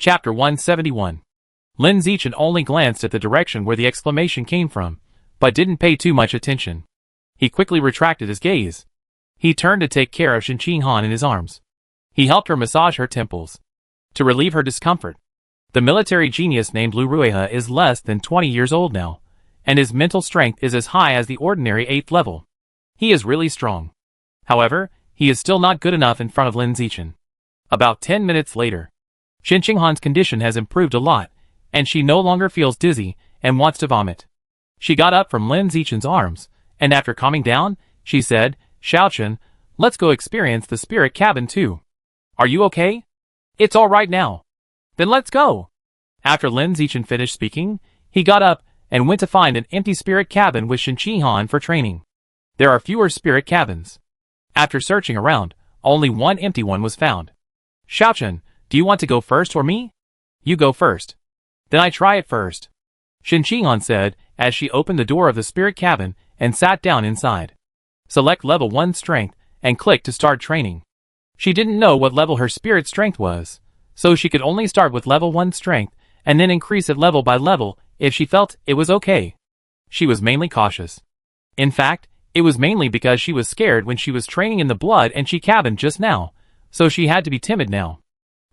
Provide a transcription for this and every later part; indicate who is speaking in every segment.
Speaker 1: Chapter 171. Lin Zichin only glanced at the direction where the exclamation came from, but didn't pay too much attention. He quickly retracted his gaze. He turned to take care of Shen in his arms. He helped her massage her temples to relieve her discomfort. The military genius named Lu Rueha is less than 20 years old now, and his mental strength is as high as the ordinary 8th level. He is really strong. However, he is still not good enough in front of Lin Zichin. About 10 minutes later, Shen Qinghan's condition has improved a lot, and she no longer feels dizzy and wants to vomit. She got up from Lin Zichin's arms, and after calming down, she said, "Xiaochen, let's go experience the spirit cabin too. Are you okay?" "It's all right now." "Then let's go." After Lin Zichin finished speaking, he got up and went to find an empty spirit cabin with Shen Qinghan for training. There are fewer spirit cabins. After searching around, only one empty one was found. "Xiaochen, do you want to go first or me?" "You go first." "Then I try it first," Shen Qinghan said as she opened the door of the spirit cabin and sat down inside. Select level 1 strength and click to start training. She didn't know what level her spirit strength was, so she could only start with level 1 strength and then increase it level by level if she felt it was okay. She was mainly cautious. In fact, it was mainly because she was scared when she was training in the blood and chi cabin just now, so she had to be timid now.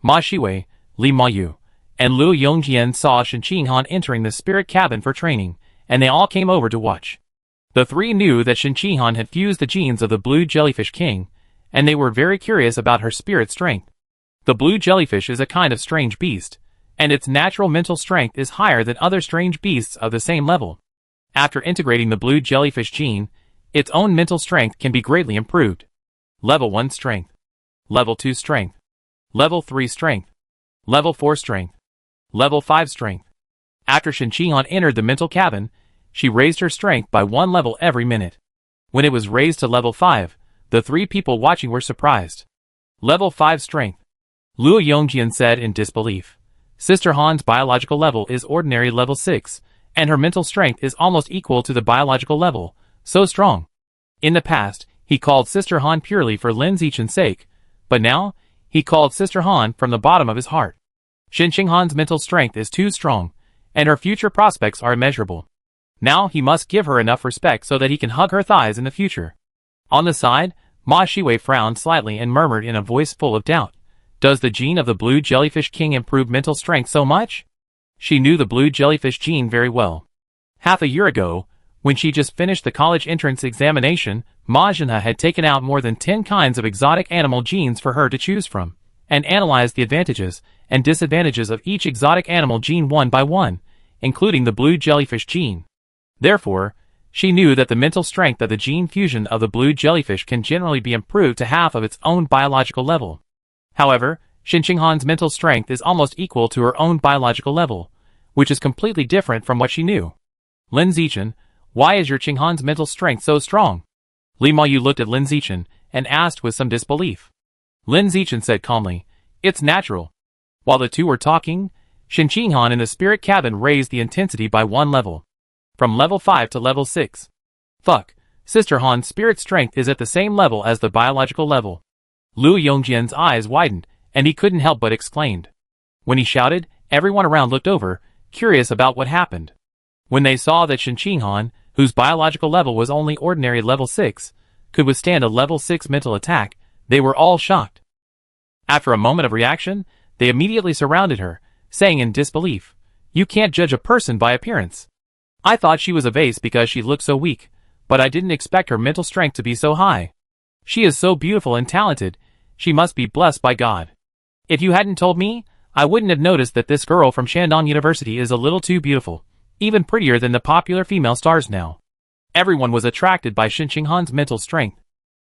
Speaker 1: Ma Shiwei, Li Mayu, and Lu Yongjian saw Shen Qinghan entering the spirit cabin for training, and they all came over to watch. The three knew that Shen Qinghan had fused the genes of the blue jellyfish king, and they were very curious about her spirit strength. The blue jellyfish is a kind of strange beast, and its natural mental strength is higher than other strange beasts of the same level. After integrating the blue jellyfish gene, its own mental strength can be greatly improved. Level 1 strength. Level 2 strength. Level 3 strength. Level 4 strength. Level 5 strength. After Shen Qinghan entered the mental cabin, she raised her strength by 1 level every minute. When it was raised to level 5, the 3 people watching were surprised. Level 5 strength. Lu Yongjian said in disbelief. Sister Han's biological level is ordinary level 6, and her mental strength is almost equal to the biological level, so strong. In the past, he called Sister Han purely for Lin Zichin's sake, but now, he called Sister Han from the bottom of his heart. Shen Qinghan's mental strength is too strong, and her future prospects are immeasurable. Now he must give her enough respect so that he can hug her thighs in the future. On the side, Ma Shiwei frowned slightly and murmured in a voice full of doubt. Does the gene of the blue jellyfish king improve mental strength so much? She knew the blue jellyfish gene very well. Half a year ago, when she just finished the college entrance examination, Ma Zhenhe had taken out more than 10 kinds of exotic animal genes for her to choose from, and analyzed the advantages and disadvantages of each exotic animal gene one by one, including the blue jellyfish gene. Therefore, she knew that the mental strength of the gene fusion of the blue jellyfish can generally be improved to half of its own biological level. However, Shen Qinghan's mental strength is almost equal to her own biological level, which is completely different from what she knew. Lin Zichin, why is your Qinghan's mental strength so strong? Li Mayu looked at Lin Zichin and asked with some disbelief. Lin Zichin said calmly, "It's natural." While the two were talking, Shen Qinghan in the spirit cabin raised the intensity by 1 level. From level 5 to level 6. Fuck, Sister Han's spirit strength is at the same level as the biological level. Lu Yongjian's eyes widened, and he couldn't help but exclaimed. When he shouted, everyone around looked over, curious about what happened. When they saw that Shen Qinghan, whose biological level was only ordinary level 6, could withstand a level 6 mental attack, they were all shocked. After a moment of reaction, they immediately surrounded her, saying in disbelief, "You can't judge a person by appearance. I thought she was a vase because she looked so weak, but I didn't expect her mental strength to be so high. She is so beautiful and talented, she must be blessed by God. If you hadn't told me, I wouldn't have noticed that this girl from Shandong University is a little too beautiful, even prettier than the popular female stars now." Everyone was attracted by Shen Qinghan's mental strength.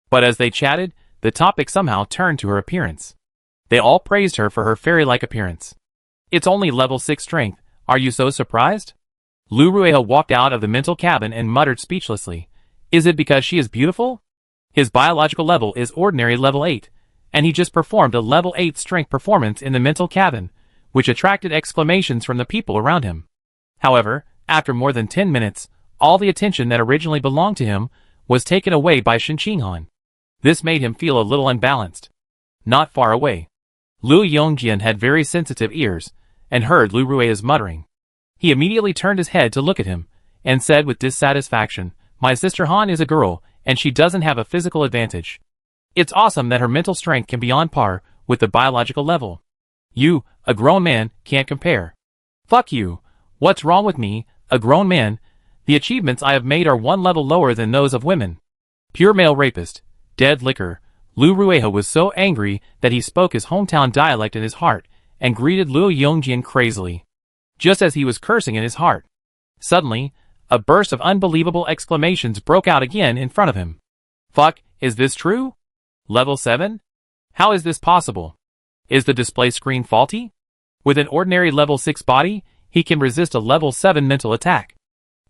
Speaker 1: But as they chatted, the topic somehow turned to her appearance. They all praised her for her fairy-like appearance. "It's only level 6 strength, are you so surprised?" Lu Rueha walked out of the mental cabin and muttered speechlessly, "Is it because she is beautiful?" His biological level is ordinary level 8, and he just performed a level 8 strength performance in the mental cabin, which attracted exclamations from the people around him. However, after more than 10 minutes, all the attention that originally belonged to him was taken away by Shen Qinghan. This made him feel a little unbalanced. Not far away, Lu Yongjian had very sensitive ears, and heard Lu Rui's muttering. He immediately turned his head to look at him, and said with dissatisfaction, "My sister Han is a girl, and she doesn't have a physical advantage. It's awesome that her mental strength can be on par with the biological level. You, a grown man, can't compare." "Fuck you. What's wrong with me, a grown man? The achievements I have made are one level lower than those of women. Pure male rapist. Dead liquor." Lu Rueho was so angry that he spoke his hometown dialect in his heart, and greeted Lu Yongjian crazily. Just as he was cursing in his heart, suddenly, a burst of unbelievable exclamations broke out again in front of him. "Fuck, is this true? Level 7? How is this possible? Is the display screen faulty? With an ordinary level 6 body, he can resist a level 7 mental attack.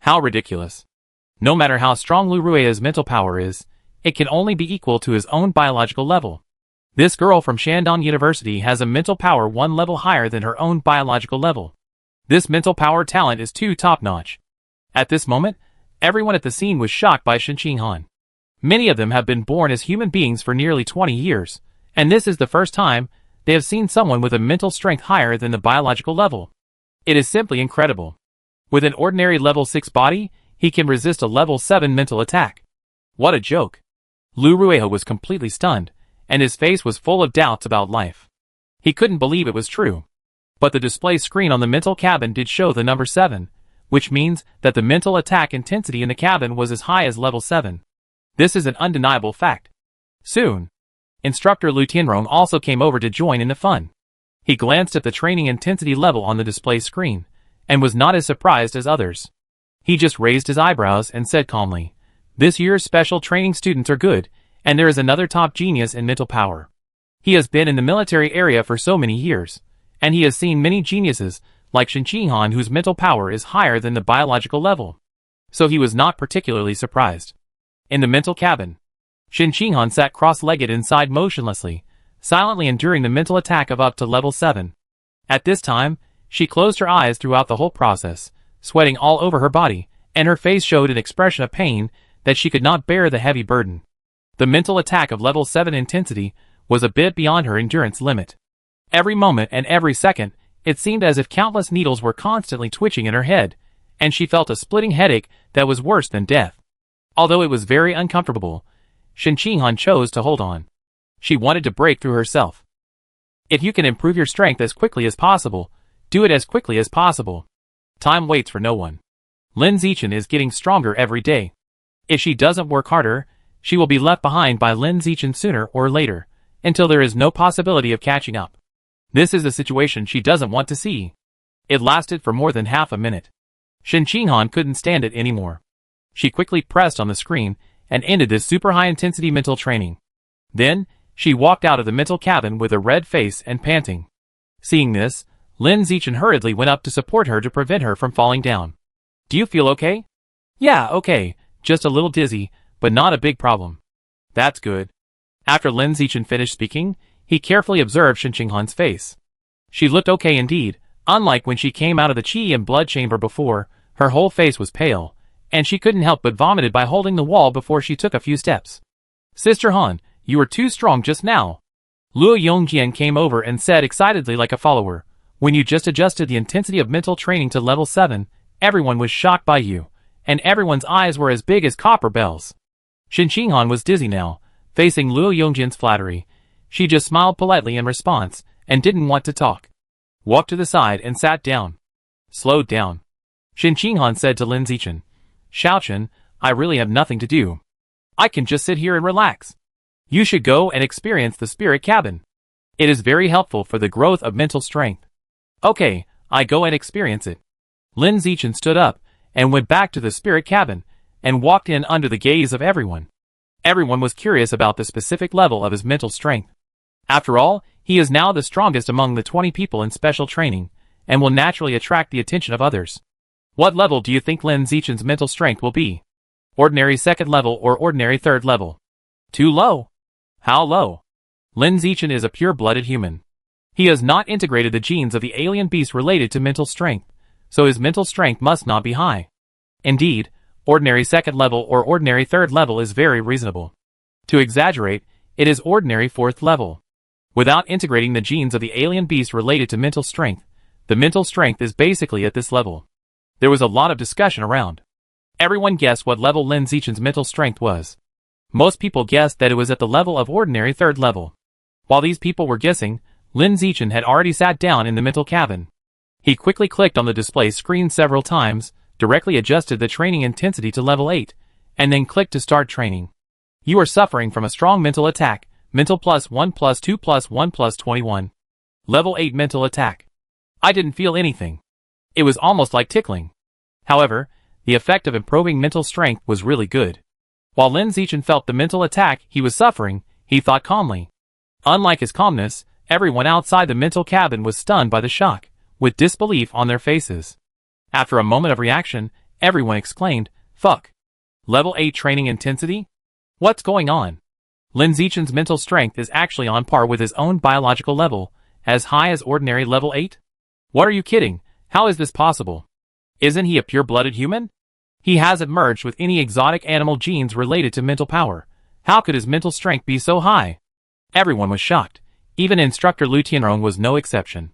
Speaker 1: How ridiculous. No matter how strong Lu Rue's mental power is, it can only be equal to his own biological level. This girl from Shandong University has a mental power one level higher than her own biological level. This mental power talent is too top-notch." At this moment, everyone at the scene was shocked by Shen Han. Many of them have been born as human beings for nearly 20 years, and this is the first time they have seen someone with a mental strength higher than the biological level. It is simply incredible. With an ordinary level 6 body, he can resist a level 7 mental attack. What a joke. Lu Rueho was completely stunned, and his face was full of doubts about life. He couldn't believe it was true. But the display screen on the mental cabin did show the number 7, which means that the mental attack intensity in the cabin was as high as level 7. This is an undeniable fact. Soon, Instructor Lu Tianrong also came over to join in the fun. He glanced at the training intensity level on the display screen, and was not as surprised as others. He just raised his eyebrows and said calmly, "This year's special training students are good, and there is another top genius in mental power. He has been in the military area for so many years, and he has seen many geniuses, like Shen Han, whose mental power is higher than the biological level." So he was not particularly surprised. In the mental cabin, Shen Han sat cross-legged inside motionlessly, silently enduring the mental attack of up to level 7. At this time, she closed her eyes throughout the whole process, sweating all over her body, and her face showed an expression of pain that she could not bear the heavy burden. The mental attack of level 7 intensity was a bit beyond her endurance limit. Every moment and every second, it seemed as if countless needles were constantly twitching in her head, and she felt a splitting headache that was worse than death. Although it was very uncomfortable, Shen Han chose to hold on. She wanted to break through herself. If you can improve your strength as quickly as possible, do it as quickly as possible. Time waits for no one. Lin Zichin is getting stronger every day. If she doesn't work harder, she will be left behind by Lin Zichin sooner or later, until there is no possibility of catching up. This is a situation she doesn't want to see. It lasted for more than half a minute. Shen Han couldn't stand it anymore. She quickly pressed on the screen and ended this super high-intensity mental training. Then, she walked out of the mental cabin with a red face and panting. Seeing this, Lin Zichin hurriedly went up to support her to prevent her from falling down. "Do you feel okay?" "Yeah, okay, just a little dizzy, but not a big problem." "That's good." After Lin Zichin finished speaking, he carefully observed Shen Han's face. She looked okay indeed, unlike when she came out of the qi and blood chamber before. Her whole face was pale, and she couldn't help but vomited by holding the wall before she took a few steps. "Sister Han, you were too strong just now." Lu Yongjian came over and said excitedly like a follower, "When you just adjusted the intensity of mental training to level 7, everyone was shocked by you, and everyone's eyes were as big as copper bells." Shen Han was dizzy now, facing Lu Yongjian's flattery. She just smiled politely in response, and didn't want to talk. Walked to the side and sat down. "Slowed down," Shen Han said to Lin Zichin. "Xiaochen, I really have nothing to do. I can just sit here and relax. You should go and experience the spirit cabin. It is very helpful for the growth of mental strength." "Okay, I go and experience it." Lin Zichin stood up, and went back to the spirit cabin, and walked in under the gaze of everyone. Everyone was curious about the specific level of his mental strength. After all, he is now the strongest among the 20 people in special training, and will naturally attract the attention of others. What level do you think Lin Zichin's mental strength will be? Ordinary 2nd level or ordinary 3rd level? Too low. How low? Lin Zichin is a pure-blooded human. He has not integrated the genes of the alien beast related to mental strength, so his mental strength must not be high. Indeed, ordinary 2nd level or ordinary 3rd level is very reasonable. To exaggerate, it is ordinary 4th level. Without integrating the genes of the alien beast related to mental strength, the mental strength is basically at this level. There was a lot of discussion around. Everyone guessed what level Lin Zichin's mental strength was. Most people guessed that it was at the level of ordinary third level. While these people were guessing, Lin Zichin had already sat down in the mental cabin. He quickly clicked on the display screen several times, directly adjusted the training intensity to level 8, and then clicked to start training. You are suffering from a strong mental attack, mental +1 +2 +1 +21. Level 8 mental attack. I didn't feel anything. It was almost like tickling. However, the effect of improving mental strength was really good. While Lin Zichin felt the mental attack he was suffering, he thought calmly. Unlike his calmness, everyone outside the mental cabin was stunned by the shock, with disbelief on their faces. After a moment of reaction, everyone exclaimed, "Fuck! Level 8 training intensity? What's going on?" Lin Zichin's mental strength is actually on par with his own biological level, as high as ordinary level 8? What are you kidding? How is this possible? Isn't he a pure-blooded human? He hasn't merged with any exotic animal genes related to mental power. How could his mental strength be so high? Everyone was shocked. Even Instructor Lu Tianrong was no exception.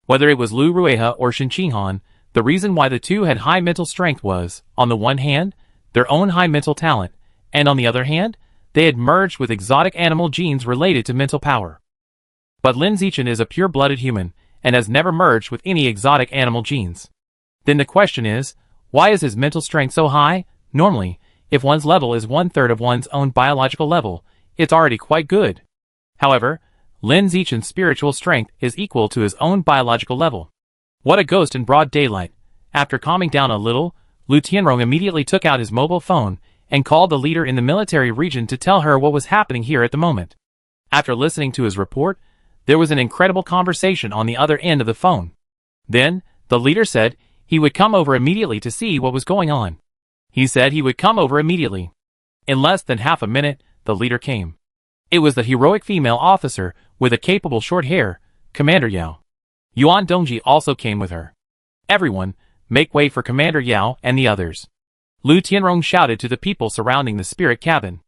Speaker 1: Whether it was Lu Rueha or Shen Qinghan, the reason why the two had high mental strength was, on the one hand, their own high mental talent, and on the other hand, they had merged with exotic animal genes related to mental power. But Lin Zichin is a pure-blooded human, and has never merged with any exotic animal genes. Then the question is, why is his mental strength so high? Normally, if one's level is 1/3 of one's own biological level, it's already quite good. However, Lin Zichin's spiritual strength is equal to his own biological level. What a ghost in broad daylight. After calming down a little, Lu Tianrong immediately took out his mobile phone and called the leader in the military region to tell her what was happening here at the moment. After listening to his report, there was an incredible conversation on the other end of the phone. Then, the leader said he would come over immediately to see what was going on. He said he would come over immediately. In less than half a minute, the leader came. It was the heroic female officer with a capable short hair, Commander Yao. Yuan Dongji also came with her. Everyone, make way for Commander Yao and the others. Lu Tianrong shouted to the people surrounding the spirit cabin.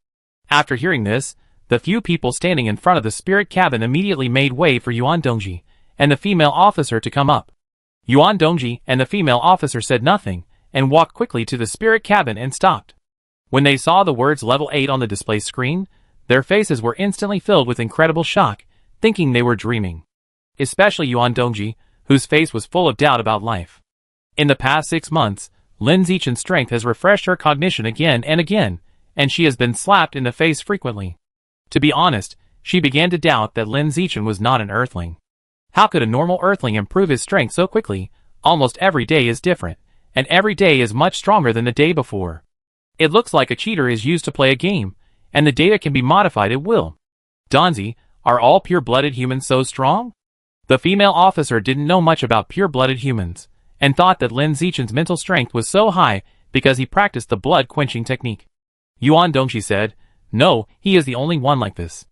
Speaker 1: After hearing this, the few people standing in front of the spirit cabin immediately made way for Yuan Dongji and the female officer to come up. Yuan Dongji and the female officer said nothing and walked quickly to the spirit cabin and stopped. When they saw the words level 8 on the display screen, their faces were instantly filled with incredible shock, thinking they were dreaming. Especially Yuan Dongji, whose face was full of doubt about life. In the past 6 months, Lin Zichin's strength has refreshed her cognition again and again, and she has been slapped in the face frequently. To be honest, she began to doubt that Lin Zichin was not an earthling. How could a normal earthling improve his strength so quickly? Almost every day is different, and every day is much stronger than the day before. It looks like a cheater is used to play a game, and the data can be modified at will. Donzi, are all pure-blooded humans so strong? The female officer didn't know much about pure-blooded humans, and thought that Lin Zichin's mental strength was so high because he practiced the blood-quenching technique. Yuan Dongji said, "No, he is the only one like this.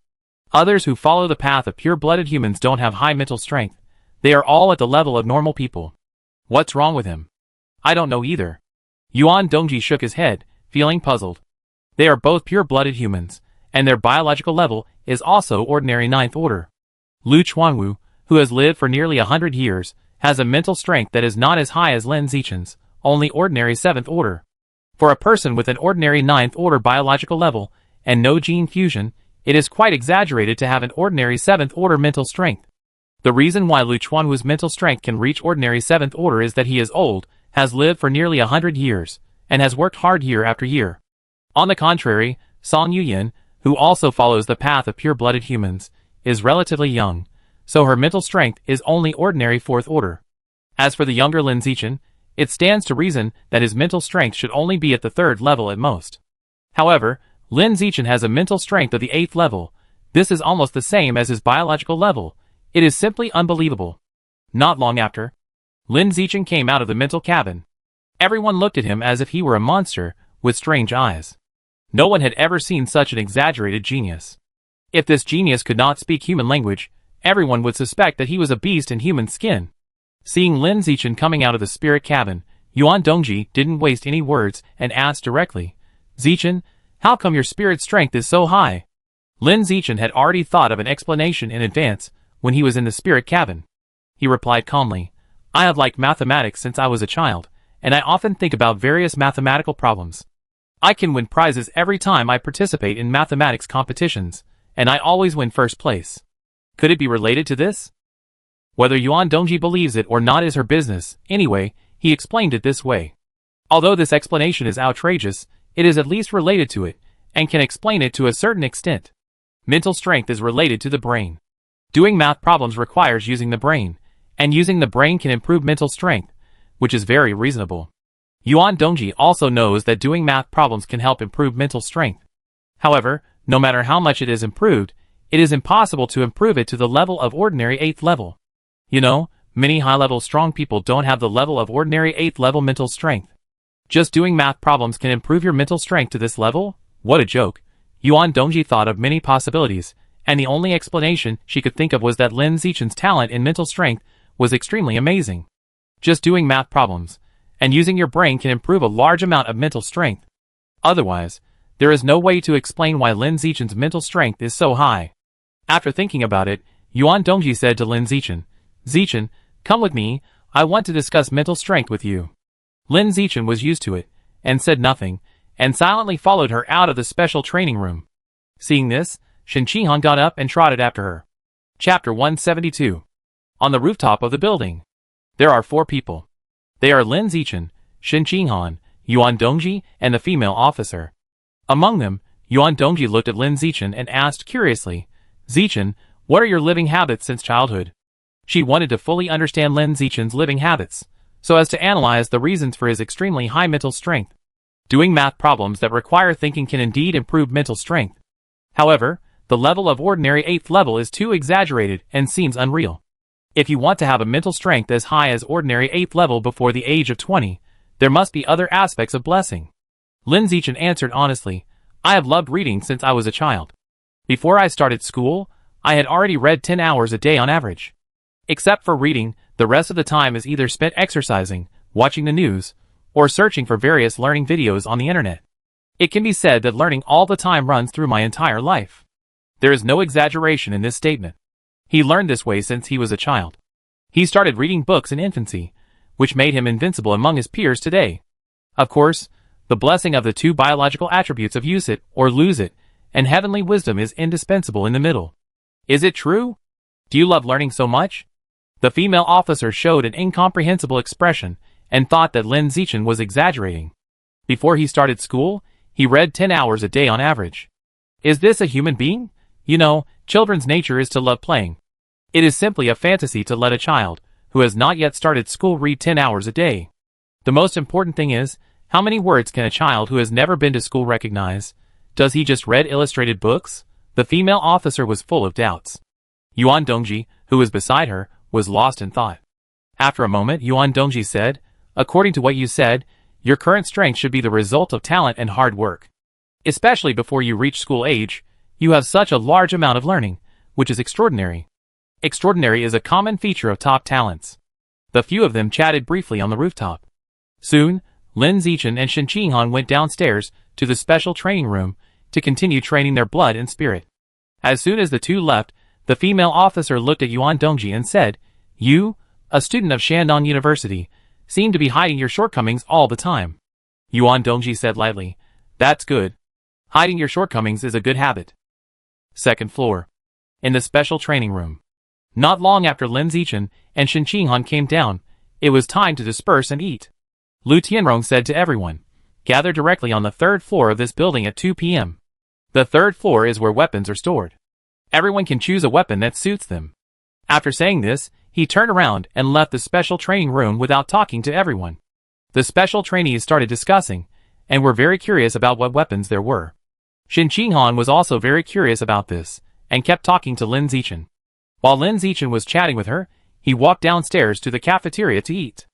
Speaker 1: Others who follow the path of pure-blooded humans don't have high mental strength. They are all at the level of normal people. What's wrong with him? I don't know either." Yuan Dongji shook his head, feeling puzzled. They are both pure-blooded humans, and their biological level is also ordinary 9th order. Lu Chuanwu, who has lived for nearly 100 years, has a mental strength that is not as high as Lin Zichin's, only ordinary 7th order. For a person with an ordinary 9th order biological level, and no gene fusion, it is quite exaggerated to have an ordinary 7th order mental strength. The reason why Lu Chuanwu's mental strength can reach ordinary 7th order is that he is old, has lived for nearly 100 years, and has worked hard year after year. On the contrary, Song Yuyin, who also follows the path of pure-blooded humans, is relatively young, so her mental strength is only ordinary 4th order. As for the younger Lin Zichin, it stands to reason that his mental strength should only be at the 3rd level at most. However, Lin Zichin has a mental strength of the 8th level. This is almost the same as his biological level. It is simply unbelievable. Not long after, Lin Zichin came out of the mental cabin. Everyone looked at him as if he were a monster, with strange eyes. No one had ever seen such an exaggerated genius. If this genius could not speak human language, everyone would suspect that he was a beast in human skin. Seeing Lin Zichin coming out of the spirit cabin, Yuan Dongji didn't waste any words and asked directly, "Zichin, how come your spirit strength is so high?" Lin Zichin had already thought of an explanation in advance when he was in the spirit cabin. He replied calmly, I have liked mathematics since I was a child, and I often think about various mathematical problems. I can win prizes every time I participate in mathematics competitions, and I always win first place. Could it be related to this? Whether Yuan Dongji believes it or not is her business. Anyway, he explained it this way. Although this explanation is outrageous, it is at least related to it, and can explain it to a certain extent. Mental strength is related to the brain. Doing math problems requires using the brain, and using the brain can improve mental strength, which is very reasonable. Yuan Dongji also knows that doing math problems can help improve mental strength. However, no matter how much it is improved, it is impossible to improve it to the level of ordinary 8th level. You know, many high-level strong people don't have the level of ordinary 8th level mental strength. Just doing math problems can improve your mental strength to this level? What a joke. Yuan Dongji thought of many possibilities, and the only explanation she could think of was that Lin Zichin's talent in mental strength was extremely amazing. Just doing math problems and using your brain can improve a large amount of mental strength. Otherwise, there is no way to explain why Lin Zichin's mental strength is so high. After thinking about it, Yuan Dongji said to Lin Zichin, Zichin, come with me, I want to discuss mental strength with you. Lin Zichin was used to it, and said nothing, and silently followed her out of the special training room. Seeing this, Shen got up and trotted after her. Chapter 172. On the rooftop of the building. There are 4 people. They are Lin Zichin, Shen Yuan Dongji, and the female officer. Among them, Yuan Dongji looked at Lin Zichin and asked curiously, Zichin, what are your living habits since childhood? She wanted to fully understand Lin Zichin's living habits, so as to analyze the reasons for his extremely high mental strength. Doing math problems that require thinking can indeed improve mental strength. However, the level of ordinary 8th level is too exaggerated and seems unreal. If you want to have a mental strength as high as ordinary 8th level before the age of 20, there must be other aspects of blessing. Lin Zichin answered honestly, I have loved reading since I was a child. Before I started school, I had already read 10 hours a day on average. Except for reading, the rest of the time is either spent exercising, watching the news, or searching for various learning videos on the internet. It can be said that learning all the time runs through my entire life. There is no exaggeration in this statement. He learned this way since he was a child. He started reading books in infancy, which made him invincible among his peers today. Of course, the blessing of the 2 biological attributes of use it or lose it, and heavenly wisdom is indispensable in the middle. Is it true? Do you love learning so much? The female officer showed an incomprehensible expression and thought that Lin Zichin was exaggerating. Before he started school, he read 10 hours a day on average. Is this a human being? You know, children's nature is to love playing. It is simply a fantasy to let a child, who has not yet started school, read 10 hours a day. The most important thing is, how many words can a child who has never been to school recognize? Does he just read illustrated books? The female officer was full of doubts. Yuan Dongji, who was beside her, was lost in thought. After a moment, Yuan Dongji said, according to what you said, your current strength should be the result of talent and hard work. Especially before you reach school age, you have such a large amount of learning, which is extraordinary. Extraordinary is a common feature of top talents. The few of them chatted briefly on the rooftop. Soon, Lin Zichin and Shen went downstairs to the special training room to continue training their blood and spirit. As soon as the 2 left, the female officer looked at Yuan Dongji and said, You, a student of Shandong University, seem to be hiding your shortcomings all the time. Yuan Dongji said lightly, That's good. Hiding your shortcomings is a good habit. Second floor. In the special training room. Not long after Lin Zichin and Shen came down, it was time to disperse and eat. Lu Tianrong said to everyone, Gather directly on the 3rd floor of this building at 2 p.m. The 3rd floor is where weapons are stored. Everyone can choose a weapon that suits them. After saying this, he turned around and left the special training room without talking to everyone. The special trainees started discussing, and were very curious about what weapons there were. Shen was also very curious about this, and kept talking to Lin Zichin. While Lin Zichin was chatting with her, he walked downstairs to the cafeteria to eat.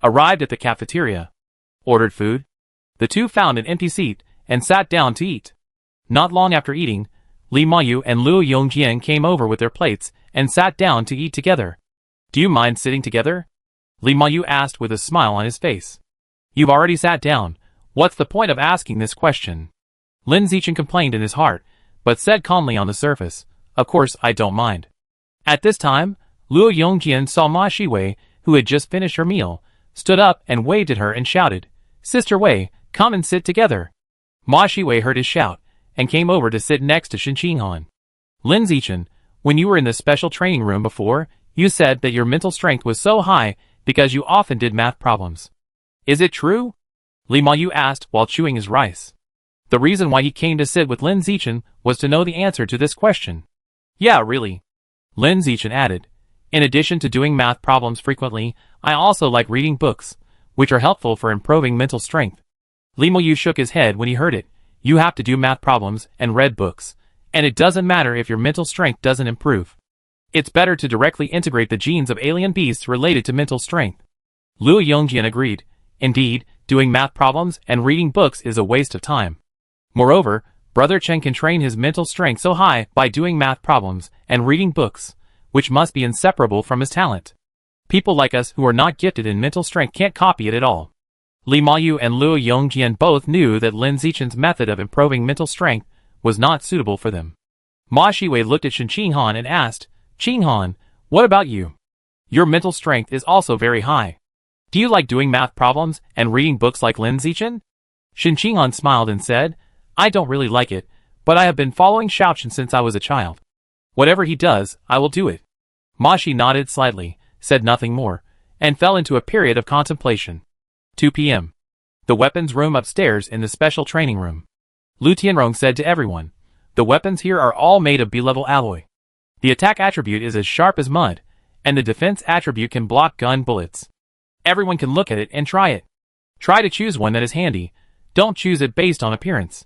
Speaker 1: Arrived at the cafeteria. Ordered food. The 2 found an empty seat, and sat down to eat. Not long after eating, Li Mayu and Luo Yongjian came over with their plates, and sat down to eat together. Do you mind sitting together? Li Mayu asked with a smile on his face. You've already sat down. What's the point of asking this question? Lin Zichin complained in his heart, but said calmly on the surface, "Of course I don't mind." At this time, Luo Yongjian saw Ma Shiwei, who had just finished her meal, stood up and waved at her and shouted, "Sister Wei, come and sit together." Ma Shiwei heard his shout, and came over to sit next to Shen Qinghan. "Lin Zichin, when you were in the special training room before, you said that your mental strength was so high because you often did math problems. Is it true?" Li Mayu asked while chewing his rice. The reason why he came to sit with Lin Zichin was to know the answer to this question. "Yeah, really," Lin Zichin added. "In addition to doing math problems frequently, I also like reading books, which are helpful for improving mental strength." Li Mayu shook his head when he heard it. You have to do math problems and read books, and it doesn't matter if your mental strength doesn't improve. It's better to directly integrate the genes of alien beasts related to mental strength. Luo Yongjian agreed. Indeed, doing math problems and reading books is a waste of time. Moreover, Brother Chen can train his mental strength so high by doing math problems and reading books, which must be inseparable from his talent. People like us who are not gifted in mental strength can't copy it at all. Li Mayu and Luo Yongjian both knew that Lin Zichin's method of improving mental strength was not suitable for them. Ma Shiwei looked at Shen Qinghan and asked, "Qinghan, what about you? Your mental strength is also very high. Do you like doing math problems and reading books like Lin Zichin?" Shen Qinghan smiled and said, "I don't really like it, but I have been following Shaochen since I was a child. Whatever he does, I will do it." Ma Shi nodded slightly, said nothing more, and fell into a period of contemplation. 2 p.m. The weapons room upstairs in the special training room. Lu Tianrong said to everyone, "The weapons here are all made of B-level alloy. The attack attribute is as sharp as mud, and the defense attribute can block gun bullets. Everyone can look at it and try it. Try to choose one that is handy. Don't choose it based on appearance.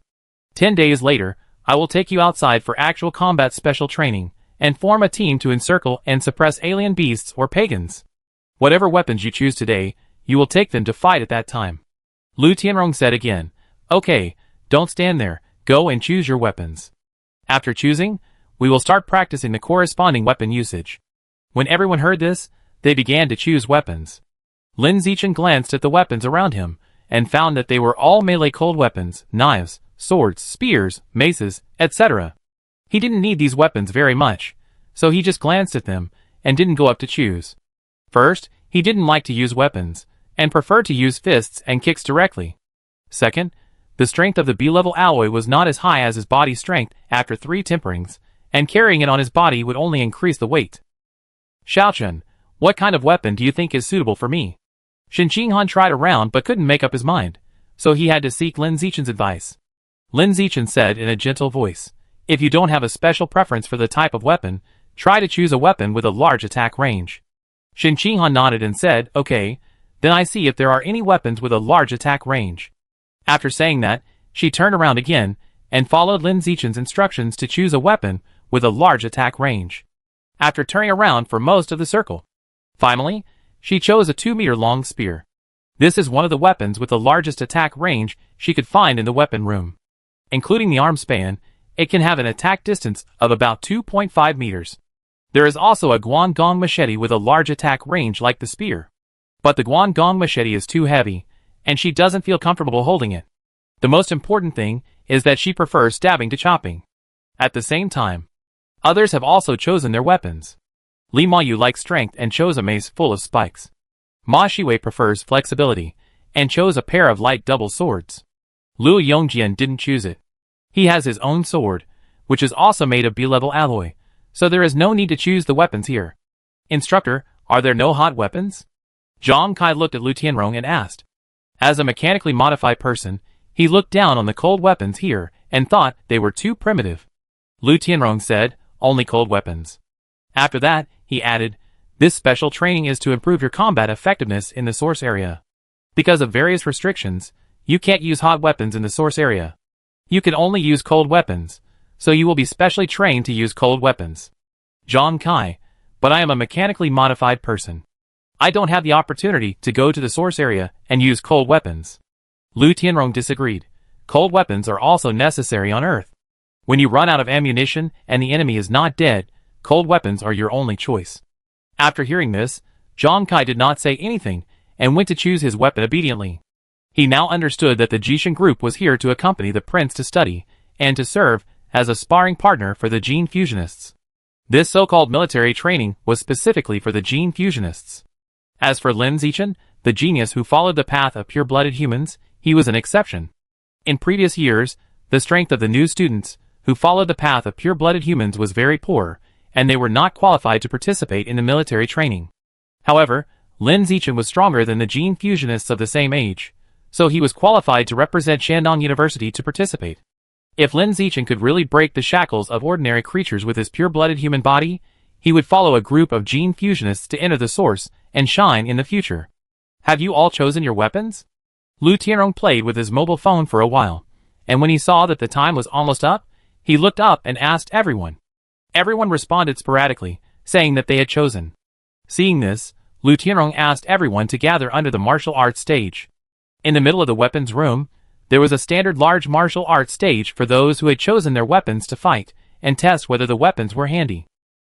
Speaker 1: 10 days later, I will take you outside for actual combat special training, and form a team to encircle and suppress alien beasts or pagans. Whatever weapons you choose today, you will take them to fight at that time." Lu Tianrong said again, "Okay, don't stand there, go and choose your weapons. After choosing, we will start practicing the corresponding weapon usage." When everyone heard this, they began to choose weapons. Lin Zichin glanced at the weapons around him, and found that they were all melee cold weapons, knives, swords, spears, maces, etc. He didn't need these weapons very much, so he just glanced at them, and didn't go up to choose. First, he didn't like to use weapons, and preferred to use fists and kicks directly. Second, the strength of the B-level alloy was not as high as his body strength after 3 temperings, and carrying it on his body would only increase the weight. "Shaochen, what kind of weapon do you think is suitable for me?" Shen Qinghan tried around but couldn't make up his mind, so he had to seek Lin Zichin's advice. Lin Zichin said in a gentle voice, "If you don't have a special preference for the type of weapon, try to choose a weapon with a large attack range." Shen Qinghan nodded and said, "Okay, then I see if there are any weapons with a large attack range." After saying that, she turned around again, and followed Lin Zichin's instructions to choose a weapon with a large attack range. After turning around for most of the circle, finally, she chose a 2-meter-long spear. This is one of the weapons with the largest attack range she could find in the weapon room. Including the arm span, it can have an attack distance of about 2.5 meters. There is also a Guangdong machete with a large attack range like the spear. But the Guangdong machete is too heavy, and she doesn't feel comfortable holding it. The most important thing is that she prefers stabbing to chopping. At the same time, others have also chosen their weapons. Li Mayu likes strength and chose a mace full of spikes. Ma Shiwei prefers flexibility, and chose a pair of light double swords. Luo Yongjian didn't choose it. He has his own sword, which is also made of B-level alloy, so there is no need to choose the weapons here. "Instructor, are there no hot weapons?" Zhang Kai looked at Lu Tianrong and asked. As a mechanically modified person, he looked down on the cold weapons here and thought they were too primitive. Lu Tianrong said, "Only cold weapons." After that, he added, "This special training is to improve your combat effectiveness in the source area. Because of various restrictions, you can't use hot weapons in the source area. You can only use cold weapons, so you will be specially trained to use cold weapons." Zhang Kai, "But I am a mechanically modified person. I don't have the opportunity to go to the source area and use cold weapons." Lu Tianrong disagreed. Cold weapons are also necessary on Earth. When you run out of ammunition and the enemy is not dead, cold weapons are your only choice. After hearing this, Zhang Kai did not say anything and went to choose his weapon obediently. He now understood that the Jishin group was here to accompany the prince to study and to serve as a sparring partner for the Gene Fusionists. This so-called military training was specifically for the Gene Fusionists. As for Lin Zichin, the genius who followed the path of pure-blooded humans, he was an exception. In previous years, the strength of the new students who followed the path of pure-blooded humans was very poor, and they were not qualified to participate in the military training. However, Lin Zichin was stronger than the Gene Fusionists of the same age, so he was qualified to represent Shandong University to participate. If Lin Zichin could really break the shackles of ordinary creatures with his pure-blooded human body, he would follow a group of Gene Fusionists to enter the source and shine in the future. Have you all chosen your weapons? Lu Tianrong played with his mobile phone for a while, and when he saw that the time was almost up, he looked up and asked everyone. Everyone responded sporadically, saying that they had chosen. Seeing this, Lu Tianrong asked everyone to gather under the martial arts stage. In the middle of the weapons room, there was a standard large martial arts stage for those who had chosen their weapons to fight and test whether the weapons were handy.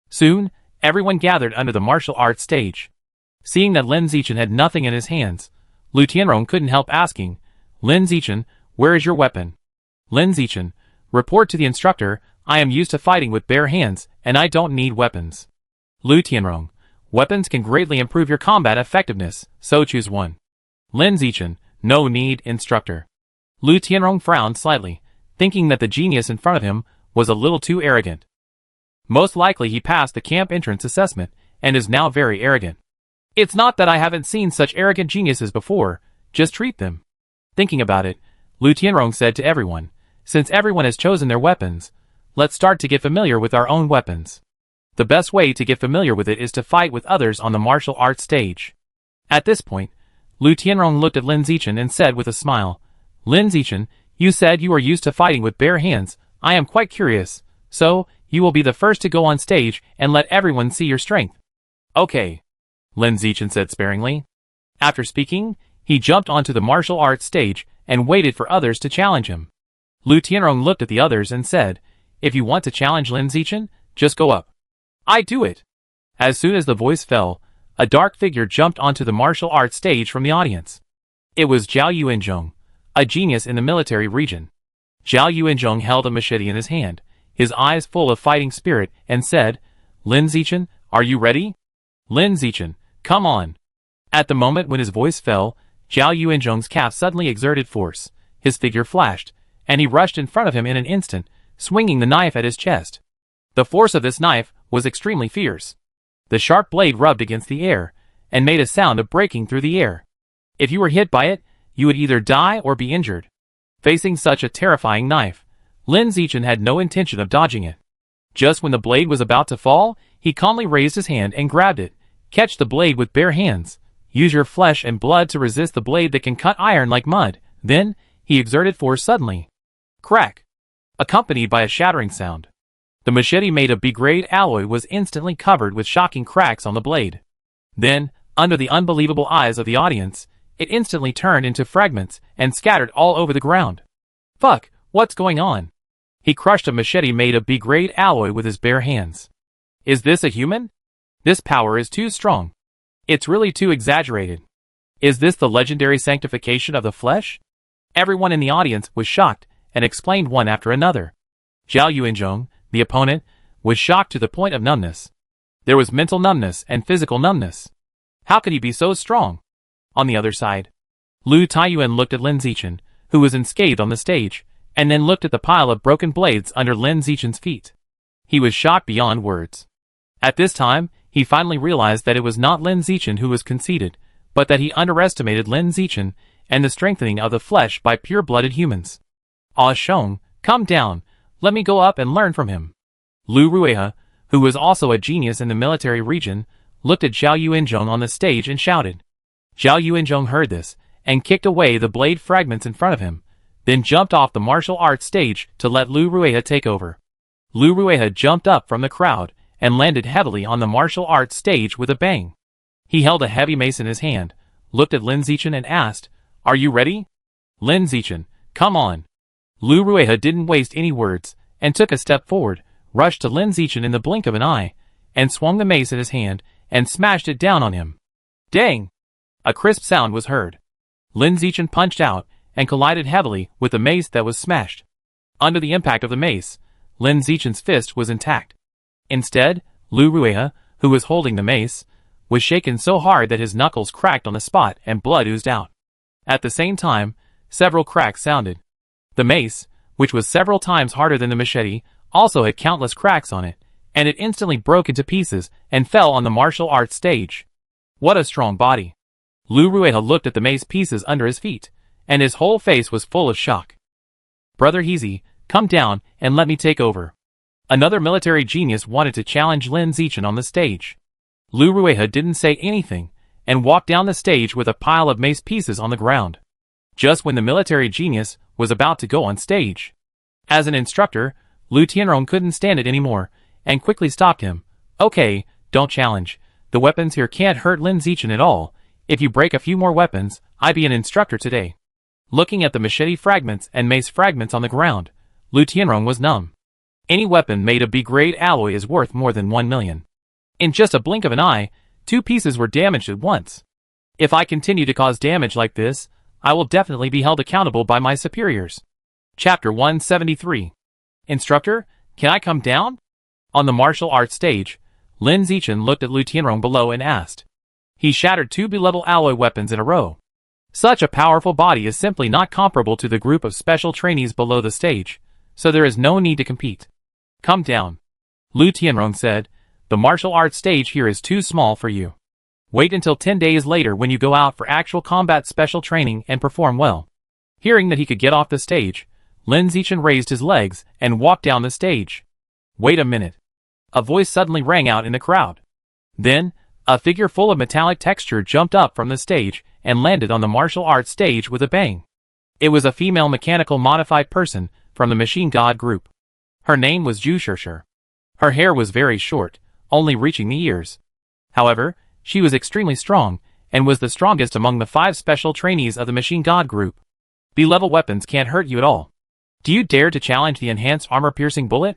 Speaker 1: Soon, everyone gathered under the martial arts stage. Seeing that Lin Zichin had nothing in his hands, Lu Tianrong couldn't help asking, "Lin Zichin, where is your weapon?" Lin Zichin, report to the instructor, "I am used to fighting with bare hands, and I don't need weapons." Lu Tianrong, weapons can greatly improve your combat effectiveness, so choose one. Lin Zichin, no need, instructor. Lu Tianrong frowned slightly, thinking that the genius in front of him was a little too arrogant. Most likely he passed the camp entrance assessment, and is now very arrogant. It's not that I haven't seen such arrogant geniuses before, just treat them. Thinking about it, Lu Tianrong said to everyone, since everyone has chosen their weapons, let's start to get familiar with our own weapons. The best way to get familiar with it is to fight with others on the martial arts stage. At this point, Lu Tianrong looked at Lin Zichin and said with a smile, "Lin Zichin, you said you are used to fighting with bare hands. I am quite curious, so you will be the first to go on stage and let everyone see your strength." "Okay," Lin Zichin said sparingly. After speaking, he jumped onto the martial arts stage and waited for others to challenge him. Lu Tianrong looked at the others and said, "If you want to challenge Lin Zichin, just go up." "I do it." As soon as the voice fell, a dark figure jumped onto the martial arts stage from the audience. It was Zhao Yuanzhong, a genius in the military region. Zhao Yuanzhong held a machete in his hand, his eyes full of fighting spirit, and said, "Lin Zichin, are you ready?" "Lin Zichin, come on." At the moment when his voice fell, Zhao Yuanzhong's calf suddenly exerted force, his figure flashed, and he rushed in front of him in an instant, swinging the knife at his chest. The force of this knife was extremely fierce. The sharp blade rubbed against the air, and made a sound of breaking through the air. If you were hit by it, you would either die or be injured. Facing such a terrifying knife, Lin Zichin had no intention of dodging it. Just when the blade was about to fall, he calmly raised his hand and grabbed it. Catch the blade with bare hands. Use your flesh and blood to resist the blade that can cut iron like mud. Then, he exerted force suddenly. Crack! Accompanied by a shattering sound. The machete made of B-grade alloy was instantly covered with shocking cracks on the blade. Then, under the unbelievable eyes of the audience, it instantly turned into fragments and scattered all over the ground. Fuck, what's going on? He crushed a machete made of B-grade alloy with his bare hands. Is this a human? This power is too strong. It's really too exaggerated. Is this the legendary sanctification of the flesh? Everyone in the audience was shocked and explained one after another. Zhao Yuanzhong, the opponent, was shocked to the point of numbness. There was mental numbness and physical numbness. How could he be so strong? On the other side, Lu Taiyuan looked at Lin Zichin, who was unscathed on the stage, and then looked at the pile of broken blades under Lin Zichin's feet. He was shocked beyond words. At this time, he finally realized that it was not Lin Zichin who was conceited, but that he underestimated Lin Zichin and the strengthening of the flesh by pure-blooded humans. Ah Shong, come down, let me go up and learn from him. Lu Rueha, who was also a genius in the military region, looked at Zhao Yuanzhong on the stage and shouted. Zhao Yuanzhong heard this, and kicked away the blade fragments in front of him, then jumped off the martial arts stage to let Lu Rueha take over. Lu Rueha jumped up from the crowd, and landed heavily on the martial arts stage with a bang. He held a heavy mace in his hand, looked at Lin Zichin and asked, "Are you ready?" "Lin Zichin, come on." Lu Rueha didn't waste any words, and took a step forward, rushed to Lin Zichin in the blink of an eye, and swung the mace in his hand, and smashed it down on him. Dang! A crisp sound was heard. Lin Zichin punched out, and collided heavily with the mace that was smashed. Under the impact of the mace, Lin Zichin's fist was intact. Instead, Lu Rueha, who was holding the mace, was shaken so hard that his knuckles cracked on the spot and blood oozed out. At the same time, several cracks sounded. The mace, which was several times harder than the machete, also had countless cracks on it, and it instantly broke into pieces and fell on the martial arts stage. What a strong body! Lu Rueha looked at the mace pieces under his feet, and his whole face was full of shock. Brother Heezy, come down and let me take over. Another military genius wanted to challenge Lin Zichin on the stage. Lu Rueha didn't say anything, and walked down the stage with a pile of mace pieces on the ground. Just when the military genius was about to go on stage. As an instructor, Lu Tianrong couldn't stand it anymore, and quickly stopped him. Okay, don't challenge. The weapons here can't hurt Lin Zichin at all. If you break a few more weapons, I be an instructor today. Looking at the machete fragments and mace fragments on the ground, Lu Tianrong was numb. Any weapon made of B-grade alloy is worth more than 1 million. In just a blink of an eye, 2 pieces were damaged at once. If I continue to cause damage like this, I will definitely be held accountable by my superiors. Chapter 173. Instructor, can I come down? On the martial arts stage, Lin Zichin looked at Lu Tianrong below and asked. He shattered 2 B-level alloy weapons in a row. Such a powerful body is simply not comparable to the group of special trainees below the stage, so there is no need to compete. Come down. Lu Tianrong said, the martial arts stage here is too small for you. Wait until 10 days later when you go out for actual combat special training and perform well. Hearing that he could get off the stage, Lin Zichin raised his legs and walked down the stage. Wait a minute. A voice suddenly rang out in the crowd. Then, a figure full of metallic texture jumped up from the stage and landed on the martial arts stage with a bang. It was a female mechanical modified person from the Machine God group. Her name was Zhu Shishir. Her hair was very short, only reaching the ears. However, she was extremely strong, and was the strongest among the 5 special trainees of the Machine God group. B-level weapons can't hurt you at all. Do you dare to challenge the enhanced armor-piercing bullet?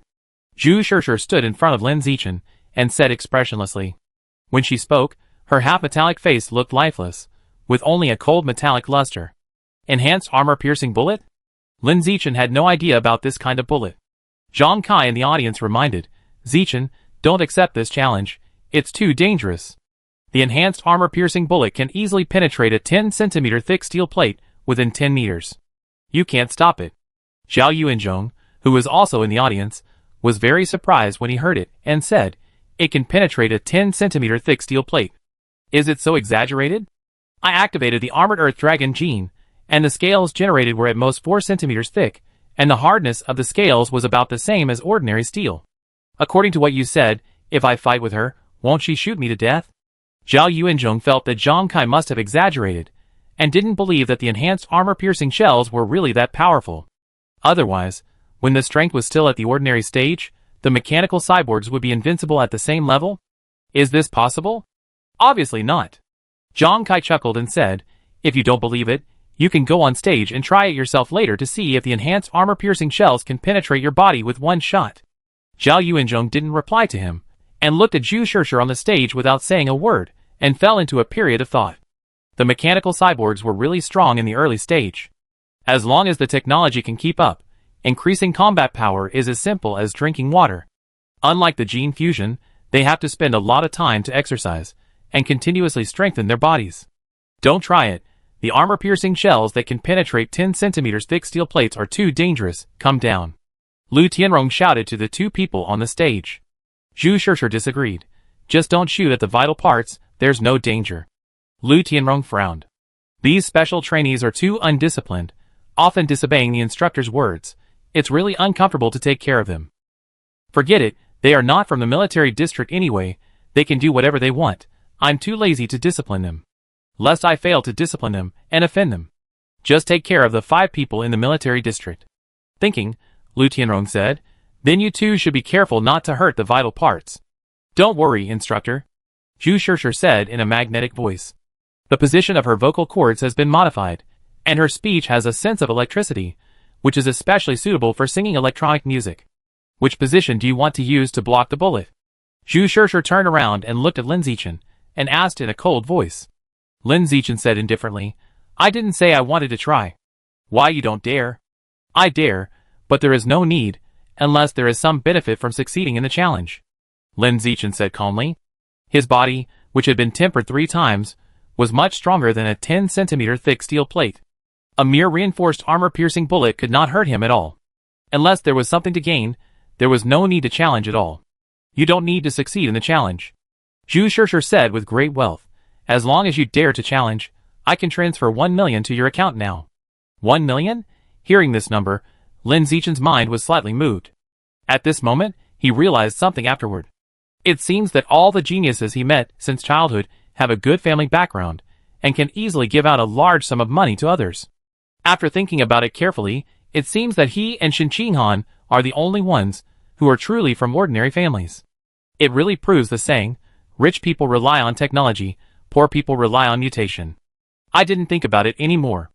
Speaker 1: Zhu Shishir stood in front of Lin Zichin, and said expressionlessly. When she spoke, her half-metallic face looked lifeless, with only a cold metallic luster. Enhanced armor-piercing bullet? Lin Zichin had no idea about this kind of bullet. Zhang Kai in the audience reminded, Zichin, don't accept this challenge, it's too dangerous. The enhanced armor-piercing bullet can easily penetrate a 10-centimeter thick steel plate within 10 meters. You can't stop it. Zhao Yuanzhong, who was also in the audience, was very surprised when he heard it, and said, it can penetrate a 10-centimeter thick steel plate. Is it so exaggerated? I activated the Armored Earth Dragon gene, and the scales generated were at most 4 centimeters thick, and the hardness of the scales was about the same as ordinary steel. According to what you said, if I fight with her, won't she shoot me to death? Zhao Yuanzhong felt that Zhang Kai must have exaggerated, and didn't believe that the enhanced armor-piercing shells were really that powerful. Otherwise, when the strength was still at the ordinary stage, the mechanical cyborgs would be invincible at the same level? Is this possible? Obviously not. Zhang Kai chuckled and said, if you don't believe it, you can go on stage and try it yourself later to see if the enhanced armor-piercing shells can penetrate your body with one shot. Zhao Yuanzhong didn't reply to him, and looked at Zhu Shishir on the stage without saying a word, and fell into a period of thought. The mechanical cyborgs were really strong in the early stage. As long as the technology can keep up, increasing combat power is as simple as drinking water. Unlike the gene fusion, they have to spend a lot of time to exercise, and continuously strengthen their bodies. Don't try it. The armor-piercing shells that can penetrate 10 centimeters thick steel plates are too dangerous, come down. Lu Tianrong shouted to the 2 people on the stage. Zhu Shishir disagreed. Just don't shoot at the vital parts, there's no danger. Lu Tianrong frowned. These special trainees are too undisciplined, often disobeying the instructor's words. It's really uncomfortable to take care of them. Forget it, they are not from the military district anyway, they can do whatever they want. I'm too lazy to discipline them. Lest I fail to discipline them and offend them. Just take care of the 5 people in the military district. Thinking, Lu Tianrong said, then you 2 should be careful not to hurt the vital parts. Don't worry, instructor. Zhu Shishir said in a magnetic voice. The position of her vocal cords has been modified, and her speech has a sense of electricity, which is especially suitable for singing electronic music. Which position do you want to use to block the bullet? Zhu Shishir turned around and looked at Lin Zichin, and asked in a cold voice. Lin Zichin said indifferently, I didn't say I wanted to try. Why you don't dare? I dare, but there is no need, unless there is some benefit from succeeding in the challenge. Lin Zichin said calmly. His body, which had been tempered 3 times, was much stronger than a 10-centimeter thick steel plate. A mere reinforced armor-piercing bullet could not hurt him at all. Unless there was something to gain, there was no need to challenge at all. You don't need to succeed in the challenge. Zhu Shishir said with great wealth. As long as you dare to challenge, I can transfer 1 million to your account now. 1 million? Hearing this number, Lin Zichin's mind was slightly moved. At this moment, he realized something afterward. It seems that all the geniuses he met since childhood have a good family background, and can easily give out a large sum of money to others. After thinking about it carefully, it seems that he and Shen Qinghan are the only ones who are truly from ordinary families. It really proves the saying, rich people rely on technology, poor people rely on mutation. I didn't think about it anymore.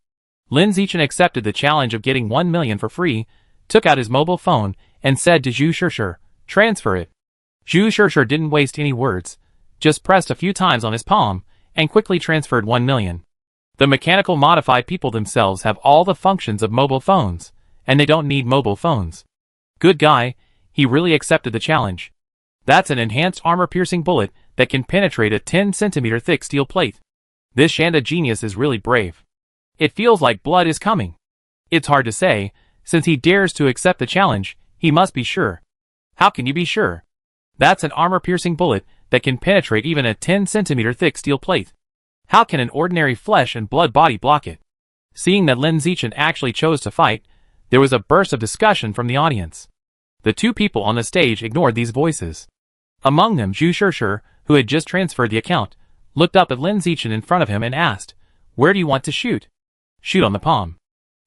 Speaker 1: Lin Zichin accepted the challenge of getting 1 million for free, took out his mobile phone, and said to Zhu Shishir, transfer it. Zhu Shishir didn't waste any words, just pressed a few times on his palm, and quickly transferred 1 million. The mechanical modified people themselves have all the functions of mobile phones, and they don't need mobile phones. Good guy, he really accepted the challenge. That's an enhanced armor-piercing bullet that can penetrate a 10-centimeter thick steel plate. This Shanda genius is really brave. It feels like blood is coming. It's hard to say, since he dares to accept the challenge, he must be sure. How can you be sure? That's an armor-piercing bullet that can penetrate even a 10-centimeter thick steel plate. How can an ordinary flesh and blood body block it? Seeing that Lin Zichin actually chose to fight, there was a burst of discussion from the audience. The 2 people on the stage ignored these voices. Among them Zhu Shishir, who had just transferred the account, looked up at Lin Zichin in front of him and asked, "Where do you want to shoot?" "Shoot on the palm."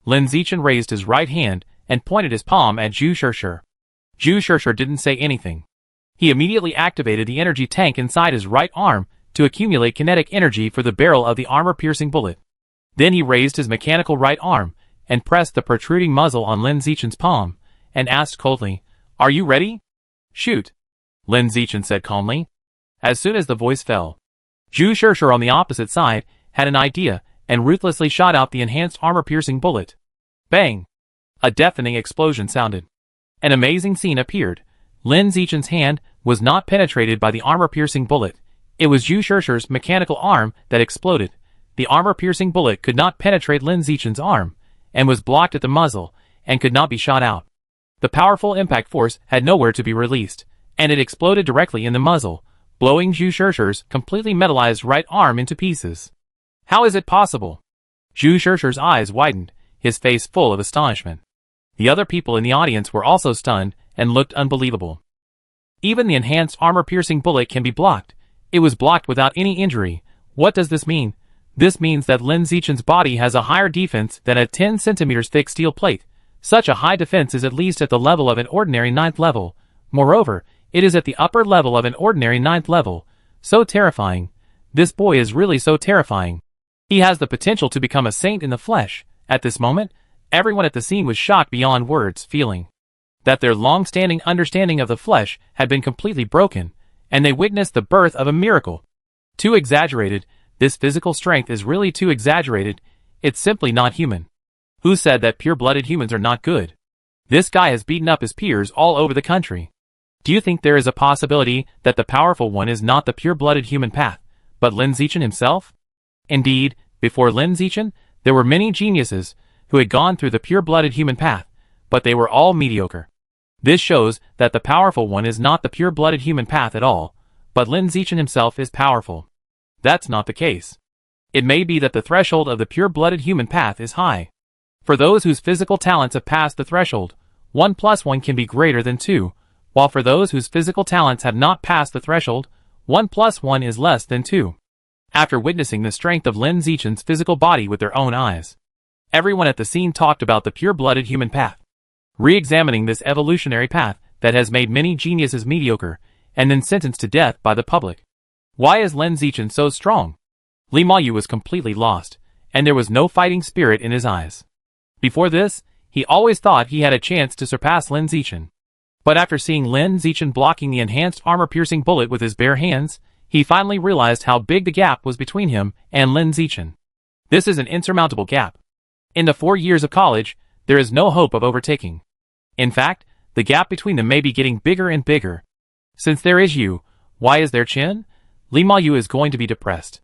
Speaker 1: Lin Zichin raised his right hand and pointed his palm at Zhu Shishir. Zhu Shishir didn't say anything. He immediately activated the energy tank inside his right arm to accumulate kinetic energy for the barrel of the armor-piercing bullet. Then he raised his mechanical right arm and pressed the protruding muzzle on Lin Zichin's palm, and asked coldly, "Are you ready?" "Shoot," Lin Zichin said calmly. As soon as the voice fell, Zhu Shishir on the opposite side had an idea and ruthlessly shot out the enhanced armor-piercing bullet. Bang! A deafening explosion sounded. An amazing scene appeared. Lin Zichin's hand was not penetrated by the armor-piercing bullet. It was Zhu Shishir's mechanical arm that exploded. The armor-piercing bullet could not penetrate Lin Zichin's arm, and was blocked at the muzzle, and could not be shot out. The powerful impact force had nowhere to be released, and it exploded directly in the muzzle, blowing Zhu Shishir's completely metallized right arm into pieces. How is it possible? Zhu Shishir's eyes widened, his face full of astonishment. The other people in the audience were also stunned and looked unbelievable. Even the enhanced armor-piercing bullet can be blocked. It was blocked without any injury. What does this mean? This means that Lin Zichin's body has a higher defense than a 10 centimeters thick steel plate. Such a high defense is at least at the level of an ordinary 9th level. Moreover, it is at the upper level of an ordinary 9th level. So terrifying. This boy is really so terrifying. He has the potential to become a saint in the flesh. At this moment, everyone at the scene was shocked beyond words, feeling that their long-standing understanding of the flesh had been completely broken, and they witnessed the birth of a miracle. Too exaggerated. This physical strength is really too exaggerated. It's simply not human. Who said that pure-blooded humans are not good? This guy has beaten up his peers all over the country. Do you think there is a possibility that the powerful one is not the pure-blooded human path, but Lin Zichin himself? Indeed, before Lin Zichin, there were many geniuses who had gone through the pure-blooded human path, but they were all mediocre. This shows that the powerful one is not the pure-blooded human path at all, but Lin Zichin himself is powerful. That's not the case. It may be that the threshold of the pure-blooded human path is high. For those whose physical talents have passed the threshold, 1 + 1 can be greater than 2, while for those whose physical talents have not passed the threshold, 1 + 1 is less than 2. After witnessing the strength of Lin Zichin's physical body with their own eyes, everyone at the scene talked about the pure-blooded human path. Re-examining this evolutionary path that has made many geniuses mediocre, and then sentenced to death by the public. Why is Lin Zichin so strong? Li Mayu was completely lost, and there was no fighting spirit in his eyes. Before this, he always thought he had a chance to surpass Lin Zichin. But after seeing Lin Zichin blocking the enhanced armor-piercing bullet with his bare hands, he finally realized how big the gap was between him and Lin Zichin. This is an insurmountable gap. In the 4 years of college, there is no hope of overtaking. In fact, The gap between them may be getting bigger and bigger. Since there is you, why is there Chen? Li Mayu is going to be depressed.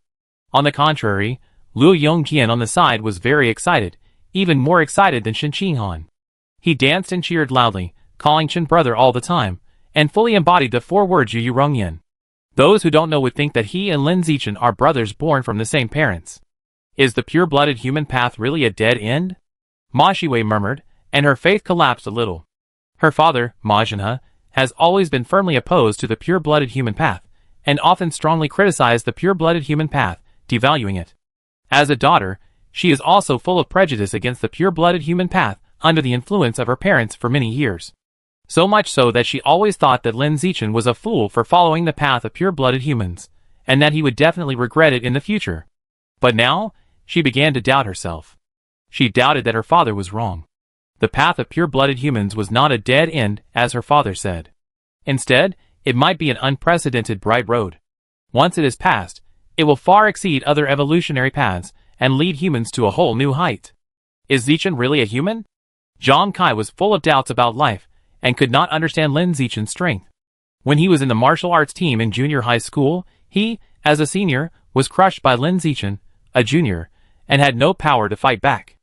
Speaker 1: On the contrary, Liu Yongqian on the side was very excited, even more excited than Shen Qinghan. He danced and cheered loudly, calling Chen brother all the time, and fully embodied the 4 words Yu Rongyan. Those who don't know would think that he and Lin Zichin are brothers born from the same parents. Is the pure-blooded human path really a dead end? Ma Shiwei murmured, and her faith collapsed a little. Her father, Ma Zhenhe, has always been firmly opposed to the pure-blooded human path, and often strongly criticized the pure-blooded human path, devaluing it. As a daughter, she is also full of prejudice against the pure-blooded human path under the influence of her parents for many years. So much so that she always thought that Lin Zichin was a fool for following the path of pure-blooded humans, and that he would definitely regret it in the future. But now, she began to doubt herself. She doubted that her father was wrong. The path of pure-blooded humans was not a dead end, as her father said. Instead, it might be an unprecedented bright road. Once it is passed, it will far exceed other evolutionary paths and lead humans to a whole new height. Is Zichin really a human? Zhang Kai was full of doubts about life, and could not understand Lin Zichin's strength. When he was in the martial arts team in junior high school, he, as a senior, was crushed by Lin Zichin, a junior, and had no power to fight back.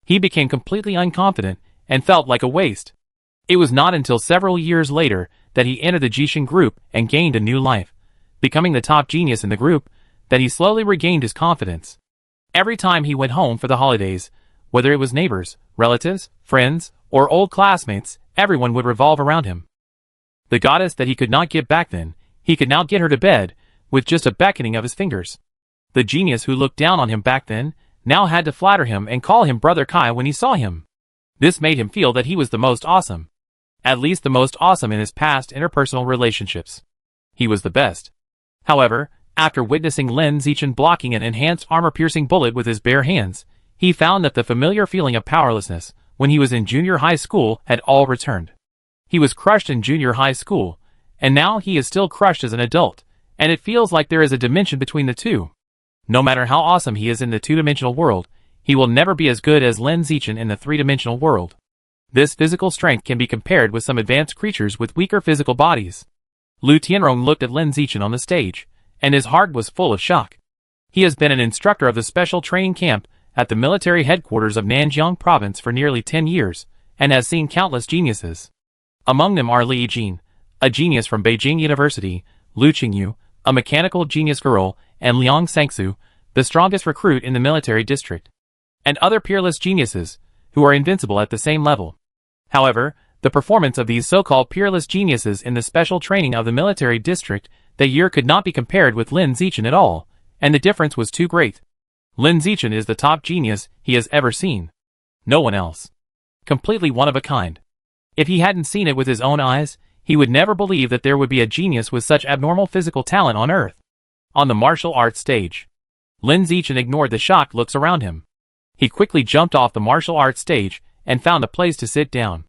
Speaker 1: He became completely unconfident and felt like a waste. It was not until several years later that he entered the Jishin group and gained a new life, becoming the top genius in the group, that he slowly regained his confidence. Every time he went home for the holidays, whether it was neighbors, relatives, friends, or old classmates, everyone would revolve around him. The goddess that he could not get back then, he could now get her to bed, with just a beckoning of his fingers. The genius who looked down on him back then, now had to flatter him and call him Brother Kai when he saw him. This made him feel that he was the most awesome. At least the most awesome in his past interpersonal relationships. He was the best. However, after witnessing Lin Zichin blocking an enhanced armor-piercing bullet with his bare hands, he found that the familiar feeling of powerlessness, when he was in junior high school, had all returned. He was crushed in junior high school, and now he is still crushed as an adult, and it feels like there is a dimension between the two. No matter how awesome he is in the two-dimensional world, he will never be as good as Lin Zichin in the three-dimensional world. This physical strength can be compared with some advanced creatures with weaker physical bodies. Lu Tianrong looked at Lin Zichin on the stage, and his heart was full of shock. He has been an instructor of the special training camp at the military headquarters of Nanjiang province for nearly 10 years, and has seen countless geniuses. Among them are Li Jin, a genius from Beijing University, Lu Qingyu, a mechanical genius girl, and Liang Sangsu, the strongest recruit in the military district. And other peerless geniuses, who are invincible at the same level. However, the performance of these so-called peerless geniuses in the special training of the military district that year could not be compared with Lin Zichin at all, and the difference was too great. Lin Zichin is the top genius he has ever seen. No one else. Completely one of a kind. If he hadn't seen it with his own eyes, he would never believe that there would be a genius with such abnormal physical talent on Earth. On the martial arts stage, Lin Zichin ignored the shocked looks around him. He quickly jumped off the martial arts stage and found a place to sit down.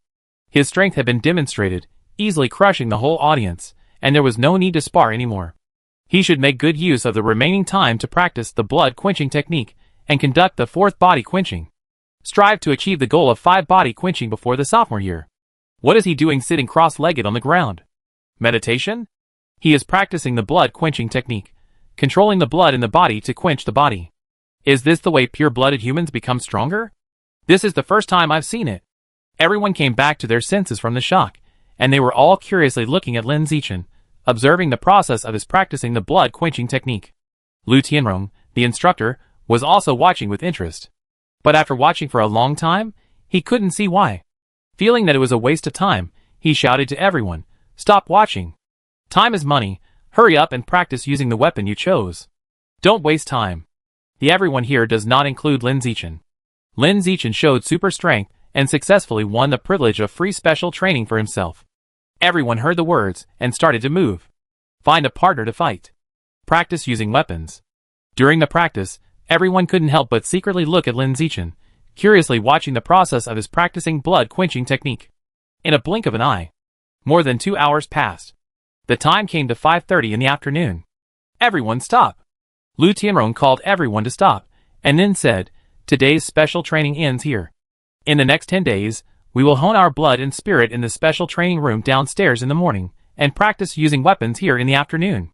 Speaker 1: His strength had been demonstrated, easily crushing the whole audience, and there was no need to spar anymore. He should make good use of the remaining time to practice the blood-quenching technique and conduct the 4th body quenching. Strive to achieve the goal of 5 body quenching before the sophomore year. What is he doing sitting cross-legged on the ground? Meditation? He is practicing the blood-quenching technique, controlling the blood in the body to quench the body. Is this the way pure-blooded humans become stronger? This is the first time I've seen it. Everyone came back to their senses from the shock, and they were all curiously looking at Lin Zichin, observing the process of his practicing the blood-quenching technique. Lu Tianrong, the instructor, was also watching with interest. But after watching for a long time, he couldn't see why. Feeling that it was a waste of time, he shouted to everyone, "Stop watching. Time is money. Hurry up and practice using the weapon you chose. Don't waste time." The everyone here does not include Lin Zichin. Lin Zichin showed super strength and successfully won the privilege of free special training for himself. Everyone heard the words and started to move. Find a partner to fight. Practice using weapons. During the practice, everyone couldn't help but secretly look at Lin Zichin, curiously watching the process of his practicing blood-quenching technique. In a blink of an eye, more than 2 hours passed. The time came to 5:30 in the afternoon. Everyone stop. Lu Tianrong called everyone to stop, and then said, "Today's special training ends here. In the next 10 days, We will hone our blood and spirit in the special training room downstairs in the morning, and practice using weapons here in the afternoon.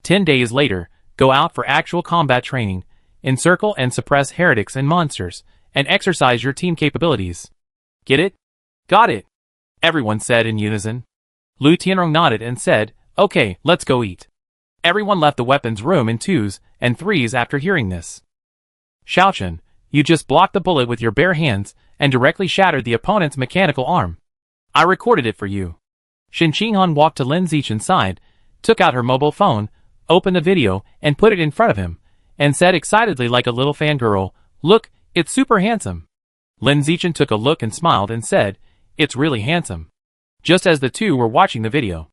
Speaker 1: 10 days later, go out for actual combat training, encircle and suppress heretics and monsters, and exercise your team capabilities. Get it? Got it, everyone said in unison. Lu Tianrong nodded and said, okay, let's go eat. Everyone left the weapons room in 2s and 3s after hearing this. Xiaochen, you just blocked the bullet with your bare hands and directly shattered the opponent's mechanical arm. I recorded it for you. Shen Qinghan walked to Lin Zichin's side, took out her mobile phone, opened the video, and put it in front of him, and said excitedly like a little fangirl, look, it's super handsome. Lin Zichin took a look and smiled and said, it's really handsome. Just as the two were watching the video,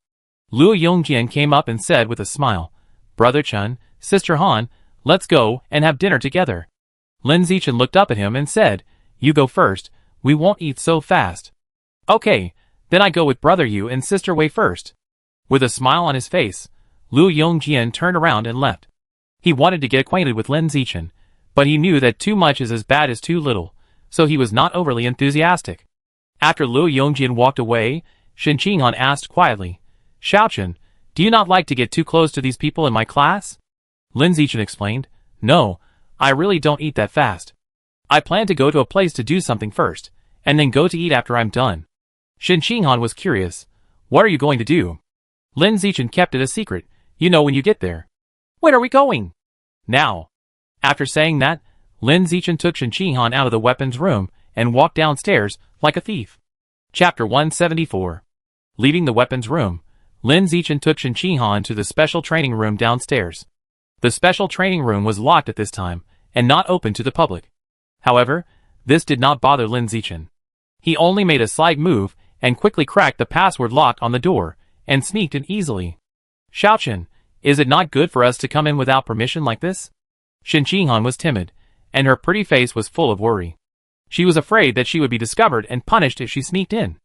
Speaker 1: Luo Yongjian came up and said with a smile, Brother Chen, Sister Han, let's go and have dinner together. Lin Zichin looked up at him and said, you go first, we won't eat so fast. Okay, then I go with Brother Yu and Sister Wei first. With a smile on his face, Luo Yongjian turned around and left. He wanted to get acquainted with Lin Zichin, but he knew that too much is as bad as too little, so he was not overly enthusiastic. After Luo Yongjian walked away, Shen Qinghan asked quietly, Xiaochen, do you not like to get too close to these people in my class? Lin Zichin explained, no, I really don't eat that fast. I plan to go to a place to do something first, and then go to eat after I'm done. Shen Qinghan was curious, what are you going to do? Lin Zichin kept it a secret, you know when you get there. When are we going? Now. After saying that, Lin Zichin took Shen Qinghan out of the weapons room and walked downstairs like a thief. Chapter 174. Leaving the weapons room, Lin Zichin took Shen Qinghan to the special training room downstairs. The special training room was locked at this time, and not open to the public. However, this did not bother Lin Zichin. He only made a slight move, and quickly cracked the password lock on the door, and sneaked in easily. Xiaochen, is it not good for us to come in without permission like this? Shen Qinghan was timid, and her pretty face was full of worry. She was afraid that she would be discovered and punished if she sneaked in.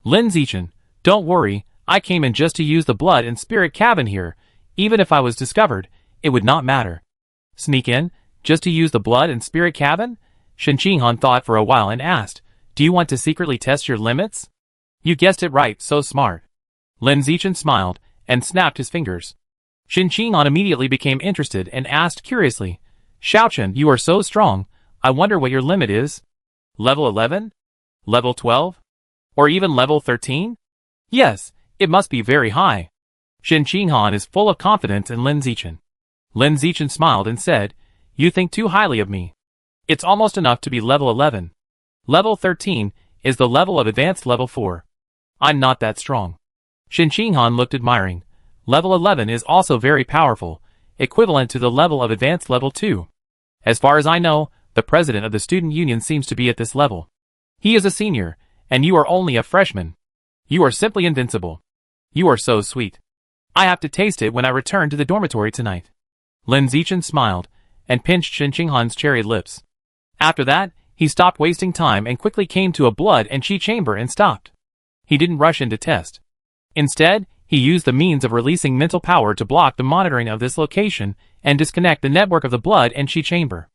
Speaker 1: Lin Zichin, don't worry, I came in just to use the blood and spirit cabin here. Even if I was discovered, it would not matter. Sneak in, just to use the blood and spirit cabin? Shen Qinghan thought for a while and asked, do you want to secretly test your limits? You guessed it right, so smart. Lin Zichin smiled, and snapped his fingers. Shen Qinghan immediately became interested and asked curiously, Xiaochen, you are so strong, I wonder what your limit is? Level 11? Level 12? Or even level 13? Yes, it must be very high. Shen Qinghan is full of confidence in Lin Zichin. Lin Zichin smiled and said, you think too highly of me. It's almost enough to be level 11. Level 13 is the level of advanced level 4. I'm not that strong. Shen Qinghan looked admiring. Level 11 is also very powerful, equivalent to the level of advanced level 2. As far as I know, the president of the student union seems to be at this level. He is a senior, and you are only a freshman. You are simply invincible. You are so sweet. I have to taste it when I return to the dormitory tonight. Lin Zichin smiled, and pinched Shen Qinghan's cherry lips. After that, he stopped wasting time and quickly came to a blood and chi chamber and stopped. He didn't rush into test. Instead, he used the means of releasing mental power to block the monitoring of this location and disconnect the network of the blood and chi chamber.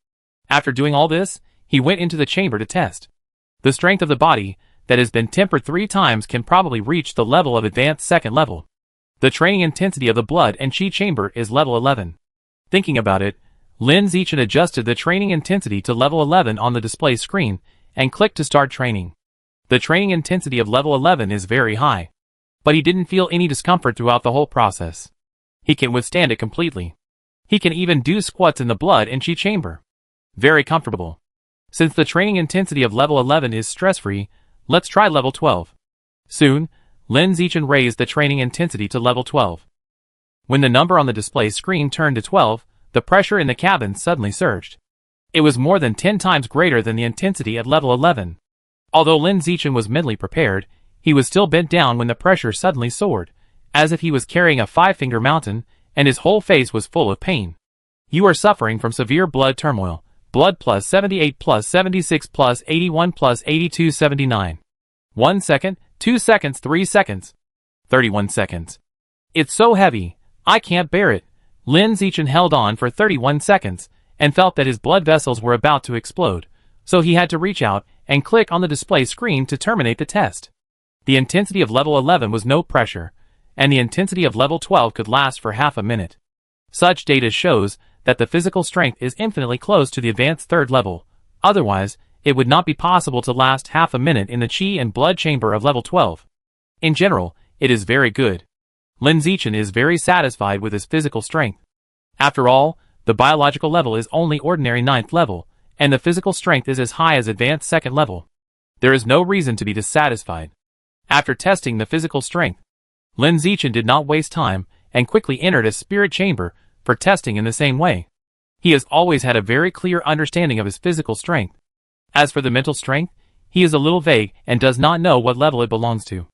Speaker 1: After doing all this, he went into the chamber to test. The strength of the body, that has been tempered 3 times, can probably reach the level of advanced second level. The training intensity of the blood and chi chamber is level 11. Thinking about it, Lin Zichin adjusted the training intensity to level 11 on the display screen and clicked to start training. The training intensity of level 11 is very high, but he didn't feel any discomfort throughout the whole process. He can withstand it completely. He can even do squats in the blood and chi chamber. Very comfortable. Since the training intensity of level 11 is stress-free, let's try level 12. Soon, Lin Zichin raised the training intensity to level 12. When the number on the display screen turned to 12, the pressure in the cabin suddenly surged. It was more than 10 times greater than the intensity at level 11. Although Lin Zichin was mentally prepared, he was still bent down when the pressure suddenly soared, as if he was carrying a 5-finger mountain, and his whole face was full of pain. You are suffering from severe blood turmoil. Blood plus 78 plus 76 plus 81 plus 82 79. 1 second, 2 seconds, 3 seconds. 31 seconds. It's so heavy, I can't bear it. Lin Zichin held on for 31 seconds, and felt that his blood vessels were about to explode, so he had to reach out and click on the display screen to terminate the test. The intensity of level 11 was no pressure, and the intensity of level 12 could last for half a minute. Such data shows that the physical strength is infinitely close to the advanced third level, otherwise, it would not be possible to last half a minute in the chi and blood chamber of level 12. In general, it is very good. Lin Zichin is very satisfied with his physical strength. After all, the biological level is only ordinary 9th level, and the physical strength is as high as advanced 2nd level. There is no reason to be dissatisfied. After testing the physical strength, Lin Zichin did not waste time and quickly entered a spirit chamber for testing in the same way. He has always had a very clear understanding of his physical strength. As for the mental strength, he is a little vague and does not know what level it belongs to.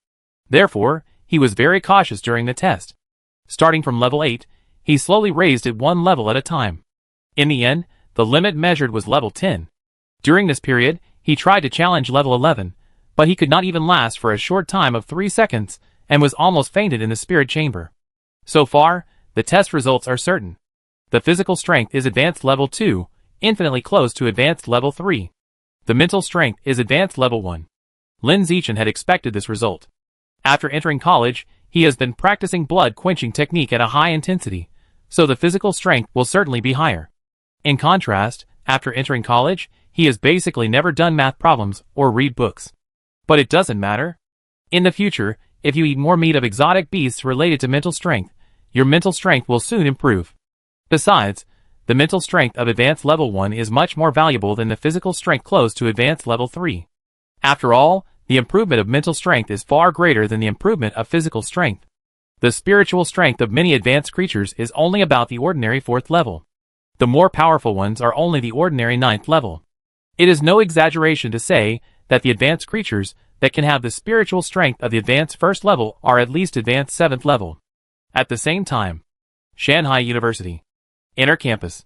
Speaker 1: Therefore, he was very cautious during the test. Starting from level 8, he slowly raised it one level at a time. In the end, the limit measured was level 10. During this period, he tried to challenge level 11, but he could not even last for a short time of 3 seconds and was almost fainted in the spirit chamber. So far, the test results are certain. The physical strength is advanced level 2, infinitely close to advanced level 3. The mental strength is advanced level 1. Lin Zichin had expected this result. After entering college, he has been practicing blood-quenching technique at a high intensity, so the physical strength will certainly be higher. In contrast, after entering college, he has basically never done math problems or read books. But it doesn't matter. In the future, if you eat more meat of exotic beasts related to mental strength, your mental strength will soon improve. Besides, the mental strength of advanced level 1 is much more valuable than the physical strength close to advanced level 3. After all, the improvement of mental strength is far greater than the improvement of physical strength. The spiritual strength of many advanced creatures is only about the ordinary 4th level. The more powerful ones are only the ordinary 9th level. It is no exaggeration to say that the advanced creatures that can have the spiritual strength of the advanced 1st level are at least advanced 7th level. At the same time, Shanghai University. Inner campus.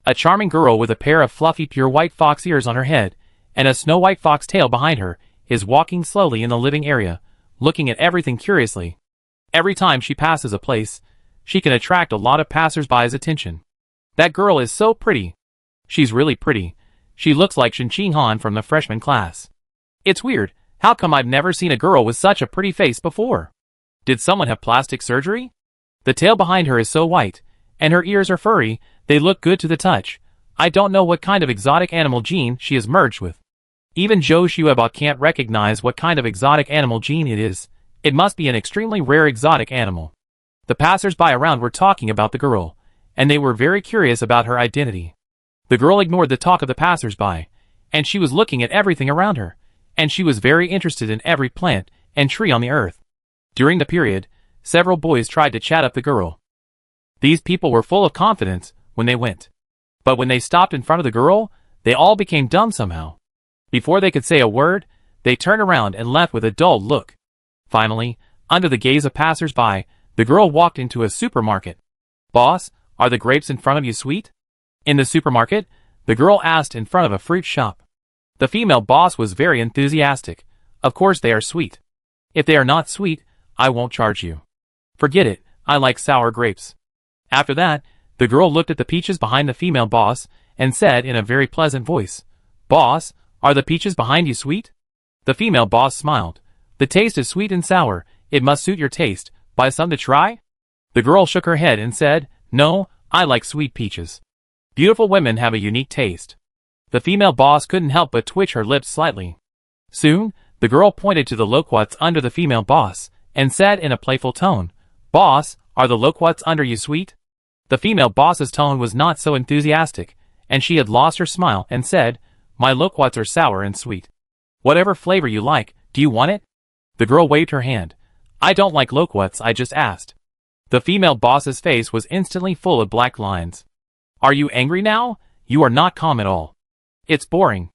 Speaker 1: A charming girl with a pair of fluffy pure white fox ears on her head and a snow-white fox tail behind her is walking slowly in the living area, looking at everything curiously. Every time she passes a place, she can attract a lot of passers-by's attention. That girl is so pretty. She's really pretty. She looks like Shen Han from the freshman class. It's weird, how come I've never seen a girl with such a pretty face before? Did someone have plastic surgery? The tail behind her is so white, and her ears are furry, they look good to the touch. I don't know what kind of exotic animal gene she is merged with. Even Zhou Xueba can't recognize what kind of exotic animal gene it is. It must be an extremely rare exotic animal. The passers-by around were talking about the girl, and they were very curious about her identity. The girl ignored the talk of the passers-by, and she was looking at everything around her, and she was very interested in every plant and tree on the earth. During the period, several boys tried to chat up the girl. These people were full of confidence when they went. But when they stopped in front of the girl, they all became dumb somehow. Before they could say a word, they turned around and left with a dull look. Finally, under the gaze of passers-by, the girl walked into a supermarket. "Boss, are the grapes in front of you sweet?" In the supermarket, the girl asked in front of a fruit shop. The female boss was very enthusiastic. "Of course they are sweet. If they are not sweet, I won't charge you." "Forget it, I like sour grapes." After that, the girl looked at the peaches behind the female boss and said in a very pleasant voice, "Boss, are the peaches behind you sweet?" The female boss smiled. "The taste is sweet and sour, it must suit your taste, buy some to try?" The girl shook her head and said, "No, I like sweet peaches. Beautiful women have a unique taste." The female boss couldn't help but twitch her lips slightly. Soon, the girl pointed to the loquats under the female boss and said in a playful tone, "Boss, are the loquats under you sweet?" The female boss's tone was not so enthusiastic, and she had lost her smile and said, "My loquats are sour and sweet. Whatever flavor you like, do you want it?" The girl waved her hand. "I don't like loquats, I just asked." The female boss's face was instantly full of black lines. "Are you angry now? You are not calm at all. It's boring."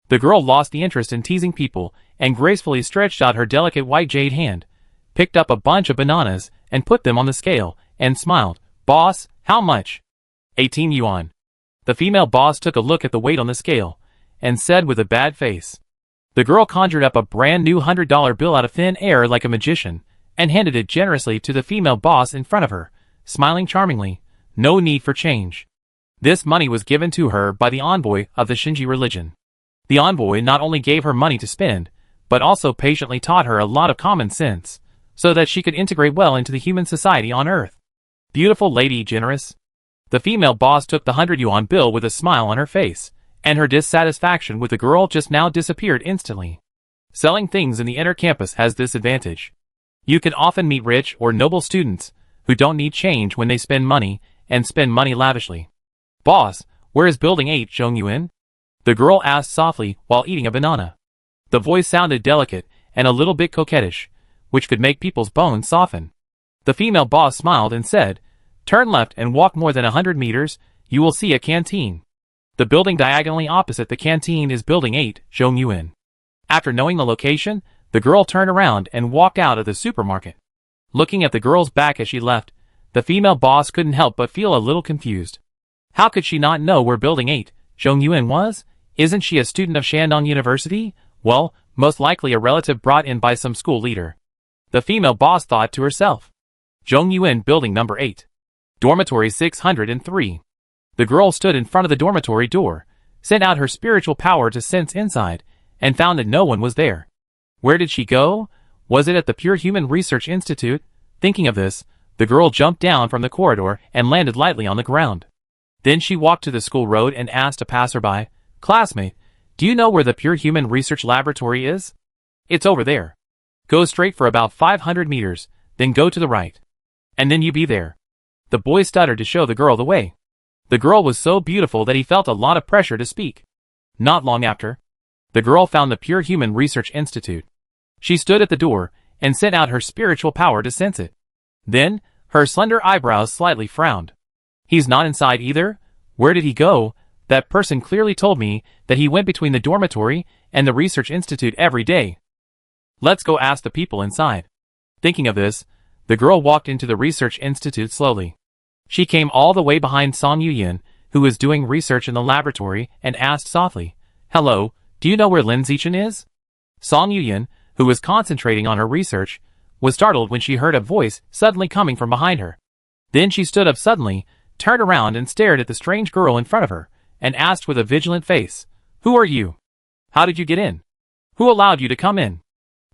Speaker 1: The girl lost the interest in teasing people and gracefully stretched out her delicate white jade hand, picked up a bunch of bananas and put them on the scale, and smiled. "Boss, how much?" 18 yuan. The female boss took a look at the weight on the scale, and said with a bad face. The girl conjured up a brand new $100 bill out of thin air like a magician, and handed it generously to the female boss in front of her, smiling charmingly. No need for change. This money was given to her by the envoy of the Shinji religion. The envoy not only gave her money to spend, but also patiently taught her a lot of common sense, so that she could integrate well into the human society on Earth. Beautiful lady, generous. The female boss took the 100 yuan bill with a smile on her face, and her dissatisfaction with the girl just now disappeared instantly. Selling things in the inner campus has this advantage. You can often meet rich or noble students who don't need change when they spend money, and spend money lavishly. Boss, where is Building 8 Zhongyuan? The girl asked softly while eating a banana. The voice sounded delicate and a little bit coquettish, which could make people's bones soften. The female boss smiled and said, turn left and walk more than 100 meters, you will see a canteen. The building diagonally opposite the canteen is Building 8 Zhongyuan. After knowing the location, the girl turned around and walked out of the supermarket. Looking at the girl's back as she left, the female boss couldn't help but feel a little confused. How could she not know where Building 8 Zhongyuan was? Isn't she a student of Shandong University? Well, most likely a relative brought in by some school leader. The female boss thought to herself. Zhongyuan Building Number 8. Dormitory 603. The girl stood in front of the dormitory door, sent out her spiritual power to sense inside, and found that no one was there. Where did she go? Was it at the Pure Human Research Institute? Thinking of this, the girl jumped down from the corridor and landed lightly on the ground. Then she walked to the school road and asked a passerby, classmate, do you know where the Pure Human Research Laboratory is? It's over there. Go straight for about 500 meters, then go to the right. And then you be there. The boy stuttered to show the girl the way. The girl was so beautiful that he felt a lot of pressure to speak. Not long after, the girl found the Pure Human Research Institute. She stood at the door and sent out her spiritual power to sense it. Then, her slender eyebrows slightly frowned. He's not inside either? Where did he go? That person clearly told me that he went between the dormitory and the research institute every day. Let's go ask the people inside. Thinking of this, the girl walked into the research institute slowly. She came all the way behind Song Yuyan, who was doing research in the laboratory, and asked softly, hello, do you know where Lin Zichin is? Song Yuyan, who was concentrating on her research, was startled when she heard a voice suddenly coming from behind her. Then she stood up suddenly, turned around and stared at the strange girl in front of her, and asked with a vigilant face, who are you? How did you get in? Who allowed you to come in?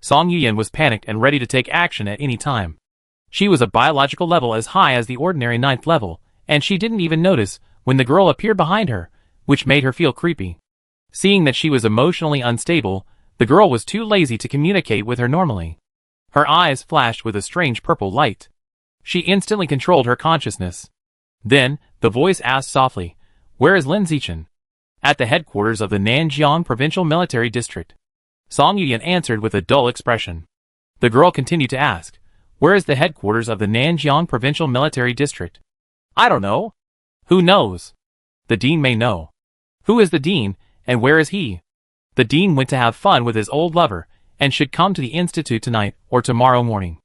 Speaker 1: Song Yuyan was panicked and ready to take action at any time. She was a biological level as high as the ordinary 9th level, and she didn't even notice when the girl appeared behind her, which made her feel creepy. Seeing that she was emotionally unstable, the girl was too lazy to communicate with her normally. Her eyes flashed with a strange purple light. She instantly controlled her consciousness. Then, the voice asked softly, where is Lin Zichin? At the headquarters of the Nanjiang Provincial Military District. Song Yuyan answered with a dull expression. The girl continued to ask, where is the headquarters of the Nanjiang Provincial Military District? I don't know. Who knows? The dean may know. Who is the dean, and where is he? The dean went to have fun with his old lover, and should come to the institute tonight or tomorrow morning.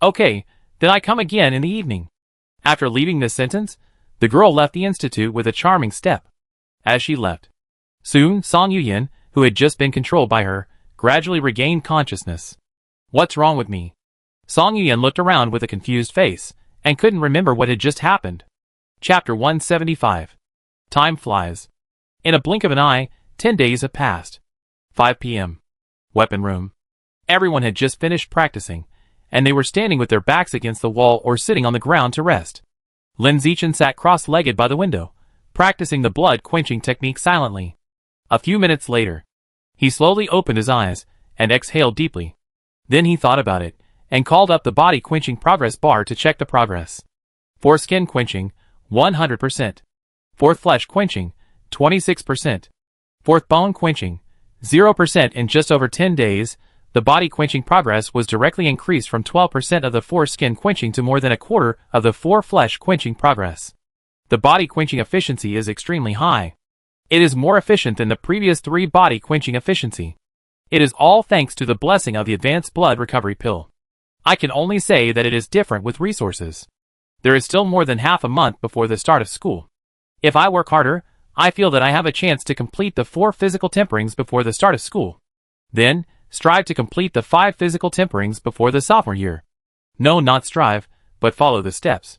Speaker 1: Okay, then I come again in the evening. After leaving this sentence, the girl left the institute with a charming step. As she left, soon Song Yuyan, who had just been controlled by her, gradually regained consciousness. What's wrong with me? Song Yuyan looked around with a confused face, and couldn't remember what had just happened. Chapter 175. Time flies. In a blink of an eye, 10 days have passed. 5 p.m. Weapon room. Everyone had just finished practicing, and they were standing with their backs against the wall or sitting on the ground to rest. Lin Zichin sat cross-legged by the window, practicing the blood-quenching technique silently. A few minutes later, he slowly opened his eyes and exhaled deeply. Then he thought about it, and called up the body-quenching progress bar to check the progress. For skin quenching, 100%. For flesh quenching, 26%. For bone quenching, 0%. In just over 10 days, the body quenching progress was directly increased from 12% of the for skin quenching to more than a quarter of the for flesh quenching progress. The body quenching efficiency is extremely high. It is more efficient than the previous 3 body quenching efficiency. It is all thanks to the blessing of the advanced blood recovery pill. I can only say that it is different with resources. There is still more than half a month before the start of school. If I work harder, I feel that I have a chance to complete the 4 physical temperings before the start of school. Then, strive to complete the 5 physical temperings before the sophomore year. No, not strive, but follow the steps.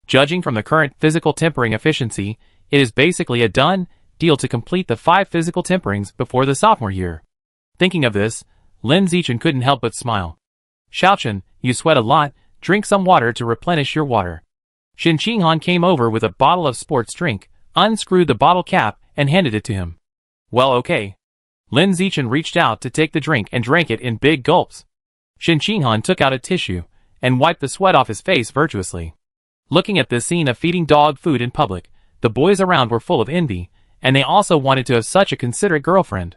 Speaker 1: Judging from the current physical tempering efficiency, it is basically a done, deal to complete the 5 physical temperings before the sophomore year. Thinking of this, Lin Zichin couldn't help but smile. Xiaochen, you sweat a lot, drink some water to replenish your water. Shen Qinghan came over with a bottle of sports drink, unscrewed the bottle cap, and handed it to him. Well, okay. Lin Zichin reached out to take the drink and drank it in big gulps. Shen Qinghan took out a tissue and wiped the sweat off his face virtuously. Looking at this scene of feeding dog food in public, the boys around were full of envy, and they also wanted to have such a considerate girlfriend.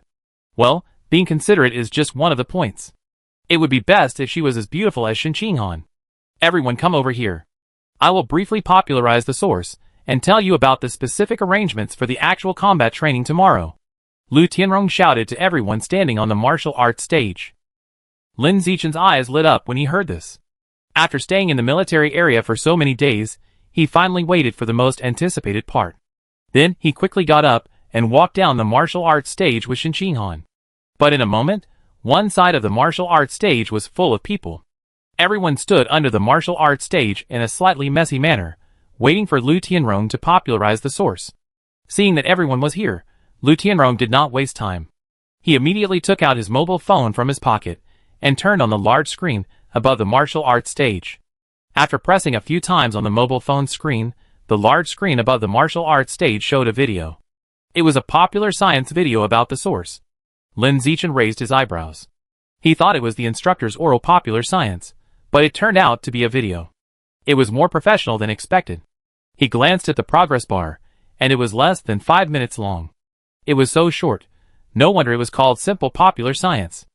Speaker 1: Well, being considerate is just one of the points. It would be best if she was as beautiful as Shen Qinghan. Everyone come over here. I will briefly popularize the source, and tell you about the specific arrangements for the actual combat training tomorrow. Lu Tianrong shouted to everyone standing on the martial arts stage. Lin Zichin's eyes lit up when he heard this. After staying in the military area for so many days, he finally waited for the most anticipated part. Then he quickly got up and walked down the martial arts stage with Shen Qinghan. But in a moment, one side of the martial arts stage was full of people. Everyone stood under the martial arts stage in a slightly messy manner, waiting for Lu Tianrong to popularize the source. Seeing that everyone was here, Lu Tianrong did not waste time. He immediately took out his mobile phone from his pocket and turned on the large screen above the martial arts stage. After pressing a few times on the mobile phone screen, the large screen above the martial arts stage showed a video. It was a popular science video about the source. Lin Zichin raised his eyebrows. He thought it was the instructor's oral popular science, but it turned out to be a video. It was more professional than expected. He glanced at the progress bar, and it was less than 5 minutes long. It was so short, no wonder it was called Simple Popular Science.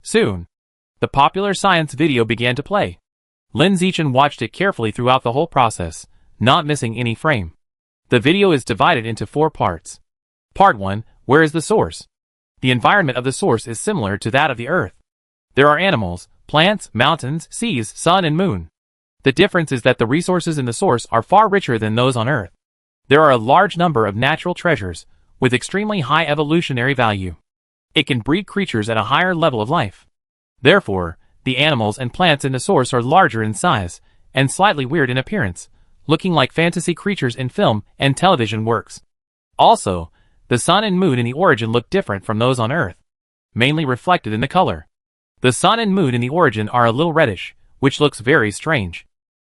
Speaker 1: Soon, the popular science video began to play. Lin Zichin watched it carefully throughout the whole process, not missing any frame. The video is divided into 4 parts. Part 1, where is the source? The environment of the source is similar to that of the Earth. There are animals, plants, mountains, seas, sun and moon. The difference is that the resources in the source are far richer than those on Earth. There are a large number of natural treasures, with extremely high evolutionary value. It can breed creatures at a higher level of life. Therefore, the animals and plants in the source are larger in size, and slightly weird in appearance, looking like fantasy creatures in film and television works. Also, the sun and moon in the origin look different from those on Earth, mainly reflected in the color. The sun and moon in the origin are a little reddish, which looks very strange.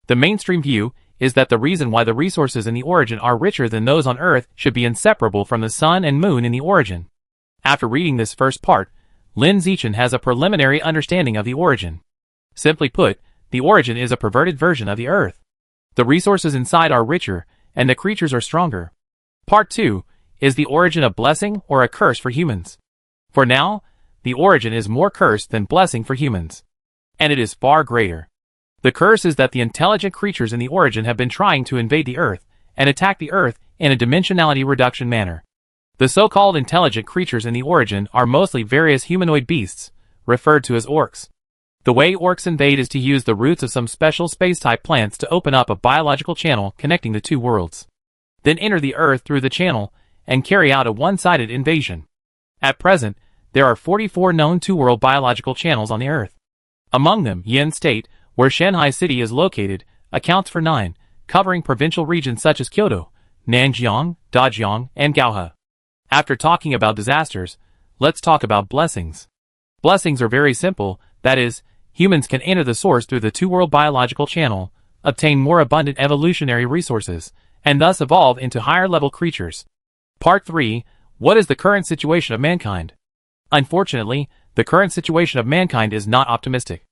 Speaker 1: The mainstream view is that the reason why the resources in the origin are richer than those on Earth should be inseparable from the sun and moon in the origin. After reading this first part, Lin Zichin has a preliminary understanding of the origin. Simply put, the origin is a perverted version of the Earth. The resources inside are richer, and the creatures are stronger. Part 2 is the origin of blessing or a curse for humans. For now, the origin is more curse than blessing for humans. And it is far greater. The curse is that the intelligent creatures in the origin have been trying to invade the Earth and attack the Earth in a dimensionality reduction manner. The so-called intelligent creatures in the origin are mostly various humanoid beasts, referred to as orcs. The way orcs invade is to use the roots of some special space-type plants to open up a biological channel connecting the 2 worlds. Then enter the Earth through the channel and carry out a one-sided invasion. At present, there are 44 known 2-world biological channels on the Earth. Among them, Yin State, where Shanghai City is located, accounts for 9, covering provincial regions such as Kyoto, Nanjiang, Dajiang, and Gaohe. After talking about disasters, let's talk about blessings. Blessings are very simple, that is, humans can enter the source through the 2-world biological channel, obtain more abundant evolutionary resources, and thus evolve into higher-level creatures. Part 3, what is the current situation of mankind? Unfortunately, the current situation of mankind is not optimistic.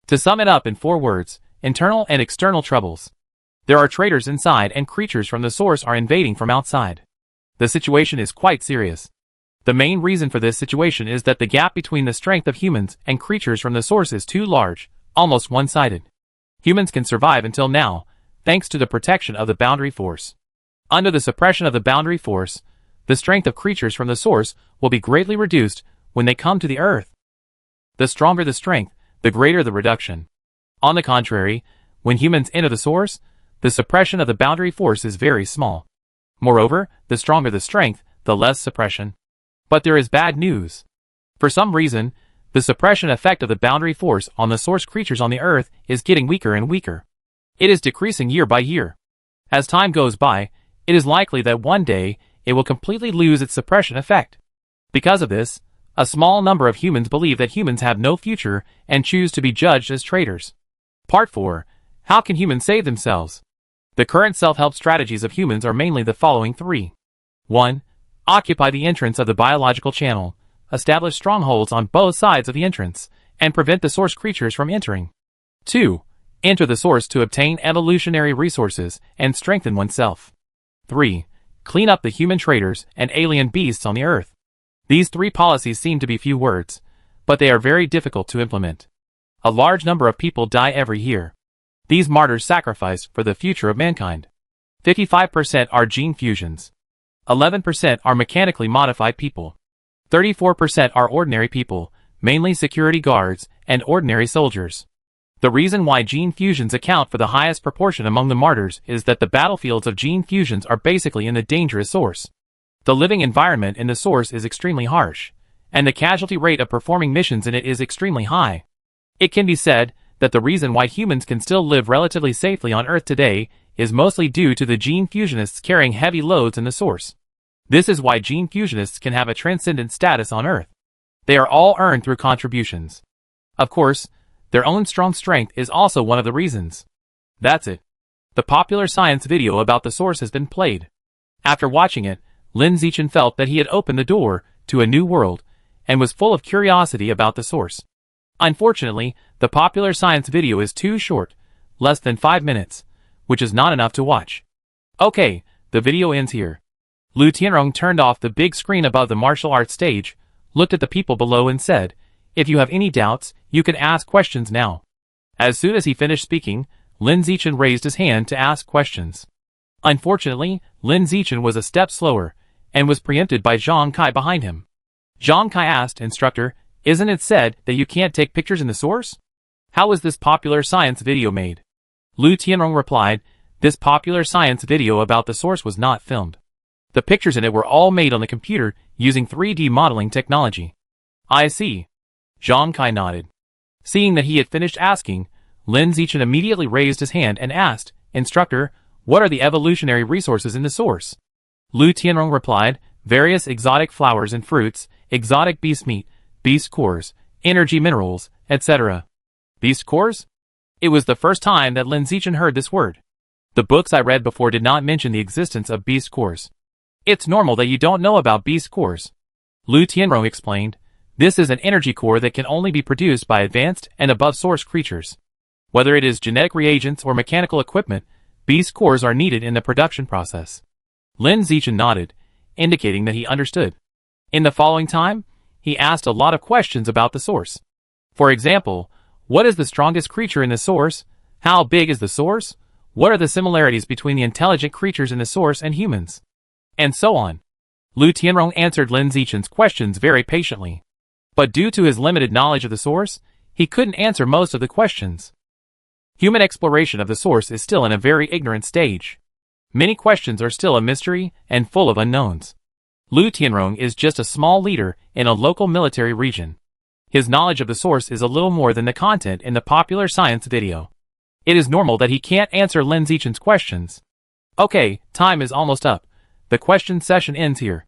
Speaker 1: To sum it up in 4 words, internal and external troubles. There are traitors inside and creatures from the source are invading from outside. The situation is quite serious. The main reason for this situation is that the gap between the strength of humans and creatures from the source is too large, almost one-sided. Humans can survive until now, thanks to the protection of the boundary force. Under the suppression of the boundary force, the strength of creatures from the source will be greatly reduced when they come to the Earth. The stronger the strength, the greater the reduction. On the contrary, when humans enter the source, the suppression of the boundary force is very small. Moreover, the stronger the strength, the less suppression. But there is bad news. For some reason, the suppression effect of the boundary force on the source creatures on the Earth is getting weaker and weaker. It is decreasing year by year. As time goes by, it is likely that one day, it will completely lose its suppression effect. Because of this, a small number of humans believe that humans have no future and choose to be judged as traitors. Part 4. How can humans save themselves? The current self-help strategies of humans are mainly the following 3. 1. Occupy the entrance of the biological channel. Establish strongholds on both sides of the entrance, and prevent the source creatures from entering. 2. Enter the source to obtain evolutionary resources and strengthen oneself. 3. Clean up the human traitors and alien beasts on the earth. These 3 policies seem to be few words, but they are very difficult to implement. A large number of people die every year. These martyrs sacrificed for the future of mankind. 55% are gene fusions. 11% are mechanically modified people. 34% are ordinary people, mainly security guards and ordinary soldiers. The reason why gene fusions account for the highest proportion among the martyrs is that the battlefields of gene fusions are basically in the dangerous source. The living environment in the source is extremely harsh, and the casualty rate of performing missions in it is extremely high. It can be said that the reason why humans can still live relatively safely on Earth today is mostly due to the gene fusionists carrying heavy loads in the source. This is why gene fusionists can have a transcendent status on Earth. They are all earned through contributions. Of course, their own strong strength is also one of the reasons. That's it. The popular science video about the source has been played. After watching it, Lin Zichin felt that he had opened the door to a new world and was full of curiosity about the source. Unfortunately, the popular science video is too short, less than 5 minutes, which is not enough to watch. Okay, the video ends here. Lu Tianrong turned off the big screen above the martial arts stage, looked at the people below and said, "If you have any doubts, you can ask questions now." As soon as he finished speaking, Lin Zichin raised his hand to ask questions. Unfortunately, Lin Zichin was a step slower, and was preempted by Zhang Kai behind him. Zhang Kai asked, "Instructor, isn't it said that you can't take pictures in the source? How was this popular science video made?" Lu Tianrong replied, "This popular science video about the source was not filmed. The pictures in it were all made on the computer using 3D modeling technology." "I see." Zhang Kai nodded. Seeing that he had finished asking, Lin Zichin immediately raised his hand and asked, "Instructor, what are the evolutionary resources in the source?" Lu Tianrong replied, "Various exotic flowers and fruits, exotic beast meat, beast cores, energy minerals, etc." Beast cores? It was the first time that Lin Zichin heard this word. The books I read before did not mention the existence of beast cores. "It's normal that you don't know about beast cores," Lu Tianrong explained. "This is an energy core that can only be produced by advanced and above source creatures. Whether it is genetic reagents or mechanical equipment, beast cores are needed in the production process." Lin Zichin nodded, indicating that he understood. In the following time, he asked a lot of questions about the source. For example, what is the strongest creature in the source? How big is the source? What are the similarities between the intelligent creatures in the source and humans? And so on. Lu Tianrong answered Lin Zichin's questions very patiently. But due to his limited knowledge of the source, he couldn't answer most of the questions. Human exploration of the source is still in a very ignorant stage. Many questions are still a mystery and full of unknowns. Lu Tianrong is just a small leader in a local military region. His knowledge of the source is a little more than the content in the popular science video. It is normal that he can't answer Lin Zichin's questions. Okay, time is almost up. The question session ends here.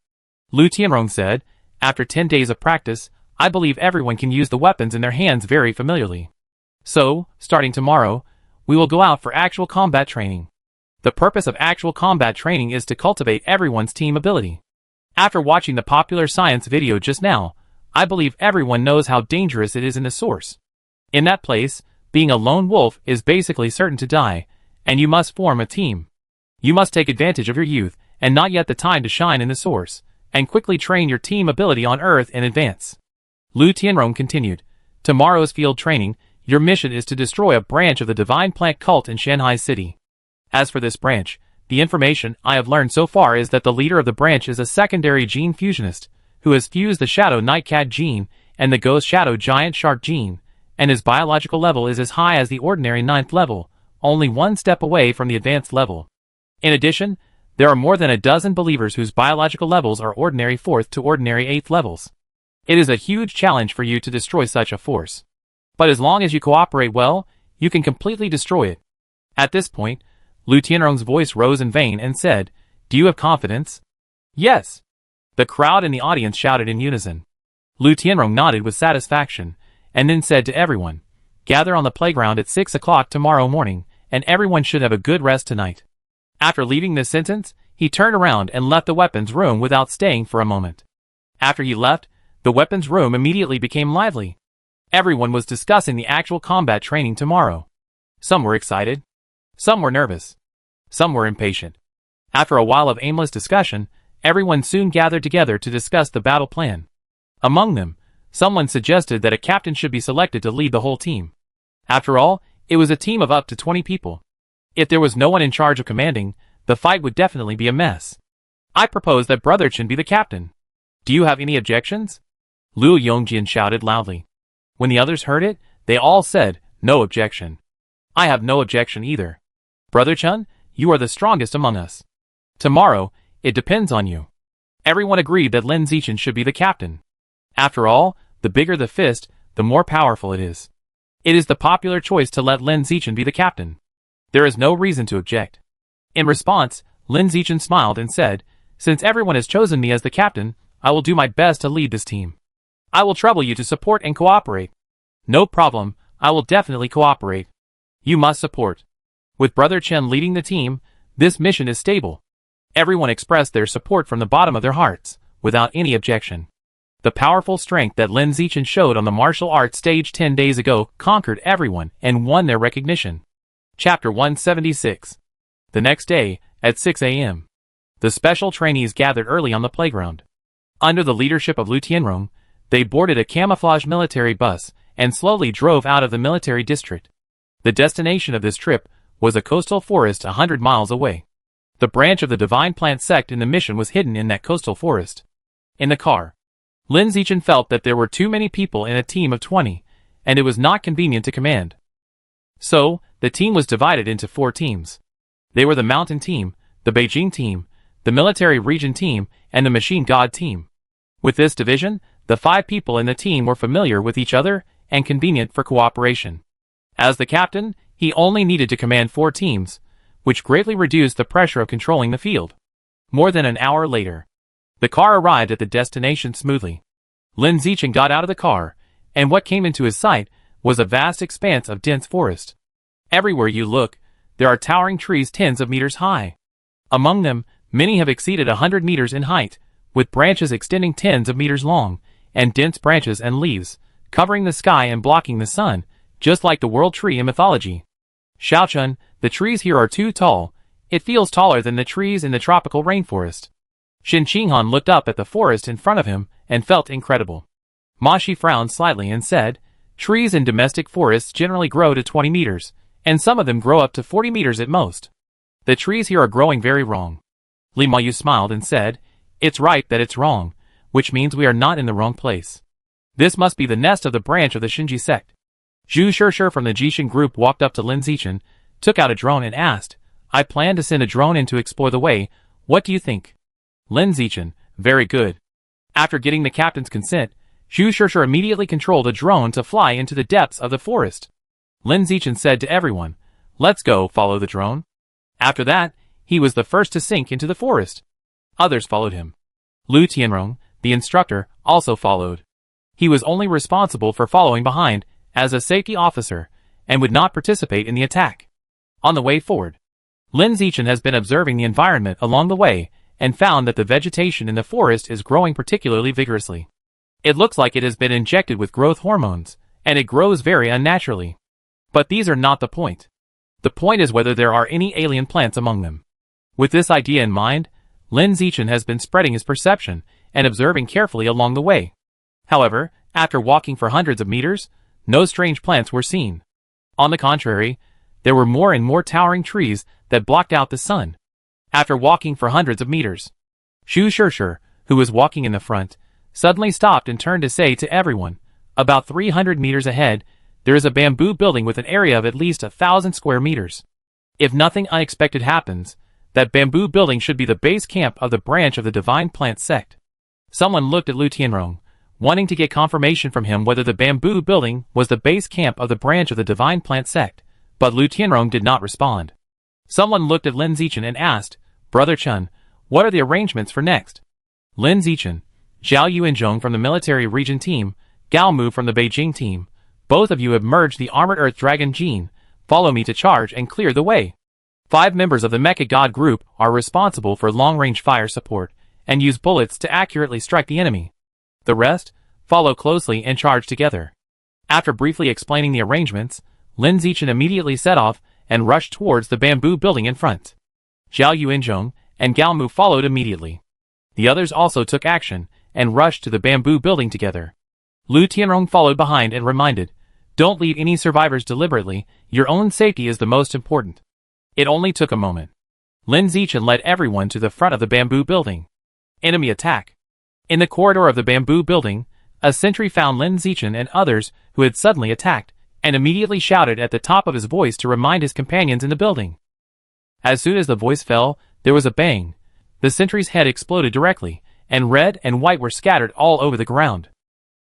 Speaker 1: Lu Tianrong said, "After 10 days of practice, I believe everyone can use the weapons in their hands very familiarly. So, starting tomorrow, we will go out for actual combat training. The purpose of actual combat training is to cultivate everyone's team ability." After watching the popular science video just now, I believe everyone knows how dangerous it is in the source. In that place, being a lone wolf is basically certain to die, and you must form a team. You must take advantage of your youth, and not yet the time to shine in the source, and quickly train your team ability on Earth in advance. Lu Tianrong continued, "Tomorrow's field training, your mission is to destroy a branch of the divine plant cult in Shanghai City. As for this branch, the information I have learned so far is that the leader of the branch is a secondary gene fusionist, who has fused the Shadow Nightcat gene and the Ghost Shadow Giant Shark gene, and his biological level is as high as the ordinary 9th level, only one step away from the advanced level. In addition, there are more than a dozen believers whose biological levels are ordinary 4th to ordinary 8th levels. It is a huge challenge for you to destroy such a force. But as long as you cooperate well, you can completely destroy it." At this point, Lu Tianrong's voice rose in vain and said, "Do you have confidence?" Yes! The crowd and the audience shouted in unison. Lu Tianrong nodded with satisfaction, and then said to everyone, "Gather on the playground at 6 o'clock tomorrow morning, and everyone should have a good rest tonight." After leaving this sentence, he turned around and left the weapons room without staying for a moment. After he left, the weapons room immediately became lively. Everyone was discussing the actual combat training tomorrow. Some were excited. Some were nervous. Some were impatient. After a while of aimless discussion, everyone soon gathered together to discuss the battle plan. Among them, someone suggested that a captain should be selected to lead the whole team. After all, it was a team of up to 20 people. If there was no one in charge of commanding, the fight would definitely be a mess. I propose that Brother Chen be the captain. Do you have any objections? Lu Yongjin shouted loudly. When the others heard it, they all said, "No objection." I have no objection either. Brother Chen, you are the strongest among us. Tomorrow, it depends on you. Everyone agreed that Lin Zichin should be the captain. After all, the bigger the fist, the more powerful it is. It is the popular choice to let Lin Zichin be the captain. There is no reason to object. In response, Lin Zichin smiled and said, "Since everyone has chosen me as the captain, I will do my best to lead this team. I will trouble you to support and cooperate." "No problem, I will definitely cooperate. You must support." With Brother Chen leading the team, this mission is stable. Everyone expressed their support from the bottom of their hearts, without any objection. The powerful strength that Lin Zichin showed on the martial arts stage 10 days ago conquered everyone and won their recognition. Chapter 176. The next day, at 6 a.m., the special trainees gathered early on the playground. Under the leadership of Lu Tianrong, they boarded a camouflage military bus and slowly drove out of the military district. The destination of this trip was a coastal forest 100 miles away. The branch of the divine plant sect in the mission was hidden in that coastal forest. In the car, Lin Zichin felt that there were too many people in a team of 20, and it was not convenient to command. So, the team was divided into 4 teams. They were the Mountain Team, the Beijing Team, the Military Region Team, and the Machine God Team. With this division, the 5 people in the team were familiar with each other and convenient for cooperation. As the captain, he only needed to command 4 teams, which greatly reduced the pressure of controlling the field. More than an hour later, the car arrived at the destination smoothly. Lin Zichin got out of the car, and what came into his sight was a vast expanse of dense forest. Everywhere you look, there are towering trees tens of meters high. Among them, many have exceeded 100 meters in height, with branches extending tens of meters long, and dense branches and leaves, covering the sky and blocking the sun, just like the world tree in mythology. Xiaochun, the trees here are too tall. It feels taller than the trees in the tropical rainforest. Shen Qinghan looked up at the forest in front of him and felt incredible. Ma Shi frowned slightly and said, "Trees in domestic forests generally grow to 20 meters, and some of them grow up to 40 meters at most. The trees here are growing very wrong." Li Mayu smiled and said, "It's right that it's wrong, which means we are not in the wrong place. This must be the nest of the branch of the Shinji sect." Zhu Shishir from the Jishin group walked up to Lin Zichin, took out a drone and asked, "I plan to send a drone in to explore the way. What do you think?" Lin Zichin, "Very good." After getting the captain's consent, Zhu Shishir immediately controlled a drone to fly into the depths of the forest. Lin Zichin said to everyone, "Let's go, follow the drone." After that, he was the first to sink into the forest. Others followed him. Lu Tianrong, the instructor, also followed. He was only responsible for following behind, as a safety officer, and would not participate in the attack. On the way forward, Lin Zichin has been observing the environment along the way, and found that the vegetation in the forest is growing particularly vigorously. It looks like it has been injected with growth hormones, and it grows very unnaturally. But these are not the point. The point is whether there are any alien plants among them. With this idea in mind, Lin Zichin has been spreading his perception and observing carefully along the way. However, after walking for hundreds of meters, no strange plants were seen. On the contrary, there were more and more towering trees that blocked out the sun. After walking for hundreds of meters, Zhu Shishir, who was walking in the front, suddenly stopped and turned to say to everyone, "About 300 meters ahead, there is a bamboo building with an area of at least 1,000 square meters. If nothing unexpected happens, that bamboo building should be the base camp of the branch of the divine plant sect." Someone looked at Lu Tianrong, wanting to get confirmation from him whether the bamboo building was the base camp of the branch of the divine plant sect, but Lu Tianrong did not respond. Someone looked at Lin Zichin and asked, "Brother Chen, What are the arrangements for next? Lin Zichin, Zhao Yuanzhong from the military region team, Gao Mu from the Beijing team. Both of you have merged the armored earth dragon gene. Follow me to charge and clear the way. 5 members of the Mecha God group are responsible for long-range fire support and use bullets to accurately strike the enemy. The rest follow closely and charge together. After briefly explaining the arrangements, Lin Zichin immediately set off and rushed towards the bamboo building in front. Zhao Yuanzhong and Gao Mu followed immediately. The others also took action and rushed to the bamboo building together. Lu Tianrong followed behind and reminded, "Don't leave any survivors deliberately, your own safety is the most important." It only took a moment. Lin Zichin led everyone to the front of the bamboo building. Enemy attack. In the corridor of the bamboo building, a sentry found Lin Zichin and others who had suddenly attacked, and immediately shouted at the top of his voice to remind his companions in the building. As soon as the voice fell, there was a bang. The sentry's head exploded directly, and red and white were scattered all over the ground.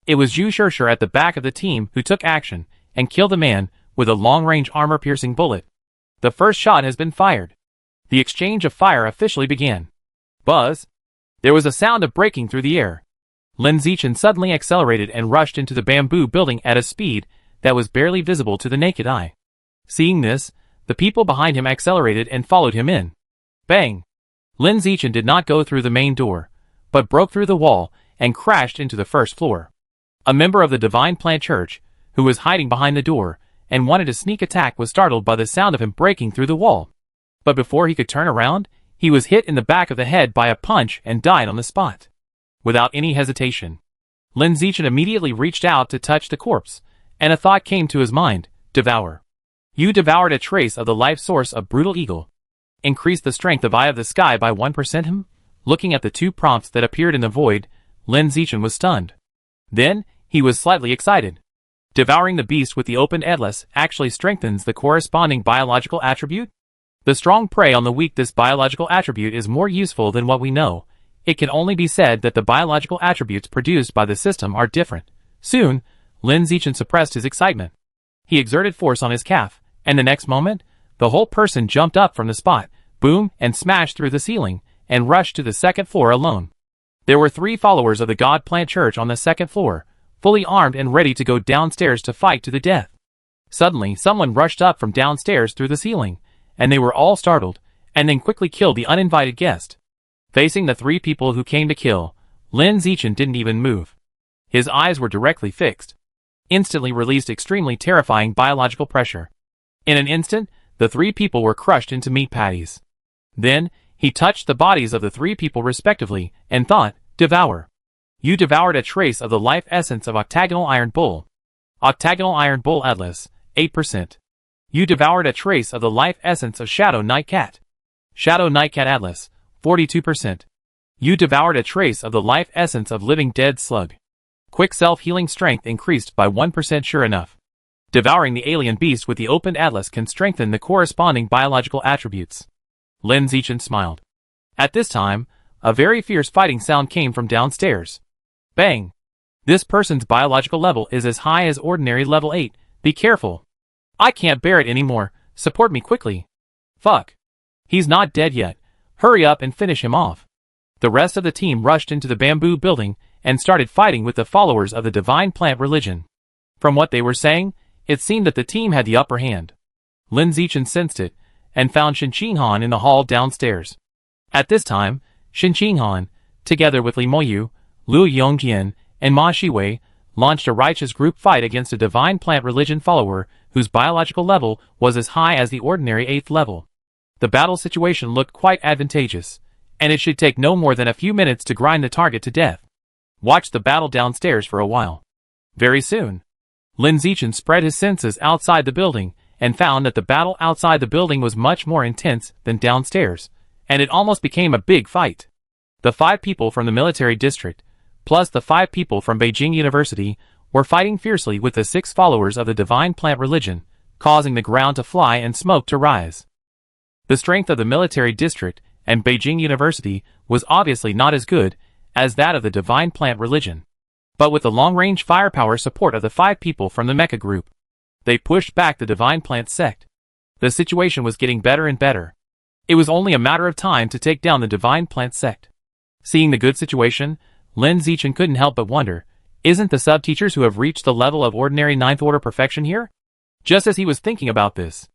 Speaker 1: It was Zhu Shishir at the back of the team who took action and killed the man with a long-range armor-piercing bullet. The first shot has been fired. The exchange of fire officially began. Buzz! There was a sound of breaking through the air. Lin Zichin suddenly accelerated and rushed into the bamboo building at a speed that was barely visible to the naked eye. Seeing this, the people behind him accelerated and followed him in. Bang! Lin Zichin did not go through the main door, but broke through the wall and crashed into the first floor. A member of the Divine Plant Church, who was hiding behind the door and wanted to sneak attack, was startled by the sound of him breaking through the wall. But before he could turn around, he was hit in the back of the head by a punch and died on the spot. Without any hesitation, Lin Zichin immediately reached out to touch the corpse, and a thought came to his mind: devour. You devoured a trace of the life source of Brutal Eagle. Increase the strength of Eye of the Sky by 1%. Looking at the 2 prompts that appeared in the void, Lin Zichin was stunned. Then, he was slightly excited. Devouring the beast with the open atlas actually strengthens the corresponding biological attribute? The strong prey on the weak. This biological attribute is more useful than what we know. It can only be said that the biological attributes produced by the system are different. Soon, Lin Zichin suppressed his excitement. He exerted force on his calf, and the next moment, the whole person jumped up from the spot, boom, and smashed through the ceiling, and rushed to the second floor alone. There were 3 followers of the God Plant Church on the second floor, fully armed and ready to go downstairs to fight to the death. Suddenly, someone rushed up from downstairs through the ceiling, and they were all startled, and then quickly killed the uninvited guest. Facing the 3 people who came to kill, Lin Zichin didn't even move. His eyes were directly fixed. Instantly released extremely terrifying biological pressure. In an instant, the 3 people were crushed into meat patties. Then, he touched the bodies of the 3 people respectively, and thought, devour. You devoured a trace of the life essence of Octagonal Iron Bull. Octagonal Iron Bull Atlas, 8%. You devoured a trace of the life essence of Shadow Night Cat. Shadow Night Cat Atlas, 42%. You devoured a trace of the life essence of Living Dead Slug. Quick self-healing strength increased by 1%. Sure enough, devouring the alien beast with the opened atlas can strengthen the corresponding biological attributes. Lin Zichin smiled. At this time, a very fierce fighting sound came from downstairs. Bang! This person's biological level is as high as ordinary level 8. Be careful. I can't bear it anymore. Support me quickly. Fuck. He's not dead yet. Hurry up and finish him off. The rest of the team rushed into the bamboo building and started fighting with the followers of the Divine Plant Religion. From what they were saying, it seemed that the team had the upper hand. Lin Zichin sensed it, and found Shen in the hall downstairs. At this time, Shen, together with Li Moyu, Lu Yongjian, and Ma Shiwei, launched a righteous group fight against a Divine Plant Religion follower whose biological level was as high as the ordinary 8th level. The battle situation looked quite advantageous, and it should take no more than a few minutes to grind the target to death. Watch the battle downstairs for a while. Very soon, Lin Zichin spread his senses outside the building and found that the battle outside the building was much more intense than downstairs, and it almost became a big fight. The 5 people from the military district, plus the 5 people from Beijing University, were fighting fiercely with the 6 followers of the Divine Plant Religion, causing the ground to fly and smoke to rise. The strength of the military district and Beijing University was obviously not as good as that of the Divine Plant Religion. But with the long-range firepower support of the 5 people from the Mecha group, they pushed back the Divine Plant sect. The situation was getting better and better. It was only a matter of time to take down the Divine Plant sect. Seeing the good situation, Lin Zichin couldn't help but wonder, isn't the sub-teachers who have reached the level of ordinary ninth order perfection here? Just as he was thinking about this,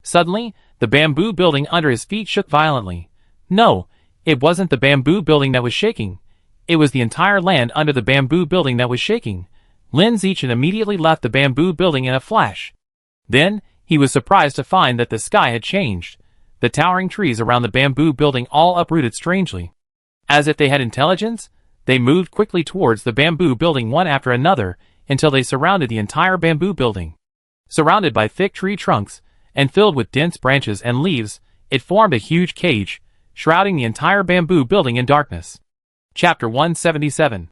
Speaker 1: suddenly, the bamboo building under his feet shook violently. No, it wasn't the bamboo building that was shaking. It was the entire land under the bamboo building that was shaking. Lin Zichin immediately left the bamboo building in a flash. Then, he was surprised to find that the sky had changed. The towering trees around the bamboo building all uprooted strangely. As if they had intelligence, they moved quickly towards the bamboo building one after another until they surrounded the entire bamboo building. Surrounded by thick tree trunks and filled with dense branches and leaves, it formed a huge cage, shrouding the entire bamboo building in darkness. Chapter 177.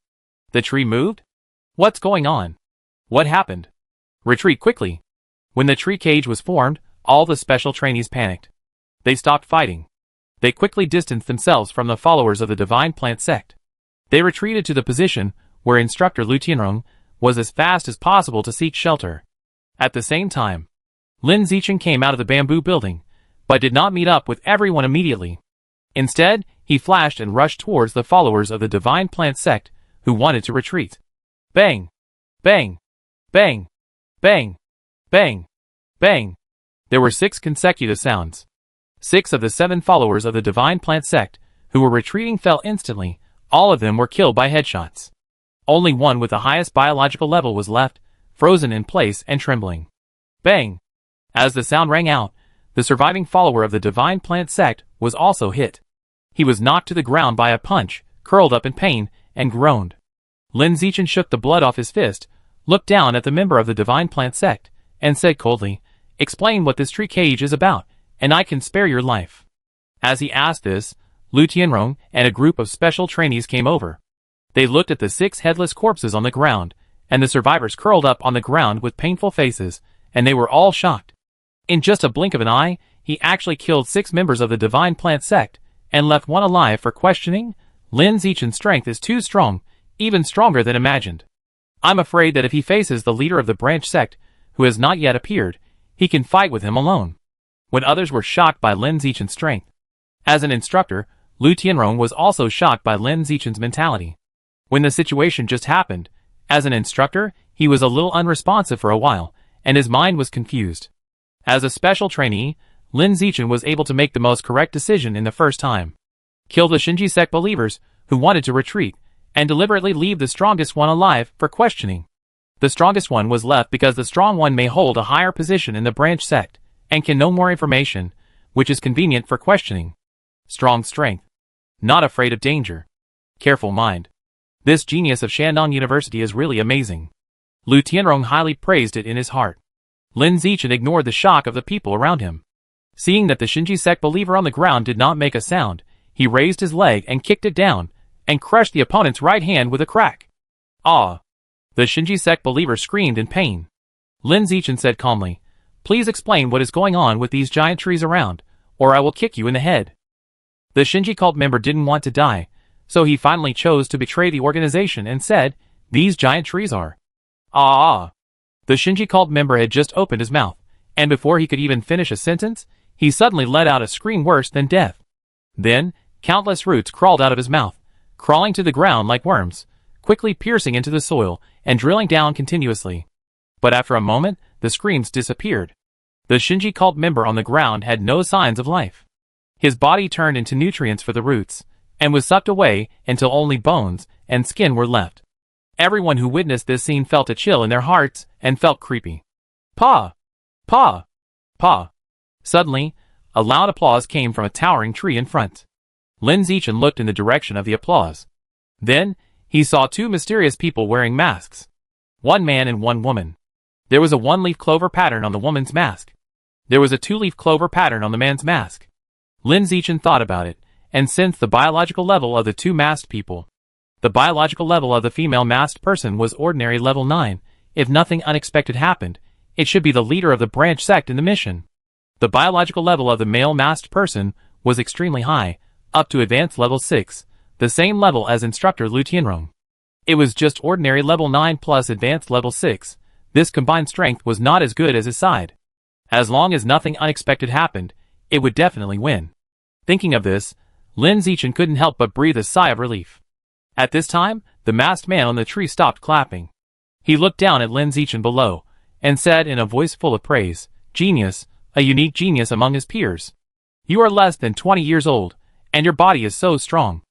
Speaker 1: The tree moved? What's going on? What happened? Retreat quickly. When the tree cage was formed, all the special trainees panicked. They stopped fighting. They quickly distanced themselves from the followers of the Divine Plant sect. They retreated to the position where Instructor Lu Tianrong was as fast as possible to seek shelter. At the same time, Lin Zichin came out of the bamboo building, but did not meet up with everyone immediately. Instead, he flashed and rushed towards the followers of the Divine Plant sect who wanted to retreat. Bang! Bang! Bang! Bang! Bang! Bang! There were 6 consecutive sounds. 6 of the 7 followers of the Divine Plant sect who were retreating fell instantly. All of them were killed by headshots. Only one with the highest biological level was left, frozen in place and trembling. Bang! As the sound rang out, the surviving follower of the Divine Plant sect was also hit. He was knocked to the ground by a punch, curled up in pain, and groaned. Lin Zichin shook the blood off his fist, looked down at the member of the Divine Plant sect, and said coldly, "Explain what this tree cage is about, and I can spare your life." As he asked this, Lu Tianrong and a group of special trainees came over. They looked at the 6 headless corpses on the ground, and the survivors curled up on the ground with painful faces, and they were all shocked. In just a blink of an eye, he actually killed 6 members of the Divine Plant sect, and left one alive for questioning. Lin Zichin's strength is too strong, even stronger than imagined. I'm afraid that if he faces the leader of the branch sect, who has not yet appeared, he can fight with him alone. When others were shocked by Lin Zichin's strength. As an instructor, Lu Tianrong was also shocked by Lin Zichin's mentality. When the situation just happened, as an instructor, he was a little unresponsive for a while, and his mind was confused. As a special trainee, Lin Zichin was able to make the most correct decision in the first time. Kill the Shinji sect believers who wanted to retreat, and deliberately leave the strongest one alive for questioning. The strongest one was left because the strong one may hold a higher position in the branch sect, and can know more information, which is convenient for questioning. Strong strength. Not afraid of danger. Careful mind. This genius of Shandong University is really amazing. Lu Tianrong highly praised it in his heart. Lin Zichin ignored the shock of the people around him. Seeing that the Shinji sect believer on the ground did not make a sound, he raised his leg and kicked it down, and crushed the opponent's right hand with a crack. Ah! The Shinji sect believer screamed in pain. Lin Zichin said calmly, "Please explain what is going on with these giant trees around, or I will kick you in the head." The Shinji cult member didn't want to die, so he finally chose to betray the organization and said, "These giant trees are..." Ah! The Shinji cult member had just opened his mouth, and before he could even finish a sentence, he suddenly let out a scream worse than death. Then, countless roots crawled out of his mouth, crawling to the ground like worms, quickly piercing into the soil and drilling down continuously. But after a moment, the screams disappeared. The Shinji cult member on the ground had no signs of life. His body turned into nutrients for the roots, and was sucked away until only bones and skin were left. Everyone who witnessed this scene felt a chill in their hearts and felt creepy. Pa! Pa! Pa! Suddenly, a loud applause came from a towering tree in front. Lin Zichin looked in the direction of the applause. Then, he saw 2 mysterious people wearing masks. 1 man and 1 woman. There was a 1-leaf clover pattern on the woman's mask. There was a 2-leaf clover pattern on the man's mask. Lin Zichin thought about it, and sensed the biological level of the 2 masked people. The biological level of the female masked person was ordinary level 9. If nothing unexpected happened, it should be the leader of the branch sect in the mission. The biological level of the male masked person was extremely high, up to advanced level 6, the same level as Instructor Lu Tianrong. It was just ordinary level 9 plus advanced level 6. This combined strength was not as good as his side. As long as nothing unexpected happened, it would definitely win. Thinking of this, Lin Zichin couldn't help but breathe a sigh of relief. At this time, the masked man on the tree stopped clapping. He looked down at Lin Zichin below, and said in a voice full of praise, "Genius, a unique genius among his peers. You are less than 20 years old, and your body is so strong.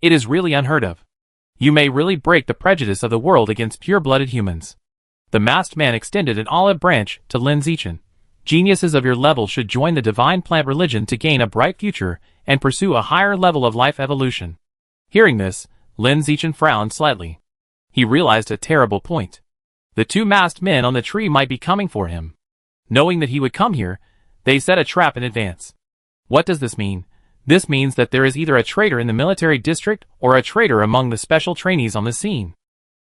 Speaker 1: It is really unheard of. You may really break the prejudice of the world against pure-blooded humans." The masked man extended an olive branch to Lin Zichin. "Geniuses of your level should join the divine plant religion to gain a bright future and pursue a higher level of life evolution." Hearing this, Lin Zichin frowned slightly. He realized a terrible point. The two masked men on the tree might be coming for him. Knowing that he would come here, they set a trap in advance. What does this mean? This means that there is either a traitor in the military district or a traitor among the special trainees on the scene.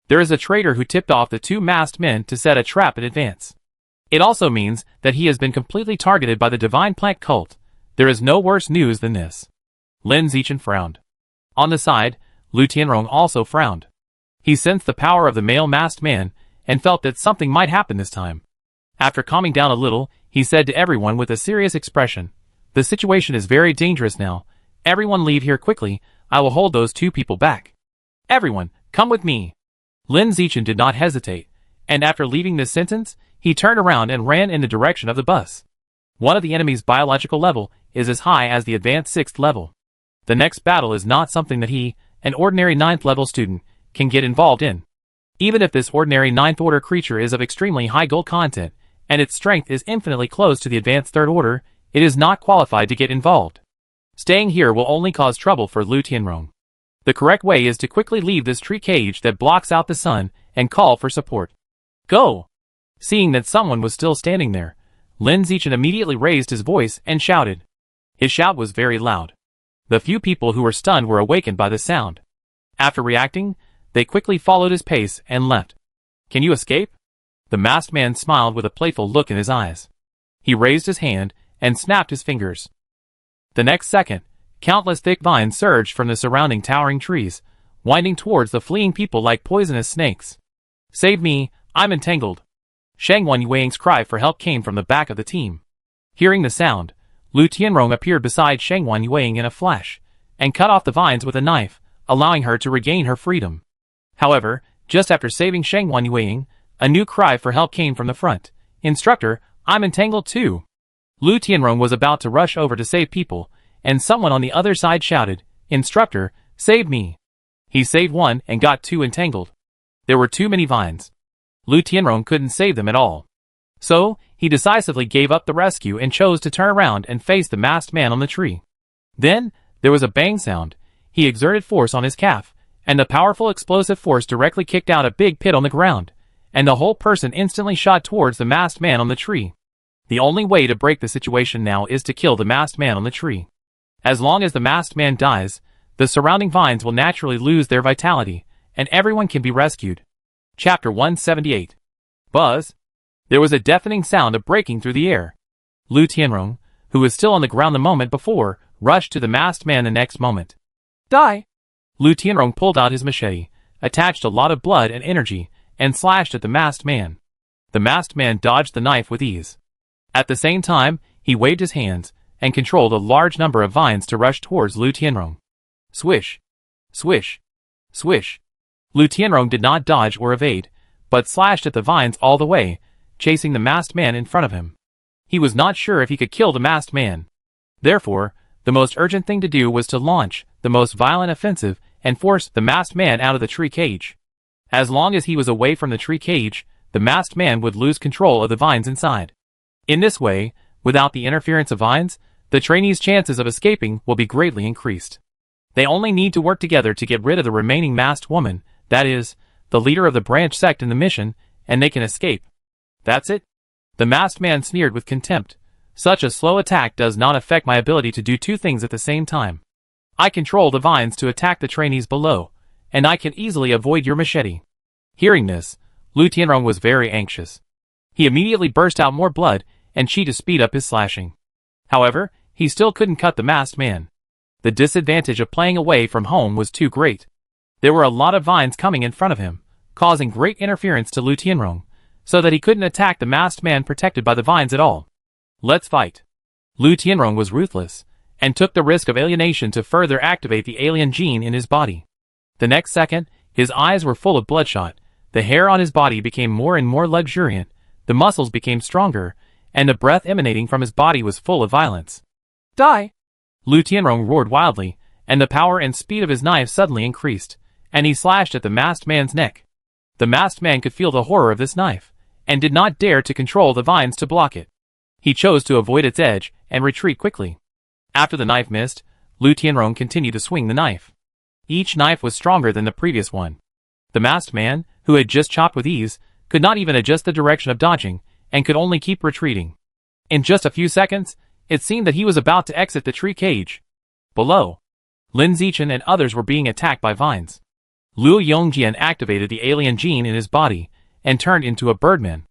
Speaker 1: There is a traitor who tipped off the two masked men to set a trap in advance. It also means that he has been completely targeted by the divine plant cult. There is no worse news than this. Lin Zichin frowned. On the side, Lu Tianrong also frowned. He sensed the power of the male masked man and felt that something might happen this time. After calming down a little, he said to everyone with a serious expression, "The situation is very dangerous now. Everyone leave here quickly. I will hold those two people back. Everyone, come with me." Lin Zichin did not hesitate, and after leaving this sentence, he turned around and ran in the direction of the bus. One of the enemy's biological level is as high as the advanced 6th level. The next battle is not something that he, an ordinary 9th level student, can get involved in. Even if this ordinary 9th order creature is of extremely high gold content, and its strength is infinitely close to the advanced 3rd order, it is not qualified to get involved. Staying here will only cause trouble for Lu Tianrong. The correct way is to quickly leave this tree cage that blocks out the sun and call for support. Go! Seeing that someone was still standing there, Lin Zichin immediately raised his voice and shouted. His shout was very loud. The few people who were stunned were awakened by the sound. After reacting, they quickly followed his pace and left. "Can you escape?" The masked man smiled with a playful look in his eyes. He raised his hand and snapped his fingers. The next second, countless thick vines surged from the surrounding towering trees, winding towards the fleeing people like poisonous snakes. "Save me, I'm entangled." Shang Yuany's cry for help came from the back of the team. Hearing the sound, Lu Tianrong appeared beside Shang Yuan in a flash, and cut off the vines with a knife, allowing her to regain her freedom. However, just after saving Shang Yuan, a new cry for help came from the front. "Instructor, I'm entangled too." Lu Tianrong was about to rush over to save people, and someone on the other side shouted, "Instructor, save me." He saved one and got two entangled. There were too many vines. Lu Tianrong couldn't save them at all. So, he decisively gave up the rescue and chose to turn around and face the masked man on the tree. Then, there was a bang sound. He exerted force on his calf, and the powerful explosive force directly kicked out a big pit on the ground, and the whole person instantly shot towards the masked man on the tree. The only way to break the situation now is to kill the masked man on the tree. As long as the masked man dies, the surrounding vines will naturally lose their vitality, and everyone can be rescued. Chapter 178. Buzz. There was a deafening sound of breaking through the air. Lu Tianrong, who was still on the ground the moment before, rushed to the masked man the next moment. "Die!" Lu Tianrong pulled out his machete, attached a lot of blood and energy, and slashed at the masked man. The masked man dodged the knife with ease. At the same time, he waved his hands, and controlled a large number of vines to rush towards Lu Tianrong. Swish! Swish! Swish! Lu Tianrong did not dodge or evade, but slashed at the vines all the way, chasing the masked man in front of him. He was not sure if he could kill the masked man. Therefore, the most urgent thing to do was to launch the most violent offensive and force the masked man out of the tree cage. As long as he was away from the tree cage, the masked man would lose control of the vines inside. In this way, without the interference of vines, the trainees' chances of escaping will be greatly increased. They only need to work together to get rid of the remaining masked woman, that is, the leader of the branch sect in the mission, and they can escape. That's it? The masked man sneered with contempt. Such a slow attack does not affect my ability to do two things at the same time. I control the vines to attack the trainees below, and I can easily avoid your machete. Hearing this, Lu Tianrong was very anxious. He immediately burst out more blood and chi to speed up his slashing. However, he still couldn't cut the masked man. The disadvantage of playing away from home was too great. There were a lot of vines coming in front of him, causing great interference to Lu Tianrong, so that he couldn't attack the masked man protected by the vines at all. Let's fight. Lu Tianrong was ruthless, and took the risk of alienation to further activate the alien gene in his body. The next second, his eyes were full of bloodshot, the hair on his body became more and more luxuriant, the muscles became stronger, and the breath emanating from his body was full of violence. Die! Lu Tianrong roared wildly, and the power and speed of his knife suddenly increased, and he slashed at the masked man's neck. The masked man could feel the horror of this knife, and did not dare to control the vines to block it. He chose to avoid its edge and retreat quickly. After the knife missed, Lu Tianrong continued to swing the knife. Each knife was stronger than the previous one. The masked man, who had just chopped with ease, could not even adjust the direction of dodging, and could only keep retreating. In just a few seconds, it seemed that he was about to exit the tree cage. Below, Lin Zichin and others were being attacked by vines. Luo Yongjian activated the alien gene in his body, and turned into a birdman.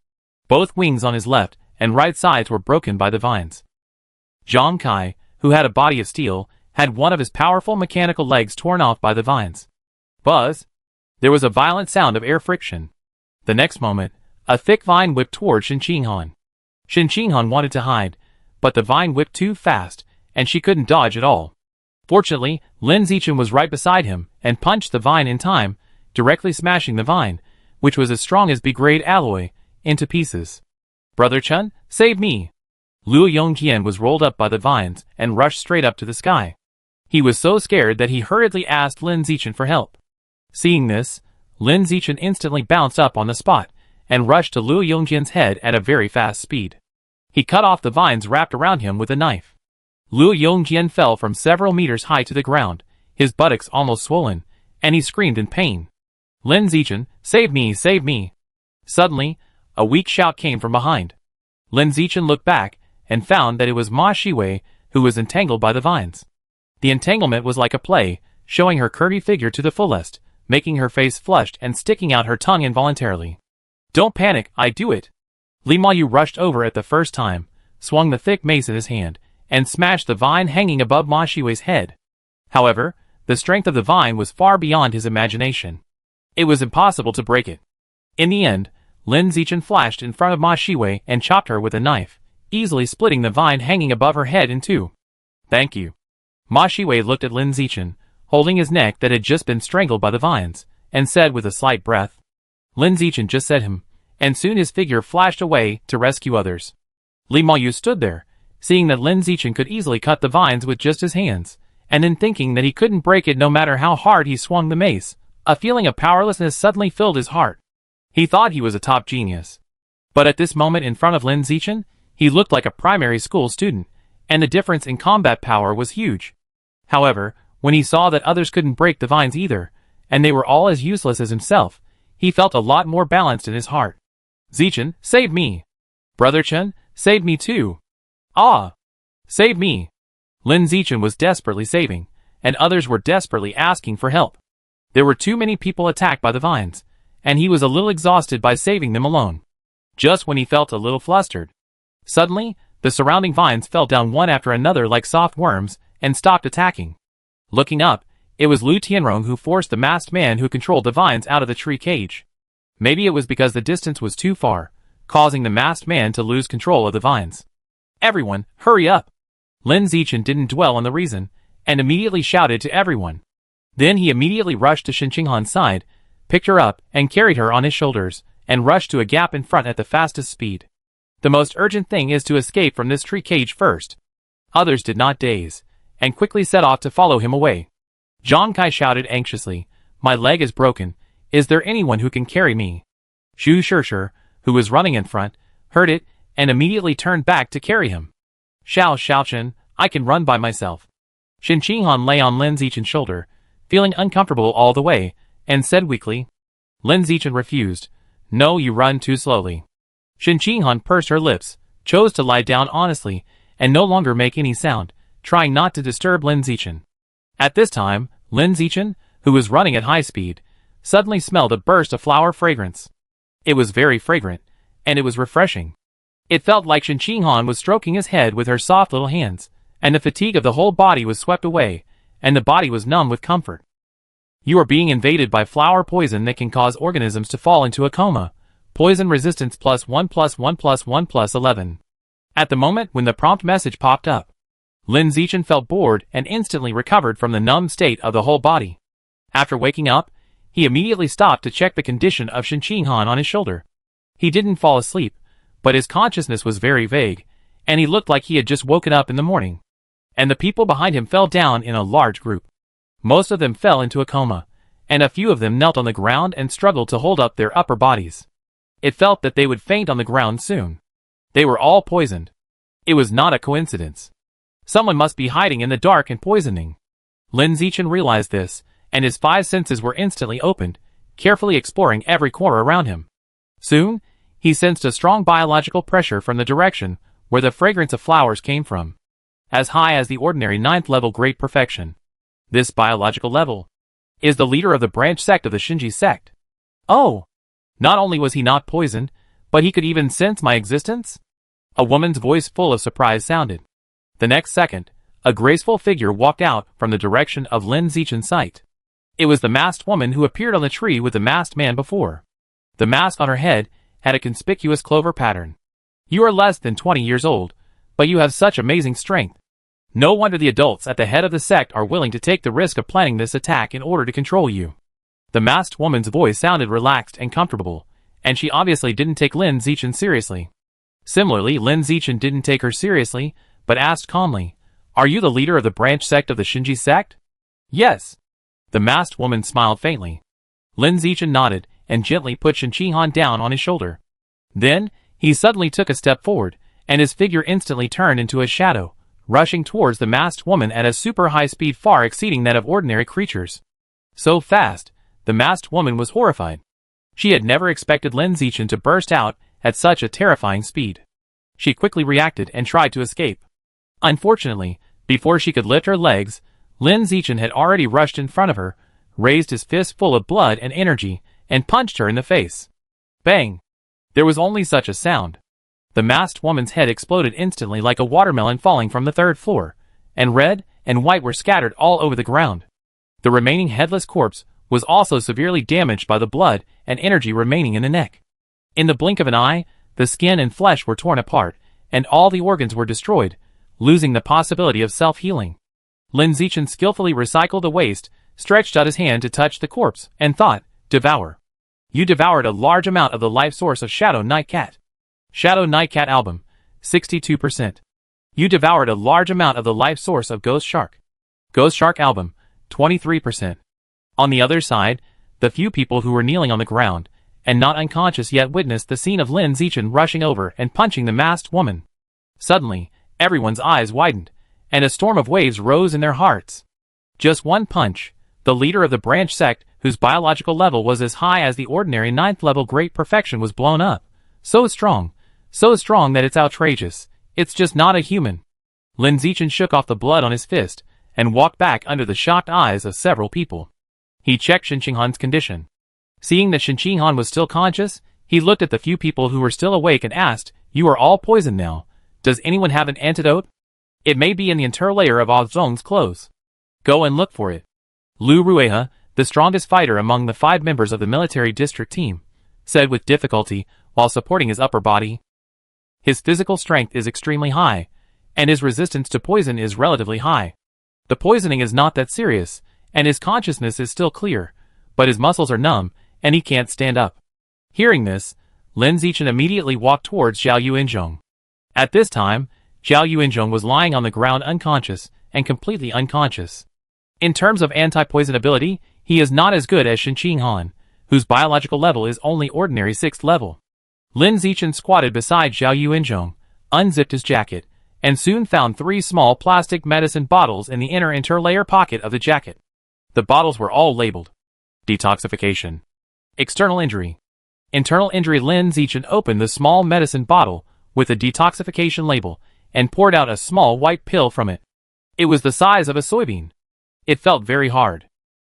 Speaker 1: Both wings on his left and right sides were broken by the vines. Zhang Kai, who had a body of steel, had one of his powerful mechanical legs torn off by the vines. Buzz! There was a violent sound of air friction. The next moment, a thick vine whipped toward Shen Qinghan. Shen Qinghan wanted to hide, but the vine whipped too fast, and she couldn't dodge at all. Fortunately, Lin Zichin was right beside him, and punched the vine in time, directly smashing the vine, which was as strong as B-grade alloy, into pieces. Brother Chen, save me! Luo Yongjian was rolled up by the vines, and rushed straight up to the sky. He was so scared that he hurriedly asked Lin Zichin for help. Seeing this, Lin Zichin instantly bounced up on the spot, and rushed to Luo Yongjian's head at a very fast speed. He cut off the vines wrapped around him with a knife. Luo Yongjian fell from several meters high to the ground, his buttocks almost swollen, and he screamed in pain. Lin Zichin, save me, save me! Suddenly, a weak shout came from behind. Lin Zichin looked back, and found that it was Ma Shiwei, who was entangled by the vines. The entanglement was like a play, showing her curvy figure to the fullest, making her face flushed and sticking out her tongue involuntarily. Don't panic, I do it! Li Mayu rushed over at the first time, swung the thick mace in his hand, and smashed the vine hanging above Ma Shiwei's head. However, the strength of the vine was far beyond his imagination. It was impossible to break it. In the end, Lin Zichin flashed in front of Ma Shiwei and chopped her with a knife, easily splitting the vine hanging above her head in two. Thank you. Ma Shiwei looked at Lin Zichin, holding his neck that had just been strangled by the vines, and said with a slight breath. Lin Zichin just said him, and soon his figure flashed away to rescue others. Li Mayu stood there, seeing that Lin Zichin could easily cut the vines with just his hands, and then thinking that he couldn't break it no matter how hard he swung the mace, a feeling of powerlessness suddenly filled his heart. He thought he was a top genius. But at this moment in front of Lin Zichin, he looked like a primary school student, and the difference in combat power was huge. However, when he saw that others couldn't break the vines either, and they were all as useless as himself, he felt a lot more balanced in his heart. Zichin, save me! Brother Chen, save me too! Ah! Save me! Lin Zichin was desperately saving, and others were desperately asking for help. There were too many people attacked by the vines, and he was a little exhausted by saving them alone. Just when he felt a little flustered, suddenly, the surrounding vines fell down one after another like soft worms, and stopped attacking. Looking up, it was Lu Tianrong who forced the masked man who controlled the vines out of the tree cage. Maybe it was because the distance was too far, causing the masked man to lose control of the vines. Everyone, hurry up! Lin Zichin didn't dwell on the reason, and immediately shouted to everyone. Then he immediately rushed to Shen Qinghan's side, picked her up, and carried her on his shoulders, and rushed to a gap in front at the fastest speed. The most urgent thing is to escape from this tree cage first. Others did not daze, and quickly set off to follow him away. Zhang Kai shouted anxiously, my leg is broken, is there anyone who can carry me? Xu Shishir, who was running in front, heard it, and immediately turned back to carry him. Xiaochen, I can run by myself. Shen Qinghan lay on Lin Zichin's shoulder, feeling uncomfortable all the way, and said weakly. Lin Zichin refused. No, you run too slowly. Shen Qinghan pursed her lips, chose to lie down honestly, and no longer make any sound, trying not to disturb Lin Zichin. At this time, Lin Zichin, who was running at high speed, suddenly smelled a burst of flower fragrance. It was very fragrant, and it was refreshing. It felt like Shen Qinghan was stroking his head with her soft little hands, and the fatigue of the whole body was swept away, and the body was numb with comfort. You are being invaded by flower poison that can cause organisms to fall into a coma. Poison resistance +1 +1 +1 +11. At the moment when the prompt message popped up, Lin Zichin felt bored and instantly recovered from the numb state of the whole body. After waking up, he immediately stopped to check the condition of Shen Qinghan on his shoulder. He didn't fall asleep, but his consciousness was very vague, and he looked like he had just woken up in the morning. And the people behind him fell down in a large group. Most of them fell into a coma, and a few of them knelt on the ground and struggled to hold up their upper bodies. It felt that they would faint on the ground soon. They were all poisoned. It was not a coincidence. Someone must be hiding in the dark and poisoning. Lin Zichin realized this, and his 5 senses were instantly opened, carefully exploring every corner around him. Soon, he sensed a strong biological pressure from the direction where the fragrance of flowers came from, as high as the ordinary 9th level great perfection. This biological level is the leader of the branch sect of the Shinji sect. Oh! Not only was he not poisoned, but he could even sense my existence? A woman's voice full of surprise sounded. The next second, a graceful figure walked out from the direction of Lin Zichin's sight. It was the masked woman who appeared on the tree with the masked man before. The mask on her head had a conspicuous clover pattern. You are less than 20 years old, but you have such amazing strength. No wonder the adults at the head of the sect are willing to take the risk of planning this attack in order to control you. The masked woman's voice sounded relaxed and comfortable, and she obviously didn't take Lin Zichin seriously. Similarly, Lin Zichin didn't take her seriously, but asked calmly, "Are you the leader of the branch sect of the Shinji sect?" "Yes." The masked woman smiled faintly. Lin Zichin nodded and gently put Shen Qinghan down on his shoulder. Then, he suddenly took a step forward, and his figure instantly turned into a shadow, rushing towards the masked woman at a super high speed far exceeding that of ordinary creatures. So fast, the masked woman was horrified. She had never expected Lin Zichin to burst out at such a terrifying speed. She quickly reacted and tried to escape. Unfortunately, before she could lift her legs, Lin Zichin had already rushed in front of her, raised his fist full of blood and energy, and punched her in the face. Bang! There was only such a sound. The masked woman's head exploded instantly like a watermelon falling from the 3rd floor, and red and white were scattered all over the ground. The remaining headless corpse was also severely damaged by the blood and energy remaining in the neck. In the blink of an eye, the skin and flesh were torn apart, and all the organs were destroyed, losing the possibility of self-healing. Lin Zichin skillfully recycled the waste, stretched out his hand to touch the corpse, and thought, "Devour." You devoured a large amount of the life source of Shadow Nightcat. Shadow Nightcat Album, 62%. You devoured a large amount of the life source of Ghost Shark. Ghost Shark Album, 23%. On the other side, the few people who were kneeling on the ground, and not unconscious yet witnessed the scene of Lin Zichin rushing over and punching the masked woman. Suddenly, everyone's eyes widened, and a storm of waves rose in their hearts. Just one punch, the leader of the branch sect, whose biological level was as high as the ordinary 9th level great perfection, was blown up. So strong that it's outrageous. It's just not a human. Lin Zichin shook off the blood on his fist, and walked back under the shocked eyes of several people. He checked Shen Qinghan's condition. Seeing that Shen Qinghan was still conscious, he looked at the few people who were still awake and asked, "You are all poisoned now. Does anyone have an antidote? It may be in the interlayer of Ah Zhong's clothes. Go and look for it." Lu Rueha, the strongest fighter among the 5 members of the military district team, said with difficulty while supporting his upper body. His physical strength is extremely high, and his resistance to poison is relatively high. The poisoning is not that serious, and his consciousness is still clear, but his muscles are numb, and he can't stand up. Hearing this, Lin Zichin immediately walked towards Zhao Yuanzhong. At this time, Zhao Yuanzhong was lying on the ground unconscious, and completely unconscious. In terms of anti-poison ability, he is not as good as Shen Qinghan, whose biological level is only ordinary 6th level. Lin Zichin squatted beside Zhao Yuanzhong, unzipped his jacket, and soon found 3 small plastic medicine bottles in the inner interlayer pocket of the jacket. The bottles were all labeled detoxification, external injury, internal injury. Lin Zichin opened the small medicine bottle with a detoxification label and poured out a small white pill from it. It was the size of a soybean. It felt very hard.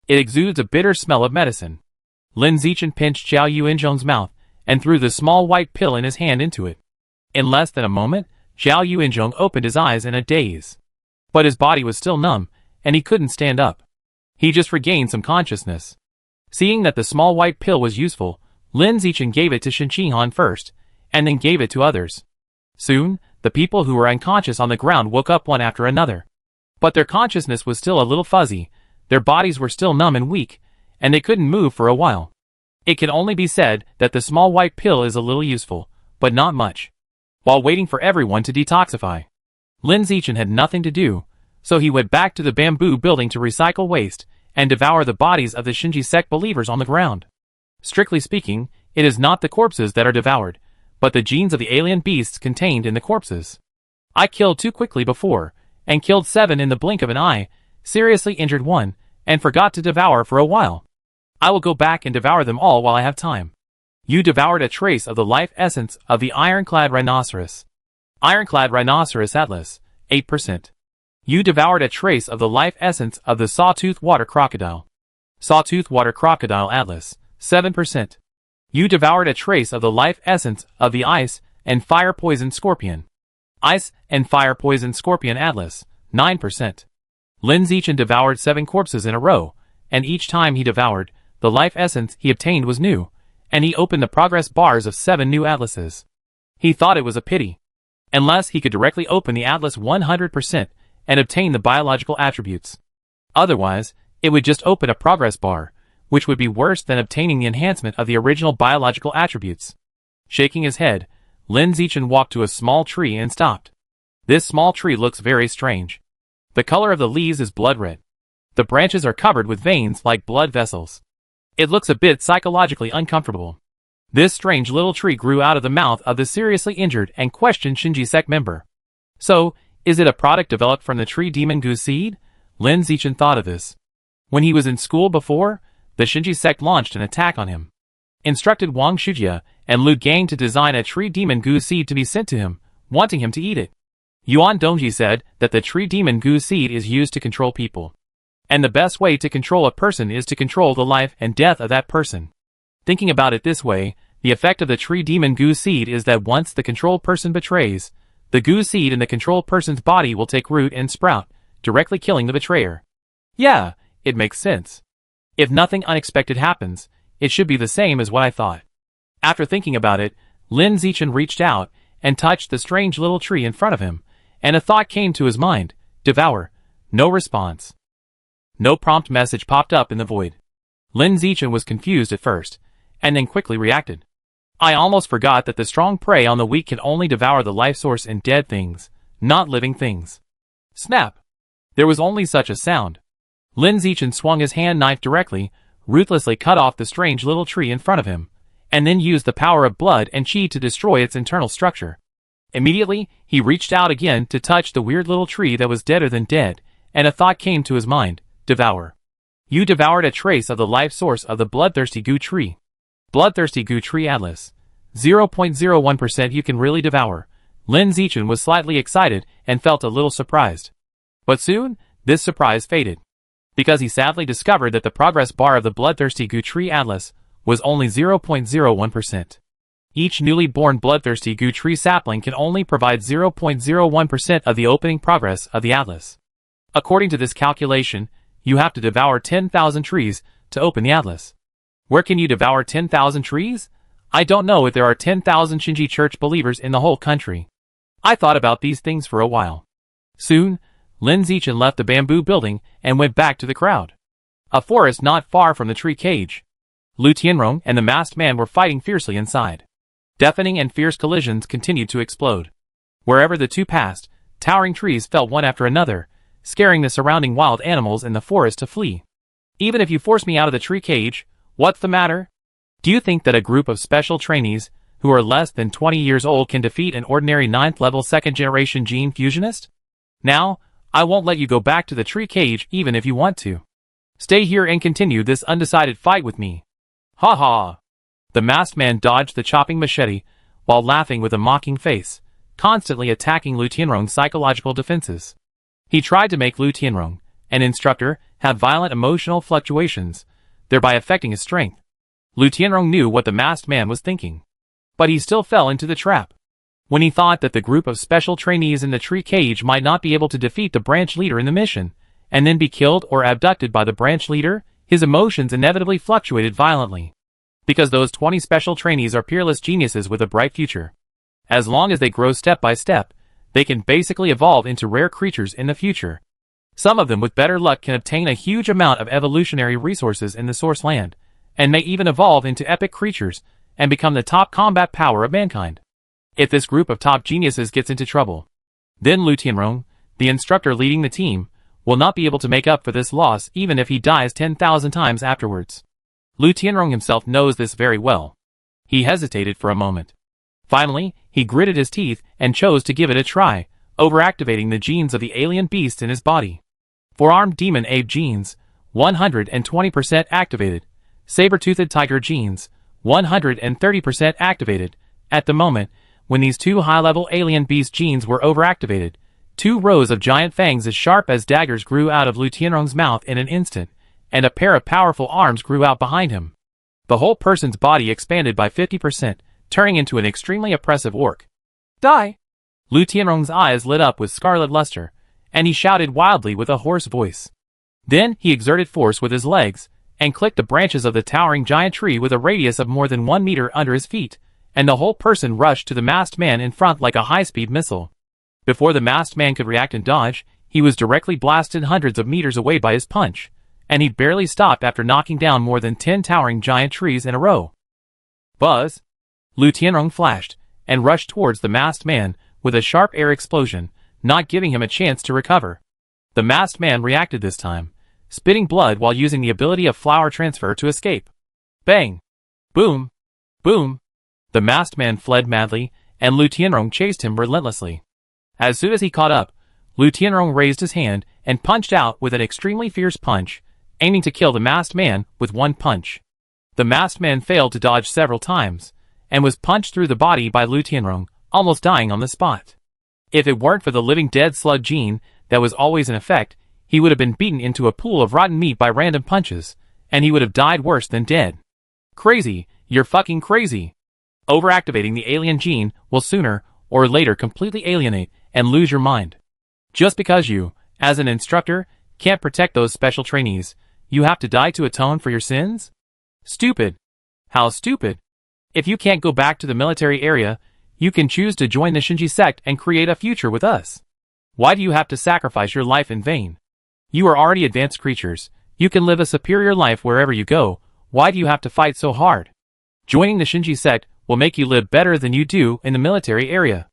Speaker 1: It exudes a bitter smell of medicine. Lin Zichin pinched Zhao Yuanzhong's mouth and threw the small white pill in his hand into it. In less than a moment, Zhao Yuanzhong opened his eyes in a daze. But his body was still numb, and he couldn't stand up. He just regained some consciousness. Seeing that the small white pill was useful, Lin Zichin gave it to Shen Qinghan first, and then gave it to others. Soon, the people who were unconscious on the ground woke up one after another. But their consciousness was still a little fuzzy, their bodies were still numb and weak, and they couldn't move for a while. It can only be said that the small white pill is a little useful, but not much. While waiting for everyone to detoxify, Lin Zichin had nothing to do, so he went back to the bamboo building to recycle waste and devour the bodies of the Shinji sect believers on the ground. Strictly speaking, it is not the corpses that are devoured, but the genes of the alien beasts contained in the corpses. I killed 2 quickly before, and killed 7 in the blink of an eye, seriously injured 1, and forgot to devour for a while. I will go back and devour them all while I have time. You devoured a trace of the life essence of the ironclad rhinoceros. Ironclad rhinoceros atlas, 8%. You devoured a trace of the life essence of the sawtooth water crocodile. Sawtooth water crocodile atlas, 7%. You devoured a trace of the life essence of the ice and fire poison scorpion. Ice and fire poison scorpion atlas, 9%. Lin Zichin devoured 7 corpses in a row, and each time he devoured, the life essence he obtained was new, and he opened the progress bars of 7 new atlases. He thought it was a pity. Unless he could directly open the atlas 100% and obtain the biological attributes. Otherwise, it would just open a progress bar, which would be worse than obtaining the enhancement of the original biological attributes. Shaking his head, Lin Zichin walked to a small tree and stopped. This small tree looks very strange. The color of the leaves is blood red. The branches are covered with veins like blood vessels. It looks a bit psychologically uncomfortable. This strange little tree grew out of the mouth of the seriously injured and questioned Shinji sect member. So, is it a product developed from the tree demon goo seed? Lin Zichin thought of this. When he was in school before, the Shinji sect launched an attack on him. Instructed Wang Shujia and Lu Gang to design a tree demon goo seed to be sent to him, wanting him to eat it. Yuan Dongji said that the tree demon goo seed is used to control people. And the best way to control a person is to control the life and death of that person. Thinking about it this way, the effect of the tree demon goo seed is that once the controlled person betrays, the goo seed in the controlled person's body will take root and sprout, directly killing the betrayer. Yeah, it makes sense. If nothing unexpected happens, it should be the same as what I thought. After thinking about it, Lin Zichin reached out and touched the strange little tree in front of him, and a thought came to his mind: devour. No response. No prompt message popped up in the void. Lin Zichin was confused at first, and then quickly reacted. I almost forgot that the strong prey on the weak can only devour the life source in dead things, not living things. Snap! There was only such a sound. Lin Zichin swung his hand knife directly, ruthlessly cut off the strange little tree in front of him, and then used the power of blood and chi to destroy its internal structure. Immediately, he reached out again to touch the weird little tree that was deader than dead, and a thought came to his mind: devour. You devoured a trace of the life source of the bloodthirsty goo tree. Bloodthirsty goo tree atlas. 0.01% you can really devour. Lin Zichin was slightly excited and felt a little surprised. But soon, this surprise faded, because he sadly discovered that the progress bar of the bloodthirsty goo tree atlas was only 0.01%. Each newly born bloodthirsty goo tree sapling can only provide 0.01% of the opening progress of the atlas. According to this calculation, you have to devour 10,000 trees to open the atlas. Where can you devour 10,000 trees? I don't know if there are 10,000 Shinji church believers in the whole country. I thought about these things for a while. Soon, Lin Zichin left the bamboo building and went back to the crowd. A forest not far from the tree cage. Lu Tianrong and the masked man were fighting fiercely inside. Deafening and fierce collisions continued to explode. Wherever the two passed, towering trees fell one after another, scaring the surrounding wild animals in the forest to flee. Even if you force me out of the tree cage, what's the matter? Do you think that a group of special trainees, who are less than 20 years old, can defeat an ordinary 9th level 2nd generation gene fusionist? Now, I won't let you go back to the tree cage even if you want to. Stay here and continue this undecided fight with me. Ha ha! The masked man dodged the chopping machete, while laughing with a mocking face, constantly attacking Lu Tianrong's psychological defenses. He tried to make Lu Tianrong, an instructor, have violent emotional fluctuations, thereby affecting his strength. Lu Tianrong knew what the masked man was thinking, but he still fell into the trap. When he thought that the group of special trainees in the tree cage might not be able to defeat the branch leader in the mission, and then be killed or abducted by the branch leader, his emotions inevitably fluctuated violently. Because those 20 special trainees are peerless geniuses with a bright future. As long as they grow step by step, they can basically evolve into rare creatures in the future. Some of them with better luck can obtain a huge amount of evolutionary resources in the source land, and may even evolve into epic creatures and become the top combat power of mankind. If this group of top geniuses gets into trouble, then Lu Tianrong, the instructor leading the team, will not be able to make up for this loss even if he dies 10,000 times afterwards. Lu Tianrong himself knows this very well. He hesitated for a moment. Finally, he gritted his teeth and chose to give it a try, overactivating the genes of the alien beast in his body. Four-armed demon ape genes, 120% activated. Saber-toothed tiger genes, 130% activated. At the moment, when these two high-level alien beast genes were overactivated, 2 rows of giant fangs as sharp as daggers grew out of Lu Tianrong's mouth in an instant, and a pair of powerful arms grew out behind him. The whole person's body expanded by 50%, turning into an extremely oppressive orc. Die! Lu Tianrong's eyes lit up with scarlet luster, and he shouted wildly with a hoarse voice. Then he exerted force with his legs, and clicked the branches of the towering giant tree with a radius of more than 1 meter under his feet, and the whole person rushed to the masked man in front like a high-speed missile. Before the masked man could react and dodge, he was directly blasted hundreds of meters away by his punch, and he barely stopped after knocking down more than 10 towering giant trees in a row. Buzz! Lu Tianrong flashed, and rushed towards the masked man with a sharp air explosion, not giving him a chance to recover. The masked man reacted this time, spitting blood while using the ability of flower transfer to escape. Bang! Boom! Boom! The masked man fled madly, and Lu Tianrong chased him relentlessly. As soon as he caught up, Lu Tianrong raised his hand and punched out with an extremely fierce punch, aiming to kill the masked man with one punch. The masked man failed to dodge several times, and was punched through the body by Lu Tianrong, almost dying on the spot. If it weren't for the living dead slug gene that was always in effect, he would have been beaten into a pool of rotten meat by random punches, and he would have died worse than dead. Crazy, you're fucking crazy. Overactivating the alien gene will sooner or later completely alienate and lose your mind. Just because you, as an instructor, can't protect those special trainees, you have to die to atone for your sins? Stupid. How stupid. If you can't go back to the military area, you can choose to join the Shinji sect and create a future with us. Why do you have to sacrifice your life in vain? You are already advanced creatures. You can live a superior life wherever you go. Why do you have to fight so hard? Joining the Shinji sect will make you live better than you do in the military area.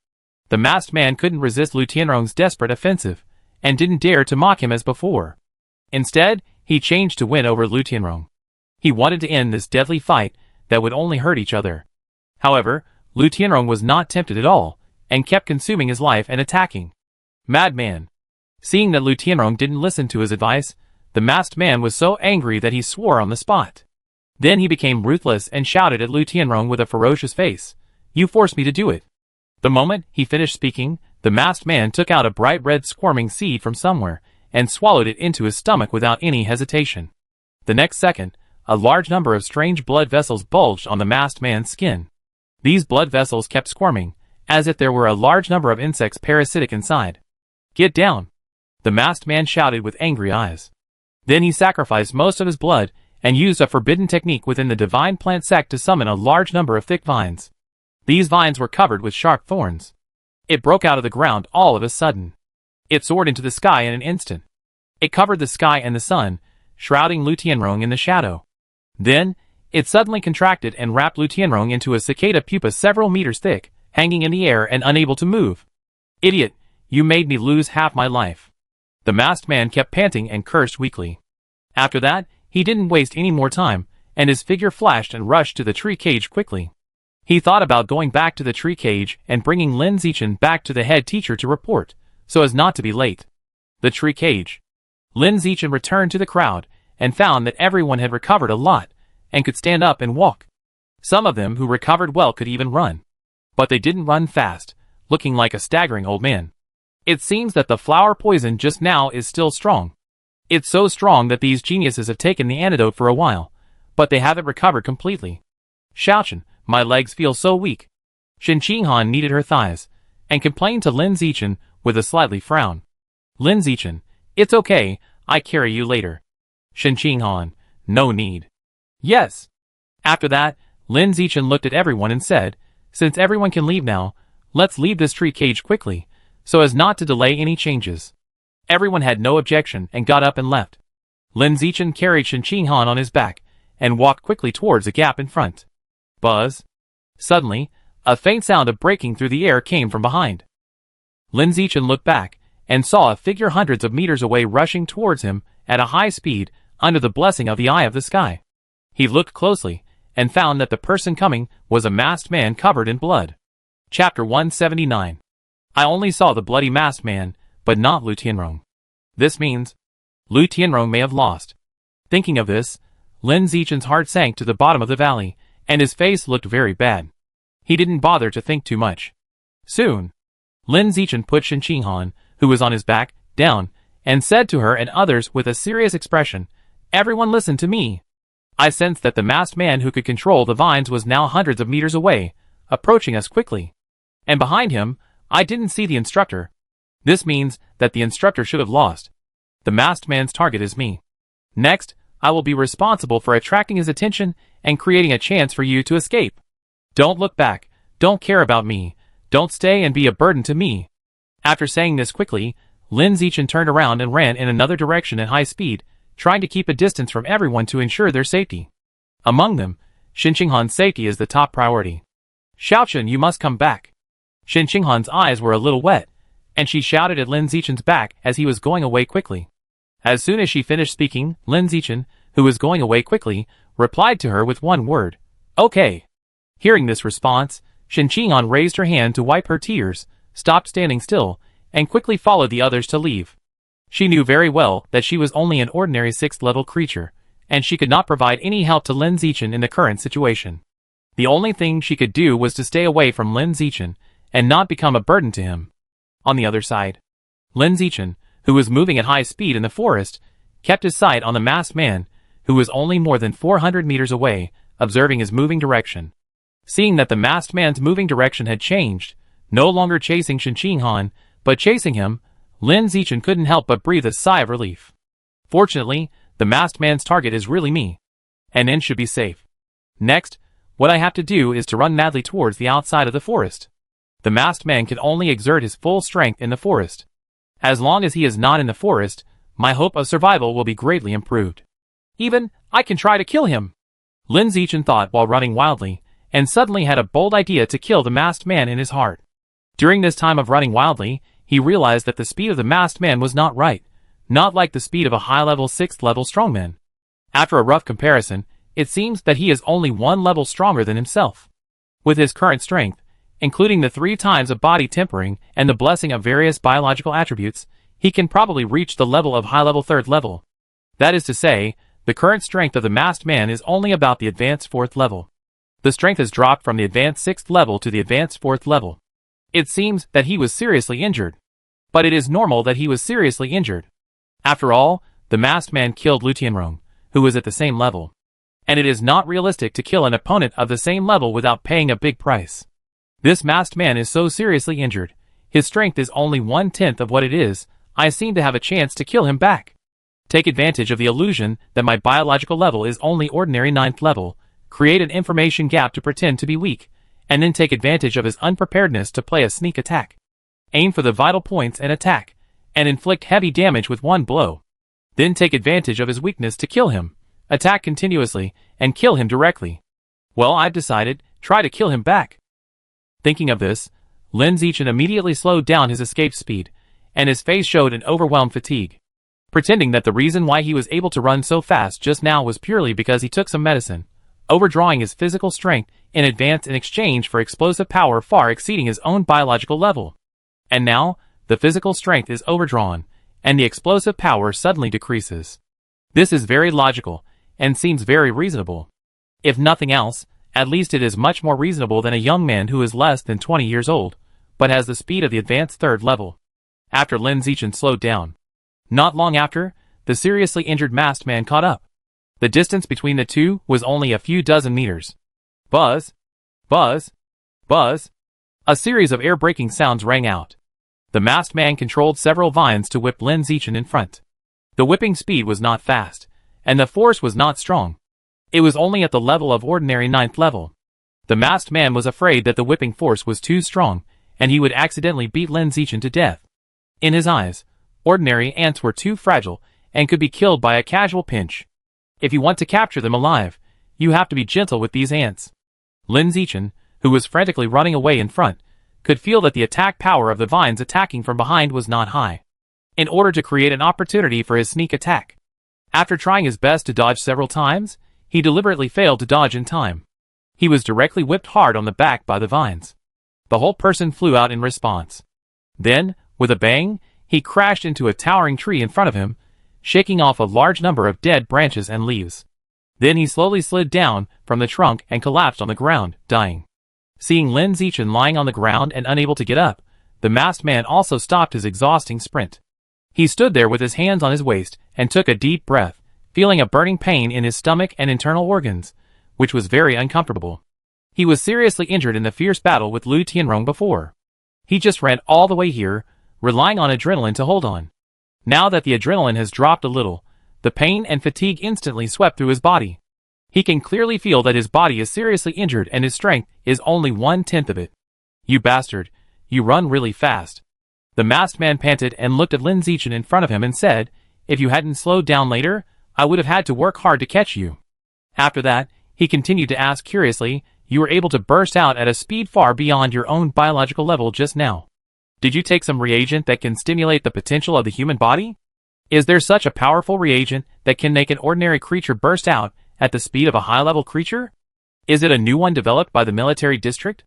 Speaker 1: The masked man couldn't resist Lu Tianrong's desperate offensive, and didn't dare to mock him as before. Instead, he changed to win over Lu Tianrong. He wanted to end this deadly fight that would only hurt each other. However, Lu Tianrong was not tempted at all, and kept consuming his life and attacking. Madman! Seeing that Lu Tianrong didn't listen to his advice, the masked man was so angry that he swore on the spot. Then he became ruthless and shouted at Lu Tianrong with a ferocious face, "You forced me to do it." The moment he finished speaking, the masked man took out a bright red squirming seed from somewhere, and swallowed it into his stomach without any hesitation. The next second, a large number of strange blood vessels bulged on the masked man's skin. These blood vessels kept squirming, as if there were a large number of insects parasitic inside. "Get down!" the masked man shouted with angry eyes. Then he sacrificed most of his blood, and used a forbidden technique within the divine plant sect to summon a large number of thick vines. These vines were covered with sharp thorns. It broke out of the ground all of a sudden. It soared into the sky in an instant. It covered the sky and the sun, shrouding Lu Tianrong in the shadow. Then, it suddenly contracted and wrapped Lu Tianrong into a cicada pupa several meters thick, hanging in the air and unable to move. "Idiot, you made me lose half my life." The masked man kept panting and cursed weakly. After that, he didn't waste any more time, and his figure flashed and rushed to the tree cage quickly. He thought about going back to the tree cage and bringing Lin Zichin back to the head teacher to report, so as not to be late. The tree cage. Lin Zichin returned to the crowd, and found that everyone had recovered a lot, and could stand up and walk. Some of them who recovered well could even run. But they didn't run fast, looking like a staggering old man. It seems that the flower poison just now is still strong. It's so strong that these geniuses have taken the antidote for a while, but they haven't recovered completely. "Shaochen, my legs feel so weak." Shen Qinghan kneaded her thighs, and complained to Lin Zichin with a slightly frown. "Lin Zichin, it's okay, I carry you later." Shen Qinghan, "No need." "Yes." After that, Lin Zichin looked at everyone and said, "Since everyone can leave now, let's leave this tree cage quickly, so as not to delay any changes. Everyone had no objection and got up and left. Lin Zichin carried Shen Qinghan on his back and walked quickly towards a gap in front. Buzz. Suddenly, a faint sound of breaking through the air came from behind. Lin Zichin looked back and saw a figure hundreds of meters away rushing towards him at a high speed under the blessing of the eye of the sky. He looked closely and found that the person coming was a masked man covered in blood. Chapter 179. I only saw the bloody masked man, but not Lu Tianrong. This means Lu Tianrong may have lost. Thinking of this, Lin Zichin's heart sank to the bottom of the valley, and his face looked very bad. He didn't bother to think too much. Soon, Lin Zichin put Shen Qinghan, who was on his back, down, and said to her and others with a serious expression, "Everyone listen to me." I sensed that the masked man who could control the vines was now hundreds of meters away, approaching us quickly. And behind him, I didn't see the instructor. This means that the instructor should have lost. The masked man's target is me. Next, I will be responsible for attracting his attention and creating a chance for you to escape. Don't look back, don't care about me, don't stay and be a burden to me. After saying this quickly, Lin Zichin turned around and ran in another direction at high speed, trying to keep a distance from everyone to ensure their safety. Among them, Shen Qinghan's safety is the top priority. "Xiaochen, you must come back." Shen Qinghan's eyes were a little wet, and she shouted at Lin Zichin's back as he was going away quickly. As soon as she finished speaking, Lin Zichin, who was going away quickly, replied to her with one word, "Okay." Hearing this response, Shen Qinghan raised her hand to wipe her tears, stopped standing still, and quickly followed the others to leave. She knew very well that she was only an ordinary 6th-level creature, and she could not provide any help to Lin Zichin in the current situation. The only thing she could do was to stay away from Lin Zichin and not become a burden to him. On the other side, Lin Zichin, who was moving at high speed in the forest, kept his sight on the masked man, who was only more than 400 meters away, observing his moving direction. Seeing that the masked man's moving direction had changed, no longer chasing Shen Qinghan, but chasing him, Lin Zichin couldn't help but breathe a sigh of relief. Fortunately, the masked man's target is really me, and N should be safe. Next, what I have to do is to run madly towards the outside of the forest. The masked man can only exert his full strength in the forest. As long as he is not in the forest, my hope of survival will be greatly improved. Even, I can try to kill him. Lin Zichin thought while running wildly, and suddenly had a bold idea to kill the masked man in his heart. During this time of running wildly, he realized that the speed of the masked man was not right, not like the speed of a high-level 6th-level strongman. After a rough comparison, it seems that he is only one level stronger than himself. With his current strength, including the 3 times of body tempering and the blessing of various biological attributes, he can probably reach the level of high-level 3rd level. That is to say, the current strength of the masked man is only about the advanced 4th level. The strength has dropped from the advanced 6th level to the advanced 4th level. It seems that he was seriously injured. But it is normal that he was seriously injured. After all, the masked man killed Lu Tianrong, who was at the same level. And it is not realistic to kill an opponent of the same level without paying a big price. This masked man is so seriously injured, his strength is only 1/10 of what it is, I seem to have a chance to kill him back. Take advantage of the illusion that my biological level is only ordinary 9th level, create an information gap to pretend to be weak, and then take advantage of his unpreparedness to play a sneak attack. Aim for the vital points and attack, and inflict heavy damage with one blow. Then take advantage of his weakness to kill him, attack continuously, and kill him directly. Well, I've decided, try to kill him back. Thinking of this, Lin Zichin immediately slowed down his escape speed, and his face showed an overwhelmed fatigue. Pretending that the reason why he was able to run so fast just now was purely because he took some medicine, overdrawing his physical strength in advance in exchange for explosive power far exceeding his own biological level. And now, the physical strength is overdrawn, and the explosive power suddenly decreases. This is very logical, and seems very reasonable. If nothing else, at least it is much more reasonable than a young man who is less than 20 years old, but has the speed of the advanced 3rd level. After Lin Zichin slowed down. Not long after, the seriously injured masked man caught up. The distance between the two was only a few dozen meters. Buzz! Buzz! Buzz! A series of air-breaking sounds rang out. The masked man controlled several vines to whip Lin Zichin in front. The whipping speed was not fast, and the force was not strong. It was only at the level of ordinary 9th level. The masked man was afraid that the whipping force was too strong, and he would accidentally beat Lin Zichin to death. In his eyes, ordinary ants were too fragile and could be killed by a casual pinch. If you want to capture them alive, you have to be gentle with these ants. Lin Zichin, who was frantically running away in front, could feel that the attack power of the vines attacking from behind was not high. In order to create an opportunity for his sneak attack, after trying his best to dodge several times, he deliberately failed to dodge in time. He was directly whipped hard on the back by the vines. The whole person flew out in response. Then, with a bang, he crashed into a towering tree in front of him, shaking off a large number of dead branches and leaves. Then he slowly slid down from the trunk and collapsed on the ground, dying. Seeing Lin Zichin lying on the ground and unable to get up, the masked man also stopped his exhausting sprint. He stood there with his hands on his waist and took a deep breath, feeling a burning pain in his stomach and internal organs, which was very uncomfortable. He was seriously injured in the fierce battle with Lu Tianrong before. He just ran all the way here, relying on adrenaline to hold on. Now that the adrenaline has dropped a little, the pain and fatigue instantly swept through his body. He can clearly feel that his body is seriously injured and his strength is only 1/10 of it. You bastard, you run really fast. The masked man panted and looked at Lin Zichin in front of him and said, if you hadn't slowed down later, I would have had to work hard to catch you. After that, he continued to ask curiously, you were able to burst out at a speed far beyond your own biological level just now. Did you take some reagent that can stimulate the potential of the human body? Is there such a powerful reagent that can make an ordinary creature burst out at the speed of a high-level creature? Is it a new one developed by the military district?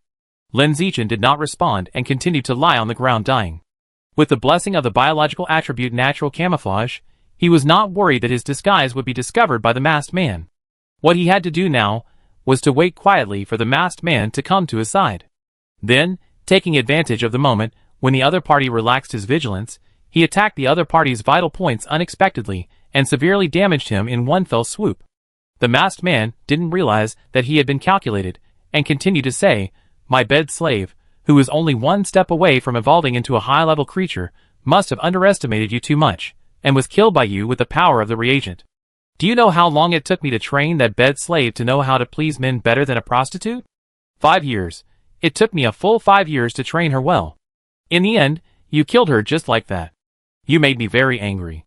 Speaker 1: Lin Zichin did not respond and continued to lie on the ground dying. With the blessing of the biological attribute natural camouflage, he was not worried that his disguise would be discovered by the masked man. What he had to do now was to wait quietly for the masked man to come to his side. Then, taking advantage of the moment when the other party relaxed his vigilance, he attacked the other party's vital points unexpectedly and severely damaged him in one fell swoop. The masked man didn't realize that he had been calculated, and continued to say, my bed slave, who was only one step away from evolving into a high-level creature, must have underestimated you too much, and was killed by you with the power of the reagent. Do you know how long it took me to train that bed slave to know how to please men better than a prostitute? 5 years. It took me a full 5 years to train her well. In the end, you killed her just like that. You made me very angry.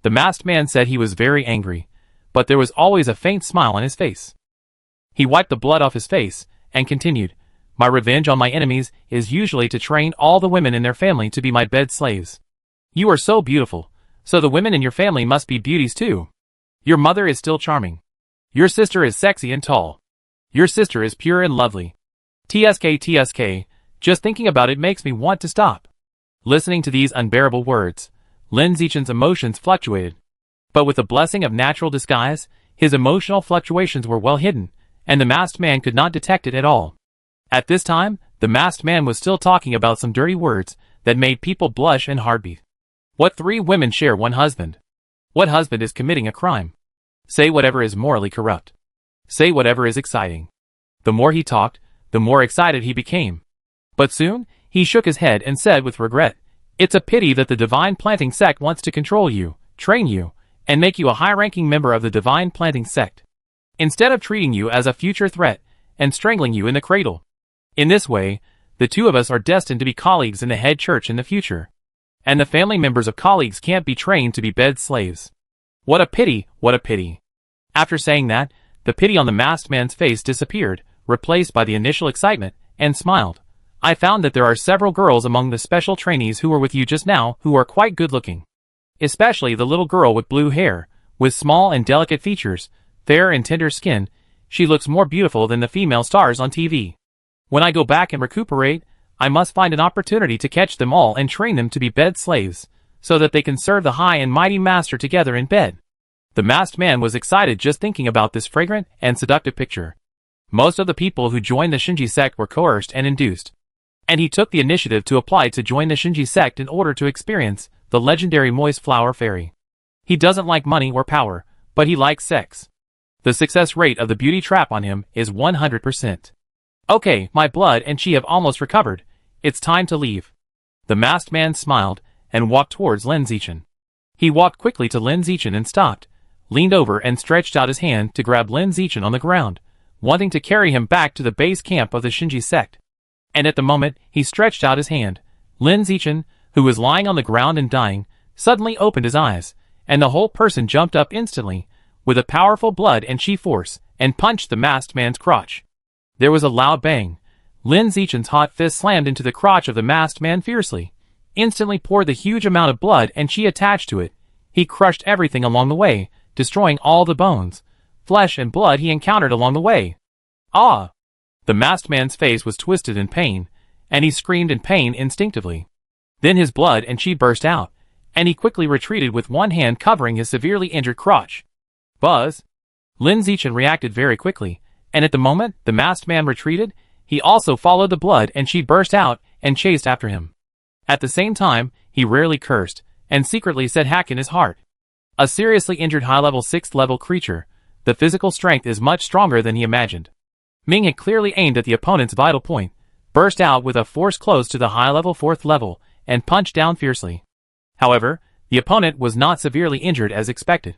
Speaker 1: The masked man said he was very angry, but there was always a faint smile on his face. He wiped the blood off his face, and continued, my revenge on my enemies is usually to train all the women in their family to be my bed slaves. You are so beautiful, so the women in your family must be beauties too. Your mother is still charming. Your sister is sexy and tall. Your sister is pure and lovely. TSK, just thinking about it makes me want to stop. Listening to these unbearable words, Lin Zichin's emotions fluctuated. But with the blessing of natural disguise, his emotional fluctuations were well hidden, and the masked man could not detect it at all. At this time, the masked man was still talking about some dirty words that made people blush and heartbeat. What 3 women share one husband? What husband is committing a crime? Say whatever is morally corrupt. Say whatever is exciting. The more he talked, the more excited he became. But soon, he shook his head and said with regret, it's a pity that the Divine Planting Sect wants to control you, train you, and make you a high-ranking member of the Divine Planting Sect, instead of treating you as a future threat and strangling you in the cradle. In this way, the two of us are destined to be colleagues in the head church in the future. And the family members of colleagues can't be trained to be bed slaves. What a pity, what a pity. After saying that, the pity on the masked man's face disappeared, replaced by the initial excitement, and smiled. I found that there are several girls among the special trainees who were with you just now who are quite good-looking. Especially the little girl with blue hair, with small and delicate features, fair and tender skin. She looks more beautiful than the female stars on TV. When I go back and recuperate, I must find an opportunity to catch them all and train them to be bed slaves, so that they can serve the high and mighty master together in bed. The masked man was excited just thinking about this fragrant and seductive picture. Most of the people who joined the Shinji sect were coerced and induced. And he took the initiative to apply to join the Shinji sect in order to experience the legendary moist flower fairy. He doesn't like money or power, but he likes sex. The success rate of the beauty trap on him is 100%. Okay, my blood and chi have almost recovered. It's time to leave. The masked man smiled and walked towards Lin Zichin. He walked quickly to Lin Zichin and stopped, leaned over and stretched out his hand to grab Lin Zichin on the ground, wanting to carry him back to the base camp of the Shinji sect. and at the moment he stretched out his hand, Lin Zichin, who was lying on the ground and dying, suddenly opened his eyes, and the whole person jumped up instantly, with a powerful blood and chi force, and punched the masked man's crotch. There was a loud bang. Lin Zichin's hot fist slammed into the crotch of the masked man fiercely, instantly poured the huge amount of blood and chi attached to it. He crushed everything along the way, destroying all the bones, flesh and blood he encountered along the way. Ah! The masked man's face was twisted in pain, and he screamed in pain instinctively. Then his blood and chi burst out, and he quickly retreated with one hand covering his severely injured crotch. Buzz! Lin Zichin reacted very quickly, and at the moment the masked man retreated, he also followed the blood and chi burst out and chased after him. At the same time, he rarely cursed, and secretly said hack in his heart. A seriously injured high-level 6th level creature, the physical strength is much stronger than he imagined. Ming had clearly aimed at the opponent's vital point, burst out with a force close to the high-level 4th level, and punched down fiercely. However, the opponent was not severely injured as expected.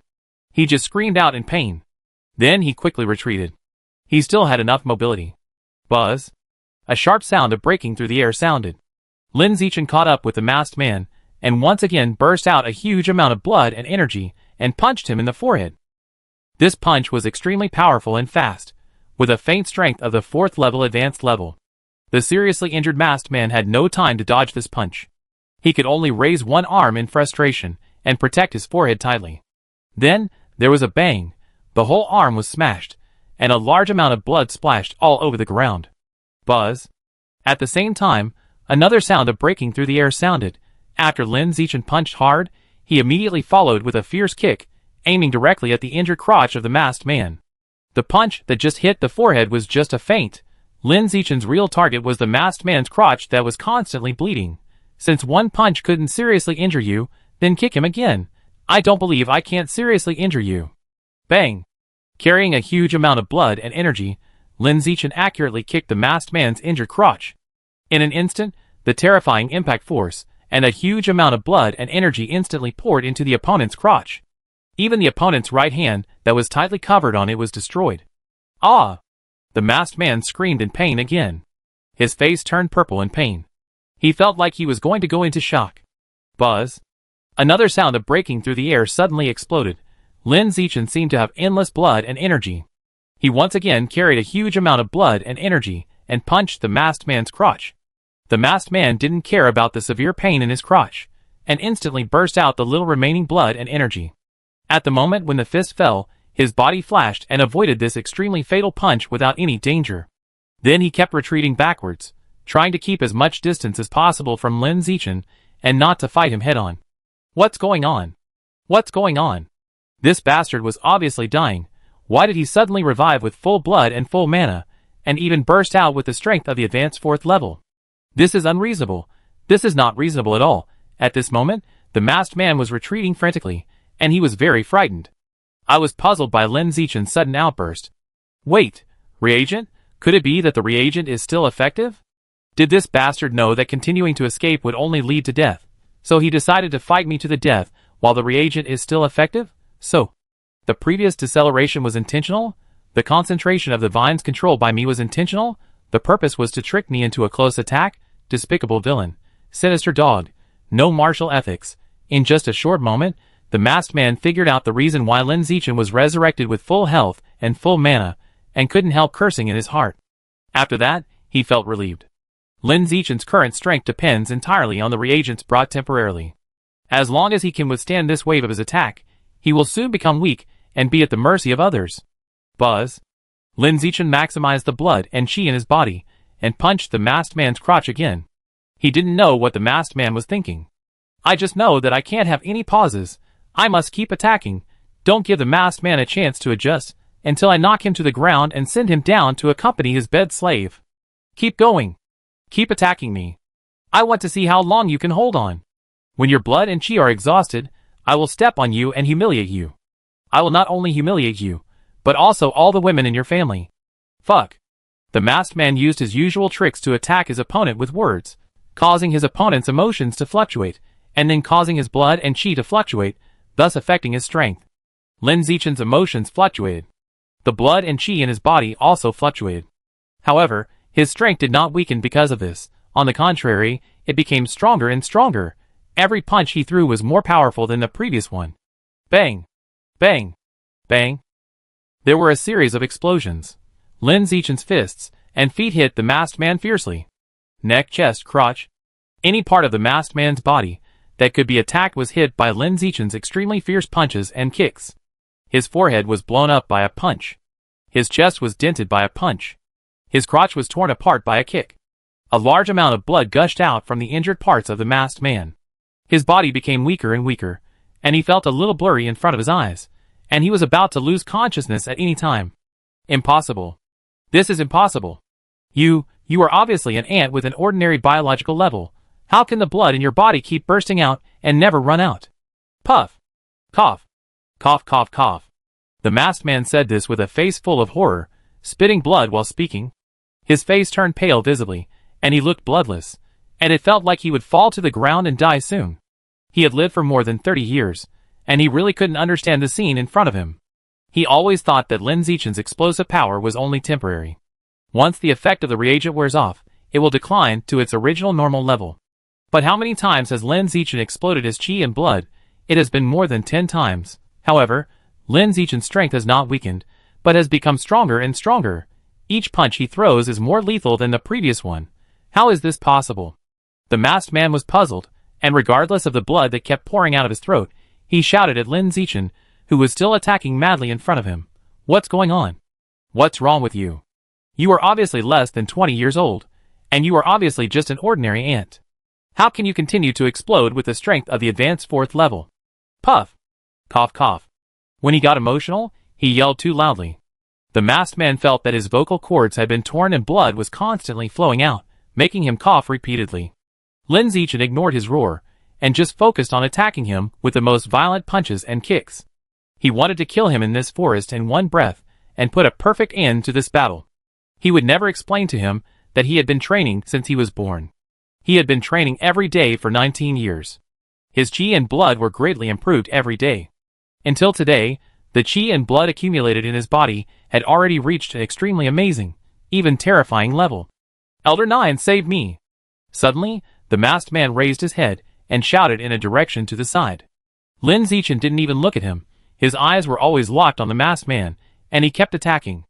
Speaker 1: He just screamed out in pain. Then he quickly retreated. He still had enough mobility. Buzz! A sharp sound of breaking through the air sounded. Lin Zichin caught up with the masked man, and once again burst out a huge amount of blood and energy, and punched him in the forehead. This punch was extremely powerful and fast, with a faint strength of the 4th level advanced level. The seriously injured masked man had no time to dodge this punch. He could only raise one arm in frustration, and protect his forehead tightly. Then, there was a bang. The whole arm was smashed, and a large amount of blood splashed all over the ground. Buzz! At the same time, another sound of breaking through the air sounded. After Lin Zichin punched hard, he immediately followed with a fierce kick, aiming directly at the injured crotch of the masked man. The punch that just hit the forehead was just a feint. Lin Zichin's real target was the masked man's crotch that was constantly bleeding. Since one punch couldn't seriously injure you, then kick him again. I don't believe I can't seriously injure you. Bang! Carrying a huge amount of blood and energy, Lin Zichin accurately kicked the masked man's injured crotch. In an instant, the terrifying impact force, and a huge amount of blood and energy instantly poured into the opponent's crotch. Even the opponent's right hand that was tightly covered on it was destroyed. Ah! The masked man screamed in pain again. His face turned purple in pain. He felt like he was going to go into shock. Buzz! Another sound of breaking through the air suddenly exploded. Lin Zichin seemed to have endless blood and energy. He once again carried a huge amount of blood and energy, and punched the masked man's crotch. The masked man didn't care about the severe pain in his crotch, and instantly burst out the little remaining blood and energy. At the moment when the fist fell, his body flashed and avoided this extremely fatal punch without any danger. Then he kept retreating backwards, trying to keep as much distance as possible from Lin Zichin, and not to fight him head-on. What's going on? What's going on? This bastard was obviously dying. Why did he suddenly revive with full blood and full mana, and even burst out with the strength of the advanced 4th level? This is unreasonable. This is not reasonable at all. At this moment, the masked man was retreating frantically, and he was very frightened. I was puzzled by Lin Zichin's sudden outburst. Wait, reagent? Could it be that the reagent is still effective? Did this bastard know that continuing to escape would only lead to death, so he decided to fight me to the death while the reagent is still effective? So, the previous deceleration was intentional? The concentration of the vines controlled by me was intentional? The purpose was to trick me into a close attack? Despicable villain. Sinister dog. No martial ethics. In just a short moment, the masked man figured out the reason why Lin Zichin was resurrected with full health and full mana, and couldn't help cursing in his heart. After that, he felt relieved. Lin Zichin's current strength depends entirely on the reagents brought temporarily. As long as he can withstand this wave of his attack, he will soon become weak and be at the mercy of others. Buzz! Lin Zichin maximized the blood and chi in his body, and punched the masked man's crotch again. He didn't know what the masked man was thinking. I just know that I can't have any pauses. I must keep attacking. Don't give the masked man a chance to adjust, until I knock him to the ground and send him down to accompany his bed slave. Keep going. Keep attacking me. I want to see how long you can hold on. When your blood and chi are exhausted, I will step on you and humiliate you. I will not only humiliate you, but also all the women in your family. Fuck. The masked man used his usual tricks to attack his opponent with words, causing his opponent's emotions to fluctuate, and then causing his blood and chi to fluctuate, thus affecting his strength. Lin Zichin's emotions fluctuated. The blood and chi in his body also fluctuated. However, His strength did not weaken because of this. On the contrary, it became stronger and stronger. Every punch he threw was more powerful than the previous one. Bang! Bang! Bang! There were a series of explosions. Lin Zichin's fists and feet hit the masked man fiercely. Neck, chest, crotch. Any part of the masked man's body that could be attacked was hit by Lin Zichin's extremely fierce punches and kicks. His forehead was blown up by a punch. His chest was dented by a punch. His crotch was torn apart by a kick. A large amount of blood gushed out from the injured parts of the masked man. His body became weaker and weaker, and he felt a little blurry in front of his eyes, and he was about to lose consciousness at any time. Impossible. This is impossible. You are obviously an ant with an ordinary biological level. How can the blood in your body keep bursting out and never run out? Puff. Cough. Cough, cough, cough. The masked man said this with a face full of horror, spitting blood while speaking. His face turned pale visibly, and he looked bloodless, and it felt like he would fall to the ground and die soon. He had lived for more than 30 years, and he really couldn't understand the scene in front of him. He always thought that Lin Zichin's explosive power was only temporary. Once the effect of the reagent wears off, it will decline to its original normal level. But how many times has Lin Zichin exploded his chi and blood? It has been more than 10 times. However, Lin Zichin's strength has not weakened, but has become stronger and stronger. Each punch he throws is more lethal than the previous one. How is this possible? The masked man was puzzled, and regardless of the blood that kept pouring out of his throat, he shouted at Lin Zichin, who was still attacking madly in front of him. What's going on? What's wrong with you? You are obviously less than 20 years old, and you are obviously just an ordinary ant. How can you continue to explode with the strength of the advanced 4th level? Puff. Cough, cough. When he got emotional, he yelled too loudly. The masked man felt that his vocal cords had been torn and blood was constantly flowing out, making him cough repeatedly. Lin Zichin ignored his roar, and just focused on attacking him with the most violent punches and kicks. He wanted to kill him in this forest in one breath, and put a perfect end to this battle. He would never explain to him that he had been training since he was born. He had been training every day for 19 years. His chi and blood were greatly improved every day. Until today, the chi and blood accumulated in his body had already reached an extremely amazing, even terrifying level. Elder 9, save me! Suddenly, the masked man raised his head and shouted in a direction to the side. Lin Zichin didn't even look at him. His eyes were always locked on the masked man, and he kept attacking.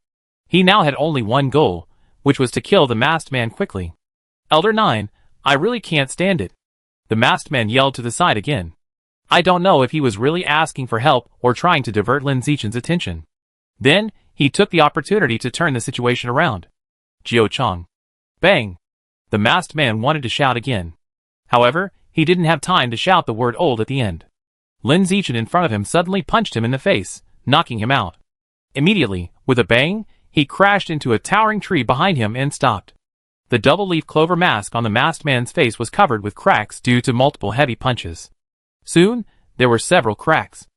Speaker 1: He now had only one goal, which was to kill the masked man quickly. Elder 9, I really can't stand it. The masked man yelled to the side again. I don't know if he was really asking for help or trying to divert Lin Zichin's attention. Then, he took the opportunity to turn the situation around. Jiao Chong. Bang! The masked man wanted to shout again. However, he didn't have time to shout the word old at the end. Lin Zichin in front of him suddenly punched him in the face, knocking him out. Immediately, with a bang, he crashed into a towering tree behind him and stopped. The double-leaf clover mask on the masked man's face was covered with cracks due to multiple heavy punches. Soon, there were several cracks.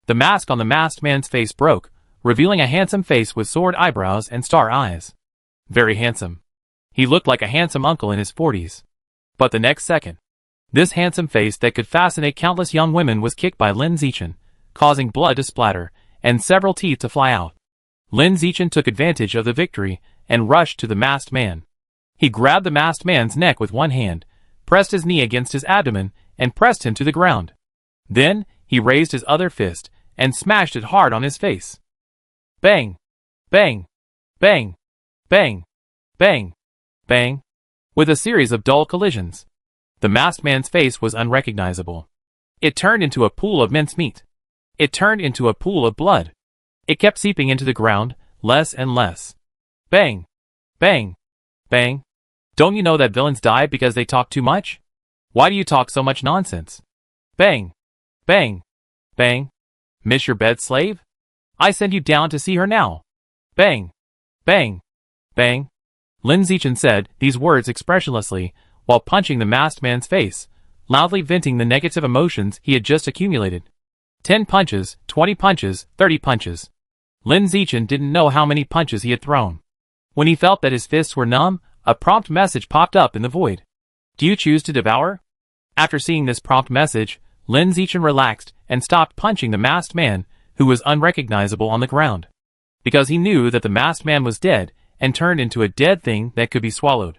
Speaker 1: The mask on the masked man's face broke, revealing a handsome face with sword eyebrows and star eyes. Very handsome. He looked like a handsome uncle in his 40s. But the next second, this handsome face that could fascinate countless young women was kicked by Lin Zichin, causing blood to splatter and several teeth to fly out. Lin Zichin took advantage of the victory and rushed to the masked man. He grabbed the masked man's neck with one hand, pressed his knee against his abdomen, and pressed him to the ground. Then, he raised his other fist and smashed it hard on his face. Bang! Bang! Bang! Bang! Bang! Bang! With a series of dull collisions. The masked man's face was unrecognizable. It turned into a pool of mincemeat. It turned into a pool of blood. It kept seeping into the ground, less and less. Bang! Bang! Bang! Don't you know that villains die because they talk too much? Why do you talk so much nonsense? Bang! Bang! Bang! Miss your bed, slave? I send you down to see her now. Bang! Bang! Bang! Lin Zichin said these words expressionlessly while punching the masked man's face, loudly venting the negative emotions he had just accumulated. 10 punches, 20 punches, 30 punches. Lin Zichin didn't know how many punches he had thrown. When he felt that his fists were numb, a prompt message popped up in the void. Do you choose to devour? After seeing this prompt message, Lin Zichin relaxed and stopped punching the masked man, who was unrecognizable on the ground. Because he knew that the masked man was dead, and turned into a dead thing that could be swallowed.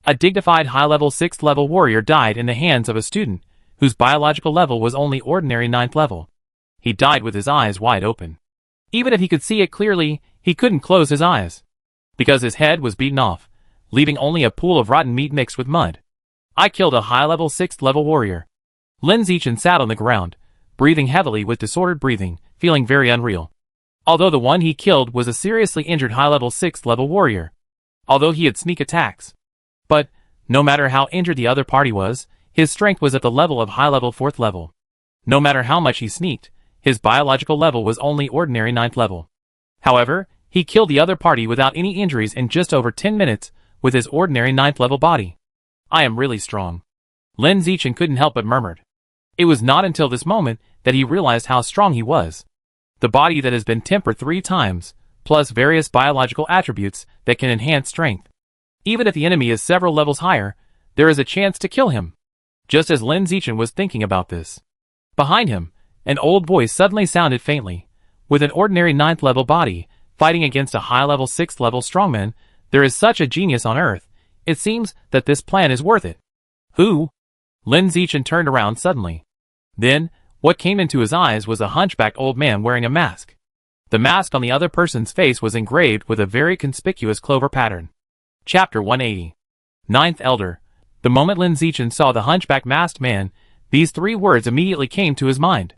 Speaker 1: A dignified high-level 6th level warrior died in the hands of a student whose biological level was only ordinary 9th level. He died with his eyes wide open. Even if he could see it clearly, he couldn't close his eyes, because his head was beaten off, leaving only a pool of rotten meat mixed with mud. I killed a high-level 6th level warrior. Lin Zichin sat on the ground, breathing heavily with disordered breathing, feeling very unreal. Although the one he killed was a seriously injured high-level 6th level warrior. Although he had sneak attacks. But, no matter how injured the other party was, his strength was at the level of high-level 4th level. No matter how much he sneaked, his biological level was only ordinary 9th level. However, he killed the other party without any injuries in just over 10 minutes with his ordinary 9th level body. I am really strong. Lin Zichin couldn't help but murmured. It was not until this moment that he realized how strong he was. The body that has been tempered 3 times, plus various biological attributes that can enhance strength. Even if the enemy is several levels higher, there is a chance to kill him. Just as Lin Zichin was thinking about this, behind him, an old voice suddenly sounded faintly. With an ordinary 9th level body, fighting against a high-level 6th level strongman, there is such a genius on Earth. It seems that this plan is worth it. Who? Lin Zichin turned around suddenly. Then, what came into his eyes was a hunchbacked old man wearing a mask. The mask on the other person's face was engraved with a very conspicuous clover pattern. Chapter 180. 9th Elder. The moment Lin Zichin saw the hunchback masked man, these 3 words immediately came to his mind.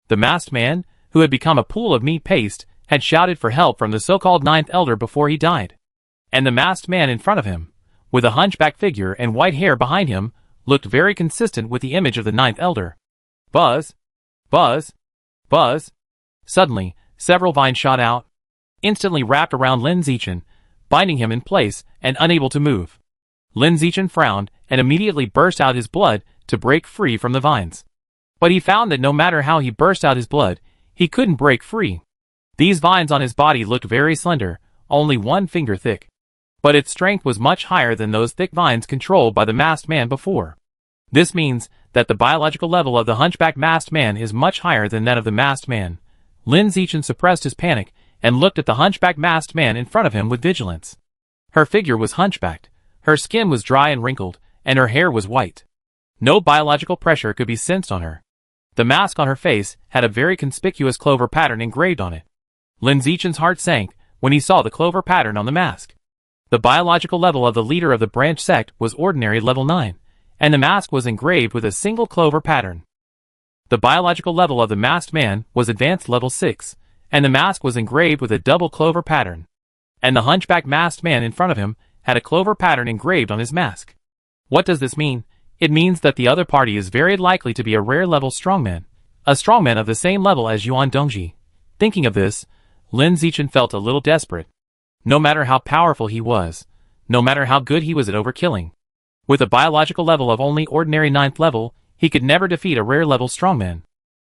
Speaker 1: The masked man, who had become a pool of meat paste, had shouted for help from the so-called 9th Elder before he died. And the masked man in front of him, with a hunchback figure and white hair behind him, looked very consistent with the image of the 9th Elder. Buzz! Buzz! Buzz! Suddenly, several vines shot out, instantly wrapped around Lin Zichin, binding him in place and unable to move. Lin Zichin frowned and immediately burst out his blood to break free from the vines. But he found that no matter how he burst out his blood, he couldn't break free. These vines on his body looked very slender, only 1 finger thick. But its strength was much higher than those thick vines controlled by the masked man before. This means that the biological level of the hunchback masked man is much higher than that of the masked man. Lin Zichin suppressed his panic and looked at the hunchback masked man in front of him with vigilance. Her figure was hunchbacked, her skin was dry and wrinkled, and her hair was white. No biological pressure could be sensed on her. The mask on her face had a very conspicuous clover pattern engraved on it. Lin Zichin's heart sank when he saw the clover pattern on the mask. The biological level of the leader of the branch sect was ordinary level 9, and the mask was engraved with a single clover pattern. The biological level of the masked man was advanced level 6, and the mask was engraved with a double clover pattern. And the hunchback masked man in front of him had a clover pattern engraved on his mask. What does this mean? It means that the other party is very likely to be a rare level strongman, a strongman of the same level as Yuan Dongji. Thinking of this, Lin Zichin felt a little desperate. No matter how powerful he was, no matter how good he was at overkilling, with a biological level of only ordinary 9th level, he could never defeat a rare level strongman.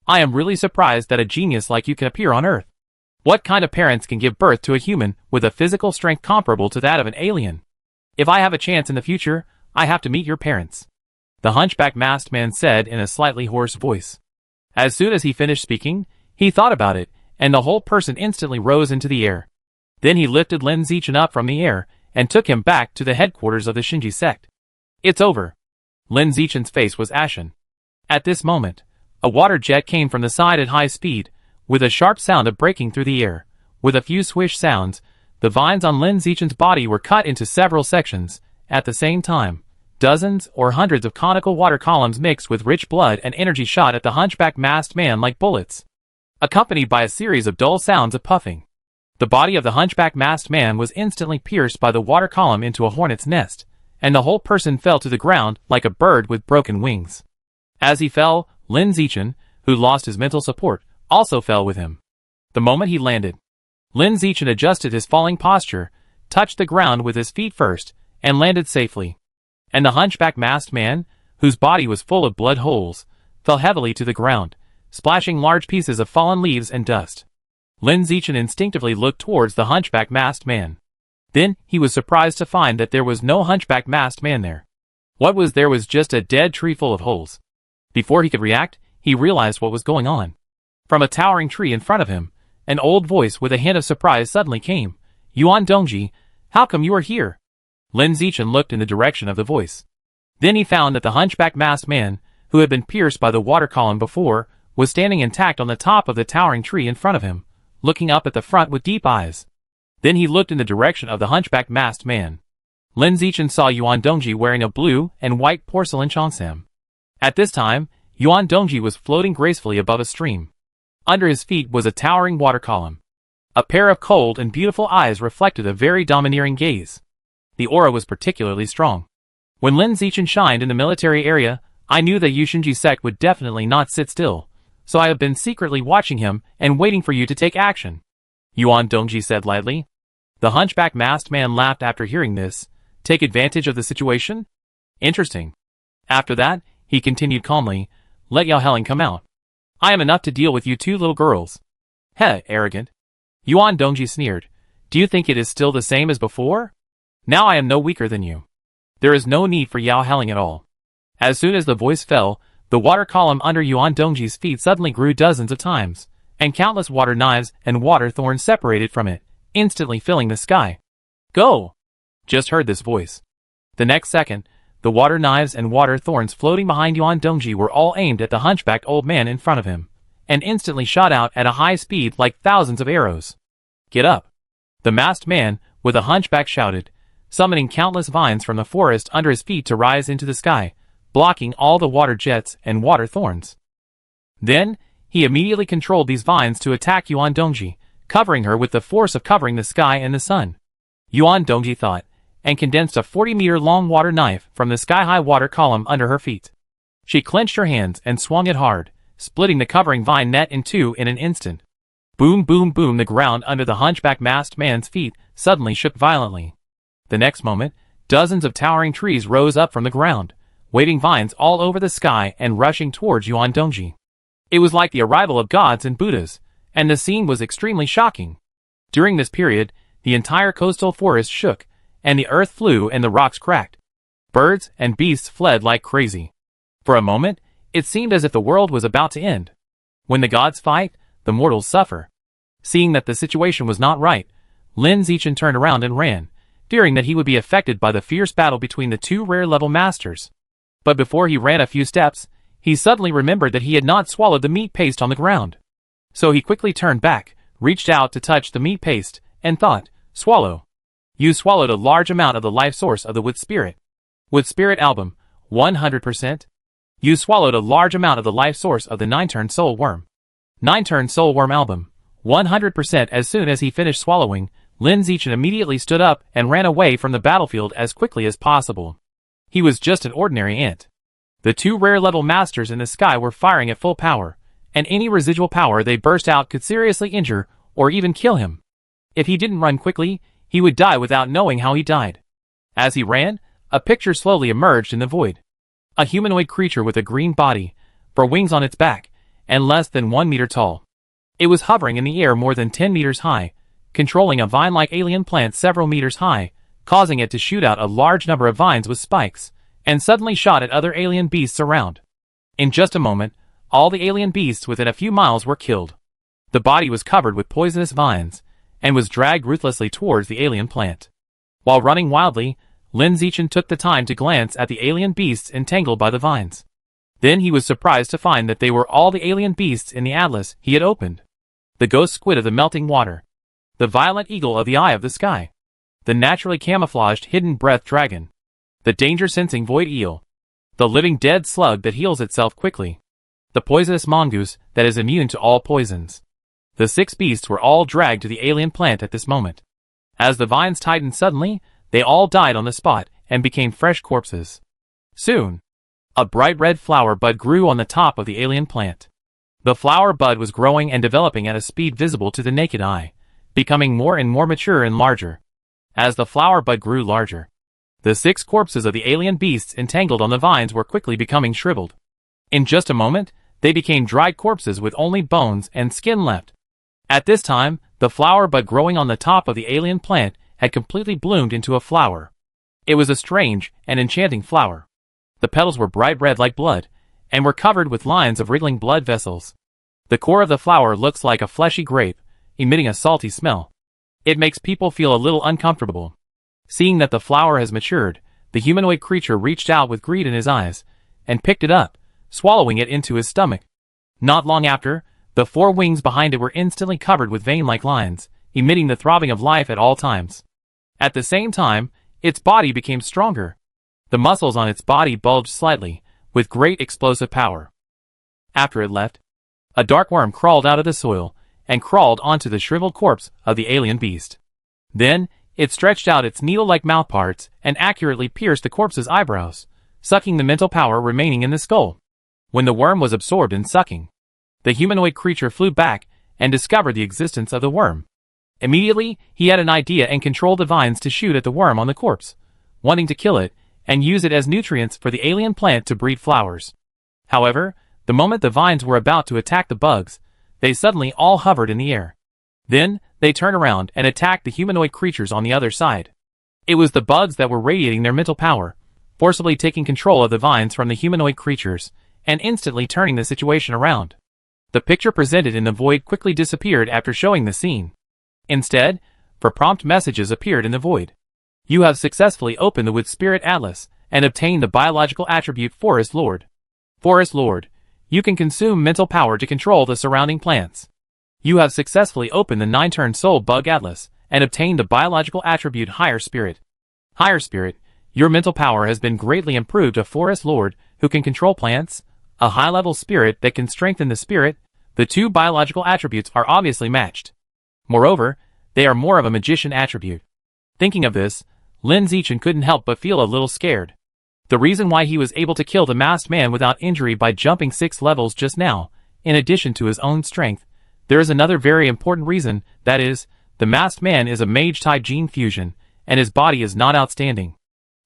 Speaker 1: I am really surprised that a genius like you can appear on Earth. What kind of parents can give birth to a human with a physical strength comparable to that of an alien? If I have a chance in the future, I have to meet your parents. The hunchback masked man said in a slightly hoarse voice. As soon as he finished speaking, he thought about it, and the whole person instantly rose into the air. Then he lifted Lin Zichin up from the air, and took him back to the headquarters of the Shinji sect. It's over. Lin Zichin's face was ashen. At this moment, a water jet came from the side at high speed, with a sharp sound of breaking through the air. With a few swish sounds, the vines on Lin Zichin's body were cut into several sections. At the same time, dozens or hundreds of conical water columns mixed with rich blood and energy shot at the hunchback masked man like bullets, accompanied by a series of dull sounds of puffing. The body of the hunchback masked man was instantly pierced by the water column into a hornet's nest, and the whole person fell to the ground like a bird with broken wings. As he fell, Lin Zichin, who lost his mental support, also fell with him. The moment he landed, Lin Zichin adjusted his falling posture, touched the ground with his feet first, and landed safely. And the hunchback masked man, whose body was full of blood holes, fell heavily to the ground, splashing large pieces of fallen leaves and dust. Lin Zichin instinctively looked towards the hunchback masked man. Then he was surprised to find that there was no hunchback masked man there. What was there was just a dead tree full of holes. Before he could react, he realized what was going on. From a towering tree in front of him, an old voice with a hint of surprise suddenly came. Yuan Dongji, How come you are here? Lin Zichin looked in the direction of the voice. Then he found that the hunchback masked man, who had been pierced by the water column before, was standing intact on the top of the towering tree in front of him, looking up at the front with deep eyes. Then he looked in the direction of the hunchback masked man. Lin Zichin saw Yuan Dongji wearing a blue and white porcelain cheongsam. At this time, Yuan Dongji was floating gracefully above a stream. Under his feet was a towering water column. A pair of cold and beautiful eyes reflected a very domineering gaze. The aura was particularly strong. When Lin Zichin shined in the military area, I knew that Yushinji sect would definitely not sit still, so I have been secretly watching him and waiting for you to take action, Yuan Dongji said lightly. The hunchback masked man laughed after hearing this. Take advantage of the situation? Interesting. After that, he continued calmly, let Yao Helen come out. I am enough to deal with you two little girls. Heh, arrogant. Yuan Dongji sneered. Do you think it is still the same as before? Now I am no weaker than you. There is no need for Yao Helen at all. As soon as the voice fell, the water column under Yuan Dongji's feet suddenly grew dozens of times, and countless water knives and water thorns separated from it, instantly filling the sky. Go! Just heard this voice. The next second, the water knives and water thorns floating behind Yuan Dongji were all aimed at the hunchbacked old man in front of him, and instantly shot out at a high speed like thousands of arrows. Get up! The masked man, with a hunchback shouted, summoning countless vines from the forest under his feet to rise into the sky, blocking all the water jets and water thorns. Then, he immediately controlled these vines to attack Yuan Dongji, covering her with the force of covering the sky and the sun. Yuan Dongji thought, and condensed a 40-meter-long water knife from the sky-high water column under her feet. She clenched her hands and swung it hard, splitting the covering vine net in two in an instant. Boom, boom, boom, the ground under the hunchback masked man's feet suddenly shook violently. The next moment, dozens of towering trees rose up from the ground, waving vines all over the sky and rushing towards Yuan Dongji. It was like the arrival of gods and Buddhas, and the scene was extremely shocking. During this period, the entire coastal forest shook, and the earth flew and the rocks cracked. Birds and beasts fled like crazy. For a moment, it seemed as if the world was about to end. When the gods fight, the mortals suffer. Seeing that the situation was not right, Lin Zichin turned around and ran, fearing that he would be affected by the fierce battle between the two rare-level masters. But before he ran a few steps, he suddenly remembered that he had not swallowed the meat paste on the ground. So he quickly turned back, reached out to touch the meat paste, and thought, swallow. You swallowed a large amount of the life source of the wood spirit. Wood spirit album, 100%. You swallowed a large amount of the life source of the 9-turn soul worm. 9-turn soul worm album, 100%. As soon as he finished swallowing, Lin Zichin immediately stood up and ran away from the battlefield as quickly as possible. He was just an ordinary ant. The two rare-level masters in the sky were firing at full power, and any residual power they burst out could seriously injure or even kill him. If he didn't run quickly, he would die without knowing how he died. As he ran, a picture slowly emerged in the void. A humanoid creature with a green body, for wings on its back, and less than 1 meter tall. It was hovering in the air more than 10 meters high, controlling a vine-like alien plant several meters high, causing it to shoot out a large number of vines with spikes, and suddenly shot at other alien beasts around. In just a moment, all the alien beasts within a few miles were killed. The body was covered with poisonous vines, and was dragged ruthlessly towards the alien plant. While running wildly, Lin Zichin took the time to glance at the alien beasts entangled by the vines. Then he was surprised to find that they were all the alien beasts in the atlas he had opened. The ghost squid of the melting water. The violent eagle of the eye of the sky. The naturally camouflaged hidden breath dragon. The danger-sensing void eel. The living dead slug that heals itself quickly. The poisonous mongoose that is immune to all poisons. The 6 beasts were all dragged to the alien plant at this moment. As the vines tightened suddenly, they all died on the spot and became fresh corpses. Soon, a bright red flower bud grew on the top of the alien plant. The flower bud was growing and developing at a speed visible to the naked eye, becoming more and more mature and larger. As the flower bud grew larger, the 6 corpses of the alien beasts entangled on the vines were quickly becoming shriveled. In just a moment, they became dried corpses with only bones and skin left. At this time, the flower bud growing on the top of the alien plant had completely bloomed into a flower. It was a strange and enchanting flower. The petals were bright red like blood, and were covered with lines of wriggling blood vessels. The core of the flower looks like a fleshy grape, emitting a salty smell. It makes people feel a little uncomfortable. Seeing that the flower has matured, the humanoid creature reached out with greed in his eyes, and picked it up, swallowing it into his stomach. Not long after, the four wings behind it were instantly covered with vein-like lines, emitting the throbbing of life at all times. At the same time, its body became stronger. The muscles on its body bulged slightly, with great explosive power. After it left, a dark worm crawled out of the soil, and crawled onto the shriveled corpse of the alien beast. Then, it stretched out its needle-like mouthparts and accurately pierced the corpse's eyebrows, sucking the mental power remaining in the skull. When the worm was absorbed in sucking, the humanoid creature flew back and discovered the existence of the worm. Immediately, he had an idea and controlled the vines to shoot at the worm on the corpse, wanting to kill it and use it as nutrients for the alien plant to breed flowers. However, the moment the vines were about to attack the bugs, they suddenly all hovered in the air. Then, they turned around and attacked the humanoid creatures on the other side. It was the bugs that were radiating their mental power, forcibly taking control of the vines from the humanoid creatures, and instantly turning the situation around. The picture presented in the void quickly disappeared after showing the scene. Instead, prompt messages appeared in the void. You have successfully opened the Wood Spirit Atlas and obtained the biological attribute Forest Lord. Forest Lord, you can consume mental power to control the surrounding plants. You have successfully opened the 9-turn Soul Bug Atlas and obtained the biological attribute Higher Spirit. Higher Spirit, your mental power has been greatly improved. A Forest Lord who can control plants, a high-level spirit that can strengthen the spirit. The two biological attributes are obviously matched. Moreover, they are more of a magician attribute. Thinking of this, Lin Zichin couldn't help but feel a little scared. The reason why he was able to kill the masked man without injury by jumping 6 levels just now, in addition to his own strength, there is another very important reason, that is, the masked man is a mage-type gene fusion, and his body is not outstanding.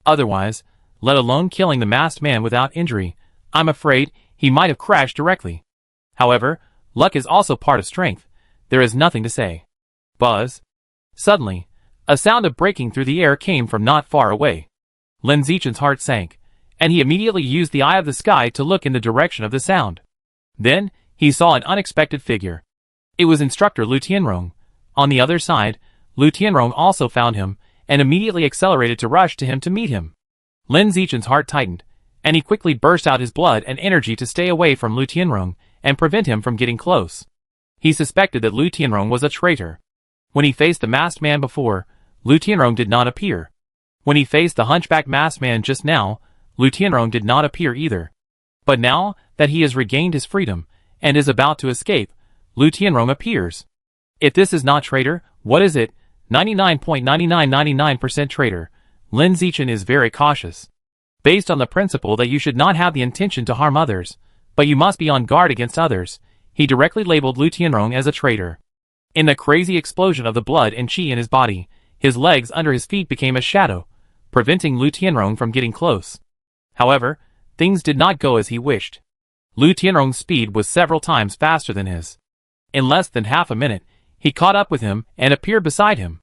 Speaker 1: Otherwise, let alone killing the masked man without injury, I'm afraid he might have crashed directly. However, luck is also part of strength. There is nothing to say. Buzz. Suddenly, a sound of breaking through the air came from not far away. Lin Zichin's heart sank, and he immediately used the eye of the sky to look in the direction of the sound. Then, he saw an unexpected figure. It was Instructor Lu Tianrong. On the other side, Lu Tianrong also found him, and immediately accelerated to rush to him to meet him. Lin Zichin's heart tightened, and he quickly burst out his blood and energy to stay away from Lu Tianrong and prevent him from getting close. He suspected that Lu Tianrong was a traitor. When he faced the masked man before, Lu Tianrong did not appear. When he faced the hunchback masked man just now, Lu Tianrong did not appear either. But now that he has regained his freedom and is about to escape, Lu Tianrong appears. If this is not traitor, what is it? 99.9999% traitor. Lin Zichin is very cautious. Based on the principle that you should not have the intention to harm others, but you must be on guard against others, he directly labeled Lu Tianrong as a traitor. In the crazy explosion of the blood and qi in his body, his legs under his feet became a shadow, preventing Lu Tianrong from getting close. However, things did not go as he wished. Lu Tianrong's speed was several times faster than his. In less than half a minute, he caught up with him and appeared beside him.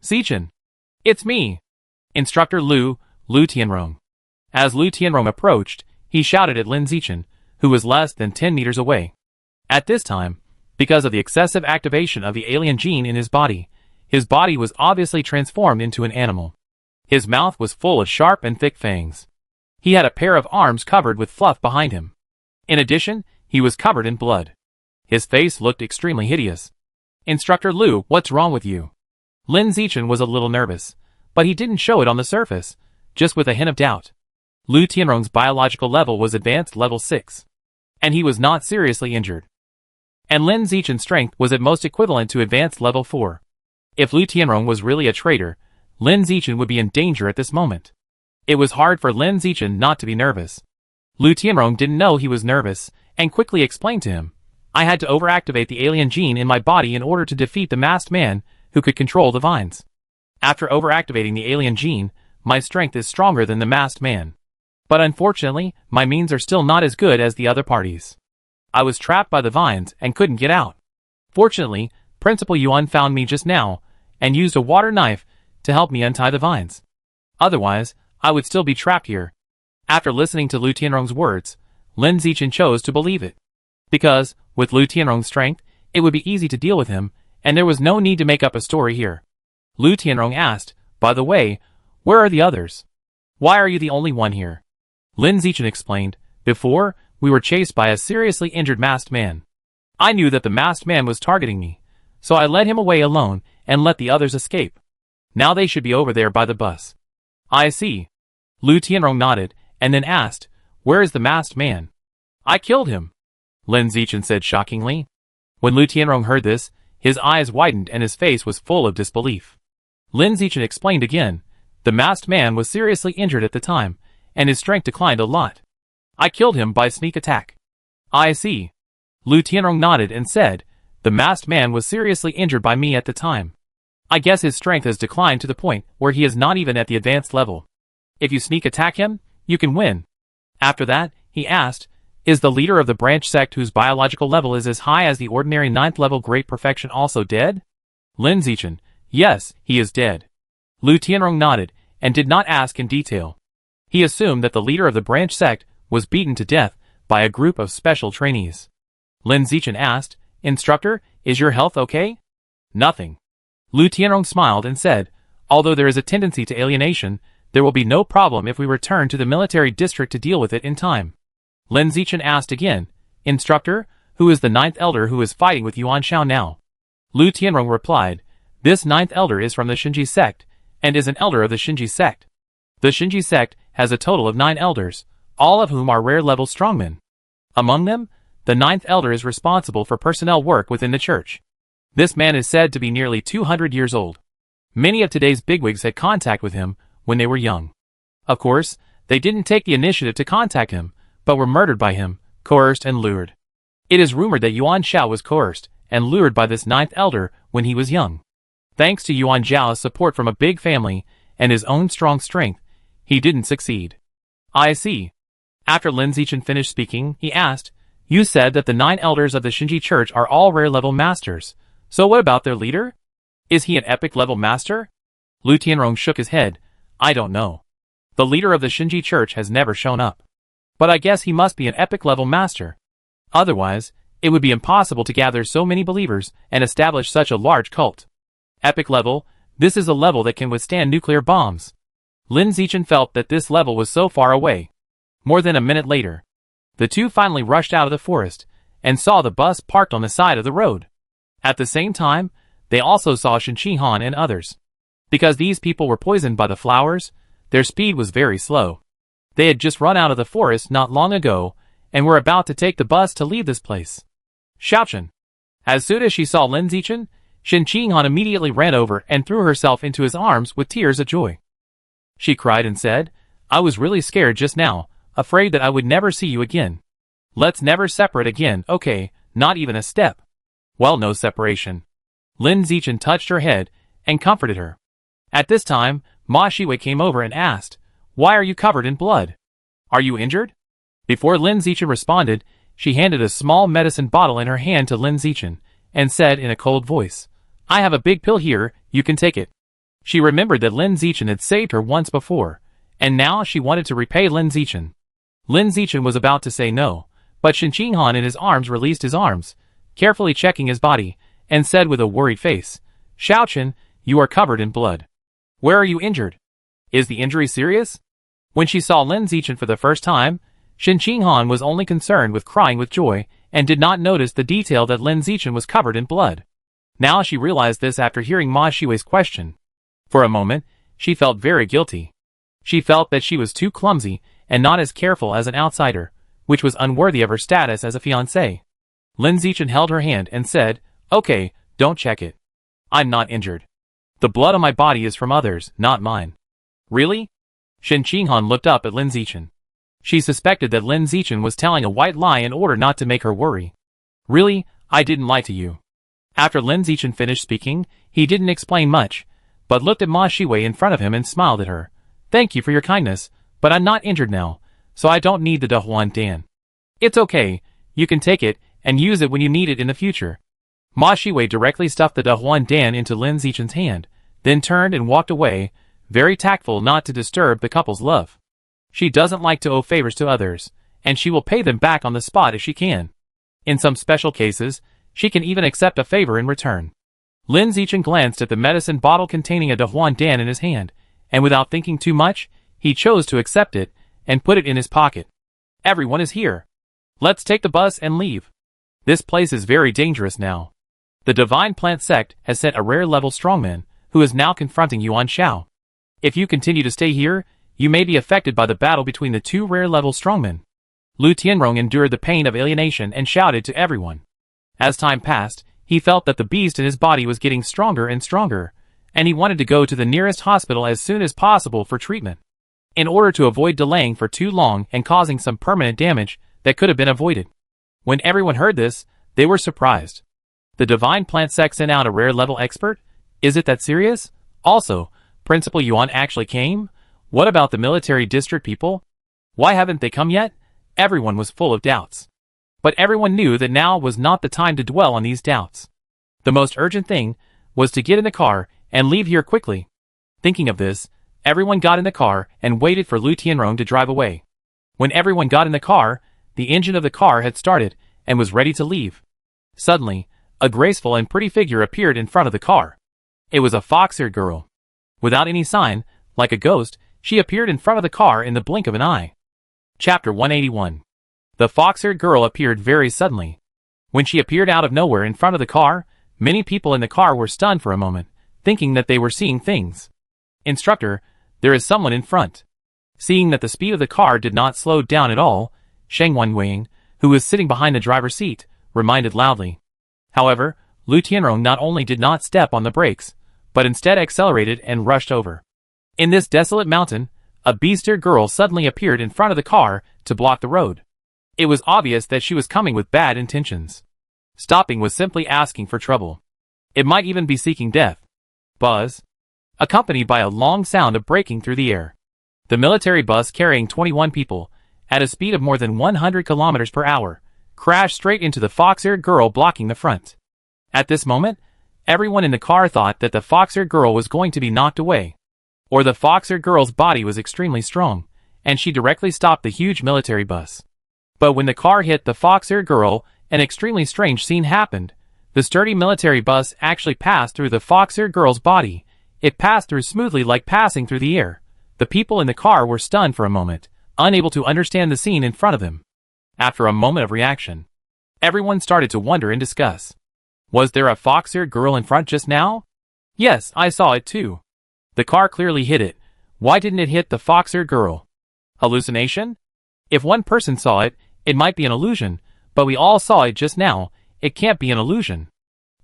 Speaker 1: Zichin. It's me. Instructor Lu Tianrong. As Lu Tianrong approached, he shouted at Lin Zichin, who was less than 10 meters away. At this time, because of the excessive activation of the alien gene in his body was obviously transformed into an animal. His mouth was full of sharp and thick fangs. He had a pair of arms covered with fluff behind him. In addition, he was covered in blood. His face looked extremely hideous. Instructor Lu, what's wrong with you? Lin Zichin was a little nervous, but he didn't show it on the surface, just with a hint of doubt. Lu Tianrong's biological level was advanced level 6. And he was not seriously injured. And Lin Zichin's strength was at most equivalent to advanced level 4. If Lu Tianrong was really a traitor, Lin Zichin would be in danger at this moment. It was hard for Lin Zichin not to be nervous. Lu Tianrong didn't know he was nervous, and quickly explained to him, I had to overactivate the alien gene in my body in order to defeat the masked man who could control the vines. After overactivating the alien gene, my strength is stronger than the masked man. But unfortunately, my means are still not as good as the other parties. I was trapped by the vines and couldn't get out. Fortunately, Principal Yuan found me just now, and used a water knife to help me untie the vines. Otherwise, I would still be trapped here. After listening to Lu Tianrong's words, Lin Zichin chose to believe it. Because, with Lu Tianrong's strength, it would be easy to deal with him, and there was no need to make up a story here. Lu Tianrong asked, by the way, Where are the others? Why are you the only one here? Lin Zichin explained. Before, we were chased by a seriously injured masked man. I knew that the masked man was targeting me, so I led him away alone and let the others escape. Now they should be over there by the bus. I see. Lu Tianrong nodded, and then asked, where is the masked man? I killed him, Lin Zichin said shockingly. When Lu Tianrong heard this, his eyes widened and his face was full of disbelief. Lin Zichin explained again, the masked man was seriously injured at the time, and his strength declined a lot. I killed him by sneak attack. I see. Lu Tianrong nodded and said, the masked man was seriously injured by me at the time. I guess his strength has declined to the point where he is not even at the advanced level. If you sneak attack him, you can win. After that, he asked, is the leader of the branch sect whose biological level is as high as the ordinary 9th level Great Perfection also dead? Lin Zichin, yes, he is dead. Lu Tianrong nodded, and did not ask in detail. He assumed that the leader of the branch sect was beaten to death by a group of special trainees. Lin Zichin asked, Instructor, is your health okay? Nothing. Lu Tianrong smiled and said, although there is a tendency to alienation, there will be no problem if we return to the military district to deal with it in time. Lin Zichin asked again, Instructor, who is the 9th elder who is fighting with Yuan Shao now? Lu Tianrong replied, this 9th elder is from the Shinji sect, and is an elder of the Shinji sect. The Shinji sect has a total of 9 elders, all of whom are rare-level strongmen. Among them, the 9th elder is responsible for personnel work within the church. This man is said to be nearly 200 years old. Many of today's bigwigs had contact with him when they were young. Of course, they didn't take the initiative to contact him, but were murdered by him, coerced and lured. It is rumored that Yuan Shao was coerced and lured by this 9th elder when he was young. Thanks to Yuan Zhao's support from a big family and his own strong strength, he didn't succeed. I see. After Lin Zichin finished speaking, he asked, you said that the 9 elders of the Shinji church are all rare-level masters. So what about their leader? Is he an epic-level master? Lu Tianrong shook his head. I don't know. The leader of the Shinji church has never shown up. But I guess he must be an epic-level master. Otherwise, it would be impossible to gather so many believers and establish such a large cult. Epic level, this is a level that can withstand nuclear bombs. Lin Zichin felt that this level was so far away. More than a minute later, the two finally rushed out of the forest and saw the bus parked on the side of the road. At the same time, they also saw Shen Qinghan and others. Because these people were poisoned by the flowers, their speed was very slow. They had just run out of the forest not long ago and were about to take the bus to leave this place. Xiaochen. As soon as she saw Lin Zichin, Shen Qinghan immediately ran over and threw herself into his arms with tears of joy. She cried and said, I was really scared just now, afraid that I would never see you again. Let's never separate again, okay, not even a step. Well, no separation. Lin Zichin touched her head and comforted her. At this time, Ma Shiwei came over and asked, why are you covered in blood? Are you injured? Before Lin Zichin responded, she handed a small medicine bottle in her hand to Lin Zichin and said in a cold voice, I have a big pill here, you can take it. She remembered that Lin Zichin had saved her once before, and now she wanted to repay Lin Zichin. Lin Zichin was about to say no, but Shen Qinghan in his arms released his arms, carefully checking his body, and said with a worried face, Xiaochen, you are covered in blood. Where are you injured? Is the injury serious? When she saw Lin Zichin for the first time, Shen Qinghan was only concerned with crying with joy and did not notice the detail that Lin Zichin was covered in blood. Now she realized this after hearing Ma Shiwei's question. For a moment, she felt very guilty. She felt that she was too clumsy and not as careful as an outsider, which was unworthy of her status as a fiancé. Lin Zichin held her hand and said, okay, don't check it. I'm not injured. The blood on my body is from others, not mine. Really? Shen Qinghan looked up at Lin Zichin. She suspected that Lin Zichin was telling a white lie in order not to make her worry. Really, I didn't lie to you. After Lin Zichin finished speaking, he didn't explain much, but looked at Ma Shiwei in front of him and smiled at her. Thank you for your kindness, but I'm not injured now, so I don't need the Dahuan Dan. It's okay, you can take it and use it when you need it in the future. Ma Shiwei directly stuffed the Dahuan Dan into Lin Zichin's hand, then turned and walked away, very tactful not to disturb the couple's love. She doesn't like to owe favors to others, and she will pay them back on the spot if she can. In some special cases, she can even accept a favor in return. Lin Zichin glanced at the medicine bottle containing a Dahuan Dan in his hand, and without thinking too much, he chose to accept it and put it in his pocket. Everyone is here. Let's take the bus and leave. This place is very dangerous now. The Divine Plant Sect has sent a rare-level strongman, who is now confronting Yuan Shao. If you continue to stay here, you may be affected by the battle between the two rare-level strongmen. Lu Tianrong endured the pain of alienation and shouted to everyone. As time passed, he felt that the beast in his body was getting stronger and stronger, and he wanted to go to the nearest hospital as soon as possible for treatment, in order to avoid delaying for too long and causing some permanent damage that could have been avoided. When everyone heard this, they were surprised. The Divine Plant Sect sent out a rare-level expert? Is it that serious? Also, Principal Yuan actually came? What about the military district people? Why haven't they come yet? Everyone was full of doubts. But everyone knew that now was not the time to dwell on these doubts. The most urgent thing was to get in the car and leave here quickly. Thinking of this, everyone got in the car and waited for Lu Tianrong to drive away. When everyone got in the car, the engine of the car had started and was ready to leave. Suddenly, a graceful and pretty figure appeared in front of the car. It was a fox-haired girl. Without any sign, like a ghost, she appeared in front of the car in the blink of an eye. Chapter 181. The fox-haired girl appeared very suddenly. When she appeared out of nowhere in front of the car, many people in the car were stunned for a moment, thinking that they were seeing things. Instructor, there is someone in front. Seeing that the speed of the car did not slow down at all, Shen Wanwing, who was sitting behind the driver's seat, reminded loudly. However, Lu Tianrong not only did not step on the brakes, but instead accelerated and rushed over. In this desolate mountain, a beast-eared girl suddenly appeared in front of the car to block the road. It was obvious that she was coming with bad intentions. Stopping was simply asking for trouble. It might even be seeking death. Buzz, accompanied by a long sound of braking through the air. The military bus carrying 21 people, at a speed of more than 100 kilometers per hour, crashed straight into the fox-haired girl blocking the front. At this moment, everyone in the car thought that the fox-haired girl was going to be knocked away. Or the fox-haired girl's body was extremely strong, and she directly stopped the huge military bus. But when the car hit the fox-haired girl, an extremely strange scene happened. The sturdy military bus actually passed through the fox-haired girl's body. It passed through smoothly like passing through the air. The people in the car were stunned for a moment, unable to understand the scene in front of them. After a moment of reaction, everyone started to wonder and discuss. Was there a fox-haired girl in front just now? Yes, I saw it too. The car clearly hit it. Why didn't it hit the fox-haired girl? Hallucination? If one person saw it, it might be an illusion, but we all saw it just now. It can't be an illusion.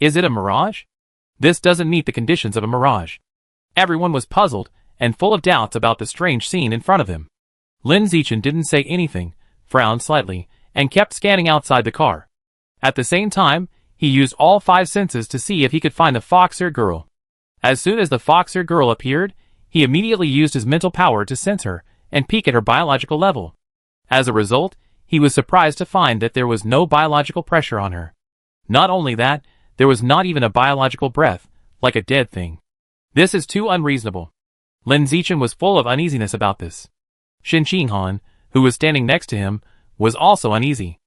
Speaker 1: Is it a mirage? This doesn't meet the conditions of a mirage. Everyone was puzzled and full of doubts about the strange scene in front of him. Lin Zichin didn't say anything, frowned slightly, and kept scanning outside the car. At the same time, he used all 5 senses to see if he could find the fox-haired girl. As soon as the fox-haired girl appeared, he immediately used his mental power to sense her and peek at her biological level. As a result, he was surprised to find that there was no biological pressure on her. Not only that, there was not even a biological breath, like a dead thing. This is too unreasonable. Lin Zichin was full of uneasiness about this. Shen Qinghan, who was standing next to him, was also uneasy.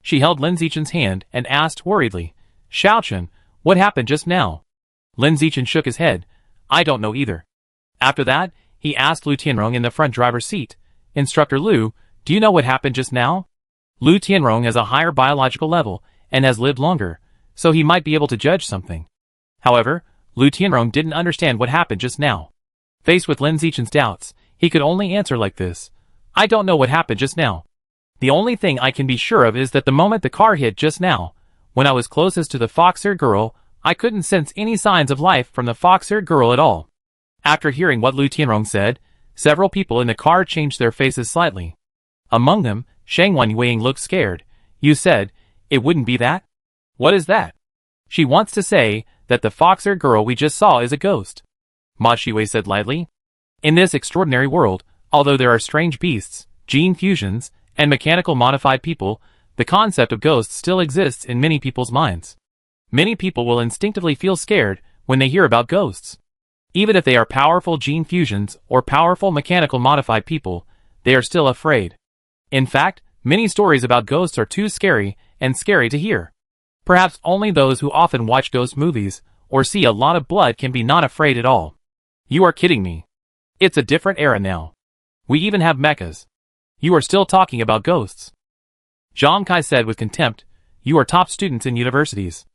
Speaker 1: She held Lin Zichin's hand and asked worriedly, Shaochen, what happened just now? Lin Zichin shook his head. I don't know either. After that, he asked Lu Tianrong in the front driver's seat, Instructor Lu, do you know what happened just now? Lu Tianrong has a higher biological level and has lived longer, so he might be able to judge something. However, Lu Tianrong didn't understand what happened just now. Faced with Lin Zichin's doubts, he could only answer like this. I don't know what happened just now. The only thing I can be sure of is that the moment the car hit just now, when I was closest to the fox-haired girl, I couldn't sense any signs of life from the fox-haired girl at all. After hearing what Lu Tianrong said, several people in the car changed their faces slightly. Among them, Shang Wanwing looked scared. You said, it wouldn't be that? What is that? She wants to say that the fox-haired girl we just saw is a ghost. Ma Shiwei said lightly. In this extraordinary world, although there are strange beasts, gene fusions, and mechanical modified people, the concept of ghosts still exists in many people's minds. Many people will instinctively feel scared when they hear about ghosts. Even if they are powerful gene fusions or powerful mechanical modified people, they are still afraid. In fact, many stories about ghosts are too scary to hear. Perhaps only those who often watch ghost movies or see a lot of blood can be not afraid at all. You are kidding me. It's a different era now. We even have mechas. You are still talking about ghosts. Zhang Kai said with contempt, you are top students in universities.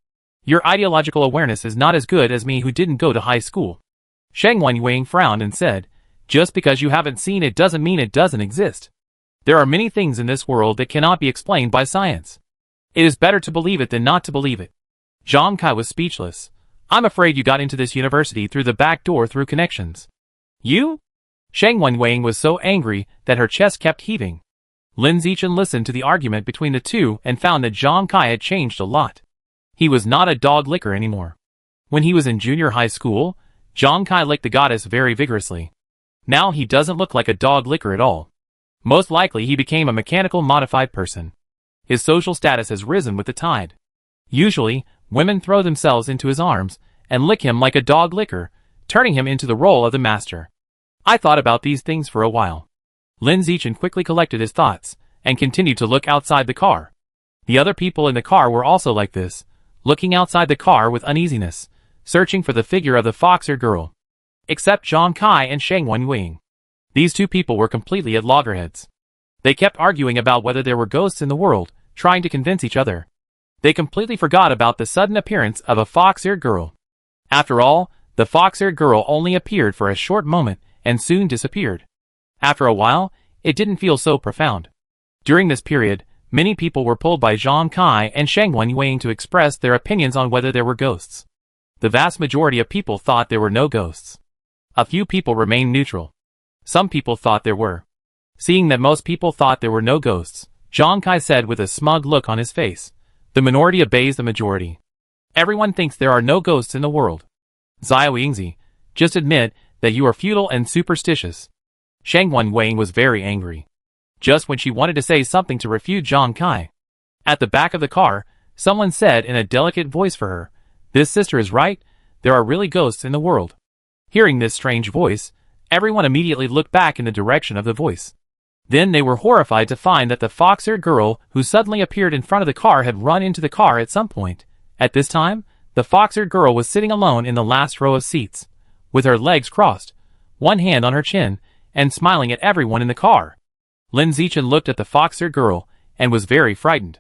Speaker 1: Your ideological awareness is not as good as me who didn't go to high school. Sheng Wenwang frowned and said, just because you haven't seen it doesn't mean it doesn't exist. There are many things in this world that cannot be explained by science. It is better to believe it than not to believe it. Zhang Kai was speechless. I'm afraid you got into this university through the back door through connections. You? Sheng Wenwang was so angry that her chest kept heaving. Lin Zichin listened to the argument between the two and found that Zhang Kai had changed a lot. He was not a dog licker anymore. When he was in junior high school, Zhang Kai licked the goddess very vigorously. Now he doesn't look like a dog licker at all. Most likely he became a mechanical modified person. His social status has risen with the tide. Usually, women throw themselves into his arms and lick him like a dog licker, turning him into the role of the master. I thought about these things for a while. Lin Zichin quickly collected his thoughts and continued to look outside the car. The other people in the car were also like this, looking outside the car with uneasiness, searching for the figure of the fox-haired girl. Except Zhang Kai and Sheng Wenwang. These two people were completely at loggerheads. They kept arguing about whether there were ghosts in the world, trying to convince each other. They completely forgot about the sudden appearance of a fox-haired girl. After all, the fox-haired girl only appeared for a short moment and soon disappeared. After a while, it didn't feel so profound. During this period, many people were pulled by Zhang Kai and Sheng Wenwang to express their opinions on whether there were ghosts. The vast majority of people thought there were no ghosts. A few people remained neutral. Some people thought there were. Seeing that most people thought there were no ghosts, Zhang Kai said with a smug look on his face, the minority obeys the majority. Everyone thinks there are no ghosts in the world. Xiao Yingzi, just admit that you are futile and superstitious. Sheng Wenwang was very angry. Just when she wanted to say something to refute Zhang Kai. At the back of the car, someone said in a delicate voice for her, this sister is right, there are really ghosts in the world. Hearing this strange voice, everyone immediately looked back in the direction of the voice. Then they were horrified to find that the fox-haired girl who suddenly appeared in front of the car had run into the car at some point. At this time, the fox-haired girl was sitting alone in the last row of seats, with her legs crossed, one hand on her chin, and smiling at everyone in the car. Lin Zichin looked at the fox-haired girl and was very frightened.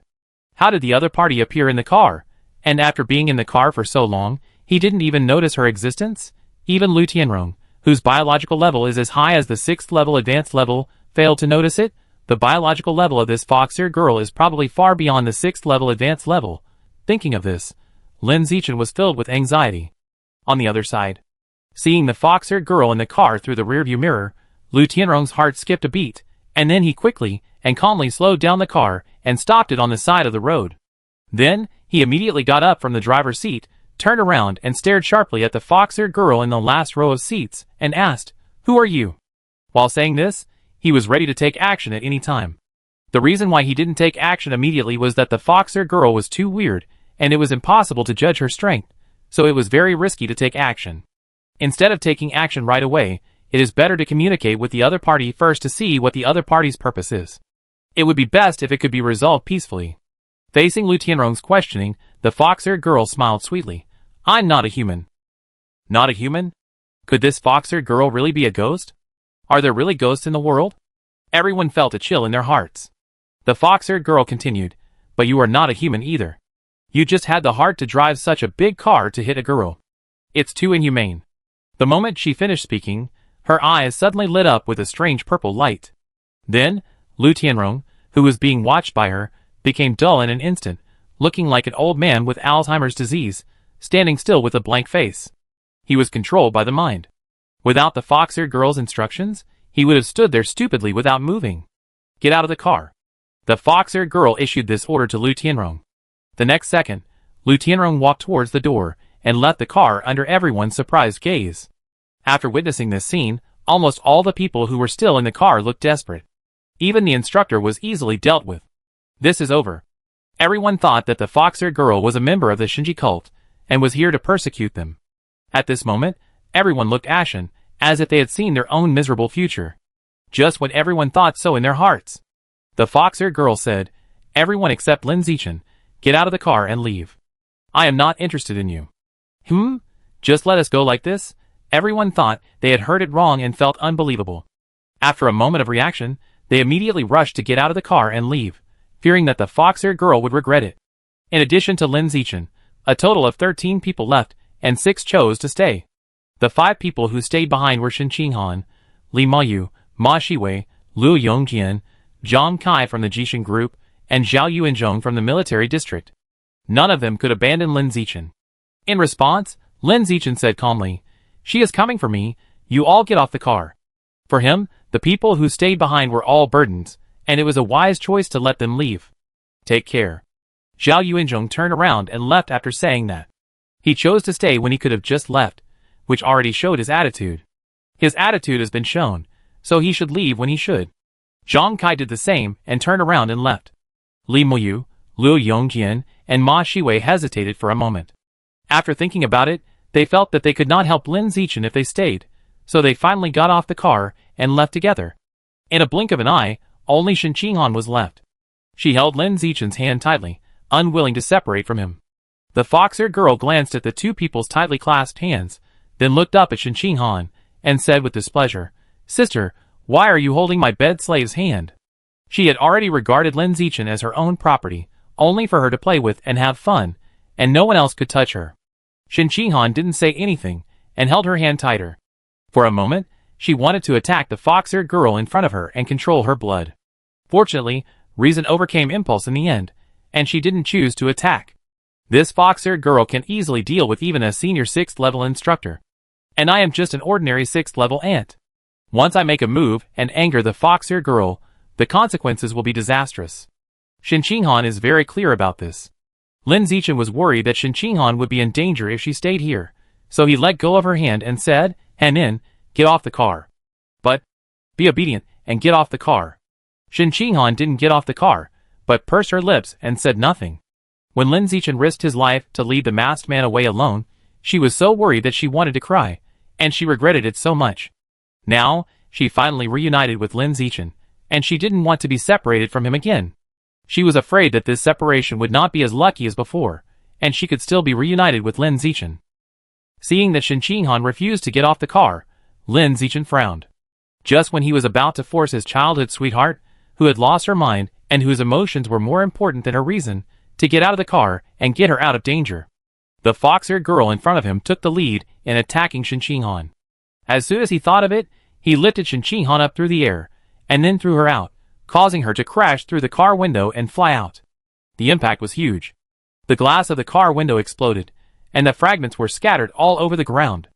Speaker 1: How did the other party appear in the car? And after being in the car for so long, he didn't even notice her existence? Even Lu Tianrong, whose biological level is as high as the 6th level advanced level, failed to notice it? The biological level of this fox-haired girl is probably far beyond the 6th level advanced level. Thinking of this, Lin Zichin was filled with anxiety. On the other side, seeing the fox-haired girl in the car through the rearview mirror, Lu Tianrong's heart skipped a beat, and then he quickly and calmly slowed down the car and stopped it on the side of the road. Then, he immediately got up from the driver's seat, turned around and stared sharply at the fox-haired girl in the last row of seats, and asked, "Who are you?" While saying this, he was ready to take action at any time. The reason why he didn't take action immediately was that the fox-haired girl was too weird, and it was impossible to judge her strength, so it was very risky to take action. Instead of taking action right away, it is better to communicate with the other party first to see what the other party's purpose is. It would be best if it could be resolved peacefully. Facing Lu Tianrong's questioning, the fox-haired girl smiled sweetly. I'm not a human. Not a human? Could this fox-haired girl really be a ghost? Are there really ghosts in the world? Everyone felt a chill in their hearts. The fox-haired girl continued, but you are not a human either. You just had the heart to drive such a big car to hit a girl. It's too inhumane. The moment she finished speaking, her eyes suddenly lit up with a strange purple light. Then, Lu Tianrong, who was being watched by her, became dull in an instant, looking like an old man with Alzheimer's disease, standing still with a blank face. He was controlled by the mind. Without the fox-haired girl's instructions, he would have stood there stupidly without moving. Get out of the car. The fox-haired girl issued this order to Lu Tianrong. The next second, Lu Tianrong walked towards the door and left the car under everyone's surprised gaze. After witnessing this scene, almost all the people who were still in the car looked desperate. Even the instructor was easily dealt with. This is over. Everyone thought that the fox-haired girl was a member of the Shinji cult and was here to persecute them. At this moment, everyone looked ashen, as if they had seen their own miserable future. Just when everyone thought so in their hearts. The fox-haired girl said, "Everyone except Lin Zichin, get out of the car and leave. I am not interested in you." Just let us go like this? Everyone thought they had heard it wrong and felt unbelievable. After a moment of reaction, they immediately rushed to get out of the car and leave, fearing that the fox-haired girl would regret it. In addition to Lin Zichin, a total of 13 people left, and 6 chose to stay. The 5 people who stayed behind were Shen Qinghan, Li Mayu, Ma Shiwei, Liu Yongjian, Zhang Kai from the Jishin group, and Zhao Yuanzhong from the military district. None of them could abandon Lin Zichin. In response, Lin Zichin said calmly, "She is coming for me, you all get off the car." For him, the people who stayed behind were all burdens, and it was a wise choice to let them leave. Take care. Zhao Yuanzhong turned around and left after saying that. He chose to stay when he could have just left, which already showed his attitude. His attitude has been shown, so he should leave when he should. Zhang Kai did the same and turned around and left. Li Moyu, Liu Yongjian, and Ma Shiwei hesitated for a moment. After thinking about it, they felt that they could not help Lin Zichin if they stayed, so they finally got off the car and left together. In a blink of an eye, only Shen Qinghan was left. She held Lin Zichin's hand tightly, unwilling to separate from him. The fox-haired girl glanced at the 2 people's tightly clasped hands, then looked up at Shen Qinghan, and said with displeasure, "Sister, why are you holding my bed slave's hand?" She had already regarded Lin Zichin as her own property, only for her to play with and have fun, and no one else could touch her. Shen Qinghan didn't say anything, and held her hand tighter. For a moment, she wanted to attack the fox-haired girl in front of her and control her blood. Fortunately, reason overcame impulse in the end, and she didn't choose to attack. This fox-haired girl can easily deal with even a senior 6th level instructor. And I am just an ordinary 6th level ant. Once I make a move and anger the fox-haired girl, the consequences will be disastrous. Shen Qinghan is very clear about this. Lin Zichin was worried that Shen Qinghan would be in danger if she stayed here, so he let go of her hand and said, "Hanin, get off the car. But, be obedient and get off the car." Shen Qinghan didn't get off the car, but pursed her lips and said nothing. When Lin Zichin risked his life to lead the masked man away alone, she was so worried that she wanted to cry, and she regretted it so much. Now, she finally reunited with Lin Zichin, and she didn't want to be separated from him again. She was afraid that this separation would not be as lucky as before, and she could still be reunited with Lin Zichin. Seeing that Shen Qinghan refused to get off the car, Lin Zichin frowned. Just when he was about to force his childhood sweetheart, who had lost her mind and whose emotions were more important than her reason, to get out of the car and get her out of danger. The fox-haired girl in front of him took the lead in attacking Shen Qinghan. As soon as he thought of it, he lifted Shen Qinghan up through the air, and then threw her out, causing her to crash through the car window and fly out. The impact was huge. The glass of the car window exploded, and the fragments were scattered all over the ground.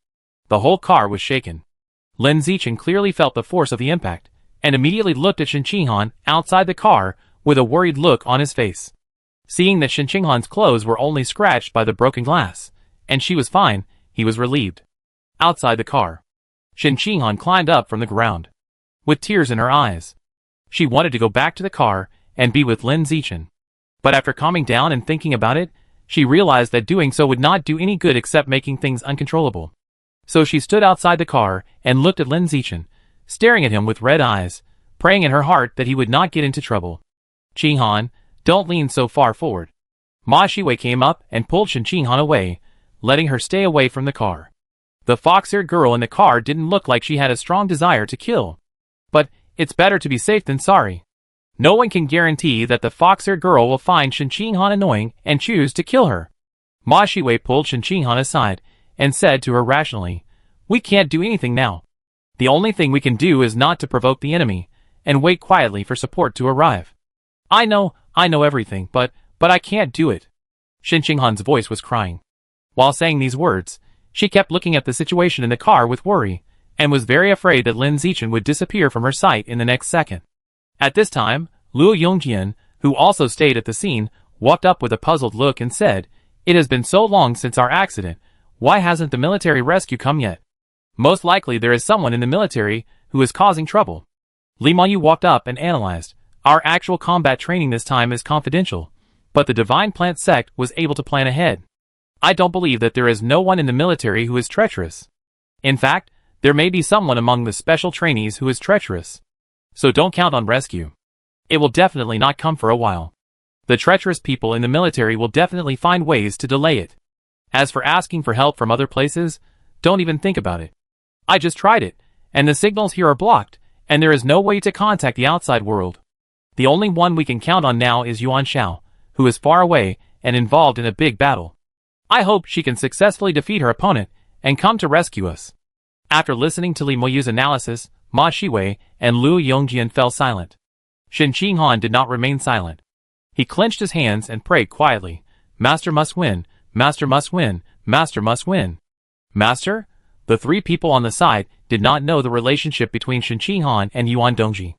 Speaker 1: The whole car was shaken. Lin Zichin clearly felt the force of the impact, and immediately looked at Shen Qinghan outside the car with a worried look on his face. Seeing that Shen Qinghan's clothes were only scratched by the broken glass, and she was fine, he was relieved. Outside the car, Shen Qinghan climbed up from the ground. With tears in her eyes, she wanted to go back to the car and be with Lin Zichin. But after calming down and thinking about it, she realized that doing so would not do any good except making things uncontrollable. So she stood outside the car and looked at Lin Zichin, staring at him with red eyes, praying in her heart that he would not get into trouble. "Qinghan, don't lean so far forward." Ma Shiwei came up and pulled Shen Qinghan away, letting her stay away from the car. The fox-haired girl in the car didn't look like she had a strong desire to kill. But, it's better to be safe than sorry. No one can guarantee that the fox-haired girl will find Shen Qinghan annoying and choose to kill her. Ma Shiwei pulled Shen Qinghan aside and said to her rationally, "We can't do anything now. The only thing we can do is not to provoke the enemy, and wait quietly for support to arrive." I know everything, but I can't do it." Shen Qinghan's voice was crying. While saying these words, she kept looking at the situation in the car with worry, and was very afraid that Lin Zichin would disappear from her sight in the next second. At this time, Liu Yongjian, who also stayed at the scene, walked up with a puzzled look and said, "It has been so long since our accident, why hasn't the military rescue come yet? Most likely there is someone in the military who is causing trouble." Li Mayu walked up and analyzed, "Our actual combat training this time is confidential, but the Divine Plant Sect was able to plan ahead. I don't believe that there is no one in the military who is treacherous. In fact, there may be someone among the special trainees who is treacherous. So don't count on rescue. It will definitely not come for a while. The treacherous people in the military will definitely find ways to delay it. As for asking for help from other places, don't even think about it. I just tried it, and the signals here are blocked, and there is no way to contact the outside world. The only one we can count on now is Yuan Shao, who is far away and involved in a big battle. I hope she can successfully defeat her opponent and come to rescue us." After listening to Li Moyu's analysis, Ma Shiwei and Lu Yongjian fell silent. Shen Qinghan did not remain silent. He clenched his hands and prayed quietly, "Master must win, Master must win, Master must win." Master? The three people on the side did not know the relationship between Shen Qinghan and Yuan Dongji.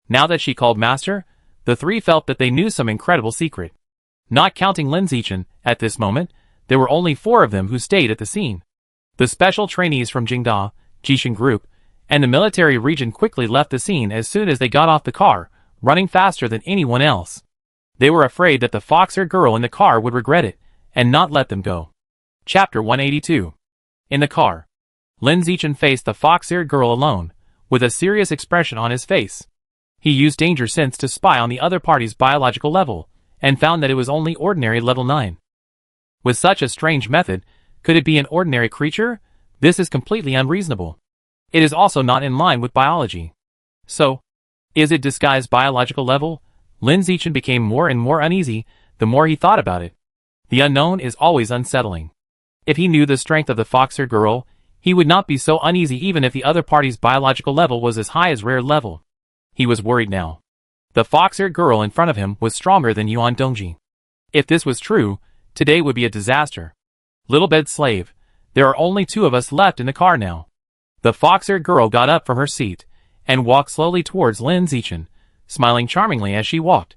Speaker 1: Now that she called Master, the three felt that they knew some incredible secret. Not counting Lin Zichin, at this moment, there were only 4 of them who stayed at the scene. The special trainees from Jingda, Jishin Group, and the military region quickly left the scene as soon as they got off the car, running faster than anyone else. They were afraid that the fox-haired girl in the car would regret it, and not let them go. Chapter 182. In the car, Lin Zichin faced the fox-haired girl alone, with a serious expression on his face. He used danger sense to spy on the other party's biological level, and found that it was only ordinary level 9. With such a strange method, could it be an ordinary creature? This is completely unreasonable. It is also not in line with biology. So, is it disguised biological level? Lin Zichin became more and more uneasy the more he thought about it. The unknown is always unsettling. If he knew the strength of the fox-haired girl, he would not be so uneasy even if the other party's biological level was as high as rare level. He was worried now. The fox-haired girl in front of him was stronger than Yuan Dongji. If this was true, today would be a disaster. Little bed slave, there are only 2 of us left in the car now. The fox-haired girl got up from her seat, and walked slowly towards Lin Zichin, smiling charmingly as she walked.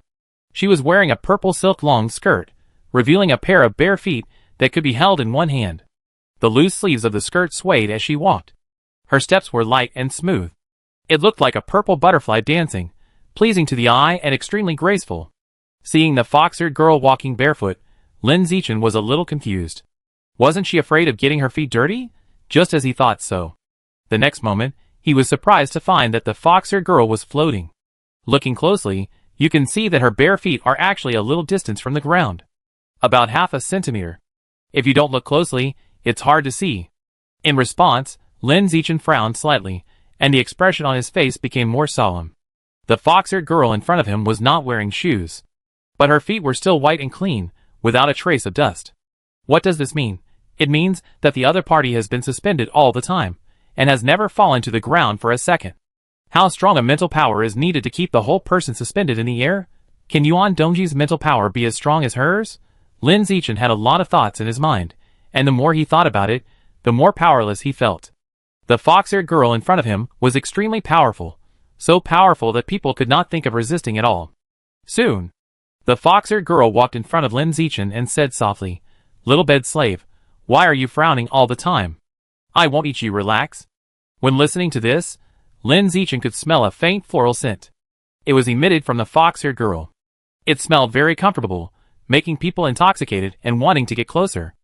Speaker 1: She was wearing a purple silk long skirt, revealing a pair of bare feet that could be held in one hand. The loose sleeves of the skirt swayed as she walked. Her steps were light and smooth. It looked like a purple butterfly dancing, pleasing to the eye and extremely graceful. Seeing the fox-haired girl walking barefoot, Lin Zichin was a little confused. Wasn't she afraid of getting her feet dirty? Just as he thought so. The next moment, he was surprised to find that the fox-haired girl was floating. Looking closely, you can see that her bare feet are actually a little distance from the ground. About half a centimeter. If you don't look closely, it's hard to see. In response, Lin Zichin frowned slightly, and the expression on his face became more solemn. The fox-haired girl in front of him was not wearing shoes. But her feet were still white and clean, without a trace of dust. What does this mean? It means that the other party has been suspended all the time, and has never fallen to the ground for a second. How strong a mental power is needed to keep the whole person suspended in the air? Can Yuan Dongji's mental power be as strong as hers? Lin Zichin had a lot of thoughts in his mind, and the more he thought about it, the more powerless he felt. The fox-haired girl in front of him was extremely powerful, so powerful that people could not think of resisting at all. Soon, the fox-haired girl walked in front of Lin Zichin and said softly, "Little bed slave, why are you frowning all the time? I won't eat you, relax." When listening to this, Lin Zichin could smell a faint floral scent. It was emitted from the fox-haired girl. It smelled very comfortable, making people intoxicated and wanting to get closer.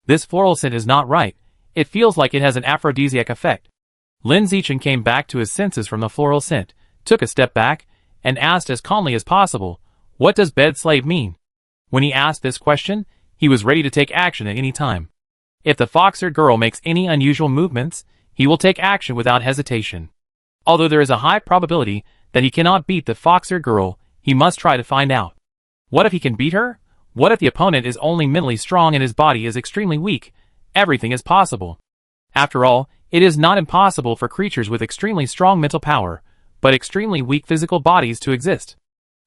Speaker 1: This floral scent is not right. It feels like it has an aphrodisiac effect. Lin Zichin came back to his senses from the floral scent, took a step back, and asked as calmly as possible, "What does bed slave mean?" When he asked this question, he was ready to take action at any time. If the fox-haired girl makes any unusual movements, he will take action without hesitation. Although there is a high probability that he cannot beat the fox-haired girl, he must try to find out. What if he can beat her? What if the opponent is only mentally strong and his body is extremely weak? Everything is possible. After all, it is not impossible for creatures with extremely strong mental power, but extremely weak physical bodies to exist.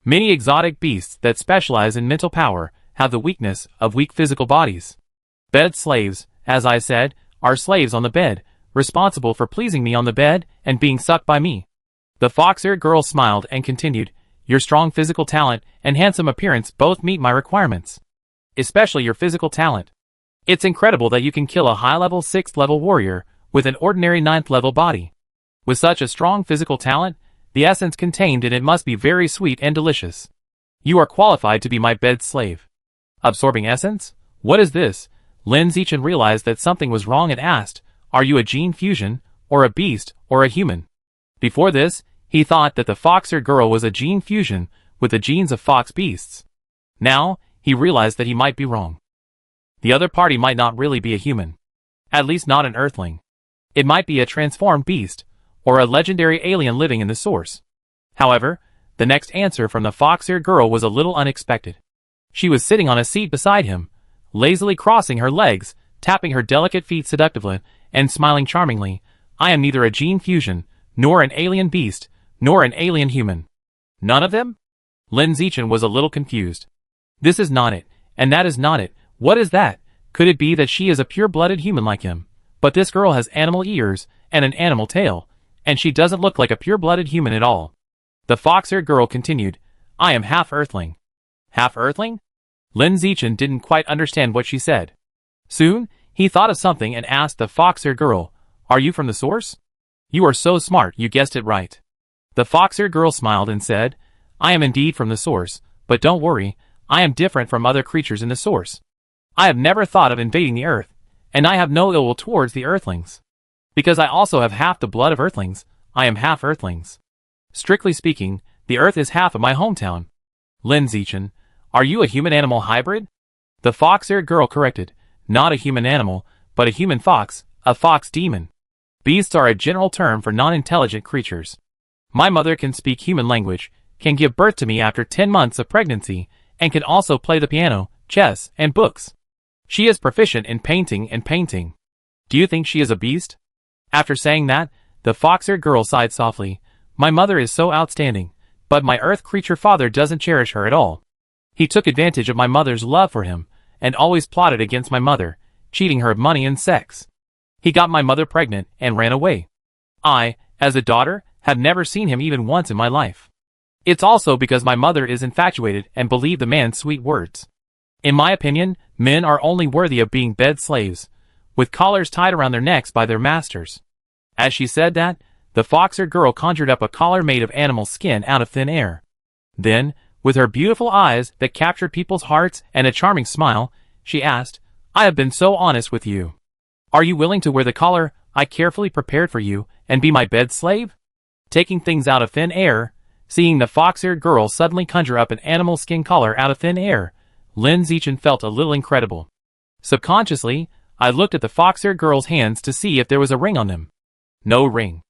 Speaker 1: Many exotic beasts that specialize in mental power have the weakness of weak physical bodies. Bed slaves, as I said, are slaves on the bed, responsible for pleasing me on the bed and being sucked by me. The fox-haired girl smiled and continued, "Your strong physical talent and handsome appearance both meet my requirements. Especially your physical talent. It's incredible that you can kill a high-level 6th-level warrior with an ordinary 9th-level body. With such a strong physical talent, the essence contained in it must be very sweet and delicious. You are qualified to be my bed slave." Absorbing essence? What is this? Lin Zichin realized that something was wrong and asked, "Are you a gene fusion, or a beast, or a human?" Before this, he thought that the fox-haired girl was a gene fusion with the genes of fox beasts. Now, he realized that he might be wrong. The other party might not really be a human. At least not an earthling. It might be a transformed beast, or a legendary alien living in the source. However, the next answer from the fox-eared girl was a little unexpected. She was sitting on a seat beside him, lazily crossing her legs, tapping her delicate feet seductively, and smiling charmingly. I am neither a gene fusion, nor an alien beast, nor an alien human. None of them? Lin Zichin was a little confused. This is not it, and that is not it. What is that? Could it be that she is a pure-blooded human like him? But this girl has animal ears, and an animal tail, and she doesn't look like a pure-blooded human at all. The fox-eared girl continued, I am half-earthling. Half-earthling? Lin Zichin didn't quite understand what she said. Soon, he thought of something and asked the fox-eared girl, Are you from the source? You are so smart, you guessed it right. The fox-eared girl smiled and said, I am indeed from the source, but don't worry, I am different from other creatures in the source. I have never thought of invading the earth, and I have no ill will towards the earthlings. Because I also have half the blood of earthlings, I am half earthlings. Strictly speaking, the earth is half of my hometown. Lin Zichin, are you a human-animal hybrid? The fox-eared girl corrected, not a human animal, but a human fox, a fox demon. Beasts are a general term for non-intelligent creatures. My mother can speak human language, can give birth to me after 10 months of pregnancy, and can also play the piano, chess, and books. She is proficient in painting and painting. Do you think she is a beast? After saying that, the fox-eared girl sighed softly. My mother is so outstanding, but my earth creature father doesn't cherish her at all. He took advantage of my mother's love for him, and always plotted against my mother, cheating her of money and sex. He got my mother pregnant and ran away. I, as a daughter, have never seen him even once in my life. It's also because my mother is infatuated and believed the man's sweet words. In my opinion, men are only worthy of being bed slaves, with collars tied around their necks by their masters. As she said that, the fox-eared girl conjured up a collar made of animal skin out of thin air. Then, with her beautiful eyes that captured people's hearts and a charming smile, she asked, I have been so honest with you. Are you willing to wear the collar I carefully prepared for you and be my bed slave? Taking things out of thin air, seeing the fox-eared girl suddenly conjure up an animal skin collar out of thin air, Lin Zichin felt a little incredible. Subconsciously, I looked at the fox-eared girl's hands to see if there was a ring on them. No ring.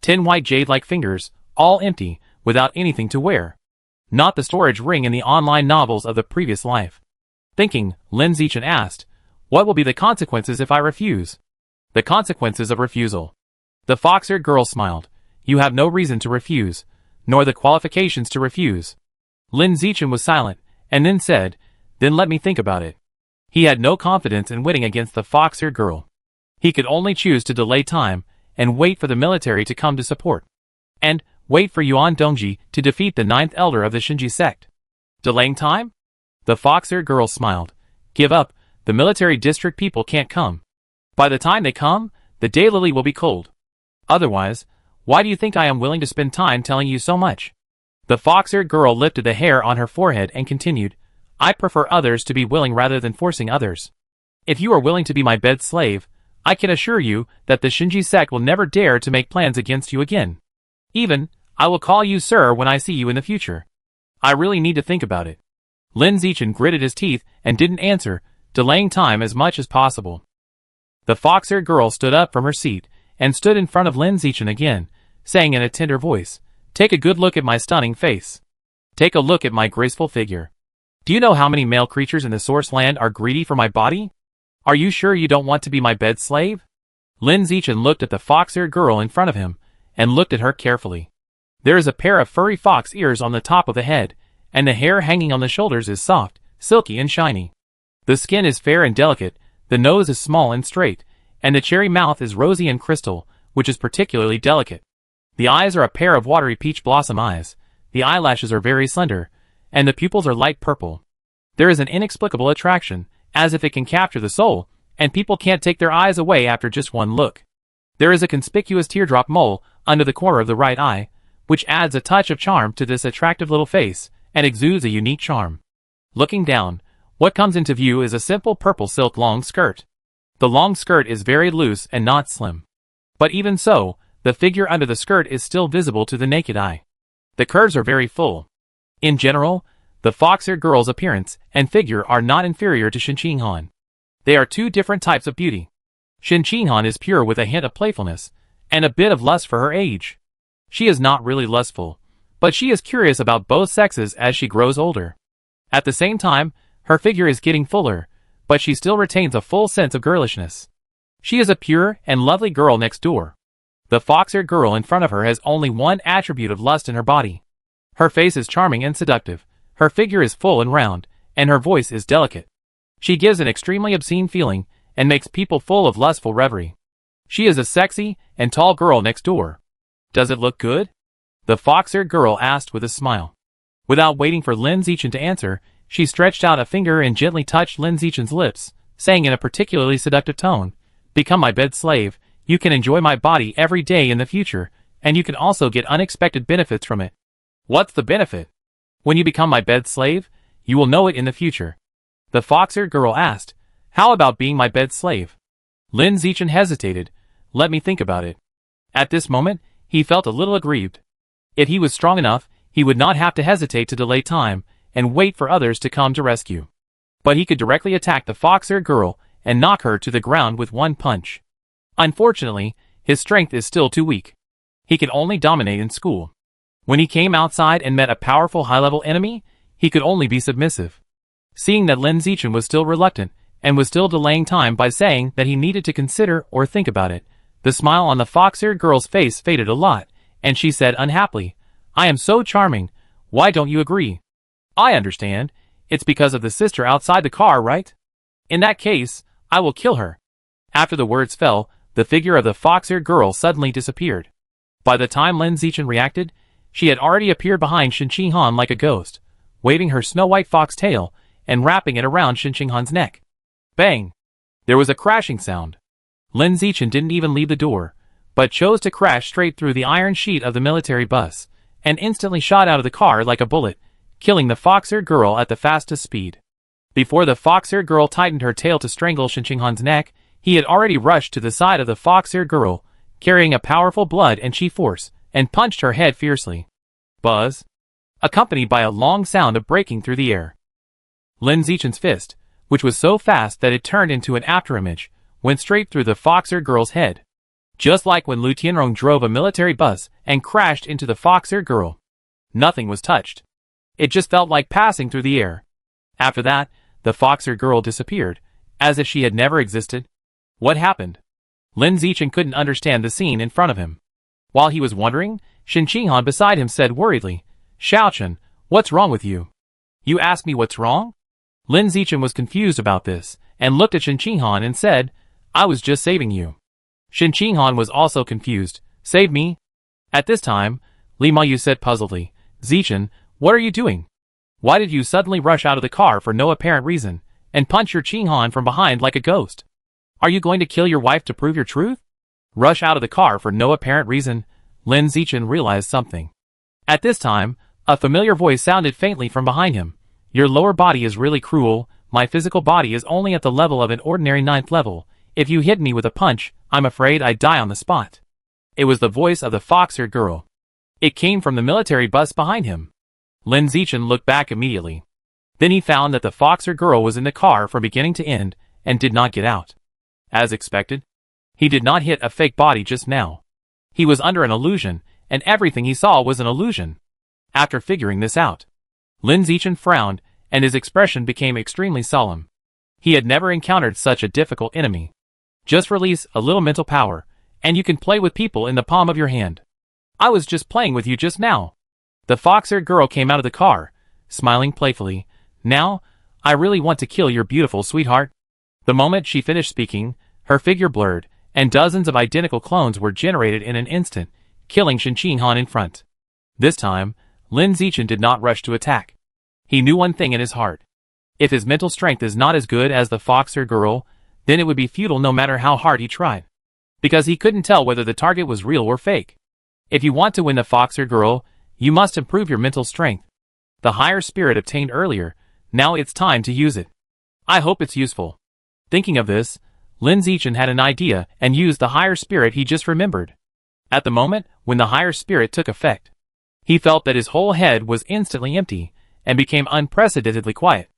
Speaker 1: 10 white jade-like fingers, all empty, without anything to wear. Not the storage ring in the online novels of the previous life. Thinking, Lin Zichin asked, What will be the consequences if I refuse? The consequences of refusal. The fox-eared girl smiled. You have no reason to refuse, nor the qualifications to refuse. Lin Zichin was silent, and then said, Then let me think about it. He had no confidence in winning against the fox-eared girl. He could only choose to delay time, and wait for the military to come to support. And wait for Yuan Dongji to defeat the 9th elder of the Shinji sect. Delaying time? The fox-eared girl smiled. Give up, the military district people can't come. By the time they come, the daylily will be cold. Otherwise, why do you think I am willing to spend time telling you so much? The fox-eared girl lifted the hair on her forehead and continued, I prefer others to be willing rather than forcing others. If you are willing to be my bed slave, I can assure you that the Shinji sect will never dare to make plans against you again. Even, I will call you sir when I see you in the future. I really need to think about it. Lin Zichin gritted his teeth and didn't answer, delaying time as much as possible. The fox-eared girl stood up from her seat and stood in front of Lin Zichin again, saying in a tender voice, Take a good look at my stunning face. Take a look at my graceful figure. Do you know how many male creatures in the source land are greedy for my body? Are you sure you don't want to be my bed slave? Lin Zichin looked at the fox-eared girl in front of him, and looked at her carefully. There is a pair of furry fox ears on the top of the head, and the hair hanging on the shoulders is soft, silky and shiny. The skin is fair and delicate, the nose is small and straight, and the cherry mouth is rosy and crystal, which is particularly delicate. The eyes are a pair of watery peach blossom eyes, the eyelashes are very slender, and the pupils are light purple. There is an inexplicable attraction, as if it can capture the soul, and people can't take their eyes away after just one look. There is a conspicuous teardrop mole under the corner of the right eye, which adds a touch of charm to this attractive little face, and exudes a unique charm. Looking down, what comes into view is a simple purple silk long skirt. The long skirt is very loose and not slim. But even so, the figure under the skirt is still visible to the naked eye. The curves are very full. In general, the fox-eared girl's appearance and figure are not inferior to Shen Han. They are two different types of beauty. Shen Qinghan is pure with a hint of playfulness, and a bit of lust for her age. She is not really lustful, but she is curious about both sexes as she grows older. At the same time, her figure is getting fuller, but she still retains a full sense of girlishness. She is a pure and lovely girl next door. The fox-haired girl in front of her has only one attribute of lust in her body. Her face is charming and seductive, her figure is full and round, and her voice is delicate. She gives an extremely obscene feeling, and makes people full of lustful reverie. She is a sexy and tall girl next door. Does it look good? The fox-haired girl asked with a smile. Without waiting for Lin Zichin to answer, she stretched out a finger and gently touched Lin Zichin's lips, saying in a particularly seductive tone, "Become my bed slave, you can enjoy my body every day in the future, and you can also get unexpected benefits from it." "What's the benefit?" "When you become my bed slave, you will know it in the future." The fox-haired girl asked, "How about being my bed slave?" Lin Zichin hesitated. "Let me think about it." At this moment, he felt a little aggrieved. If he was strong enough, he would not have to hesitate to delay time and wait for others to come to rescue. But he could directly attack the fox-haired girl and knock her to the ground with one punch. Unfortunately, his strength is still too weak. He could only dominate in school. When he came outside and met a powerful high-level enemy, he could only be submissive. Seeing that Lin Zichin was still reluctant, and was still delaying time by saying that he needed to consider or think about it, the smile on the fox-haired girl's face faded a lot, and she said unhappily, "I am so charming, why don't you agree?" "I understand, it's because of the sister outside the car, right? In that case, I will kill her." After the words fell, the figure of the fox-haired girl suddenly disappeared. By the time Lin Zichin reacted, she had already appeared behind Shen Qinghan like a ghost, waving her snow-white fox tail and wrapping it around Shen Qinghan's neck. Bang! There was a crashing sound. Lin Zichin didn't even leave the door, but chose to crash straight through the iron sheet of the military bus, and instantly shot out of the car like a bullet, killing the fox-haired girl at the fastest speed. Before the fox-haired girl tightened her tail to strangle Shen Qinghan's neck, he had already rushed to the side of the fox-haired girl, carrying a powerful blood and chi force, and punched her head fiercely. Buzz! Accompanied by a long sound of breaking through the air. Lin Zichin's fist, which was so fast that it turned into an afterimage, went straight through the fox-haired girl's head. Just like when Lu Tianrong drove a military bus and crashed into the fox-haired girl. Nothing was touched. It just felt like passing through the air. After that, the fox-haired girl disappeared, as if she had never existed. What happened? Lin Zichin couldn't understand the scene in front of him. While he was wondering, Shen Qinghan beside him said worriedly, "Xiaochen, what's wrong with you?" "You ask me what's wrong?" Lin Zichin was confused about this, and looked at Shen Qinghan and said, "I was just saving you." Shen Qinghan was also confused. "Save me?" At this time, Li Mayu said puzzledly, "Zichin, what are you doing? Why did you suddenly rush out of the car for no apparent reason, and punch your Qinghan from behind like a ghost? Are you going to kill your wife to prove your truth?" Rush out of the car for no apparent reason. Lin Zichin realized something. At this time, a familiar voice sounded faintly from behind him. "Your lower body is really cruel, my physical body is only at the level of an ordinary 9th level. If you hit me with a punch, I'm afraid I'd die on the spot." It was the voice of the fox-haired girl. It came from the military bus behind him. Lin Zichin looked back immediately. Then he found that the fox-haired girl was in the car from beginning to end, and did not get out. As expected, he did not hit a fake body just now. He was under an illusion, and everything he saw was an illusion. After figuring this out, Lin Zichin frowned, and his expression became extremely solemn. He had never encountered such a difficult enemy. Just release a little mental power, and you can play with people in the palm of your hand. I was just playing with you just now. The fox-haired girl came out of the car, smiling playfully. "Now, I really want to kill your beautiful sweetheart." The moment she finished speaking, her figure blurred, and dozens of identical clones were generated in an instant, killing Shen Qinghan in front. This time, Lin Zichin did not rush to attack. He knew one thing in his heart. If his mental strength is not as good as the fox-haired girl, then it would be futile no matter how hard he tried. Because he couldn't tell whether the target was real or fake. If you want to win the fox-haired girl, you must improve your mental strength. The higher spirit obtained earlier, now it's time to use it. I hope it's useful. Thinking of this, Lin Zichin had an idea and used the higher spirit he just remembered. At the moment when the higher spirit took effect, he felt that his whole head was instantly empty, and became unprecedentedly quiet.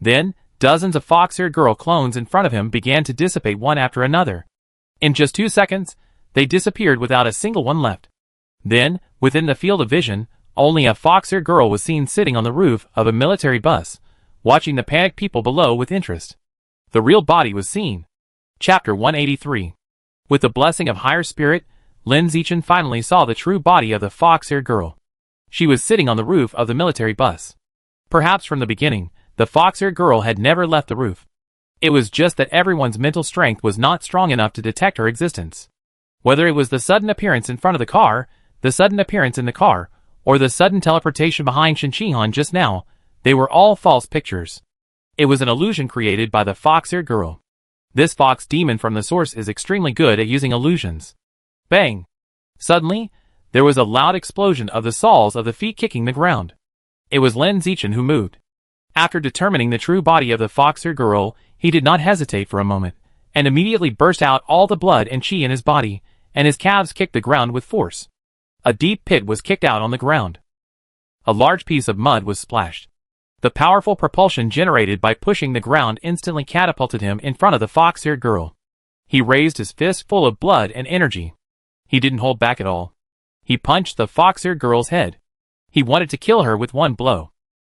Speaker 1: Then, dozens of fox-haired girl clones in front of him began to dissipate one after another, In just 2 seconds, they disappeared without a single one left. Then, within the field of vision, only a fox-haired girl was seen sitting on the roof of a military bus, watching the panicked people below with interest. The real body was seen. Chapter 183. With the blessing of higher spirit, Lin Zichin finally saw the true body of the fox-haired girl. She was sitting on the roof of the military bus. Perhaps from the beginning, the fox-haired girl had never left the roof. It was just that everyone's mental strength was not strong enough to detect her existence. Whether it was the sudden appearance in front of the car, the sudden appearance in the car, or the sudden teleportation behind Shen just now, they were all false pictures. It was an illusion created by the fox-haired girl. This fox demon from the source is extremely good at using illusions. Bang! Suddenly, there was a loud explosion of the soles of the feet kicking the ground. It was Lin Zichin who moved. After determining the true body of the fox-haired girl, he did not hesitate for a moment, and immediately burst out all the blood and chi in his body, and his calves kicked the ground with force. A deep pit was kicked out on the ground. A large piece of mud was splashed. The powerful propulsion generated by pushing the ground instantly catapulted him in front of the fox-haired girl. He raised his fist full of blood and energy. He didn't hold back at all. He punched the fox-haired girl's head. He wanted to kill her with one blow.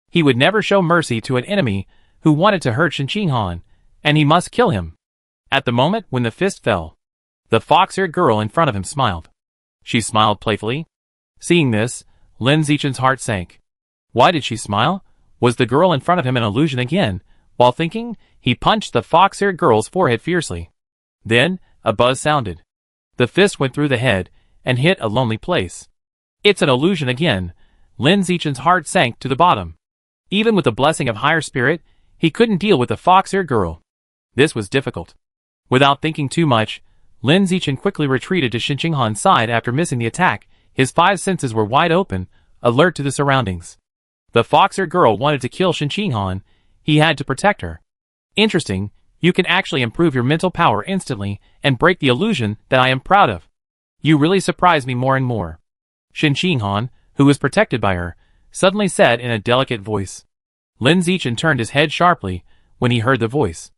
Speaker 1: He would never show mercy to an enemy who wanted to hurt Shen, and he must kill him. At the moment when the fist fell, the fox-haired girl in front of him smiled. She smiled playfully. Seeing this, Lin Zichin's heart sank. Why did she smile? Was the girl in front of him an illusion again? While thinking, he punched the fox-haired girl's forehead fiercely. Then, a buzz sounded. The fist went through the head and hit a lonely place. It's an illusion again. Lin Zichin's heart sank to the bottom. Even with the blessing of higher spirit, he couldn't deal with the fox-haired girl. This was difficult. Without thinking too much, Lin Zichin quickly retreated to Shen side after missing the attack. His 5 senses were wide open, alert to the surroundings. The fox-haired girl wanted to kill Shen. He had to protect her. Interesting, you can actually improve your mental power instantly and break the illusion that I am proud of. You really surprise me more and more. Shen, who was protected by her, suddenly said in a delicate voice. Lin Zichin turned his head sharply when he heard the voice.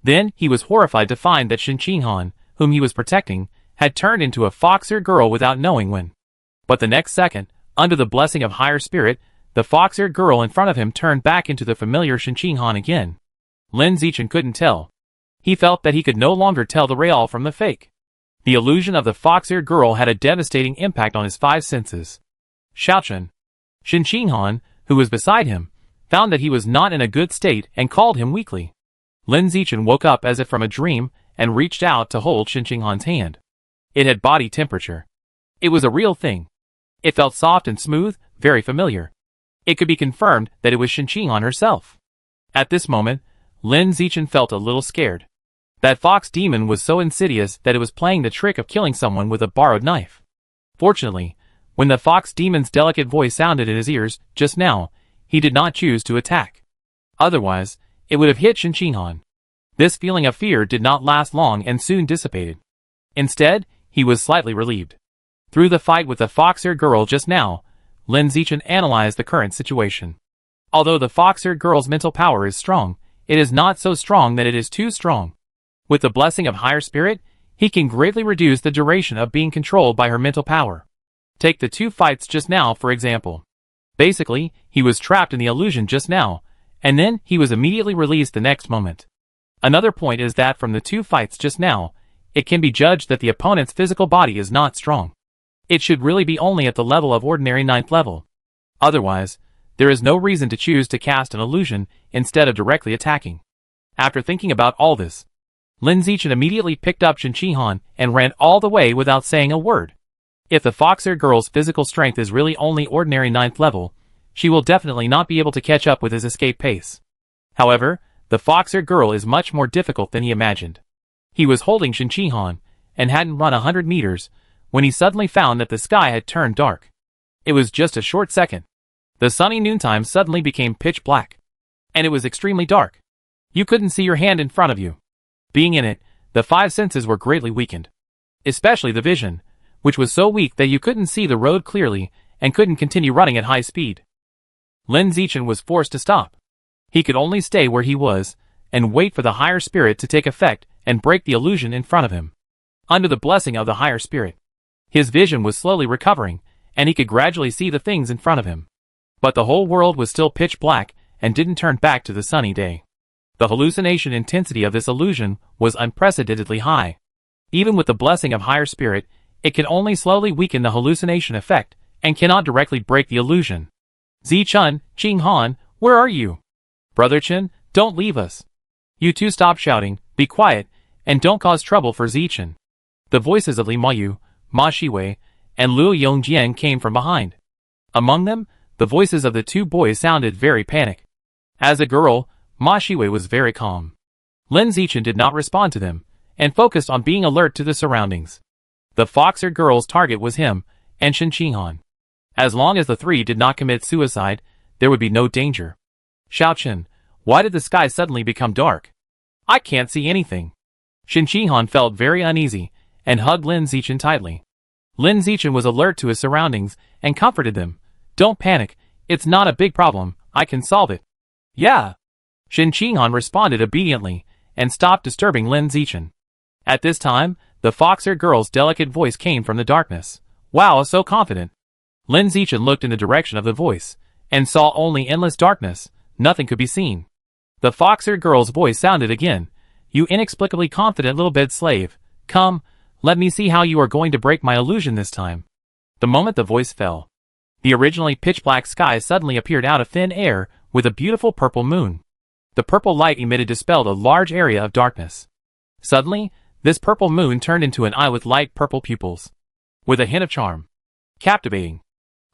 Speaker 1: Then he was horrified to find that Shen, whom he was protecting, had turned into a fox-haired girl without knowing when. But the next second, under the blessing of higher spirit, the fox-haired girl in front of him turned back into the familiar Shen again. Lin Zichin couldn't tell. He felt that he could no longer tell the real from the fake. The illusion of the fox-haired girl had a devastating impact on his 5 senses. Xiaochen. Shen, who was beside him, found that he was not in a good state and called him weakly. Lin Zichin woke up as if from a dream and reached out to hold Shen hand. It had body temperature. It was a real thing. It felt soft and smooth, very familiar. It could be confirmed that it was Shen herself. At this moment, Lin Zichin felt a little scared. That fox demon was so insidious that it was playing the trick of killing someone with a borrowed knife. Fortunately, when the fox demon's delicate voice sounded in his ears just now, he did not choose to attack. Otherwise, it would have hit Shen. This feeling of fear did not last long and soon dissipated. Instead, he was slightly relieved. Through the fight with the fox-haired girl just now, Lin Zichin analyzed the current situation. Although the fox-haired girl's mental power is strong, it is not so strong that it is too strong. With the blessing of higher spirit, he can greatly reduce the duration of being controlled by her mental power. Take the 2 fights just now for example. Basically, he was trapped in the illusion just now, and then he was immediately released the next moment. Another point is that from the 2 fights just now, it can be judged that the opponent's physical body is not strong. It should really be only at the level of ordinary 9th level. Otherwise, there is no reason to choose to cast an illusion instead of directly attacking. After thinking about all this, Lin Zichin immediately picked up Shen and ran all the way without saying a word. If the fox-haired girl's physical strength is really only ordinary 9th level, she will definitely not be able to catch up with his escape pace. However, the fox-haired girl is much more difficult than he imagined. He was holding Shen and hadn't run 100 meters when he suddenly found that the sky had turned dark. It was just a short second. The sunny noontime suddenly became pitch black. And it was extremely dark. You couldn't see your hand in front of you. Being in it, the 5 senses were greatly weakened. Especially the vision, which was so weak that you couldn't see the road clearly and couldn't continue running at high speed. Lin Zichin was forced to stop. He could only stay where he was and wait for the higher spirit to take effect and break the illusion in front of him. under the blessing of the higher spirit. His vision was slowly recovering, and he could gradually see the things in front of him. But the whole world was still pitch black and didn't turn back to the sunny day. The hallucination intensity of this illusion was unprecedentedly high. Even with the blessing of higher spirit, it can only slowly weaken the hallucination effect and cannot directly break the illusion. Zichin, Qinghan, where are you? Brother Chen, don't leave us. You two stop shouting, be quiet, and don't cause trouble for Zichin. The voices of Li Mayu, Ma Shiwei, and Liu Yongjian came from behind. Among them, the voices of the two boys sounded very panicked. As a girl, Ma Shiwei was very calm. Lin Zichin did not respond to them, and focused on being alert to the surroundings. The Foxer girl's target was him, and Shen Qinghan. As long as the three did not commit suicide, there would be no danger. Xiaochen, why did the sky suddenly become dark? I can't see anything. Shen Qinghan felt very uneasy, and hugged Lin Zichin tightly. Lin Zichin was alert to his surroundings, and comforted them. Don't panic, it's not a big problem, I can solve it. Yeah. Shen Qinghan responded obediently, and stopped disturbing Lin Zichin. At this time, the Foxer girl's delicate voice came from the darkness. Wow, so confident. Lin Zichin looked in the direction of the voice, and saw only endless darkness, nothing could be seen. The Foxer girl's voice sounded again. You inexplicably confident little bed slave, come, let me see how you are going to break my illusion this time. The moment the voice fell, the originally pitch-black sky suddenly appeared out of thin air with a beautiful purple moon. The purple light emitted dispelled a large area of darkness. Suddenly, this purple moon turned into an eye with light purple pupils, with a hint of charm. Captivating.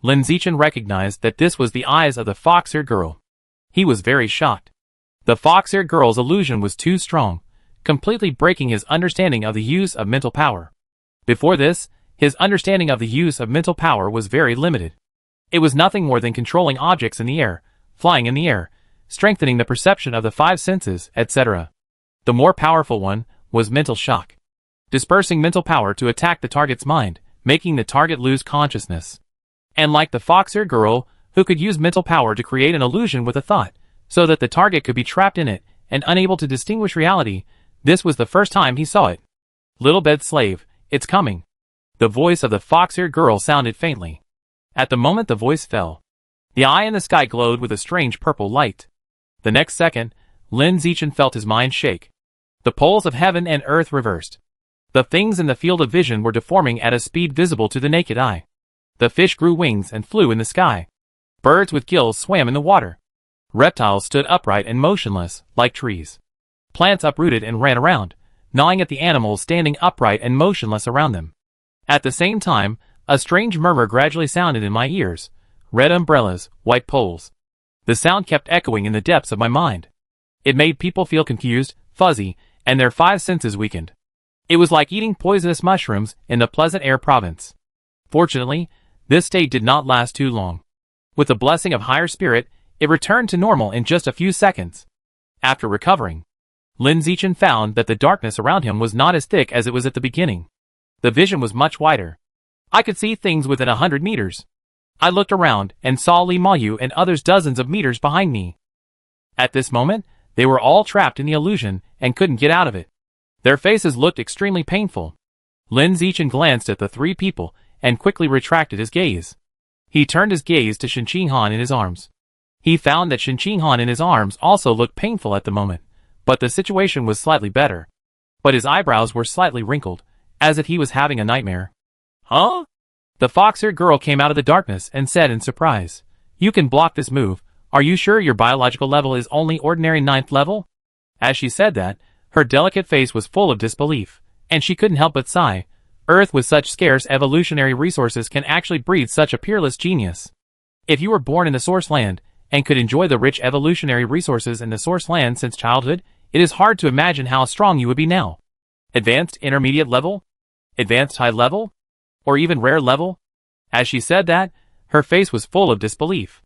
Speaker 1: Lin Zichin recognized that this was the eyes of the Foxer girl. He was very shocked. The Foxer girl's illusion was too strong, completely breaking his understanding of the use of mental power. Before this, his understanding of the use of mental power was very limited. It was nothing more than controlling objects in the air, flying in the air, strengthening the perception of the five senses, etc. The more powerful one was mental shock, dispersing mental power to attack the target's mind, making the target lose consciousness. And like the Foxer girl, who could use mental power to create an illusion with a thought, so that the target could be trapped in it and unable to distinguish reality, this was the first time he saw it. Little bed slave, it's coming. The voice of the Foxer girl sounded faintly. At the moment the voice fell, the eye in the sky glowed with a strange purple light. The next second, Lin Zichin felt his mind shake. The poles of heaven and earth reversed. The things in the field of vision were deforming at a speed visible to the naked eye. The fish grew wings and flew in the sky. Birds with gills swam in the water. Reptiles stood upright and motionless, like trees. Plants uprooted and ran around, gnawing at the animals standing upright and motionless around them. At the same time, a strange murmur gradually sounded in my ears. Red umbrellas, white poles. The sound kept echoing in the depths of my mind. It made people feel confused, fuzzy, and their five senses weakened. It was like eating poisonous mushrooms in the Pleasant Air province. Fortunately, this state did not last too long. With the blessing of higher spirit, it returned to normal in just a few seconds. After recovering, Lin Zichin found that the darkness around him was not as thick as it was at the beginning. The vision was much wider. I could see things within 100 meters. I looked around and saw Li Mayu and others dozens of meters behind me. At this moment, they were all trapped in the illusion and couldn't get out of it. Their faces looked extremely painful. Lin Zichin glanced at the three people and quickly retracted his gaze. He turned his gaze to Shen Qinghan in his arms. He found that Shen Qinghan in his arms also looked painful at the moment, but the situation was slightly better. But his eyebrows were slightly wrinkled, as if he was having a nightmare. Huh? The Foxer girl came out of the darkness and said in surprise, You can block this move. Are you sure your biological level is only ordinary 9th level? As she said that, her delicate face was full of disbelief, and she couldn't help but sigh. Earth with such scarce evolutionary resources can actually breed such a peerless genius. If you were born in the Source Land, and could enjoy the rich evolutionary resources in the Source Land since childhood, it is hard to imagine how strong you would be now. Advanced intermediate level? Advanced high level? Or even rare level? As she said that, her face was full of disbelief.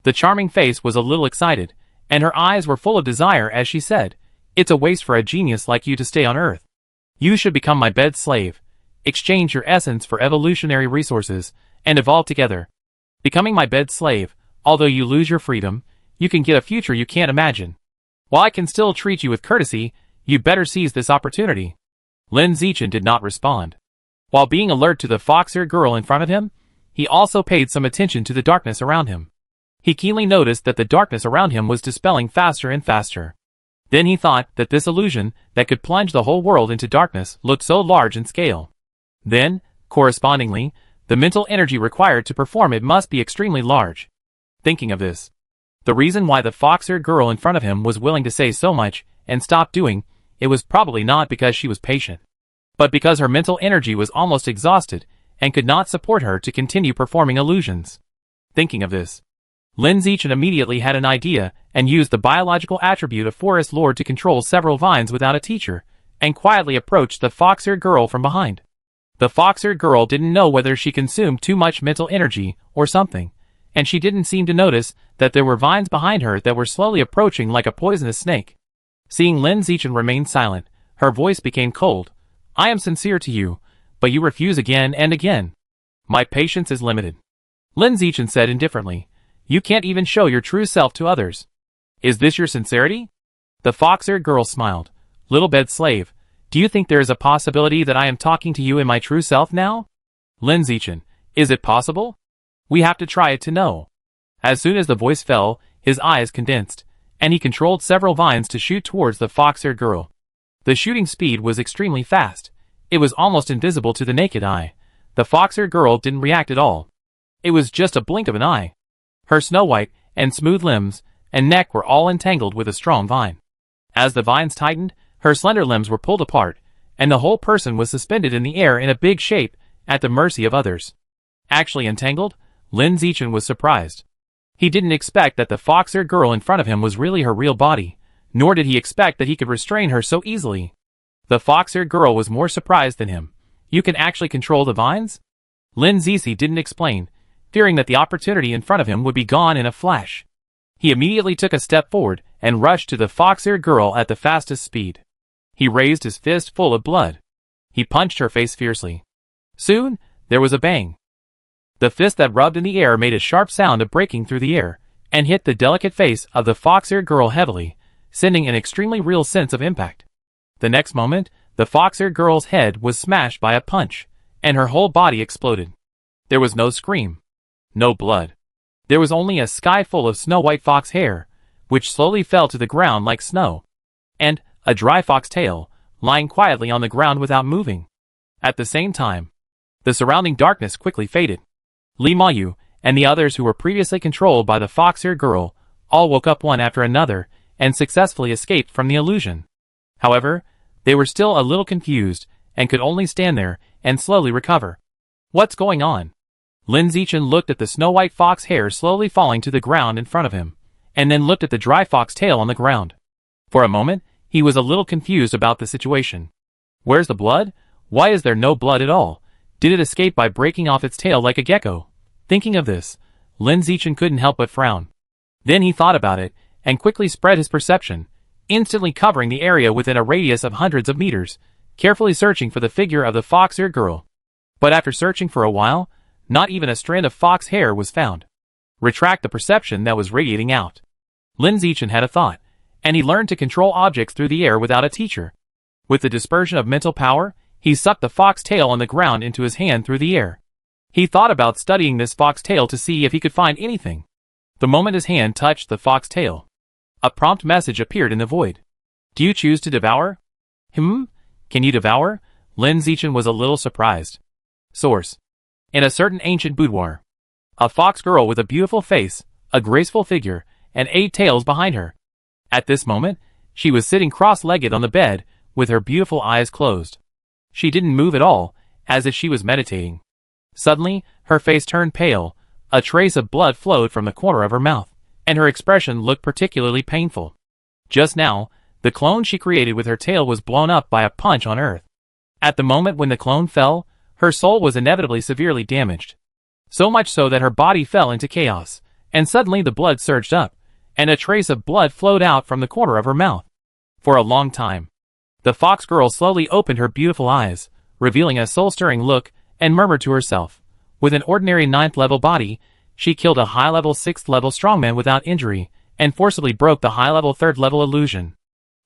Speaker 1: The charming face was a little excited, and her eyes were full of desire as she said, It's a waste for a genius like you to stay on Earth. You should become my bed slave, exchange your essence for evolutionary resources, and evolve together. Becoming my bed slave, although you lose your freedom, you can get a future you can't imagine. While I can still treat you with courtesy, you better seize this opportunity. Lin Zichin did not respond. While being alert to the fox-eared girl in front of him, he also paid some attention to the darkness around him. He keenly noticed that the darkness around him was dispelling faster and faster. Then he thought that this illusion that could plunge the whole world into darkness looked so large in scale. Then, correspondingly, the mental energy required to perform it must be extremely large. Thinking of this, the reason why the fox-eared girl in front of him was willing to say so much and stop doing it was probably not because she was patient, but because her mental energy was almost exhausted and could not support her to continue performing illusions. Thinking of this, Lin Zichin immediately had an idea and used the biological attribute of Forest Lord to control several vines without a teacher, and quietly approached the fox-eared girl from behind. The fox-eared girl didn't know whether she consumed too much mental energy or something, and she didn't seem to notice that there were vines behind her that were slowly approaching like a poisonous snake. Seeing Lin Zichin remain silent, her voice became cold. "I am sincere to you, but you refuse again and again. My patience is limited." Lin Zichin said indifferently, "You can't even show your true self to others. Is this your sincerity?" The fox-eared girl smiled. "Little bed slave, do you think there is a possibility that I am talking to you in my true self now?" Lin Zichin, "Is it possible? We have to try it to know." As soon as the voice fell, his eyes condensed, and he controlled several vines to shoot towards the fox-eared girl. The shooting speed was extremely fast. It was almost invisible to the naked eye. The fox-eared girl didn't react at all. It was just a blink of an eye. Her snow-white and smooth limbs and neck were all entangled with a strong vine. As the vines tightened, her slender limbs were pulled apart, and the whole person was suspended in the air in a big shape, at the mercy of others. Actually entangled, Lin Zichin was surprised. He didn't expect that the fox-eared girl in front of him was really her real body, nor did he expect that he could restrain her so easily. The fox-eared girl was more surprised than him. "You can actually control the vines?" Lin Zichin didn't explain, fearing that the opportunity in front of him would be gone in a flash. He immediately took a step forward and rushed to the fox-eared girl at the fastest speed. He raised his fist full of blood. He punched her face fiercely. Soon, there was a bang. The fist that rubbed in the air made a sharp sound of breaking through the air, and hit the delicate face of the fox-eared girl heavily, sending an extremely real sense of impact. The next moment, the fox-eared girl's head was smashed by a punch, and her whole body exploded. There was no scream. No blood. There was only a sky full of snow-white fox hair, which slowly fell to the ground like snow, and a dry fox tail, lying quietly on the ground without moving. At the same time, the surrounding darkness quickly faded. Li Mayu and the others who were previously controlled by the fox-eared girl all woke up one after another and successfully escaped from the illusion. However, they were still a little confused and could only stand there and slowly recover. "What's going on?" Lin Zichin looked at the snow-white fox hair slowly falling to the ground in front of him, and then looked at the dry fox tail on the ground. For a moment, he was a little confused about the situation. Where's the blood? Why is there no blood at all? Did it escape by breaking off its tail like a gecko? Thinking of this, Lin Zichin couldn't help but frown. Then he thought about it, and quickly spread his perception, instantly covering the area within a radius of hundreds of meters, carefully searching for the figure of the fox-eared girl. But after searching for a while, not even a strand of fox hair was found. Retract the perception that was radiating out. Lin Zichin had a thought, and he learned to control objects through the air without a teacher. With the dispersion of mental power, he sucked the fox tail on the ground into his hand through the air. He thought about studying this fox tail to see if he could find anything. The moment his hand touched the fox tail, a prompt message appeared in the void. "Do you choose to devour?" Can you devour? Lin Zichin was a little surprised. Source: in a certain ancient boudoir, a fox girl with a beautiful face, a graceful figure, and 8 tails behind her. At this moment, she was sitting cross-legged on the bed, with her beautiful eyes closed. She didn't move at all, as if she was meditating. Suddenly, her face turned pale, a trace of blood flowed from the corner of her mouth, and her expression looked particularly painful. Just now, the clone she created with her tail was blown up by a punch on Earth. At the moment when the clone fell, her soul was inevitably severely damaged. So much so that her body fell into chaos, and suddenly the blood surged up, and a trace of blood flowed out from the corner of her mouth. For a long time, the fox girl slowly opened her beautiful eyes, revealing a soul-stirring look, and murmured to herself, with an ordinary 9th-level body, she killed a high-level 6th-level strongman without injury, and forcibly broke the high-level 3rd-level illusion.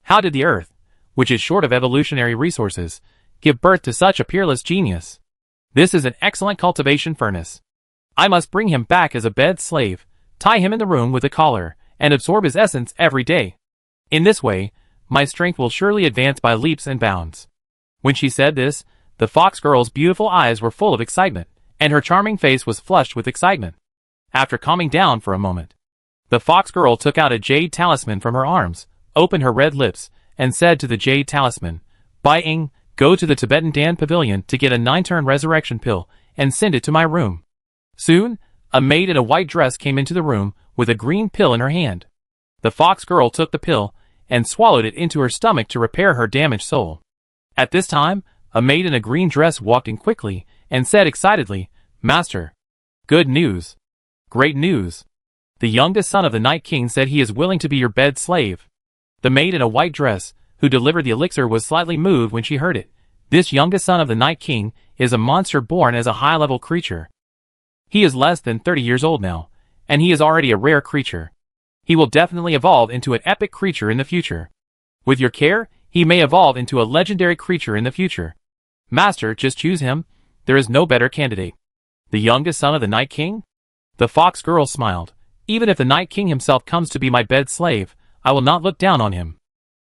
Speaker 1: How did the Earth, which is short of evolutionary resources, give birth to such a peerless genius. This is an excellent cultivation furnace. I must bring him back as a bed slave, tie him in the room with a collar, and absorb his essence every day. In this way, my strength will surely advance by leaps and bounds." When she said this, the fox girl's beautiful eyes were full of excitement, and her charming face was flushed with excitement. After calming down for a moment, the fox girl took out a jade talisman from her arms, opened her red lips, and said to the jade talisman, "Bai Ying, go to the Tibetan Dan Pavilion to get a 9-turn resurrection pill and send it to my room." Soon, a maid in a white dress came into the room with a green pill in her hand. The fox girl took the pill and swallowed it into her stomach to repair her damaged soul. At this time, a maid in a green dress walked in quickly and said excitedly, "Master, good news. Great news. The youngest son of the Night King said he is willing to be your bed slave." The maid in a white dress, who delivered the elixir, was slightly moved when she heard it. This youngest son of the Night King is a monster born as a high-level creature. He is less than 30 years old now, and he is already a rare creature. He will definitely evolve into an epic creature in the future. With your care, he may evolve into a legendary creature in the future. Master, just choose him. There is no better candidate. The youngest son of the Night King? The fox girl smiled. Even if the Night King himself comes to be my bed slave, I will not look down on him.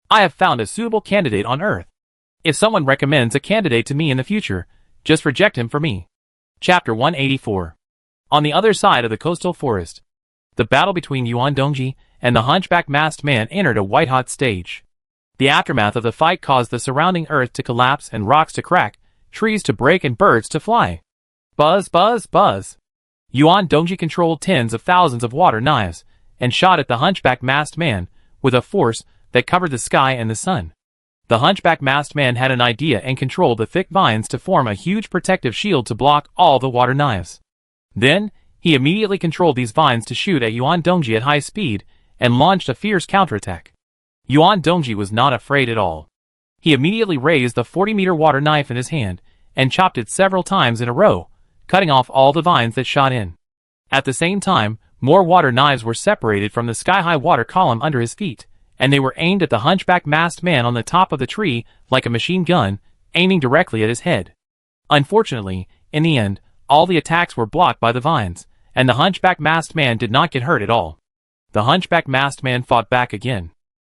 Speaker 1: I have found a suitable candidate on Earth. If someone recommends a candidate to me in the future, just reject him for me. Chapter 184. On the other side of the coastal forest, the battle between Yuan Dongji and the hunchback masked man entered a white-hot stage. The aftermath of the fight caused the surrounding earth to collapse and rocks to crack, trees to break and birds to fly. Buzz, buzz, buzz. Yuan Dongji controlled tens of thousands of water knives and shot at the hunchback masked man with a force that covered the sky and the sun. The hunchback masked man had an idea and controlled the thick vines to form a huge protective shield to block all the water knives. Then, he immediately controlled these vines to shoot at Yuan Dongji at high speed and launched a fierce counterattack. Yuan Dongji was not afraid at all. He immediately raised the 40-meter water knife in his hand and chopped it several times in a row, cutting off all the vines that shot in. At the same time, more water knives were separated from the sky-high water column under his feet, and they were aimed at the hunchback masked man on the top of the tree like a machine gun, aiming directly at his head. Unfortunately, in the end, all the attacks were blocked by the vines, and the hunchback masked man did not get hurt at all. The hunchback masked man fought back again.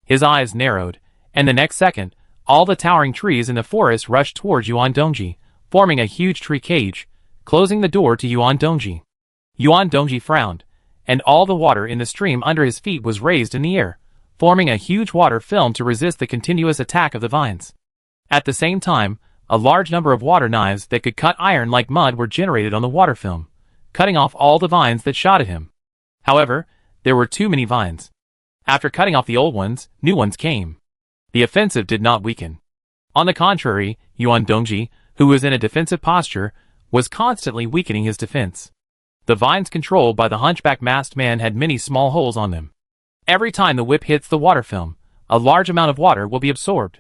Speaker 1: His eyes narrowed, and the next second, all the towering trees in the forest rushed towards Yuan Dongji, forming a huge tree cage, closing the door to Yuan Dongji. Yuan Dongji frowned, and all the water in the stream under his feet was raised in the air, forming a huge water film to resist the continuous attack of the vines. At the same time, a large number of water knives that could cut iron like mud were generated on the water film, cutting off all the vines that shot at him. However, there were too many vines. After cutting off the old ones, new ones came. The offensive did not weaken. On the contrary, Yuan Dongji, who was in a defensive posture, was constantly weakening his defense. The vines controlled by the hunchback masked man had many small holes on them. Every time the whip hits the water film, a large amount of water will be absorbed.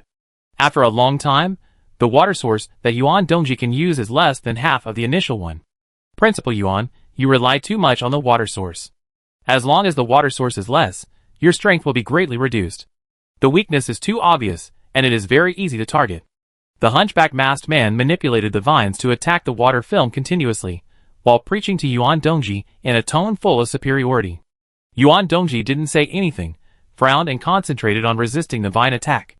Speaker 1: After a long time, the water source that Yuan Dongji can use is less than half of the initial one. Principal Yuan, you rely too much on the water source. As long as the water source is less, your strength will be greatly reduced. The weakness is too obvious, and it is very easy to target. The hunchback masked man manipulated the vines to attack the water film continuously, while preaching to Yuan Dongji in a tone full of superiority. Yuan Dongji didn't say anything, frowned and concentrated on resisting the vine attack.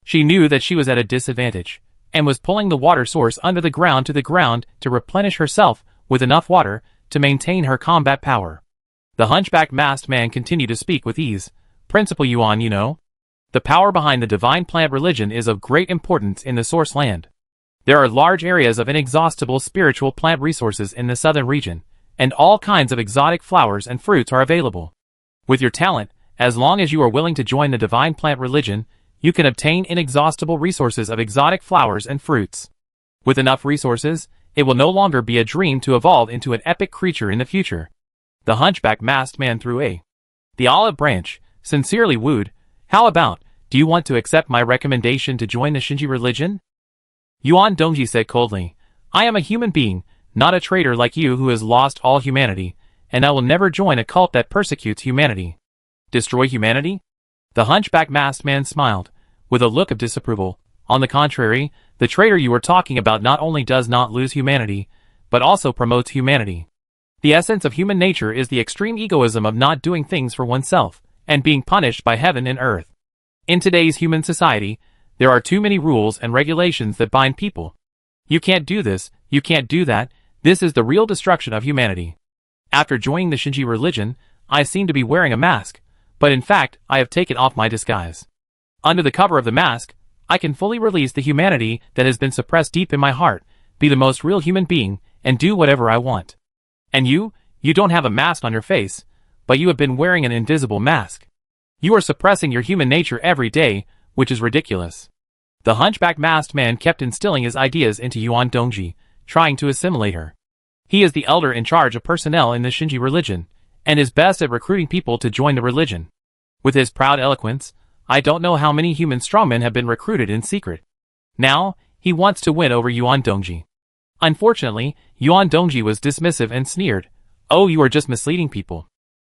Speaker 1: She knew that she was at a disadvantage, and was pulling the water source under the ground to replenish herself with enough water to maintain her combat power. The hunchback masked man continued to speak with ease. Principal Yuan, you know, the power behind the divine plant religion is of great importance in the source land. There are large areas of inexhaustible spiritual plant resources in the southern region, and all kinds of exotic flowers and fruits are available. With your talent, as long as you are willing to join the divine plant religion, you can obtain inexhaustible resources of exotic flowers and fruits. With enough resources, it will no longer be a dream to evolve into an epic creature in the future. The hunchback masked man threw the olive branch, sincerely wooed. How about, do you want to accept my recommendation to join the Shinji religion? Yuan Dongji said coldly, I am a human being, not a traitor like you who has lost all humanity, and I will never join a cult that persecutes humanity. Destroy humanity? The hunchback masked man smiled, with a look of disapproval, On the contrary, the traitor you were talking about not only does not lose humanity, but also promotes humanity. The essence of human nature is the extreme egoism of not doing things for oneself, and being punished by heaven and earth. In today's human society, there are too many rules and regulations that bind people. You can't do this, you can't do that, this is the real destruction of humanity. After joining the Shinji religion, I seem to be wearing a mask, but in fact, I have taken off my disguise. Under the cover of the mask, I can fully release the humanity that has been suppressed deep in my heart, be the most real human being, and do whatever I want. And you don't have a mask on your face, but you have been wearing an invisible mask. You are suppressing your human nature every day, which is ridiculous. The hunchback masked man kept instilling his ideas into Yuan Dongji, trying to assimilate her. He is the elder in charge of personnel in the Shinji religion, and is best at recruiting people to join the religion. With his proud eloquence, I don't know how many human strongmen have been recruited in secret. Now, he wants to win over Yuan Dongji. Unfortunately, Yuan Dongji was dismissive and sneered, "Oh, you are just misleading people."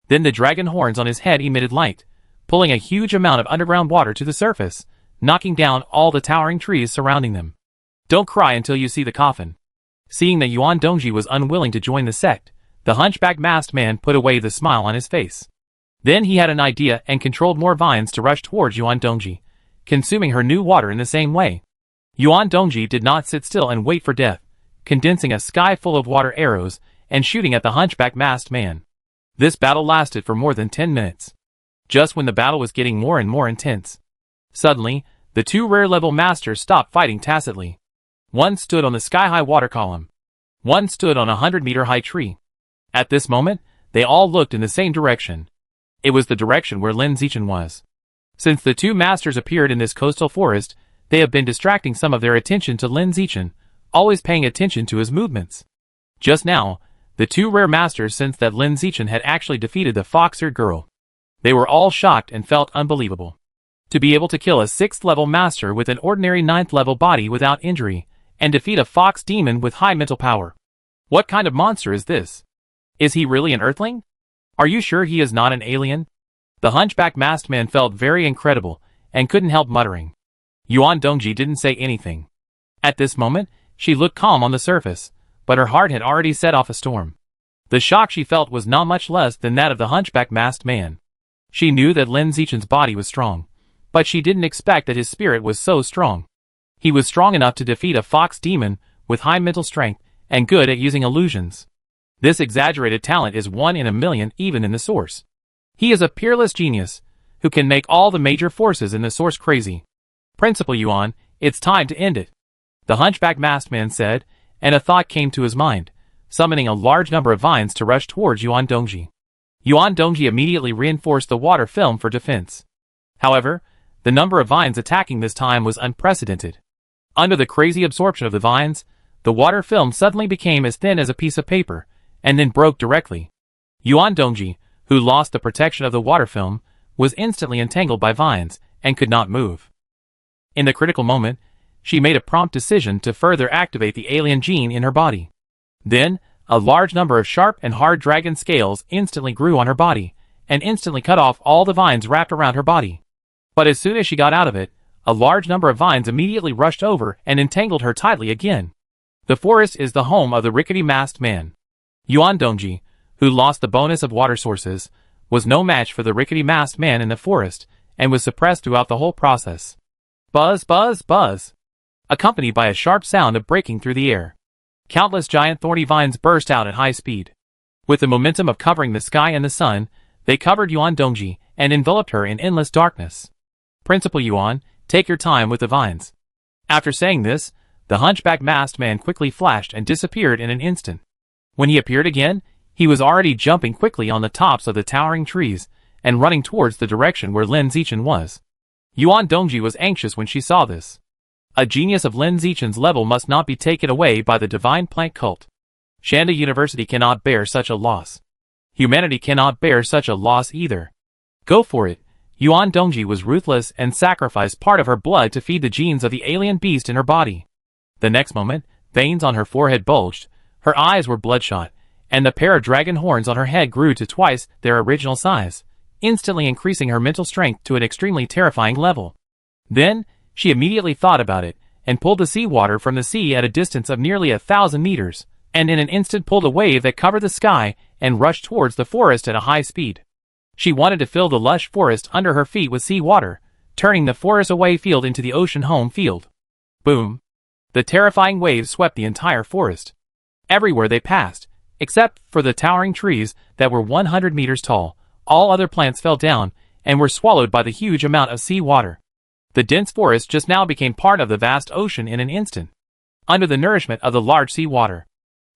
Speaker 1: Then the dragon horns on his head emitted light, pulling a huge amount of underground water to the surface, knocking down all the towering trees surrounding them. Don't cry until you see the coffin. Seeing that Yuan Dongji was unwilling to join the sect, the hunchback masked man put away the smile on his face. Then he had an idea and controlled more vines to rush towards Yuan Dongji, consuming her new water in the same way. Yuan Dongji did not sit still and wait for death, condensing a sky full of water arrows and shooting at the hunchback masked man. This battle lasted for more than 10 minutes. Just when the battle was getting more and more intense, suddenly, the two rare-level masters stopped fighting tacitly. One stood on the sky-high water column. One stood on a 100-meter-high tree. At this moment, they all looked in the same direction. It was the direction where Lin Zichin was. Since the two masters appeared in this coastal forest, they have been distracting some of their attention to Lin Zichin, always paying attention to his movements. Just now, the two rare masters sensed that Lin Zichin had actually defeated the fox-eared girl. They were all shocked and felt unbelievable. To be able to kill a 6th-level master with an ordinary 9th-level body without injury, and defeat a fox demon with high mental power. What kind of monster is this? Is he really an earthling? Are you sure he is not an alien? The hunchback masked man felt very incredible, and couldn't help muttering. Yuan Dongji didn't say anything. At this moment, she looked calm on the surface, but her heart had already set off a storm. The shock she felt was not much less than that of the hunchback masked man. She knew that Lin Zichin's body was strong, but she didn't expect that his spirit was so strong. He was strong enough to defeat a fox demon with high mental strength and good at using illusions. This exaggerated talent is 1 in a million even in the source. He is a peerless genius who can make all the major forces in the source crazy. Principal Yuan, it's time to end it. The hunchback masked man said, and a thought came to his mind, summoning a large number of vines to rush towards Yuan Dongji. Yuan Dongji immediately reinforced the water film for defense. However, the number of vines attacking this time was unprecedented. Under the crazy absorption of the vines, the water film suddenly became as thin as a piece of paper, and then broke directly. Yuan Dongji, who lost the protection of the water film, was instantly entangled by vines, and could not move. In the critical moment, she made a prompt decision to further activate the alien gene in her body. Then, a large number of sharp and hard dragon scales instantly grew on her body, and instantly cut off all the vines wrapped around her body. But as soon as she got out of it, a large number of vines immediately rushed over and entangled her tightly again. The forest is the home of the rickety masked man. Yuan Dongji, who lost the bonus of water sources, was no match for the rickety masked man in the forest, and was suppressed throughout the whole process. Buzz, buzz, buzz! Accompanied by a sharp sound of breaking through the air. Countless giant thorny vines burst out at high speed. With the momentum of covering the sky and the sun, they covered Yuan Dongji and enveloped her in endless darkness. Principal Yuan, take your time with the vines. After saying this, the hunchback masked man quickly flashed and disappeared in an instant. When he appeared again, he was already jumping quickly on the tops of the towering trees and running towards the direction where Lin Zichin was. Yuan Dongji was anxious when she saw this. A genius of Lin Zichin's level must not be taken away by the divine plant cult. Shanda University cannot bear such a loss. Humanity cannot bear such a loss either. Go for it. Yuan Dongji was ruthless and sacrificed part of her blood to feed the genes of the alien beast in her body. The next moment, veins on her forehead bulged, her eyes were bloodshot, and the pair of dragon horns on her head grew to twice their original size, instantly increasing her mental strength to an extremely terrifying level. Then, She immediately thought about it, and pulled the seawater from the sea at a distance of nearly 1,000 meters, and in an instant pulled a wave that covered the sky and rushed towards the forest at a high speed. She wanted to fill the lush forest under her feet with seawater, turning the forest away field into the ocean home field. Boom! The terrifying waves swept the entire forest. Everywhere they passed, except for the towering trees that were 100 meters tall, all other plants fell down and were swallowed by the huge amount of seawater. The dense forest just now became part of the vast ocean in an instant, under the nourishment of the large seawater.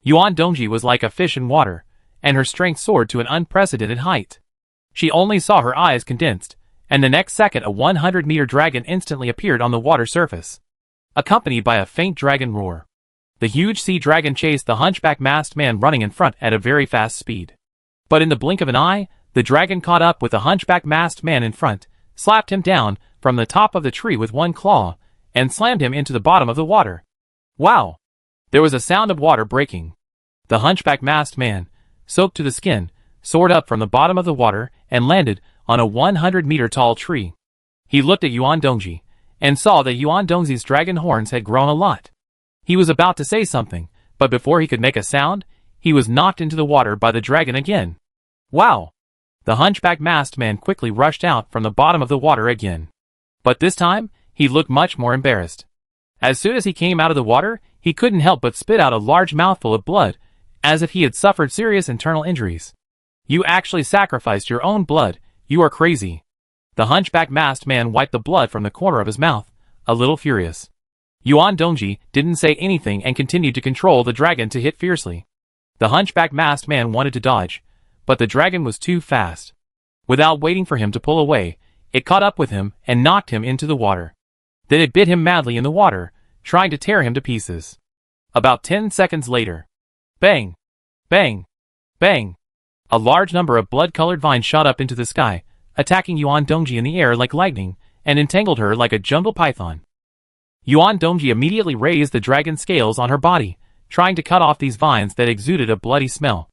Speaker 1: Yuan Dongji was like a fish in water, and her strength soared to an unprecedented height. She only saw her eyes condensed, and the next second a 100-meter dragon instantly appeared on the water surface, accompanied by a faint dragon roar. The huge sea dragon chased the hunchback masked man running in front at a very fast speed. But in the blink of an eye, the dragon caught up with the hunchback masked man in front, slapped him down from the top of the tree with one claw, and slammed him into the bottom of the water. Wow! There was a sound of water breaking. The hunchback masked man, soaked to the skin, soared up from the bottom of the water and landed on a 100-meter tall tree. He looked at Yuan Dongji, and saw that Yuan Dongji's dragon horns had grown a lot. He was about to say something, but before he could make a sound, he was knocked into the water by the dragon again. Wow! The hunchback masked man quickly rushed out from the bottom of the water again. But this time, he looked much more embarrassed. As soon as he came out of the water, he couldn't help but spit out a large mouthful of blood, as if he had suffered serious internal injuries. You actually sacrificed your own blood, you are crazy. The hunchback masked man wiped the blood from the corner of his mouth, a little furious. Yuan Dongji didn't say anything and continued to control the dragon to hit fiercely. The hunchback masked man wanted to dodge, but the dragon was too fast. Without waiting for him to pull away, it caught up with him and knocked him into the water. Then it bit him madly in the water, trying to tear him to pieces. About 10 seconds later. Bang! Bang! Bang! A large number of blood-colored vines shot up into the sky, attacking Yuan Dongji in the air like lightning, and entangled her like a jungle python. Yuan Dongji immediately raised the dragon scales on her body, trying to cut off these vines that exuded a bloody smell.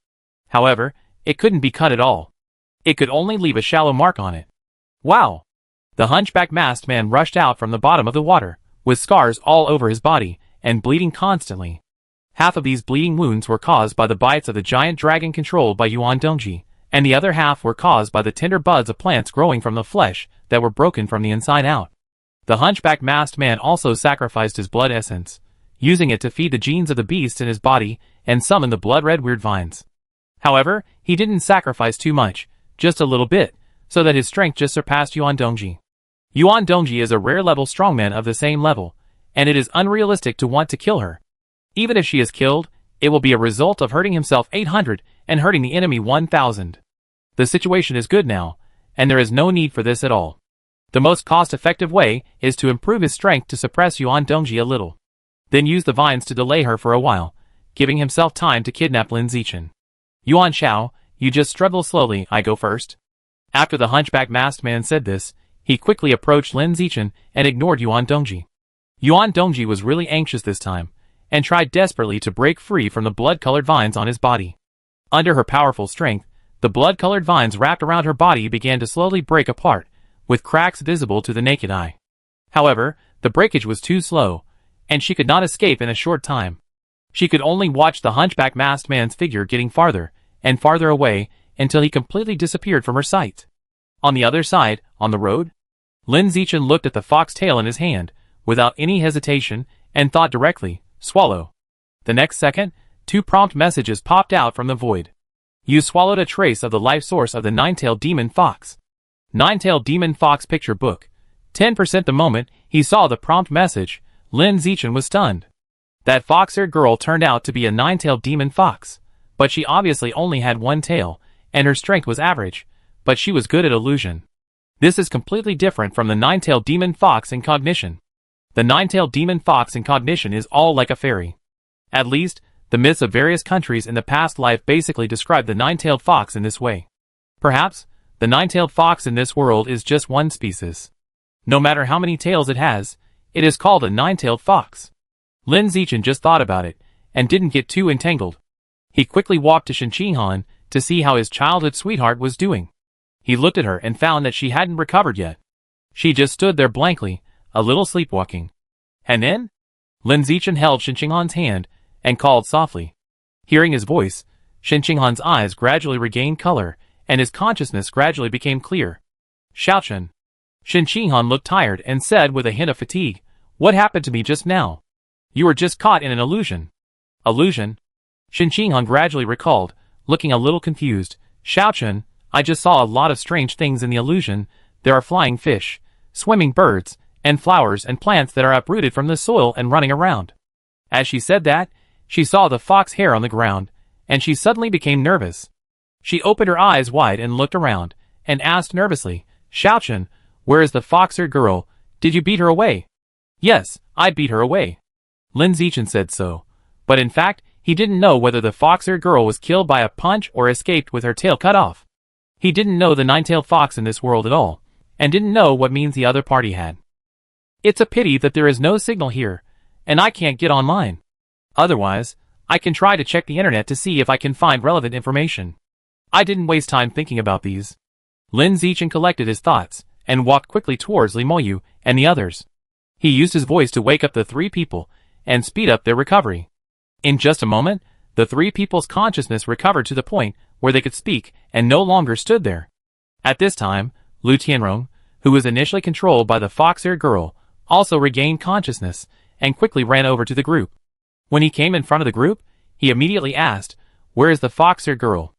Speaker 1: However, it couldn't be cut at all. It could only leave a shallow mark on it. Wow! The hunchback masked man rushed out from the bottom of the water, with scars all over his body, and bleeding constantly. Half of these bleeding wounds were caused by the bites of the giant dragon controlled by Yuan Dongji, and the other half were caused by the tender buds of plants growing from the flesh that were broken from the inside out. The hunchback masked man also sacrificed his blood essence, using it to feed the genes of the beast in his body and summon the blood-red weird vines. However, he didn't sacrifice too much, just a little bit, so that his strength just surpassed Yuan Dongji. Yuan Dongji is a rare-level strongman of the same level, and it is unrealistic to want to kill her. Even if she is killed, it will be a result of hurting himself 800 and hurting the enemy 1000. The situation is good now, and there is no need for this at all. The most cost-effective way is to improve his strength to suppress Yuan Dongji a little. Then use the vines to delay her for a while, giving himself time to kidnap Lin Zichin. Yuan Xiao, you just struggle slowly, I go first. After the hunchback masked man said this, he quickly approached Lin Zichin and ignored Yuan Dongji. Yuan Dongji was really anxious this time, and tried desperately to break free from the blood-colored vines on his body. Under her powerful strength, the blood-colored vines wrapped around her body began to slowly break apart, with cracks visible to the naked eye. However, the breakage was too slow, and she could not escape in a short time. She could only watch the hunchback masked man's figure getting farther and farther away until he completely disappeared from her sight. On the other side, on the road, Lin Zichin looked at the fox tail in his hand, without any hesitation, and thought directly, swallow. The next second, 2 prompt messages popped out from the void. You swallowed a trace of the life source of the nine-tailed demon fox. Nine-tailed demon fox picture book. 10% the moment he saw the prompt message, Lin Zichin was stunned. That fox-haired girl turned out to be a nine-tailed demon fox, but she obviously only had one tail, and her strength was average, but she was good at illusion. This is completely different from the nine-tailed demon fox in cognition. The nine-tailed demon fox in cognition is all like a fairy. At least, the myths of various countries in the past life basically describe the nine-tailed fox in this way. Perhaps, the nine-tailed fox in this world is just one species. No matter how many tails it has, it is called a nine-tailed fox. Lin Zichin just thought about it, and didn't get too entangled. He quickly walked to Shen to see how his childhood sweetheart was doing. He looked at her and found that she hadn't recovered yet. She just stood there blankly, a little sleepwalking. And then? Lin Zichin held Shen Qinghan's hand and called softly. Hearing his voice, Shen Qinghan's eyes gradually regained color, and his consciousness gradually became clear. Xiaochen. Shen Qinghan looked tired and said with a hint of fatigue, "What happened to me just now? You were just caught in an illusion." Illusion? Shen Qinghan gradually recalled, looking a little confused. Xiaochen, I just saw a lot of strange things in the illusion. There are flying fish, swimming birds, and flowers and plants that are uprooted from the soil and running around. As she said that, she saw the fox hair on the ground, and she suddenly became nervous. She opened her eyes wide and looked around, and asked nervously, Xiaochen, where is the fox-haired girl? Did you beat her away? Yes, I beat her away. Lin Zichin said so, but in fact, he didn't know whether the fox-haired girl was killed by a punch or escaped with her tail cut off. He didn't know the nine-tailed fox in this world at all, and didn't know what means the other party had. It's a pity that there is no signal here, and I can't get online. Otherwise, I can try to check the internet to see if I can find relevant information. I didn't waste time thinking about these. Lin Zichin collected his thoughts, and walked quickly towards Li Moyu and the others. He used his voice to wake up the three people, and speed up their recovery. In just a moment, the three people's consciousness recovered to the point where they could speak and no longer stood there. At this time, Lu Tianrong, who was initially controlled by the fox-haired girl, also regained consciousness and quickly ran over to the group. When he came in front of the group, he immediately asked, "Where is the fox-haired girl?"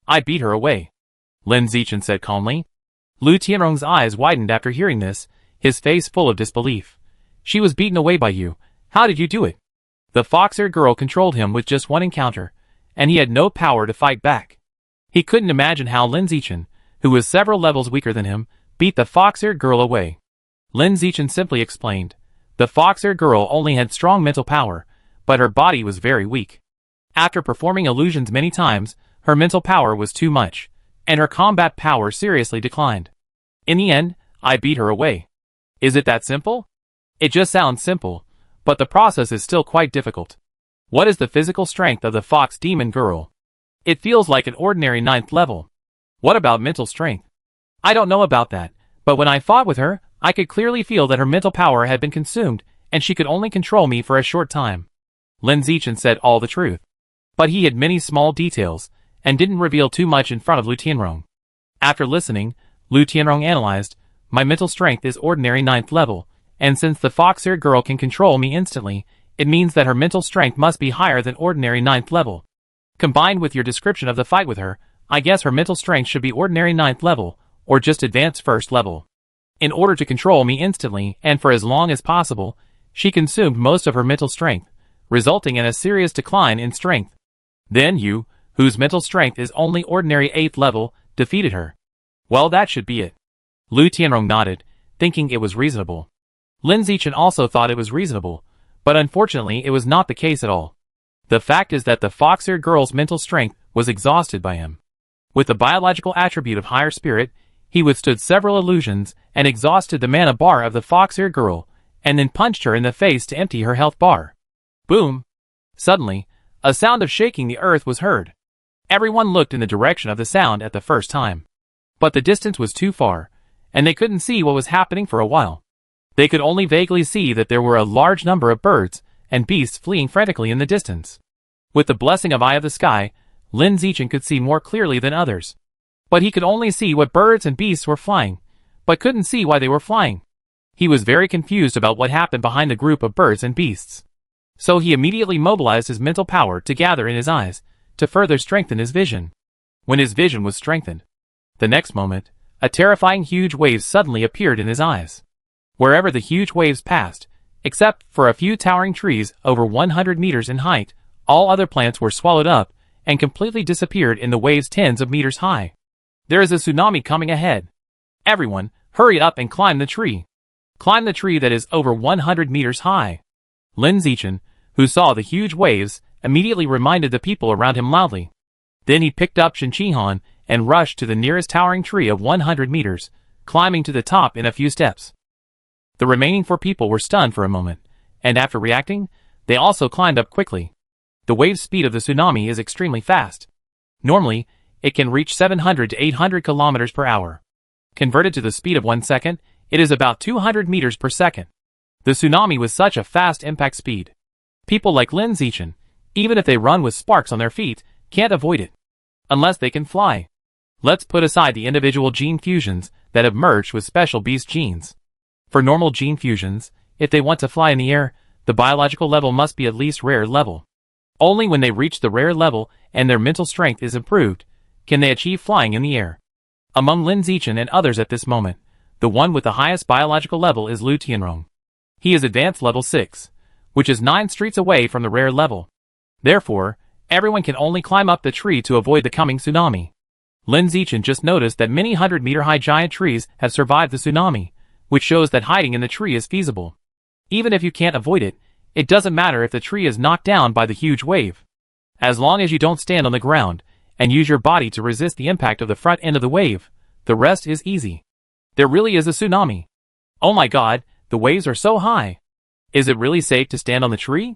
Speaker 1: "I beat her away," Lin Zichin said calmly. Lu Tianrong's eyes widened after hearing this, his face full of disbelief. "She was beaten away by you. How did you do it?" The fox-haired girl controlled him with just one encounter, and he had no power to fight back. He couldn't imagine how Lin Zichin, who was several levels weaker than him, beat the fox-haired girl away. Lin Zichin simply explained, the fox-haired girl only had strong mental power, but her body was very weak. After performing illusions many times, her mental power was too much, and her combat power seriously declined. In the end, I beat her away. Is it that simple? It just sounds simple, but the process is still quite difficult. What is the physical strength of the fox demon girl? It feels like an ordinary 9th level. What about mental strength? I don't know about that, but when I fought with her, I could clearly feel that her mental power had been consumed, and she could only control me for a short time. Lin Zichin said all the truth. But he had many small details, and didn't reveal too much in front of Lu Tianrong. After listening, Lu Tianrong analyzed, my mental strength is ordinary 9th level, and since the fox-haired girl can control me instantly, it means that her mental strength must be higher than ordinary 9th level. Combined with your description of the fight with her, I guess her mental strength should be ordinary 9th level, or just advanced 1st level. In order to control me instantly and for as long as possible, she consumed most of her mental strength, resulting in a serious decline in strength. Then you, whose mental strength is only ordinary 8th level, defeated her. Well, that should be it. Lu Tianrong nodded, thinking it was reasonable. Lin Zichin also thought it was reasonable, but unfortunately it was not the case at all. The fact is that the fox-haired girl's mental strength was exhausted by him. With the biological attribute of higher spirit, he withstood several illusions and exhausted the mana bar of the fox-haired girl, and then punched her in the face to empty her health bar. Boom! Suddenly, a sound of shaking the earth was heard. Everyone looked in the direction of the sound at the first time. But the distance was too far, and they couldn't see what was happening for a while. They could only vaguely see that there were a large number of birds and beasts fleeing frantically in the distance. With the blessing of Eye of the Sky, Lin Zichin could see more clearly than others. But he could only see what birds and beasts were flying, but couldn't see why they were flying. He was very confused about what happened behind the group of birds and beasts. So he immediately mobilized his mental power to gather in his eyes, to further strengthen his vision. When his vision was strengthened, the next moment, a terrifying huge wave suddenly appeared in his eyes. Wherever the huge waves passed, except for a few towering trees over 100 meters in height, all other plants were swallowed up and completely disappeared in the waves tens of meters high. There is a tsunami coming ahead. Everyone, hurry up and climb the tree. Climb the tree that is over 100 meters high. Lin Zichin, who saw the huge waves, immediately reminded the people around him loudly. Then he picked up Shen Qinghan and rushed to the nearest towering tree of 100 meters, climbing to the top in a few steps. The remaining 4 people were stunned for a moment, and after reacting, they also climbed up quickly. The wave speed of the tsunami is extremely fast. Normally, it can reach 700 to 800 kilometers per hour. Converted to the speed of 1 second, it is about 200 meters per second. The tsunami was such a fast impact speed. People like Lin Zichin, even if they run with sparks on their feet, can't avoid it. Unless they can fly. Let's put aside the individual gene fusions that have merged with special beast genes. For normal gene fusions, if they want to fly in the air, the biological level must be at least rare level. Only when they reach the rare level and their mental strength is improved, can they achieve flying in the air. Among Lin Zichin and others at this moment, the one with the highest biological level is Lu Tianrong. He is advanced level 6, which is 9 streets away from the rare level. Therefore, everyone can only climb up the tree to avoid the coming tsunami. Lin Zichin just noticed that many 100-meter-high giant trees have survived the tsunami, which shows that hiding in the tree is feasible. Even if you can't avoid it, it doesn't matter if the tree is knocked down by the huge wave. As long as you don't stand on the ground and use your body to resist the impact of the front end of the wave, the rest is easy. There really is a tsunami. Oh my god, the waves are so high. Is it really safe to stand on the tree?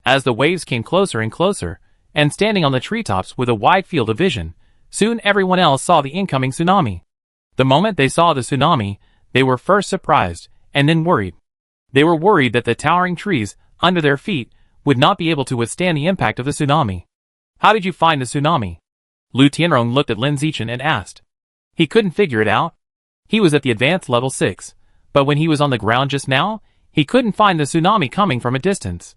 Speaker 1: As the waves came closer and closer, and standing on the treetops with a wide field of vision, soon everyone else saw the incoming tsunami. The moment they saw the tsunami, they were first surprised, and then worried. They were worried that the towering trees under their feet would not be able to withstand the impact of the tsunami. How did you find the tsunami? Lu Tianrong looked at Lin Zichin and asked. He couldn't figure it out. He was at the advanced level 6, but when he was on the ground just now, he couldn't find the tsunami coming from a distance.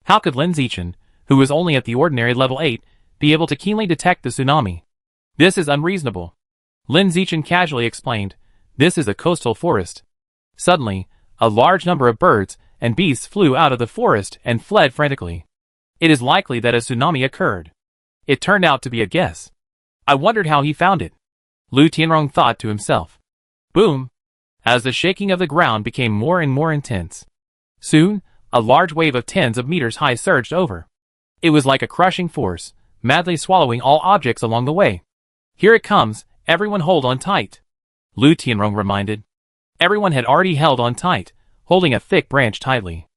Speaker 1: How could Lin Zichin, who was only at the ordinary level 8, be able to keenly detect the tsunami? This is unreasonable. Lin Zichin casually explained, this is a coastal forest. Suddenly, a large number of birds and beasts flew out of the forest and fled frantically. It is likely that a tsunami occurred. It turned out to be a guess. I wondered how he found it. Lu Tianrong thought to himself. Boom! As the shaking of the ground became more and more intense. Soon, a large wave of tens of meters high surged over. It was like a crushing force, madly swallowing all objects along the way. Here it comes, everyone hold on tight. Lu Tianrong reminded. Everyone had already held on tight, holding a thick branch tightly.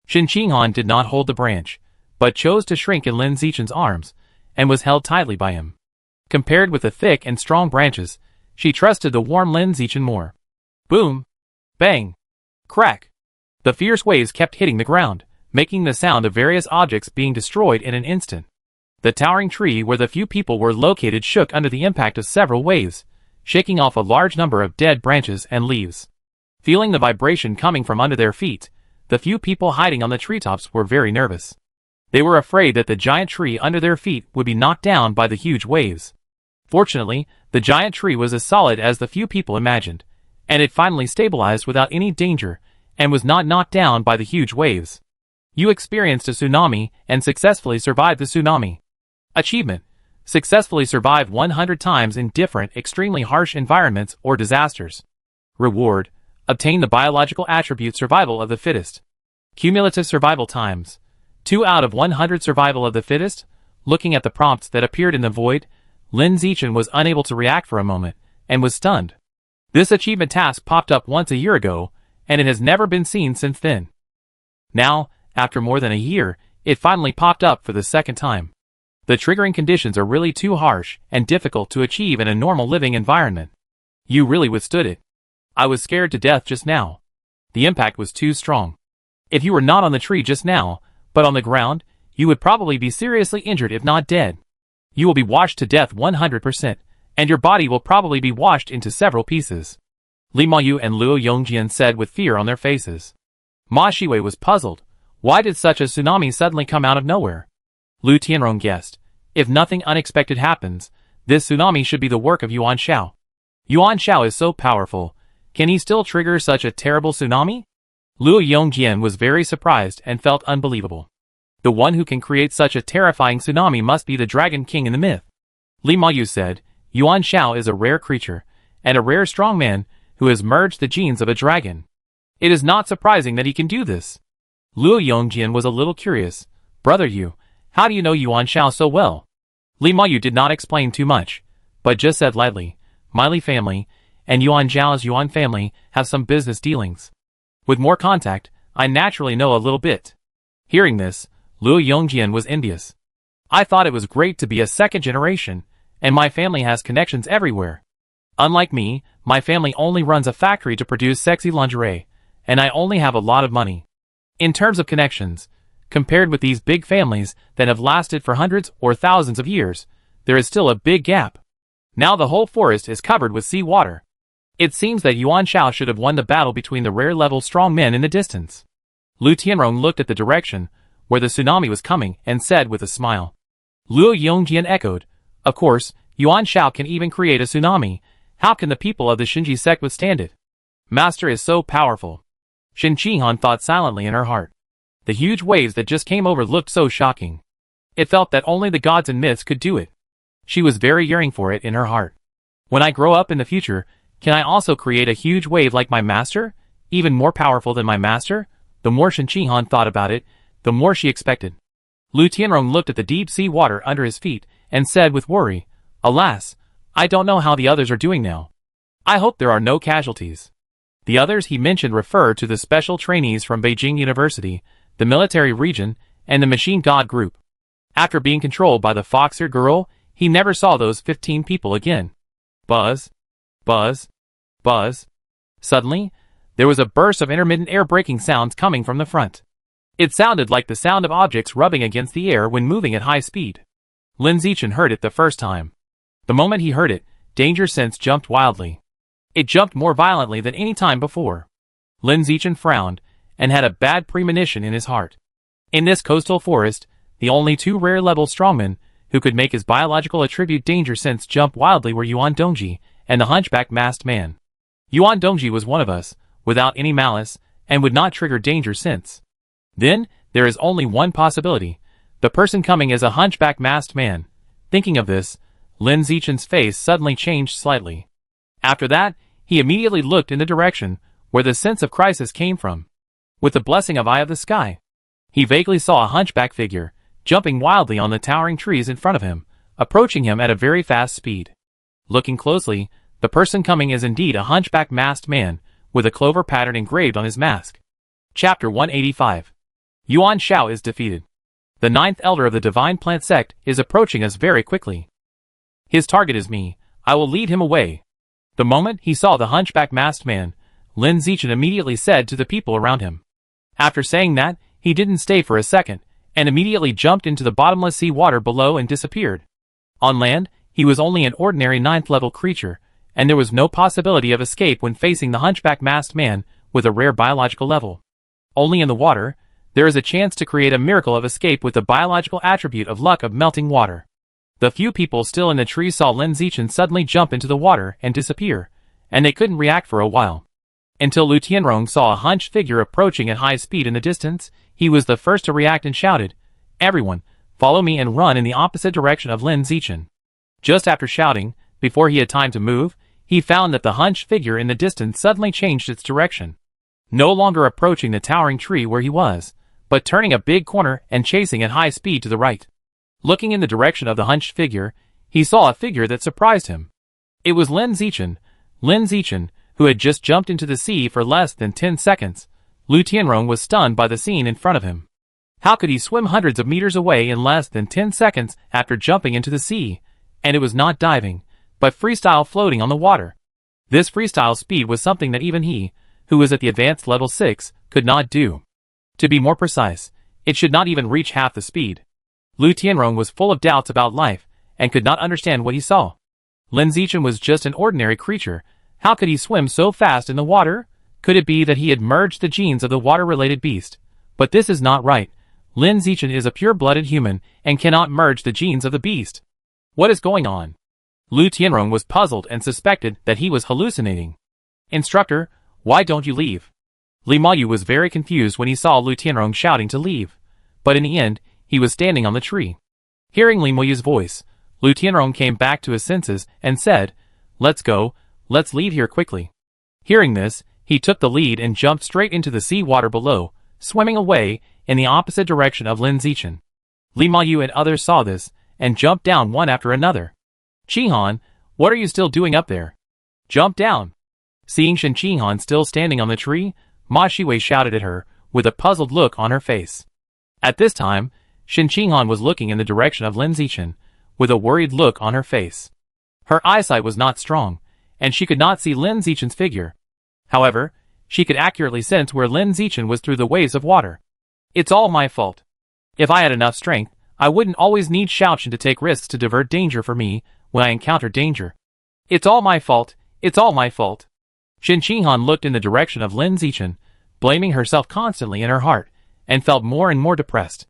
Speaker 1: Shen did not hold the branch, but chose to shrink in Lin Zichin's arms, and was held tightly by him. Compared with the thick and strong branches, she trusted the warm Lin Zichin more. Boom! Bang! Crack! The fierce waves kept hitting the ground, making the sound of various objects being destroyed in an instant. The towering tree where the few people were located shook under the impact of several waves, shaking off a large number of dead branches and leaves. Feeling the vibration coming from under their feet, the few people hiding on the treetops were very nervous. They were afraid that the giant tree under their feet would be knocked down by the huge waves. Fortunately, the giant tree was as solid as the few people imagined, and it finally stabilized without any danger, and was not knocked down by the huge waves. You experienced a tsunami and successfully survived the tsunami. Achievement: successfully survived 100 times in different, extremely harsh environments or disasters. Reward: obtain the biological attribute survival of the fittest. Cumulative survival times: 2 out of 100 survival of the fittest. Looking at the prompts that appeared in the void, Lin Zichin was unable to react for a moment, and was stunned. This achievement task popped up once a year ago, and it has never been seen since then. Now, after more than a year, it finally popped up for the second time. The triggering conditions are really too harsh and difficult to achieve in a normal living environment. You really withstood it. I was scared to death just now. The impact was too strong. If you were not on the tree just now, but on the ground, you would probably be seriously injured if not dead. You will be washed to death 100%, and your body will probably be washed into several pieces. Li Mayu and Luo Yongjian said with fear on their faces. Ma Shiwei was puzzled. Why did such a tsunami suddenly come out of nowhere? Lu Tianrong guessed. If nothing unexpected happens, this tsunami should be the work of Yuan Shao. Yuan Shao is so powerful. Can he still trigger such a terrible tsunami? Luo Yongjian was very surprised and felt unbelievable. The one who can create such a terrifying tsunami must be the Dragon King in the myth. Li Mayu said, Yuan Shao is a rare creature, and a rare strongman who has merged the genes of a dragon. It is not surprising that he can do this. Luo Yongjian was a little curious. Brother Yu, how do you know Yuan Shao so well? Li Mayu did not explain too much, but just said lightly, my Li family and Yuan Zhao's Yuan family have some business dealings. With more contact, I naturally know a little bit. Hearing this, Luo Yongjian was envious. I thought it was great to be a second generation, and my family has connections everywhere. Unlike me, my family only runs a factory to produce sexy lingerie, and I only have a lot of money. In terms of connections, compared with these big families that have lasted for hundreds or thousands of years, there is still a big gap. Now the whole forest is covered with sea water. It seems that Yuan Shao should have won the battle between the rare-level strong men in the distance. Lu Tianrong looked at the direction where the tsunami was coming and said with a smile. Luo Yongjian echoed, "Of course, Yuan Shao can even create a tsunami. How can the people of the Xinji sect withstand it? Master is so powerful." Shen Qinghan thought silently in her heart. The huge waves that just came over looked so shocking. It felt that only the gods and myths could do it. She was very yearning for it in her heart. When I grow up in the future, can I also create a huge wave like my master? Even more powerful than my master? The more Shen Qinghan thought about it, the more she expected. Lu Tianrong looked at the deep sea water under his feet and said with worry, "Alas, I don't know how the others are doing now. I hope there are no casualties." The others he mentioned refer to the special trainees from Beijing University, the military region, and the machine god group. After being controlled by the fox-eared girl, he never saw those 15 people again. Buzz. Buzz. Buzz. Suddenly, there was a burst of intermittent air-breaking sounds coming from the front. It sounded like the sound of objects rubbing against the air when moving at high speed. Lin Zichin heard it the first time. The moment he heard it, danger sense jumped wildly. It jumped more violently than any time before. Lin Zichin frowned and had a bad premonition in his heart. In this coastal forest, the only two rare-level strongmen who could make his biological attribute danger sense jump wildly were Yuan Dongji and the hunchback masked man. Yuan Dongji was one of us, without any malice, and would not trigger danger sense. Then, there is only one possibility. The person coming is a hunchback masked man. Thinking of this, Lin Zichin's face suddenly changed slightly. After that, he immediately looked in the direction where the sense of crisis came from. With the blessing of Eye of the Sky, he vaguely saw a hunchback figure, jumping wildly on the towering trees in front of him, approaching him at a very fast speed. Looking closely, the person coming is indeed a hunchback masked man, with a clover pattern engraved on his mask. Chapter 185. Yuan Shao is defeated. The ninth elder of the divine plant sect is approaching us very quickly. His target is me. I will lead him away. The moment he saw the hunchback masked man, Lin Zichin immediately said to the people around him. After saying that, he didn't stay for a second, and immediately jumped into the bottomless sea water below and disappeared. On land, he was only an ordinary ninth-level creature, and there was no possibility of escape when facing the hunchback masked man with a rare biological level. Only in the water, there is a chance to create a miracle of escape with the biological attribute of luck of melting water. The few people still in the trees saw Lin Zichin suddenly jump into the water and disappear, and they couldn't react for a while. Until Lu Tianrong saw a hunched figure approaching at high speed in the distance, he was the first to react and shouted, "Everyone, follow me and run in the opposite direction of Lin Zichin." Just after shouting, before he had time to move, he found that the hunched figure in the distance suddenly changed its direction. No longer approaching the towering tree where he was, but turning a big corner and chasing at high speed to the right. Looking in the direction of the hunched figure, he saw a figure that surprised him. It was Lin Zichin, who had just jumped into the sea for less than 10 seconds. Lu Tianrong was stunned by the scene in front of him. How could he swim hundreds of meters away in less than 10 seconds after jumping into the sea? And it was not diving, but freestyle floating on the water. This freestyle speed was something that even he, who was at the advanced level 6, could not do. To be more precise, it should not even reach half the speed. Lu Tianrong was full of doubts about life, and could not understand what he saw. Lin Zichin was just an ordinary creature. How could he swim so fast in the water? Could it be that he had merged the genes of the water-related beast? But this is not right. Lin Zichin is a pure-blooded human, and cannot merge the genes of the beast. What is going on? Lu Tianrong was puzzled and suspected that he was hallucinating. "Instructor, why don't you leave?" Li Mayu was very confused when he saw Lu Tianrong shouting to leave. But in the end, he was standing on the tree. Hearing Li Mayu's voice, Lu Tianrong came back to his senses and said, "Let's go, let's leave here quickly." Hearing this, he took the lead and jumped straight into the sea water below, swimming away in the opposite direction of Lin Zichin. Li Mayu and others saw this, and jumped down one after another. "Qinghan, what are you still doing up there? Jump down!" Seeing Shen Qinghan still standing on the tree, Ma Shiwei shouted at her, with a puzzled look on her face. At this time, Shen Qinghan was looking in the direction of Lin Zichin, with a worried look on her face. Her eyesight was not strong, and she could not see Lin Zichin's figure. However, she could accurately sense where Lin Zichin was through the waves of water. It's all my fault. If I had enough strength, I wouldn't always need Shaochen to take risks to divert danger for me when I encounter danger. It's all my fault, it's all my fault. Shen Qinghan looked in the direction of Lin Zichin, blaming herself constantly in her heart, and felt more and more depressed.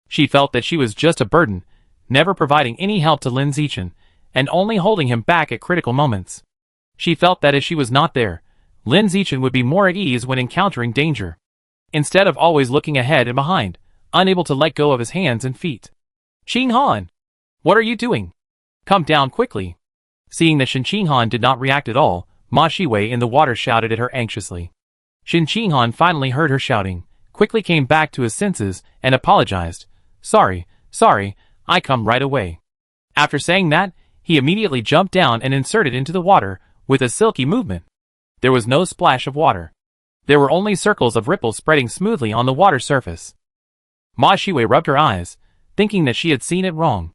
Speaker 1: She felt that she was just a burden, never providing any help to Lin Zichin, and only holding him back at critical moments. She felt that if she was not there, Lin Zichin would be more at ease when encountering danger, instead of always looking ahead and behind, unable to let go of his hands and feet. Qinghan! What are you doing? Come down quickly. Seeing that Shen Qinghan did not react at all, Ma Shiwei in the water shouted at her anxiously. Shen Qinghan finally heard her shouting, quickly came back to his senses, and apologized. Sorry, I come right away. After saying that, he immediately jumped down and inserted into the water, with a silky movement. There was no splash of water. There were only circles of ripples spreading smoothly on the water surface. Ma Shiwei rubbed her eyes, thinking that she had seen it wrong.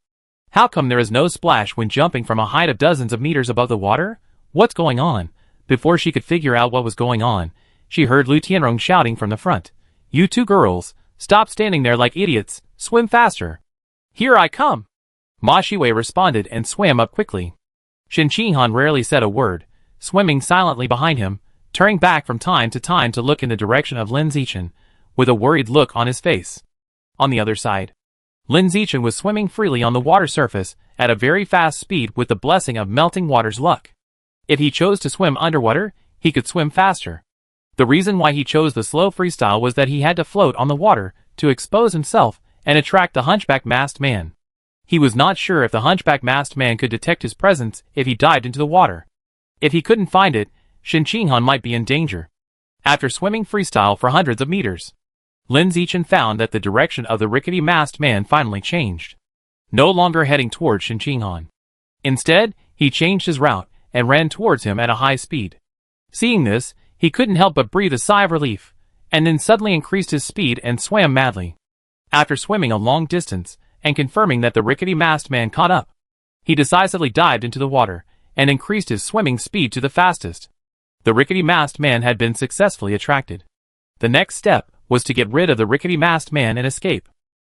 Speaker 1: How come there is no splash when jumping from a height of dozens of meters above the water? What's going on? Before she could figure out what was going on, she heard Lu Tianrong shouting from the front. You two girls, stop standing there like idiots, swim faster. Here I come. Ma Shiwei responded and swam up quickly. Shen Qinghan rarely said a word, swimming silently behind him, turning back from time to time to look in the direction of Lin Zichin, with a worried look on his face. On the other side, Lin Zichin was swimming freely on the water surface at a very fast speed with the blessing of melting water's luck. If he chose to swim underwater, he could swim faster. The reason why he chose the slow freestyle was that he had to float on the water to expose himself and attract the hunchback masked man. He was not sure if the hunchback masked man could detect his presence if he dived into the water. If he couldn't find it, Shen Qinghan might be in danger. After swimming freestyle for hundreds of meters, Lin Zichin found that the direction of the rickety masked man finally changed. No longer heading towards Shen Qinghan. Instead, he changed his route and ran towards him at a high speed. Seeing this, he couldn't help but breathe a sigh of relief, and then suddenly increased his speed and swam madly. After swimming a long distance, and confirming that the rickety masked man caught up, he decisively dived into the water, and increased his swimming speed to the fastest. The rickety masked man had been successfully attracted. The next step was to get rid of the rickety masked man and escape.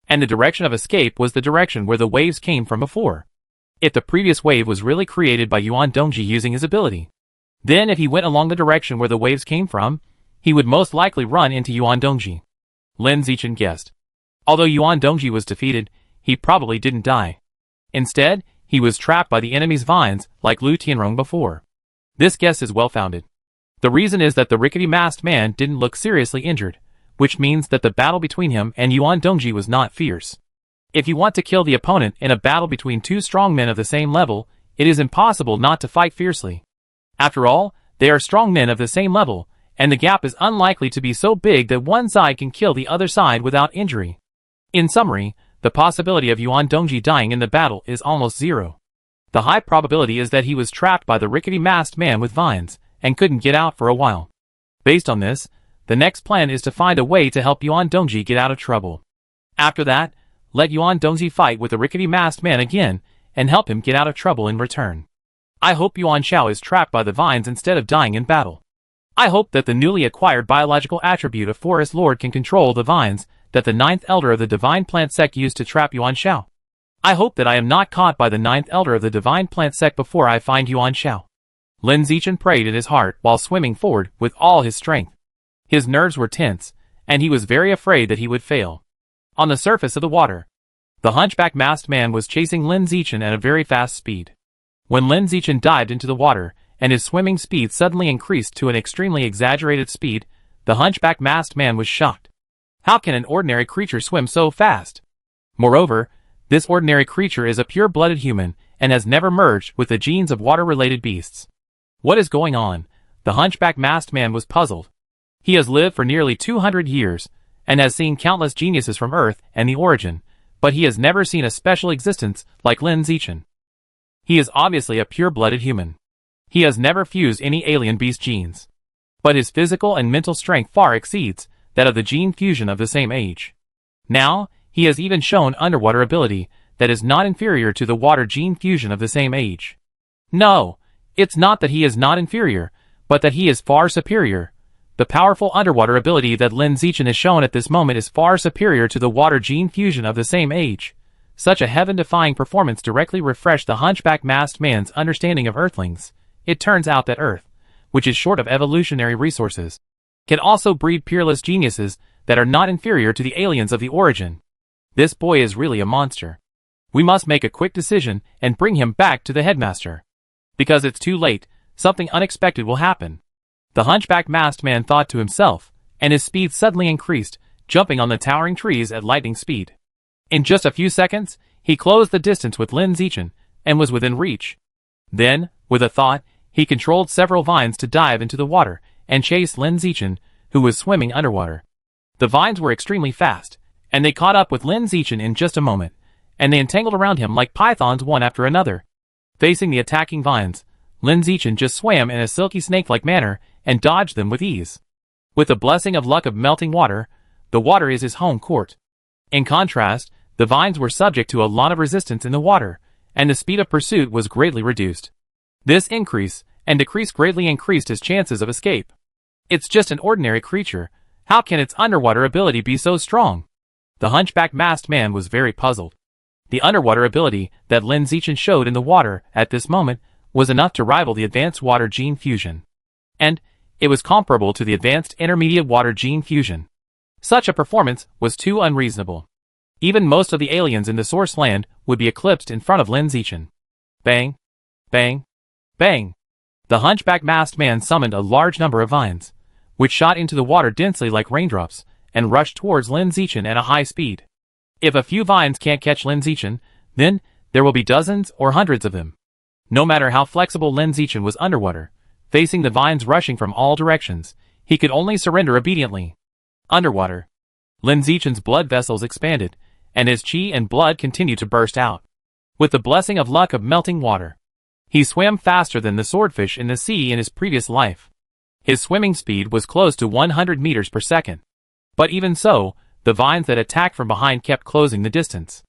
Speaker 1: And the direction of escape was the direction where the waves came from before. If the previous wave was really created by Yuan Dongji using his ability, then if he went along the direction where the waves came from, he would most likely run into Yuan Dongji. Lin Zichin guessed. Although Yuan Dongji was defeated, he probably didn't die. Instead, he was trapped by the enemy's vines like Lu Tianrong before. This guess is well-founded. The reason is that the rickety masked man didn't look seriously injured, which means that the battle between him and Yuan Dongji was not fierce. If you want to kill the opponent in a battle between two strong men of the same level, it is impossible not to fight fiercely. After all, they are strong men of the same level, and the gap is unlikely to be so big that one side can kill the other side without injury. In summary, the possibility of Yuan Dongji dying in the battle is almost zero. The high probability is that he was trapped by the rickety masked man with vines, and couldn't get out for a while. Based on this, the next plan is to find a way to help Yuan Dongji get out of trouble. After that, let Yuan Dongji fight with the rickety masked man again, and help him get out of trouble in return. I hope Yuan Shao is trapped by the vines instead of dying in battle. I hope that the newly acquired biological attribute of Forest Lord can control the vines that the ninth elder of the Divine Plant Sect used to trap Yuan Shao. I hope that I am not caught by the ninth elder of the Divine Plant Sect before I find Yuan Shao. Lin Zichin prayed in his heart while swimming forward with all his strength. His nerves were tense, and he was very afraid that he would fail. On the surface of the water, the hunchback masked man was chasing Lin Zichin at a very fast speed. When Lin Zichin dived into the water, and his swimming speed suddenly increased to an extremely exaggerated speed, the hunchback masked man was shocked. How can an ordinary creature swim so fast? Moreover, this ordinary creature is a pure-blooded human, and has never merged with the genes of water-related beasts. What is going on? The hunchback masked man was puzzled. He has lived for nearly 200 years, and has seen countless geniuses from Earth and the Origin, but he has never seen a special existence like Lin Zichin. He is obviously a pure-blooded human. He has never fused any alien beast genes. But his physical and mental strength far exceeds that of the gene fusion of the same age. Now, he has even shown underwater ability that is not inferior to the water gene fusion of the same age. No, it's not that he is not inferior, but that he is far superior. The powerful underwater ability that Lin Zichin has shown at this moment is far superior to the water gene fusion of the same age. Such a heaven-defying performance directly refreshed the hunchback masked man's understanding of Earthlings. It turns out that Earth, which is short of evolutionary resources, can also breed peerless geniuses that are not inferior to the aliens of the origin. This boy is really a monster. We must make a quick decision and bring him back to the headmaster. Because it's too late, something unexpected will happen. The hunchback masked man thought to himself, and his speed suddenly increased, jumping on the towering trees at lightning speed. In just a few seconds, he closed the distance with Lin Zichin, and was within reach. Then, with a thought, he controlled several vines to dive into the water, and chase Lin Zichin, who was swimming underwater. The vines were extremely fast, and they caught up with Lin Zichin in just a moment, and they entangled around him like pythons one after another. Facing the attacking vines, Lin Zichin just swam in a silky snake-like manner and dodged them with ease. With the blessing of luck of melting water, the water is his home court. In contrast, the vines were subject to a lot of resistance in the water, and the speed of pursuit was greatly reduced. This increase and decrease greatly increased his chances of escape. It's just an ordinary creature. How can its underwater ability be so strong? The hunchback masked man was very puzzled. The underwater ability that Lin Zichin showed in the water at this moment was enough to rival the advanced water gene fusion. And it was comparable to the advanced intermediate water gene fusion. Such a performance was too unreasonable. Even most of the aliens in the source land would be eclipsed in front of Lin Zichin. Bang! Bang! Bang! The hunchback masked man summoned a large number of vines, which shot into the water densely like raindrops, and rushed towards Lin Zichin at a high speed. If a few vines can't catch Lin Zichin, then there will be dozens or hundreds of them. No matter how flexible Lin Zichin was underwater, facing the vines rushing from all directions, he could only surrender obediently. Underwater, Lin Zichin's blood vessels expanded, and his chi and blood continued to burst out. With the blessing of luck of melting water, he swam faster than the swordfish in the sea in his previous life. His swimming speed was close to 100 meters per second. But even so, the vines that attacked from behind kept closing the distance.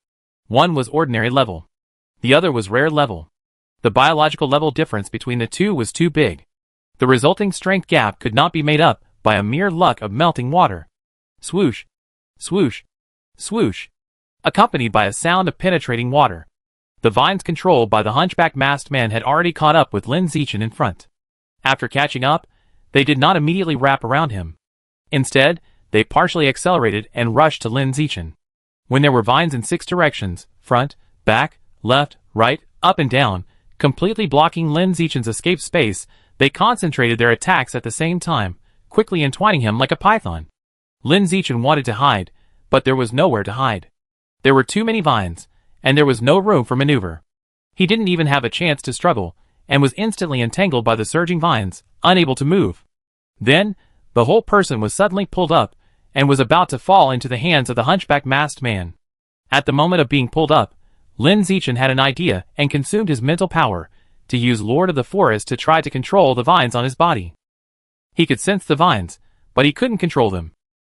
Speaker 1: One was ordinary level. The other was rare level. The biological level difference between the two was too big. The resulting strength gap could not be made up by a mere luck of melting water. Swoosh! Swoosh! Swoosh! Accompanied by a sound of penetrating water. The vines controlled by the hunchback masked man had already caught up with Lin Zichin in front. After catching up, they did not immediately wrap around him. Instead, they partially accelerated and rushed to Lin Zichin. When there were vines in 6 directions, front, back, left, right, up and down, completely blocking Lin Zichin's escape space, they concentrated their attacks at the same time, quickly entwining him like a python. Lin Zichin wanted to hide, but there was nowhere to hide. There were too many vines, and there was no room for maneuver. He didn't even have a chance to struggle, and was instantly entangled by the surging vines, unable to move. Then, the whole person was suddenly pulled up, and was about to fall into the hands of the hunchback masked man. At the moment of being pulled up, Lin Zichin had an idea and consumed his mental power to use Lord of the Forest to try to control the vines on his body. He could sense the vines, but he couldn't control them.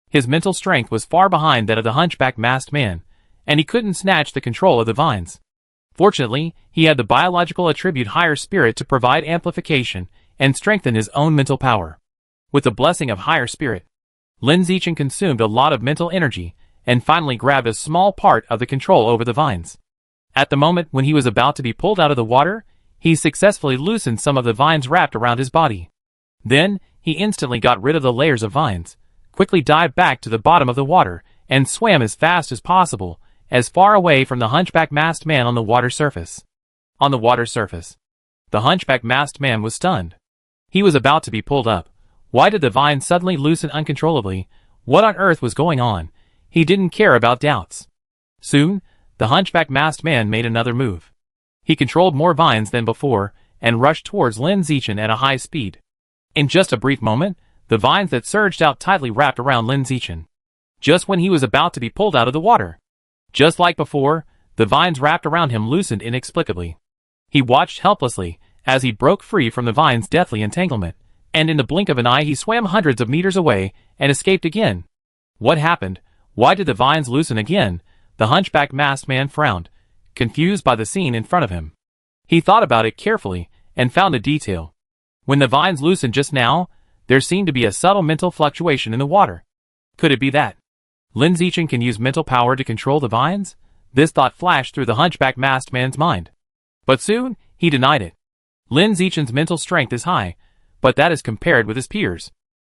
Speaker 1: His mental strength was far behind that of the hunchback masked man, and he couldn't snatch the control of the vines. Fortunately, he had the biological attribute higher spirit to provide amplification and strengthen his own mental power. With the blessing of higher spirit, Lin Zichin consumed a lot of mental energy and finally grabbed a small part of the control over the vines. At the moment when he was about to be pulled out of the water, he successfully loosened some of the vines wrapped around his body. Then, he instantly got rid of the layers of vines, quickly dived back to the bottom of the water, and swam as fast as possible, as far away from the hunchback masked man on the water surface. On the water surface, the hunchback masked man was stunned. He was about to be pulled up. Why did the vines suddenly loosen uncontrollably? What on earth was going on? He didn't care about doubts. Soon, the hunchback masked man made another move. He controlled more vines than before, and rushed towards Lin Zichin at a high speed. In just a brief moment, the vines that surged out tightly wrapped around Lin Zichin. Just when he was about to be pulled out of the water. Just like before, the vines wrapped around him loosened inexplicably. He watched helplessly as he broke free from the vines' deathly entanglement, and in the blink of an eye he swam hundreds of meters away and escaped again. What happened? Why did the vines loosen again? The hunchback masked man frowned, confused by the scene in front of him. He thought about it carefully and found a detail. When the vines loosened just now, there seemed to be a subtle mental fluctuation in the water. Could it be that Lin Zichin can use mental power to control the vines? This thought flashed through the hunchback masked man's mind. But soon, he denied it. Lin Zichin's mental strength is high, but that is compared with his peers.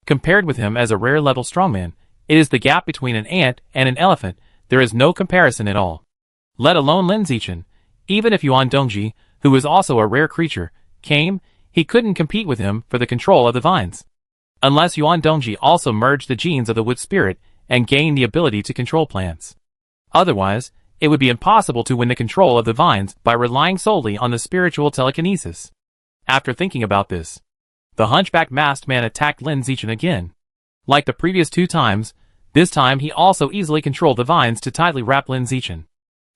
Speaker 1: Compared with him as a rare-level strongman, it is the gap between an ant and an elephant. There is no comparison at all. Let alone Lin Zichin. Even if Yuan Dongji, who is also a rare creature, came, he couldn't compete with him for the control of the vines. Unless Yuan Dongji also merged the genes of the wood spirit and gained the ability to control plants. Otherwise, it would be impossible to win the control of the vines by relying solely on the spiritual telekinesis. After thinking about this, the hunchback masked man attacked Lin Zichin again. Like the previous 2 times, this time he also easily controlled the vines to tightly wrap Lin Zichin.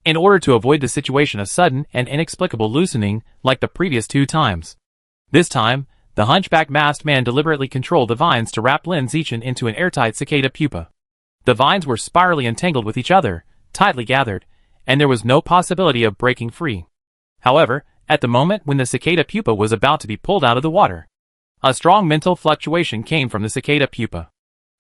Speaker 1: In order to avoid the situation of sudden and inexplicable loosening like the previous 2 times. This time, the hunchback masked man deliberately controlled the vines to wrap Lin Zichin into an airtight cicada pupa. The vines were spirally entangled with each other, tightly gathered, and there was no possibility of breaking free. However, at the moment when the cicada pupa was about to be pulled out of the water, a strong mental fluctuation came from the cicada pupa.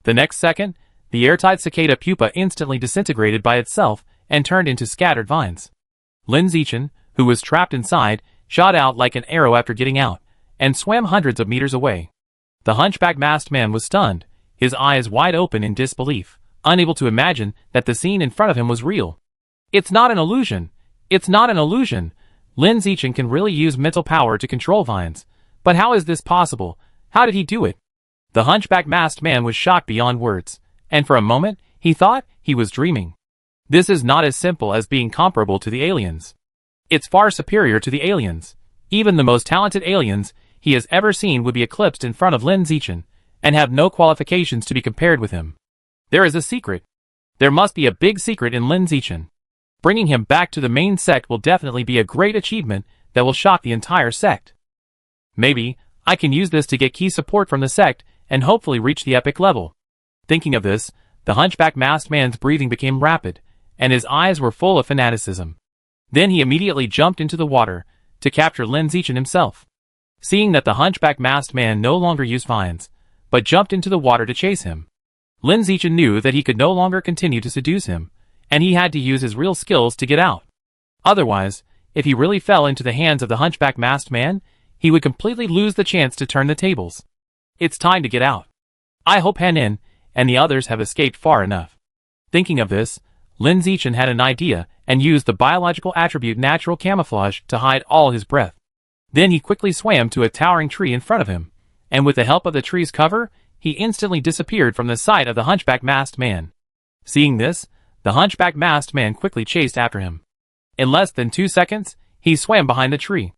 Speaker 1: The next second, the airtight cicada pupa instantly disintegrated by itself and turned into scattered vines. Lin Zichin, who was trapped inside, shot out like an arrow after getting out, and swam hundreds of meters away. The hunchback masked man was stunned, his eyes wide open in disbelief, unable to imagine that the scene in front of him was real. It's not an illusion. It's not an illusion. Lin Zichin can really use mental power to control vines. But how is this possible? How did he do it? The hunchback masked man was shocked beyond words, and for a moment, he thought he was dreaming. This is not as simple as being comparable to the aliens. It's far superior to the aliens. Even the most talented aliens he has ever seen would be eclipsed in front of Lin Zichin, and have no qualifications to be compared with him. There is a secret. There must be a big secret in Lin Zichin. Bringing him back to the main sect will definitely be a great achievement that will shock the entire sect. Maybe, I can use this to get key support from the sect and hopefully reach the epic level. Thinking of this, the hunchback masked man's breathing became rapid, and his eyes were full of fanaticism. Then he immediately jumped into the water to capture Lin Zichin himself. Seeing that the hunchback masked man no longer used vines, but jumped into the water to chase him, Lin Zichin knew that he could no longer continue to seduce him, and he had to use his real skills to get out. Otherwise, if he really fell into the hands of the hunchback masked man, he would completely lose the chance to turn the tables. It's time to get out. I hope Hanin and the others have escaped far enough. Thinking of this, Lin Zichin had an idea and used the biological attribute natural camouflage to hide all his breath. Then he quickly swam to a towering tree in front of him, and with the help of the tree's cover, he instantly disappeared from the sight of the hunchback masked man. Seeing this, the hunchback masked man quickly chased after him. In less than 2 seconds, he swam behind the tree.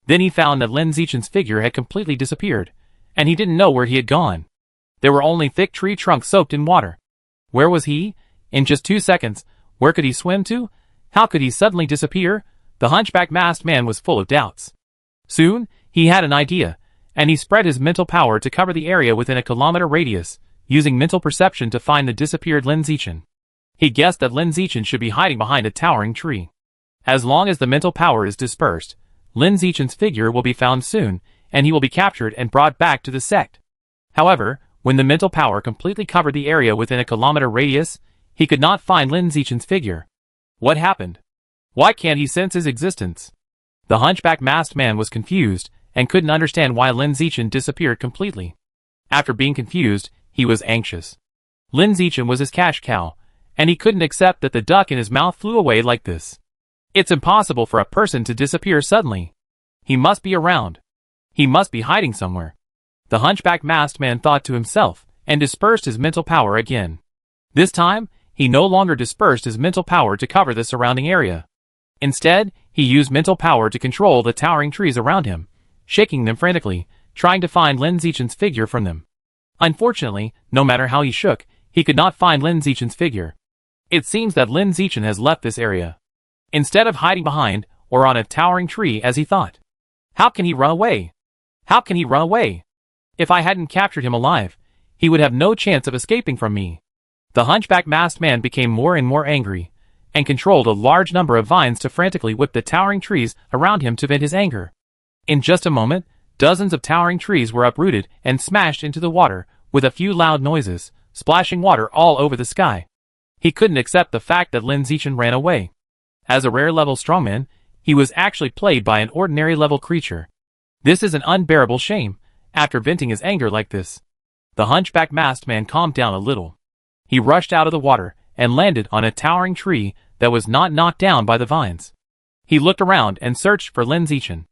Speaker 1: Then he found that Lin Zichin's figure had completely disappeared, and he didn't know where he had gone. There were only thick tree trunks soaked in water. Where was he? In just 2 seconds, where could he swim to? How could he suddenly disappear? The hunchback masked man was full of doubts. Soon, he had an idea, and he spread his mental power to cover the area within a kilometer radius, using mental perception to find the disappeared Lin Zichin. He guessed that Lin Zichin should be hiding behind a towering tree. As long as the mental power is dispersed, Lin Zichin's figure will be found soon, and he will be captured and brought back to the sect. However, when the mental power completely covered the area within a kilometer radius, he could not find Lin Zichin's figure. What happened? Why can't he sense his existence? The hunchback masked man was confused, and couldn't understand why Lin Zichin disappeared completely. After being confused, he was anxious. Lin Zichin was his cash cow, and he couldn't accept that the duck in his mouth flew away like this. It's impossible for a person to disappear suddenly. He must be around. He must be hiding somewhere. The hunchback masked man thought to himself, and dispersed his mental power again. This time, he no longer dispersed his mental power to cover the surrounding area. Instead, he used mental power to control the towering trees around him, shaking them frantically, trying to find Lin Zichin's figure from them. Unfortunately, no matter how he shook, he could not find Lin Zichin's figure. It seems that Lin Zichin has left this area. Instead of hiding behind, or on a towering tree as he thought. How can he run away? How can he run away? If I hadn't captured him alive, he would have no chance of escaping from me. The hunchback masked man became more and more angry, and controlled a large number of vines to frantically whip the towering trees around him to vent his anger. In just a moment, Dozens of towering trees were uprooted and smashed into the water, with a few loud noises, splashing water all over the sky. He couldn't accept the fact that Lin Zichin ran away. As a rare level strongman, he was actually played by an ordinary level creature. This is an unbearable shame. After venting his anger like this, the hunchback masked man calmed down a little. He rushed out of the water and landed on a towering tree that was not knocked down by the vines. He looked around and searched for Lin Zichin.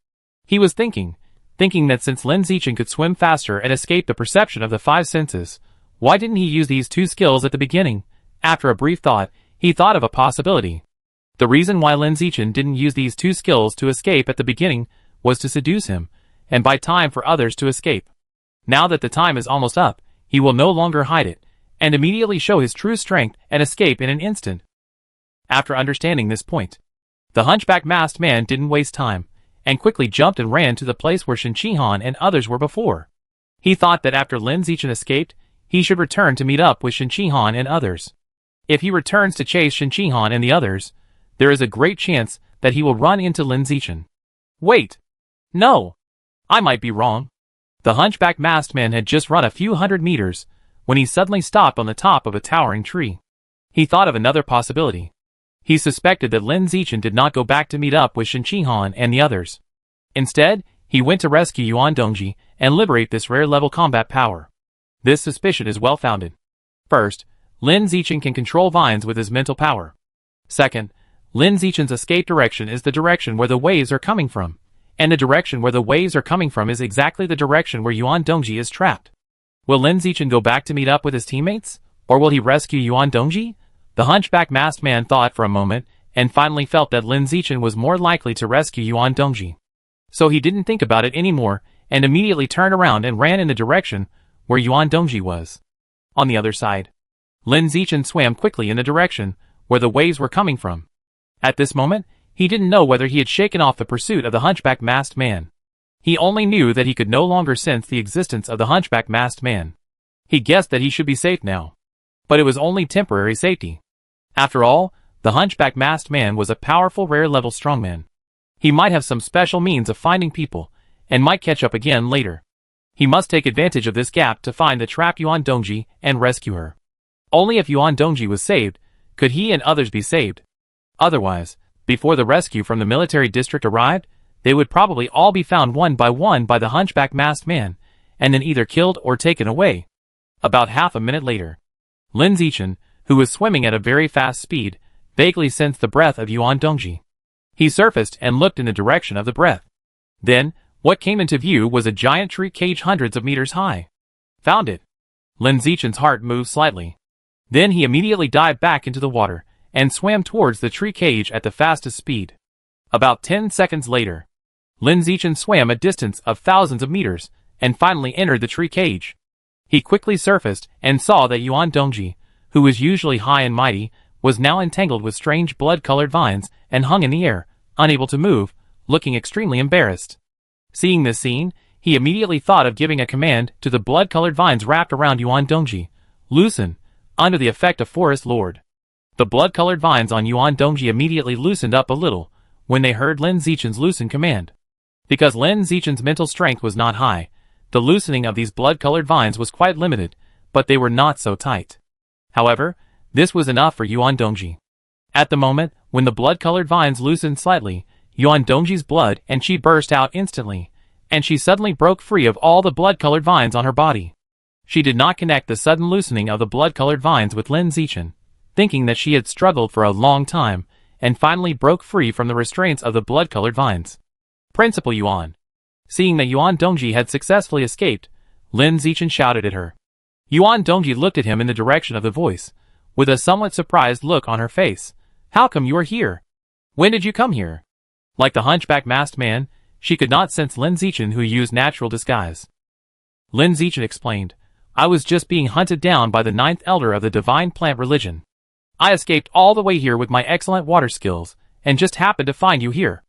Speaker 1: He was thinking that since Lin Zichin could swim faster and escape the perception of the five senses, why didn't he use these two skills at the beginning? After a brief thought, he thought of a possibility. The reason why Lin Zichin didn't use these two skills to escape at the beginning was to seduce him, and buy time for others to escape. Now that the time is almost up, he will no longer hide it, and immediately show his true strength and escape in an instant. After understanding this point, the hunchback masked man didn't waste time, and quickly jumped and ran to the place where Shen and others were before. He thought that after Lin Zichin escaped, he should return to meet up with Shen and others. If he returns to chase Shen and the others, there is a great chance that he will run into Lin Zichin. Wait! No! I might be wrong. The hunchback masked man had just run a few hundred meters, when he suddenly stopped on the top of a towering tree. He thought of another possibility. He suspected that Lin Zichin did not go back to meet up with Shen and the others. Instead, he went to rescue Yuan Dongji and liberate this rare level combat power. This suspicion is well founded. First, Lin Zichin can control vines with his mental power. Second, Lin Zichin's escape direction is the direction where the waves are coming from, and the direction where the waves are coming from is exactly the direction where Yuan Dongji is trapped. Will Lin Zichin go back to meet up with his teammates, or will he rescue Yuan Dongji? The hunchback masked man thought for a moment, and finally felt that Lin Zichin was more likely to rescue Yuan Dongji. So he didn't think about it anymore, and immediately turned around and ran in the direction where Yuan Dongji was. On the other side, Lin Zichin swam quickly in the direction where the waves were coming from. At this moment, he didn't know whether he had shaken off the pursuit of the hunchback masked man. He only knew that he could no longer sense the existence of the hunchback masked man. He guessed that he should be safe now. But it was only temporary safety. After all, the hunchback masked man was a powerful rare level strongman. He might have some special means of finding people, and might catch up again later. He must take advantage of this gap to find the trapped Yuan Dongji and rescue her. Only if Yuan Dongji was saved, could he and others be saved. Otherwise, before the rescue from the military district arrived, they would probably all be found one by the hunchback masked man, and then either killed or taken away. About half a minute later, Lin Zichin, who was swimming at a very fast speed, vaguely sensed the breath of Yuan Dongji. He surfaced and looked in the direction of the breath. Then, what came into view was a giant tree cage hundreds of meters high. Found it. Lin Zichin's heart moved slightly. Then he immediately dived back into the water, and swam towards the tree cage at the fastest speed. About 10 seconds later, Lin Zichin swam a distance of thousands of meters, and finally entered the tree cage. He quickly surfaced, and saw that Yuan Dongji, who was usually high and mighty, was now entangled with strange blood-colored vines, and hung in the air, unable to move, looking extremely embarrassed. Seeing this scene, he immediately thought of giving a command to the blood-colored vines wrapped around Yuan Dongji. Loosen, under the effect of Forest Lord. The blood-colored vines on Yuan Dongji immediately loosened up a little, when they heard Lin Zichin's loosen command. Because Lin Zichin's mental strength was not high, the loosening of these blood-colored vines was quite limited, but they were not so tight. However, this was enough for Yuan Dongji. At the moment, when the blood-colored vines loosened slightly, Yuan Dongji's blood and qi burst out instantly, and she suddenly broke free of all the blood-colored vines on her body. She did not connect the sudden loosening of the blood-colored vines with Lin Zichin, thinking that she had struggled for a long time, and finally broke free from the restraints of the blood-colored vines. Principal Yuan. Seeing that Yuan Dongji had successfully escaped, Lin Zichin shouted at her. Yuan Dongji looked at him in the direction of the voice, with a somewhat surprised look on her face. How come you are here? When did you come here? Like the hunchback masked man, she could not sense Lin Zichin, who used natural disguise. Lin Zichin explained, I was just being hunted down by the 9th elder of the divine plant religion. I escaped all the way here with my excellent water skills, and just happened to find you here.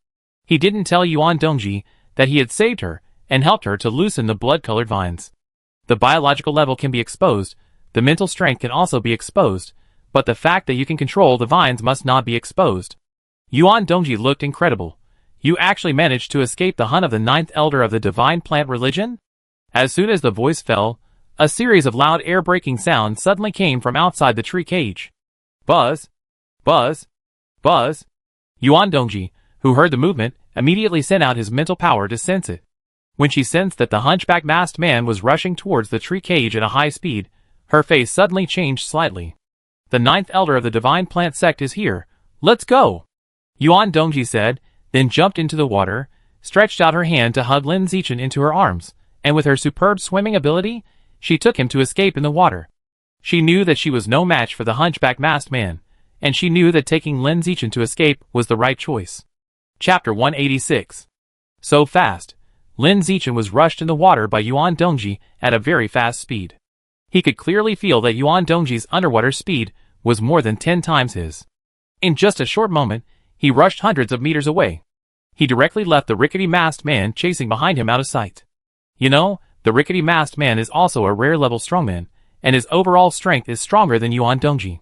Speaker 1: He didn't tell Yuan Dongji that he had saved her, and helped her to loosen the blood-colored vines. The biological level can be exposed, the mental strength can also be exposed, but the fact that you can control the vines must not be exposed. Yuan Dongji looked incredible. You actually managed to escape the hunt of the ninth elder of the divine plant religion? As soon as the voice fell, a series of loud air-breaking sounds suddenly came from outside the tree cage. Buzz! Buzz! Buzz! Yuan Dongji, who heard the movement, immediately sent out his mental power to sense it. When she sensed that the hunchback masked man was rushing towards the tree cage at a high speed, her face suddenly changed slightly. The ninth elder of the divine plant sect is here. Let's go! Yuan Dongji said, then jumped into the water, stretched out her hand to hug Lin Zichin into her arms, and with her superb swimming ability, she took him to escape in the water. She knew that she was no match for the hunchback masked man, and she knew that taking Lin Zichin to escape was the right choice. Chapter 186. So fast, Lin Zichin was rushed in the water by Yuan Dongji at a very fast speed. He could clearly feel that Yuan Dongji's underwater speed was more than 10 times his. In just a short moment, he rushed hundreds of meters away. He directly left the rickety masked man chasing behind him out of sight. You know, the rickety masked man is also a rare level strongman, and his overall strength is stronger than Yuan Dongji.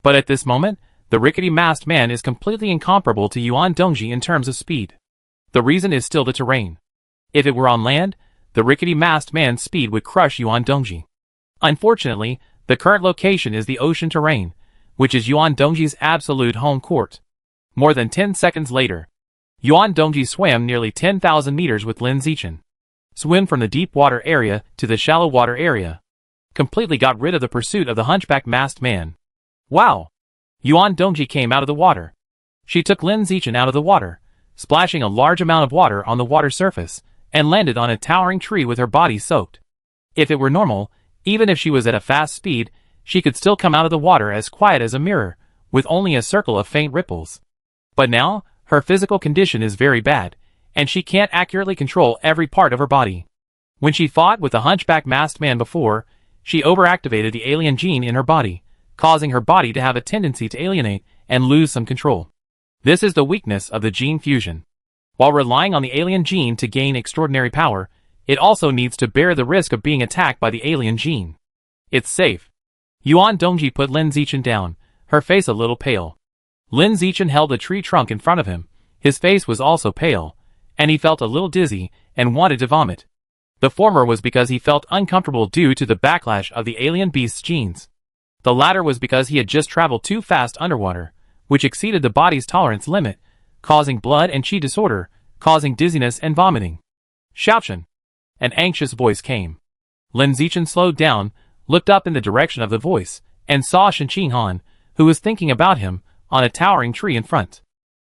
Speaker 1: But at this moment, the rickety masked man is completely incomparable to Yuan Dongji in terms of speed. The reason is still the terrain. If it were on land, the rickety masked man's speed would crush Yuan Dongji. Unfortunately, the current location is the ocean terrain, which is Yuan Dongji's absolute home court. More than 10 seconds later, Yuan Dongji swam nearly 10,000 meters with Lin Zichin. Swim from the deep water area to the shallow water area. Completely got rid of the pursuit of the hunchback masked man. Wow! Yuan Dongji came out of the water. She took Lin Zichin out of the water, splashing a large amount of water on the water surface, and landed on a towering tree with her body soaked. If it were normal, even if she was at a fast speed, she could still come out of the water as quiet as a mirror, with only a circle of faint ripples. But now, her physical condition is very bad, and she can't accurately control every part of her body. When she fought with the hunchback masked man before, she overactivated the alien gene in her body, causing her body to have a tendency to alienate and lose some control. This is the weakness of the gene fusion. While relying on the alien gene to gain extraordinary power, it also needs to bear the risk of being attacked by the alien gene. It's safe. Yuan Dongji put Lin Zichin down, her face a little pale. Lin Zichin held the tree trunk in front of him. His face was also pale, and he felt a little dizzy and wanted to vomit. The former was because he felt uncomfortable due to the backlash of the alien beast's genes. The latter was because he had just traveled too fast underwater, which exceeded the body's tolerance limit, causing blood and qi disorder, causing dizziness and vomiting. Xiaochen! An anxious voice came. Lin Zichin slowed down, looked up in the direction of the voice, and saw Shen Han, who was thinking about him, on a towering tree in front.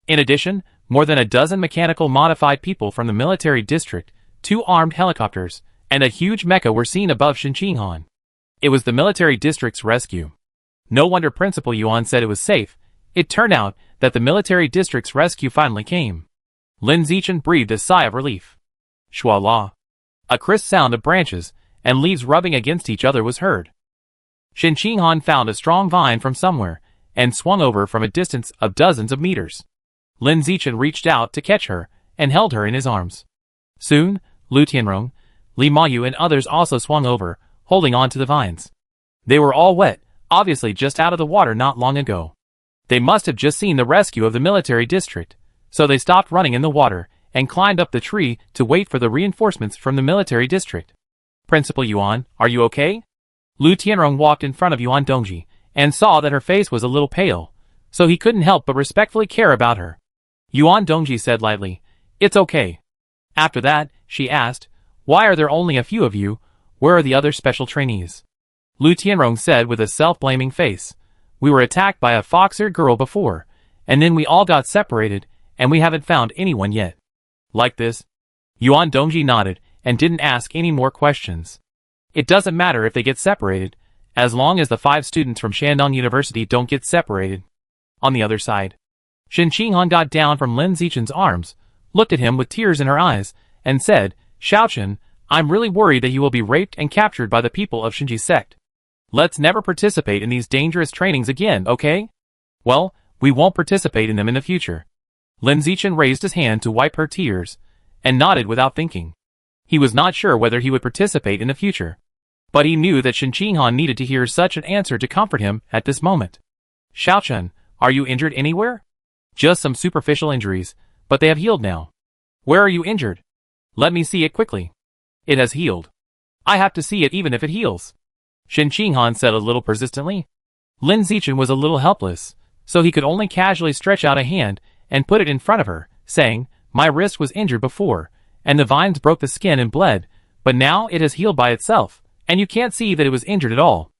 Speaker 1: In addition, more than a dozen mechanical modified people from the military district, 2 armed helicopters, and a huge mecha were seen above Shen Han. It was the military district's rescue. No wonder Principal Yuan said it was safe. It turned out that the military district's rescue finally came. Lin Zichin breathed a sigh of relief. Shwala. A crisp sound of branches and leaves rubbing against each other was heard. Shen Han found a strong vine from somewhere and swung over from a distance of dozens of meters. Lin Zichin reached out to catch her and held her in his arms. Soon, Lu Tianrong, Li Mayu and others also swung over, holding on to the vines. They were all wet, obviously just out of the water not long ago. They must have just seen the rescue of the military district, so they stopped running in the water and climbed up the tree to wait for the reinforcements from the military district. Principal Yuan, are you okay? Lu Tianrong walked in front of Yuan Dongji and saw that her face was a little pale, so he couldn't help but respectfully care about her. Yuan Dongji said lightly, "It's okay." After that, she asked, "Why are there only a few of you? Where are the other special trainees?" Lu Tianrong said with a self-blaming face, "We were attacked by a fox-eared girl before, and then we all got separated, and we haven't found anyone yet." Like this? Yuan Dongji nodded and didn't ask any more questions. It doesn't matter if they get separated, as long as the 5 students from Shandong University don't get separated. On the other side, Shen Han got down from Lin Zichin's arms, looked at him with tears in her eyes, and said, "Xiaochen, I'm really worried that you will be raped and captured by the people of Shinji's sect. Let's never participate in these dangerous trainings again, okay? Well, we won't participate in them in the future." Lin Zichin raised his hand to wipe her tears, and nodded without thinking. He was not sure whether he would participate in the future, but he knew that Shen Han needed to hear such an answer to comfort him at this moment. "Xiaochen, are you injured anywhere?" "Just some superficial injuries, but they have healed now." Where are you injured? Let me see it quickly. It has healed. I have to see it even if it heals. Shen Qinghan said a little persistently. Lin Zichin was a little helpless, so he could only casually stretch out a hand and put it in front of her, saying, my wrist was injured before, and the vines broke the skin and bled, but now it has healed by itself, and you can't see that it was injured at all.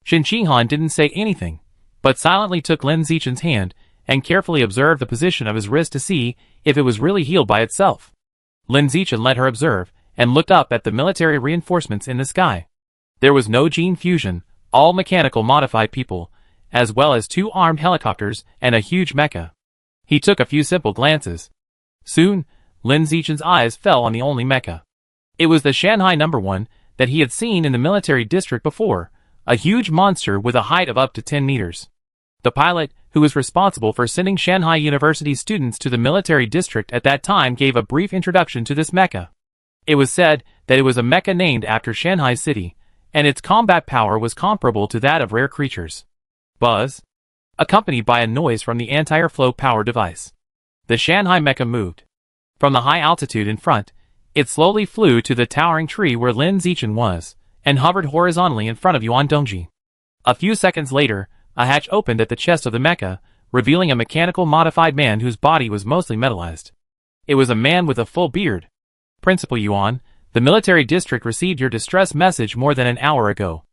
Speaker 1: Shen Qinghan didn't say anything, but silently took Lin Zichin's hand and carefully observed the position of his wrist to see if it was really healed by itself. Lin Zichin let her observe and looked up at the military reinforcements in the sky. There was no gene fusion, all mechanical modified people, as well as 2 armed helicopters and a huge mecha. He took a few simple glances. Soon, Lin Zichin's eyes fell on the only mecha. It was the Shanghai No. 1 that he had seen in the military district before, a huge monster with a height of up to 10 meters. The pilot, who was responsible for sending Shanghai University students to the military district at that time, gave a brief introduction to this mecha. It was said that it was a mecha named after Shanghai City, and its combat power was comparable to that of rare creatures. Buzz, accompanied by a noise from the anti-airflow power device. The Shanghai mecha moved. From the high altitude in front, it slowly flew to the towering tree where Lin Zichin was, and hovered horizontally in front of Yuan Dongji. A few seconds later, a hatch opened at the chest of the mecha, revealing a mechanical modified man whose body was mostly metallized. It was a man with a full beard. Principal Yuan, the military district received your distress message more than an hour ago.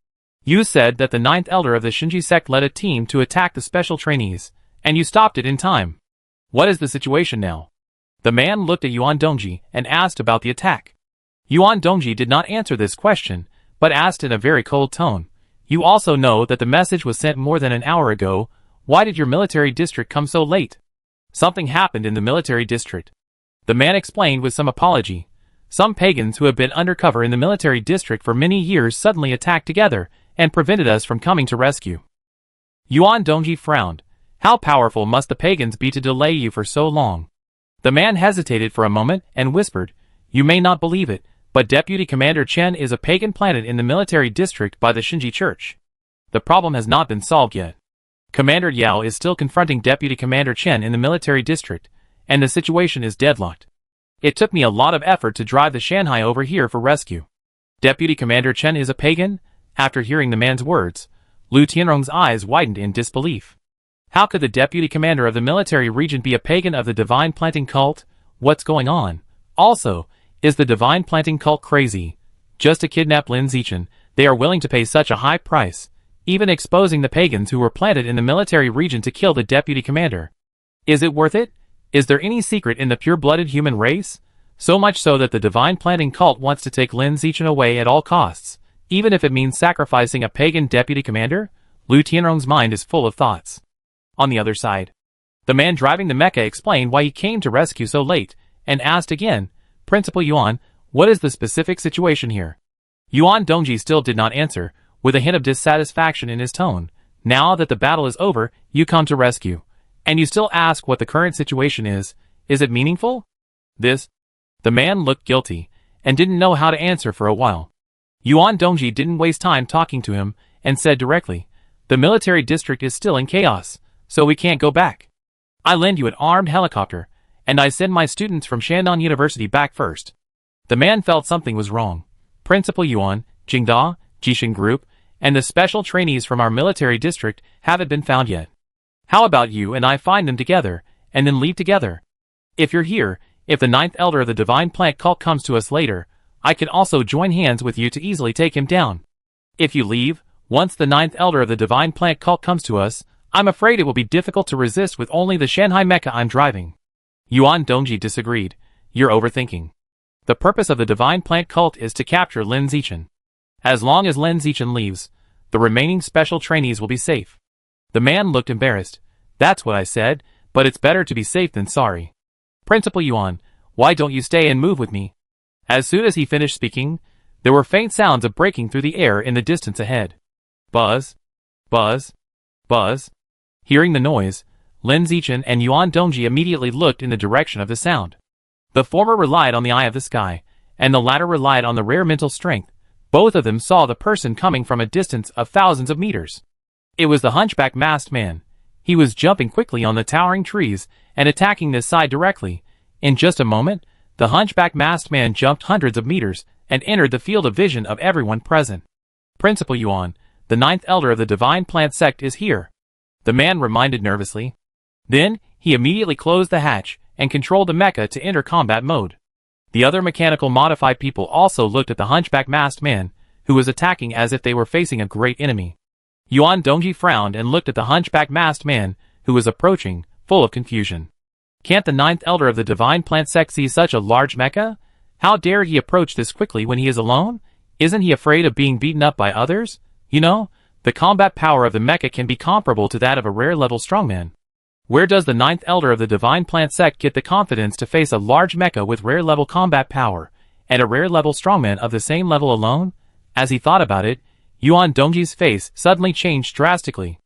Speaker 1: You said that the 9th elder of the Shinji sect led a team to attack the special trainees, and you stopped it in time. What is the situation now? The man looked at Yuan Dongji and asked about the attack. Yuan Dongji did not answer this question, but asked in a very cold tone. You also know that the message was sent more than an hour ago. Why did your military district come so late? Something happened in the military district. The man explained with some apology. Some pagans who have been undercover in the military district for many years suddenly attacked together and prevented us from coming to rescue. Yuan Dongji frowned. How powerful must the pagans be to delay you for so long? The man hesitated for a moment and whispered, you may not believe it, but Deputy Commander Chen is a pagan planted in the military district by the Shinji Church. The problem has not been solved yet. Commander Yao is still confronting Deputy Commander Chen in the military district, and the situation is deadlocked. It took me a lot of effort to drive the Shanghai over here for rescue. Deputy Commander Chen is a pagan? After hearing the man's words, Lu Tianrong's eyes widened in disbelief. How could the Deputy Commander of the military region be a pagan of the Divine Planting Cult? What's going on? Also, is the Divine Planting Cult crazy? Just to kidnap Lin Zichin, they are willing to pay such a high price, even exposing the pagans who were planted in the military region to kill the Deputy Commander. Is it worth it? Is there any secret in the pure-blooded human race? So much so that the Divine Planting Cult wants to take Lin Zichin away at all costs, even if it means sacrificing a pagan Deputy Commander? Lu Tianrong's mind is full of thoughts. On the other side, the man driving the mecha explained why he came to rescue so late, and asked again, Principal Yuan, what is the specific situation here? Yuan Dongji still did not answer, with a hint of dissatisfaction in his tone. Now that the battle is over, you come to rescue. And you still ask what the current situation is. Is it meaningful? The man looked guilty, and didn't know how to answer for a while. Yuan Dongji didn't waste time talking to him, and said directly, the military district is still in chaos, so we can't go back. I lend you an armed helicopter, and I send my students from Shandong University back first. The man felt something was wrong. Principal Yuan, Jingda, Jishin Group, and the special trainees from our military district haven't been found yet. How about you and I find them together, and then leave together? If you're here, if the 9th elder of the Divine Plant Cult comes to us later, I can also join hands with you to easily take him down. If you leave, once the 9th elder of the Divine Plant Cult comes to us, I'm afraid it will be difficult to resist with only the Shanghai mecha I'm driving. Yuan Dongji disagreed. You're overthinking. The purpose of the Divine Plant Cult is to capture Lin Zichin. As long as Lin Zichin leaves, the remaining special trainees will be safe. The man looked embarrassed. That's what I said, but it's better to be safe than sorry. Principal Yuan, why don't you stay and move with me? As soon as he finished speaking, there were faint sounds of breaking through the air in the distance ahead. Buzz, buzz, buzz. Hearing the noise, Lin Zichin and Yuan Dongji immediately looked in the direction of the sound. The former relied on the eye of the sky, and the latter relied on the rare mental strength. Both of them saw the person coming from a distance of thousands of meters. It was the hunchback masked man. He was jumping quickly on the towering trees and attacking this side directly. In just a moment, The hunchback masked man jumped hundreds of meters and entered the field of vision of everyone present. Principal Yuan, the ninth elder of the divine plant sect, is here, the man reminded nervously. Then, he immediately closed the hatch and controlled the mecha to enter combat mode. The other mechanical modified people also looked at the hunchback masked man, who was attacking as if they were facing a great enemy. Yuan Dongji frowned and looked at the hunchback masked man, who was approaching, full of confusion. Can't the ninth elder of the divine plant sect see such a large mecha? How dare he approach this quickly when he is alone? Isn't he afraid of being beaten up by others? You know, the combat power of the mecha can be comparable to that of a rare level strongman. Where does the ninth elder of the divine plant sect get the confidence to face a large mecha with rare level combat power, and a rare level strongman of the same level alone? As he thought about it, Yuan Dongji's face suddenly changed drastically.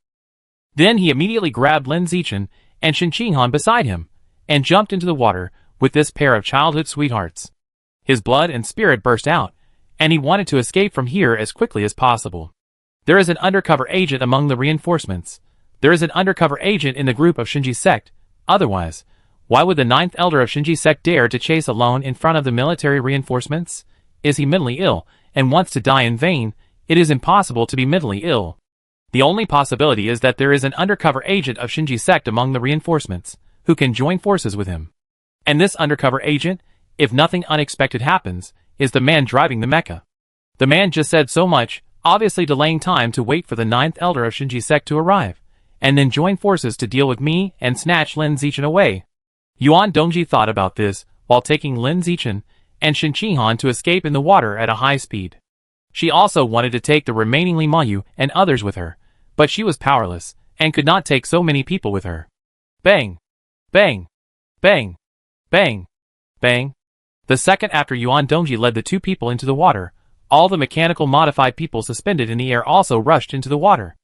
Speaker 1: Then he immediately grabbed Lin Zichin and Shen Qinghan beside him, and jumped into the water with this pair of childhood sweethearts. His blood and spirit burst out, and he wanted to escape from here as quickly as possible. There is an undercover agent among the reinforcements. There is an undercover agent in the group of Shinji's sect. Otherwise, why would the ninth elder of Shinji's sect dare to chase alone in front of the military reinforcements? Is he mentally ill and wants to die in vain? It is impossible to be mentally ill. The only possibility is that there is an undercover agent of Shinji's sect among the reinforcements, who can join forces with him. And this undercover agent, if nothing unexpected happens, is the man driving the mecha. The man just said so much, obviously delaying time to wait for the ninth elder of Shinji's sect to arrive, and then join forces to deal with me and snatch Lin Zichin away. Yuan Dongji thought about this while taking Lin Zichin and Shen Qinghan to escape in the water at a high speed. She also wanted to take the remaining Li Mayu and others with her, but she was powerless and could not take so many people with her. Bang! Bang! Bang! Bang! Bang! The second after Yuan Dongji led the two people into the water, all the mechanical modified people suspended in the air also rushed into the water.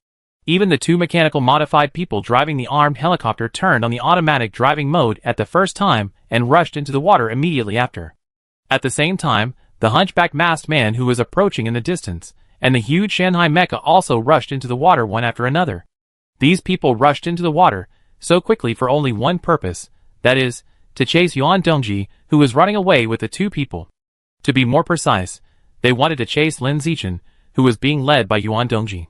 Speaker 1: Even the two mechanical modified people driving the armed helicopter turned on the automatic driving mode at the first time and rushed into the water immediately after. At the same time, the hunchback masked man who was approaching in the distance, and the huge Shanghai mecha also rushed into the water one after another. These people rushed into the water so quickly for only one purpose, that is, to chase Yuan Dongji, who was running away with the two people. To be more precise, they wanted to chase Lin Zichin, who was being led by Yuan Dongji.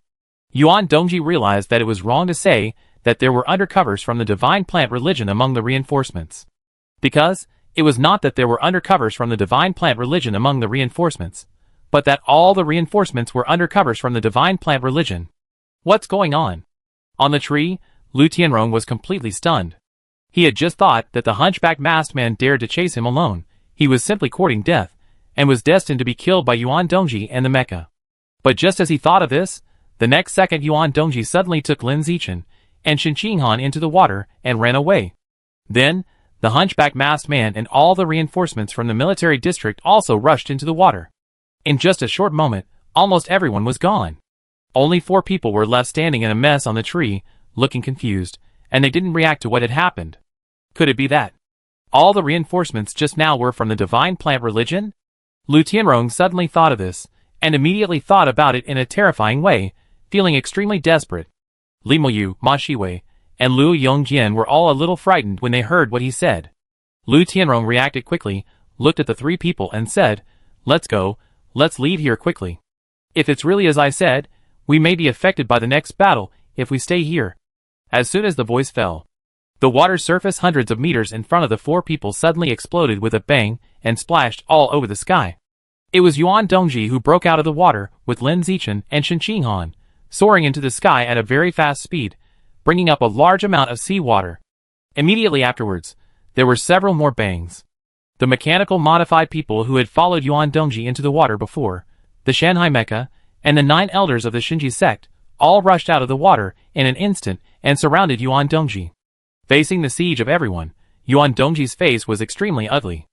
Speaker 1: Yuan Dongji realized that it was wrong to say that there were undercovers from the divine plant religion among the reinforcements. Because, it was not that there were undercovers from the divine plant religion among the reinforcements, but that all the reinforcements were undercovers from the divine plant religion. What's going on? On the tree, Lu Tianrong was completely stunned. He had just thought that the hunchback masked man dared to chase him alone. He was simply courting death, and was destined to be killed by Yuan Dongji and the mecha. But just as he thought of this, the next second Yuan Dongji suddenly took Lin Zichin and Shen Qinghan into the water and ran away. Then, the hunchback masked man and all the reinforcements from the military district also rushed into the water. In just a short moment, almost everyone was gone. Only 4 people were left standing in a mess on the tree, looking confused, and they didn't react to what had happened. Could it be that all the reinforcements just now were from the divine plant religion? Lu Tianrong suddenly thought of this, and immediately thought about it in a terrifying way, feeling extremely desperate. Li Moyu, Ma Shiwei, and Lu Yongjian were all a little frightened when they heard what he said. Lu Tianrong reacted quickly, looked at the 3 people and said, "Let's go, let's leave here quickly. If it's really as I said, we may be affected by the next battle if we stay here." As soon as the voice fell, the water's surface hundreds of meters in front of the 4 people suddenly exploded with a bang and splashed all over the sky. It was Yuan Dongji who broke out of the water with Lin Zichin and Shen Qinghan, soaring into the sky at a very fast speed, bringing up a large amount of seawater. Immediately afterwards, there were several more bangs. The mechanical modified people who had followed Yuan Dongji into the water before, the Shanghai mecha, and the 9 elders of the Shinji sect, all rushed out of the water in an instant and surrounded Yuan Dongji. Facing the siege of everyone, Yuan Dongji's face was extremely ugly.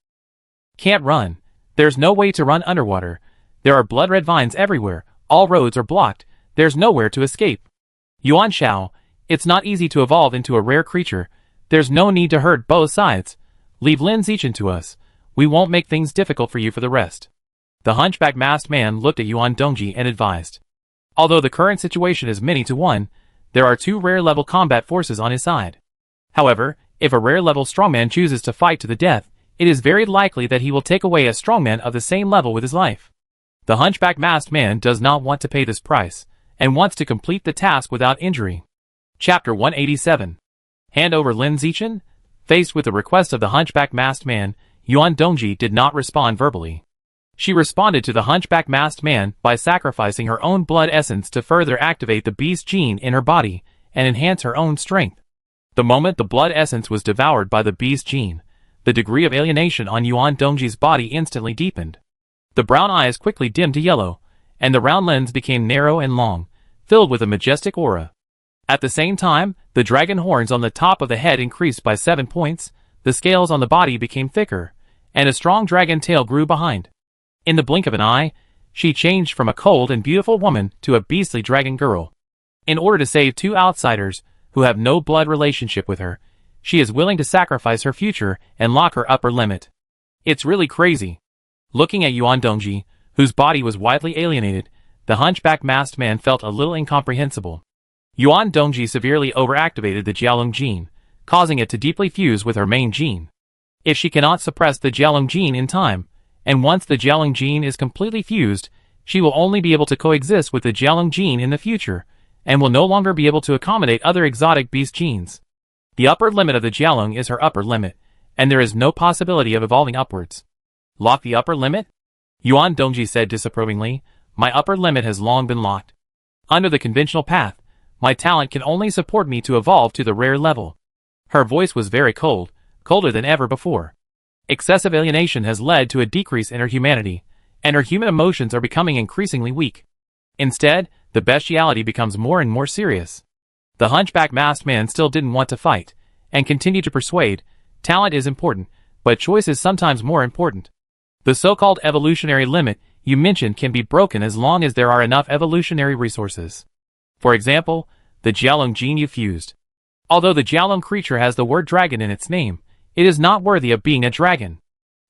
Speaker 1: "Can't run. There's no way to run underwater. There are blood-red vines everywhere, all roads are blocked, there's nowhere to escape. Yuan Shao, it's not easy to evolve into a rare creature, there's no need to hurt both sides. Leave Lin Zichin to us, we won't make things difficult for you for the rest." The hunchback masked man looked at Yuan Dongji and advised. Although the current situation is many to 1, there are 2 rare-level combat forces on his side. However, if a rare-level strongman chooses to fight to the death, it is very likely that he will take away a strongman of the same level with his life. The hunchback masked man does not want to pay this price, and wants to complete the task without injury. Chapter 187. Hand over Lin Zichin? Faced with the request of the hunchback masked man, Yuan Dongji did not respond verbally. She responded to the hunchback masked man by sacrificing her own blood essence to further activate the beast gene in her body and enhance her own strength. The moment the blood essence was devoured by the beast gene, the degree of alienation on Yuan Dongji's body instantly deepened. The brown eyes quickly dimmed to yellow, and the round lens became narrow and long, filled with a majestic aura. At the same time, the dragon horns on the top of the head increased by 7 points, the scales on the body became thicker, and a strong dragon tail grew behind. In the blink of an eye, she changed from a cold and beautiful woman to a beastly dragon girl. In order to save 2 outsiders, who have no blood relationship with her, she is willing to sacrifice her future and lock her upper limit. It's really crazy. Looking at Yuan Dongji, whose body was widely alienated, the hunchback masked man felt a little incomprehensible. Yuan Dongji severely overactivated the Jialong gene, causing it to deeply fuse with her main gene. If she cannot suppress the Jialong gene in time, and once the Jialong gene is completely fused, she will only be able to coexist with the Jialong gene in the future, and will no longer be able to accommodate other exotic beast genes. The upper limit of the Jialong is her upper limit, and there is no possibility of evolving upwards. Lock the upper limit? Yuan Dongji said disapprovingly, my upper limit has long been locked. Under the conventional path, my talent can only support me to evolve to the rare level. Her voice was very cold, colder than ever before. Excessive alienation has led to a decrease in her humanity, and her human emotions are becoming increasingly weak. Instead, the bestiality becomes more and more serious. The hunchback masked man still didn't want to fight, and continued to persuade, talent is important, but choice is sometimes more important. The so-called evolutionary limit you mentioned can be broken as long as there are enough evolutionary resources. For example, the Jialong gene you fused. Although the Jialong creature has the word dragon in its name, it is not worthy of being a dragon.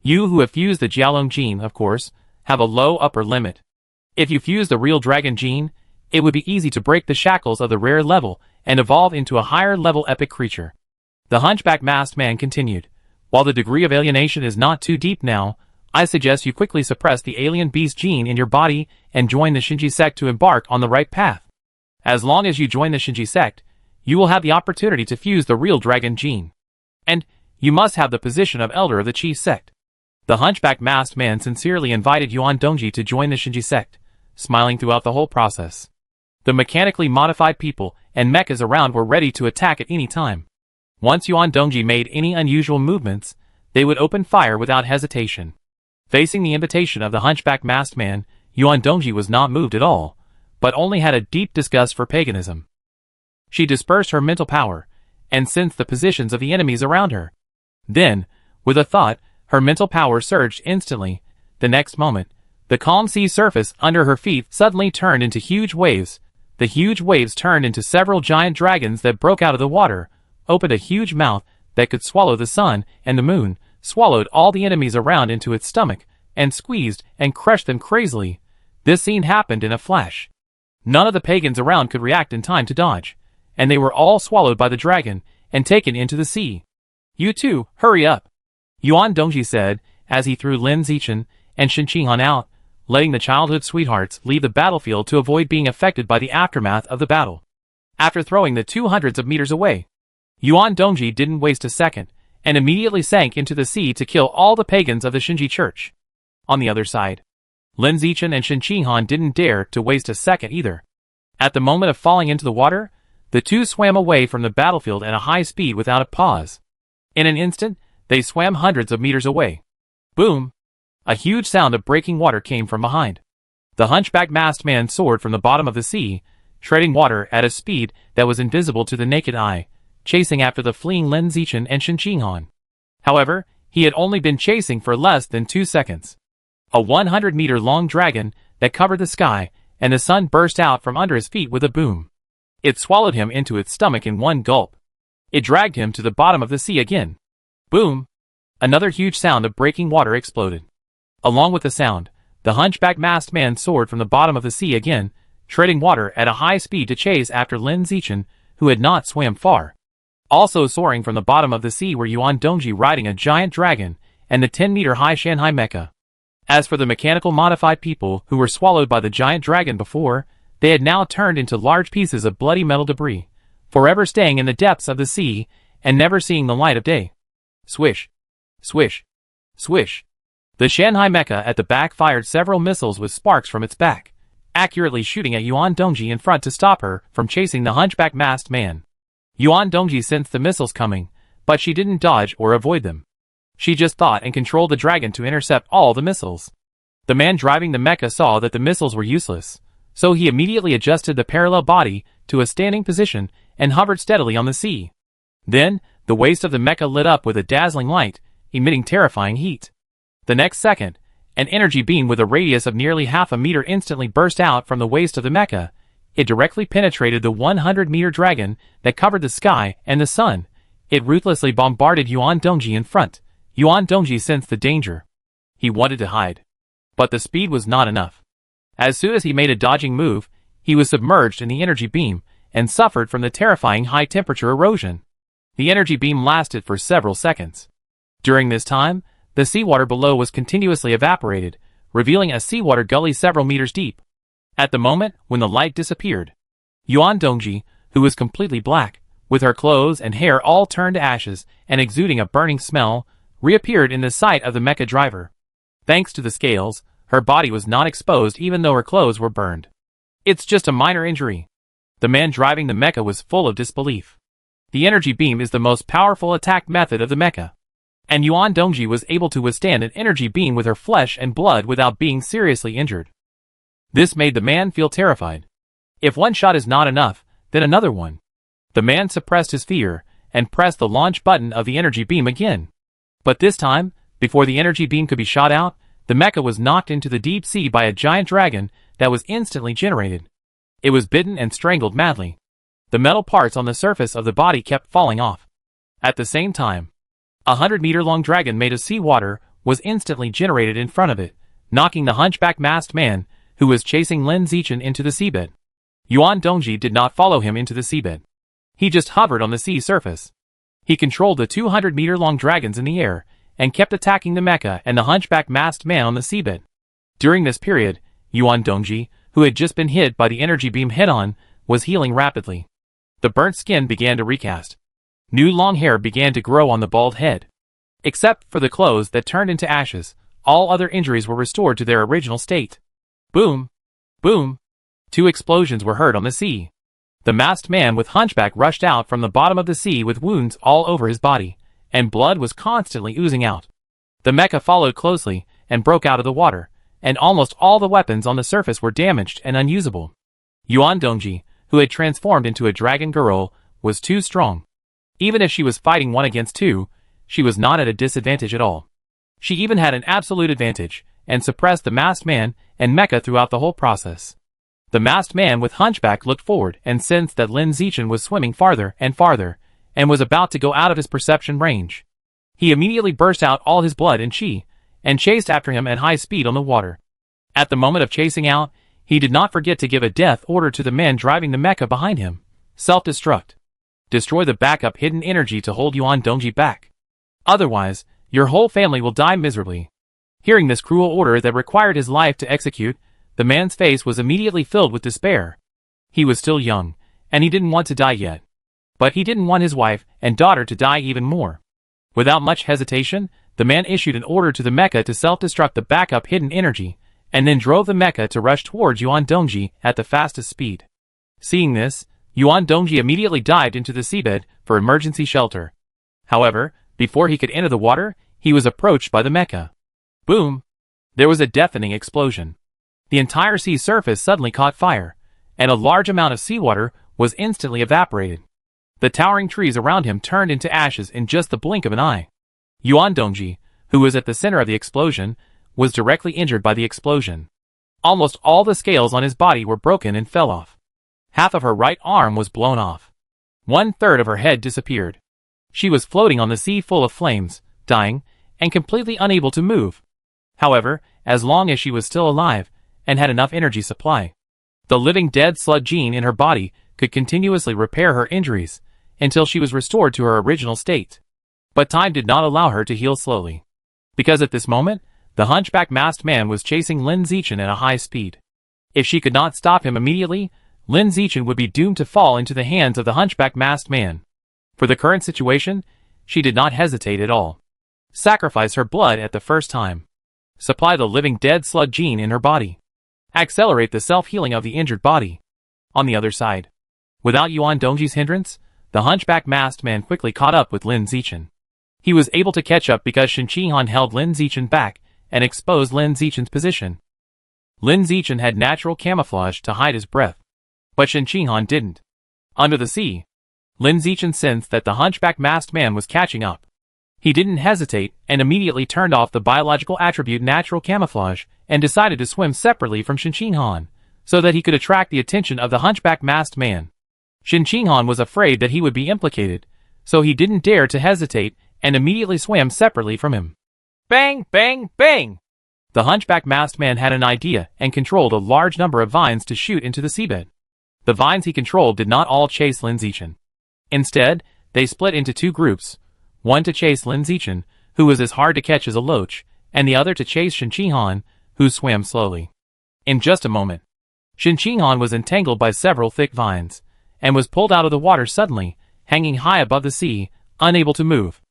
Speaker 1: You who have fused the Jialong gene, of course, have a low upper limit. If you fuse the real dragon gene, it would be easy to break the shackles of the rare level and evolve into a higher level epic creature. The hunchback masked man continued, while the degree of alienation is not too deep now, I suggest you quickly suppress the alien beast gene in your body and join the Shinji sect to embark on the right path. As long as you join the Shinji sect, you will have the opportunity to fuse the real dragon gene. And you must have the position of elder of the chief sect. The hunchback masked man sincerely invited Yuan Dongji to join the Shinji sect, smiling throughout the whole process. The mechanically modified people and mechas around were ready to attack at any time. Once Yuan Dongji made any unusual movements, they would open fire without hesitation. Facing the invitation of the hunchback masked man, Yuan Dongji was not moved at all, but only had a deep disgust for paganism. She dispersed her mental power, and sensed the positions of the enemies around her. Then, with a thought, her mental power surged instantly. The next moment, the calm sea surface under her feet suddenly turned into huge waves. The huge waves turned into several giant dragons that broke out of the water, opened a huge mouth that could swallow the sun and the moon, swallowed all the enemies around into its stomach, and squeezed and crushed them crazily. This scene happened in a flash. None of the pagans around could react in time to dodge, and they were all swallowed by the dragon and taken into the sea. You too, hurry up, Yuan Dongji said, as he threw Lin Zichin and Shen Qinghan out, letting the childhood sweethearts leave the battlefield to avoid being affected by the aftermath of the battle. After throwing the 2 hundreds of meters away, Yuan Dongji didn't waste a second, and immediately sank into the sea to kill all the pagans of the Shinji church. On the other side, Lin Zichin and Shen Qinghan didn't dare to waste a second either. At the moment of falling into the water, the two swam away from the battlefield at a high speed without a pause. In an instant, they swam hundreds of meters away. Boom! A huge sound of breaking water came from behind. The hunchback masked man soared from the bottom of the sea, treading water at a speed that was invisible to the naked eye, chasing after the fleeing Lin Zichin and Shen Qinghan. However, he had only been chasing for less than 2 seconds. A 100-meter-long dragon that covered the sky, and the sun burst out from under his feet with a boom. It swallowed him into its stomach in one gulp. It dragged him to the bottom of the sea again. Boom! Another huge sound of breaking water exploded. Along with the sound, the hunchback masked man soared from the bottom of the sea again, treading water at a high speed to chase after Lin Zichin, who had not swam far. Also soaring from the bottom of the sea were Yuan Dongji riding a giant dragon, and the 10-meter-high Shanghai mecha. As for the mechanical modified people who were swallowed by the giant dragon before, they had now turned into large pieces of bloody metal debris, forever staying in the depths of the sea and never seeing the light of day. Swish. Swish. Swish. The Shanghai mecha at the back fired several missiles with sparks from its back, accurately shooting at Yuan Dongji in front to stop her from chasing the hunchback masked man. Yuan Dongji sensed the missiles coming, but she didn't dodge or avoid them. She just thought and controlled the dragon to intercept all the missiles. The man driving the mecha saw that the missiles were useless, so he immediately adjusted the parallel body to a standing position and hovered steadily on the sea. Then, the waist of the mecha lit up with a dazzling light, emitting terrifying heat. The next second, an energy beam with a radius of nearly half a meter instantly burst out from the waist of the mecha. It directly penetrated the 100-meter dragon that covered the sky and the sun. It ruthlessly bombarded Yuan Dongji in front. Yuan Dongji sensed the danger. He wanted to hide. But the speed was not enough. As soon as he made a dodging move, he was submerged in the energy beam and suffered from the terrifying high-temperature erosion. The energy beam lasted for several seconds. During this time, the seawater below was continuously evaporated, revealing a seawater gully several meters deep. At the moment when the light disappeared, Yuan Dongji, who was completely black, with her clothes and hair all turned to ashes and exuding a burning smell, reappeared in the sight of the mecha driver. Thanks to the scales, her body was not exposed even though her clothes were burned. It's just a minor injury. The man driving the mecha was full of disbelief. The energy beam is the most powerful attack method of the mecha, and Yuan Dongji was able to withstand an energy beam with her flesh and blood without being seriously injured. This made the man feel terrified. If one shot is not enough, then another one. The man suppressed his fear and pressed the launch button of the energy beam again. But this time, before the energy beam could be shot out, the mecha was knocked into the deep sea by a giant dragon that was instantly generated. It was bitten and strangled madly. The metal parts on the surface of the body kept falling off. At the same time, a 100-meter-long dragon made of seawater was instantly generated in front of it, knocking the hunchback masked man who was chasing Lin Zichin into the seabed. Yuan Dongji did not follow him into the seabed. He just hovered on the sea surface. He controlled the 200-meter-long dragons in the air and kept attacking the mecha and the hunchback masked man on the seabed. During this period, Yuan Dongji, who had just been hit by the energy beam head-on, was healing rapidly. The burnt skin began to recast. New long hair began to grow on the bald head. Except for the clothes that turned into ashes, all other injuries were restored to their original state. Boom! Boom! 2 explosions were heard on the sea. The masked man with hunchback rushed out from the bottom of the sea with wounds all over his body, and blood was constantly oozing out. The mecha followed closely and broke out of the water, and almost all the weapons on the surface were damaged and unusable. Yuan Dongji, who had transformed into a dragon girl, was too strong. Even if she was fighting 1 against 2, she was not at a disadvantage at all. She even had an absolute advantage, and suppressed the masked man and mecha throughout the whole process. The masked man with hunchback looked forward and sensed that Lin Zichin was swimming farther and farther, and was about to go out of his perception range. He immediately burst out all his blood and chi, and chased after him at high speed on the water. At the moment of chasing out, he did not forget to give a death order to the man driving the mecha behind him. Self-destruct. Destroy the backup hidden energy to hold Yuan Dongji back. Otherwise, your whole family will die miserably. Hearing this cruel order that required his life to execute, the man's face was immediately filled with despair. He was still young, and he didn't want to die yet. But he didn't want his wife and daughter to die even more. Without much hesitation, the man issued an order to the mecha to self-destruct the backup hidden energy, and then drove the mecha to rush towards Yuan Dongji at the fastest speed. Seeing this, Yuan Dongji immediately dived into the seabed for emergency shelter. However, before he could enter the water, he was approached by the mecha. Boom! There was a deafening explosion. The entire sea surface suddenly caught fire, and a large amount of seawater was instantly evaporated. The towering trees around him turned into ashes in just the blink of an eye. Yuan Dongji, who was at the center of the explosion, was directly injured by the explosion. Almost all the scales on his body were broken and fell off. Half of her right arm was blown off. 1/3 of her head disappeared. She was floating on the sea full of flames, dying, and completely unable to move. However, as long as she was still alive, and had enough energy supply, the living dead slug gene in her body could continuously repair her injuries, until she was restored to her original state. But time did not allow her to heal slowly. Because at this moment, the hunchback masked man was chasing Lin Zichin at a high speed. If she could not stop him immediately, Lin Zichin would be doomed to fall into the hands of the hunchback masked man. For the current situation, she did not hesitate at all. Sacrifice her blood at the first time. Supply the living dead slug gene in her body. Accelerate the self-healing of the injured body. On the other side, without Yuan Dongji's hindrance, the hunchback masked man quickly caught up with Lin Zichin. He was able to catch up because Shen Qinghan held Lin Zichin back and exposed Lin Zichin's position. Lin Zichin had natural camouflage to hide his breath, but Shen Qinghan didn't. Under the sea, Lin Zichin sensed that the hunchback masked man was catching up. He didn't hesitate and immediately turned off the biological attribute natural camouflage and decided to swim separately from Shen Qinghan, so that he could attract the attention of the hunchback masked man. Shen Qinghan was afraid that he would be implicated, so he didn't dare to hesitate and immediately swam separately from him. Bang, bang, bang! The hunchback masked man had an idea and controlled a large number of vines to shoot into the seabed. The vines he controlled did not all chase Lin Zichin. Instead, they split into two groups, one to chase Lin Zichin, who was as hard to catch as a loach, and the other to chase Shen Qinghan, who swam slowly. In just a moment, Shen Qinghan was entangled by several thick vines, and was pulled out of the water suddenly, hanging high above the sea, unable to move.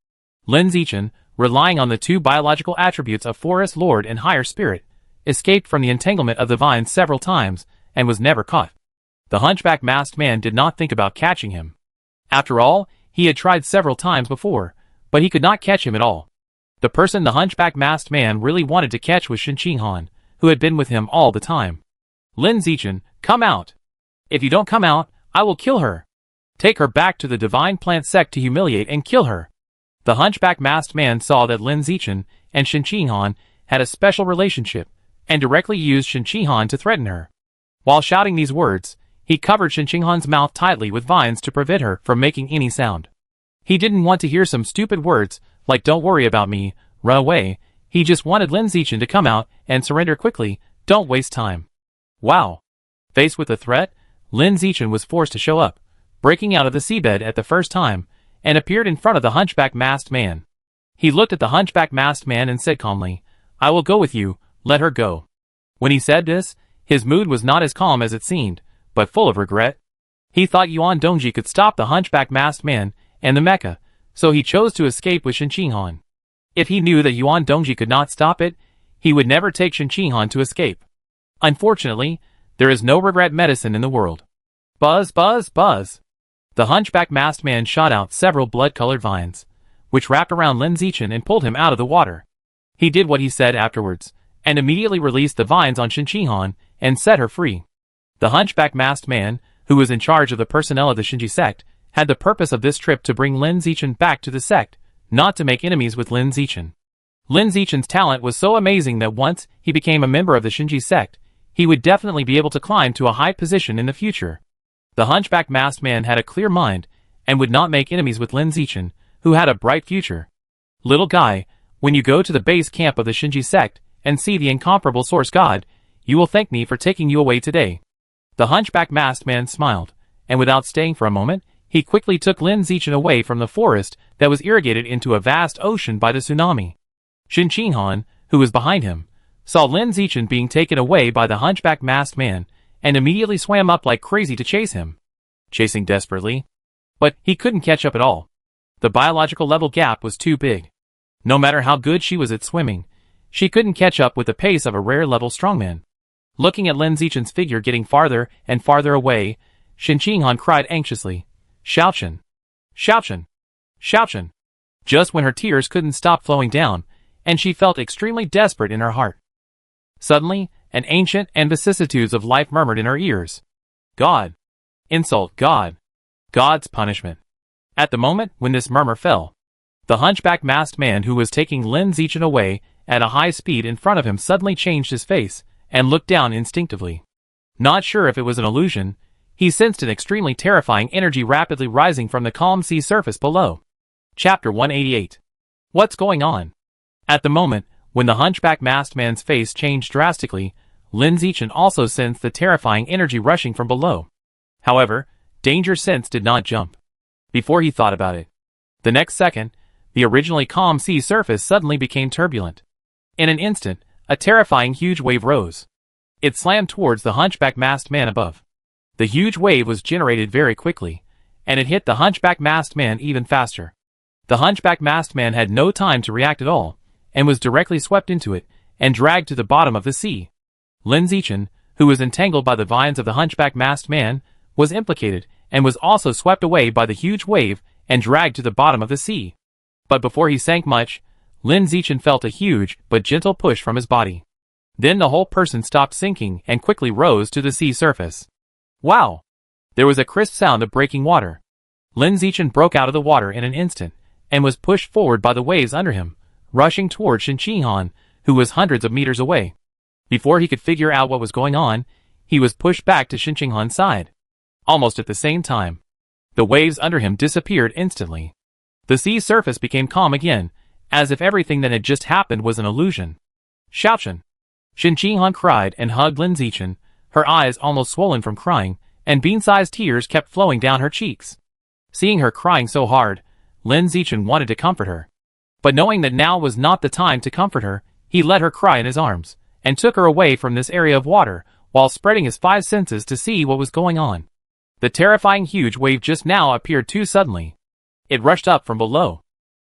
Speaker 1: Lin Zichin, relying on the two biological attributes of Forest Lord and Higher Spirit, escaped from the entanglement of the vines several times, and was never caught. The hunchback masked man did not think about catching him. After all, he had tried several times before, but he could not catch him at all. The person the hunchback masked man really wanted to catch was Shen Qinghan, who had been with him all the time. Lin Zichin, come out! If you don't come out, I will kill her. Take her back to the divine plant sect to humiliate and kill her. The hunchback masked man saw that Lin Zichin and Shen Qinghan had a special relationship, and directly used Shen Qinghan to threaten her. While shouting these words, he covered Shen Qinghan's mouth tightly with vines to prevent her from making any sound. He didn't want to hear some stupid words like "don't worry about me, run away." He just wanted Lin Zichin to come out and surrender quickly. Don't waste time. Wow! Faced with the threat, Lin Zichin was forced to show up, breaking out of the seabed at the first time, and appeared in front of the hunchback masked man. He looked at the hunchback masked man and said calmly, "I will go with you, let her go." When he said this, his mood was not as calm as it seemed, but full of regret. He thought Yuan Dongji could stop the hunchback masked man and the mecha, so he chose to escape with Shen Qinghan. If he knew that Yuan Dongji could not stop it, he would never take Shen Qinghan to escape. Unfortunately, there is no regret medicine in the world. Buzz, buzz, buzz! The hunchback masked man shot out several blood-colored vines, which wrapped around Lin Zichin and pulled him out of the water. He did what he said afterwards, and immediately released the vines on Shen Qinghan and set her free. The hunchback masked man, who was in charge of the personnel of the Shinji sect, had the purpose of this trip to bring Lin Zichin back to the sect, not to make enemies with Lin Zichin. Lin Zichin's talent was so amazing that once he became a member of the Shinji sect, he would definitely be able to climb to a high position in the future. The hunchback masked man had a clear mind, and would not make enemies with Lin Zichin, who had a bright future. Little guy, when you go to the base camp of the Shinji sect, and see the incomparable source god, you will thank me for taking you away today. The hunchback masked man smiled, and without staying for a moment, he quickly took Lin Zichin away from the forest that was irrigated into a vast ocean by the tsunami. Shen Qinghan, who was behind him, saw Lin Zichin being taken away by the hunchback masked man, and immediately swam up like crazy to chase him. Chasing desperately. But he couldn't catch up at all. The biological level gap was too big. No matter how good she was at swimming, she couldn't catch up with the pace of a rare level strongman. Looking at Lin Zichin's figure getting farther and farther away, Shen Qinghan cried anxiously, "Xiaochen! Xiaochen! Xiaochen!" just when her tears couldn't stop flowing down, and she felt extremely desperate in her heart. Suddenly, an ancient and vicissitudes of life murmured in her ears. God! Insult God! God's punishment! At the moment when this murmur fell, the hunchback masked man who was taking Lin Zichin away at a high speed in front of him suddenly changed his face, and looked down instinctively. Not sure if it was an illusion, he sensed an extremely terrifying energy rapidly rising from the calm sea surface below. Chapter 188. What's going on? At the moment, when the hunchback masked man's face changed drastically, Lin Zichin also sensed the terrifying energy rushing from below. However, danger sense did not jump before he thought about it. The next second, the originally calm sea surface suddenly became turbulent. In an instant, a terrifying huge wave rose. It slammed towards the hunchback masked man above. The huge wave was generated very quickly, and it hit the hunchback masked man even faster. The hunchback masked man had no time to react at all, and was directly swept into it, and dragged to the bottom of the sea. Lin Zichin, who was entangled by the vines of the hunchback masked man, was implicated, and was also swept away by the huge wave, and dragged to the bottom of the sea. But before he sank much, Lin Zichin felt a huge, but gentle push from his body. Then the whole person stopped sinking and quickly rose to the sea surface. Wow! There was a crisp sound of breaking water. Lin Zichin broke out of the water in an instant, and was pushed forward by the waves under him, rushing toward Shen Han, who was hundreds of meters away. Before he could figure out what was going on, he was pushed back to Shen Han's side. Almost at the same time, the waves under him disappeared instantly. The sea surface became calm again, as if everything that had just happened was an illusion. Xiaochen! Shen Han cried and hugged Lin Zichin, her eyes almost swollen from crying, and bean-sized tears kept flowing down her cheeks. Seeing her crying so hard, Lin Zichin wanted to comfort her. But knowing that now was not the time to comfort her, he let her cry in his arms, and took her away from this area of water, while spreading his five senses to see what was going on. The terrifying huge wave just now appeared too suddenly. It rushed up from below.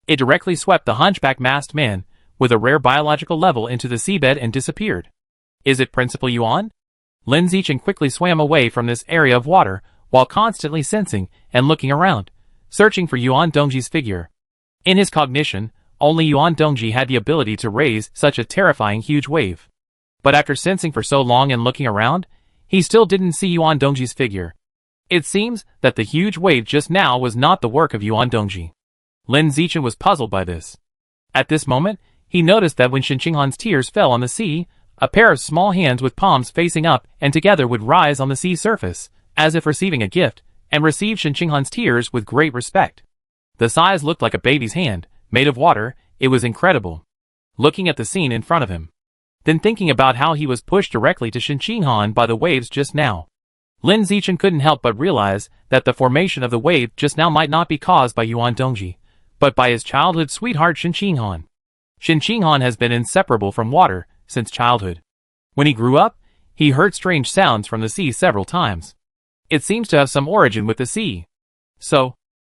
Speaker 1: It directly swept the hunchback masked man, with a rare biological level, into the seabed and disappeared. Is it Principal Yuan? Lin Zichin quickly swam away from this area of water, while constantly sensing and looking around, searching for Yuan Dongji's figure. In his cognition, only Yuan Dongji had the ability to raise such a terrifying huge wave. But after sensing for so long and looking around, he still didn't see Yuan Dongji's figure. It seems that the huge wave just now was not the work of Yuan Dongji. Lin Zichin was puzzled by this. At this moment, he noticed that when Shen Han's tears fell on the sea, a pair of small hands with palms facing up and together would rise on the sea surface, as if receiving a gift, and receive Shen Han's tears with great respect. The size looked like a baby's hand, made of water. It was incredible. Looking at the scene in front of him, then thinking about how he was pushed directly to Shen Han by the waves just now, Lin Zichin couldn't help but realize that the formation of the wave just now might not be caused by Yuan Dongji, but by his childhood sweetheart Shen Han. Shen Han has been inseparable from water since childhood. When he grew up, he heard strange sounds from the sea several times. It seems to have some origin with the sea. So,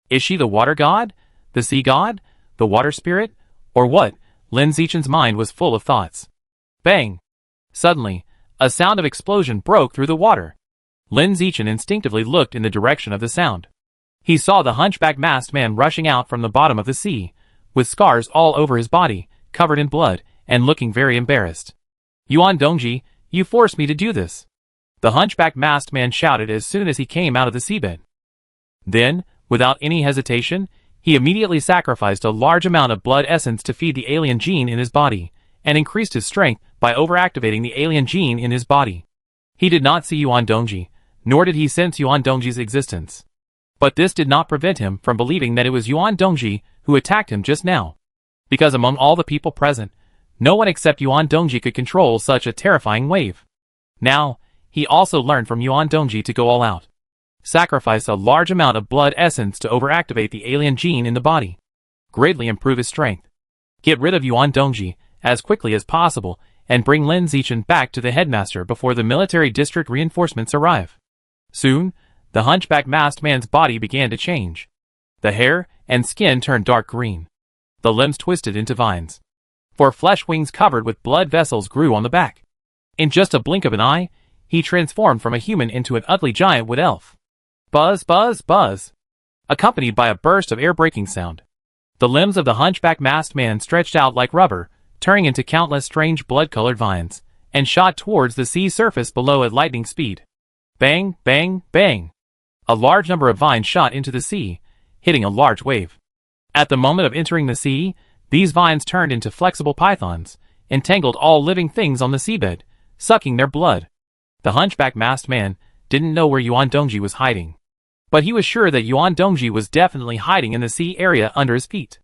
Speaker 1: is she the water god, the sea god, the water spirit, or what? Lin Zichin's mind was full of thoughts. Bang! Suddenly, a sound of explosion broke through the water. Lin Zichin instinctively looked in the direction of the sound. He saw the hunchback masked man rushing out from the bottom of the sea, with scars all over his body, covered in blood, and looking very embarrassed. Yuan Dongji, you forced me to do this, the hunchback masked man shouted as soon as he came out of the seabed. Then, without any hesitation, he immediately sacrificed a large amount of blood essence to feed the alien gene in his body, and increased his strength by overactivating the alien gene in his body. He did not see Yuan Dongji, nor did he sense Yuan Dongji's existence. But this did not prevent him from believing that it was Yuan Dongji who attacked him just now. Because among all the people present, no one except Yuan Dongji could control such a terrifying wave. Now, he also learned from Yuan Dongji to go all out. Sacrifice a large amount of blood essence to overactivate the alien gene in the body. Greatly improve his strength. Get rid of Yuan Dongji as quickly as possible and bring Lin Zichin back to the headmaster before the military district reinforcements arrive. Soon, the hunchback masked man's body began to change. The hair and skin turned dark green. The limbs twisted into vines. Four flesh wings covered with blood vessels grew on the back. In just a blink of an eye, he transformed from a human into an ugly giant wood elf. Buzz, buzz, buzz, accompanied by a burst of air-breaking sound. The limbs of the hunchback masked man stretched out like rubber, turning into countless strange blood-colored vines, and shot towards the sea surface below at lightning speed. Bang, bang, bang. A large number of vines shot into the sea, hitting a large wave. At the moment of entering the sea, these vines turned into flexible pythons, entangled all living things on the seabed, sucking their blood. The hunchback masked man didn't know where Yuan Dongji was hiding. But he was sure that Yuan Dongji was definitely hiding in the sea area under his feet.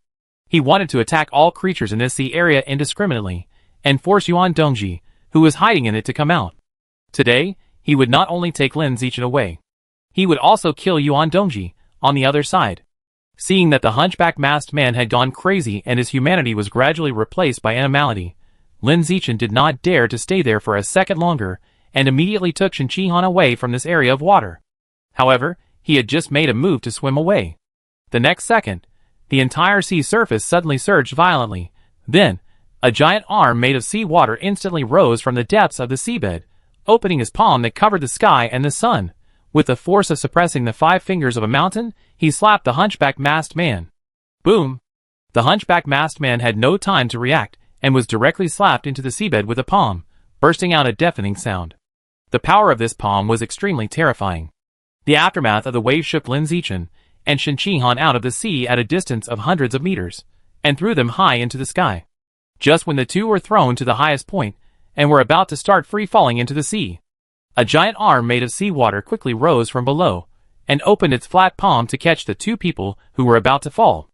Speaker 1: He wanted to attack all creatures in this sea area indiscriminately, and force Yuan Dongji, who was hiding in it, to come out. Today, he would not only take Lin Zichin away, he would also kill Yuan Dongji, on the other side. Seeing that the hunchback masked man had gone crazy and his humanity was gradually replaced by animality, Lin Zichin did not dare to stay there for a second longer, and immediately took Shen Qinghan away from this area of water. However, he had just made a move to swim away. The next second, the entire sea surface suddenly surged violently. Then, a giant arm made of seawater instantly rose from the depths of the seabed, opening his palm that covered the sky and the sun. With the force of suppressing the 5 fingers of a mountain, he slapped the hunchback masked man. Boom! The hunchback masked man had no time to react, and was directly slapped into the seabed with a palm, bursting out a deafening sound. The power of this palm was extremely terrifying. The aftermath of the wave shook Lin Zichin and Shen Qinghan out of the sea at a distance of hundreds of meters, and threw them high into the sky. Just when the two were thrown to the highest point, and were about to start free-falling into the sea, a giant arm made of seawater quickly rose from below, and opened its flat palm to catch the 2 people who were about to fall.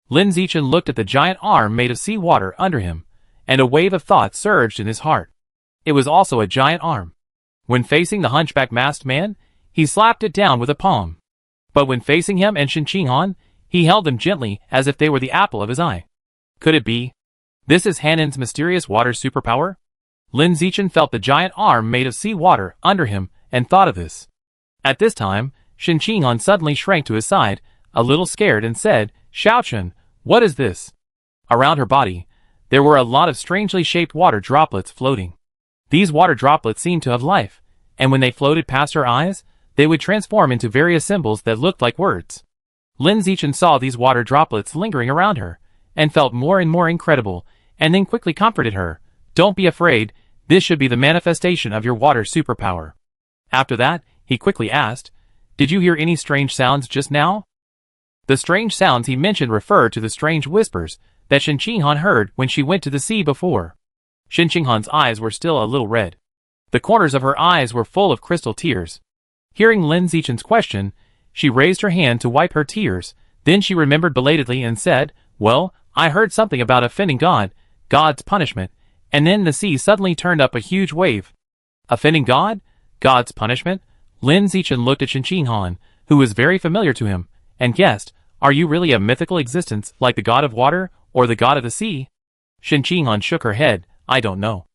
Speaker 1: Lin Zichin looked at the giant arm made of seawater under him, and a wave of thought surged in his heart. It was also a giant arm. When facing the hunchback masked man, he slapped it down with a palm. But when facing him and Shen Qinghan, he held them gently as if they were the apple of his eye. Could it be? This is Hanin's mysterious water superpower? Lin Zichin felt the giant arm made of seawater under him and thought of this. At this time, Shen Qinghan suddenly shrank to his side, a little scared, and said, "Xiaochen, what is this?" Around her body, there were a lot of strangely shaped water droplets floating. These water droplets seemed to have life, and when they floated past her eyes, they would transform into various symbols that looked like words. Lin Zichin saw these water droplets lingering around her, and felt more and more incredible, and then quickly comforted her. "Don't be afraid, this should be the manifestation of your water superpower." After that, he quickly asked, "Did you hear any strange sounds just now?" The strange sounds he mentioned referred to the strange whispers that Shen Qinghan heard when she went to the sea before. Shen Qinghan's eyes were still a little red. The corners of her eyes were full of crystal tears. Hearing Lin Zichin's question, she raised her hand to wipe her tears, then she remembered belatedly and said, "Well, I heard something about offending God, God's punishment," and then the sea suddenly turned up a huge wave. Offending God? God's punishment? Lin Zichin looked at Shen Qinghan, who was very familiar to him, and guessed, "Are you really a mythical existence like the god of water or the god of the sea?" Shen Qinghan shook her head, "I don't know."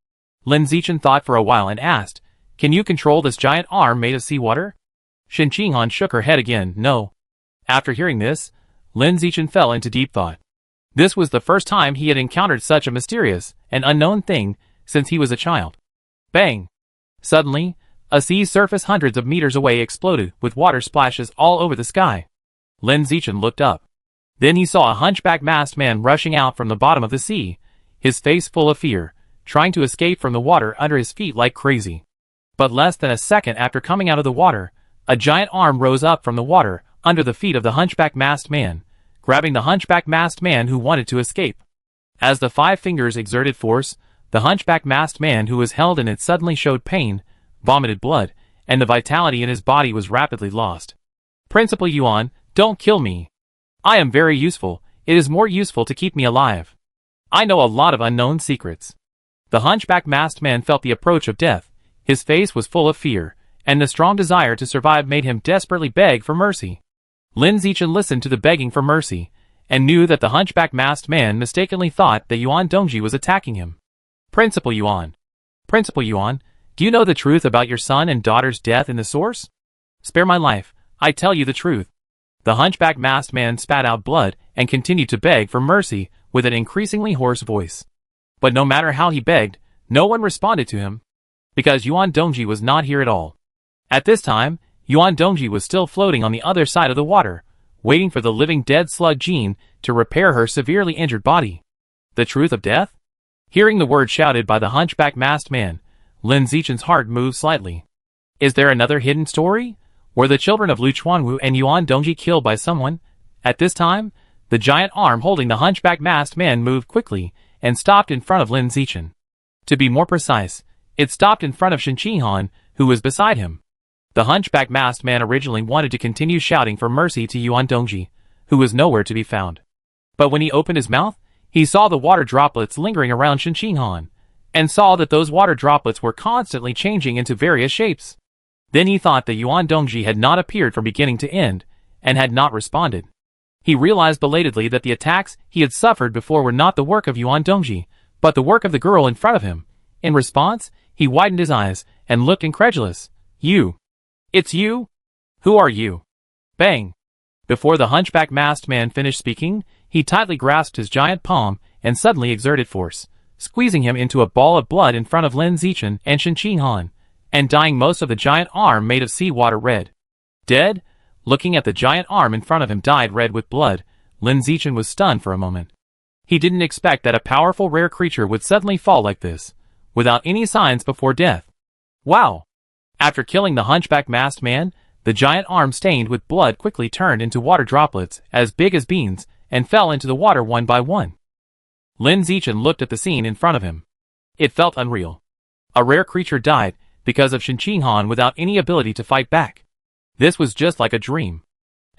Speaker 1: Lin Zichin thought for a while and asked, "Can you control this giant arm made of seawater?" Shen Qinghan shook her head again, "No." After hearing this, Lin Zichin fell into deep thought. This was the first time he had encountered such a mysterious and unknown thing since he was a child. Bang! Suddenly, a sea surface hundreds of meters away exploded with water splashes all over the sky. Lin Zichin looked up. Then he saw a hunchback masked man rushing out from the bottom of the sea, his face full of fear, trying to escape from the water under his feet like crazy. But less than a second after coming out of the water, a giant arm rose up from the water under the feet of the hunchback masked man, grabbing the hunchback masked man who wanted to escape. As the 5 fingers exerted force, the hunchback masked man who was held in it suddenly showed pain, vomited blood, and the vitality in his body was rapidly lost. "Principal Yuan, don't kill me. I am very useful. It is more useful to keep me alive. I know a lot of unknown secrets." The hunchback masked man felt the approach of death. His face was full of fear, and the strong desire to survive made him desperately beg for mercy. Lin Zichin listened to the begging for mercy, and knew that the hunchback masked man mistakenly thought that Yuan Dongji was attacking him. "Principal Yuan. Principal Yuan, do you know the truth about your son and daughter's death in the source? Spare my life, I tell you the truth." The hunchback masked man spat out blood and continued to beg for mercy with an increasingly hoarse voice. But no matter how he begged, no one responded to him, because Yuan Dongji was not here at all. At this time, Yuan Dongji was still floating on the other side of the water, waiting for the living dead slug Jean to repair her severely injured body. The truth of death? Hearing the word shouted by the hunchback masked man, Lin Zichin's heart moved slightly. Is there another hidden story? Were the children of Lu Chuanwu and Yuan Dongji killed by someone? At this time, the giant arm holding the hunchback masked man moved quickly and stopped in front of Lin Zichin. To be more precise, it stopped in front of Shen Qinghan, who was beside him. The hunchback masked man originally wanted to continue shouting for mercy to Yuan Dongji, who was nowhere to be found. But when he opened his mouth, he saw the water droplets lingering around Shen Qinghan, and saw that those water droplets were constantly changing into various shapes. Then he thought that Yuan Dongji had not appeared from beginning to end, and had not responded. He realized belatedly that the attacks he had suffered before were not the work of Yuan Dongji, but the work of the girl in front of him. In response, he widened his eyes and looked incredulous. You. It's you? Who are you? Bang. Before the hunchback masked man finished speaking, he tightly grasped his giant palm and suddenly exerted force, squeezing him into a ball of blood in front of Lin Zichin and Shen Qinghan, and dyeing most of the giant arm made of seawater red. Dead? Looking at the giant arm in front of him dyed red with blood, Lin Zichin was stunned for a moment. He didn't expect that a powerful rare creature would suddenly fall like this, without any signs before death. Wow! After killing the hunchback masked man, the giant arm stained with blood quickly turned into water droplets as big as beans and fell into the water one by one. Lin Zichin looked at the scene in front of him. It felt unreal. A rare creature died because of Shen Qinghan without any ability to fight back. This was just like a dream.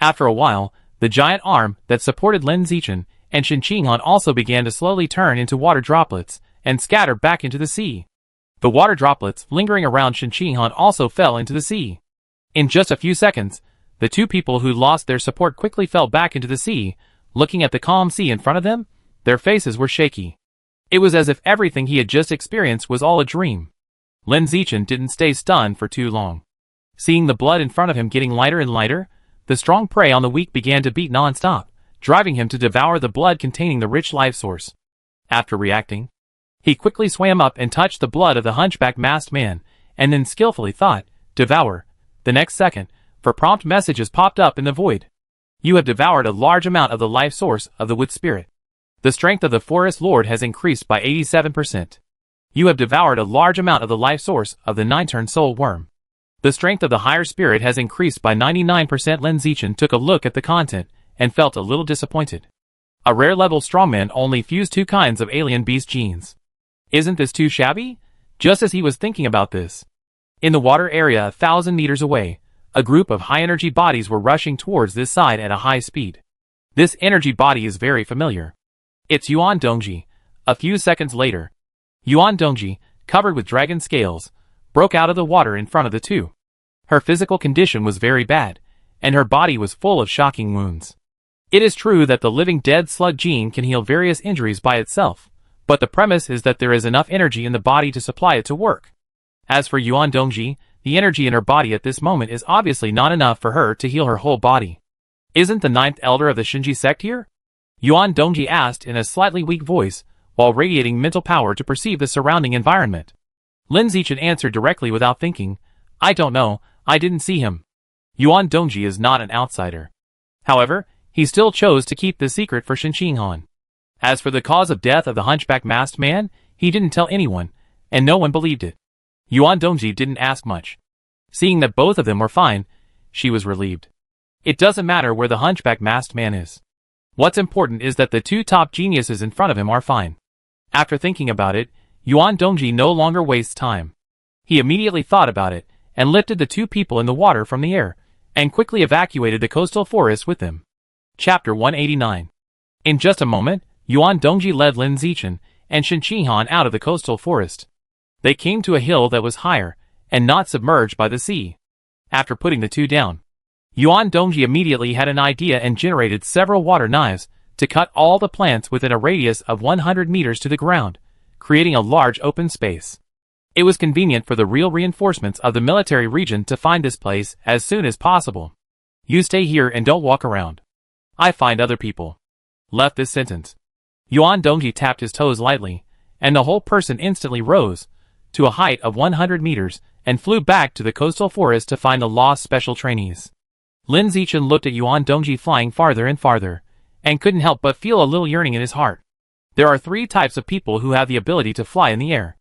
Speaker 1: After a while, the giant arm that supported Lin Zichin and Shen Qinghan also began to slowly turn into water droplets and scatter back into the sea. The water droplets lingering around Shen Qinghan also fell into the sea. In just a few seconds, the two people who lost their support quickly fell back into the sea. Looking at the calm sea in front of them, their faces were shaky. It was as if everything he had just experienced was all a dream. Lin Zichin didn't stay stunned for too long. Seeing the blood in front of him getting lighter and lighter, the strong prey on the weak began to beat non-stop, driving him to devour the blood containing the rich life source. After reacting, he quickly swam up and touched the blood of the hunchback masked man, and then skillfully thought, "Devour." The next second, for prompt messages popped up in the void. You have devoured a large amount of the life source of the wood spirit. The strength of the forest lord has increased by 87%. You have devoured a large amount of the life source of the 9-turn soul worm. The strength of the higher spirit has increased by 99%. Lin Zichin took a look at the content and felt a little disappointed. A rare level strongman only fused 2 kinds of alien beast genes. Isn't this too shabby? Just as he was thinking about this, in the water area 1,000 meters away, a group of high-energy bodies were rushing towards this side at a high speed. This energy body is very familiar. It's Yuan Dongji. A few seconds later, Yuan Dongji, covered with dragon scales, broke out of the water in front of the two. Her physical condition was very bad, and her body was full of shocking wounds. It is true that the living dead slug gene can heal various injuries by itself, but the premise is that there is enough energy in the body to supply it to work. As for Yuan Dongji, the energy in her body at this moment is obviously not enough for her to heal her whole body. Isn't the 9th elder of the Shinji sect here? Yuan Dongji asked in a slightly weak voice, while radiating mental power to perceive the surrounding environment. Lin Zichin answered directly without thinking, "I don't know, I didn't see him." Yuan Dongji is not an outsider. However, he still chose to keep the secret for Shen Qinghan. As for the cause of death of the hunchback masked man, he didn't tell anyone, and no one believed it. Yuan Dongji didn't ask much. Seeing that both of them were fine, she was relieved. It doesn't matter where the hunchback masked man is. What's important is that the 2 top geniuses in front of him are fine. After thinking about it, Yuan Dongji no longer wastes time. He immediately thought about it, and lifted the 2 people in the water from the air, and quickly evacuated the coastal forest with them. Chapter 189. In just a moment, Yuan Dongji led Lin Zichin and Shen Qinghan out of the coastal forest. They came to a hill that was higher, and not submerged by the sea. After putting the 2 down, Yuan Dongji immediately had an idea and generated several water knives to cut all the plants within a radius of 100 meters to the ground, creating a large open space. It was convenient for the real reinforcements of the military region to find this place as soon as possible. You stay here and don't walk around. I find other people. Left this sentence. Yuan Dongji tapped his toes lightly, and the whole person instantly rose to a height of 100 meters and flew back to the coastal forest to find the lost special trainees. Lin Zichin looked at Yuan Dongji flying farther and farther, and couldn't help but feel a little yearning in his heart. There are 3 types of people who have the ability to fly in the air.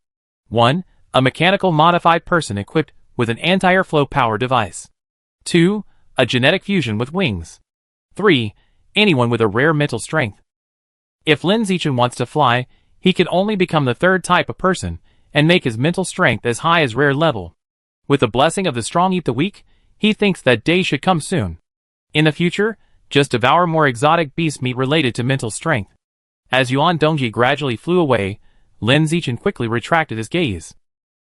Speaker 1: 1. A mechanical modified person equipped with an anti-airflow power device. 2. A genetic fusion with wings. 3. Anyone with a rare mental strength. If Lin Zichin wants to fly, he can only become the 3rd type of person, and make his mental strength as high as rare level. With the blessing of the strong eat the weak, he thinks that day should come soon. In the future, just devour more exotic beast meat related to mental strength. As Yuan Dongji gradually flew away, Lin Zichin quickly retracted his gaze.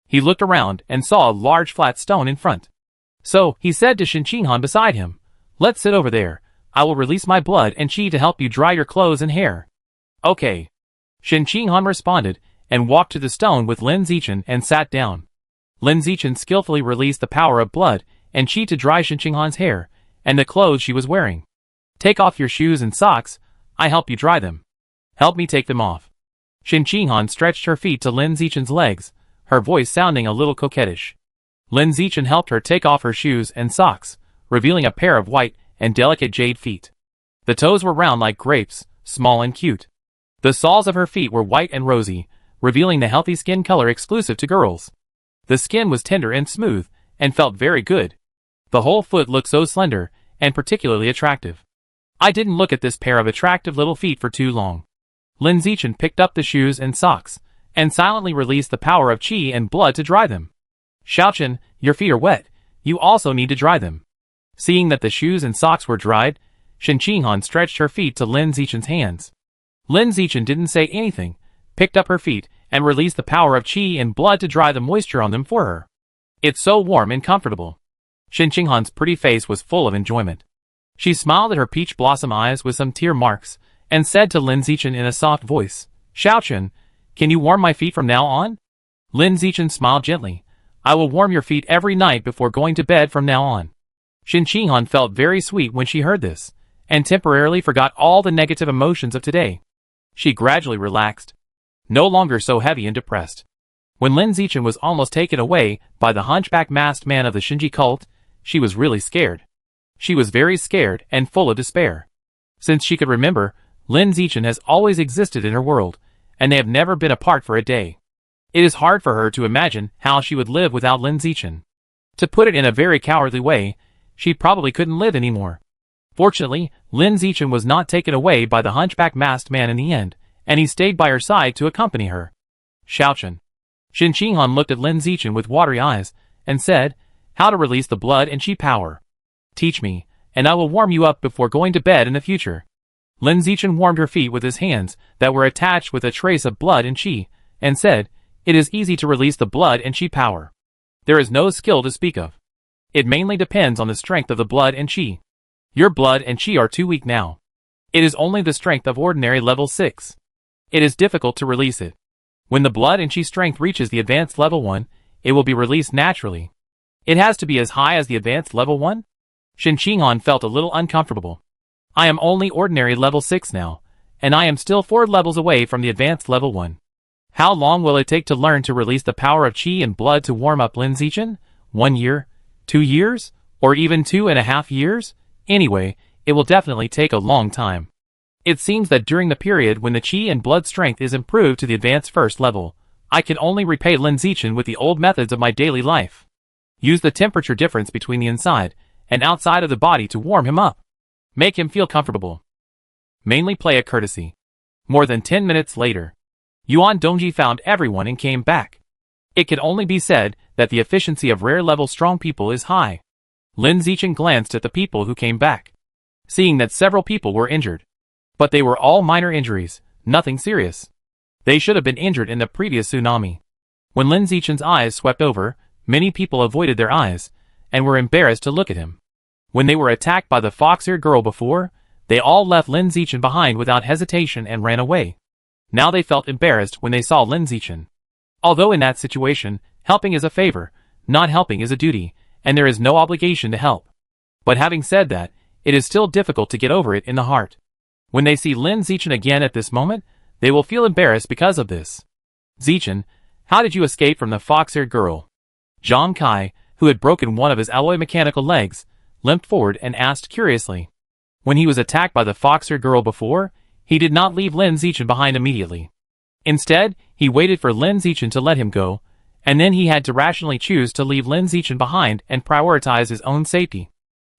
Speaker 1: He looked around and saw a large flat stone in front. So, he said to Shen Qinghan beside him, "Let's sit over there. I will release my blood and chi to help you dry your clothes and hair." Okay. Shen Qinghan responded, and walked to the stone with Lin Zichin and sat down. Lin Zichin skillfully released the power of blood and qi to dry Shen Qinghan's hair and the clothes she was wearing. Take off your shoes and socks, I help you dry them. Help me take them off. Shen Qinghan stretched her feet to Lin Zichin's legs, her voice sounding a little coquettish. Lin Zichin helped her take off her shoes and socks, revealing a pair of white and delicate jade feet. The toes were round like grapes, small and cute. The soles of her feet were white and rosy, revealing the healthy skin color exclusive to girls. The skin was tender and smooth, and felt very good. The whole foot looked so slender, and particularly attractive. I didn't look at this pair of attractive little feet for too long. Lin Zichin picked up the shoes and socks, and silently released the power of qi and blood to dry them. Xiaochen, your feet are wet, you also need to dry them. Seeing that the shoes and socks were dried, Shen Qinghan stretched her feet to Lin Zichin's hands. Lin Zichin didn't say anything, picked up her feet, and released the power of qi and blood to dry the moisture on them for her. It's so warm and comfortable. Shen Qinghan's pretty face was full of enjoyment. She smiled at her peach blossom eyes with some tear marks, and said to Lin Zichin in a soft voice, Xiaochen, can you warm my feet from now on? Lin Zichin smiled gently. I will warm your feet every night before going to bed from now on. Shen Qinghan felt very sweet when she heard this, and temporarily forgot all the negative emotions of today. She gradually relaxed, no longer so heavy and depressed. When Lin Zichin was almost taken away by the hunchback masked man of the Shinji cult, she was really scared. She was very scared and full of despair. Since she could remember, Lin Zichin has always existed in her world, and they have never been apart for a day. It is hard for her to imagine how she would live without Lin Zichin. To put it in a very cowardly way, she probably couldn't live anymore. Fortunately, Lin Zichin was not taken away by the hunchback masked man in the end, and he stayed by her side to accompany her. Xiaochen. Shen Qinghan looked at Lin Zichin with watery eyes, and said, how to release the blood and qi power. Teach me, and I will warm you up before going to bed in the future. Lin Zichin warmed her feet with his hands that were attached with a trace of blood and qi, and said, it is easy to release the blood and qi power. There is no skill to speak of. It mainly depends on the strength of the blood and qi. Your blood and qi are too weak now. It is only the strength of ordinary level 6. It is difficult to release it. When the blood and qi strength reaches the advanced level 1, it will be released naturally. It has to be as high as the advanced level 1? Shen Qinghan felt a little uncomfortable. I am only ordinary level 6 now, and I am still 4 levels away from the advanced level 1. How long will it take to learn to release the power of qi and blood to warm up Lin Zichin? 1 year? 2 years? Or even 2.5 years? Anyway, it will definitely take a long time. It seems that during the period when the qi and blood strength is improved to the advanced first level, I can only repay Lin Zichin with the old methods of my daily life. Use the temperature difference between the inside and outside of the body to warm him up. Make him feel comfortable. Mainly play a courtesy. More than 10 minutes later, Yuan Dongji found everyone and came back. It can only be said that the efficiency of rare-level strong people is high. Lin Zichin glanced at the people who came back, seeing that several people were injured. But they were all minor injuries, nothing serious. They should have been injured in the previous tsunami. When Lin Zichin's eyes swept over, many people avoided their eyes, and were embarrassed to look at him. When they were attacked by the fox-eared girl before, they all left Lin Zichin behind without hesitation and ran away. Now they felt embarrassed when they saw Lin Zichin. Although in that situation, helping is a favor, not helping is a duty, and there is no obligation to help. But having said that, it is still difficult to get over it in the heart. When they see Lin Zichin again at this moment, they will feel embarrassed because of this. Zichin, how did you escape from the fox-eared girl? Zhang Kai, who had broken one of his alloy mechanical legs, limped forward and asked curiously. When he was attacked by the fox-eared girl before, he did not leave Lin Zichin behind immediately. Instead, he waited for Lin Zichin to let him go, and then he had to rationally choose to leave Lin Zichin behind and prioritize his own safety.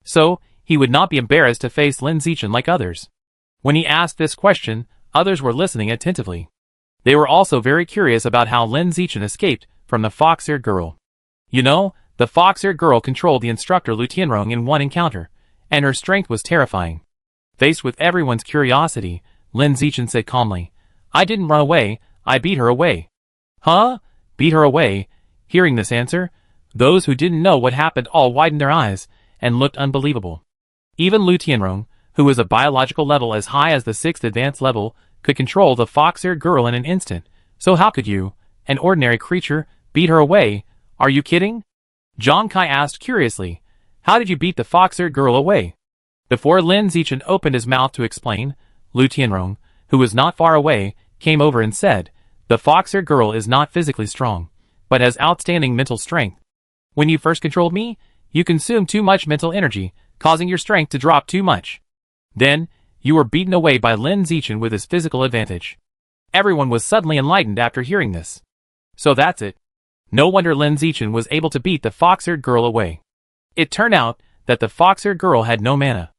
Speaker 1: So, he would not be embarrassed to face Lin Zichin like others. When he asked this question, others were listening attentively. They were also very curious about how Lin Zichin escaped from the fox-eared girl. You know, the fox-eared girl controlled the instructor Lu Tianrong in one encounter, and her strength was terrifying. Faced with everyone's curiosity, Lin Zichin said calmly, I didn't run away, I beat her away. Huh? Beat her away? Hearing this answer, those who didn't know what happened all widened their eyes, and looked unbelievable. Even Lu Tianrong, who was a biological level as high as the 6th advanced level, could control the fox-eared girl in an instant, so how could you, an ordinary creature, beat her away? Are you kidding? Zhang Kai asked curiously. How did you beat the fox-eared girl away? Before Lin Zichin opened his mouth to explain, Lu Tianrong, who was not far away, came over and said, the fox-eared girl is not physically strong, but has outstanding mental strength. When you first controlled me, you consumed too much mental energy, causing your strength to drop too much. Then, you were beaten away by Lin Zichin with his physical advantage. Everyone was suddenly enlightened after hearing this. So that's it. No wonder Lin Zichin was able to beat the fox-eared girl away. It turned out that the fox-eared girl had no mana.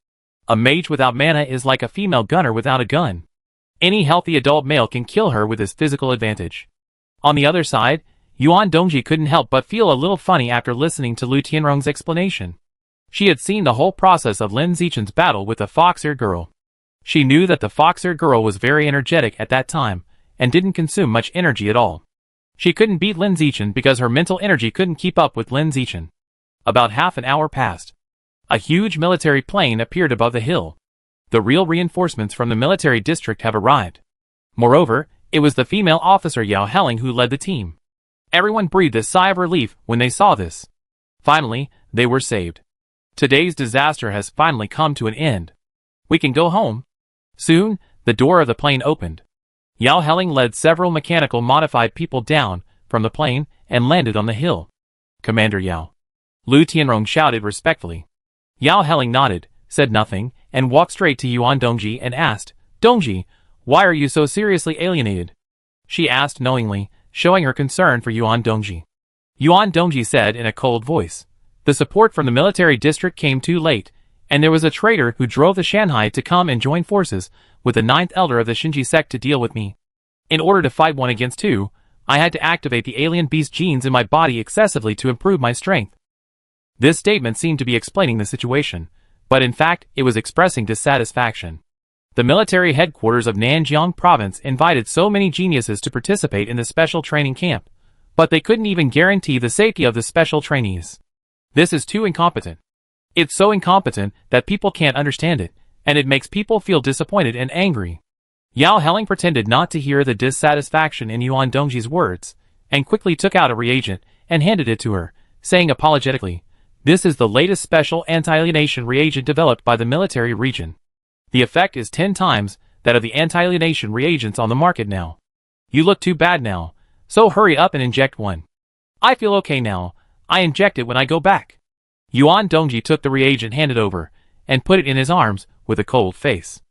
Speaker 1: A mage without mana is like a female gunner without a gun. Any healthy adult male can kill her with his physical advantage. On the other side, Yuan Dongji couldn't help but feel a little funny after listening to Lu Tianrong's explanation. She had seen the whole process of Lin Zichin's battle with the fox-eared girl. She knew that the fox-eared girl was very energetic at that time, and didn't consume much energy at all. She couldn't beat Lin Zichin because her mental energy couldn't keep up with Lin Zichin. About half an hour passed. A huge military plane appeared above the hill. The real reinforcements from the military district have arrived. Moreover, it was the female officer Yao Helling who led the team. Everyone breathed a sigh of relief when they saw this. Finally, they were saved. Today's disaster has finally come to an end. We can go home. Soon, the door of the plane opened. Yao Helling led several mechanical modified people down from the plane and landed on the hill. Commander Yao. Lu Tianrong shouted respectfully. Yao Helling nodded, said nothing, and walked straight to Yuan Dongji and asked, Dongji, why are you so seriously alienated? She asked knowingly, showing her concern for Yuan Dongji. Yuan Dongji said in a cold voice, the support from the military district came too late, and there was a traitor who drove the Shanghai to come and join forces with the 9th elder of the Shinji sect to deal with me. In order to fight 1 against 2, I had to activate the alien beast genes in my body excessively to improve my strength. This statement seemed to be explaining the situation, but in fact it was expressing dissatisfaction. The military headquarters of Nanjiang province invited so many geniuses to participate in the special training camp, but they couldn't even guarantee the safety of the special trainees. This is too incompetent. It's so incompetent that people can't understand it, and it makes people feel disappointed and angry. Yao Helling pretended not to hear the dissatisfaction in Yuan Dongji's words, and quickly took out a reagent and handed it to her, saying apologetically, this is the latest special anti-alienation reagent developed by the military region. The effect is 10 times that of the anti-alienation reagents on the market now. You look too bad now, so hurry up and inject one. I feel okay now, I inject it when I go back. Yuan Dongji took the reagent handed over, and put it in his arms with a cold face.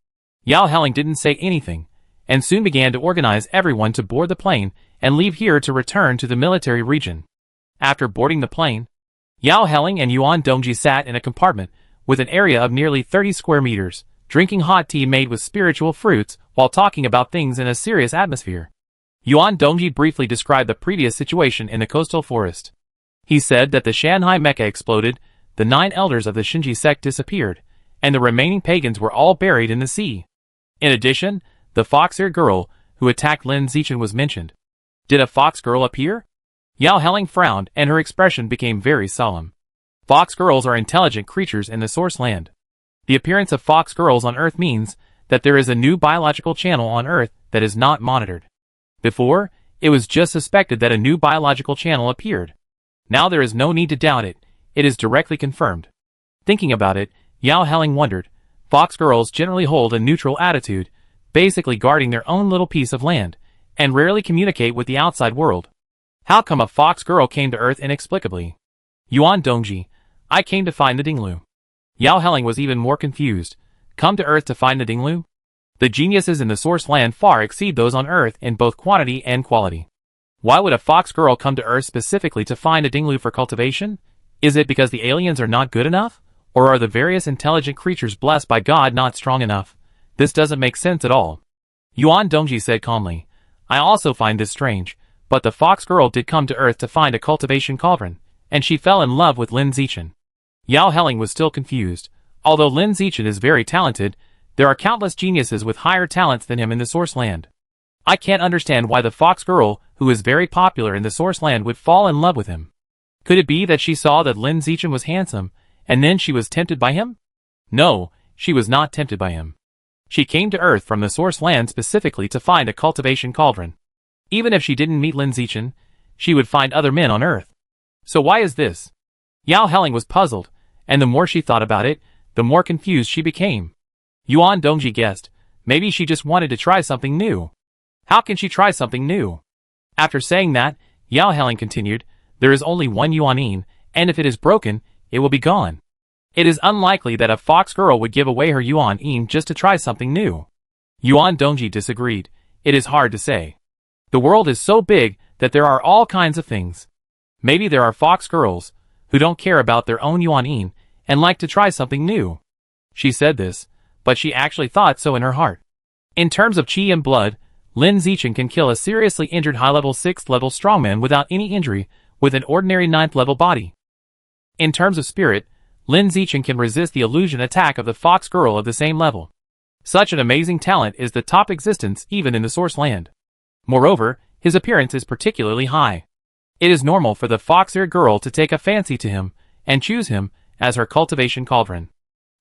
Speaker 1: Yao Helling didn't say anything, and soon began to organize everyone to board the plane and leave here to return to the military region. After boarding the plane, Yao Helling and Yuan Dongji sat in a compartment with an area of nearly 30 square meters, drinking hot tea made with spiritual fruits while talking about things in a serious atmosphere. Yuan Dongji briefly described the previous situation in the coastal forest. He said that the Shanghai mecha exploded, the 9 elders of the Shinji sect disappeared, and the remaining pagans were all buried in the sea. In addition, the fox-eared girl who attacked Lin Zichin was mentioned. Did a fox girl appear? Yao Helling frowned and her expression became very solemn. Fox girls are intelligent creatures in the source land. The appearance of fox girls on Earth means that there is a new biological channel on Earth that is not monitored. Before, it was just suspected that a new biological channel appeared. Now there is no need to doubt it, it is directly confirmed. Thinking about it, Yao Helling wondered, fox girls generally hold a neutral attitude, basically guarding their own little piece of land, and rarely communicate with the outside world. How come a fox girl came to Earth inexplicably? Yuan Dongji, I came to find the Dinglu. Yao Helling was even more confused. Come to Earth to find the Dinglu? The geniuses in the source land far exceed those on Earth in both quantity and quality. Why would a fox girl come to Earth specifically to find a Dinglu for cultivation? Is it because the aliens are not good enough? Or are the various intelligent creatures blessed by God not strong enough? This doesn't make sense at all. Yuan Dongji said calmly, I also find this strange, but the fox girl did come to Earth to find a cultivation cauldron, and she fell in love with Lin Zichin. Yao Helling was still confused. Although Lin Zichin is very talented, there are countless geniuses with higher talents than him in the source land. I can't understand why the fox girl, who is very popular in the source land, would fall in love with him. Could it be that she saw that Lin Zichin was handsome, and then she was tempted by him? No, she was not tempted by him. She came to Earth from the source land specifically to find a cultivation cauldron. Even if she didn't meet Lin Zichin, she would find other men on Earth. So why is this? Yao Helling was puzzled, and the more she thought about it, the more confused she became. Yuan Dongji guessed, maybe she just wanted to try something new. How can she try something new? After saying that, Yao Helling continued, there is only one Yuan, and if it is broken, it will be gone. It is unlikely that a fox girl would give away her Yuan just to try something new. Yuan Dongji disagreed. It is hard to say. The world is so big that there are all kinds of things. Maybe there are fox girls who don't care about their own Yuan and like to try something new. She said this, but she actually thought so in her heart. In terms of chi and blood, Lin Zichin can kill a seriously injured high-level 6th-level strongman without any injury with an ordinary 9th-level body. In terms of spirit, Lin Zichin can resist the illusion attack of the fox girl of the same level. Such an amazing talent is the top existence even in the source land. Moreover, his appearance is particularly high. It is normal for the fox-eared girl to take a fancy to him and choose him as her cultivation cauldron.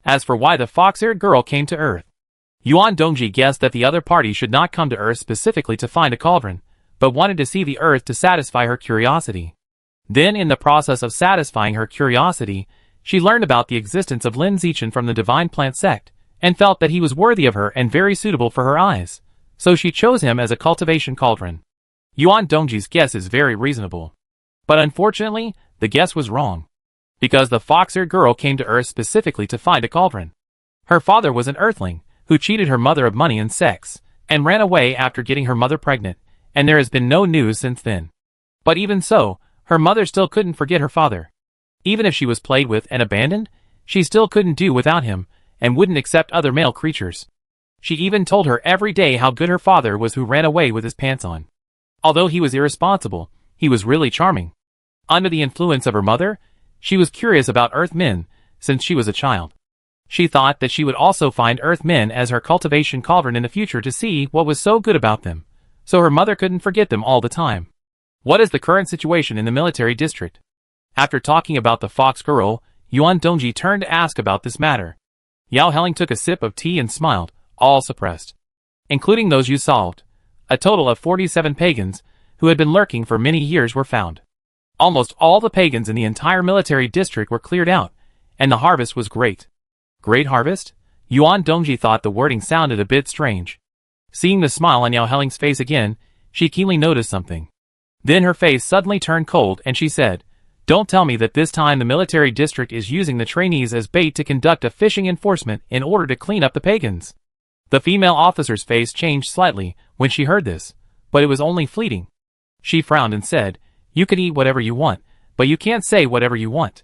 Speaker 1: As for why the fox-eared girl came to Earth, Yuan Dongji guessed that the other party should not come to Earth specifically to find a cauldron, but wanted to see the Earth to satisfy her curiosity. Then in the process of satisfying her curiosity, she learned about the existence of Lin Zichin from the Divine Plant sect, and felt that he was worthy of her and very suitable for her eyes. So she chose him as a cultivation cauldron. Yuan Dongji's guess is very reasonable. But unfortunately, the guess was wrong. Because the fox-eared girl came to Earth specifically to find a cauldron. Her father was an earthling, who cheated her mother of money and sex, and ran away after getting her mother pregnant, and there has been no news since then. But even so, her mother still couldn't forget her father. Even if she was played with and abandoned, she still couldn't do without him, and wouldn't accept other male creatures. She even told her every day how good her father was who ran away with his pants on. Although he was irresponsible, he was really charming. Under the influence of her mother, she was curious about Earth men, since she was a child. She thought that she would also find Earth men as her cultivation cauldron in the future to see what was so good about them, so her mother couldn't forget them all the time. What is the current situation in the military district? After talking about the fox girl, Yuan Dongji turned to ask about this matter. Yao Helling took a sip of tea and smiled, all suppressed. Including those you solved, a total of 47 pagans, who had been lurking for many years were found. Almost all the pagans in the entire military district were cleared out, and the harvest was great. Great harvest? Yuan Dongji thought the wording sounded a bit strange. Seeing the smile on Yao Helling's face again, she keenly noticed something. Then her face suddenly turned cold and she said, "Don't tell me that this time the military district is using the trainees as bait to conduct a fishing enforcement in order to clean up the pagans." The female officer's face changed slightly when she heard this, but it was only fleeting. She frowned and said, "You can eat whatever you want, but you can't say whatever you want."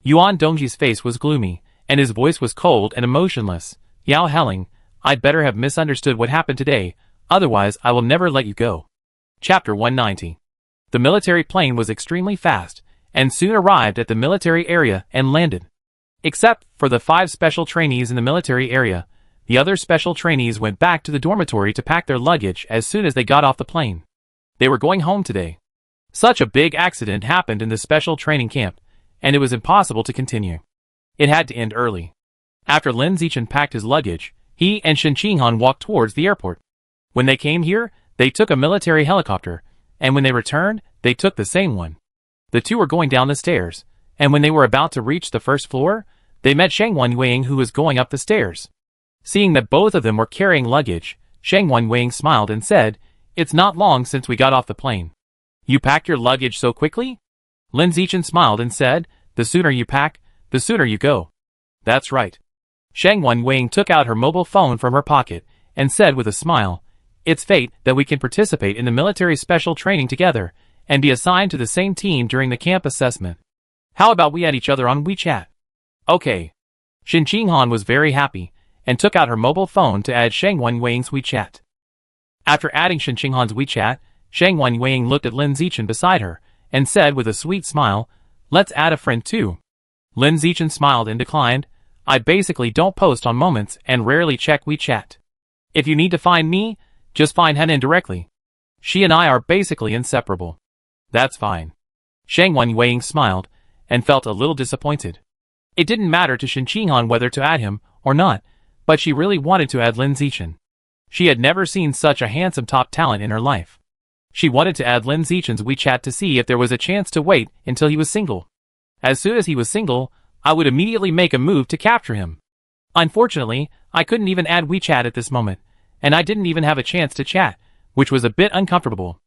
Speaker 1: Yuan Dongji's face was gloomy, and his voice was cold and emotionless. "Yao Helling, I'd better have misunderstood what happened today, otherwise I will never let you go." Chapter 190. The military plane was extremely fast, and soon arrived at the military area and landed. Except for the 5 special trainees in the military area, the other special trainees went back to the dormitory to pack their luggage as soon as they got off the plane. They were going home today. Such a big accident happened in the special training camp, and it was impossible to continue. It had to end early. After Lin Zichin packed his luggage, he and Shen Qinghan walked towards the airport. When they came here, they took a military helicopter, and when they returned, they took the same one. The two were going down the stairs, and when they were about to reach the first floor, they met Sheng Wanwing who was going up the stairs. Seeing that both of them were carrying luggage, Sheng Wanwing smiled and said, "It's not long since we got off the plane. You packed your luggage so quickly?" Lin Zichin smiled and said, "The sooner you pack, the sooner you go." "That's right." Sheng Wanwing took out her mobile phone from her pocket and said with a smile, "It's fate that we can participate in the military special training together and be assigned to the same team during the camp assessment. How about we add each other on WeChat?" "Okay." Shen Qinghan was very happy and took out her mobile phone to add Sheng Wanwing's WeChat. After adding Shen Qinghan's WeChat, Sheng Wanwing looked at Lin Zichin beside her and said with a sweet smile, "Let's add a friend too." Lin Zichin smiled and declined, "I basically don't post on moments and rarely check WeChat. If you need to find me, just find Henan directly. She and I are basically inseparable." "That's fine." Sheng Wanwing smiled and felt a little disappointed. It didn't matter to Shen Qinghan whether to add him or not, but she really wanted to add Lin Zichin. She had never seen such a handsome top talent in her life. She wanted to add Lin Zichin's WeChat to see if there was a chance to wait until he was single. As soon as he was single, I would immediately make a move to capture him. Unfortunately, I couldn't even add WeChat at this moment, and I didn't even have a chance to chat, which was a bit uncomfortable.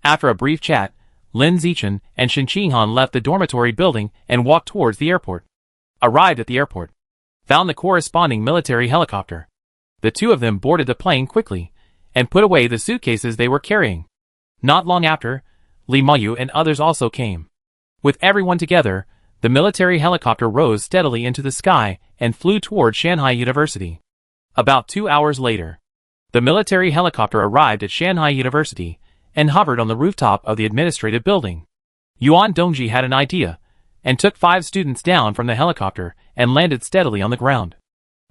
Speaker 1: After a brief chat, Lin Zichin and Shen Qinghan left the dormitory building and walked towards the airport. Arrived at the airport. Found the corresponding military helicopter. The two of them boarded the plane quickly, and put away the suitcases they were carrying. Not long after, Li Mayu and others also came. With everyone together, the military helicopter rose steadily into the sky and flew toward Shanghai University. About 2 hours later, the military helicopter arrived at Shanghai University and hovered on the rooftop of the administrative building. Yuan Dongji had an idea, and took 5 students down from the helicopter and landed steadily on the ground.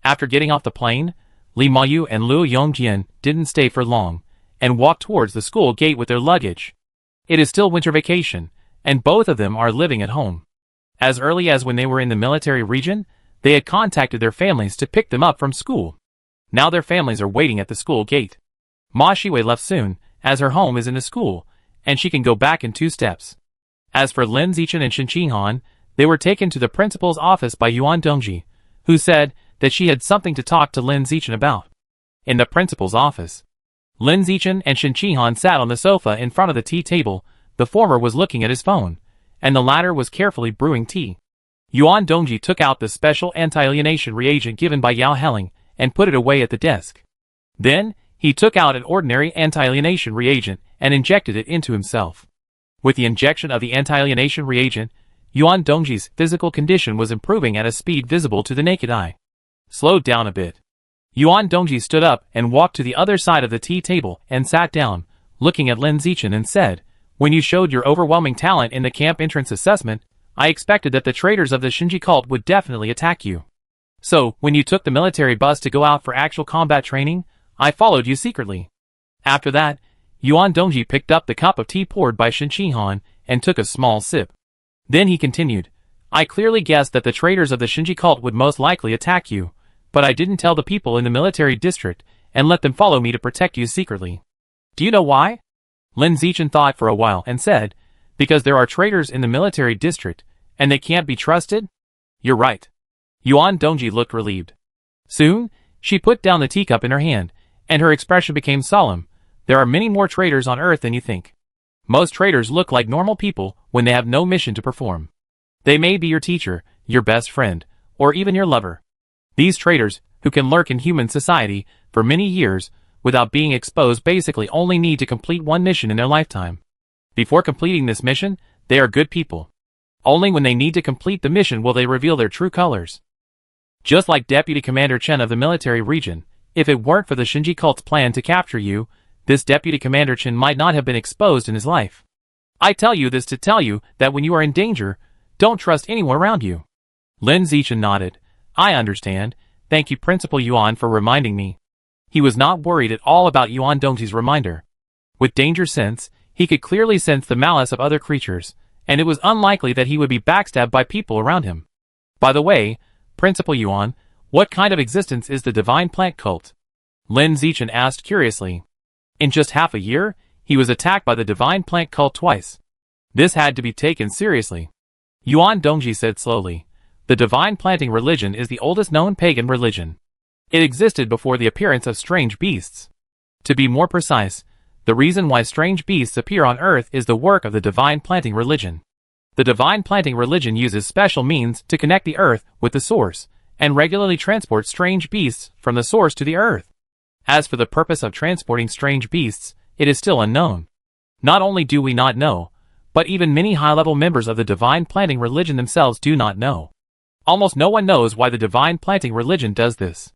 Speaker 1: After getting off the plane, Li Mayu and Liu Yongjian didn't stay for long, and walked towards the school gate with their luggage. It is still winter vacation, and both of them are living at home. As early as when they were in the military region, they had contacted their families to pick them up from school. Now their families are waiting at the school gate. Ma Shiwei left soon, as her home is in the school, and she can go back in 2 steps. As for Lin Zichin and Shen Qinghan, they were taken to the principal's office by Yuan Dongji, who said that she had something to talk to Lin Zichin about. In the principal's office, Lin Zichin and Shen Qinghan sat on the sofa in front of the tea table. The former was looking at his phone, and the latter was carefully brewing tea. Yuan Dongji took out the special anti-alienation reagent given by Yao Helling and put it away at the desk. Then, he took out an ordinary anti-alienation reagent and injected it into himself. With the injection of the anti-alienation reagent, Yuan Dongji's physical condition was improving at a speed visible to the naked eye. Slowed down a bit. Yuan Dongji stood up and walked to the other side of the tea table and sat down, looking at Lin Zichin and said, "When you showed your overwhelming talent in the camp entrance assessment, I expected that the traitors of the Shinji cult would definitely attack you. So, when you took the military bus to go out for actual combat training, I followed you secretly." After that, Yuan Dongji picked up the cup of tea poured by Shen Qinghan and took a small sip. Then he continued, "I clearly guessed that the traitors of the Shinji cult would most likely attack you, but I didn't tell the people in the military district and let them follow me to protect you secretly. Do you know why?" Lin Zichin thought for a while and said, "Because there are traitors in the military district, and they can't be trusted?" "You're right." Yuan Dongji looked relieved. Soon, she put down the teacup in her hand, and her expression became solemn. "There are many more traitors on Earth than you think. Most traitors look like normal people when they have no mission to perform. They may be your teacher, your best friend, or even your lover. These traitors, who can lurk in human society for many years without being exposed, basically only need to complete one mission in their lifetime. Before completing this mission, they are good people. Only when they need to complete the mission will they reveal their true colors. Just like Deputy Commander Chen of the military region, if it weren't for the Shinji cult's plan to capture you, this Deputy Commander Chen might not have been exposed in his life. I tell you this to tell you that when you are in danger, don't trust anyone around you." Lin Zichin nodded. "I understand. Thank you, Principal Yuan, for reminding me." He was not worried at all about Yuan Dongji's reminder. With danger sense, he could clearly sense the malice of other creatures, and it was unlikely that he would be backstabbed by people around him. "By the way, Principal Yuan, what kind of existence is the Divine Plant Cult?" Lin Zichin asked curiously. In just half a year, he was attacked by the Divine Plant Cult twice. This had to be taken seriously. Yuan Dongji said slowly, "The Divine Planting religion is the oldest known pagan religion. It existed before the appearance of strange beasts. To be more precise, the reason why strange beasts appear on Earth is the work of the Divine Planting religion. The Divine Planting religion uses special means to connect the Earth with the source, and regularly transports strange beasts from the source to the Earth. As for the purpose of transporting strange beasts, it is still unknown. Not only do we not know, but even many high-level members of the Divine Planting religion themselves do not know. Almost no one knows why the Divine Planting religion does this.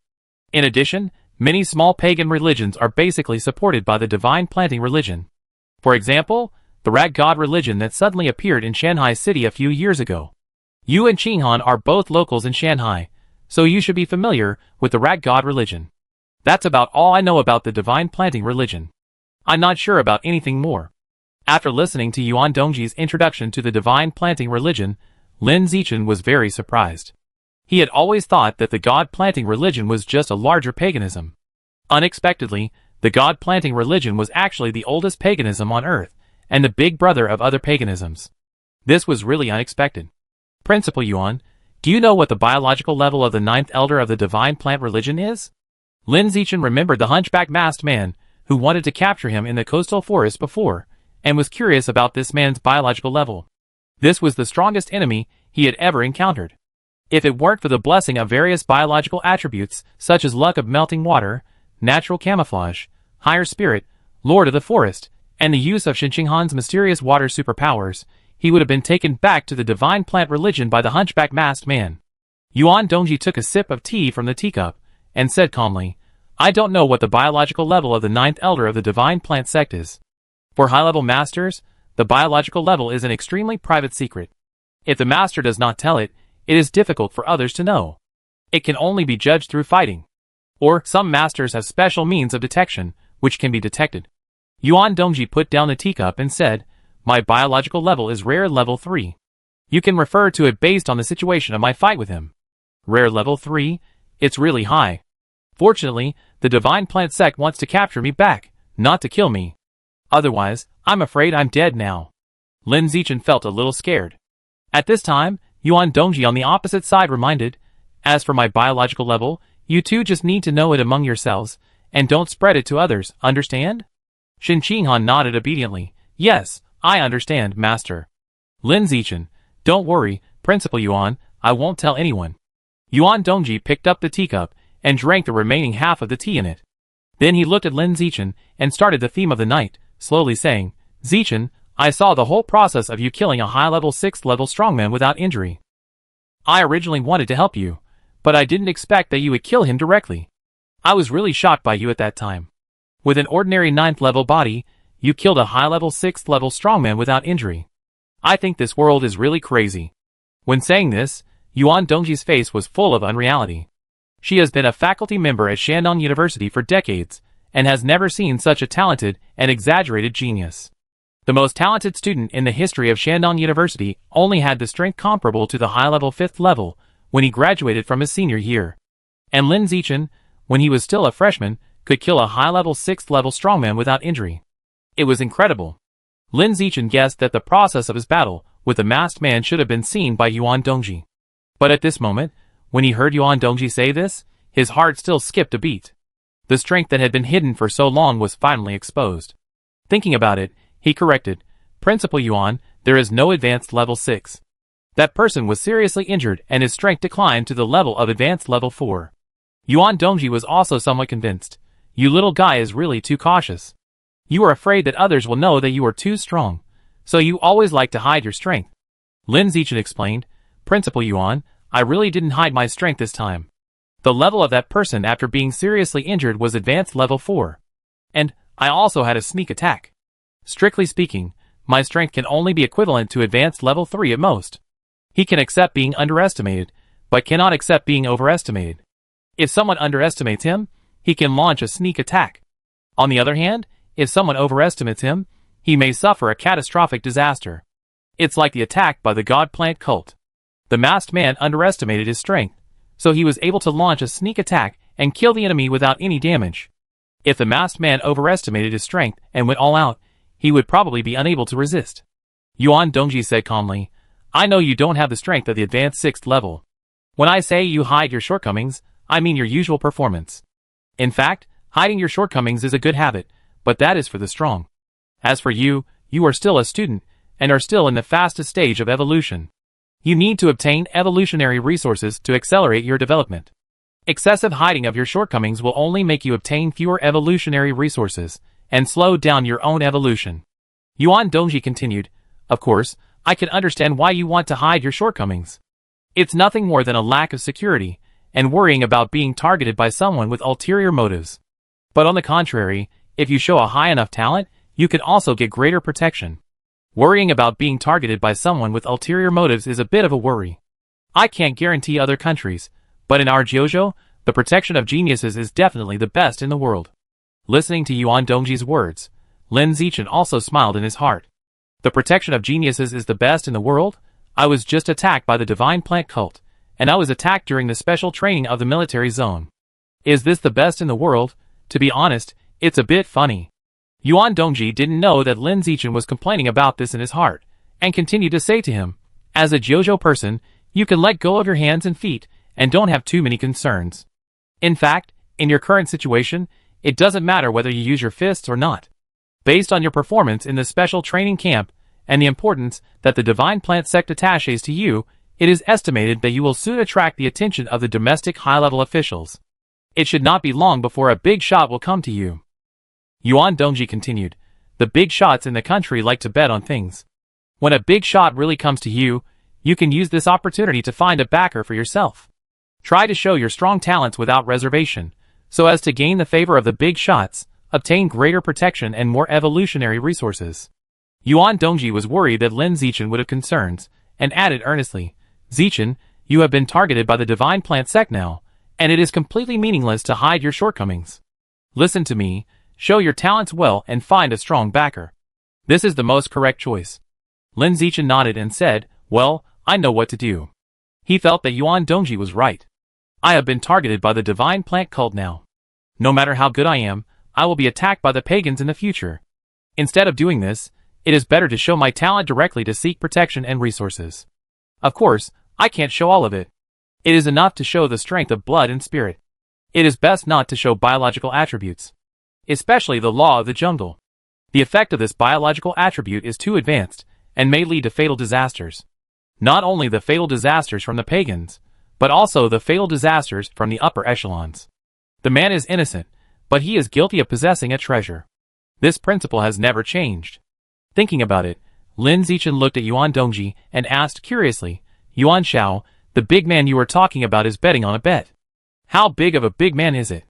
Speaker 1: In addition, many small pagan religions are basically supported by the Divine Planting religion. For example, the Rat God religion that suddenly appeared in Shanghai City a few years ago. You and Qinghan are both locals in Shanghai, so you should be familiar with the Rat God religion. That's about all I know about the Divine Planting religion. I'm not sure about anything more." After listening to Yuan Dongji's introduction to the Divine Planting religion, Lin Zichin was very surprised. He had always thought that the god-planting religion was just a larger paganism. Unexpectedly, the god-planting religion was actually the oldest paganism on Earth, and the big brother of other paganisms. This was really unexpected. Principal Yuan, do you know what the biological level of the 9th elder of the divine plant religion is? Lin Zichin remembered the hunchback masked man who wanted to capture him in the coastal forest before, and was curious about this man's biological level. This was the strongest enemy he had ever encountered. If it weren't for the blessing of various biological attributes, such as luck of melting water, natural camouflage, higher spirit, lord of the forest, and the use of Shen Qinghan's mysterious water superpowers, he would have been taken back to the divine plant religion by the hunchback masked man. Yuan Dongji took a sip of tea from the teacup, and said calmly, I don't know what the biological level of the 9th elder of the divine plant sect is. For high-level masters, the biological level is an extremely private secret. If the master does not tell it, it is difficult for others to know. It can only be judged through fighting. Or, some masters have special means of detection, which can be detected. Yuan Dongji put down the teacup and said, My biological level is rare level 3. You can refer to it based on the situation of my fight with him. Rare level 3? It's really high. Fortunately, the divine plant sect wants to capture me back, not to kill me. Otherwise, I'm afraid I'm dead now. Lin Zichin felt a little scared. At this time, Yuan Dongji on the opposite side reminded, As for my biological level, you two just need to know it among yourselves, and don't spread it to others, understand? Shen Qinghan nodded obediently. Yes, I understand, master. Lin Zichin, don't worry, Principal Yuan, I won't tell anyone. Yuan Dongji picked up the teacup and drank the remaining half of the tea in it. Then he looked at Lin Zichin and started the theme of the night, slowly saying, Zichin, I saw the whole process of you killing a high-level 6th level strongman without injury. I originally wanted to help you, but I didn't expect that you would kill him directly. I was really shocked by you at that time. With an ordinary 9th level body, you killed a high-level 6th level strongman without injury. I think this world is really crazy. When saying this, Yuan Dongji's face was full of unreality. She has been a faculty member at Shandong University for decades, and has never seen such a talented and exaggerated genius. The most talented student in the history of Shandong University only had the strength comparable to the high-level 5th level when he graduated from his senior year. And Lin Zichin, when he was still a freshman, could kill a high-level 6th level strongman without injury. It was incredible. Lin Zichin guessed that the process of his battle with the masked man should have been seen by Yuan Dongji. But at this moment, when he heard Yuan Dongji say this, his heart still skipped a beat. The strength that had been hidden for so long was finally exposed. Thinking about it, he corrected, Principal Yuan, there is no advanced level 6. That person was seriously injured and his strength declined to the level of advanced level 4. Yuan Dongji was also somewhat convinced. You little guy is really too cautious. You are afraid that others will know that you are too strong, so you always like to hide your strength. Lin Zichin explained, Principal Yuan, I really didn't hide my strength this time. The level of that person after being seriously injured was advanced level 4. And I also had a sneak attack. Strictly speaking, my strength can only be equivalent to advanced level 3 at most. He can accept being underestimated, but cannot accept being overestimated. If someone underestimates him, he can launch a sneak attack. On the other hand, if someone overestimates him, he may suffer a catastrophic disaster. It's like the attack by the God Plant cult. The masked man underestimated his strength, so he was able to launch a sneak attack and kill the enemy without any damage. If the masked man overestimated his strength and went all out, he would probably be unable to resist. Yuan Dongji said calmly, I know you don't have the strength of the advanced 6th level. When I say you hide your shortcomings, I mean your usual performance. In fact, hiding your shortcomings is a good habit, but that is for the strong. As for you, you are still a student, and are still in the fastest stage of evolution. You need to obtain evolutionary resources to accelerate your development. Excessive hiding of your shortcomings will only make you obtain fewer evolutionary resources, and slow down your own evolution. Yuan Dongji continued, Of course, I can understand why you want to hide your shortcomings. It's nothing more than a lack of security, and worrying about being targeted by someone with ulterior motives. But on the contrary, if you show a high enough talent, you can also get greater protection. Worrying about being targeted by someone with ulterior motives is a bit of a worry. I can't guarantee other countries, but in our Jiuzhou, the protection of geniuses is definitely the best in the world. Listening to Yuan Dongji's words, Lin Zichin also smiled in his heart. The protection of geniuses is the best in the world? I was just attacked by the divine plant cult, and I was attacked during the special training of the military zone. Is this the best in the world? To be honest, it's a bit funny. Yuan Dongji didn't know that Lin Zichin was complaining about this in his heart, and continued to say to him, as a Jojo person, you can let go of your hands and feet, and don't have too many concerns. In fact, in your current situation, it doesn't matter whether you use your fists or not. Based on your performance in the special training camp, and the importance that the divine plant sect attaches to you, it is estimated that you will soon attract the attention of the domestic high-level officials. It should not be long before a big shot will come to you. Yuan Dongji continued, the big shots in the country like to bet on things. When a big shot really comes to you, you can use this opportunity to find a backer for yourself. Try to show your strong talents without reservation, so as to gain the favor of the big shots, obtain greater protection and more evolutionary resources. Yuan Dongji was worried that Lin Zichin would have concerns, and added earnestly, Zichin, you have been targeted by the divine plant sect now, and it is completely meaningless to hide your shortcomings. Listen to me, show your talents well and find a strong backer. This is the most correct choice. Lin Zichin nodded and said, well, I know what to do. He felt that Yuan Dongji was right. I have been targeted by the divine plant cult now. No matter how good I am, I will be attacked by the pagans in the future. Instead of doing this, it is better to show my talent directly to seek protection and resources. Of course, I can't show all of it. It is enough to show the strength of blood and spirit. It is best not to show biological attributes, especially the law of the jungle. The effect of this biological attribute is too advanced, and may lead to fatal disasters. Not only the fatal disasters from the pagans, but also the fatal disasters from the upper echelons. The man is innocent, but he is guilty of possessing a treasure. This principle has never changed. Thinking about it, Lin Zichin looked at Yuan Dongji and asked curiously, Yuan Xiao, the big man you were talking about is betting on a bet. How big of a big man is it?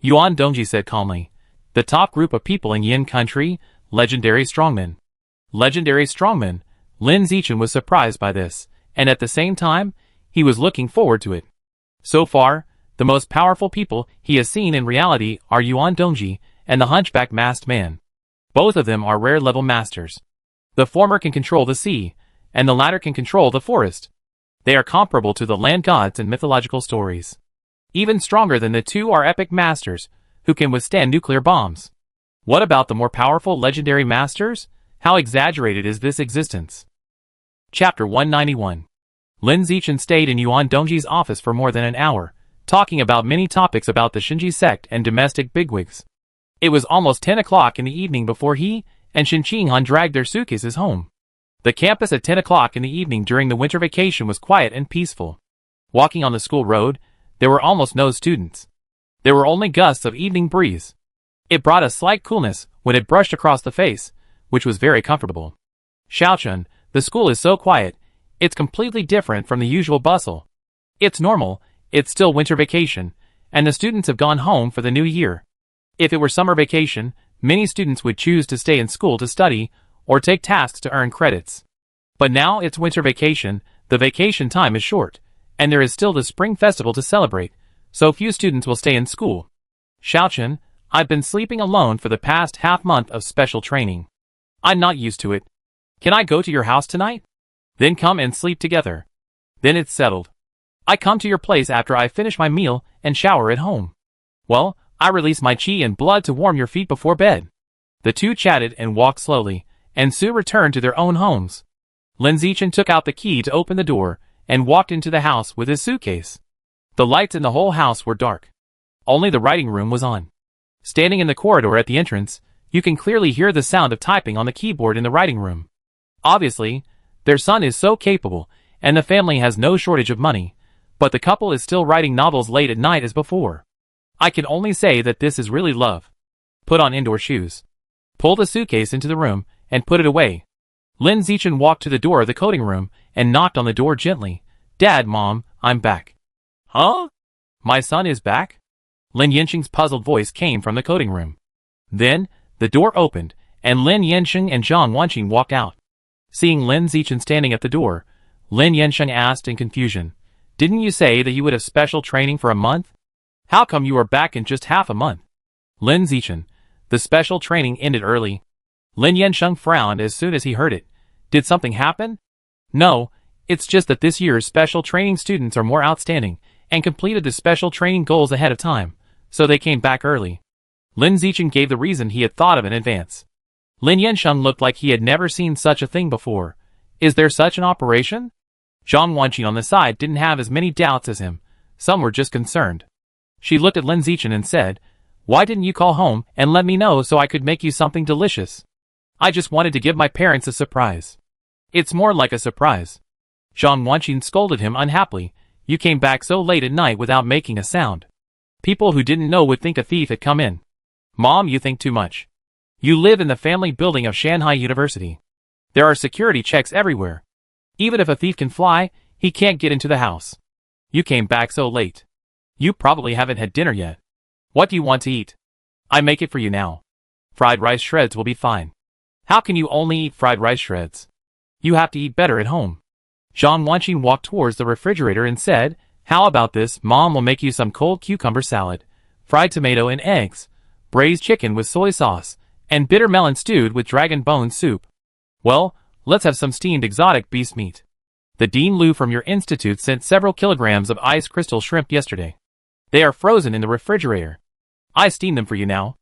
Speaker 1: Yuan Dongji said calmly, the top group of people in Yin country, legendary strongmen. Legendary strongmen. Lin Zichin was surprised by this, and at the same time, he was looking forward to it. So far, the most powerful people he has seen in reality are Yuan Dongji and the hunchback masked man. Both of them are rare-level masters. The former can control the sea, and the latter can control the forest. They are comparable to the land gods in mythological stories. Even stronger than the two are epic masters, who can withstand nuclear bombs. What about the more powerful legendary masters? How exaggerated is this existence? Chapter 191. Lin Zichin stayed in Yuan Dongji's office for more than an hour, talking about many topics about the Shinji sect and domestic bigwigs. It was almost 10 o'clock in the evening before he and Shen Qinghan dragged their suitcases home. The campus at 10 o'clock in the evening during the winter vacation was quiet and peaceful. Walking on the school road, there were almost no students. There were only gusts of evening breeze. It brought a slight coolness when it brushed across the face, which was very comfortable. Xiaochun, the school is so quiet, it's completely different from the usual bustle. It's normal, it's still winter vacation, and the students have gone home for the new year. If it were summer vacation, many students would choose to stay in school to study, or take tasks to earn credits. But now it's winter vacation, the vacation time is short, and there is still the spring festival to celebrate, so few students will stay in school. Xiaochun, I've been sleeping alone for the past half-month of special training. I'm not used to it. Can I go to your house tonight? Then come and sleep together. Then it's settled. I come to your place after I finish my meal and shower at home. Well, I release my qi and blood to warm your feet before bed. The two chatted and walked slowly, and soon returned to their own homes. Lin Zichin took out the key to open the door, and walked into the house with his suitcase. The lights in the whole house were dark. Only the writing room was on. Standing in the corridor at the entrance, you can clearly hear the sound of typing on the keyboard in the writing room. Obviously, their son is so capable, and the family has no shortage of money, but the couple is still writing novels late at night as before. I can only say that this is really love. Put on indoor shoes. Pull the suitcase into the room, and put it away. Lin Zichin walked to the door of the coding room, and knocked on the door gently. Dad, Mom, I'm back. Huh? My son is back? Lin Yanqing's puzzled voice came from the coding room. Then, the door opened, and Lin Yanqing and Zhang Wanqing walked out. Seeing Lin Zichin standing at the door, Lin Yanqing asked in confusion, Didn't you say that you would have special training for a month? How come you are back in just half a month? Lin Zichin, the special training ended early. Lin Yanqing frowned as soon as he heard it. Did something happen? No, It's just that this year's special training students are more outstanding and completed the special training goals ahead of time, so they came back early. Lin Zichin gave the reason he had thought of in advance. Lin Yansheng looked like he had never seen such a thing before. Is there such an operation? Zhang Wanqi on the side didn't have as many doubts as him. Some were just concerned. She looked at Lin Zichin and said, "Why didn't you call home and let me know so I could make you something delicious? I just wanted to give my parents a surprise." "It's more like a surprise." Zhang Wanqi scolded him unhappily. "You came back so late at night without making a sound. People who didn't know would think a thief had come in." "Mom, you think too much. You live in the family building of Shanghai University. There are security checks everywhere. Even if a thief can fly, he can't get into the house. You came back so late. You probably haven't had dinner yet. What do you want to eat? I make it for you now. Fried rice shreds will be fine." "How can you only eat fried rice shreds? You have to eat better at home." Zhang Wanqi walked towards the refrigerator and said, "How about this? Mom will make you some cold cucumber salad, fried tomato and eggs, braised chicken with soy sauce, and bitter melon stewed with dragon bone soup. Well, let's have some steamed exotic beast meat. The Dean Lu from your institute sent several kilograms of ice crystal shrimp yesterday. They are frozen in the refrigerator. I steamed them for you now.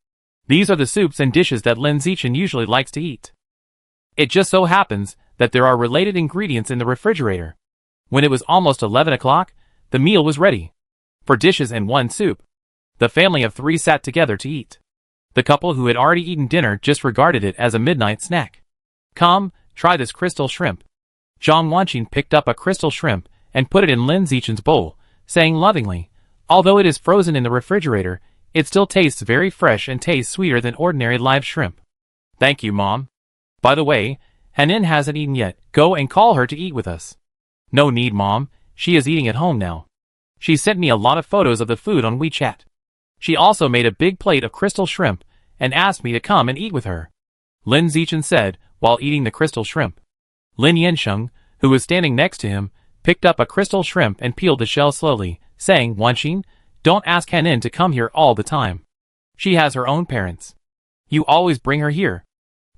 Speaker 1: These are the soups and dishes that Lin Zichin usually likes to eat. It just so happens that there are related ingredients in the refrigerator." When it was almost 11 o'clock, the meal was ready. 4 dishes and 1 soup. The family of 3 sat together to eat. The couple who had already eaten dinner just regarded it as a midnight snack. "Come, try this crystal shrimp." Zhang Wanqi picked up a crystal shrimp and put it in Lin Zichin's bowl, saying lovingly, "Although it is frozen in the refrigerator, it still tastes very fresh and tastes sweeter than ordinary live shrimp." "Thank you, Mom. By the way, Hanin hasn't eaten yet. Go and call her to eat with us." "No need, Mom. She is eating at home now. She sent me a lot of photos of the food on WeChat. She also made a big plate of crystal shrimp and asked me to come and eat with her," Lin Zichin said while eating the crystal shrimp. Lin Yansheng, who was standing next to him, picked up a crystal shrimp and peeled the shell slowly, saying, "Wanqi, don't ask Hanin to come here all the time. She has her own parents. You always bring her here.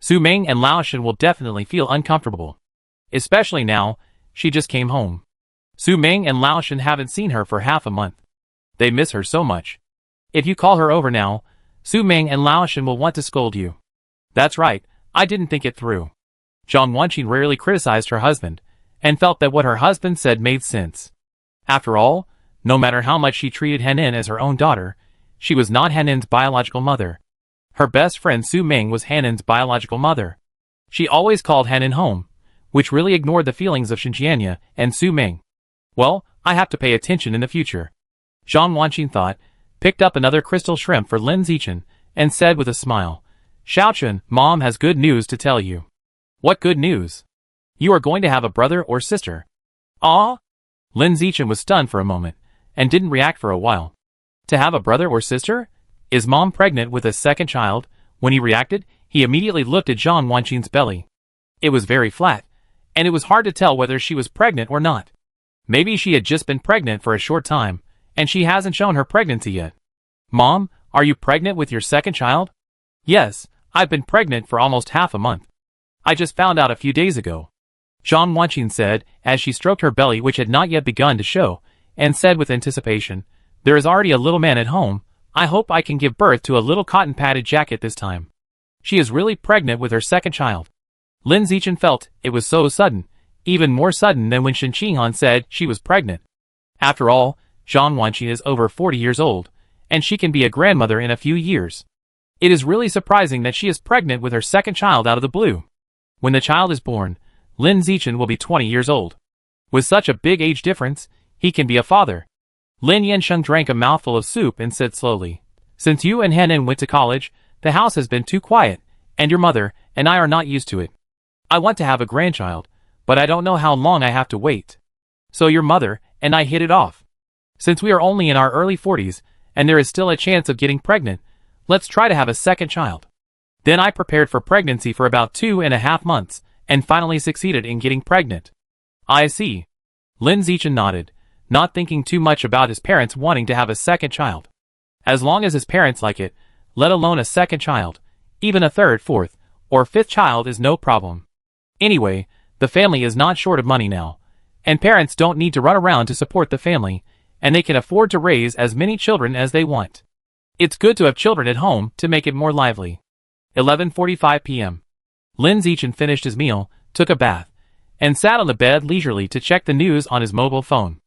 Speaker 1: Su Ming and Lao Shen will definitely feel uncomfortable. Especially now, she just came home. Su Ming and Lao Shen haven't seen her for half a month. They miss her so much. If you call her over now, Su Ming and Lao Shen will want to scold you." "That's right, I didn't think it through." Zhang Wanqi rarely criticized her husband, and felt that what her husband said made sense. After all, no matter how much she treated Hanin as her own daughter, she was not Hanin's biological mother. Her best friend Su Ming was Hanin's biological mother. She always called Hanin home, which really ignored the feelings of Xinjiania and Su Ming. "Well, I have to pay attention in the future," Zhang Wanqi thought, picked up another crystal shrimp for Lin Zichin, and said with a smile, "Xiaochun, Mom has good news to tell you." "What good news?" "You are going to have a brother or sister." "Ah?" Lin Zichin was stunned for a moment, and didn't react for a while. "To have a brother or sister? Is Mom pregnant with a second child?" When he reacted, he immediately looked at Zhang Wanqin's belly. It was very flat, and it was hard to tell whether she was pregnant or not. Maybe she had just been pregnant for a short time, and she hasn't shown her pregnancy yet. "Mom, are you pregnant with your second child?" "Yes, I've been pregnant for almost half a month. I just found out a few days ago," Zhang Wanqi said, as she stroked her belly which had not yet begun to show, and said with anticipation, "There is already a little man at home. I hope I can give birth to a little cotton-padded jacket this time." She is really pregnant with her second child. Lin Zichin felt it was so sudden, even more sudden than when Shen Qinghan said she was pregnant. After all, Zhang Wanqi is over 40 years old, and she can be a grandmother in a few years. It is really surprising that she is pregnant with her second child out of the blue. When the child is born, Lin Zichin will be 20 years old. With such a big age difference, he can be a father. Lin Yansheng drank a mouthful of soup and said slowly, "Since you and Hanin went to college, the house has been too quiet, and your mother and I are not used to it. I want to have a grandchild, but I don't know how long I have to wait. So your mother and I hit it off. Since we are only in our early 40s, and there is still a chance of getting pregnant, let's try to have a second child." Then I prepared for pregnancy for about 2.5 months, and finally succeeded in getting pregnant. "I see." Lin Zichin nodded, not thinking too much about his parents wanting to have a second child. As long as his parents like it, let alone a second child, even a third, fourth, or fifth child is no problem. Anyway, the family is not short of money now. And parents don't need to run around to support the family, and they can afford to raise as many children as they want. It's good to have children at home to make it more lively. 11:45 p.m. Lin Zichin finished his meal, took a bath, and sat on the bed leisurely to check the news on his mobile phone.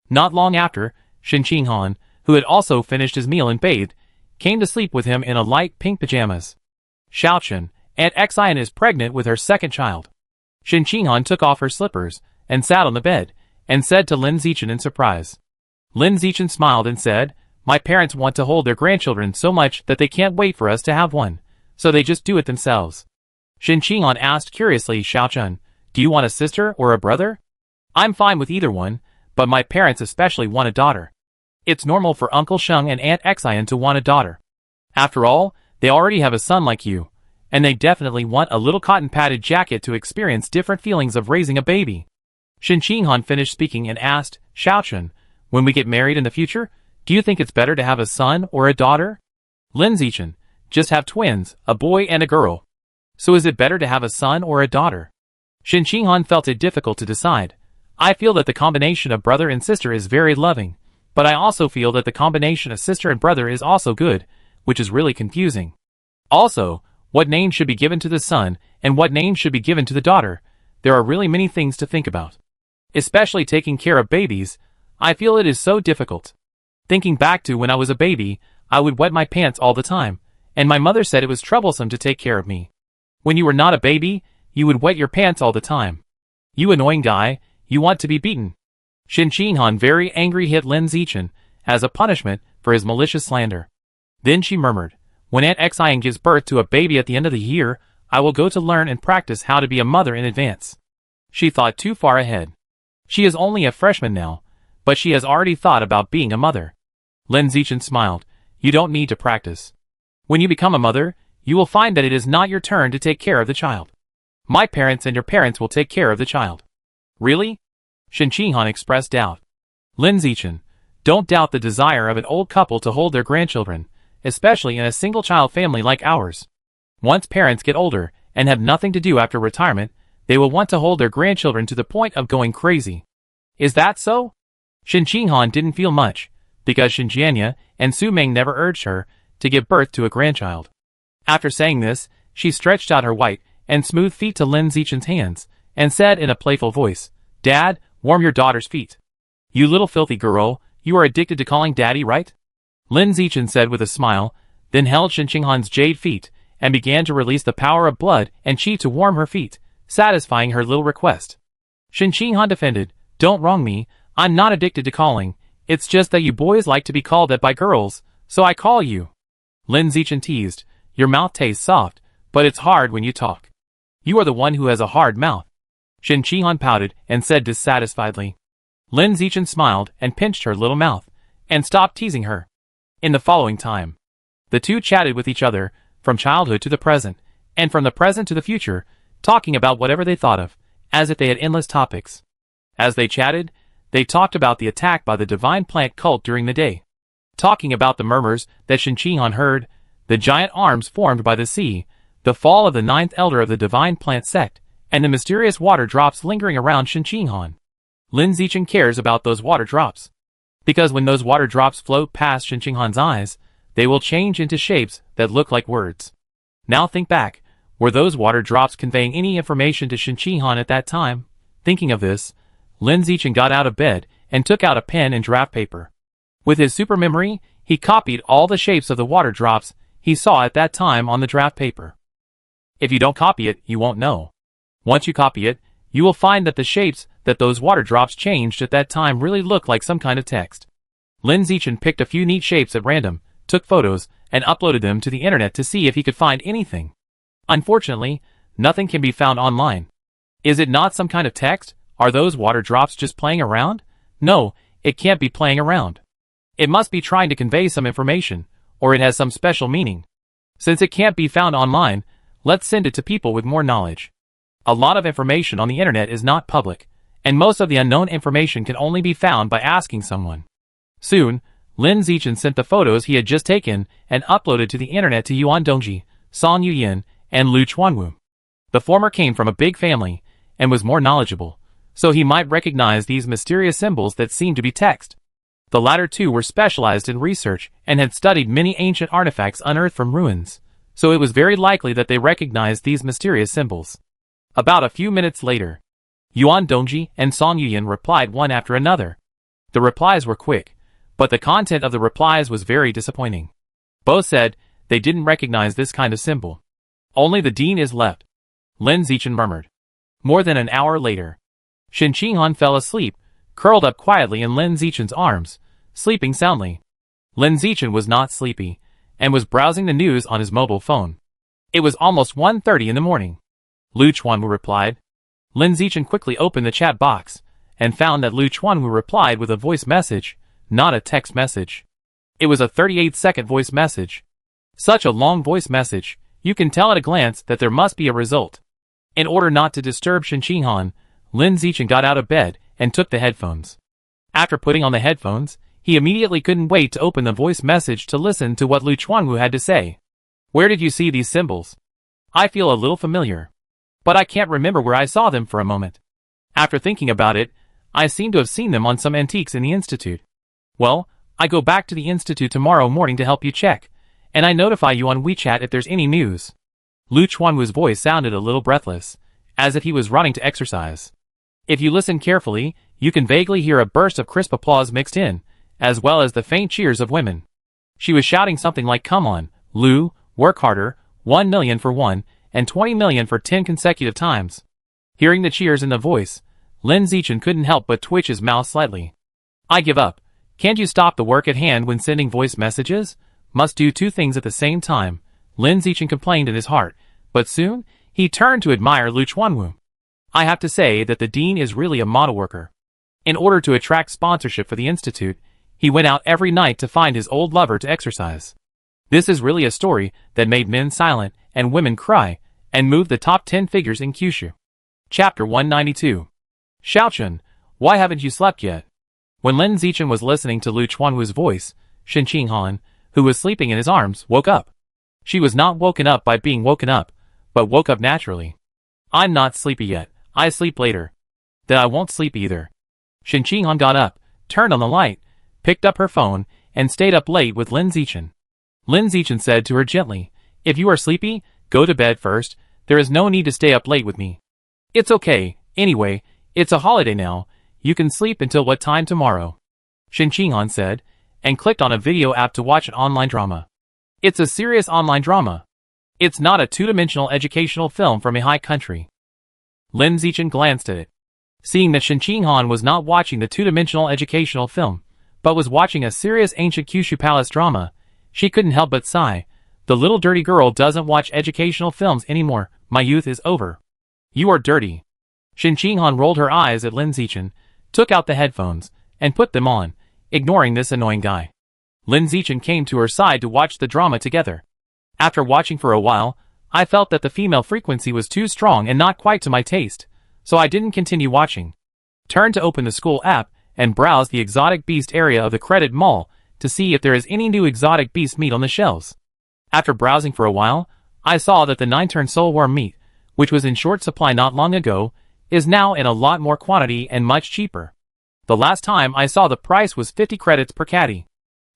Speaker 1: Not long after, Shen, who had also finished his meal and bathed, came to sleep with him in a light pink pajamas. Xiaochen, Aunt Xian is pregnant with her second child. Shen took off her slippers and sat on the bed, and said to Lin Zichin in surprise. Lin Zichin smiled and said, "My parents want to hold their grandchildren so much that they can't wait for us to have one, so they just do it themselves." Shen asked curiously, "Xiaochen, do you want a sister or a brother?" "I'm fine with either one, but my parents especially want a daughter. It's normal for Uncle Sheng and Aunt Xian to want a daughter. After all, they already have a son like you, and they definitely want a little cotton-padded jacket to experience different feelings of raising a baby." Shen finished speaking and asked, "Xiaochen, when we get married in the future, do you think it's better to have a son or a daughter?" Lin Zichin, "Just have twins, a boy and a girl. So is it better to have a son or a daughter?" Shen felt it difficult to decide. "I feel that the combination of brother and sister is very loving, but I also feel that the combination of sister and brother is also good, which is really confusing. Also, what name should be given to the son and what name should be given to the daughter? There are really many things to think about. Especially taking care of babies, I feel it is so difficult. Thinking back to when I was a baby, I would wet my pants all the time, and my mother said it was troublesome to take care of me. When you were not a baby, you would wet your pants all the time. You annoying guy, you want to be beaten." Shen very angry hit Lin Zichin as a punishment for his malicious slander. Then she murmured, "When Aunt Xian gives birth to a baby at the end of the year, I will go to learn and practice how to be a mother in advance." She thought too far ahead. She is only a freshman now, but she has already thought about being a mother. Lin Zichin smiled, "You don't need to practice. When you become a mother, you will find that it is not your turn to take care of the child. My parents and your parents will take care of the child." "Really?" Shen expressed doubt. Lin Zichin, "Don't doubt the desire of an old couple to hold their grandchildren, especially in a single-child family like ours. Once parents get older and have nothing to do after retirement, they will want to hold their grandchildren to the point of going crazy." "Is that so?" Shen didn't feel much, because Shen Jianya and Su Ming never urged her to give birth to a grandchild. After saying this, she stretched out her white and smooth feet to Lin Zichin's hands, and said in a playful voice, "Dad, warm your daughter's feet. You little filthy girl, you are addicted to calling daddy, right?" Lin Zichin said with a smile, then held Shen jade feet, and began to release the power of blood and qi to warm her feet, satisfying her little request. Shen defended, "Don't wrong me, I'm not addicted to calling, it's just that you boys like to be called that by girls, so I call you." Lin Zichin teased, "Your mouth tastes soft, but it's hard when you talk. You are the one who has a hard mouth." Shen pouted and said dissatisfiedly. Lin Zichin smiled and pinched her little mouth, and stopped teasing her. In the following time, the two chatted with each other, from childhood to the present, and from the present to the future, talking about whatever they thought of, as if they had endless topics. As they chatted, they talked about the attack by the divine plant cult during the day. Talking about the murmurs that Shen heard, the giant arms formed by the sea, the fall of the ninth elder of the divine plant sect, and the mysterious water drops lingering around Shen. Lin Zichin cares about those water drops, because when those water drops float past Shen eyes, they will change into shapes that look like words. Now think back, were those water drops conveying any information to Shen at that time? Thinking of this, Lin Zichin got out of bed and took out a pen and draft paper. With his super memory, he copied all the shapes of the water drops he saw at that time on the draft paper. If you don't copy it, you won't know. Once you copy it, you will find that the shapes that those water drops changed at that time really look like some kind of text. Lin Zichin picked a few neat shapes at random, took photos, and uploaded them to the internet to see if he could find anything. Unfortunately, nothing can be found online. Is it not some kind of text? Are those water drops just playing around? No, it can't be playing around. It must be trying to convey some information, or it has some special meaning. Since it can't be found online, let's send it to people with more knowledge. A lot of information on the internet is not public, and most of the unknown information can only be found by asking someone. Soon, Lin Zichin sent the photos he had just taken and uploaded to the internet to Yuan Dongji, Song Yuyin, and Lu Chuanwu. The former came from a big family, and was more knowledgeable, so he might recognize these mysterious symbols that seemed to be text. The latter two were specialized in research and had studied many ancient artifacts unearthed from ruins, so it was very likely that they recognized these mysterious symbols. About a few minutes later, Yuan Dongji and Song Yuyan replied one after another. The replies were quick, but the content of the replies was very disappointing. Both said they didn't recognize this kind of symbol. Only the dean is left, Lin Zichin murmured. More than an hour later, Shen Qinghan fell asleep, curled up quietly in Lin Zichin's arms, sleeping soundly. Lin Zichin was not sleepy, and was browsing the news on his mobile phone. It was almost 1:30 in the morning. Lu Chuanwu replied. Lin Zichin quickly opened the chat box, and found that Lu Chuanwu replied with a voice message, not a text message. It was a 38-second voice message. Such a long voice message, you can tell at a glance that there must be a result. In order not to disturb Shen Qinghan, Lin Zichin got out of bed and took the headphones. After putting on the headphones, he immediately couldn't wait to open the voice message to listen to what Lu Chuanwu had to say. Where did you see these symbols? I feel a little familiar, but I can't remember where I saw them for a moment. After thinking about it, I seem to have seen them on some antiques in the institute. Well, I go back to the institute tomorrow morning to help you check, and I notify you on WeChat if there's any news. Lu Chuanwu's voice sounded a little breathless, as if he was running to exercise. If you listen carefully, you can vaguely hear a burst of crisp applause mixed in, as well as the faint cheers of women. She was shouting something like, "Come on, Lu, work harder, 1 million for 1, and 20 million for 10 consecutive times." Hearing the cheers in the voice, Lin Zichin couldn't help but twitch his mouth slightly. I give up. Can't you stop the work at hand when sending voice messages? Must do two things at the same time, Lin Zichin complained in his heart, but soon, he turned to admire Lu Chuanwu. I have to say that the dean is really a model worker. In order to attract sponsorship for the institute, he went out every night to find his old lover to exercise. This is really a story that made men silent and women cry, and moved the top 10 figures in Kyushu. Chapter 192. Xiaochun, why haven't you slept yet? When Lin Zichin was listening to Lu Chuanwu's voice, Shen Qinghan, who was sleeping in his arms, woke up. She was not woken up by being woken up, but woke up naturally. I'm not sleepy yet, I sleep later. Then I won't sleep either. Shen Qinghan got up, turned on the light, picked up her phone, and stayed up late with Lin Zichin. Lin Zichin said to her gently, if you are sleepy, go to bed first, there is no need to stay up late with me. It's okay, anyway, it's a holiday now, you can sleep until what time tomorrow? Shen Qinghan said, and clicked on a video app to watch an online drama. It's a serious online drama. It's not a two-dimensional educational film from a high country. Lin Zichin glanced at it. Seeing that Shen Qinghan was not watching the two-dimensional educational film, but was watching a serious ancient Kyushu palace drama, she couldn't help but sigh. The little dirty girl doesn't watch educational films anymore, my youth is over. You are dirty. Shen Qinghan rolled her eyes at Lin Zichin, took out the headphones, and put them on, ignoring this annoying guy. Lin Zichin came to her side to watch the drama together. After watching for a while, I felt that the female frequency was too strong and not quite to my taste, so I didn't continue watching. Turned to open the school app and browse the exotic beast area of the credit mall to see if there is any new exotic beast meat on the shelves. After browsing for a while, I saw that the 9-turn soulworm meat, which was in short supply not long ago, is now in a lot more quantity and much cheaper. The last time I saw the price was 50 credits per caddy,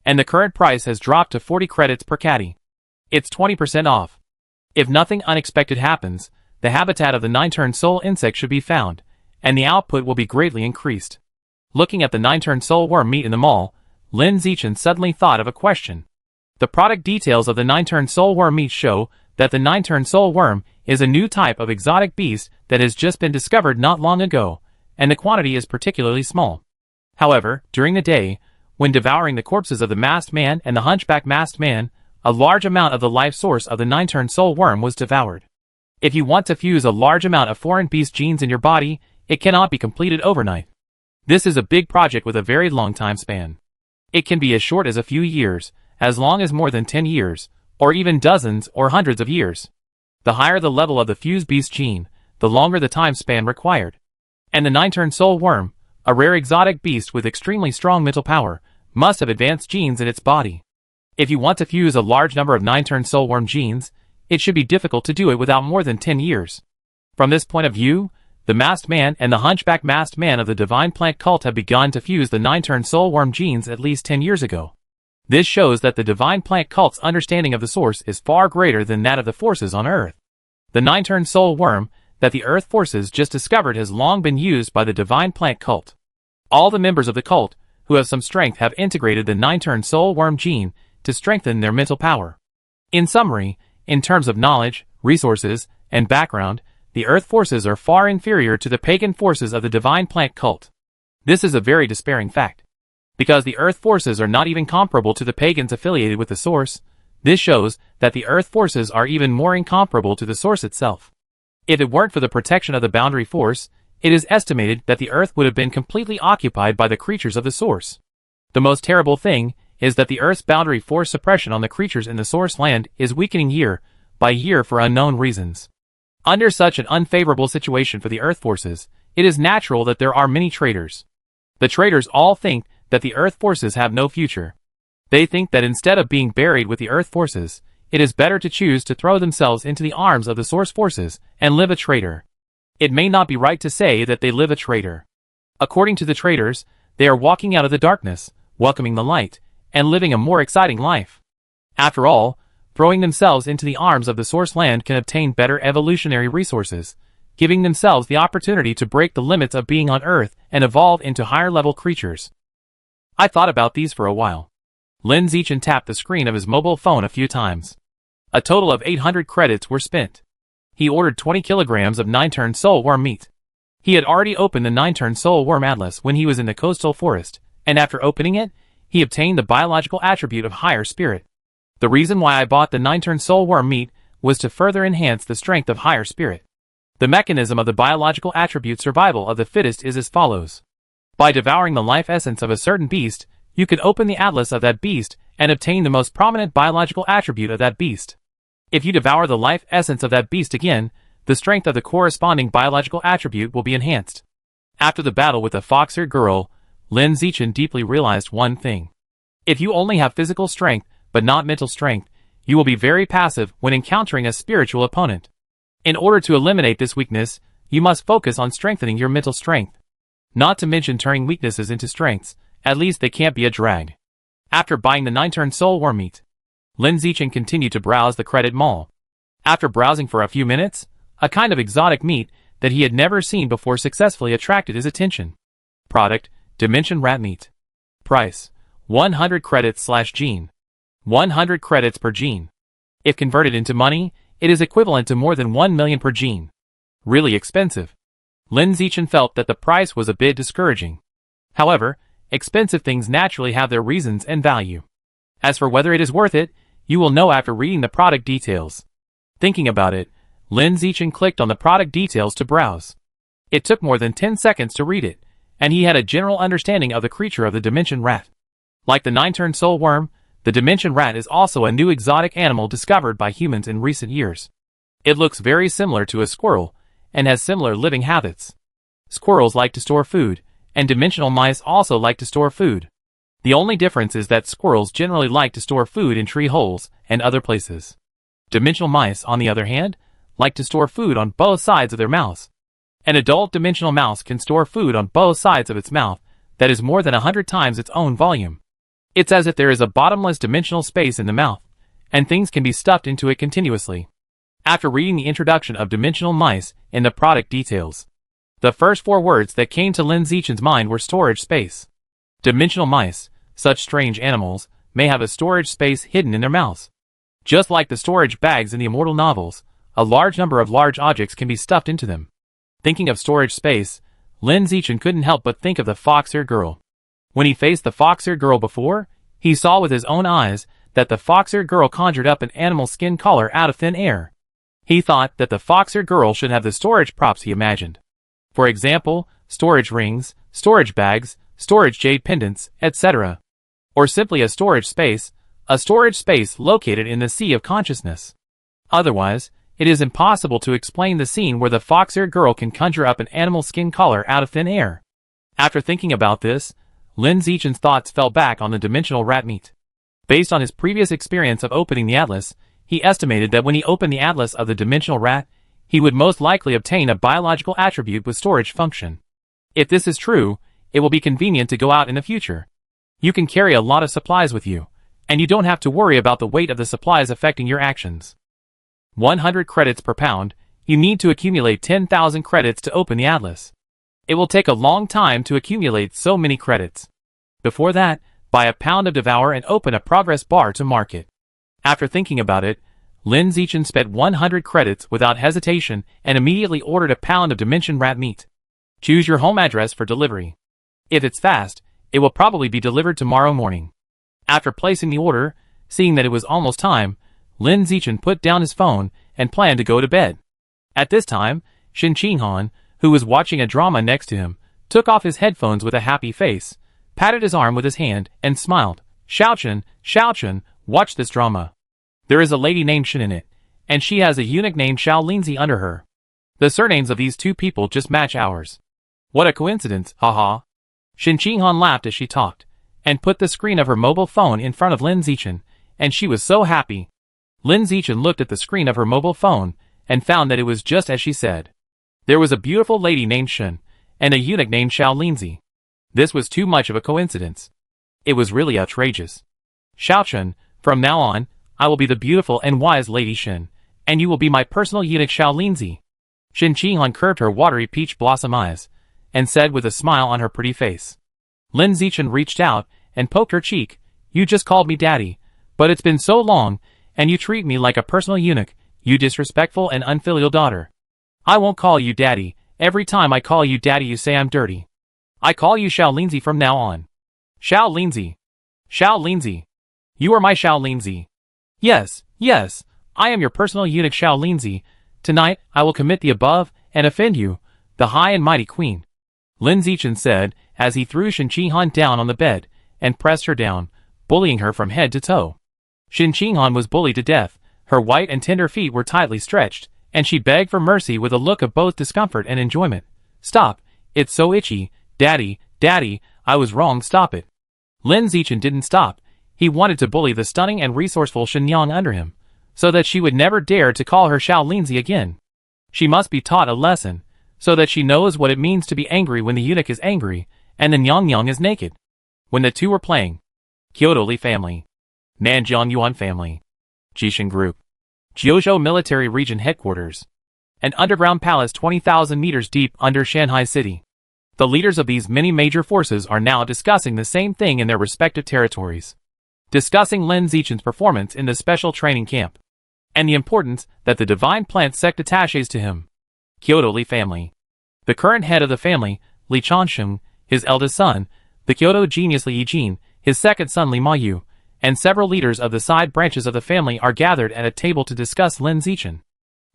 Speaker 1: and the current price has dropped to 40 credits per caddy. It's 20% off. If nothing unexpected happens, the habitat of the 9-turn soul insect should be found, and the output will be greatly increased. Looking at the 9-turn soulworm meat in the mall, Lin Zichin suddenly thought of a question. The product details of the 9-turn soulworm meat show that the 9-turn soulworm is a new type of exotic beast that has just been discovered not long ago, and the quantity is particularly small. However, during the day, when devouring the corpses of the masked man and the hunchback masked man, a large amount of the life source of the 9-turn soulworm was devoured. If you want to fuse a large amount of foreign beast genes in your body, it cannot be completed overnight. This is a big project with a very long time span. It can be as short as a few years, as long as more than 10 years, or even dozens or hundreds of years. The higher the level of the fused beast gene, the longer the time span required. And the 9-turn soulworm, a rare exotic beast with extremely strong mental power, must have advanced genes in its body. If you want to fuse a large number of 9-turn soulworm genes, it should be difficult to do it without more than 10 years. From this point of view, The masked man and the hunchback masked man of the divine plant cult have begun to fuse the 9-turn soul worm genes at least 10 years ago. This shows that the divine plant cult's understanding of the source is far greater than that of the forces on Earth. The 9-turn soul worm that the Earth forces just discovered has long been used by the divine plant cult. All the members of the cult who have some strength have integrated the 9-turn soul worm gene to strengthen their mental power. In summary, in terms of knowledge, resources, and background, the Earth forces are far inferior to the pagan forces of the divine plant cult. This is a very despairing fact. Because the Earth forces are not even comparable to the pagans affiliated with the source, this shows that the Earth forces are even more incomparable to the source itself. If it weren't for the protection of the boundary force, it is estimated that the Earth would have been completely occupied by the creatures of the source. The most terrible thing is that the Earth's boundary force suppression on the creatures in the source land is weakening year by year for unknown reasons. Under such an unfavorable situation for the Earth forces, it is natural that there are many traitors. The traitors all think that the Earth forces have no future. They think that instead of being buried with the Earth forces, it is better to choose to throw themselves into the arms of the source forces and live a traitor. It may not be right to say that they live a traitor. According to the traitors, they are walking out of the darkness, welcoming the light, and living a more exciting life. After all, throwing themselves into the arms of the source land can obtain better evolutionary resources, giving themselves the opportunity to break the limits of being on Earth and evolve into higher-level creatures. I thought about these for a while. Lin Zichin tapped the screen of his mobile phone a few times. A total of 800 credits were spent. He ordered 20 kilograms of 9-turn soul worm meat. He had already opened the 9-turn soul worm atlas when he was in the coastal forest, and after opening it, he obtained the biological attribute of higher spirit. The reason why I bought the 9-turn soul worm meat was to further enhance the strength of higher spirit. The mechanism of the biological attribute survival of the fittest is as follows. By devouring the life essence of a certain beast, you can open the atlas of that beast and obtain the most prominent biological attribute of that beast. If you devour the life essence of that beast again, the strength of the corresponding biological attribute will be enhanced. After the battle with the fox-eared girl, Lin Zichin deeply realized one thing. If you only have physical strength, but not mental strength, you will be very passive when encountering a spiritual opponent. In order to eliminate this weakness, you must focus on strengthening your mental strength. Not to mention turning weaknesses into strengths, at least they can't be a drag. After buying the 9-turn soul worm meat, Lin Zichin continued to browse the credit mall. After browsing for a few minutes, a kind of exotic meat that he had never seen before successfully attracted his attention. Product, Dimension Rat Meat. Price, 100 credits/gene. 100 credits per gene. If converted into money, it is equivalent to more than 1 million per gene. Really expensive. Lin Zichin felt that the price was a bit discouraging. However, expensive things naturally have their reasons and value. As for whether it is worth it, you will know after reading the product details. Thinking about it, Lin Zichin clicked on the product details to browse. It took more than 10 seconds to read it, and he had a general understanding of the creature of the Dimension Rat. Like the 9-turn soul worm, the Dimension Rat is also a new exotic animal discovered by humans in recent years. It looks very similar to a squirrel, and has similar living habits. Squirrels like to store food, and dimensional mice also like to store food. The only difference is that squirrels generally like to store food in tree holes and other places. Dimensional mice, on the other hand, like to store food on both sides of their mouths. An adult dimensional mouse can store food on both sides of its mouth that is more than 100 times its own volume. It's as if there is a bottomless dimensional space in the mouth, and things can be stuffed into it continuously. After reading the introduction of dimensional mice in the product details, the first 4 words that came to Lin Zichin's mind were storage space. Dimensional mice, such strange animals, may have a storage space hidden in their mouths. Just like the storage bags in the immortal novels, a large number of large objects can be stuffed into them. Thinking of storage space, Lin Zichin couldn't help but think of the fox-eared girl. When he faced the fox-eared girl before, he saw with his own eyes that the fox-eared girl conjured up an animal skin collar out of thin air. He thought that the fox-eared girl should have the storage props he imagined. For example, storage rings, storage bags, storage jade pendants, etc. Or simply a storage space located in the sea of consciousness. Otherwise, it is impossible to explain the scene where the fox-eared girl can conjure up an animal skin collar out of thin air. After thinking about this, Lin Zichin's thoughts fell back on the dimensional rat meat. Based on his previous experience of opening the atlas, he estimated that when he opened the atlas of the dimensional rat, he would most likely obtain a biological attribute with storage function. If this is true, it will be convenient to go out in the future. You can carry a lot of supplies with you, and you don't have to worry about the weight of the supplies affecting your actions. 100 credits per pound. You need to accumulate 10,000 credits to open the atlas. It will take a long time to accumulate so many credits. Before that, buy a pound of Devour and open a progress bar to mark it. After thinking about it, Lin Zichin spent 100 credits without hesitation and immediately ordered a pound of Dimension Rat meat. Choose your home address for delivery. If it's fast, it will probably be delivered tomorrow morning. After placing the order, seeing that it was almost time, Lin Zichin put down his phone and planned to go to bed. At this time, Shen, who was watching a drama next to him, took off his headphones with a happy face, patted his arm with his hand, and smiled. Xiao-Chen, watch this drama. There is a lady named Shen in it, and she has a eunuch named Xiao Linzi under her. The surnames of these two people just match ours. What a coincidence, haha. Shen laughed as she talked, and put the screen of her mobile phone in front of Lin Zichin, and she was so happy. Lin Zichin looked at the screen of her mobile phone, and found that it was just as she said. There was a beautiful lady named Shen, and a eunuch named Xiao Linzi. This was too much of a coincidence. It was really outrageous. Xiao-Chen, from now on, I will be the beautiful and wise Lady Shen, and you will be my personal eunuch Xiao Linzi. Shen curved her watery peach blossom eyes, and said with a smile on her pretty face. Lin Zichin reached out, and poked her cheek. You just called me daddy, but it's been so long, and you treat me like a personal eunuch, you disrespectful and unfilial daughter. I won't call you daddy. Every time I call you daddy you say I'm dirty. I call you Xiao Linzi from now on. Xiao Linzi. You are my Xiao Linzi. Yes, I am your personal eunuch Xiao Linzi. Tonight I will commit the above, and offend you, the high and mighty queen. Lin Zichin said, as he threw Shen down on the bed, and pressed her down, bullying her from head to toe. Shen was bullied to death. Her white and tender feet were tightly stretched, and she begged for mercy with a look of both discomfort and enjoyment. Stop, it's so itchy, daddy, I was wrong, stop it. Lin Zichin didn't stop. He wanted to bully the stunning and resourceful Shen under him, so that she would never dare to call her Xiao Linzi again. She must be taught a lesson, so that she knows what it means to be angry when the eunuch is angry, and the Nyang is naked. When the two were playing, Kyoto Li family, Nanjiang Yuan family, Jishin Group, Jiuzhou Military Region Headquarters, an underground palace 20,000 meters deep under Shanghai City. The leaders of these many major forces are now discussing the same thing in their respective territories. Discussing Lin Zichin's performance in the special training camp, and the importance that the divine plant sect attaches to him. Kyoto Li family. The current head of the family, Li Changsheng, his eldest son, the Kyoto genius Li Yijin, his second son Li Mayu, and several leaders of the side branches of the family are gathered at a table to discuss Lin Zichin.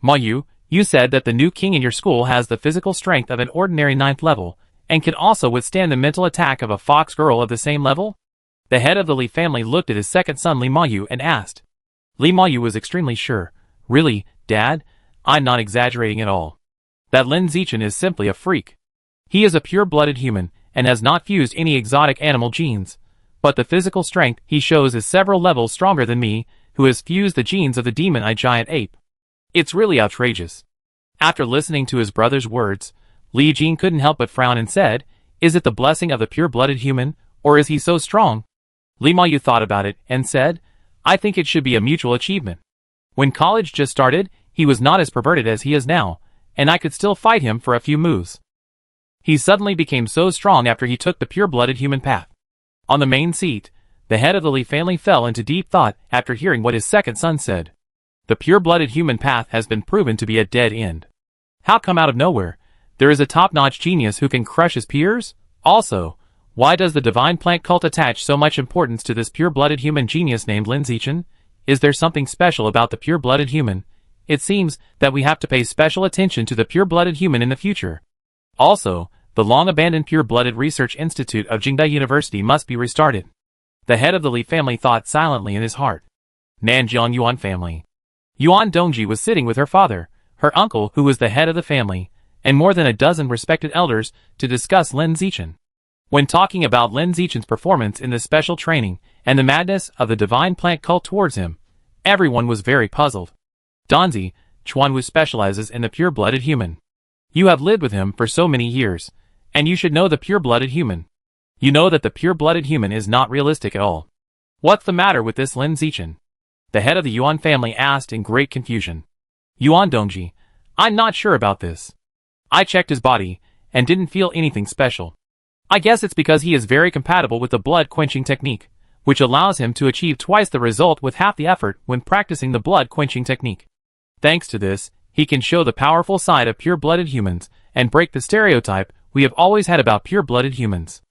Speaker 1: Mayu, you said that the new king in your school has the physical strength of an ordinary 9th level, and can also withstand the mental attack of a fox girl of the same level? The head of the Li family looked at his second son Li Mayu and asked. Li Mayu was extremely sure. Really, Dad? I'm not exaggerating at all. That Lin Zichin is simply a freak. He is a pure-blooded human, and has not fused any exotic animal genes. But the physical strength he shows is several levels stronger than me, who has fused the genes of the demon-eye giant ape. It's really outrageous. After listening to his brother's words, Li Jin couldn't help but frown and said, is it the blessing of the pure-blooded human, or is he so strong? Li Mayu thought about it, and said, I think it should be a mutual achievement. When college just started, he was not as perverted as he is now, and I could still fight him for a few moves. He suddenly became so strong after he took the pure-blooded human path. On the main seat, the head of the Li family fell into deep thought after hearing what his second son said. The pure-blooded human path has been proven to be a dead end. How come out of nowhere? There is a top-notch genius who can crush his peers? Also, why does the divine plant cult attach so much importance to this pure-blooded human genius named Lin Zichin? Is there something special about the pure-blooded human? It seems that we have to pay special attention to the pure-blooded human in the future. Also, the long-abandoned Pure-Blooded Research Institute of Jingdai University must be restarted. The head of the Li family thought silently in his heart. Nanjiang Yuan family. Yuan Dongji was sitting with her father, her uncle who was the head of the family, and more than a dozen respected elders to discuss Lin Zichin. When talking about Lin Zichin's performance in the special training and the madness of the divine plant cult towards him, everyone was very puzzled. Donzi, Chuanwu specializes in the pure-blooded human. You have lived with him for so many years, and you should know the pure-blooded human. You know that the pure-blooded human is not realistic at all. What's the matter with this Lin Zichin? The head of the Yuan family asked in great confusion. Yuan Dongji, I'm not sure about this. I checked his body, and didn't feel anything special. I guess it's because he is very compatible with the blood-quenching technique, which allows him to achieve twice the result with half the effort when practicing the blood-quenching technique. Thanks to this, he can show the powerful side of pure-blooded humans, and break the stereotype we have always had about pure-blooded humans.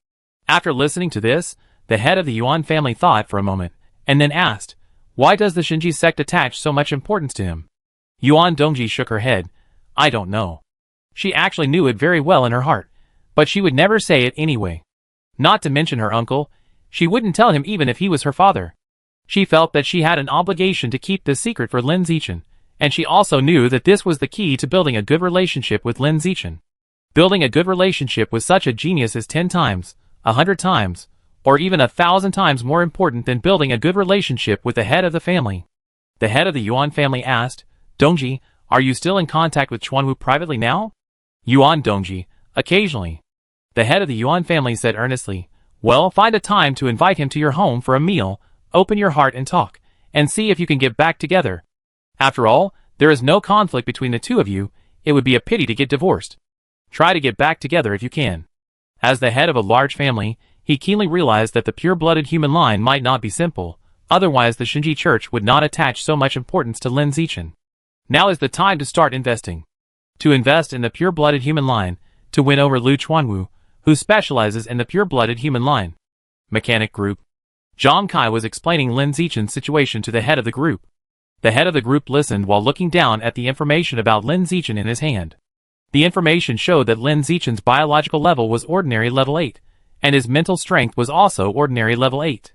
Speaker 1: After listening to this, the head of the Yuan family thought for a moment, and then asked, why does the Shinji sect attach so much importance to him? Yuan Dongji shook her head. I don't know. She actually knew it very well in her heart, but she would never say it anyway. Not to mention her uncle, she wouldn't tell him even if he was her father. She felt that she had an obligation to keep this secret for Lin Zichin, and she also knew that this was the key to building a good relationship with Lin Zichin. Building a good relationship with such a genius is 10 times, 100 times, or even 1,000 times more important than building a good relationship with the head of the family. The head of the Yuan family asked, Dongji, are you still in contact with Chuanwu privately now? Yuan Dongji, occasionally. The head of the Yuan family said earnestly, well, find a time to invite him to your home for a meal, open your heart and talk, and see if you can get back together. After all, there is no conflict between the two of you, it would be a pity to get divorced. Try to get back together if you can. As the head of a large family, he keenly realized that the pure-blooded human line might not be simple, otherwise the Shinji Church would not attach so much importance to Lin Zichin. Now is the time to start investing. To invest in the pure-blooded human line, to win over Lu Chuanwu, who specializes in the pure-blooded human line. Mechanic Group. Zhang Kai was explaining Lin Zichin's situation to the head of the group. The head of the group listened while looking down at the information about Lin Zichin in his hand. The information showed that Lin Zichin's biological level was ordinary level 8, and his mental strength was also ordinary level 8.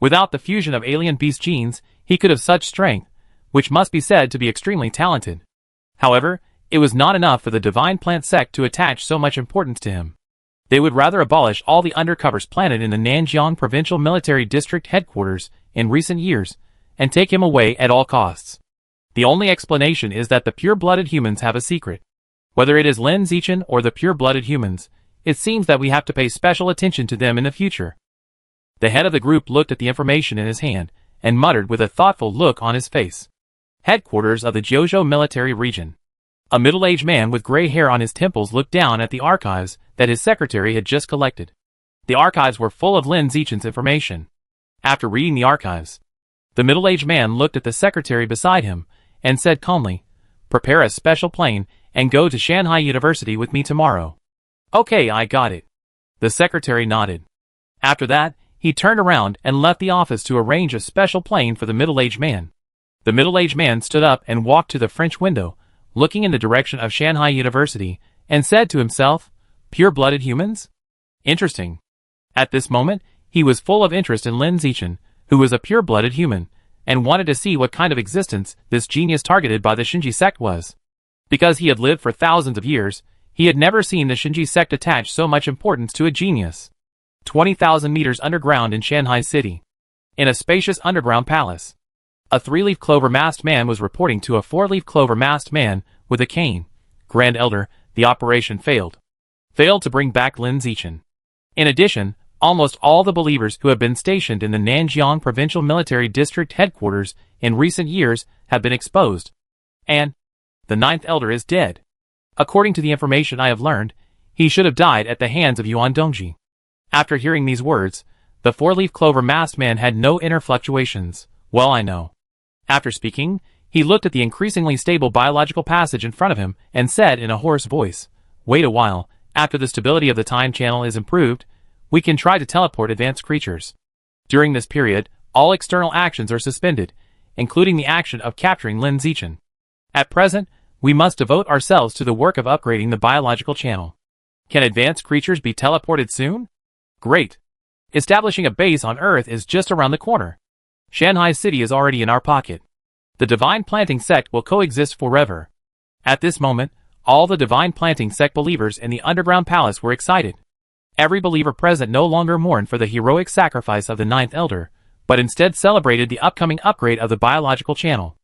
Speaker 1: Without the fusion of alien beast genes, he could have such strength, which must be said to be extremely talented. However, it was not enough for the Divine Plant sect to attach so much importance to him. They would rather abolish all the undercovers planted in the Nanjiang Provincial Military District headquarters in recent years, and take him away at all costs. The only explanation is that the pure-blooded humans have a secret. Whether it is Lin Zichin or the pure-blooded humans, it seems that we have to pay special attention to them in the future. The head of the group looked at the information in his hand, and muttered with a thoughtful look on his face. Headquarters of the Jiuzhou Military Region. A middle-aged man with gray hair on his temples looked down at the archives that his secretary had just collected. The archives were full of Lin Zichin's information. After reading the archives, the middle-aged man looked at the secretary beside him, and said calmly, prepare a special plane, and go to Shanghai University with me tomorrow. Okay, I got it. The secretary nodded. After that, he turned around and left the office to arrange a special plane for the middle-aged man. The middle-aged man stood up and walked to the French window, looking in the direction of Shanghai University, and said to himself, pure-blooded humans? Interesting. At this moment, he was full of interest in Lin Zichin, who was a pure-blooded human, and wanted to see what kind of existence this genius targeted by the Shinji sect was. Because he had lived for thousands of years, he had never seen the Shinji sect attach so much importance to a genius. 20,000 meters underground in Shanghai City. In a spacious underground palace. A 3-leaf clover masked man was reporting to a 4-leaf clover masked man with a cane. Grand Elder, the operation failed. Failed to bring back Lin Zichin. In addition, almost all the believers who have been stationed in the Nanjiang Provincial Military District headquarters in recent years have been exposed. And the 9th Elder is dead. According to the information I have learned, he should have died at the hands of Yuan Dongji. After hearing these words, the 4-leaf clover masked man had no inner fluctuations. Well, I know. After speaking, he looked at the increasingly stable biological passage in front of him and said in a hoarse voice, wait a while, after the stability of the time channel is improved, we can try to teleport advanced creatures. During this period, all external actions are suspended, including the action of capturing Lin Zichin. At present, we must devote ourselves to the work of upgrading the biological channel. Can advanced creatures be teleported soon? Great. Establishing a base on Earth is just around the corner. Shanghai City is already in our pocket. The Divine Planting sect will coexist forever. At this moment, all the Divine Planting sect believers in the underground palace were excited. Every believer present no longer mourned for the heroic sacrifice of the 9th Elder, but instead celebrated the upcoming upgrade of the biological channel.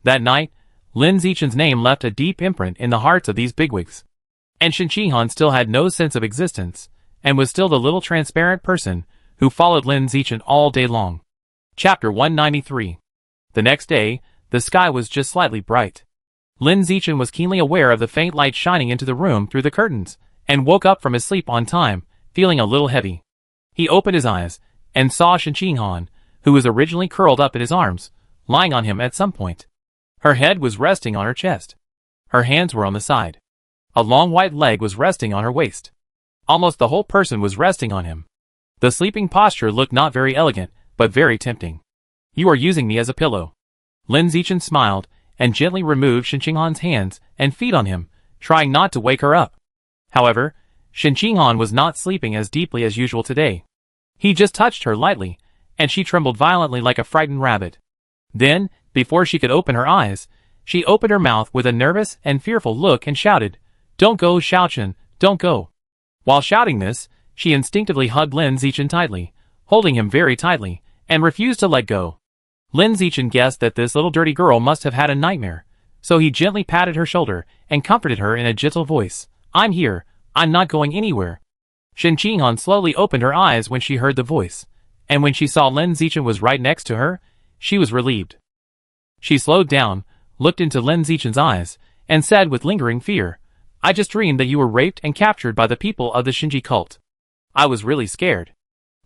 Speaker 1: That night, Lin Zichin's name left a deep imprint in the hearts of these bigwigs. And Shen Qinghan still had no sense of existence, and was still the little transparent person who followed Lin Zichin all day long. Chapter 193. The next day, the sky was just slightly bright. Lin Zichin was keenly aware of the faint light shining into the room through the curtains, and woke up from his sleep on time, feeling a little heavy. He opened his eyes, and saw Shen Qinghan, who was originally curled up in his arms, lying on him at some point. Her head was resting on her chest. Her hands were on the side. A long white leg was resting on her waist. Almost the whole person was resting on him. The sleeping posture looked not very elegant, but very tempting. You are using me as a pillow. Lin Zichin smiled, and gently removed Shen Qinghan's hands and feet on him, trying not to wake her up. However, Shen Qinghan was not sleeping as deeply as usual today. He just touched her lightly, and she trembled violently like a frightened rabbit. Then, before she could open her eyes, she opened her mouth with a nervous and fearful look and shouted, "Don't go, Xiaochen, don't go." While shouting this, she instinctively hugged Lin Zichin tightly, holding him very tightly, and refused to let go. Lin Zichin guessed that this little dirty girl must have had a nightmare, so he gently patted her shoulder and comforted her in a gentle voice. "I'm here, I'm not going anywhere." Shen Qinghan slowly opened her eyes when she heard the voice, and when she saw Lin Zichin was right next to her, she was relieved. She slowed down, looked into Lin Zichin's eyes, and said with lingering fear, "I just dreamed that you were raped and captured by the people of the Shinji cult. I was really scared."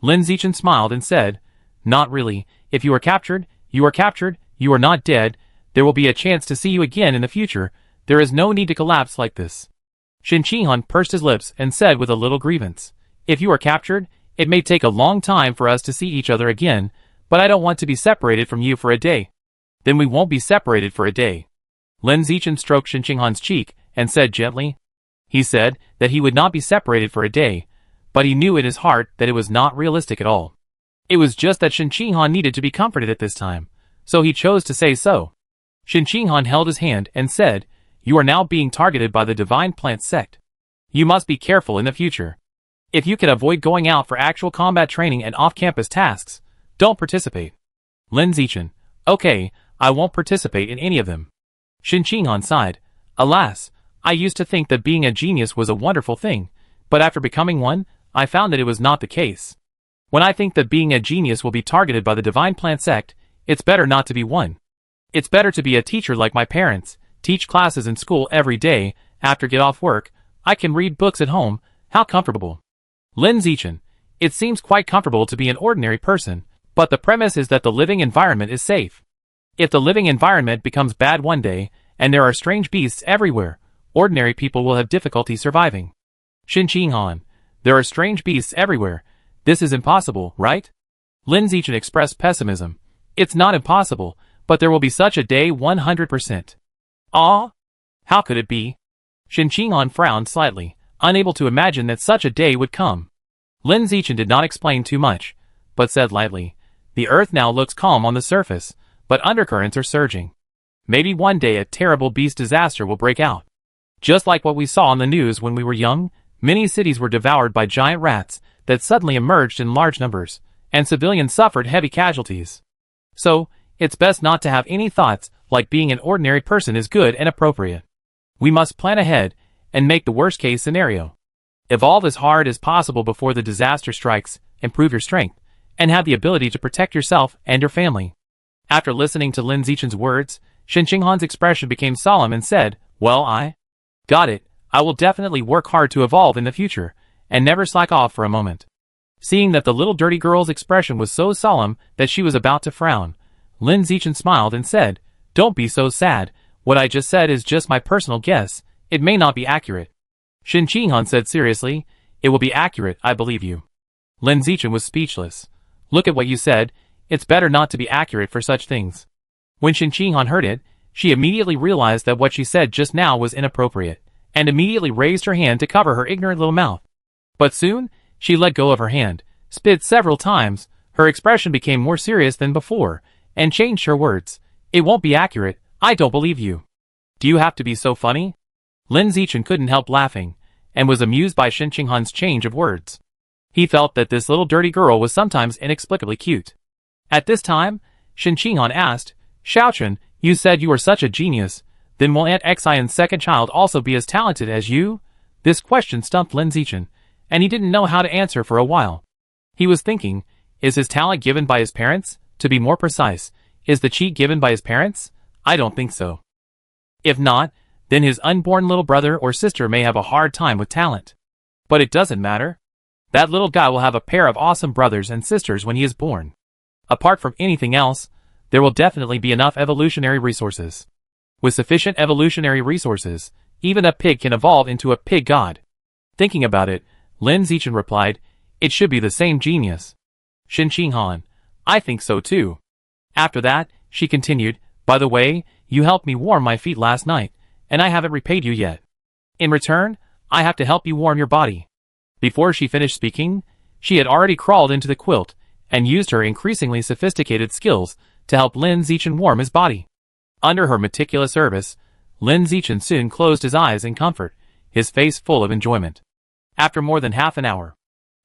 Speaker 1: Lin Zichin smiled and said, "Not really. If you are captured, you are captured, you are not dead. There will be a chance to see you again in the future. There is no need to collapse like this." Shen Qinghan pursed his lips and said with a little grievance, "If you are captured, it may take a long time for us to see each other again, but I don't want to be separated from you for a day." "Then we won't be separated for a day." Lin Zichin stroked Shen Qinghan's cheek and said gently. He said that he would not be separated for a day, but he knew in his heart that it was not realistic at all. It was just that Shen Qinghan needed to be comforted at this time, so he chose to say so. Shen Qinghan held his hand and said, "You are now being targeted by the Divine Plant sect. You must be careful in the future. If you can avoid going out for actual combat training and off-campus tasks, don't participate." Lin Zichin, "Okay, I won't participate in any of them." Shen Qinghan sighed, "Alas, I used to think that being a genius was a wonderful thing, but after becoming one, I found that it was not the case. When I think that being a genius will be targeted by the Divine Plant sect, it's better not to be one. It's better to be a teacher like my parents, teach classes in school every day, after get off work, I can read books at home, how comfortable." Lin Zichin, "It seems quite comfortable to be an ordinary person, but the premise is that the living environment is safe. If the living environment becomes bad one day, and there are strange beasts everywhere, ordinary people will have difficulty surviving." Shen Qinghan, "There are strange beasts everywhere. This is impossible, right?" Lin Zichin expressed pessimism. "It's not impossible, but there will be such a day 100%. Ah? How could it be?" Shen Qinghan frowned slightly, unable to imagine that such a day would come. Lin Zichin did not explain too much, but said lightly, "The earth now looks calm on the surface, but undercurrents are surging. Maybe one day a terrible beast disaster will break out. Just like what we saw on the news when we were young, many cities were devoured by giant rats that suddenly emerged in large numbers, and civilians suffered heavy casualties. So, it's best not to have any thoughts like being an ordinary person is good and appropriate. We must plan ahead and make the worst-case scenario. Evolve as hard as possible before the disaster strikes, improve your strength, and have the ability to protect yourself and your family." After listening to Lin Zichin's words, Shen Qinghan's expression became solemn and said, "Well, I got it. I will definitely work hard to evolve in the future, and never slack off for a moment." Seeing that the little dirty girl's expression was so solemn that she was about to frown, Lin Zichin smiled and said, "Don't be so sad. What I just said is just my personal guess. It may not be accurate." Shen Qinghan said seriously, "It will be accurate, I believe you." Lin Zichin was speechless. "Look at what you said. It's better not to be accurate for such things." When Shen Qinghan heard it, she immediately realized that what she said just now was inappropriate, and immediately raised her hand to cover her ignorant little mouth. But soon, she let go of her hand, spit several times, her expression became more serious than before, and changed her words. "It won't be accurate, I don't believe you. Do you have to be so funny?" Lin Zichin couldn't help laughing, and was amused by Shen Qinghan's change of words. He felt that this little dirty girl was sometimes inexplicably cute. At this time, Shen Qinghan asked, "Xiaochen, you said you were such a genius, Then will Aunt Xion's second child also be as talented as you? This question stumped Lin Zichin, and he didn't know how to answer for a while. He was thinking, is his talent given by his parents? To be more precise, is the chi given by his parents? I don't think so. If not, then his unborn little brother or sister may have a hard time with talent. But it doesn't matter. That little guy will have a pair of awesome brothers and sisters when he is born. Apart from anything else, there will definitely be enough evolutionary resources. With sufficient evolutionary resources, even a pig can evolve into a pig god. Thinking about it, Lin Zichin replied, it should be the same genius. Shen Qinghan, I think so too. After that, she continued, by the way, you helped me warm my feet last night, and I haven't repaid you yet. In return, I have to help you warm your body. Before she finished speaking, she had already crawled into the quilt and used her increasingly sophisticated skills to help Lin Zichin warm his body. Under her meticulous service, Lin Zichin soon closed his eyes in comfort, his face full of enjoyment. After more than half an hour,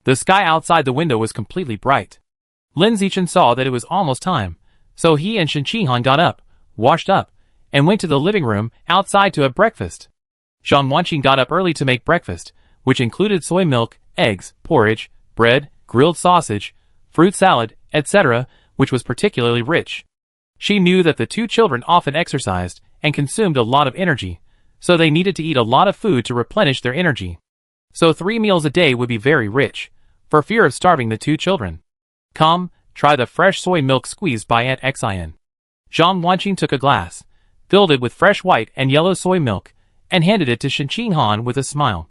Speaker 1: the sky outside the window was completely bright. Lin Zichin saw that it was almost time, so he and Shen Qinghan got up, washed up, and went to the living room outside to have breakfast. Zhang Wanqing got up early to make breakfast, which included soy milk, eggs, porridge, bread, grilled sausage, fruit salad, etc., which was particularly rich. She knew that the two children often exercised and consumed a lot of energy, so they needed to eat a lot of food to replenish their energy. So 3 meals a day would be very rich, for fear of starving the two children. Come, try the fresh soy milk squeezed by Aunt Xian. Zhang Wanqing took a glass, filled it with fresh white and yellow soy milk, and handed it to Shen Qinghan with a smile.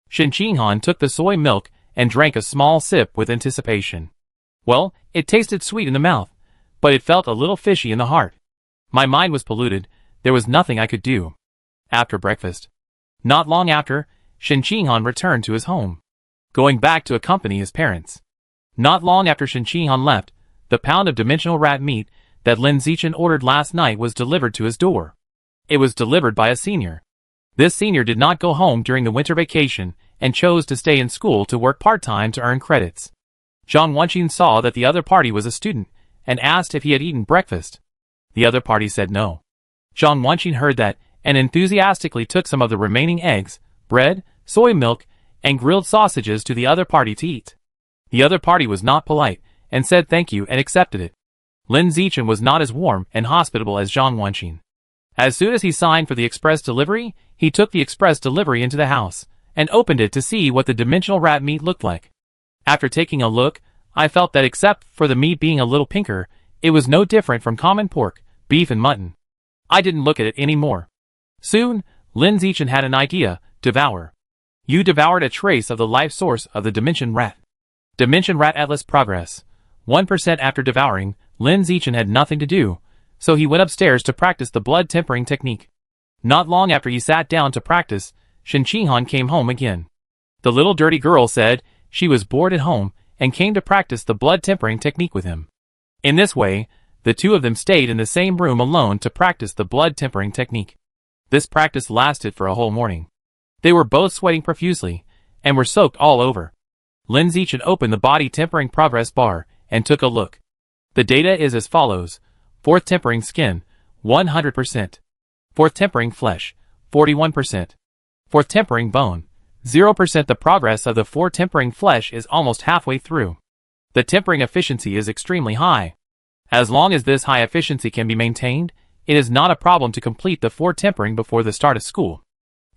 Speaker 1: Shen Qinghan took the soy milk and drank a small sip with anticipation. Well, it tasted sweet in the mouth, but it felt a little fishy in the heart. My mind was polluted, there was nothing I could do. After breakfast. Not long after, Shen Qinghan returned to his home, going back to accompany his parents. Not long after Shen Qinghan left, the pound of dimensional rat meat that Lin Zichin ordered last night was delivered to his door. It was delivered by a senior. This senior did not go home during the winter vacation and chose to stay in school to work part-time to earn credits. Zhang Wanqing saw that the other party was a student and asked if he had eaten breakfast. The other party said no. Zhang Wanqing heard that and enthusiastically took some of the remaining eggs, bread, soy milk, and grilled sausages to the other party to eat. The other party was not polite and said thank you and accepted it. Lin Zichin was not as warm and hospitable as Zhang Wanqing. As soon as he signed for the express delivery, he took the express delivery into the house and opened it to see what the dimensional rat meat looked like. After taking a look, I felt that except for the meat being a little pinker, it was no different from common pork, beef and mutton. I didn't look at it anymore. Soon, Lin Zichin had an idea, devour. You devoured a trace of the life source of the Dimension Rat. Dimension Rat Atlas progress. 1% after devouring, Lin Zichin had nothing to do, so he went upstairs to practice the blood tempering technique. Not long after he sat down to practice, Shen Qinghan came home again. The little dirty girl said she was bored at home and came to practice the blood tempering technique with him. In this way, the two of them stayed in the same room alone to practice the blood tempering technique. This practice lasted for a whole morning. They were both sweating profusely and were soaked all over. Lin Zichin opened the body tempering progress bar and took a look. The data is as follows: 4th tempering skin, 100%. 4th tempering flesh, 41%. 4th tempering bone, 0%. The progress of the 4 tempering flesh is almost halfway through. The tempering efficiency is extremely high. As long as this high efficiency can be maintained, it is not a problem to complete the 4 tempering before the start of school.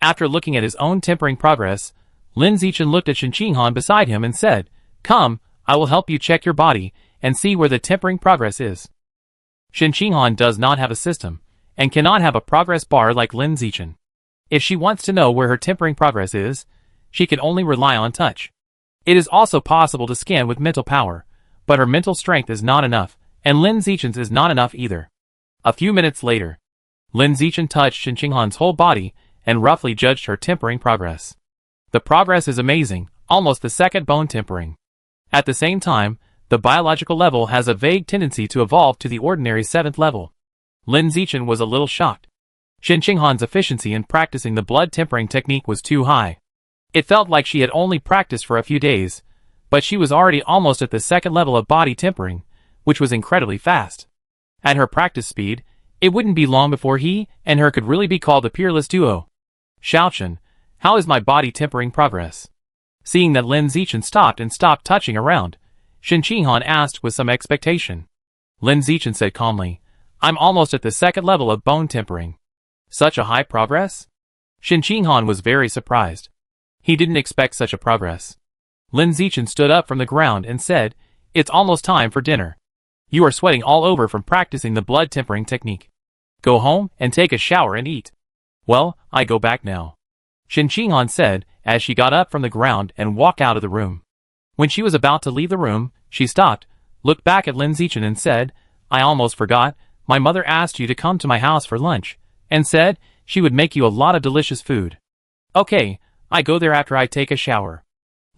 Speaker 1: After looking at his own tempering progress, Lin Zichin looked at Shen Qinghan beside him and said, "Come, I will help you check your body and see where the tempering progress is." Shen Qinghan does not have a system and cannot have a progress bar like Lin Zichin. If she wants to know where her tempering progress is, she can only rely on touch. It is also possible to scan with mental power, but her mental strength is not enough, and Lin Zichin's is not enough either. A few minutes later, Lin Zichin touched Shen Qinghan's whole body and roughly judged her tempering progress. The progress is amazing, almost the 2nd bone tempering. At the same time, the biological level has a vague tendency to evolve to the ordinary 7th level. Lin Zichin was a little shocked. Shen Qinghan's efficiency in practicing the blood tempering technique was too high. It felt like she had only practiced for a few days, but she was already almost at the 2nd level of body tempering, which was incredibly fast. At her practice speed, It wouldn't be long before he and her could really be called a peerless duo. Xiaochen, how is my body tempering progress? Seeing that Lin Zichin stopped touching around, Shen Qinghan asked with some expectation. Lin Zichin said calmly, I'm almost at the second level of bone tempering. Such a high progress? Shen Qinghan was very surprised. He didn't expect such a progress. Lin Zichin stood up from the ground and said, It's almost time for dinner. You are sweating all over from practicing the blood tempering technique. Go home and take a shower and eat. Well, I go back now. Shen Qinghan said as she got up from the ground and walked out of the room. When she was about to leave the room, she stopped, looked back at Lin Zichin and said, I almost forgot, my mother asked you to come to my house for lunch, and said she would make you a lot of delicious food. Okay, I go there after I take a shower.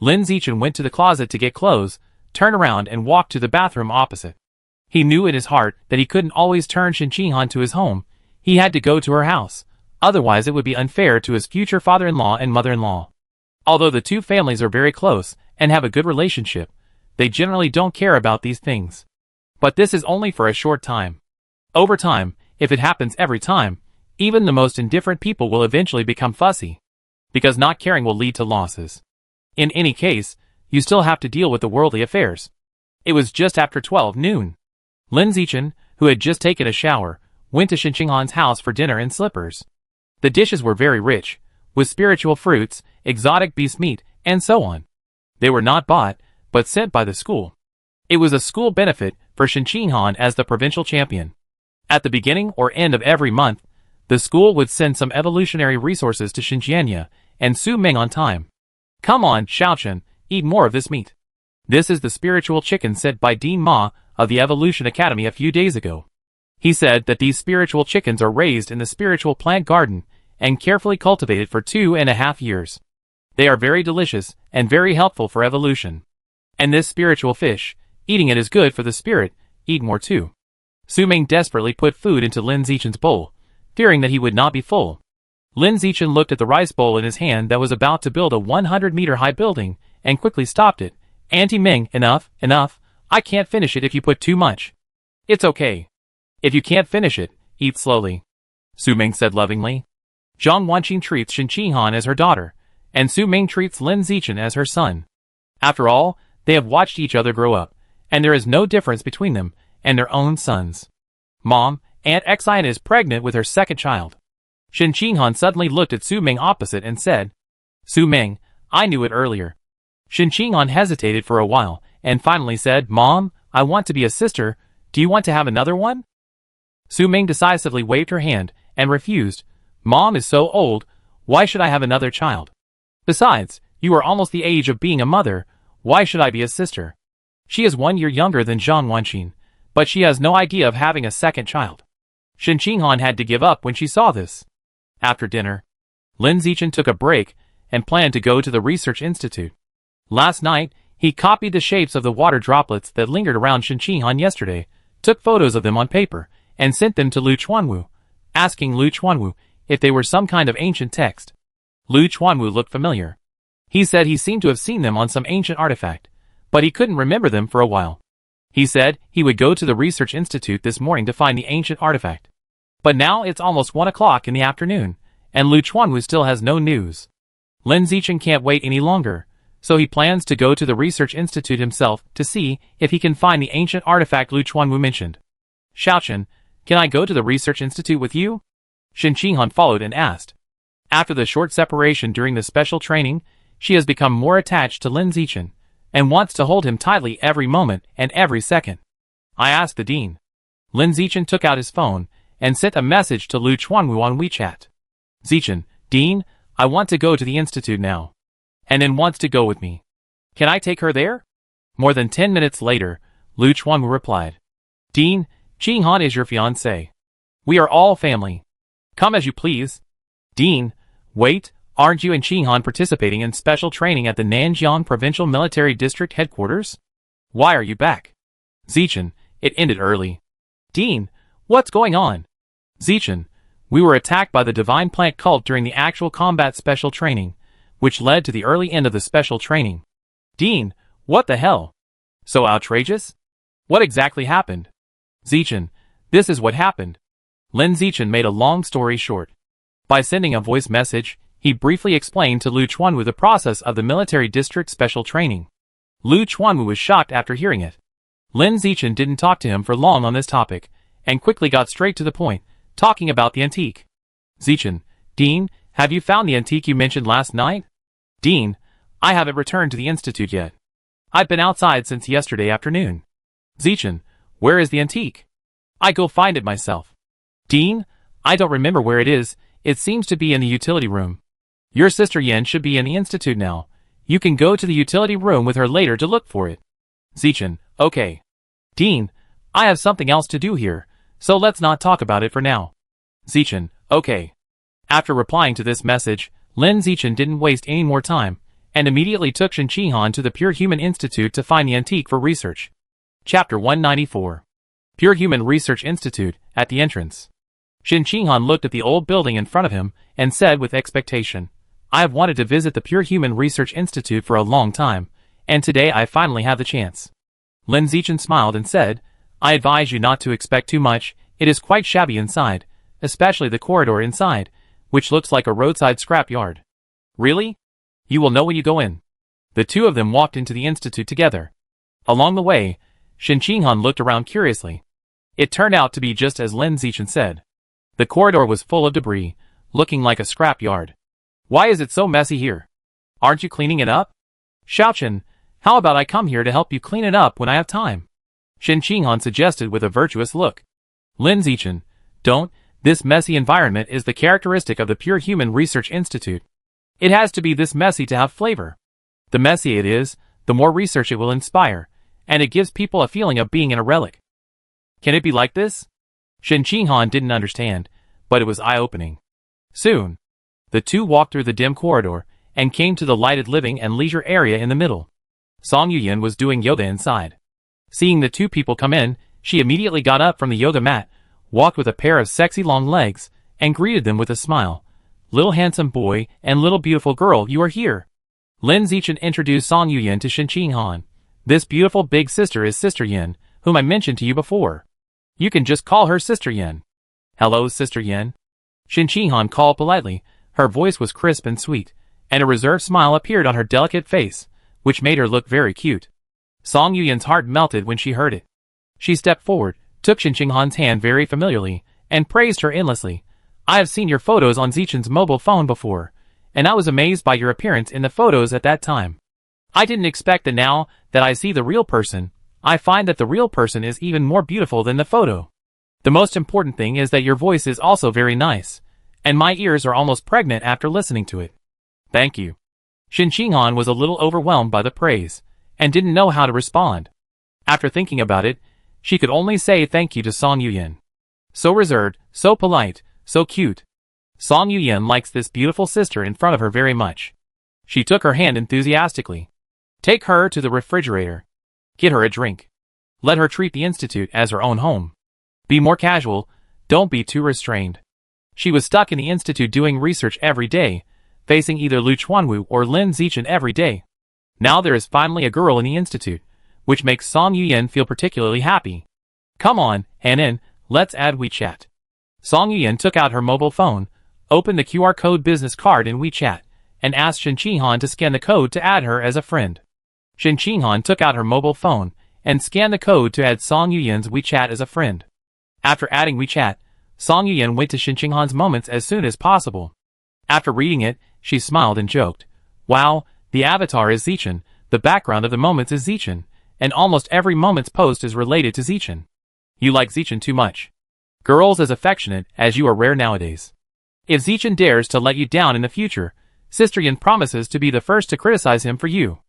Speaker 1: Lin Zichin went to the closet to get clothes, turned around and walked to the bathroom opposite. He knew in his heart that he couldn't always turn Shen Qinghan to his home. He had to go to her house. Otherwise it would be unfair to his future father-in-law and mother-in-law. Although the two families are very close and have a good relationship, they generally don't care about these things. But this is only for a short time. Over time, if it happens every time, even the most indifferent people will eventually become fussy. Because not caring will lead to losses. In any case, you still have to deal with the worldly affairs. It was just after 12 noon. Lin Zichin, who had just taken a shower, went to Shen Qinghan's house for dinner in slippers. The dishes were very rich, with spiritual fruits, exotic beast meat, and so on. They were not bought, but sent by the school. It was a school benefit for Shen Qinghan as the provincial champion. At the beginning or end of every month, the school would send some evolutionary resources to Xinjianya and Su Ming on time. Come on, Xiaochen, eat more of this meat. This is the spiritual chicken said by Dean Ma of the Evolution Academy a few days ago. He said that these spiritual chickens are raised in the spiritual plant garden and carefully cultivated for 2.5 years. They are very delicious and very helpful for evolution. And this spiritual fish, eating it is good for the spirit, eat more too. Su Ming desperately put food into Lin Zichin's bowl, fearing that he would not be full. Lin Zichin looked at the rice bowl in his hand that was about to build a 100-meter-high building, and quickly stopped it. Auntie Ming, enough, enough, I can't finish it if you put too much. It's okay. If you can't finish it, eat slowly. Su Ming said lovingly. Zhang Wanqing treats Shen Qinghan as her daughter, and Su Ming treats Lin Zichin as her son. After all, they have watched each other grow up, and there is no difference between them and their own sons. Mom, Aunt Xian is pregnant with her second child. Shen Qinghan suddenly looked at Su Ming opposite and said, Su Ming, I knew it earlier. Shen Qinghan hesitated for a while, and finally said, Mom, I want to be a sister, do you want to have another one? Su Ming decisively waved her hand, and refused. Mom is so old, why should I have another child? Besides, you are almost the age of being a mother, why should I be a sister? She is 1 year younger than Zhang Wanqing, but she has no idea of having a second child. Shen Qinghan had to give up when she saw this. After dinner, Lin Zichin took a break and planned to go to the research institute. Last night, he copied the shapes of the water droplets that lingered around Shen Qinghan yesterday, took photos of them on paper, and sent them to Lu Chuanwu, asking Lu Chuanwu if they were some kind of ancient text. Lu Chuanwu looked familiar. He said he seemed to have seen them on some ancient artifact, but he couldn't remember them for a while. He said he would go to the research institute this morning to find the ancient artifact. But now it's almost 1 o'clock in the afternoon, and Lu Chuanwu still has no news. Lin Zichin can't wait any longer, so he plans to go to the research institute himself to see if he can find the ancient artifact Lu Chuanwu mentioned. Xiaochen, can I go to the research institute with you? Shen Qinghan followed and asked. After the short separation during the special training, she has become more attached to Lin Zichin, and wants to hold him tightly every moment and every second. I asked the dean. Lin Zichin took out his phone and sent a message to Lu Chuanwu on WeChat. Zichin, Dean, I want to go to the institute now. And then wants to go with me. Can I take her there? More than 10 minutes later, Lu Chuanwu replied. Dean, Qinghan is your fiancé. We are all family. Come as you please. Dean, wait, aren't you and Qinghan participating in special training at the Nanjiang Provincial Military District headquarters? Why are you back? Zichin, it ended early. Dean, what's going on? Zichin, we were attacked by the divine plant cult during the actual combat special training, which led to the early end of the special training. Dean, what the hell? So outrageous? What exactly happened? Zichin, this is what happened. Lin Zichin made a long story short. By sending a voice message, he briefly explained to Lu Chuanwu the process of the military district special training. Lu Chuanwu was shocked after hearing it. Lin Zichin didn't talk to him for long on this topic, and quickly got straight to the point, talking about the antique. Zichin, Dean, have you found the antique you mentioned last night? Dean, I haven't returned to the institute yet. I've been outside since yesterday afternoon. Zichin, where is the antique? I go find it myself. Dean, I don't remember where it is, it seems to be in the utility room. Your sister Yan should be in the institute now. You can go to the utility room with her later to look for it. Zichin, okay. Dean, I have something else to do here, so let's not talk about it for now. Zichin, okay. After replying to this message, Lin Zichin didn't waste any more time, and immediately took Shen Qinghan to the Pure Human Institute to find the antique for research. Chapter 194. Pure Human Research Institute, at the entrance. Shen Qinghan looked at the old building in front of him, and said with expectation, I have wanted to visit the Pure Human Research Institute for a long time, and today I finally have the chance. Lin Zichin smiled and said, I advise you not to expect too much, it is quite shabby inside, especially the corridor inside, which looks like a roadside scrap yard. Really? You will know when you go in. The two of them walked into the institute together. Along the way, Shen Qinghan looked around curiously. It turned out to be just as Lin Zichin said. The corridor was full of debris, looking like a scrap yard. Why is it so messy here? Aren't you cleaning it up? Xiaochen, how about I come here to help you clean it up when I have time? Shen Qinghan suggested with a virtuous look. Lin Zichin, don't, this messy environment is the characteristic of the Pure Human Research Institute. It has to be this messy to have flavor. The messier it is, the more research it will inspire, and it gives people a feeling of being in a relic. Can it be like this? Shen Qinghan didn't understand, but it was eye-opening. Soon, the two walked through the dim corridor, and came to the lighted living and leisure area in the middle. Song Yuyan was doing yoga inside. Seeing the two people come in, she immediately got up from the yoga mat, walked with a pair of sexy long legs, and greeted them with a smile. Little handsome boy and little beautiful girl, you are here. Lin Zichin introduced Song Yuyan to Shen Qinghan. This beautiful big sister is Sister Yan, whom I mentioned to you before. You can just call her Sister Yan. Hello, Sister Yan. Shen Qinghan called politely. Her voice was crisp and sweet, and a reserved smile appeared on her delicate face, which made her look very cute. Song Yuyan's heart melted when she heard it. She stepped forward, took Shen Qinghan's hand very familiarly, and praised her endlessly. I have seen your photos on Zichin's mobile phone before, and I was amazed by your appearance in the photos at that time. I didn't expect that now that I see the real person, I find that the real person is even more beautiful than the photo. The most important thing is that your voice is also very nice, and my ears are almost pregnant after listening to it. Thank you. Shen Qinghan was a little overwhelmed by the praise, and didn't know how to respond. After thinking about it, she could only say thank you to Song Yuyan. So reserved, so polite, so cute. Song Yuyan likes this beautiful sister in front of her very much. She took her hand enthusiastically. Take her to the refrigerator. Get her a drink. Let her treat the institute as her own home. Be more casual, don't be too restrained. She was stuck in the institute doing research every day, facing either Lu Chuanwu or Lin Zichin every day. Now there is finally a girl in the institute, which makes Song Yuyan feel particularly happy. Come on, Hanan, let's add WeChat. Song Yuyan took out her mobile phone, opened the QR code business card in WeChat, and asked Shen Qinghan to scan the code to add her as a friend. Shen Qinghan took out her mobile phone, and scanned the code to add Song Yuyan's WeChat as a friend. After adding WeChat, Song Yuyan went to Shen Qinghan's moments as soon as possible. After reading it, she smiled and joked. Wow, the avatar is Zichin, the background of the moments is Zichin, and almost every moment's post is related to Zichin. You like Zichin too much. Girls as affectionate as you are rare nowadays. If Zichin dares to let you down in the future, Sister Yan promises to be the first to criticize him for you.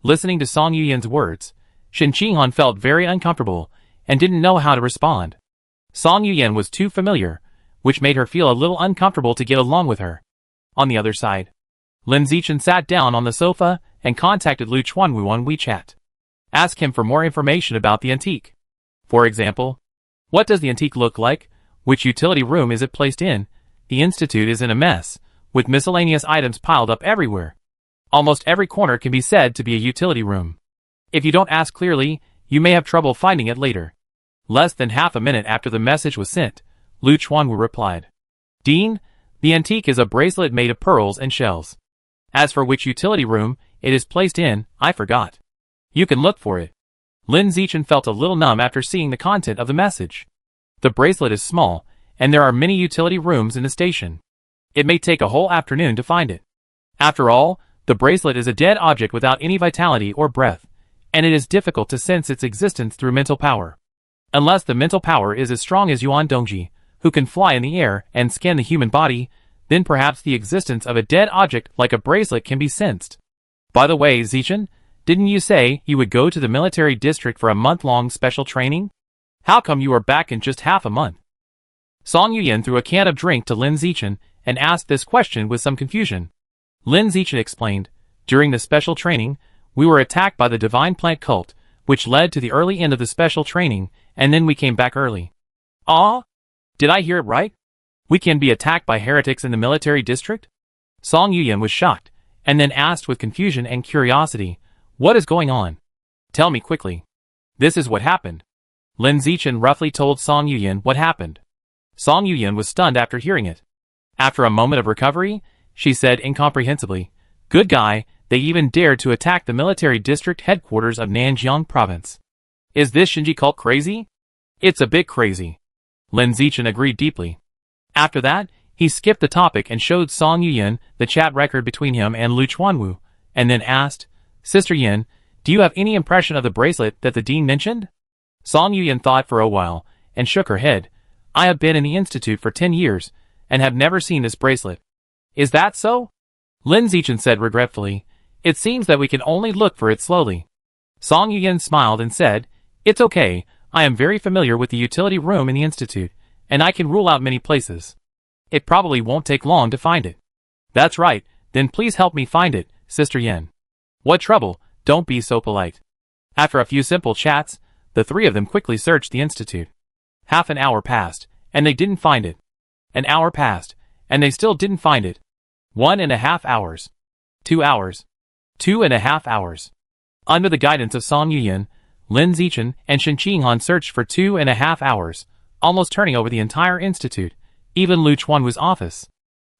Speaker 1: Listening to Song Yuyan's words, Shen Qinghan felt very uncomfortable, and didn't know how to respond. Song Yuyan was too familiar, which made her feel a little uncomfortable to get along with her. On the other side, Lin Zichin sat down on the sofa and contacted Lu Chuanwu on WeChat. Ask him for more information about the antique. For example, what does the antique look like? Which utility room is it placed in? The institute is in a mess, with miscellaneous items piled up everywhere. Almost every corner can be said to be a utility room. If you don't ask clearly, you may have trouble finding it later. Less than half a minute after the message was sent, Lu Chuanwu replied. Dean, the antique is a bracelet made of pearls and shells. As for which utility room it is placed in, I forgot. You can look for it. Lin Zichin felt a little numb after seeing the content of the message. The bracelet is small, and there are many utility rooms in the station. It may take a whole afternoon to find it. After all, the bracelet is a dead object without any vitality or breath, and it is difficult to sense its existence through mental power. Unless the mental power is as strong as Yuan Dongji, who can fly in the air and scan the human body, then perhaps the existence of a dead object like a bracelet can be sensed. By the way, Zichin, didn't you say you would go to the military district for a month-long special training? How come you are back in just half a month? Song Yuyan threw a can of drink to Lin Zichin and asked this question with some confusion. Lin Zichin explained, during the special training, we were attacked by the divine plant cult, which led to the early end of the special training, and then we came back early. Ah? Did I hear it right? We can be attacked by heretics in the military district? Song Yuyan was shocked, and then asked with confusion and curiosity, what is going on? Tell me quickly. This is what happened. Lin Zichin roughly told Song Yuyan what happened. Song Yuyan was stunned after hearing it. After a moment of recovery, she said incomprehensibly, good guy, they even dared to attack the military district headquarters of Nanjiang province. Is this Shinji cult crazy? It's a bit crazy. Lin Zichin agreed deeply. After that, he skipped the topic and showed Song Yuyan the chat record between him and Lu Chuanwu, and then asked, Sister Yin, do you have any impression of the bracelet that the dean mentioned? Song Yuyan thought for a while, and shook her head. I have been in the institute for 10 years, and have never seen this bracelet. Is that so? Lin Zichin said regretfully, it seems that we can only look for it slowly. Song Yuyan smiled and said, it's okay, I am very familiar with the utility room in the institute, and I can rule out many places. It probably won't take long to find it. That's right, then please help me find it, Sister Yin. What trouble, don't be so polite. After a few simple chats, the three of them quickly searched the institute. Half an hour passed, and they didn't find it. An hour passed, and they still didn't find it. 1.5 hours. 2 hours. 2.5 hours. Under the guidance of Song Yuyan, Lin Zichin and Shen Qinghan searched for 2.5 hours, almost turning over the entire institute, even Lu Chuanwu's office.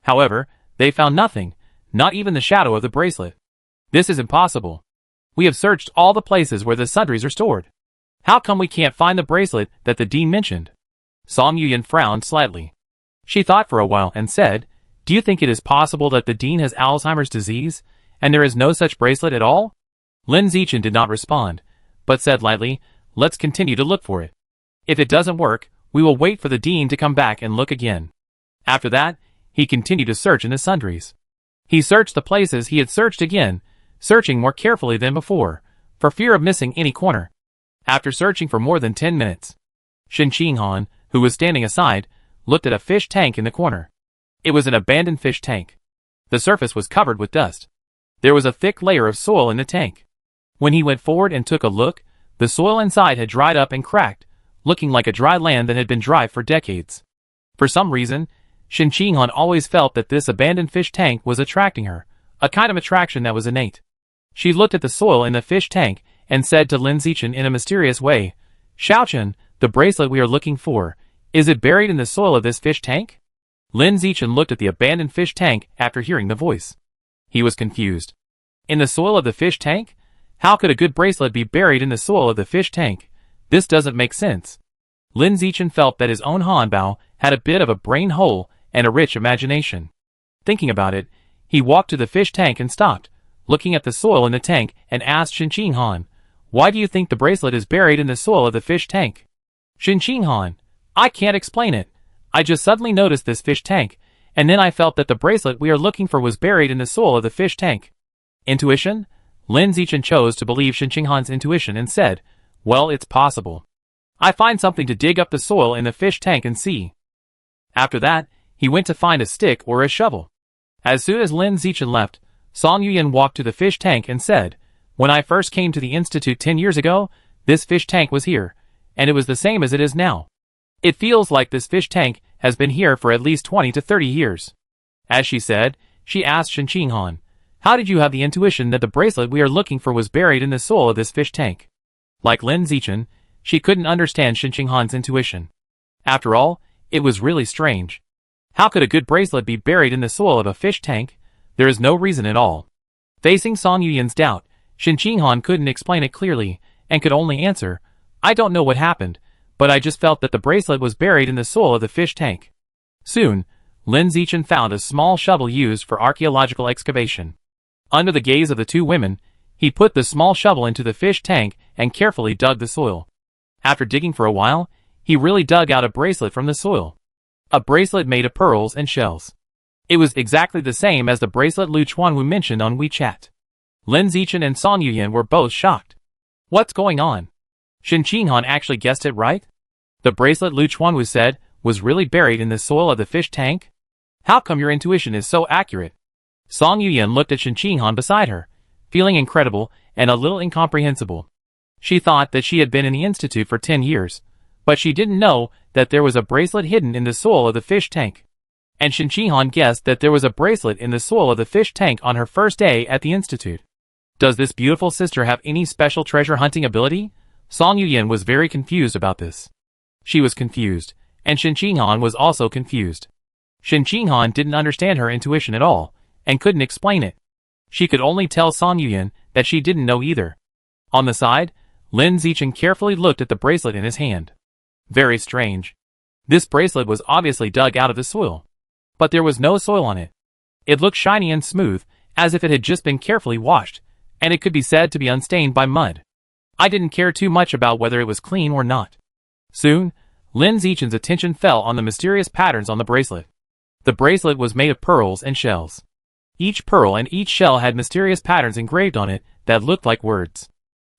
Speaker 1: However, they found nothing, not even the shadow of the bracelet. This is impossible. We have searched all the places where the sundries are stored. How come we can't find the bracelet that the dean mentioned? Song Yuyan frowned slightly. She thought for a while and said, do you think it is possible that the dean has Alzheimer's disease, and there is no such bracelet at all? Lin Zichin did not respond, but said lightly, let's continue to look for it. If it doesn't work, we will wait for the dean to come back and look again. After that, he continued to search in the sundries. He searched the places he had searched again, searching more carefully than before, for fear of missing any corner. After searching for more than 10 minutes, Shen Qinghan, who was standing aside, looked at a fish tank in the corner. It was an abandoned fish tank. The surface was covered with dust. There was a thick layer of soil in the tank. When he went forward and took a look, the soil inside had dried up and cracked, looking like a dry land that had been dry for decades. For some reason, Shen Qinghan always felt that this abandoned fish tank was attracting her, a kind of attraction that was innate. She looked at the soil in the fish tank and said to Lin Zichin in a mysterious way, Xiaochen, the bracelet we are looking for, is it buried in the soil of this fish tank? Lin Zichin looked at the abandoned fish tank after hearing the voice. He was confused. In the soil of the fish tank? How could a good bracelet be buried in the soil of the fish tank? This doesn't make sense. Lin Zichin felt that his own Hanbao had a bit of a brain hole and a rich imagination. Thinking about it, he walked to the fish tank and stopped, looking at the soil in the tank, and asked Shen Qinghan, why do you think the bracelet is buried in the soil of the fish tank? Shen Qinghan, I can't explain it. I just suddenly noticed this fish tank, and then I felt that the bracelet we are looking for was buried in the soil of the fish tank. Intuition? Lin Zichin chose to believe Shen Qinghan's intuition and said, well, it's possible. I find something to dig up the soil in the fish tank and see. After that, he went to find a stick or a shovel. As soon as Lin Zichin left, Song Yuyan walked to the fish tank and said, when I first came to the institute 10 years ago, this fish tank was here, and it was the same as it is now. It feels like this fish tank has been here for at least 20 to 30 years. As she said, she asked Shen Qinghan, how did you have the intuition that the bracelet we are looking for was buried in the soil of this fish tank? Like Lin Zichin, she couldn't understand Shen Qinghan's intuition. After all, It was really strange. How could a good bracelet be buried in the soil of a fish tank? There is no reason at all. Facing Song Yuyan's doubt, Shen Qinghan couldn't explain it clearly, and could only answer, I don't know what happened, but I just felt that the bracelet was buried in the soil of the fish tank. Soon, Lin Zichin found a small shovel used for archaeological excavation. Under the gaze of the two women, he put the small shovel into the fish tank and carefully dug the soil. After digging for a while, he really dug out a bracelet from the soil. A bracelet made of pearls and shells. It was exactly the same as the bracelet Lu Chuanwu mentioned on WeChat. Lin Zichin and Song Yuyan were both shocked. What's going on? Shen Qinghan actually guessed it right? The bracelet Lu Chuanwu said was really buried in the soil of the fish tank? How come your intuition is so accurate? Song Yuyan looked at Shen Qinghan beside her, feeling incredible and a little incomprehensible. She thought that she had been in the institute for 10 years, but she didn't know that there was a bracelet hidden in the soil of the fish tank. And Shen Qinghan guessed that there was a bracelet in the soil of the fish tank on her first day at the institute. Does this beautiful sister have any special treasure hunting ability? Song Yuyan was very confused about this. She was confused, and Shen Qinghan was also confused. Shen Qinghan didn't understand her intuition at all, and couldn't explain it. She could only tell Song Yuyan that she didn't know either. On the side, Lin Zichin carefully looked at the bracelet in his hand. Very strange. This bracelet was obviously dug out of the soil. But there was no soil on it. It looked shiny and smooth, as if it had just been carefully washed, and it could be said to be unstained by mud. I didn't care too much about whether it was clean or not. Soon, Lin Zichin's attention fell on the mysterious patterns on the bracelet. The bracelet was made of pearls and shells. Each pearl and each shell had mysterious patterns engraved on it that looked like words.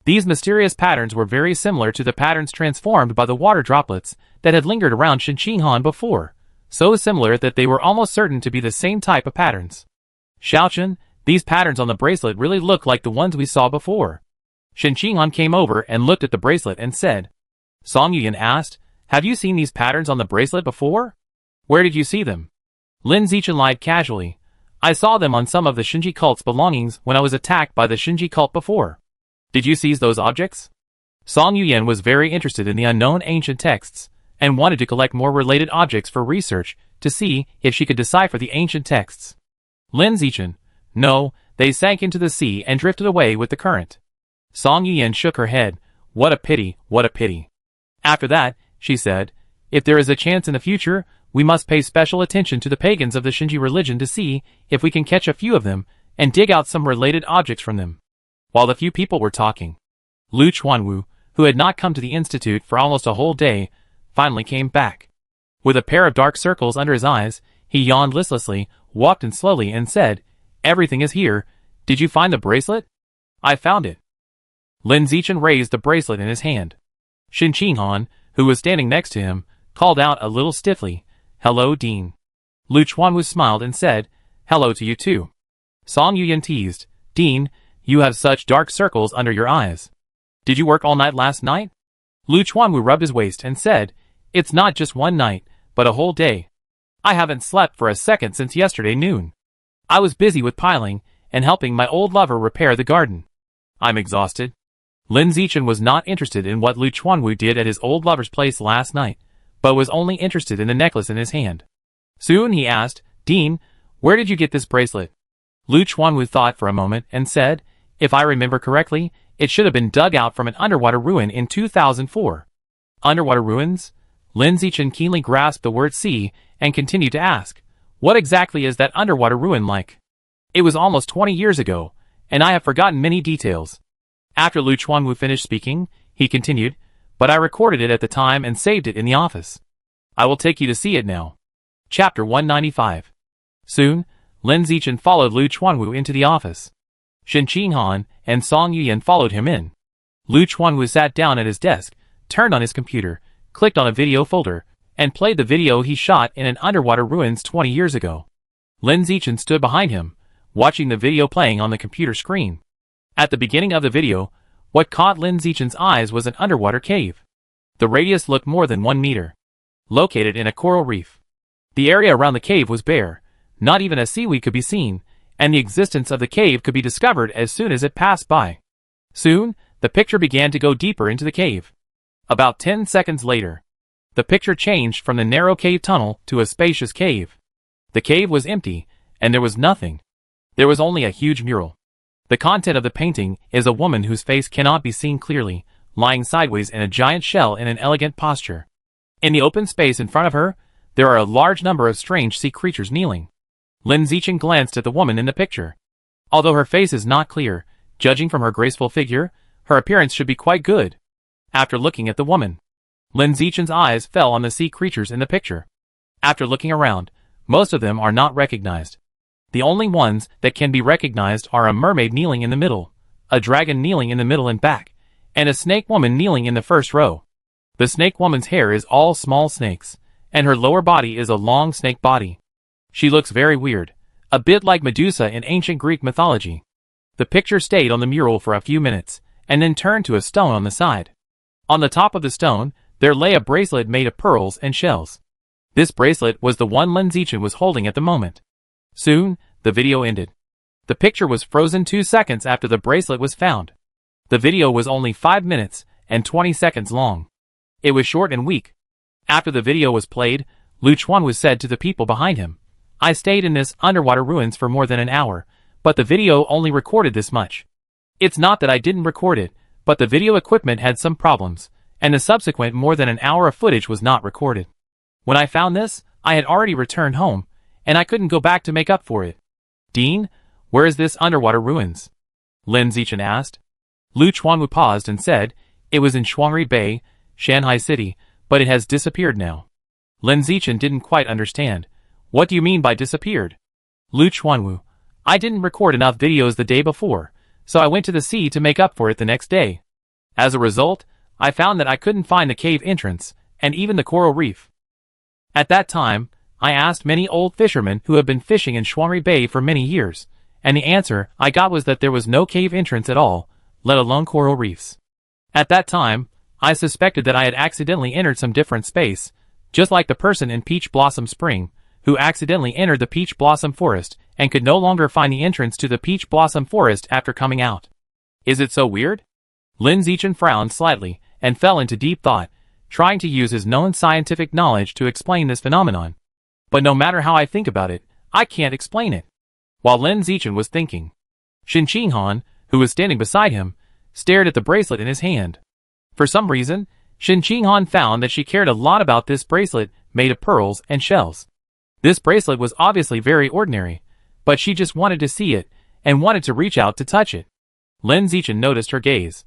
Speaker 1: These mysterious patterns were very similar to the patterns transformed by the water droplets that had lingered around Shen Qinghan before, so similar that they were almost certain to be the same type of patterns. Xiaochen, these patterns on the bracelet really look like the ones we saw before. Shen Qinghan came over and looked at the bracelet and said. Song Yuyan asked, have you seen these patterns on the bracelet before? Where did you see them? Lin Zichin lied casually. I saw them on some of the Shinji cult's belongings when I was attacked by the Shinji cult before. Did you seize those objects? Song Yuyan was very interested in the unknown ancient texts, and wanted to collect more related objects for research to see if she could decipher the ancient texts. Lin Zichin, no, they sank into the sea and drifted away with the current. Song Yuyan shook her head. What a pity, what a pity. After that, she said, if there is a chance in the future, we must pay special attention to the pagans of the Shinji religion to see if we can catch a few of them and dig out some related objects from them. While the few people were talking, Lu Chuanwu, who had not come to the institute for almost a whole day, finally came back. With a pair of dark circles under his eyes, he yawned listlessly, walked in slowly and said, everything is here. Did you find the bracelet? I found it. Lin Zichin raised the bracelet in his hand. Shen Qinghan, who was standing next to him, called out a little stiffly, hello, Dean. Lu Chuanwu smiled and said, hello to you too. Song Yuyan teased, Dean, you have such dark circles under your eyes. Did you work all night last night? Lu Chuanwu rubbed his waist and said, it's not just one night, but a whole day. I haven't slept for a second since yesterday noon. I was busy with piling and helping my old lover repair the garden. I'm exhausted. Lin Zichin was not interested in what Lu Chuanwu did at his old lover's place last night, but was only interested in the necklace in his hand. Soon he asked, Dean, where did you get this bracelet? Lu Chuanwu thought for a moment and said, if I remember correctly, it should have been dug out from an underwater ruin in 2004. Underwater ruins? Lin Zichin keenly grasped the word sea and continued to ask, what exactly is that underwater ruin like? It was almost 20 years ago, and I have forgotten many details. After Lu Chuanwu finished speaking, he continued, but I recorded it at the time and saved it in the office. I will take you to see it now. Chapter 195. Soon, Lin Zichin followed Lu Chuanwu into the office. Shen Qinghan and Song Yuyan followed him in. Lu Chuanwu sat down at his desk, turned on his computer, clicked on a video folder, and played the video he shot in an underwater ruins 20 years ago. Lin Zichin stood behind him, watching the video playing on the computer screen. At the beginning of the video, what caught Lin Zichin's eyes was an underwater cave. The radius looked more than 1 meter. Located in a coral reef. The area around the cave was bare, not even a seaweed could be seen, and the existence of the cave could be discovered as soon as it passed by. Soon, the picture began to go deeper into the cave. About 10 seconds later, The picture changed from the narrow cave tunnel to a spacious cave. The cave was empty, and there was nothing. There was only a huge mural. The content of the painting is a woman whose face cannot be seen clearly, lying sideways in a giant shell in an elegant posture. In the open space in front of her, there are a large number of strange sea creatures kneeling. Lin Zichin glanced at the woman in the picture. Although her face is not clear, judging from her graceful figure, her appearance should be quite good. After looking at the woman, Lin Zichin's eyes fell on the sea creatures in the picture. After looking around, most of them are not recognized. The only ones that can be recognized are a mermaid kneeling in the middle, a dragon kneeling in the middle and back, and a snake woman kneeling in the first row. The snake woman's hair is all small snakes, and her lower body is a long snake body. She looks very weird, a bit like Medusa in ancient Greek mythology. The picture stayed on the mural for a few minutes, and then turned to a stone on the side. On the top of the stone, there lay a bracelet made of pearls and shells. This bracelet was the one Lin Zichin was holding at the moment. Soon, the video ended. The picture was frozen 2 seconds after the bracelet was found. The video was only 5 minutes and 20 seconds long. It was short and weak. After the video was played, Lu Chuanwu said to the people behind him, "I stayed in this underwater ruins for more than an hour, but the video only recorded this much. It's not that I didn't record it, but the video equipment had some problems, and the subsequent more than an hour of footage was not recorded. When I found this, I had already returned home, and I couldn't go back to make up for it." "Dean, where is this underwater ruins?" Lin Zichin asked. Lu Chuanwu paused and said, "It was in Shuangri Bay, Shanghai City, but it has disappeared now." Lin Zichin didn't quite understand. "What do you mean by disappeared?" Lu Chuanwu, "I didn't record enough videos the day before, so I went to the sea to make up for it the next day. As a result, I found that I couldn't find the cave entrance, and even the coral reef. At that time, I asked many old fishermen who have been fishing in Shuangri Bay for many years, and the answer I got was that there was no cave entrance at all, let alone coral reefs. At that time, I suspected that I had accidentally entered some different space, just like the person in Peach Blossom Spring, who accidentally entered the Peach Blossom Forest and could no longer find the entrance to the Peach Blossom Forest after coming out. Is it so weird?" Lin Zichin frowned slightly and fell into deep thought, trying to use his known scientific knowledge to explain this phenomenon. "But no matter how I think about it, I can't explain it." While Lin Zichin was thinking, Shen Han, who was standing beside him, stared at the bracelet in his hand. For some reason, Shen Han found that she cared a lot about this bracelet made of pearls and shells. This bracelet was obviously very ordinary, but she just wanted to see it, and wanted to reach out to touch it. Lin Zichin noticed her gaze.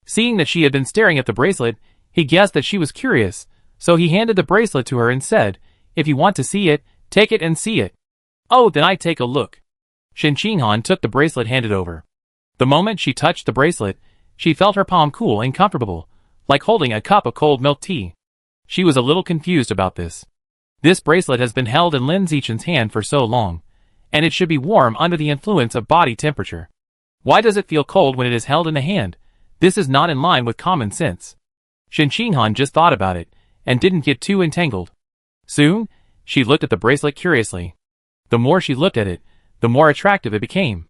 Speaker 1: Seeing that she had been staring at the bracelet, he guessed that she was curious, so he handed the bracelet to her and said, "If you want to see it, take it and see it." "Oh, then I take a look." Shen Han took the bracelet handed over. The moment she touched the bracelet, she felt her palm cool and comfortable, like holding a cup of cold milk tea. She was a little confused about this. This bracelet has been held in Lin Zichin's hand for so long, and it should be warm under the influence of body temperature. Why does it feel cold when it is held in the hand? This is not in line with common sense. Shen Han just thought about it, and didn't get too entangled. Soon, she looked at the bracelet curiously. The more she looked at it, the more attractive it became.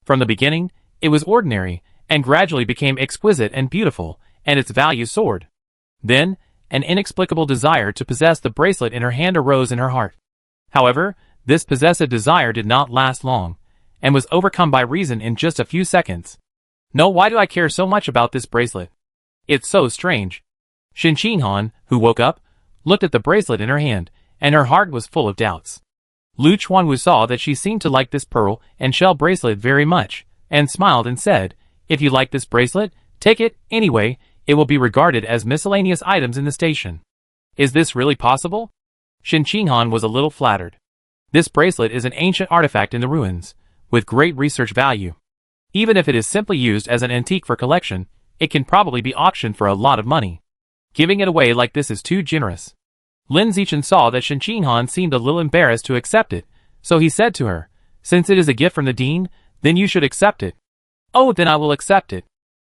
Speaker 1: From the beginning, it was ordinary, and gradually became exquisite and beautiful, and its value soared. Then, an inexplicable desire to possess the bracelet in her hand arose in her heart. However, this possessive desire did not last long, and was overcome by reason in just a few seconds. "No, why do I care so much about this bracelet? It's so strange." Shen Han, who woke up, looked at the bracelet in her hand, and her heart was full of doubts. Lu Chuanwu saw that she seemed to like this pearl and shell bracelet very much, and smiled and said, "If you like this bracelet, take it, anyway, it will be regarded as miscellaneous items in the station." "Is this really possible?" Shen Han was a little flattered. This bracelet is an ancient artifact in the ruins, with great research value. Even if it is simply used as an antique for collection, it can probably be auctioned for a lot of money. Giving it away like this is too generous. Lin Zichin saw that Shen Han seemed a little embarrassed to accept it, so he said to her, "Since it is a gift from the dean, then you should accept it." "Oh, then I will accept it."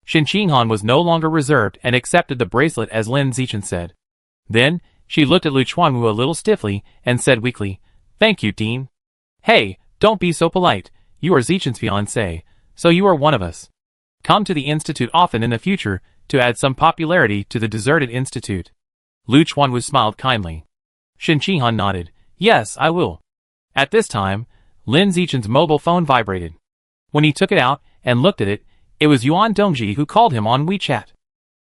Speaker 1: Shen Han was no longer reserved and accepted the bracelet as Lin Zichin said. Then, she looked at Lu Chuanwu a little stiffly and said weakly, "Thank you, Dean." "Hey, don't be so polite, you are Zichin's fiancé, so you are one of us. Come to the institute often in the future to add some popularity to the deserted institute." Lu Chuanwu smiled kindly. Shen Qinghan nodded. Yes, I will. At this time, Lin Zichin's mobile phone vibrated. When he took it out and looked at it, it was Yuan Dongji who called him on WeChat.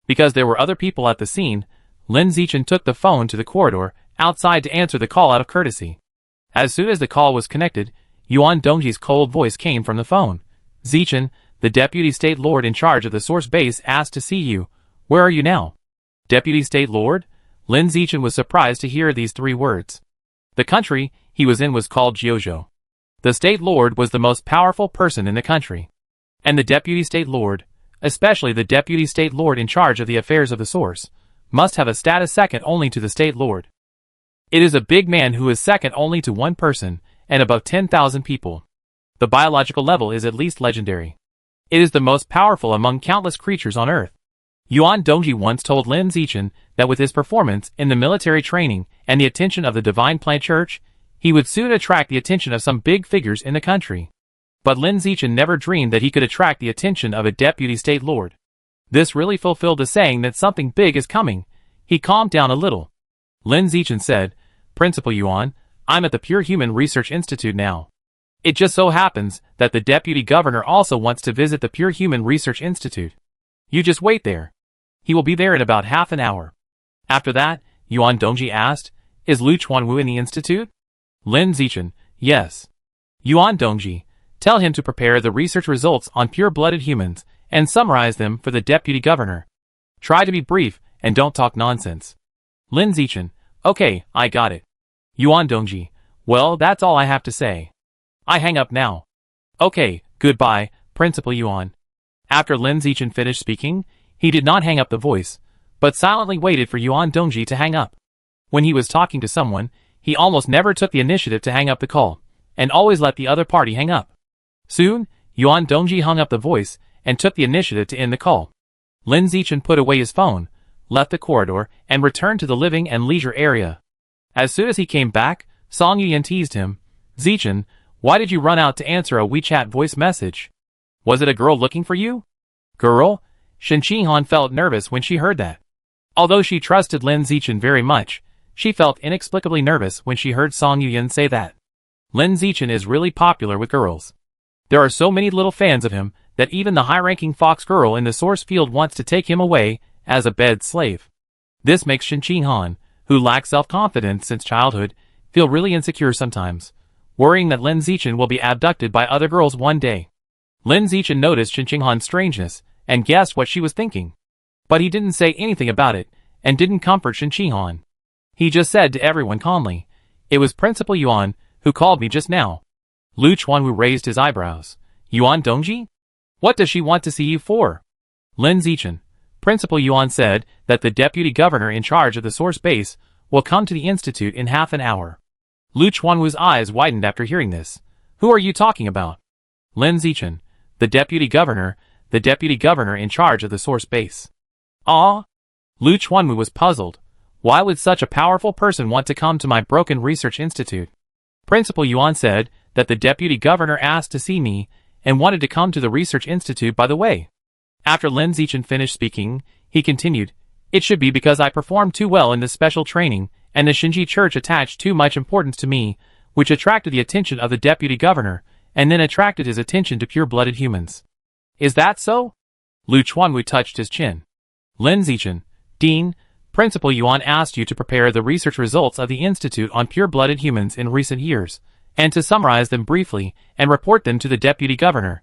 Speaker 1: Because there were other people at the scene, Lin Zichin took the phone to the corridor outside to answer the call out of courtesy. As soon as the call was connected, Yuan Dongji's cold voice came from the phone. Zichin, the Deputy State Lord in charge of the source base asked to see you. Where are you now? Deputy State Lord? Lin Zichin was surprised to hear these 3 words. The country he was in was called Jiuzhou. The State Lord was the most powerful person in the country. And the Deputy State Lord, especially the Deputy State Lord in charge of the affairs of the source, must have a status second only to the State Lord. It is a big man who is second only to one person, and above 10,000 people. The biological level is at least legendary. It is the most powerful among countless creatures on Earth. Yuan Dongji once told Lin Zichin that with his performance in the military training and the attention of the Divine Plant Church, he would soon attract the attention of some big figures in the country. But Lin Zichin never dreamed that he could attract the attention of a Deputy State Lord. This really fulfilled the saying that something big is coming. He calmed down a little. Lin Zichin said, Principal Yuan, I'm at the Pure Human Research Institute now. It just so happens that the Deputy Governor also wants to visit the Pure Human Research Institute. You just wait there. He will be there in about half an hour. After that, Yuan Dongji asked, Is Lu Chuanwu in the institute? Lin Zichin, yes. Yuan Dongji, tell him to prepare the research results on pure-blooded humans and summarize them for the Deputy Governor. Try to be brief and don't talk nonsense. Lin Zichin, okay, I got it. Yuan Dongji, well, that's all I have to say. I hang up now. Okay, goodbye, Principal Yuan. After Lin Zichin finished speaking, he did not hang up the voice, but silently waited for Yuan Dongji to hang up. When he was talking to someone, he almost never took the initiative to hang up the call, and always let the other party hang up. Soon, Yuan Dongji hung up the voice and took the initiative to end the call. Lin Zichin put away his phone, left the corridor, and returned to the living and leisure area. As soon as he came back, Song Yuyan teased him. Zichin, why did you run out to answer a WeChat voice message? Was it a girl looking for you? Girl? Shen Qinghan felt nervous when she heard that. Although she trusted Lin Zichin very much, she felt inexplicably nervous when she heard Song Yuyan say that. Lin Zichin is really popular with girls. There are so many little fans of him that even the high-ranking fox girl in the source field wants to take him away as a bed slave. This makes Shen Qinghan, who lacks self-confidence since childhood, feel really insecure sometimes, worrying that Lin Zichin will be abducted by other girls one day. Lin Zichin noticed Shen Qinghan's strangeness and guessed what she was thinking. But he didn't say anything about it, and didn't comfort Shen Qinghan. He just said to everyone calmly, It was Principal Yuan who called me just now. Lu Chuanwu raised his eyebrows. Yuan Dongji? What does she want to see you for? Lin Zichin, Principal Yuan said that the Deputy Governor in charge of the source base will come to the institute in half an hour. Lu Chuanwu's eyes widened after hearing this. Who are you talking about? Lin Zichin, the Deputy Governor in charge of the source base. Ah? Lu Chuanwu was puzzled. Why would such a powerful person want to come to my broken research institute? Principal Yuan said that the Deputy Governor asked to see me and wanted to come to the research institute by the way. After Lin Zichin finished speaking, he continued, It should be because I performed too well in this special training, and the Shinji Church attached too much importance to me, which attracted the attention of the Deputy Governor, and then attracted his attention to pure-blooded humans. Is that so? Lu Chuanwu touched his chin. Lin Zichin, Dean, Principal Yuan asked you to prepare the research results of the Institute on pure-blooded humans in recent years, and to summarize them briefly and report them to the Deputy Governor.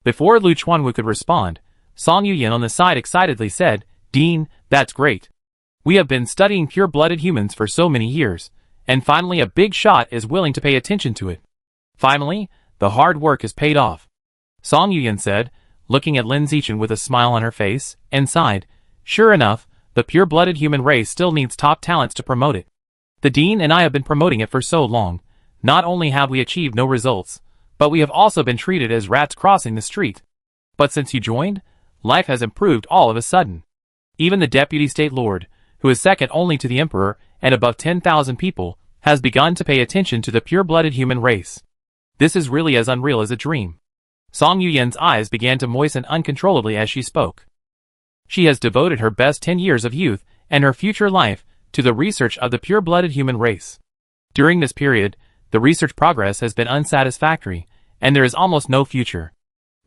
Speaker 1: Before Lu Chuanwu could respond, Song Yuyan on the side excitedly said, Dean, that's great. We have been studying pure-blooded humans for so many years, and finally a big shot is willing to pay attention to it. Finally, the hard work has paid off. Song Yuyan said, looking at Lin Zichin with a smile on her face, and sighed, Sure enough, the pure-blooded human race still needs top talents to promote it. The Dean and I have been promoting it for so long. Not only have we achieved no results, but we have also been treated as rats crossing the street. But since you joined, life has improved all of a sudden. Even the Deputy State Lord, who is second only to the Emperor and above 10,000 people, has begun to pay attention to the pure-blooded human race. This is really as unreal as a dream. Song Yuyan's eyes began to moisten uncontrollably as she spoke. She has devoted her best 10 years of youth and her future life to the research of the pure-blooded human race. During this period, the research progress has been unsatisfactory, and there is almost no future.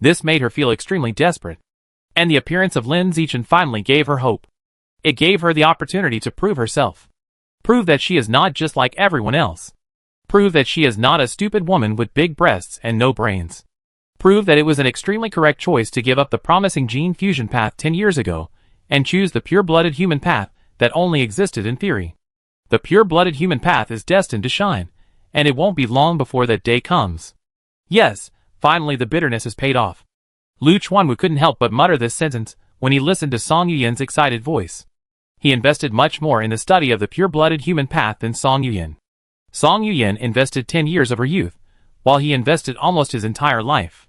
Speaker 1: This made her feel extremely desperate. And the appearance of Lin Zichin finally gave her hope. It gave her the opportunity to prove herself. Prove that she is not just like everyone else. Prove that she is not a stupid woman with big breasts and no brains. Prove that it was an extremely correct choice to give up the promising gene fusion path 10 years ago and choose the pure-blooded human path that only existed in theory. The pure-blooded human path is destined to shine, and it won't be long before that day comes. Yes, finally the bitterness is paid off. Lu Chuanwu couldn't help but mutter this sentence when he listened to Song Yuyan's excited voice. He invested much more in the study of the pure-blooded human path than Song Yuyan. Song Yuyan invested 10 years of her youth, while he invested almost his entire life.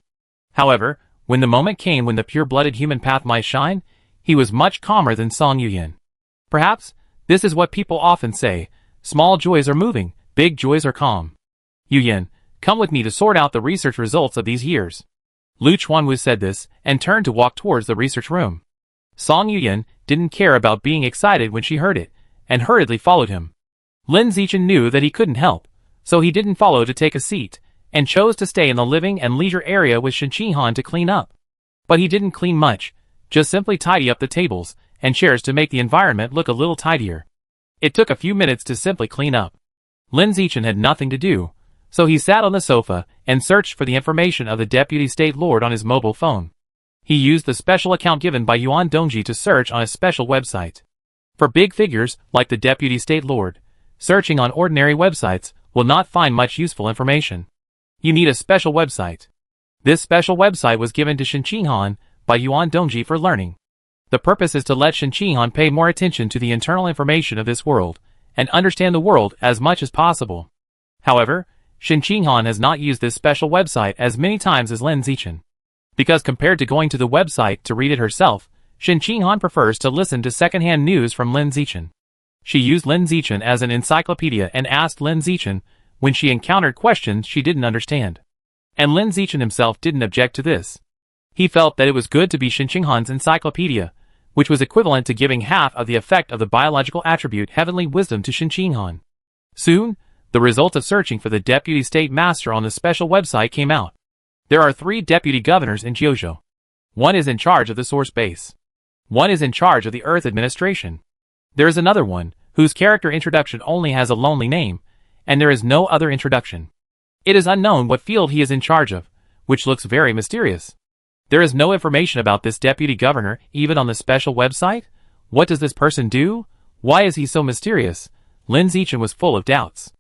Speaker 1: However, when the moment came when the pure-blooded human path might shine, he was much calmer than Song Yuyan. Perhaps, this is what people often say, small joys are moving, big joys are calm. Yuyan, come with me to sort out the research results of these years. Lu Chuanwu said this and turned to walk towards the research room. Song Yuyan didn't care about being excited when she heard it, and hurriedly followed him. Lin Zichin knew that he couldn't help, so he didn't follow to take a seat, and chose to stay in the living and leisure area with Shen Qinghan to clean up. But he didn't clean much, just simply tidy up the tables and chairs to make the environment look a little tidier. It took a few minutes to simply clean up. Lin Zichin had nothing to do, so he sat on the sofa and searched for the information of the Deputy State Lord on his mobile phone. He used the special account given by Yuan Dongji to search on a special website. For big figures, like the Deputy State Lord, searching on ordinary websites will not find much useful information. You need a special website. This special website was given to Shen Qinghan by Yuan Dongji for learning. The purpose is to let Shen Qinghan pay more attention to the internal information of this world, and understand the world as much as possible. However, Shen Qinghan has not used this special website as many times as Lin Zichin. Because compared to going to the website to read it herself, Shen Qinghan prefers to listen to second-hand news from Lin Zichin. She used Lin Zichin as an encyclopedia and asked Lin Zichin when she encountered questions she didn't understand. And Lin Zichin himself didn't object to this. He felt that it was good to be Shen Qinghan's encyclopedia, which was equivalent to giving half of the effect of the biological attribute heavenly wisdom to Shen Qinghan. Soon, the result of searching for the Deputy State Master on the special website came out. There are 3 deputy governors in Jiuzhou. One is in charge of the source base. One is in charge of the Earth administration. There is another one, whose character introduction only has a lonely name, and there is no other introduction. It is unknown what field he is in charge of, which looks very mysterious. There is no information about this deputy governor even on the special website. What does this person do? Why is he so mysterious? Lin Zichin was full of doubts.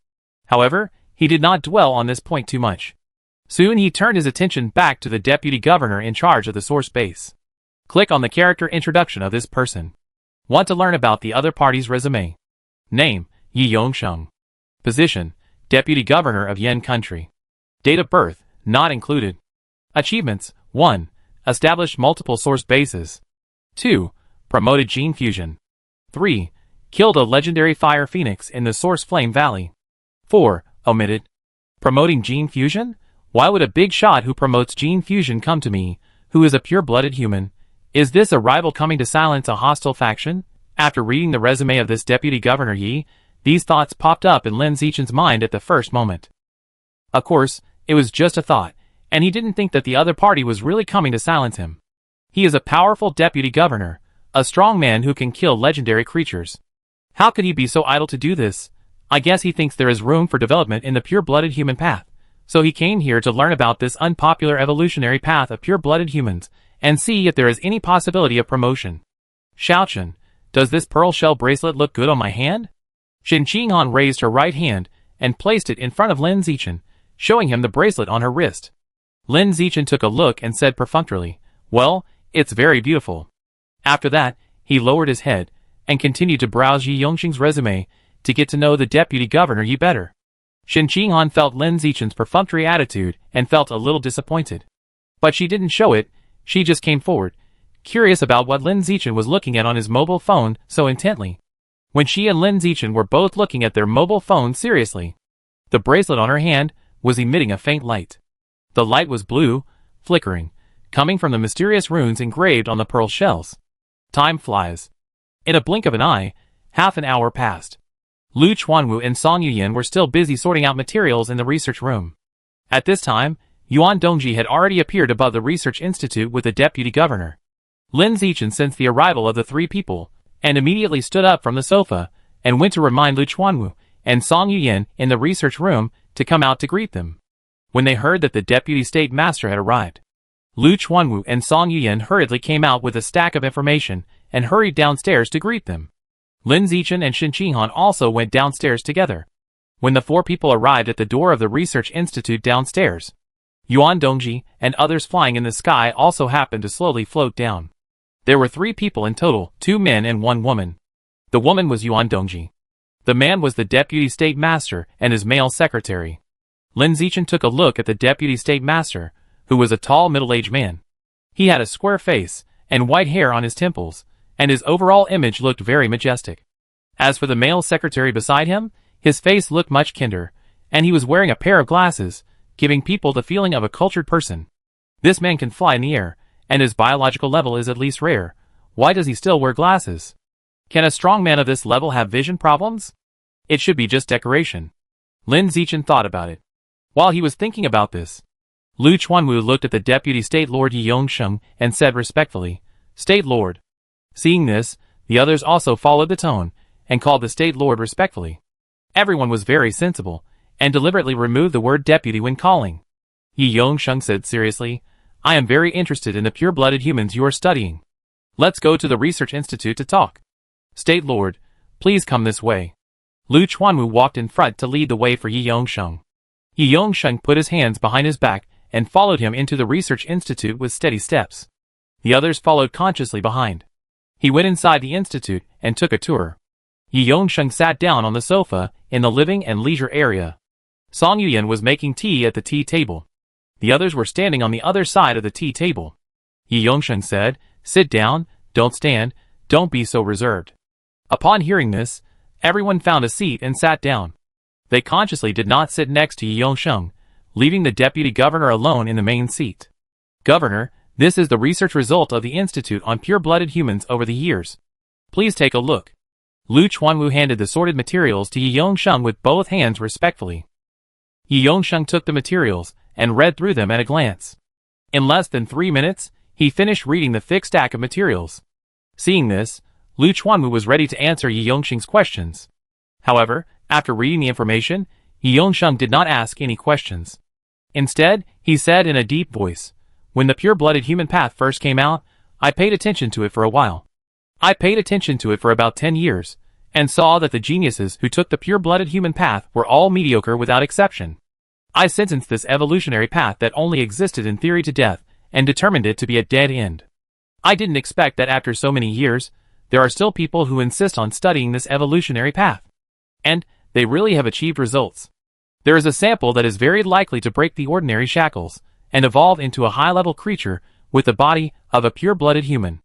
Speaker 1: However, he did not dwell on this point too much. Soon he turned his attention back to the deputy governor in charge of the source base. Click on the character introduction of this person. Want to learn about the other party's resume. Name, Yi Yongsheng. Position, Deputy Governor of Yan Country. Date of birth, not included. Achievements, 1. Established multiple source bases. 2. Promoted gene fusion. 3. Killed a legendary fire phoenix in the Source Flame Valley. 4. Omitted. Promoting gene fusion? Why would a big shot who promotes gene fusion come to me, who is a pure-blooded human? Is this a rival coming to silence a hostile faction? After reading the resume of this Deputy Governor Yi, these thoughts popped up in Lin Zichin's mind at the first moment. Of course, it was just a thought, and he didn't think that the other party was really coming to silence him. He is a powerful deputy governor, a strong man who can kill legendary creatures. How could he be so idle to do this? I guess he thinks there is room for development in the pure-blooded human path, so he came here to learn about this unpopular evolutionary path of pure-blooded humans, and see if there is any possibility of promotion. Xiaochen, does this pearl shell bracelet look good on my hand? Shen Qinghan raised her right hand and placed it in front of Lin Zichin, showing him the bracelet on her wrist. Lin Zichin took a look and said perfunctorily, "Well, it's very beautiful." After that, he lowered his head and continued to browse Yi Yongsheng's resume to get to know the deputy governor Yi better. Shen Qinghan felt Lin Zichin's perfunctory attitude and felt a little disappointed. But she didn't show it, she just came forward, curious about what Lin Zichin was looking at on his mobile phone so intently. When she and Lin Zichin were both looking at their mobile phones seriously, the bracelet on her hand was emitting a faint light. The light was blue, flickering, coming from the mysterious runes engraved on the pearl shells. Time flies. In a blink of an eye, Half an hour passed. Lu Chuanwu and Song Yuyan were still busy sorting out materials in the research room. At this time, Yuan Dongji had already appeared above the research institute with the deputy governor. Lin Zichin sensed the arrival of the three people, and immediately stood up from the sofa, and went to remind Lu Chuanwu and Song Yuyan in the research room to come out to greet them. When they heard that the deputy state master had arrived, Lu Chuanwu and Song Yuyan hurriedly came out with a stack of information and hurried downstairs to greet them. Lin Zichin and Shen Qinghan also went downstairs together. When the four people arrived at the door of the research institute downstairs, Yuan Dongji and others flying in the sky also happened to slowly float down. There were 3 people in total, 2 men and 1 woman. The woman was Yuan Dongji. The man was the deputy state master and his male secretary. Lin Zichin took a look at the deputy state master, who was a tall middle-aged man. He had a square face and white hair on his temples, and his overall image looked very majestic. As for the male secretary beside him, his face looked much kinder, and he was wearing a pair of glasses, giving people the feeling of a cultured person. This man can fly in the air, and his biological level is at least rare. Why does he still wear glasses? Can a strong man of this level have vision problems? It should be just decoration. Lin Zichin thought about it. While he was thinking about this, Lu Chuanwu looked at the deputy state lord Yi Yongsheng and said respectfully, "State lord." Seeing this, the others also followed the tone, and called the state lord respectfully. Everyone was very sensible, and deliberately removed the word deputy when calling. Yi Yongsheng said seriously, "I am very interested in the pure-blooded humans you are studying. Let's go to the research institute to talk. State lord, please come this way." Lu Chuanwu walked in front to lead the way for Yi Yongsheng. Yi Yongsheng put his hands behind his back and followed him into the research institute with steady steps. The others followed consciously behind. He went inside the institute and took a tour. Yi Yongsheng sat down on the sofa in the living and leisure area. Song Yuyan was making tea at the tea table. The others were standing on the other side of the tea table. Yi Yongsheng said, "Sit down, don't stand, don't be so reserved." Upon hearing this, everyone found a seat and sat down. They consciously did not sit next to Yi Yongsheng, leaving the deputy governor alone in the main seat. "Governor, this is the research result of the Institute on Pure-Blooded Humans over the years. Please take a look." Lu Chuanwu handed the sorted materials to Yi Yongsheng with both hands respectfully. Yi Yongsheng took the materials and read through them at a glance. In less than 3 minutes, he finished reading the thick stack of materials. Seeing this, Lu Chuanwu was ready to answer Yi Yongsheng's questions. However, after reading the information, Yi Yongsheng did not ask any questions. Instead, he said in a deep voice, "When the pure-blooded human path first came out, I paid attention to it for a while. I paid attention to it for about 10 years, and saw that the geniuses who took the pure-blooded human path were all mediocre without exception. I sentenced this evolutionary path that only existed in theory to death, and determined it to be a dead end. I didn't expect that after so many years, there are still people who insist on studying this evolutionary path. And they really have achieved results. There is a sample that is very likely to break the ordinary shackles, and evolve into a high-level creature with the body of a pure-blooded human."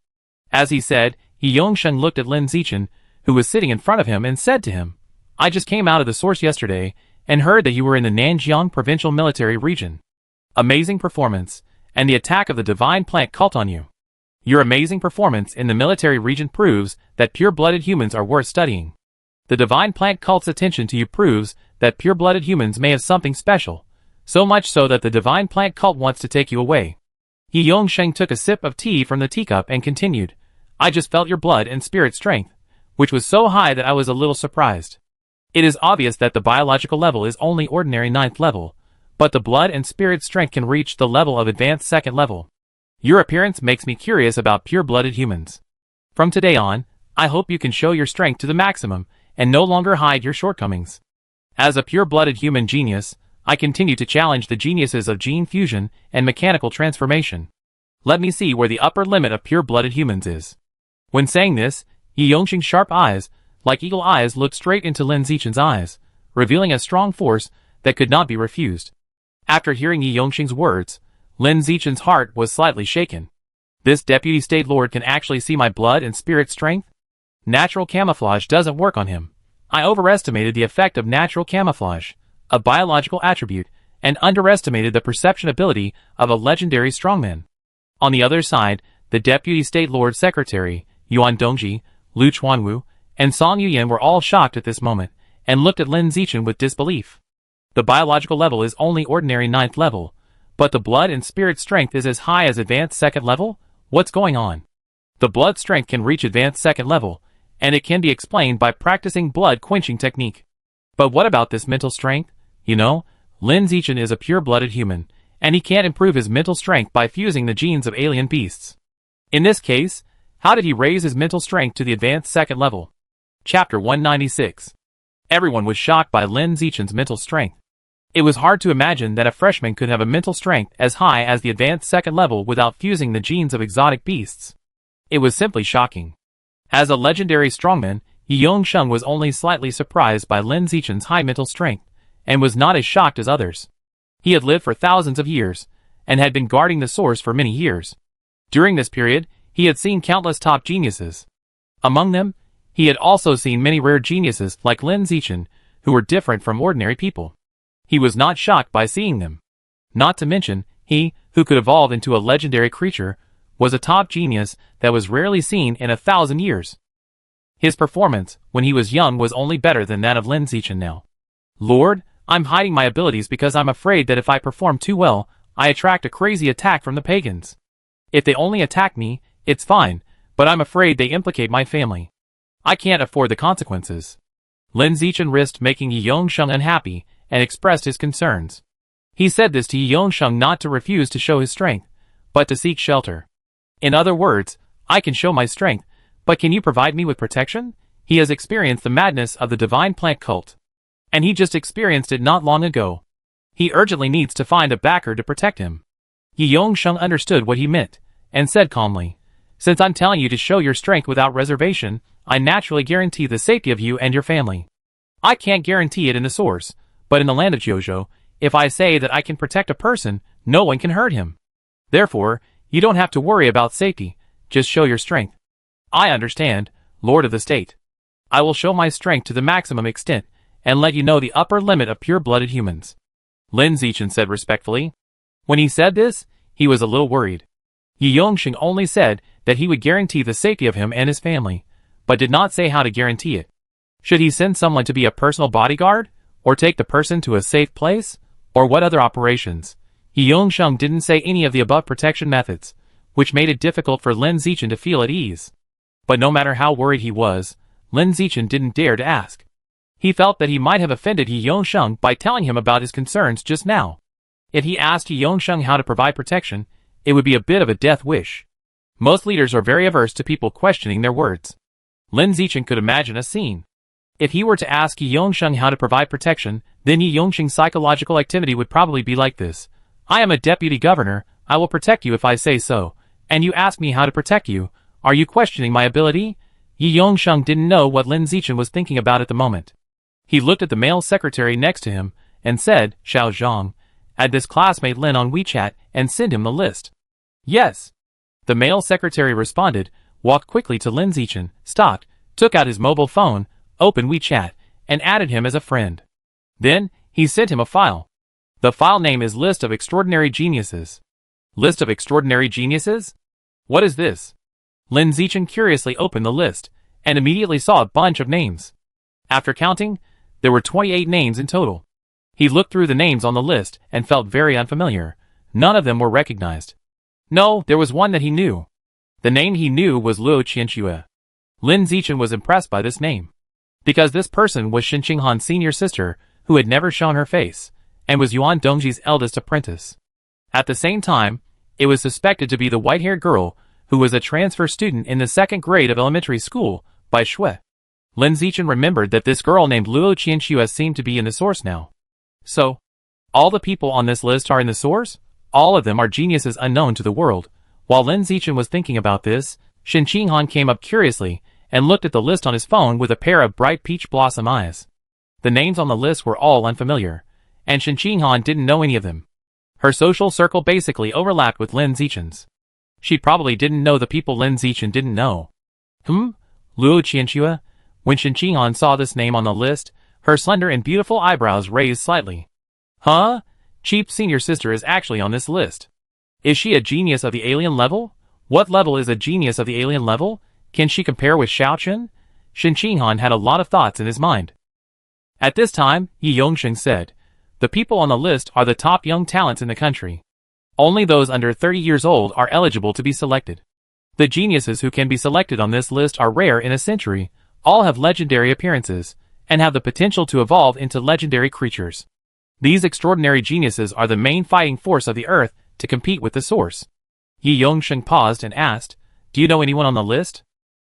Speaker 1: As he said, Yi Yongsheng looked at Lin Zichin, who was sitting in front of him, and said to him, "I just came out of the source yesterday, and heard that you were in the Nanjiang Provincial Military Region. Amazing performance, and the attack of the divine plant cult on you. Your amazing performance in the military region proves that pure-blooded humans are worth studying. The divine plant cult's attention to you proves that pure-blooded humans may have something special, so much so that the divine plant cult wants to take you away." Yi Yongsheng took a sip of tea from the teacup and continued, "I just felt your blood and spirit strength, which was so high that I was a little surprised. It is obvious that the biological level is only ordinary 9th level, but the blood and spirit strength can reach the level of advanced 2nd level. Your appearance makes me curious about pure-blooded humans. From today on, I hope you can show your strength to the maximum, and no longer hide your shortcomings. As a pure-blooded human genius, I continue to challenge the geniuses of gene fusion and mechanical transformation. Let me see where the upper limit of pure-blooded humans is." When saying this, Yi Yongsheng's sharp eyes, like eagle eyes, looked straight into Lin Zichin's eyes, revealing a strong force that could not be refused. After hearing Yi Yongsheng's words, Lin Zichin's heart was slightly shaken. This deputy state lord can actually see my blood and spirit strength? Natural camouflage doesn't work on him. I overestimated the effect of natural camouflage, a biological attribute, and underestimated the perception ability of a legendary strongman. On the other side, the deputy state lord secretary, Yuan Dongji, Lu Chuanwu, and Song Yuyan were all shocked at this moment, and looked at Lin Zichin with disbelief. The biological level is only ordinary 9th level, but the blood and spirit strength is as high as advanced 2nd level? What's going on? The blood strength can reach advanced 2nd level, and it can be explained by practicing blood quenching technique. But what about this mental strength? You know, Lin Zichin is a pure-blooded human, and he can't improve his mental strength by fusing the genes of alien beasts. In this case, how did he raise his mental strength to the advanced 2nd level? Chapter 196. Everyone was shocked by Lin Zichin's mental strength. It was hard to imagine that a freshman could have a mental strength as high as the advanced 2nd level without fusing the genes of exotic beasts. It was simply shocking. As a legendary strongman, Yongsheng was only slightly surprised by Lin Zichin's high mental strength, and was not as shocked as others. He had lived for thousands of years, and had been guarding the source for many years. During this period, he had seen countless top geniuses. Among them, he had also seen many rare geniuses like Lin Zichin, who were different from ordinary people. He was not shocked by seeing them. Not to mention, he, who could evolve into a legendary creature, was a top genius that was rarely seen in 1,000 years. His performance, when he was young, was only better than that of Lin Zichin now. Lord, I'm hiding my abilities because I'm afraid that if I perform too well, I attract a crazy attack from the pagans. If they only attack me, it's fine, but I'm afraid they implicate my family. I can't afford the consequences. Lin Zichin risked making Yongsheng unhappy, and expressed his concerns. He said this to Yongsheng not to refuse to show his strength, but to seek shelter. In other words, I can show my strength, but can you provide me with protection? He has experienced the madness of the divine plant cult. And he just experienced it not long ago. He urgently needs to find a backer to protect him. Yongsheng understood what he meant, and said calmly, since I'm telling you to show your strength without reservation, I naturally guarantee the safety of you and your family. I can't guarantee it in the source, but in the land of Jojo, if I say that I can protect a person, no one can hurt him. Therefore, you don't have to worry about safety, just show your strength. I understand, Lord of the State. I will show my strength to the maximum extent, and let you know the upper limit of pure-blooded humans. Lin Zichin said respectfully. When he said this, he was a little worried. Yongsheng only said that he would guarantee the safety of him and his family, but did not say how to guarantee it. Should he send someone to be a personal bodyguard, or take the person to a safe place, or what other operations? Yongsheng didn't say any of the above protection methods, which made it difficult for Lin Zichin to feel at ease. But no matter how worried he was, Lin Zichin didn't dare to ask. He felt that he might have offended Yongsheng by telling him about his concerns just now. If he asked Yongsheng how to provide protection, it would be a bit of a death wish. Most leaders are very averse to people questioning their words. Lin Zichin could imagine a scene. If he were to ask Yongsheng how to provide protection, then Yongsheng's psychological activity would probably be like this. I am a deputy governor, I will protect you if I say so, and you ask me how to protect you, are you questioning my ability? Yongsheng didn't know what Lin Zichin was thinking about at the moment. He looked at the male secretary next to him, and said, Xiao Zhang, add this classmate Lin on WeChat, and send him the list. Yes. The male secretary responded, walked quickly to Lin Zichin, stopped, took out his mobile phone, opened WeChat, and added him as a friend. Then, he sent him a file. The file name is List of Extraordinary Geniuses. List of Extraordinary Geniuses? What is this? Lin Zichin curiously opened the list, and immediately saw a bunch of names. After counting, there were 28 names in total. He looked through the names on the list and felt very unfamiliar. None of them were recognized. No, there was one that he knew. The name he knew was Luo Qianxue. Lin Zichin was impressed by this name. Because this person was Shen Qinghan's senior sister, who had never shown her face, and was Yuan Dongji's eldest apprentice. At the same time, it was suspected to be the white-haired girl, who was a transfer student in the 2nd grade of elementary school, by Shui. Lin Zichin remembered that this girl named Luo Qianxue seemed to be in the source now. So, all the people on this list are in the source? All of them are geniuses unknown to the world. While Lin Zichin was thinking about this, Shen Qinghan came up curiously, and looked at the list on his phone with a pair of bright peach blossom eyes. The names on the list were all unfamiliar, and Shen Qinghan didn't know any of them. Her social circle basically overlapped with Lin Zichin's. She probably didn't know the people Lin Zichin didn't know. Luo Qianxue? When Shen Qinghan saw this name on the list, her slender and beautiful eyebrows raised slightly. Huh? Cheap's senior sister is actually on this list. Is she a genius of the alien level? What level is a genius of the alien level? Can she compare with Xiaochen? Shen Qinghan had a lot of thoughts in his mind. At this time, Yi Yongsheng said, "The people on the list are the top young talents in the country. Only those under 30 years old are eligible to be selected. The geniuses who can be selected on this list are rare in a century, all have legendary appearances, and have the potential to evolve into legendary creatures. These extraordinary geniuses are the main fighting force of the earth to compete with the source." Yi Yongsheng paused and asked, "Do you know anyone on the list?"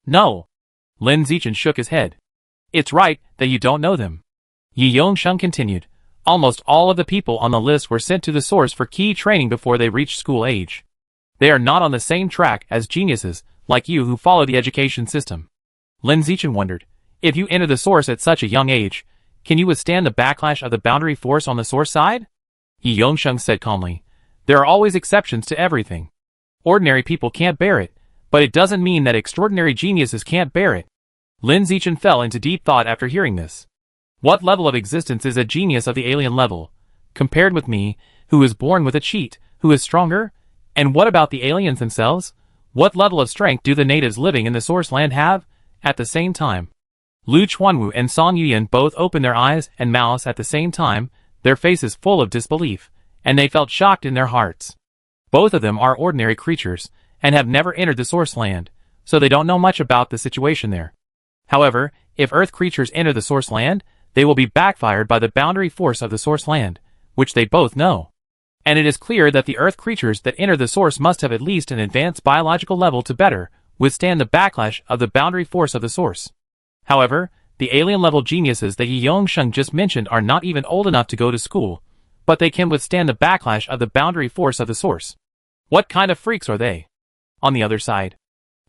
Speaker 1: "No." Lin Zichin shook his head. "It's right that you don't know them." Yi Yongsheng continued, "Almost all of the people on the list were sent to the source for key training before they reached school age. They are not on the same track as geniuses like you who follow the education system." Lin Zichin wondered, "If you enter the source at such a young age, can you withstand the backlash of the boundary force on the source side?" Yi Yongsheng said calmly, "There are always exceptions to everything. Ordinary people can't bear it, but it doesn't mean that extraordinary geniuses can't bear it." Lin Zichin fell into deep thought after hearing this. What level of existence is a genius of the alien level, compared with me, who is born with a cheat, who is stronger? And what about the aliens themselves? What level of strength do the natives living in the source land have? At the same time, Lu Chuanwu and Song Yuyan both opened their eyes and mouths at the same time, their faces full of disbelief, and they felt shocked in their hearts. Both of them are ordinary creatures, and have never entered the source land, so they don't know much about the situation there. However, if Earth creatures enter the source land, they will be backfired by the boundary force of the source land, which they both know. And it is clear that the Earth creatures that enter the source must have at least an advanced biological level to better withstand the backlash of the boundary force of the source. However, the alien-level geniuses that Yi Yongsheng just mentioned are not even old enough to go to school, but they can withstand the backlash of the boundary force of the source. What kind of freaks are they? On the other side,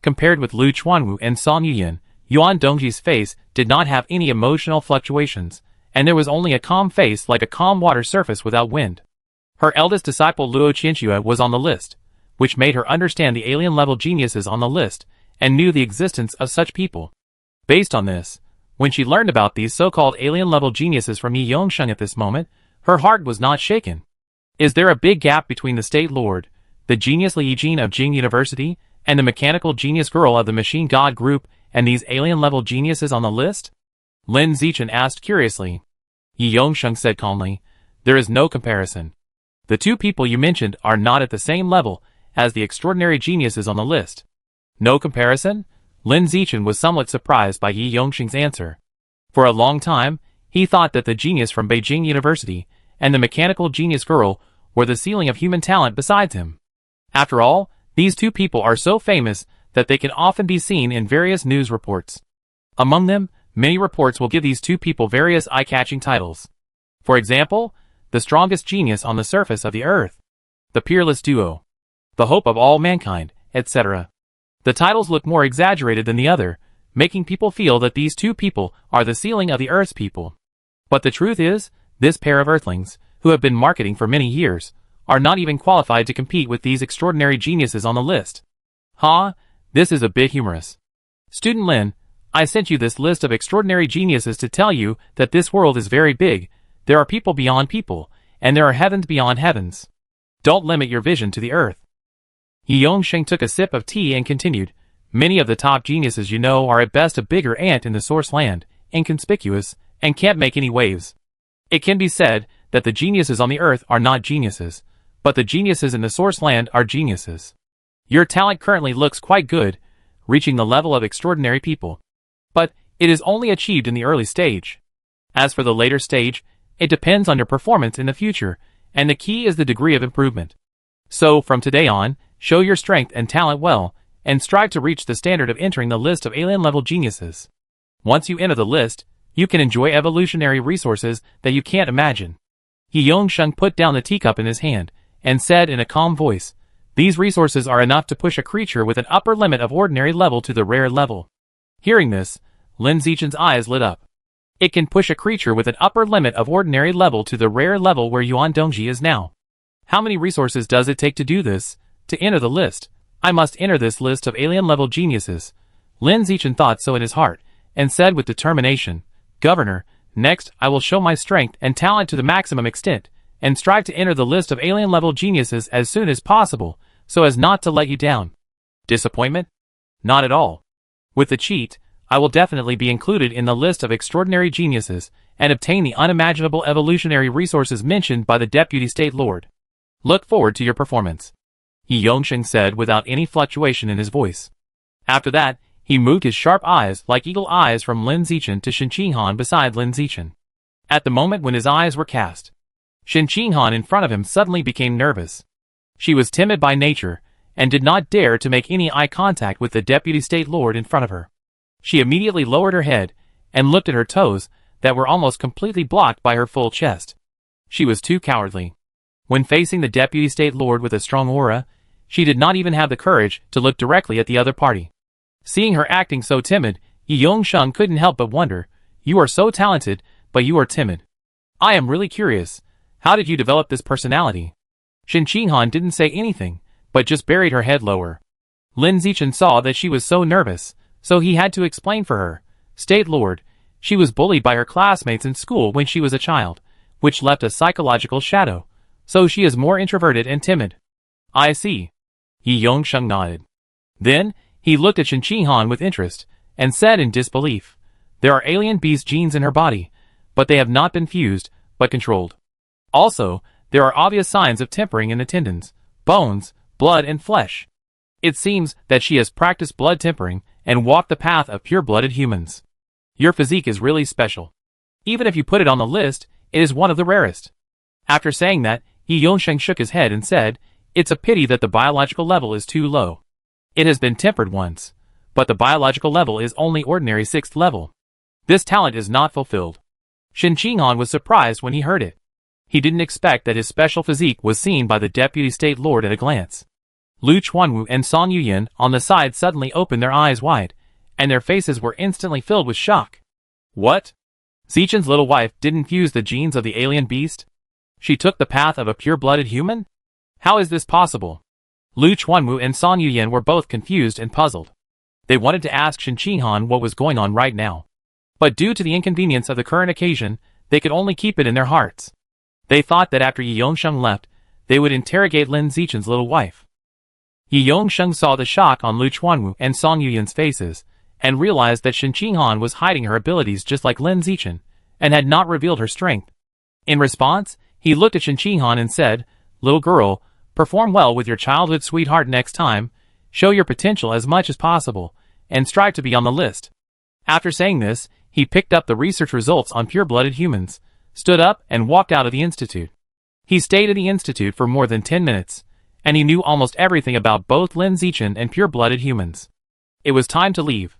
Speaker 1: compared with Lu Chuanwu and Song Yuyan, Yuan Dongji's face did not have any emotional fluctuations, and there was only a calm face like a calm water surface without luo Her eldest disciple Luo Qianxue was on the list, which made her understand the alien-level geniuses on the list, and knew the existence of such people. Based on this, when she learned about these so-called alien-level geniuses from Yi Yongsheng at this moment, her heart was not shaken. Is there a big gap between the State Lord, the genius Li Yijin of Jing University, and the mechanical genius girl of the Machine God Group, and these alien-level geniuses on the list? Lin Zichin asked curiously. Yi Yongsheng said calmly, "There is no comparison. The two people you mentioned are not at the same level as the extraordinary geniuses on the list." No comparison? Lin Zichin was somewhat surprised by Yi Yongsheng's answer. For a long time, he thought that the genius from Beijing University and the mechanical genius girl were the ceiling of human talent besides him. After all, these two people are so famous that they can often be seen in various news reports. Among them, many reports will give these two people various eye-catching titles. For example, the strongest genius on the surface of the earth, the peerless duo, the hope of all mankind, etc. The titles look more exaggerated than the other, making people feel that these two people are the ceiling of the Earth's people. But the truth is, this pair of Earthlings, who have been marketing for many years, are not even qualified to compete with these extraordinary geniuses on the list. This is a bit humorous. Student Lin, I sent you this list of extraordinary geniuses to tell you that this world is very big, there are people beyond people, and there are heavens beyond heavens. Don't limit your vision to the Earth. Yi Yongsheng took a sip of tea and continued, "Many of the top geniuses you know are at best a bigger ant in the source land, inconspicuous, and can't make any waves. It can be said that the geniuses on the Earth are not geniuses, but the geniuses in the source land are geniuses. Your talent currently looks quite good, reaching the level of extraordinary people. But it is only achieved in the early stage. As for the later stage, it depends on your performance in the future, and the key is the degree of improvement. So, from today on, show your strength and talent well, and strive to reach the standard of entering the list of alien-level geniuses. Once you enter the list, you can enjoy evolutionary resources that you can't imagine." Yi Yongsheng put down the teacup in his hand, and said in a calm voice, "These resources are enough to push a creature with an upper limit of ordinary level to the rare level." Hearing this, Lin Zichin's eyes lit up. It can push a creature with an upper limit of ordinary level to the rare level where Yuan Dongji is now. How many resources does it take to do this? To enter the list, I must enter this list of alien-level geniuses. Lin Zichin thought so in his heart, and said with determination, "Governor, next I will show my strength and talent to the maximum extent, and strive to enter the list of alien-level geniuses as soon as possible, so as not to let you down." Disappointment? Not at all. With the cheat, I will definitely be included in the list of extraordinary geniuses and obtain the unimaginable evolutionary resources mentioned by the Deputy State Lord. Look forward to your performance," Yi Yongsheng said without any fluctuation in his voice. After that, he moved his sharp eyes like eagle eyes from Lin Zichin to Shen Qinghan beside Lin Zichin. At the moment when his eyes were cast, Shen Qinghan in front of him suddenly became nervous. She was timid by nature, and did not dare to make any eye contact with the Deputy State Lord in front of her. She immediately lowered her head, and looked at her toes, that were almost completely blocked by her full chest. She was too cowardly. When facing the Deputy State Lord with a strong aura, she did not even have the courage to look directly at the other party. Seeing her acting so timid, Yi Yongsheng couldn't help but wonder, "You are so talented, but you are timid. I am really curious, how did you develop this personality?" Shen Qinghan didn't say anything, but just buried her head lower. Lin Zichin saw that she was so nervous, so he had to explain for her. "State Lord, she was bullied by her classmates in school when she was a child, which left a psychological shadow, so she is more introverted and timid." "I see." Yi Yongsheng nodded. Then, he looked at Shen Qinghan with interest, and said in disbelief, "There are alien beast genes in her body, but they have not been fused, but controlled. Also, there are obvious signs of tempering in the tendons, bones, blood and flesh. It seems that she has practiced blood tempering and walked the path of pure-blooded humans. Your physique is really special. Even if you put it on the list, it is one of the rarest." After saying that, Yi Yongsheng shook his head and said, "It's a pity that the biological level is too low. It has been tempered once, but the biological level is only ordinary 6th level. This talent is not fulfilled." Shen Qinghan was surprised when he heard it. He didn't expect that his special physique was seen by the Deputy State Lord at a glance. Lu Chuanwu and Song Yuyan on the side suddenly opened their eyes wide, and their faces were instantly filled with shock. What? Zichin's little wife didn't fuse the genes of the alien beast? She took the path of a pure-blooded human? How is this possible? Lu Chuanwu and Song Yuyan were both confused and puzzled. They wanted to ask Shen Qinghan what was going on right now, but due to the inconvenience of the current occasion, they could only keep it in their hearts. They thought that after Yi Yongsheng left, they would interrogate Lin Zichin's little wife. Yi Yongsheng saw the shock on Lu Chuanwu and Song Yuyan's faces, and realized that Shen Qinghan was hiding her abilities just like Lin Zichin, and had not revealed her strength. In response, he looked at Shen Qinghan and said, "Little girl, perform well with your childhood sweetheart next time, show your potential as much as possible, and strive to be on the list." After saying this, he picked up the research results on pure-blooded humans, stood up and walked out of the institute. He stayed at the institute for more than 10 minutes, and he knew almost everything about both Lin Zichin and pure-blooded humans. It was time to leave.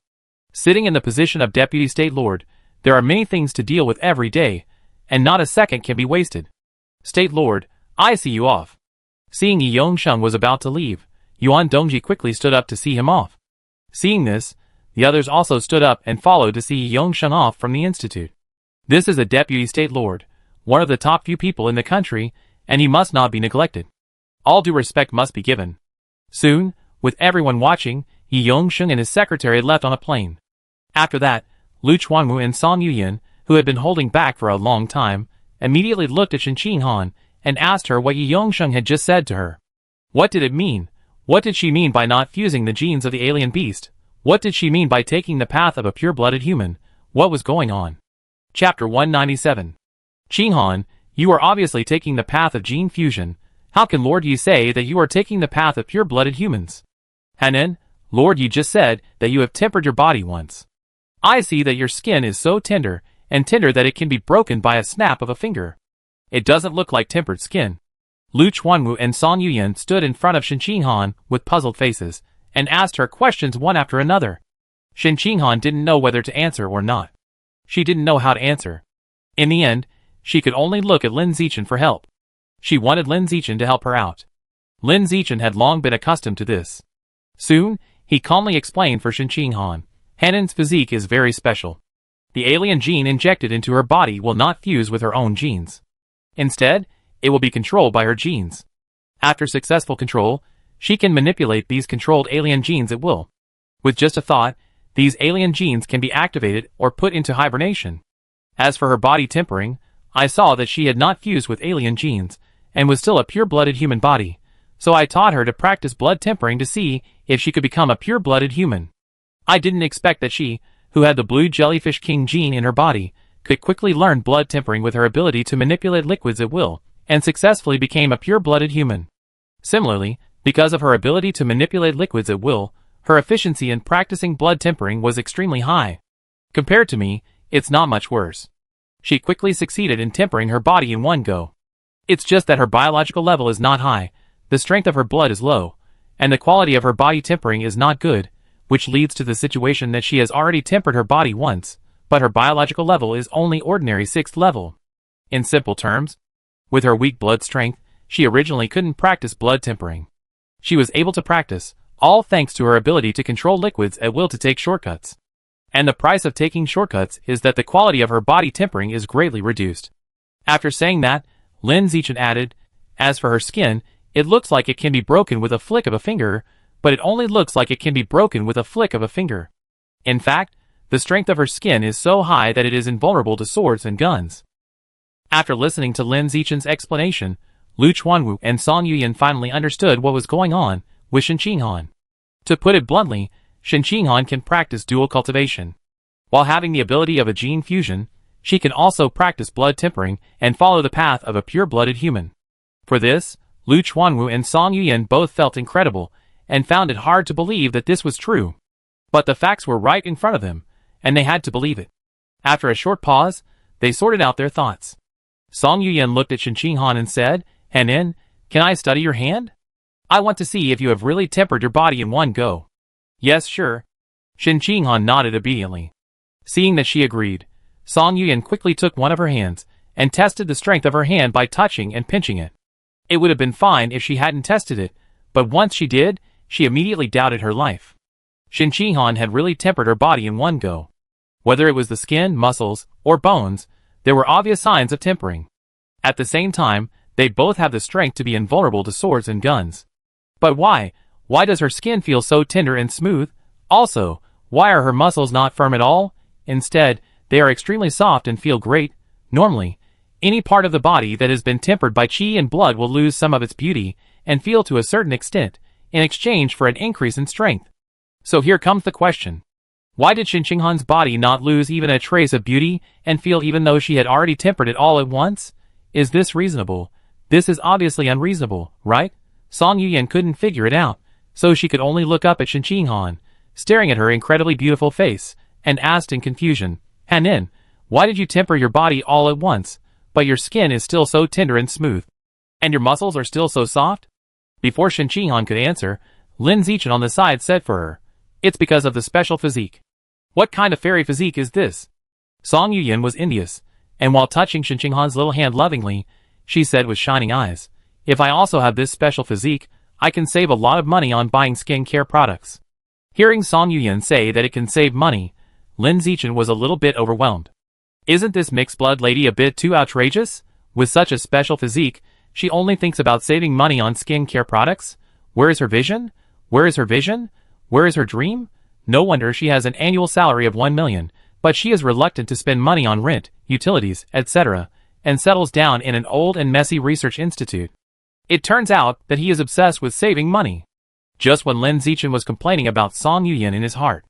Speaker 1: Sitting in the position of Deputy State Lord, there are many things to deal with every day, and not a second can be wasted. "State Lord, I see you off." Seeing Yi Yongsheng was about to leave, Yuan Dongji quickly stood up to see him off. Seeing this, the others also stood up and followed to see Yi Yongsheng off from the institute. This is a Deputy State Lord, one of the top few people in the country, and he must not be neglected. All due respect must be given. Soon, with everyone watching, Yi Yongsheng and his secretary left on a plane. After that, Lu Chuanwu and Song Yuyan, who had been holding back for a long time, immediately looked at Shen Qinghan and asked her what Yi Yongsheng had just said to her. What did it mean? What did she mean by not fusing the genes of the alien beast? What did she mean by taking the path of a pure-blooded human? What was going on? Chapter 197. Qinghan, you are obviously taking the path of gene fusion. How can Lord Yi say that you are taking the path of pure-blooded humans? Hanan, Lord Yi just said that you have tempered your body once. I see that your skin is so tender, and tender that it can be broken by a snap of a finger. It doesn't look like tempered skin. Lu Chuanwu and Song Yuyan stood in front of Shen Qinghan with puzzled faces, and asked her questions one after another. Shen Qinghan didn't know whether to answer or not. She didn't know how to answer. In the end, she could only look at Lin Zichin for help. She wanted Lin Zichin to help her out. Lin Zichin had long been accustomed to this. Soon, he calmly explained for Shen Qinghan, Hanan's physique is very special. The alien gene injected into her body will not fuse with her own genes. Instead, it will be controlled by her genes. After successful control, she can manipulate these controlled alien genes at will. With just a thought, these alien genes can be activated or put into hibernation. As for her body tempering, I saw that she had not fused with alien genes, and was still a pure-blooded human body, so I taught her to practice blood tempering to see if she could become a pure-blooded human. I didn't expect that she, who had the blue jellyfish king gene in her body, could quickly learn blood tempering with her ability to manipulate liquids at will, and successfully became a pure-blooded human. Similarly, because of her ability to manipulate liquids at will, her efficiency in practicing blood tempering was extremely high. Compared to me, it's not much worse. She quickly succeeded in tempering her body in one go. It's just that her biological level is not high, the strength of her blood is low, and the quality of her body tempering is not good, which leads to the situation that she has already tempered her body once, but her biological level is only ordinary 6th level. In simple terms, with her weak blood strength, she originally couldn't practice blood tempering. She was able to practice, all thanks to her ability to control liquids at will to take shortcuts. And the price of taking shortcuts is that the quality of her body tempering is greatly reduced. After saying that, Lin Zichin added, as for her skin, it looks like it can be broken with a flick of a finger, but it only looks like it can be broken with a flick of a finger. In fact, the strength of her skin is so high that it is invulnerable to swords and guns. After listening to Lin Zichin's explanation, Lu Chuanwu and Song Yuyan finally understood what was going on with Shen Qinghan. To put it bluntly, Shen Qinghan can practice dual cultivation. While having the ability of a gene fusion, she can also practice blood tempering and follow the path of a pure-blooded human. For this, Lu Chuanwu and Song Yuyan both felt incredible and found it hard to believe that this was true. But the facts were right in front of them, and they had to believe it. After a short pause, they sorted out their thoughts. Song Yuyan looked at Shen Qinghan and said, "Hanin, can I study your hand? I want to see if you have really tempered your body in one go." "Yes, sure." Shen Qinghan nodded obediently. Seeing that she agreed, Song Yuyan quickly took one of her hands and tested the strength of her hand by touching and pinching it. It would have been fine if she hadn't tested it, but once she did, she immediately doubted her life. Shen Qinghan had really tempered her body in one go. Whether it was the skin, muscles, or bones, there were obvious signs of tempering. At the same time, they both have the strength to be invulnerable to swords and guns. But why? Why does her skin feel so tender and smooth? Also, why are her muscles not firm at all? Instead, they are extremely soft and feel great. Normally, any part of the body that has been tempered by qi and blood will lose some of its beauty and feel to a certain extent, in exchange for an increase in strength. So here comes the question. Why did Shen Qinghan's body not lose even a trace of beauty and feel even though she had already tempered it all at once? Is this reasonable? This is obviously unreasonable, right? Song Yuyan couldn't figure it out, so she could only look up at Shen Qinghan, staring at her incredibly beautiful face, and asked in confusion, "Hanin, why did you temper your body all at once, but your skin is still so tender and smooth? And your muscles are still so soft?" Before Shen Qinghan could answer, Lin Zichin on the side said for her, "It's because of the special physique." "What kind of fairy physique is this?" Song Yuyan was envious, and while touching Shen Qinghan's little hand lovingly, she said with shining eyes, "If I also have this special physique, I can save a lot of money on buying skincare products." Hearing Song Yuyan say that it can save money, Lin Zichin was a little bit overwhelmed. Isn't this mixed-blood lady a bit too outrageous? With such a special physique, she only thinks about saving money on skincare products? Where is her vision? Where is her vision? Where is her dream? No wonder she has an annual salary of 1 million, but she is reluctant to spend money on rent, utilities, etc., and settles down in an old and messy research institute. It turns out that he is obsessed with saving money. Just when Lin Zichin was complaining about Song Yuyan in his heart,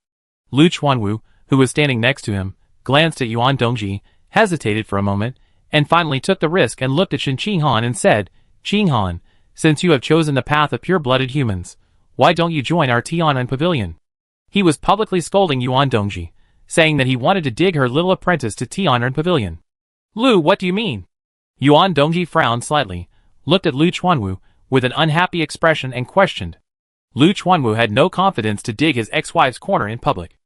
Speaker 1: Lu Chuanwu, who was standing next to him, glanced at Yuan Dongji, hesitated for a moment, and finally took the risk and looked at Shen Qinghan and said, "Qinghan, since you have chosen the path of pure-blooded humans, why don't you join our Tianren pavilion?" He was publicly scolding Yuan Dongji, saying that he wanted to dig her little apprentice to Tianren pavilion. "Lu, what do you mean?" Yuan Dongji frowned slightly, looked at Lu Chuanwu with an unhappy expression and questioned. Lu Chuanwu had no confidence to dig his ex-wife's corner in public.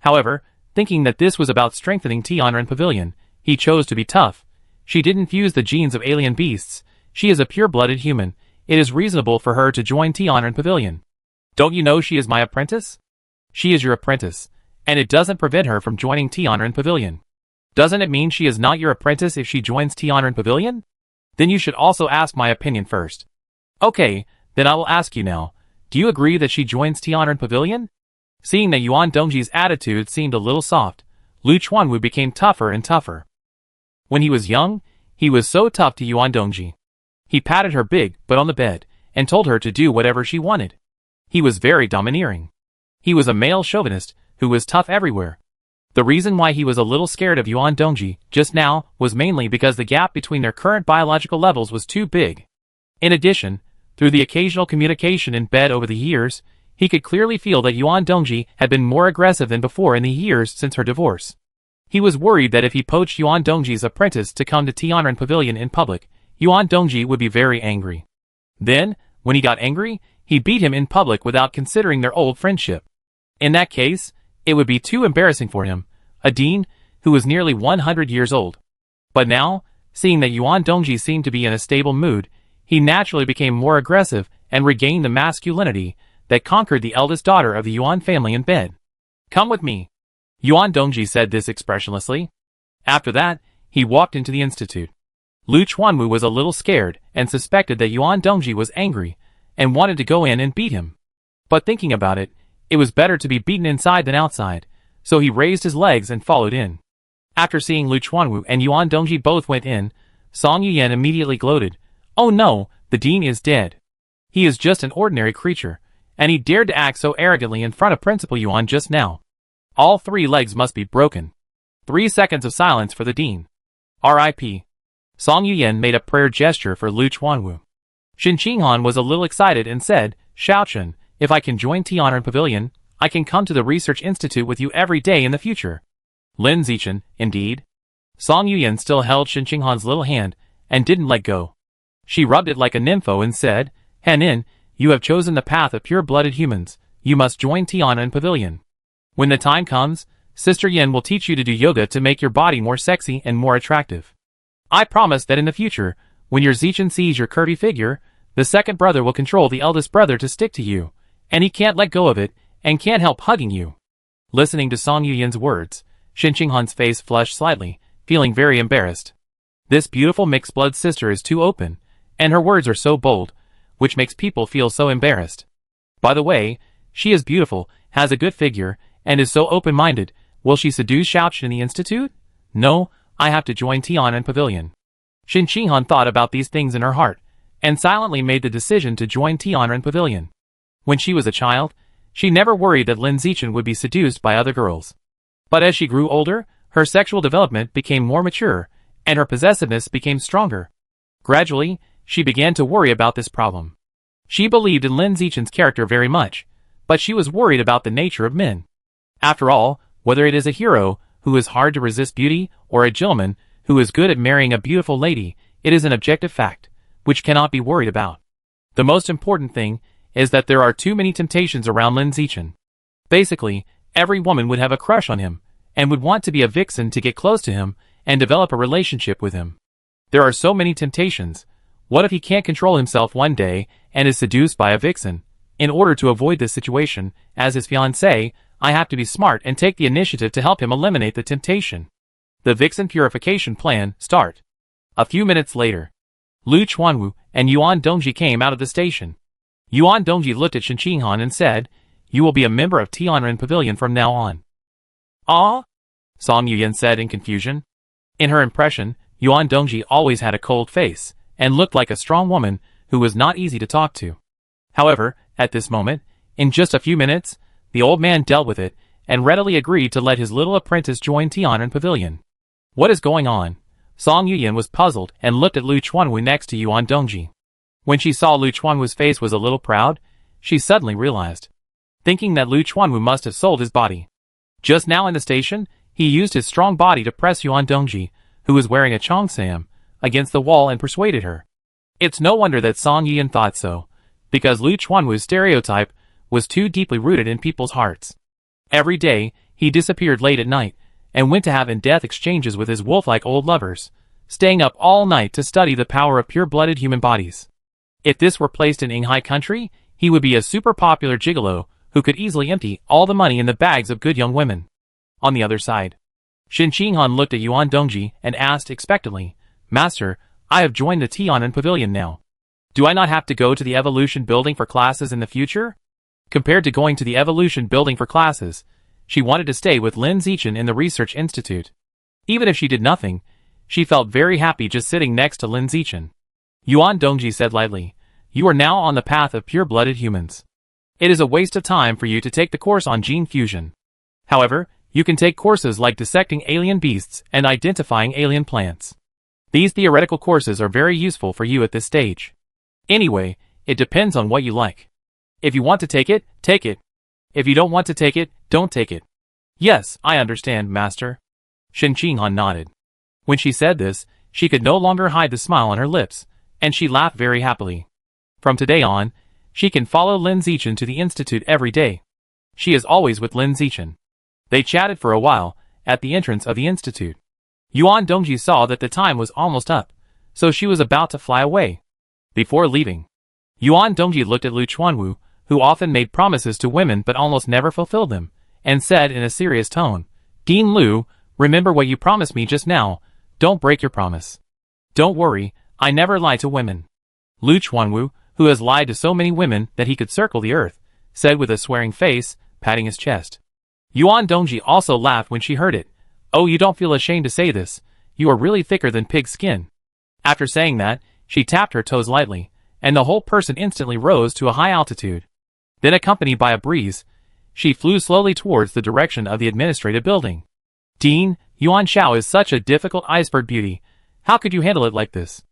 Speaker 1: However, thinking that this was about strengthening Tianren pavilion, he chose to be tough. She didn't fuse the genes of alien beasts. She is a pure-blooded human. It is reasonable for her to join Tianren pavilion. "Don't you know she is my apprentice?" "She is your apprentice, and it doesn't prevent her from joining Tianren pavilion." "Doesn't it mean she is not your apprentice if she joins Tianren pavilion?" "Then you should also ask my opinion first." "Okay, then I will ask you now. Do you agree that she joins Tianren pavilion?" Seeing that Yuan Dongji's attitude seemed a little soft, Lu Chuanwu became tougher and tougher. When he was young, he was so tough to Yuan Dongji. He patted her big butt on the bed and told her to do whatever she wanted. He was very domineering. He was a male chauvinist who was tough everywhere. The reason why he was a little scared of Yuan Dongji just now was mainly because the gap between their current biological levels was too big. In addition, through the occasional communication in bed over the years, he could clearly feel that Yuan Dongji had been more aggressive than before in the years since her divorce. He was worried that if he poached Yuan Dongji's apprentice to come to Tianren Pavilion in public, Yuan Dongji would be very angry. Then, when he got angry, he beat him in public without considering their old friendship. In that case, it would be too embarrassing for him, a dean who was nearly 100 years old. But now, seeing that Yuan Dongji seemed to be in a stable mood, he naturally became more aggressive and regained the masculinity that conquered the eldest daughter of the Yuan family in bed. "Come with me." Yuan Dongji said this expressionlessly. After that, he walked into the institute. Lu Chuanwu was a little scared and suspected that Yuan Dongji was angry and wanted to go in and beat him. But thinking about it, it was better to be beaten inside than outside, so he raised his legs and followed in. After seeing Lu Chuanwu and Yuan Dongji both went in, Song Yuyan immediately gloated. "Oh no, the dean is dead. He is just an ordinary creature, and he dared to act so arrogantly in front of Principal Yuan just now. All 3 legs must be broken." 3 seconds of silence for the dean. R.I.P. Song Yuyan made a prayer gesture for Lu Chuanwu. Shen Qinghan was a little excited and said, "Xiaochen, if I can join Tianren Pavilion, I can come to the Research Institute with you every day in the future." Lin Zichin, indeed. Song Yuyan still held Shen Qinghan's little hand and didn't let go. She rubbed it like a nympho and said, "Henin, you have chosen the path of pure-blooded humans. You must join Tianren Pavilion. When the time comes, Sister Yin will teach you to do yoga to make your body more sexy and more attractive. I promise that in the future, when your Zichin sees your curvy figure, the second brother will control the eldest brother to stick to you, and he can't let go of it, and can't help hugging you." Listening to Song Yuyan's words, Shen Qinghan's face flushed slightly, feeling very embarrassed. This beautiful mixed-blood sister is too open, and her words are so bold, which makes people feel so embarrassed. By the way, she is beautiful, has a good figure, and is so open-minded. Will she seduce Xiaochen in the institute? No, I have to join Tianren Pavilion. Shen Qinghan thought about these things in her heart, and silently made the decision to join Tianren Pavilion. When she was a child, she never worried that Lin Zichin would be seduced by other girls. But as she grew older, her sexual development became more mature, and her possessiveness became stronger. Gradually, she began to worry about this problem. She believed in Lin Zichin's character very much, but she was worried about the nature of men. After all, whether it is a hero who is hard to resist beauty or a gentleman who is good at marrying a beautiful lady, it is an objective fact, which cannot be worried about. The most important thing is that there are too many temptations around Lin Zichin. Basically, every woman would have a crush on him, and would want to be a vixen to get close to him and develop a relationship with him. There are so many temptations. What if he can't control himself one day and is seduced by a vixen? In order to avoid this situation, as his fiancé, I have to be smart and take the initiative to help him eliminate the temptation. The Vixen Purification Plan, start. A few minutes later, Lu Chuanwu and Yuan Dongji came out of the station. Yuan Dongji looked at Shen Qinghan and said, "You will be a member of Tianren Pavilion from now on." "Ah?" Song Yuyan said in confusion. In her impression, Yuan Dongji always had a cold face, and looked like a strong woman who was not easy to talk to. However, at this moment, in just a few minutes, the old man dealt with it, and readily agreed to let his little apprentice join Tianren Pavilion. What is going on? Song Yuyan was puzzled and looked at Lu Chuanwu next to Yuan Dongji. When she saw Lu Chuanwu's face was a little proud, she suddenly realized. Thinking that Lu Chuanwu must have sold his body. Just now in the station, he used his strong body to press Yuan Dongji, who was wearing a cheongsam, against the wall and persuaded her. It's no wonder that Song Yuyan thought so, because Lu Chuanwu's stereotype was too deeply rooted in people's hearts. Every day, he disappeared late at night, and went to have in-depth exchanges with his wolf-like old lovers, staying up all night to study the power of pure-blooded human bodies. If this were placed in Yinghai country, he would be a super popular gigolo who could easily empty all the money in the bags of good young women. On the other side, Shen Qinghan looked at Yuan Dongji and asked expectantly, "Master, I have joined the Tianren Pavilion now. Do I not have to go to the evolution building for classes in the future?" Compared to going to the evolution building for classes, she wanted to stay with Lin Zichin in the research institute. Even if she did nothing, she felt very happy just sitting next to Lin Zichin. Yuan Dongji said lightly, "You are now on the path of pure-blooded humans. It is a waste of time for you to take the course on gene fusion. However, You can take courses like dissecting alien beasts and identifying alien plants. These theoretical courses are very useful for you at this stage. Anyway, it depends on what you like. If you want to take it, take it. If you don't want to take it, don't take it. Yes, I understand, Master. Shen Qinghan nodded. When she said this, she could no longer hide the smile on her lips, and she laughed very happily. From today on, she can follow Lin Zichin to the institute every day. She is always with Lin Zichin. They chatted for a while, at the entrance of the institute. Yuan Dongji saw that the time was almost up, so she was about to fly away. Before leaving, Yuan Dongji looked at Lu Chuanwu, who often made promises to women but almost never fulfilled them, and said in a serious tone, Dean Lu, remember what you promised me just now, don't break your promise. Don't worry, I never lie to women. Lu Chuanwu, who has lied to so many women that he could circle the earth, said with a swearing face, patting his chest. Yuan Dongji also laughed when she heard it. Oh, you don't feel ashamed to say this, you are really thicker than pig skin. After saying that, she tapped her toes lightly, and the whole person instantly rose to a high altitude. Then, accompanied by a breeze, she flew slowly towards the direction of the administrative building. Dean, Yuan Xiao is such a difficult iceberg beauty. How could you handle it like this?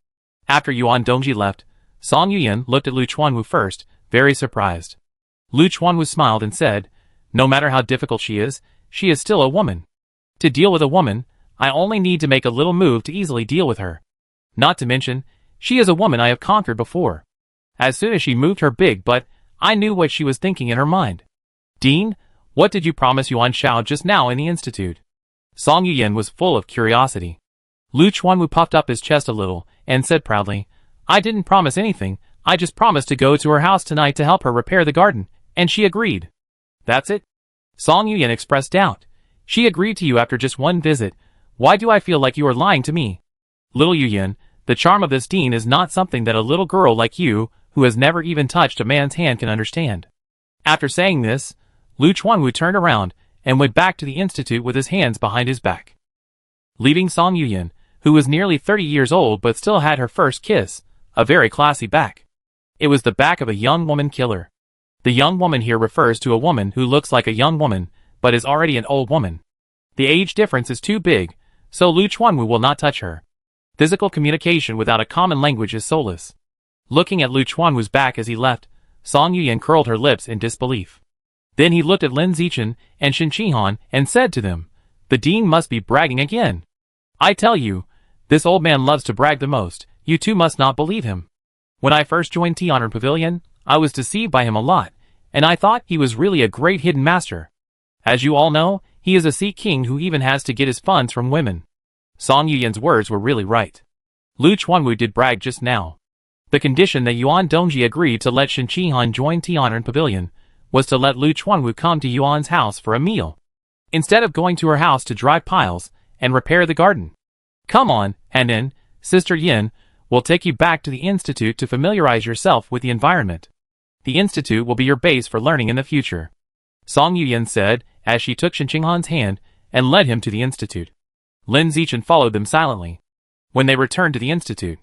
Speaker 1: After Yuan Dongji left, Song Yuyan looked at Lu Chuanwu first, very surprised. Lu Chuanwu smiled and said, no matter how difficult she is still a woman. To deal with a woman, I only need to make a little move to easily deal with her. Not to mention, she is a woman I have conquered before. As soon as she moved her big butt, I knew what she was thinking in her mind. Dean, what did you promise Yuan Xiao just now in the institute? Song Yuyan was full of curiosity. Lu Chuanwu puffed up his chest a little, and said proudly, I didn't promise anything, I just promised to go to her house tonight to help her repair the garden, and she agreed. That's it? Song Yuyan expressed doubt. She agreed to you after just one visit. Why do I feel like you are lying to me? Little Yuyan, the charm of this Dean is not something that a little girl like you, who has never even touched a man's hand, can understand. After saying this, Lu Chuanwu turned around and went back to the institute with his hands behind his back. Leaving Song Yuyan, who was nearly 30 years old but still had her first kiss, a very classy back. It was the back of a young woman killer. The young woman here refers to a woman who looks like a young woman, but is already an old woman. The age difference is too big, so Lu Chuanwu will not touch her. Physical communication without a common language is soulless. Looking at Lu Chuanwu's back as he left, Song Yuyan curled her lips in disbelief. Then he looked at Lin Zichin and Shen Qinghan and said to them, the Dean must be bragging again. I tell you, this old man loves to brag the most, you two must not believe him. When I first joined T-Honor Pavilion, I was deceived by him a lot, and I thought he was really a great hidden master. As you all know, he is a sea king who even has to get his funds from women. Song Yuyan's words were really right. Lu Chuanwu did brag just now. The condition that Yuan Dongji agreed to let Shen Qinghan join T-Honor Pavilion was to let Lu Chuanwu come to Yuan's house for a meal, instead of going to her house to dry piles and repair the garden. Come on, and then, Sister Yin, we'll take you back to the institute to familiarize yourself with the environment. The institute will be your base for learning in the future. Song Yuyan said, as she took Shen Qinghan's hand and led him to the institute. Lin Zichin followed them silently. When they returned to the institute,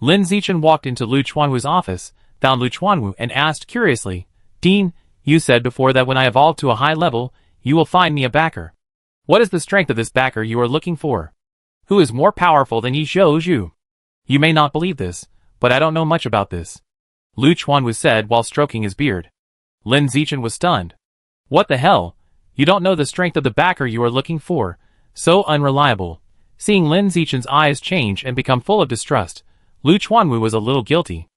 Speaker 1: Lin Zichin walked into Lu Chuanwu's office, found Lu Chuanwu and asked curiously, Dean, you said before that when I evolve to a high level, you will find me a backer. What is the strength of this backer you are looking for? Who is more powerful than Yi Zhou Zhu? You may not believe this, but I don't know much about this. Lu Chuanwu said while stroking his beard. Lin Zichin was stunned. What the hell? You don't know the strength of the backer you are looking for? So unreliable. Seeing Lin Zichin's eyes change and become full of distrust, Lu Chuanwu was a little guilty.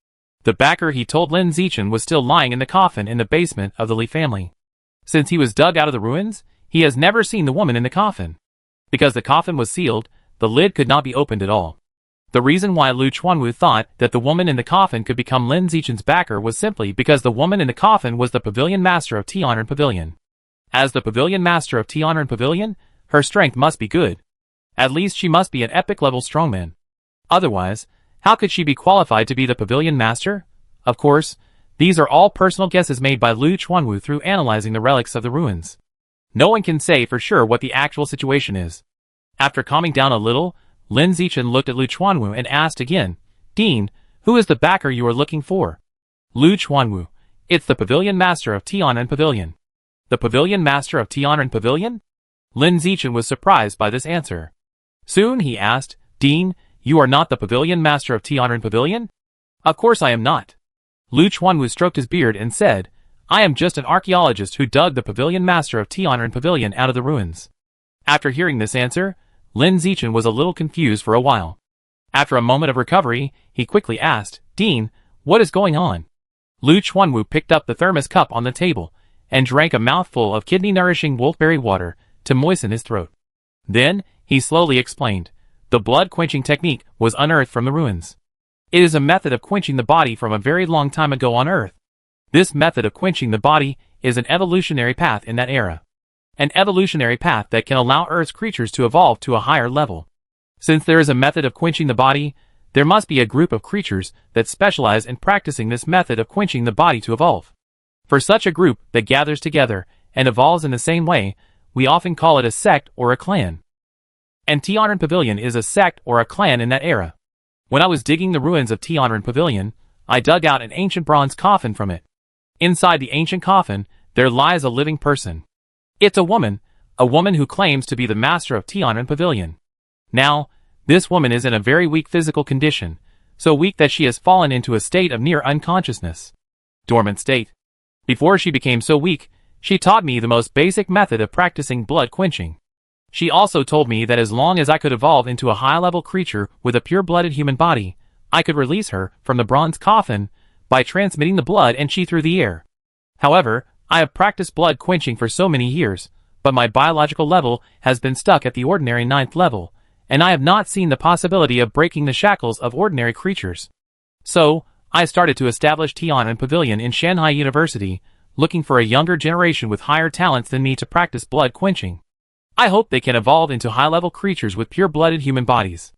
Speaker 1: The backer he told Lin Zichin was still lying in the coffin in the basement of the Li family. Since he was dug out of the ruins, he has never seen the woman in the coffin. Because the coffin was sealed, the lid could not be opened at all. The reason why Lu Chuanwu thought that the woman in the coffin could become Lin Zichin's backer was simply because the woman in the coffin was the pavilion master of T-Honor Pavilion. As the pavilion master of T-Honor Pavilion, her strength must be good. At least she must be an epic level strongman. Otherwise, how could she be qualified to be the pavilion master? Of course, these are all personal guesses made by Lu Chuanwu through analyzing the relics of the ruins. No one can say for sure what the actual situation is. After calming down a little, Lin Zichin looked at Lu Chuanwu and asked again, Dean, who is the backer you are looking for? Lu Chuanwu, it's the pavilion master of T-Honor Pavilion. The pavilion master of T-Honor Pavilion? Lin Zichin was surprised by this answer. Soon he asked, Dean, you are not the pavilion master of Tianren Pavilion? Of course I am not. Lu Chuanwu stroked his beard and said, I am just an archaeologist who dug the pavilion master of Tianren Pavilion out of the ruins. After hearing this answer, Lin Zichin was a little confused for a while. After a moment of recovery, he quickly asked, Dean, what is going on? Lu Chuanwu picked up the thermos cup on the table and drank a mouthful of kidney-nourishing wolfberry water to moisten his throat. Then, he slowly explained, the blood-quenching technique was unearthed from the ruins. It is a method of quenching the body from a very long time ago on Earth. This method of quenching the body is an evolutionary path in that era. An evolutionary path that can allow Earth's creatures to evolve to a higher level. Since there is a method of quenching the body, there must be a group of creatures that specialize in practicing this method of quenching the body to evolve. For such a group that gathers together and evolves in the same way, we often call it a sect or a clan. And Tianren Pavilion is a sect or a clan in that era. When I was digging the ruins of Tianren Pavilion, I dug out an ancient bronze coffin from it. Inside the ancient coffin, there lies a living person. It's a woman who claims to be the master of Tianren Pavilion. Now, this woman is in a very weak physical condition, so weak that she has fallen into a state of near unconsciousness. Dormant state. Before she became so weak, she taught me the most basic method of practicing blood quenching. She also told me that as long as I could evolve into a high-level creature with a pure-blooded human body, I could release her from the bronze coffin by transmitting the blood and chi through the air. However, I have practiced blood quenching for so many years, but my biological level has been stuck at the ordinary 9th level, and I have not seen the possibility of breaking the shackles of ordinary creatures. So, I started to establish Tianren Pavilion in Shanghai University, looking for a younger generation with higher talents than me to practice blood quenching. I hope they can evolve into high-level creatures with pure-blooded human bodies.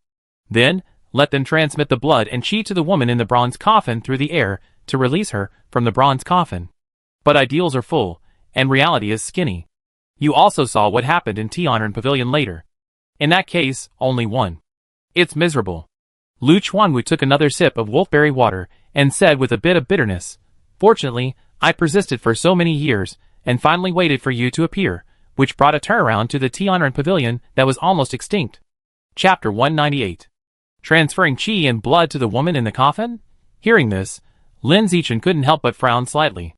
Speaker 1: Then, let them transmit the blood and chi to the woman in the bronze coffin through the air to release her from the bronze coffin. But ideals are full, and reality is skinny. You also saw what happened in Tianren Pavilion later. In that case, only one. It's miserable. Lu Chuanwu took another sip of wolfberry water and said with a bit of bitterness, Fortunately, I persisted for so many years and finally waited for you to appear, which brought a turnaround to the Tianren Pavilion that was almost extinct. Chapter 198. Transferring chi and blood to the woman in the coffin? Hearing this, Lin Zichin couldn't help but frown slightly.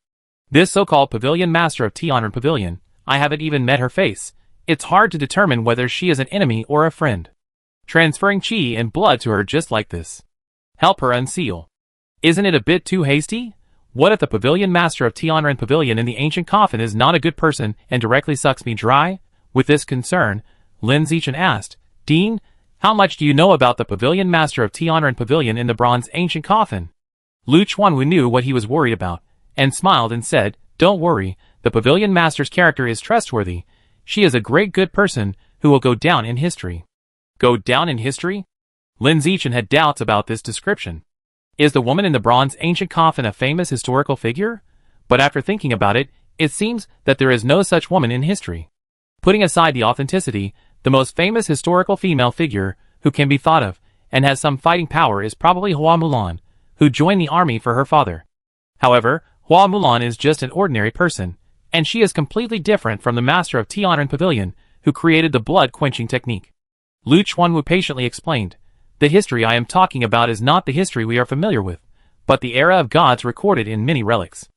Speaker 1: This so-called pavilion master of Tianren Pavilion, I haven't even met her face. It's hard to determine whether she is an enemy or a friend. Transferring chi and blood to her just like this. Help her unseal. Isn't it a bit too hasty? What if the pavilion master of Tianren Pavilion in the ancient coffin is not a good person and directly sucks me dry? With this concern, Lin Zichin asked, Dean, how much do you know about the pavilion master of Tianren Pavilion in the bronze ancient coffin? Lu Chuanwu knew what he was worried about, and smiled and said, Don't worry, the pavilion master's character is trustworthy. She is a great good person who will go down in history. Go down in history? Lin Zichin had doubts about this description. Is the woman in the bronze ancient coffin a famous historical figure? But after thinking about it, it seems that there is no such woman in history. Putting aside the authenticity, the most famous historical female figure who can be thought of and has some fighting power is probably Hua Mulan, who joined the army for her father. However, Hua Mulan is just an ordinary person, and she is completely different from the master of Tianren Pavilion, who created the blood-quenching technique. Lu Chuanwu patiently explained, The history I am talking about is not the history we are familiar with, but the era of gods recorded in many relics.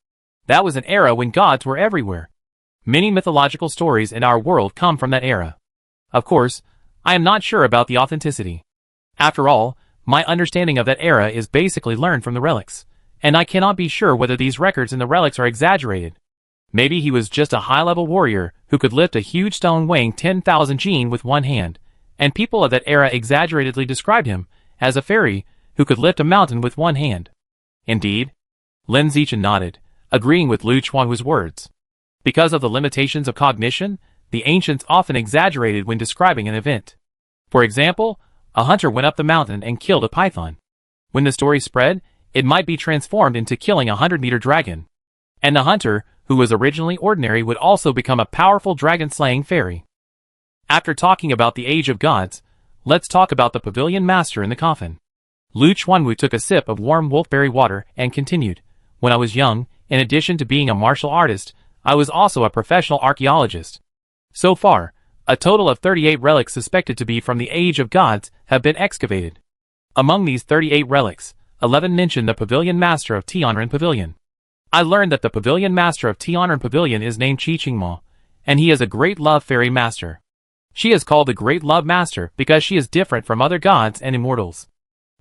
Speaker 1: That was an era when gods were everywhere. Many mythological stories in our world come from that era. Of course, I am not sure about the authenticity. After all, my understanding of that era is basically learned from the relics, and I cannot be sure whether these records in the relics are exaggerated. Maybe he was just a high-level warrior who could lift a huge stone weighing 10,000 jin with one hand, and people of that era exaggeratedly described him as a fairy who could lift a mountain with one hand. Indeed? Lin Zichin nodded, agreeing with Lu Chuanwu's words. Because of the limitations of cognition, the ancients often exaggerated when describing an event. For example, a hunter went up the mountain and killed a python. When the story spread, it might be transformed into killing a 100-meter dragon. And the hunter, who was originally ordinary, would also become a powerful dragon-slaying fairy. After talking about the age of gods, let's talk about the pavilion master in the coffin. Lu Chuanwu took a sip of warm wolfberry water and continued, When I was young, in addition to being a martial artist, I was also a professional archaeologist. So far, A total of 38 relics suspected to be from the Age of Gods have been excavated. Among these 38 relics, 11 mention the Pavilion Master of Tianren Pavilion. I learned that the Pavilion Master of Tianren Pavilion is named Qingmo, and he is a Great Love Fairy Master. She is called the Great Love Master because she is different from other gods and immortals.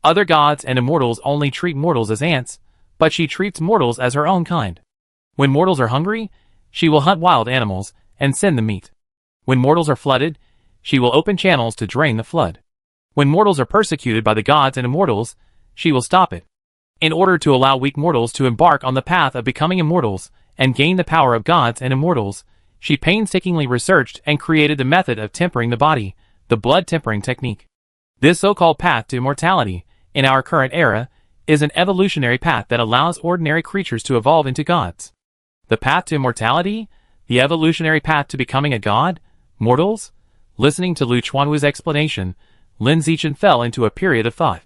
Speaker 1: Other gods and immortals only treat mortals as ants, but she treats mortals as her own kind. When mortals are hungry, she will hunt wild animals and send them meat. When mortals are flooded, she will open channels to drain the flood. When mortals are persecuted by the gods and immortals, she will stop it. In order to allow weak mortals to embark on the path of becoming immortals and gain the power of gods and immortals, she painstakingly researched and created the method of tempering the body, the blood tempering technique. This so-called path to immortality, in our current era, is an evolutionary path that allows ordinary creatures to evolve into gods. The path to immortality? The evolutionary path to becoming a god? Mortals? Listening to Lu Chuanwu's explanation, Lin Zichin fell into a period of thought.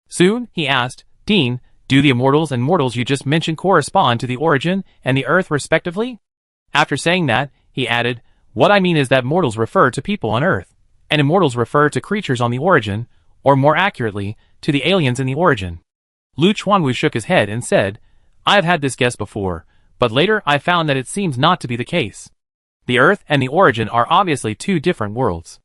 Speaker 1: Soon, he asked, Dean, do the immortals and mortals you just mentioned correspond to the origin and the earth respectively? After saying that, he added, what I mean is that mortals refer to people on earth, and immortals refer to creatures on the origin, or more accurately, to the aliens in the origin. Lu Chuanwu shook his head and said, I have had this guess before, but later I found that it seems not to be the case. The earth and the origin are obviously two different worlds.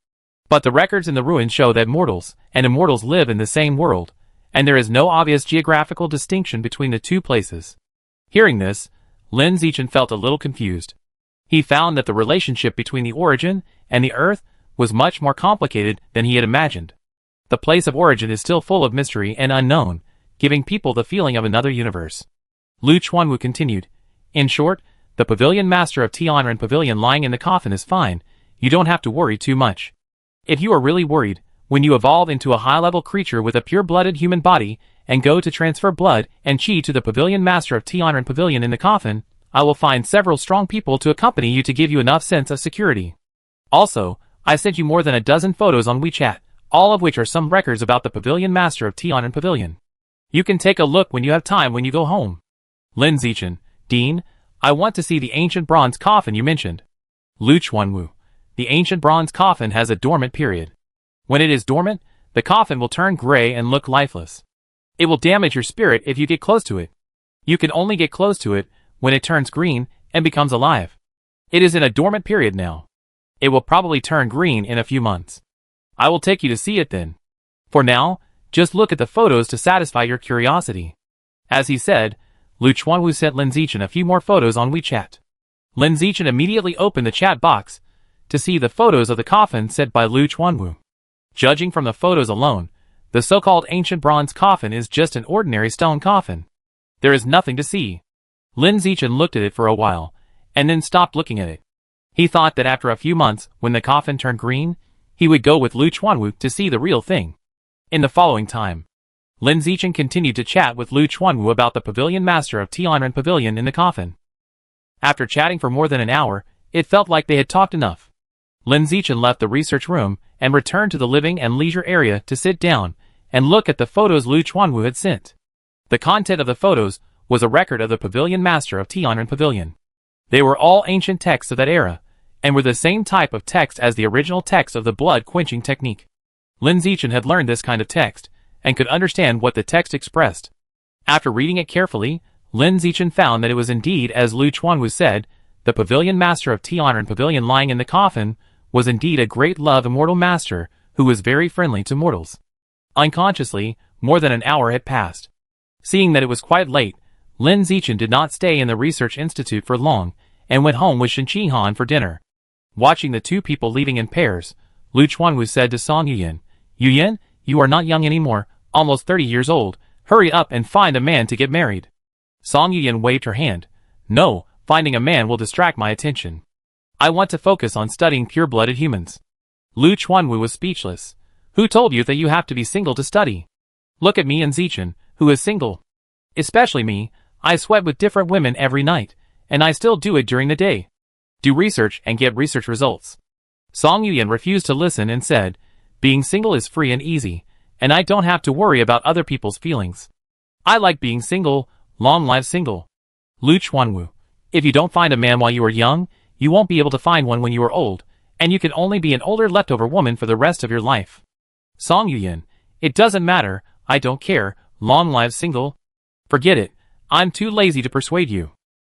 Speaker 1: But the records in the ruins show that mortals and immortals live in the same world, and there is no obvious geographical distinction between the two places. Hearing this, Lin Zichin felt a little confused. He found that the relationship between the origin and the earth was much more complicated than he had imagined. The place of origin is still full of mystery and unknown, giving people the feeling of another universe. Lu Chuanwu continued, in short, the Pavilion Master of Tianren Pavilion lying in the coffin is fine, you don't have to worry too much. If you are really worried, when you evolve into a high-level creature with a pure-blooded human body and go to transfer blood and chi to the Pavilion Master of Tianren Pavilion in the coffin, I will find several strong people to accompany you to give you enough sense of security. Also, I sent you more than a dozen photos on WeChat, all of which are some records about the Pavilion Master of Tianren Pavilion. You can take a look when you have time when you go home. Lin Zichin, Dean, I want to see the ancient bronze coffin you mentioned. Lu Chuanwu, the ancient bronze coffin has a dormant period. When it is dormant, the coffin will turn gray and look lifeless. It will damage your spirit if you get close to it. You can only get close to it when it turns green and becomes alive. It is in a dormant period now. It will probably turn green in a few months. I will take you to see it then. For now, just look at the photos to satisfy your curiosity. As he said, Lu Chuanwu sent Lin Zichin a few more photos on WeChat. Lin Zichin immediately opened the chat box to see the photos of the coffin sent by Lu Chuanwu. Judging from the photos alone, the so-called ancient bronze coffin is just an ordinary stone coffin. There is nothing to see. Lin Zichin looked at it for a while, and then stopped looking at it. He thought that after a few months, when the coffin turned green, he would go with Lu Chuanwu to see the real thing. In the following time, Lin Zichin continued to chat with Lu Chuanwu about the Pavilion Master of Tianren Pavilion in the coffin. After chatting for more than an hour, it felt like they had talked enough. Lin Zichin left the research room and returned to the living and leisure area to sit down and look at the photos Lu Chuanwu had sent. The content of the photos was a record of the Pavilion Master of Tianren Pavilion. They were all ancient texts of that era, and were the same type of text as the original text of the blood-quenching technique. Lin Zichin had learned this kind of text, and could understand what the text expressed. After reading it carefully, Lin Zichin found that it was indeed as Lu Chuanwu said, the Pavilion Master of Tianren Pavilion lying in the coffin was indeed a great love immortal master who was very friendly to mortals. Unconsciously, more than an hour had passed. Seeing that it was quite late, Lin Zichin did not stay in the research institute for long, and went home with Shen Qinghan for dinner. Watching the two people leaving in pairs, Lu Chuanwu said to Song Yuyan, Yuyan, you are not young anymore, almost 30 years old, hurry up and find a man to get married. Song Yuyan waved her hand. No, finding a man will distract my attention. I want to focus on studying pure-blooded humans. Lu Chuanwu was speechless. Who told you that you have to be single to study? Look at me and Zichin, who is single. Especially me, I sweat with different women every night, and I still do it during the day. Do research and get research results. Song Yuyan refused to listen and said, being single is free and easy, and I don't have to worry about other people's feelings. I like being single, long live single. Lu Chuanwu, if you don't find a man while you are young, you won't be able to find one when you are old, And you can only be an older leftover woman for the rest of your life. Song Yuyan, it doesn't matter, I don't care, long live single. Forget it, I'm too lazy to persuade you.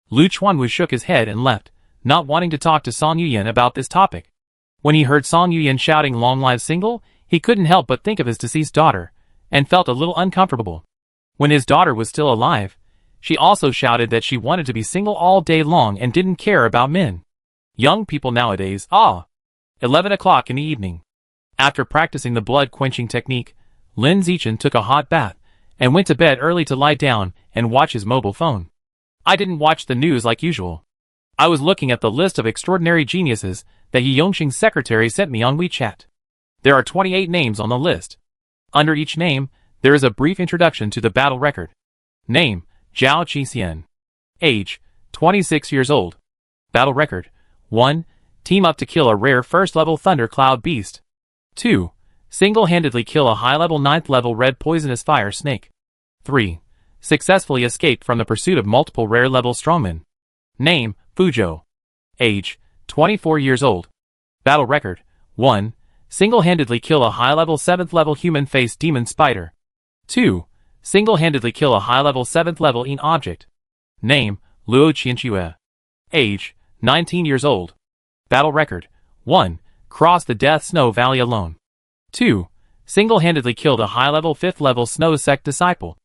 Speaker 1: Lu Chuanwu shook his head and left, not wanting to talk to Song Yuyan about this topic. When he heard Song Yuyan shouting long live single, he couldn't help but think of his deceased daughter, and felt a little uncomfortable. When his daughter was still alive, she also shouted that she wanted to be single all day long and didn't care about men. Young people nowadays, 11 o'clock in the evening. After practicing the blood-quenching technique, Lin Zichin took a hot bath, and went to bed early to lie down and watch his mobile phone. I didn't watch the news like usual. I was looking at the list of extraordinary geniuses that Yi Yongxing's secretary sent me on WeChat. There are 28 names on the list. Under each name, there is a brief introduction to the battle record. Name, Zhao Qixian. Age, 26 years old. Battle record, 1. Team up to kill a rare first-level thundercloud beast. 2. Single-handedly kill a high-level 9th-level red poisonous fire snake. 3. Successfully escaped from the pursuit of multiple rare-level strongmen. Name, Fuzhou. Age, 24 years old. Battle record, 1. Single-handedly kill a high-level 7th-level human-faced demon spider. 2. Single-handedly kill a high-level 7th-level Yin object. Name, Luo Qianxue. Age, 19 years old. Battle record, 1. Cross the Death Snow Valley alone. 2. Single-handedly killed a high-level 5th-level Snow Sect disciple.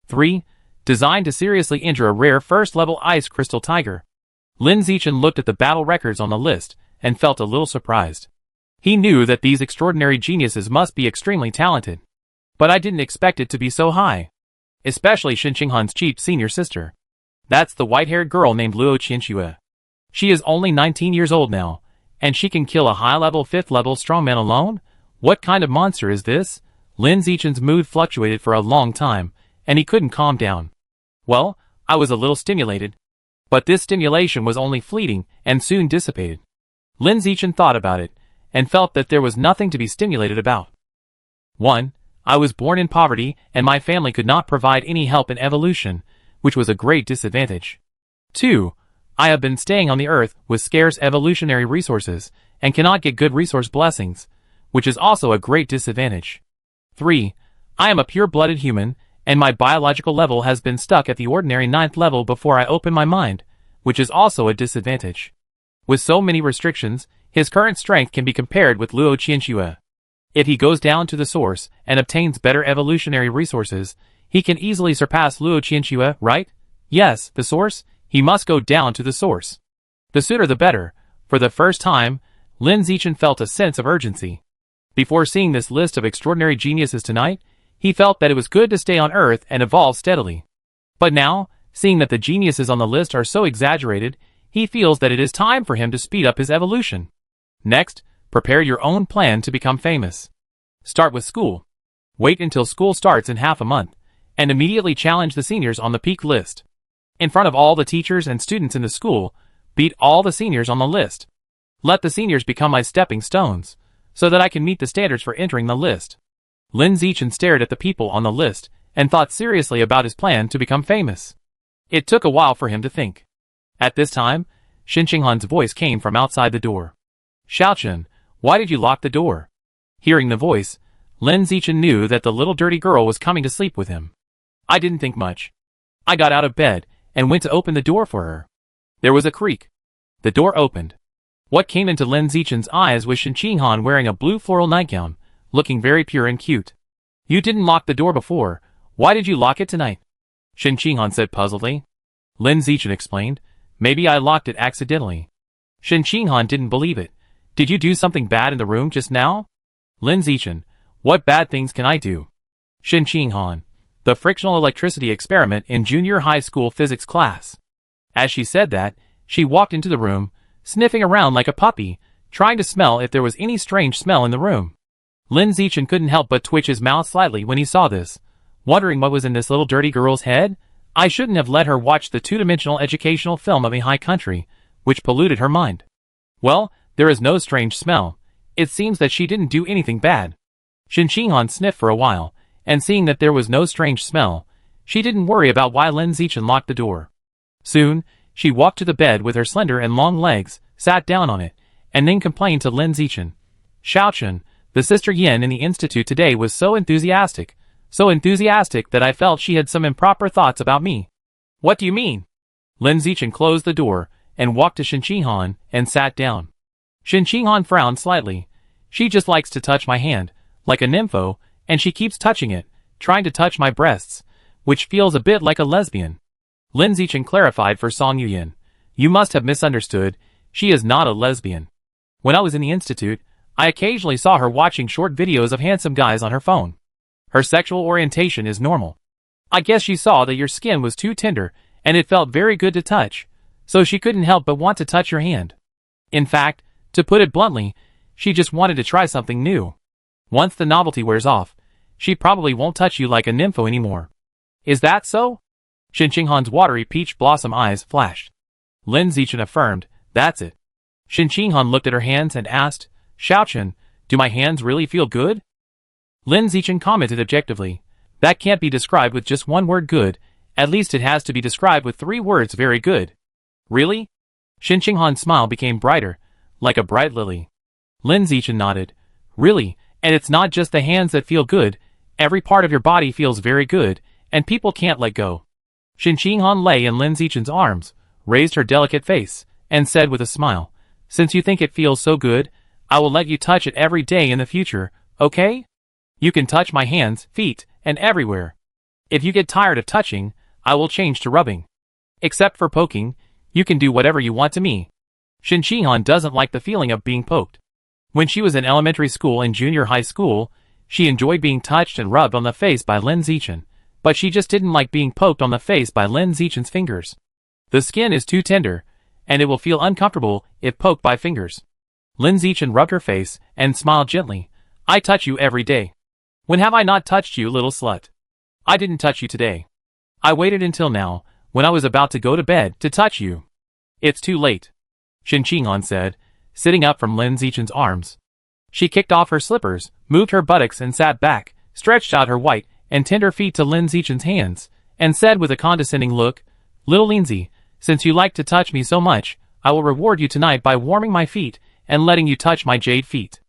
Speaker 1: 3. Designed to seriously injure a rare 1st-level Ice Crystal Tiger. Lin Zichin looked at the battle records on the list, and felt a little surprised. He knew that these extraordinary geniuses must be extremely talented. But I didn't expect it to be so high. Especially Shen Qinghan's cheap senior sister. That's the white-haired girl named Luo Qianxue. She is only 19 years old now, and she can kill a high-level 5th-level strongman alone? What kind of monster is this? Lin Zichin's mood fluctuated for a long time, and he couldn't calm down. Well, I was a little stimulated. But this stimulation was only fleeting, and soon dissipated. Lin Zichin thought about it, and felt that there was nothing to be stimulated about. 1. I was born in poverty, and my family could not provide any help in evolution, which was a great disadvantage. 2. I have been staying on the earth with scarce evolutionary resources, and cannot get good resource blessings, which is also a great disadvantage. 3. I am a pure-blooded human, and my biological level has been stuck at the ordinary 9th level before I open my mind, which is also a disadvantage. With so many restrictions, his current strength can be compared with Luo Qianxue. If he goes down to the source and obtains better evolutionary resources, he can easily surpass Luo Qianxue, right? Yes, the source? He must go down to the source. The sooner the better. For the first time, Lin Zichin felt a sense of urgency. Before seeing this list of extraordinary geniuses tonight, he felt that it was good to stay on Earth and evolve steadily. But now, seeing that the geniuses on the list are so exaggerated, he feels that it is time for him to speed up his evolution. Next, prepare your own plan to become famous. Start with school. Wait until school starts in half a month, and immediately challenge the seniors on the peak list. In front of all the teachers and students in the school, beat all the seniors on the list. Let the seniors become my stepping stones, so that I can meet the standards for entering the list. Lin Zichin stared at the people on the list, and thought seriously about his plan to become famous. It took a while for him to think. At this time, Shen Qinghan's voice came from outside the door. Xiaochen, why did you lock the door? Hearing the voice, Lin Zichin knew that the little dirty girl was coming to sleep with him. I didn't think much. I got out of bed, and went to open the door for her. There was a creak. The door opened. What came into Lin Zichin's eyes was Shen Qinghan wearing a blue floral nightgown, looking very pure and cute. You didn't lock the door before, why did you lock it tonight? Shen Qinghan said puzzledly. Lin Zichin explained, maybe I locked it accidentally. Shen Qinghan didn't believe it. Did you do something bad in the room just now? Lin Zichin, what bad things can I do? Shen Qinghan, the frictional electricity experiment in junior high school physics class. As she said that, she walked into the room, sniffing around like a puppy, trying to smell if there was any strange smell in the room. Lin Zichin couldn't help but twitch his mouth slightly when he saw this, wondering what was in this little dirty girl's head. I shouldn't have let her watch the two-dimensional educational film of a high country, which polluted her mind. Well, there is no strange smell. It seems that she didn't do anything bad. Shen Qinghan sniffed for a while, and seeing that there was no strange smell, she didn't worry about why Lin Zichin locked the door. Soon, she walked to the bed with her slender and long legs, sat down on it, and then complained to Lin Zichin. Xiaochen, the sister Yin in the institute today was so enthusiastic that I felt she had some improper thoughts about me. What do you mean? Lin Zichin closed the door and walked to Shen Qinghan and sat down. Shen Qinghan frowned slightly. She just likes to touch my hand, like a nympho, and she keeps touching it, trying to touch my breasts, which feels a bit like a lesbian. Lin Zichin clarified for Song Yuyin. You must have misunderstood, she is not a lesbian. When I was in the institute, I occasionally saw her watching short videos of handsome guys on her phone. Her sexual orientation is normal. I guess she saw that your skin was too tender, and it felt very good to touch, so she couldn't help but want to touch your hand. In fact, to put it bluntly, she just wanted to try something new. Once the novelty wears off, she probably won't touch you like a nympho anymore. Is that so? Shen Qinghan's watery peach blossom eyes flashed. Lin Zichin affirmed, that's it. Shen Qinghan looked at her hands and asked, Xiaochen, do my hands really feel good? Lin Zichin commented objectively, that can't be described with just one word good, at least it has to be described with 3 words very good. Really? Shen Qinghan's smile became brighter, like a bright lily. Lin Zichin nodded. Really, and it's not just the hands that feel good, every part of your body feels very good, and people can't let go. Shen Qinghan lay in Lin Zichin's arms, raised her delicate face, and said with a smile, since you think it feels so good, I will let you touch it every day in the future, okay? You can touch my hands, feet, and everywhere. If you get tired of touching, I will change to rubbing. Except for poking, you can do whatever you want to me. Shen Qinghan doesn't like the feeling of being poked. When she was in elementary school and junior high school, she enjoyed being touched and rubbed on the face by Lin Zichin, but she just didn't like being poked on the face by Lin Zichin's fingers. The skin is too tender, and it will feel uncomfortable if poked by fingers. Lin Zichin rubbed her face and smiled gently. I touch you every day. When have I not touched you, little slut? I didn't touch you today. I waited until now, when I was about to go to bed, to touch you. It's too late, Shen Qinghan said, sitting up from Lin Zichin's arms. She kicked off her slippers, moved her buttocks and sat back, stretched out her white and tender feet to Lin Zichin's hands, and said with a condescending look, Little Lindsay, since you like to touch me so much, I will reward you tonight by warming my feet and letting you touch my jade feet.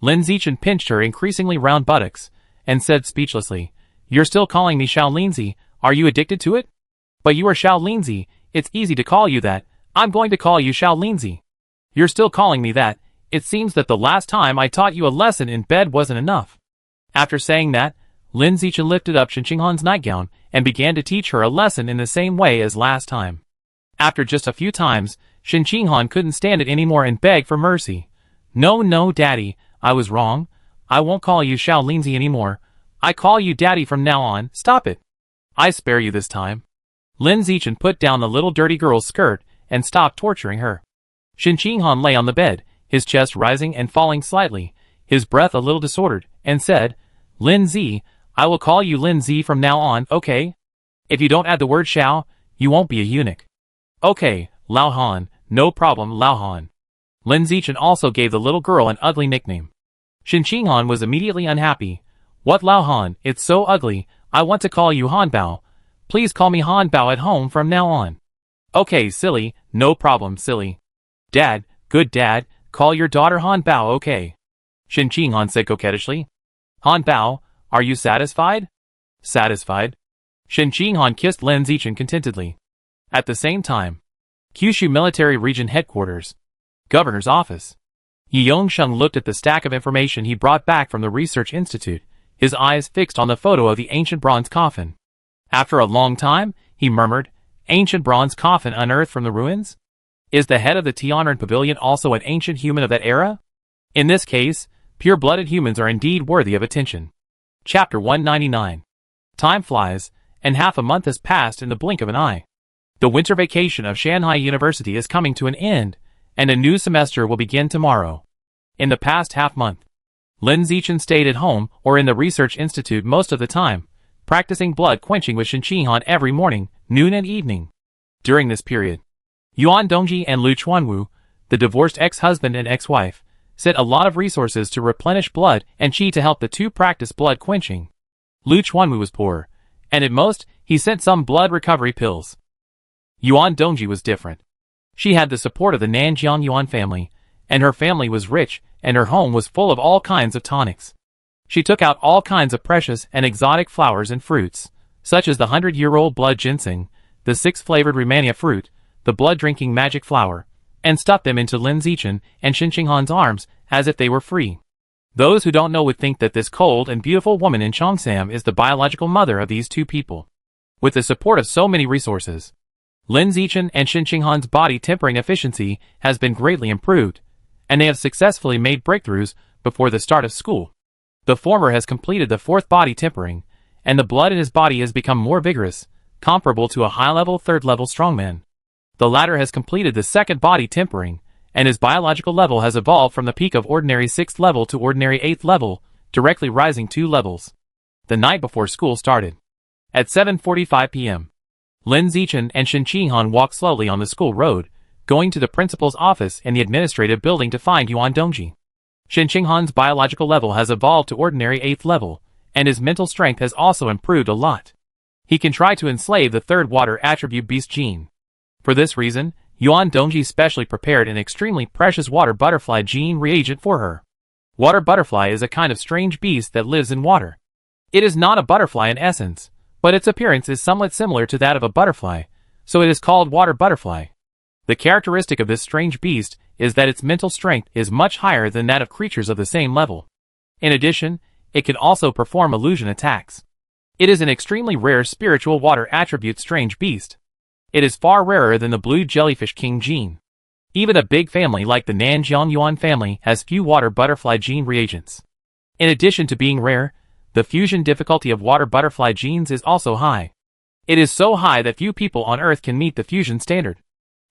Speaker 1: Lin Zichin pinched her increasingly round buttocks, and said speechlessly, You're still calling me Xiao Lindsay, are you addicted to it? But you are Xiao Lindsay, it's easy to call you that, I'm going to call you Xiao Lindsay. You're still calling me that, it seems that the last time I taught you a lesson in bed wasn't enough. After saying that, Lin Zichin lifted up Shen Qinghan's nightgown and began to teach her a lesson in the same way as last time. After just a few times, Shen Qinghan couldn't stand it anymore and begged for mercy. No, Daddy, I was wrong. I won't call you Xiao Lindsay anymore. I call you Daddy from now on, stop it. I spare you this time. Lin Zichin put down the little dirty girl's skirt and stopped torturing her. Shen Qinghan lay on the bed, his chest rising and falling slightly, his breath a little disordered, and said, Lin Z, I will call you Lin Z from now on, okay? If you don't add the word Xiao, you won't be a eunuch. Okay, Lao Han, no problem, Lao Han. Lin Zichin also gave the little girl an ugly nickname. Shen Qinghan was immediately unhappy. What Lao Han, it's so ugly, I want to call you Han Bao. Please call me Han Bao at home from now on. Okay, silly, no problem, silly. Dad, good dad, call your daughter Han Bao, okay? Shen Qinghan said coquettishly. Han Bao, are you satisfied? Satisfied? Shen Qinghan kissed Lin Zichin contentedly. At the same time, Kyushu Military Region Headquarters. Governor's Office. Yi Yongsheng looked at the stack of information he brought back from the Research Institute, his eyes fixed on the photo of the ancient bronze coffin. After a long time, he murmured, Ancient bronze coffin unearthed from the ruins? Is the head of the Tianren Pavilion also an ancient human of that era? In this case, pure-blooded humans are indeed worthy of attention. Chapter 199. Time flies, and half a month has passed in the blink of an eye. The winter vacation of Shanghai University is coming to an end, and a new semester will begin tomorrow. In the past half-month, Lin Zichin stayed at home or in the Research Institute most of the time, practicing blood quenching with Shen Qinghan every morning, noon and evening. During this period, Yuan Dongji and Lu Chuanwu, the divorced ex-husband and ex-wife, sent a lot of resources to replenish blood and qi to help the two practice blood quenching. Lu Chuanwu was poor, and at most, he sent some blood recovery pills. Yuan Dongji was different. She had the support of the Nanjiang Yuan family, and her family was rich, and her home was full of all kinds of tonics. She took out all kinds of precious and exotic flowers and fruits, such as the 100-year-old blood ginseng, the 6-flavored Romania fruit, the blood-drinking magic flower, and stuffed them into Lin Zichin and Shen Qinghan's arms as if they were free. Those who don't know would think that this cold and beautiful woman in Cheongsam is the biological mother of these two people. With the support of so many resources, Lin Zichin and Shen Qinghan's body tempering efficiency has been greatly improved, and they have successfully made breakthroughs before the start of school. The former has completed the 4th body tempering, and the blood in his body has become more vigorous, comparable to a high-level 3rd-level strongman. The latter has completed the 2nd body tempering, and his biological level has evolved from the peak of ordinary 6th level to ordinary 8th level, directly rising 2 levels. The night before school started. At 7:45 p.m., Lin Zichin and Shen Qinghan walked slowly on the school road, going to the principal's office in the administrative building to find Yuan Dongji. Shen Qinghan's biological level has evolved to ordinary 8th level, and his mental strength has also improved a lot. He can try to enslave the 3rd water attribute beast gene. For this reason, Yuan Dongji specially prepared an extremely precious water butterfly gene reagent for her. Water butterfly is a kind of strange beast that lives in water. It is not a butterfly in essence, but its appearance is somewhat similar to that of a butterfly, so it is called water butterfly. The characteristic of this strange beast is that its mental strength is much higher than that of creatures of the same level. In addition, it can also perform illusion attacks. It is an extremely rare spiritual water attribute strange beast. It is far rarer than the blue jellyfish king gene. Even a big family like the Nanjiang Yuan family has few water butterfly gene reagents. In addition to being rare, the fusion difficulty of water butterfly genes is also high. It is so high that few people on Earth can meet the fusion standard.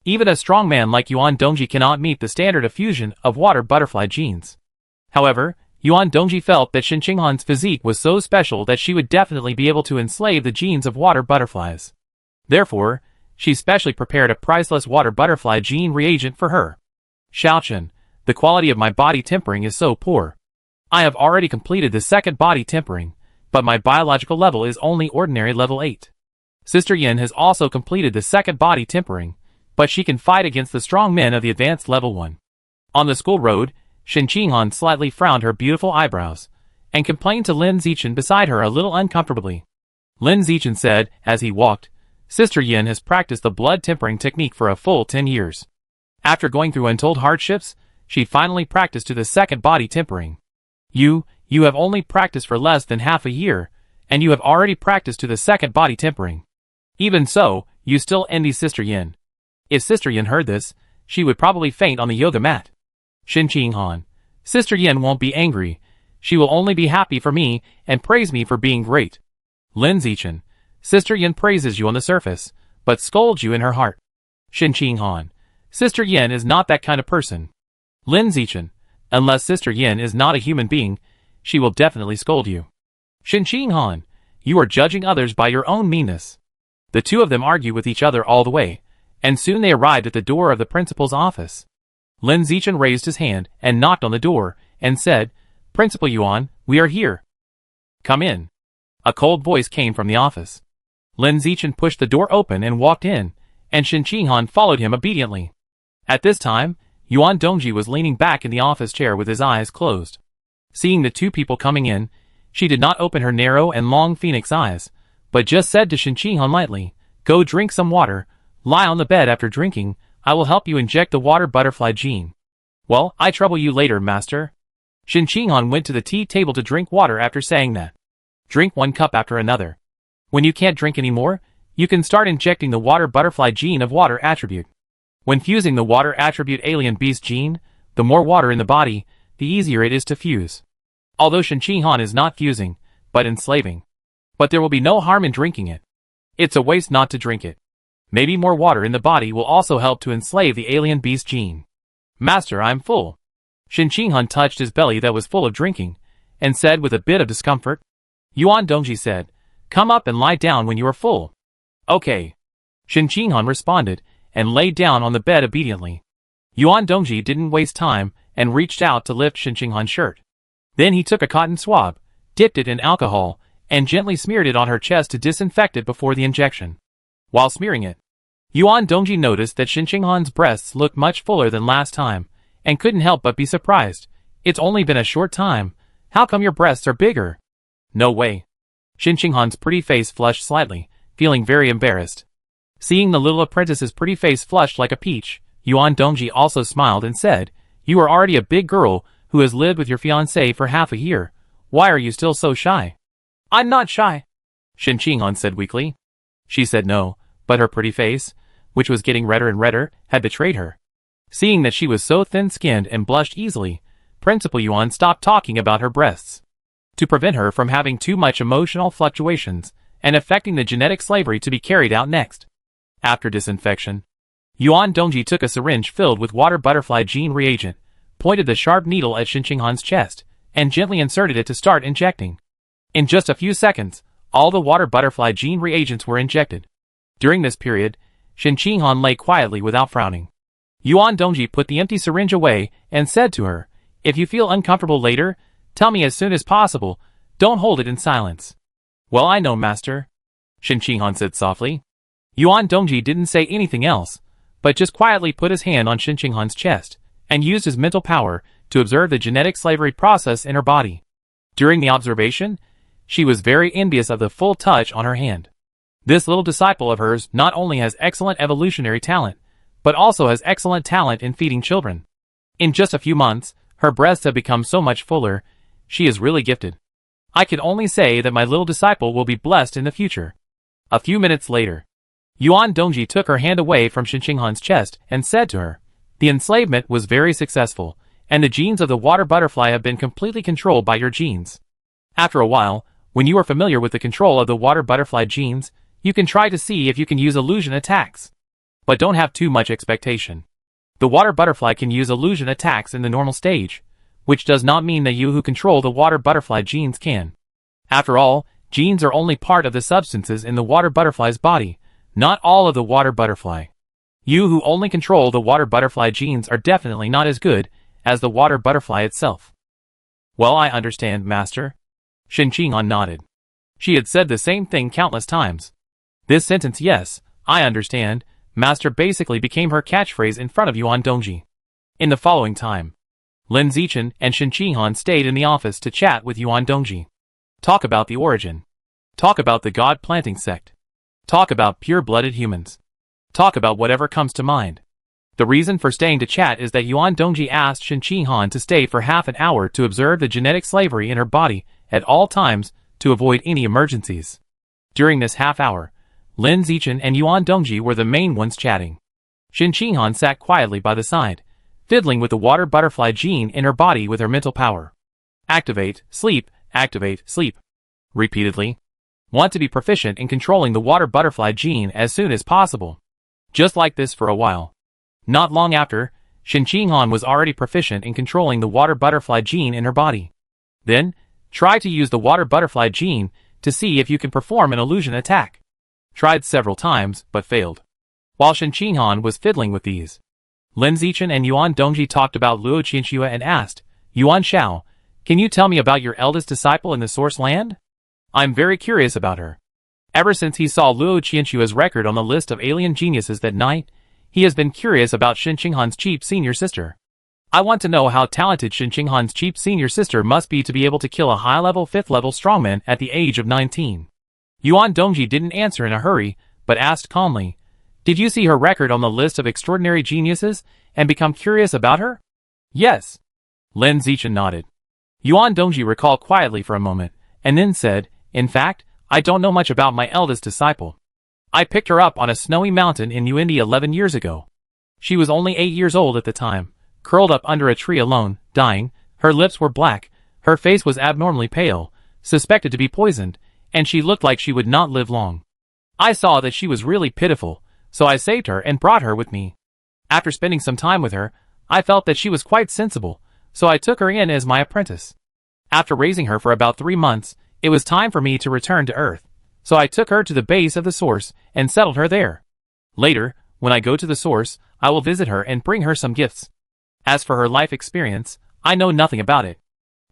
Speaker 1: Even a strong man like Yuan Dongji cannot meet the standard of fusion of water butterfly genes. However, Yuan Dongji felt that Shen Qinghan's physique was so special that she would definitely be able to enslave the genes of water butterflies. Therefore, she specially prepared a priceless water butterfly gene reagent for her. Xiaochen, the quality of my body tempering is so poor. I have already completed the 2nd body tempering, but my biological level is only ordinary level 8. Sister Yin has also completed the 2nd body tempering, but she can fight against the strong men of the advanced level 1. On the school road, Shen Qinghan slightly frowned her beautiful eyebrows, and complained to Lin Zichin beside her a little uncomfortably. Lin Zichin said, as he walked, Sister Yin has practiced the blood tempering technique for a full 10 years. After going through untold hardships, she finally practiced to the 2nd body tempering. You have only practiced for less than half a year, and you have already practiced to the 2nd body tempering. Even so, you still envy Sister Yin. If Sister Yin heard this, she would probably faint on the yoga mat. Shen Qinghan, Sister Yin won't be angry. She will only be happy for me and praise me for being great. Lin Zichin, Sister Yin praises you on the surface, but scolds you in her heart. Shen Qinghan, Sister Yin is not that kind of person. Lin Zichin, unless Sister Yin is not a human being, she will definitely scold you. Shen Qinghan, you are judging others by your own meanness. The two of them argue with each other all the way, and soon they arrived at the door of the principal's office. Lin Zichin raised his hand and knocked on the door, and said, Principal Yuan, we are here. Come in. A cold voice came from the office. Lin Zichin pushed the door open and walked in, and Shen Qinghan followed him obediently. At this time, Yuan Dongji was leaning back in the office chair with his eyes closed. Seeing the two people coming in, she did not open her narrow and long phoenix eyes, but just said to Shen Qinghan lightly, Go drink some water, lie on the bed after drinking, I will help you inject the water butterfly gene. Well, I trouble you later, master. Shen Qinghan went to the tea table to drink water after saying that. Drink 1 cup after another. When you can't drink anymore, you can start injecting the water butterfly gene of water attribute. When fusing the water attribute alien beast gene, the more water in the body, the easier it is to fuse. Although Shen Qinghan is not fusing, but enslaving. But there will be no harm in drinking it. It's a waste not to drink it. Maybe more water in the body will also help to enslave the alien beast gene. Master, I'm full. Shen Qinghan touched his belly that was full of drinking, and said with a bit of discomfort. Yuan Dongji said, Come up and lie down when you are full. Okay. Shen Qinghan responded, and laid down on the bed obediently. Yuan Dongji didn't waste time, and reached out to lift Shen Qinghan's shirt. Then he took a cotton swab, dipped it in alcohol, and gently smeared it on her chest to disinfect it before the injection. While smearing it, Yuan Dongji noticed that Shen Qinghan's breasts looked much fuller than last time, and couldn't help but be surprised. It's only been a short time. How come your breasts are bigger? No way. Shen Qinghan's pretty face flushed slightly, feeling very embarrassed. Seeing the little apprentice's pretty face flushed like a peach, Yuan Dongji also smiled and said, "You are already a big girl who has lived with your fiancé for half a year. Why are you still so shy?" "I'm not shy," Shen Qinghan said weakly. She said no, but her pretty face, which was getting redder and redder, had betrayed her. Seeing that she was so thin-skinned and blushed easily, Principal Yuan stopped talking about her breasts. To prevent her from having too much emotional fluctuations and affecting the genetic slavery to be carried out next. After disinfection, Yuan Dongji took a syringe filled with water butterfly gene reagent, pointed the sharp needle at Shen Qinghan's chest, and gently inserted it to start injecting. In just a few seconds, all the water butterfly gene reagents were injected. During this period, Shen Qinghan lay quietly without frowning. Yuan Dongji put the empty syringe away and said to her, "If you feel uncomfortable later, tell me as soon as possible. Don't hold it in silence." "Well, I know, master," Shen Qinghan said softly. Yuan Dongji didn't say anything else, but just quietly put his hand on Shen Qinghan's chest and used his mental power to observe the genetic slavery process in her body. During the observation, she was very envious of the full touch on her hand. This little disciple of hers not only has excellent evolutionary talent, but also has excellent talent in feeding children. In just a few months, her breasts have become so much fuller. She is really gifted. I can only say that my little disciple will be blessed in the future. A few minutes later, Yuan Dongji took her hand away from Shen Qinghan's chest and said to her, "The enslavement was very successful, and the genes of the water butterfly have been completely controlled by your genes. After a while, when you are familiar with the control of the water butterfly genes, you can try to see if you can use illusion attacks. But don't have too much expectation. The water butterfly can use illusion attacks in the normal stage, which does not mean that you who control the water butterfly genes can. After all, genes are only part of the substances in the water butterfly's body, not all of the water butterfly. You who only control the water butterfly genes are definitely not as good as the water butterfly itself." "Well, I understand, master." Shen Qinghan nodded. She had said the same thing countless times. This sentence, "Yes, I understand, master," basically became her catchphrase in front of Yuan Dongji. In the following time, Lin Zichin and Shen Qinghan stayed in the office to chat with Yuan Dongji. Talk about the origin. Talk about the God-planting sect. Talk about pure-blooded humans. Talk about whatever comes to mind. The reason for staying to chat is that Yuan Dongji asked Shen Qinghan to stay for half an hour to observe the genetic slavery in her body at all times to avoid any emergencies. During this half hour, Lin Zichin and Yuan Dongji were the main ones chatting. Shen Qinghan sat quietly by the side, fiddling with the water butterfly gene in her body with her mental power. Activate, sleep, repeatedly. Want to be proficient in controlling the water butterfly gene as soon as possible. Just like this for a while. Not long after, Shen Qinghan was already proficient in controlling the water butterfly gene in her body. Then, try to use the water butterfly gene to see if you can perform an illusion attack. Tried several times, but failed. While Shen Qinghan was fiddling with these, Lin Zichin and Yuan Dongji talked about Luo Qianxue and asked, "Yuan Shao, can you tell me about your eldest disciple in the Source Land? I'm very curious about her." Ever since he saw Luo Qianxue's record on the list of alien geniuses that night, he has been curious about Shen Qinghan's cheap senior sister. "I want to know how talented Shen Qinghan's cheap senior sister must be to be able to kill a high-level 5th-level strongman at the age of 19. Yuan Dongji didn't answer in a hurry, but asked calmly, "Did you see her record on the list of extraordinary geniuses and become curious about her?" "Yes." Lin Zichin nodded. Yuan Dongji recalled quietly for a moment, and then said, "In fact, I don't know much about my eldest disciple. I picked her up on a snowy mountain in Yuandi 11 years ago. She was only 8 years old at the time, curled up under a tree alone, dying. Her lips were black, her face was abnormally pale, suspected to be poisoned, and she looked like she would not live long. I saw that she was really pitiful, so I saved her and brought her with me. After spending some time with her, I felt that she was quite sensible, so I took her in as my apprentice. After raising her for about 3 months, it was time for me to return to Earth, so I took her to the base of the source and settled her there. Later, when I go to the source, I will visit her and bring her some gifts. As for her life experience, I know nothing about it,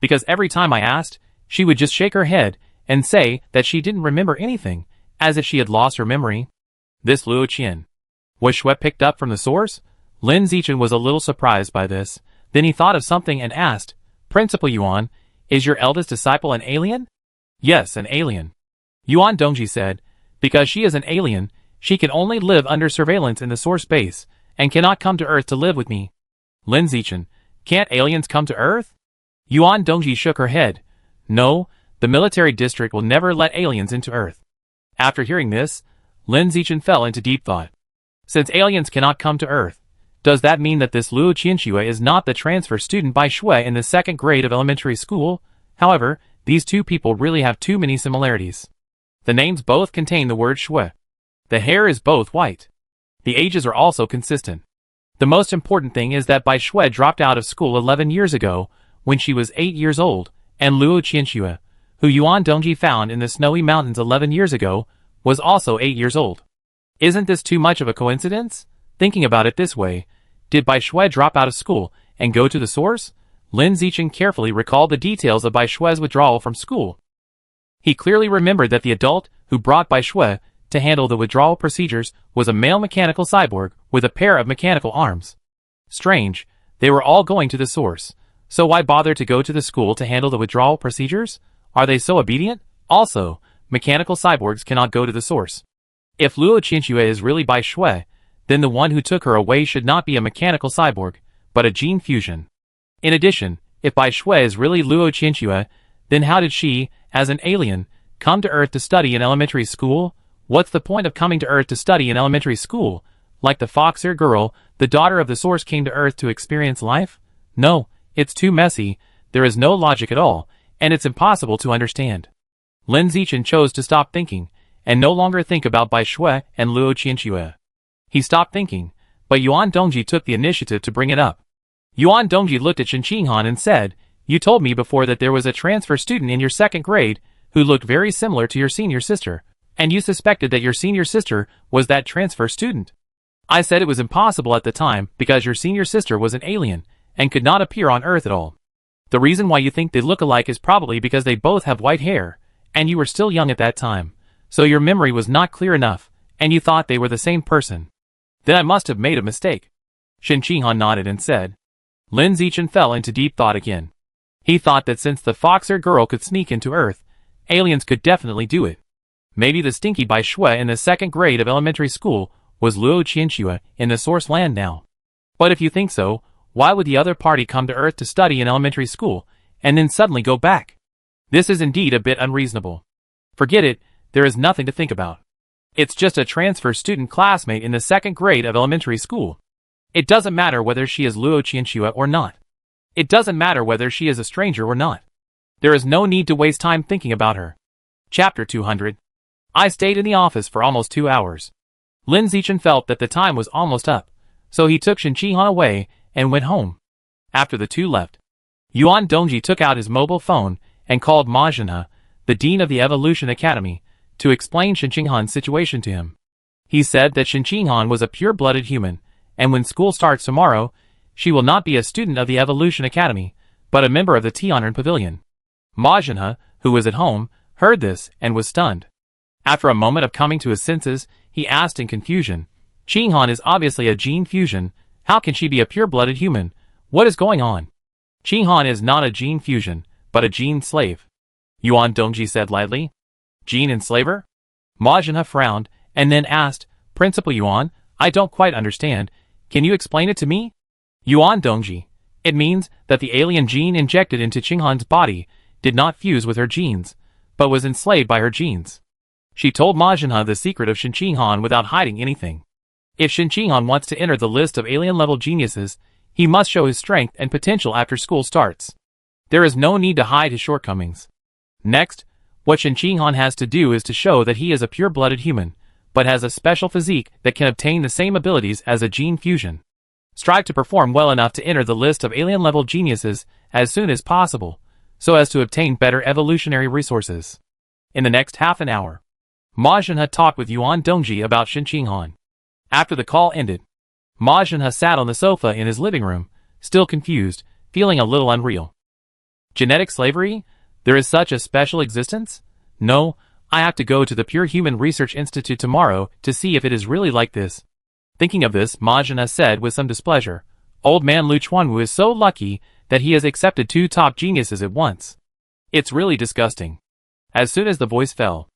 Speaker 1: because every time I asked, she would just shake her head and say that she didn't remember anything, as if she had lost her memory." This Luo Qian was Shui picked up from the source? Lin Zichin was a little surprised by this. Then he thought of something and asked, Principal Yuan, is your eldest disciple an alien? Yes, an alien. Yuan Dongji said, because she is an alien, she can only live under surveillance in the source base, and cannot come to Earth to live with me. Lin Zichin, can't aliens come to Earth? Yuan Dongji shook her head. No, the military district will never let aliens into Earth. After hearing this, Lin Zichin fell into deep thought. Since aliens cannot come to Earth, does that mean that this Luo Qianxue is not the transfer student Bai Shui in the 2nd grade of elementary school? However, these two people really have too many similarities. The names both contain the word Shui. The hair is both white. The ages are also consistent. The most important thing is that Bai Shui dropped out of school 11 years ago, when she was 8 years old, and Luo Qianxue, who Yuan Dongji found in the snowy mountains 11 years ago, was also 8 years old. Isn't this too much of a coincidence? Thinking about it this way, did Bai Shui drop out of school and go to the source? Lin Zichin carefully recalled the details of Bai Shui's withdrawal from school. He clearly remembered that the adult who brought Bai Shui to handle the withdrawal procedures was a male mechanical cyborg with a pair of mechanical arms. Strange, they were all going to the source, so why bother to go to the school to handle the withdrawal procedures? Are they so obedient? Also, mechanical cyborgs cannot go to the source. If Luo Qianxue is really Bai Shui, then the one who took her away should not be a mechanical cyborg, but a gene fusion. In addition, if Bai Shui is really Luo Qianxue, then how did she, as an alien, come to Earth to study in elementary school? What's the point of coming to Earth to study in elementary school? Like the fox-ear girl, the daughter of the source came to Earth to experience life? No, it's too messy, there is no logic at all, and it's impossible to understand. Lin Zichin chose to stop thinking, and no longer think about Bai Shui and Luo Qianxue. He stopped thinking, but Yuan Dongji took the initiative to bring it up. Yuan Dongji looked at Shen Qinghan and said, You told me before that there was a transfer student in your 2nd grade who looked very similar to your senior sister, and you suspected that your senior sister was that transfer student. I said it was impossible at the time because your senior sister was an alien and could not appear on Earth at all. The reason why you think they look alike is probably because they both have white hair, and you were still young at that time, so your memory was not clear enough, and you thought they were the same person. Then I must have made a mistake. Shen Qinghan nodded and said. Lin Zichin fell into deep thought again. He thought that since the fox-ear girl could sneak into Earth, aliens could definitely do it. Maybe the stinky Bai Shui in the 2nd grade of elementary school was Luo Qianxue in the source land now. But if you think so, why would the other party come to Earth to study in elementary school, and then suddenly go back? This is indeed a bit unreasonable. Forget it, there is nothing to think about. It's just a transfer student classmate in the 2nd grade of elementary school. It doesn't matter whether she is Luo Qianxue or not. It doesn't matter whether she is a stranger or not. There is no need to waste time thinking about her. Chapter 200. I stayed in the office for almost 2 hours. Lin Zichin felt that the time was almost up, so he took Shen Qinghan away and went home. After the two left, Yuan Dongji took out his mobile phone and called Ma Zhenhe, the dean of the Evolution Academy, to explain Shen Qinghan's situation to him. He said that Shen Qinghan was a pure-blooded human, and when school starts tomorrow, she will not be a student of the Evolution Academy, but a member of the Tianren Pavilion. Ma Zhenhe, who was at home, heard this and was stunned. After a moment of coming to his senses, he asked in confusion, Qinghan is obviously a gene fusion, how can she be a pure-blooded human? What is going on? Qinghan is not a gene fusion, but a gene slave. Yuan Dongji said lightly. Gene enslaver? Ma Zhenhe frowned, and then asked, Principal Yuan, I don't quite understand, can you explain it to me? Yuan Dongji, it means that the alien gene injected into Qinghan's body did not fuse with her genes, but was enslaved by her genes. She told Ma Zhenhe the secret of Shen Qinghan without hiding anything. If Shen Qinghan wants to enter the list of alien-level geniuses, he must show his strength and potential after school starts. There is no need to hide his shortcomings. Next, what Shen Qinghan has to do is to show that he is a pure-blooded human, but has a special physique that can obtain the same abilities as a gene fusion. Strive to perform well enough to enter the list of alien-level geniuses as soon as possible, so as to obtain better evolutionary resources. In the next half an hour, Ma Zhenhe talked with Yuan Dongji about Shen Qinghan. After the call ended, Ma Zhenhe sat on the sofa in his living room, still confused, feeling a little unreal. Genetic slavery? There is such a special existence? No, I have to go to the Pure Human Research Institute tomorrow to see if it is really like this. Thinking of this, Ma Zhenhe said with some displeasure, Old man Lu Chuanwu is so lucky that he has accepted 2 top geniuses at once. It's really disgusting. As soon as the voice fell,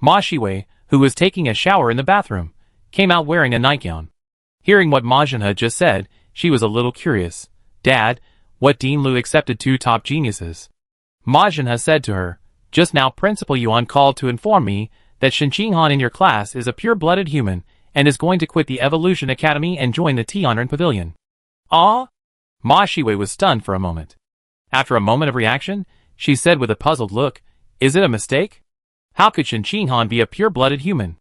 Speaker 1: Ma Shiwei, who was taking a shower in the bathroom, came out wearing a nightgown. Hearing what Ma Zhenhe just said, she was a little curious. Dad, what Dean Lu accepted 2 top geniuses? Ma Zhenhe said to her, just now Principal Yuan called to inform me that Shen Qinghan in your class is a pure-blooded human and is going to quit the Evolution Academy and join the Tianren Pavilion. Ah? Ma Shiwei was stunned for a moment. After a moment of reaction, she said with a puzzled look, is it a mistake? How could Shen Qinghan be a pure-blooded human?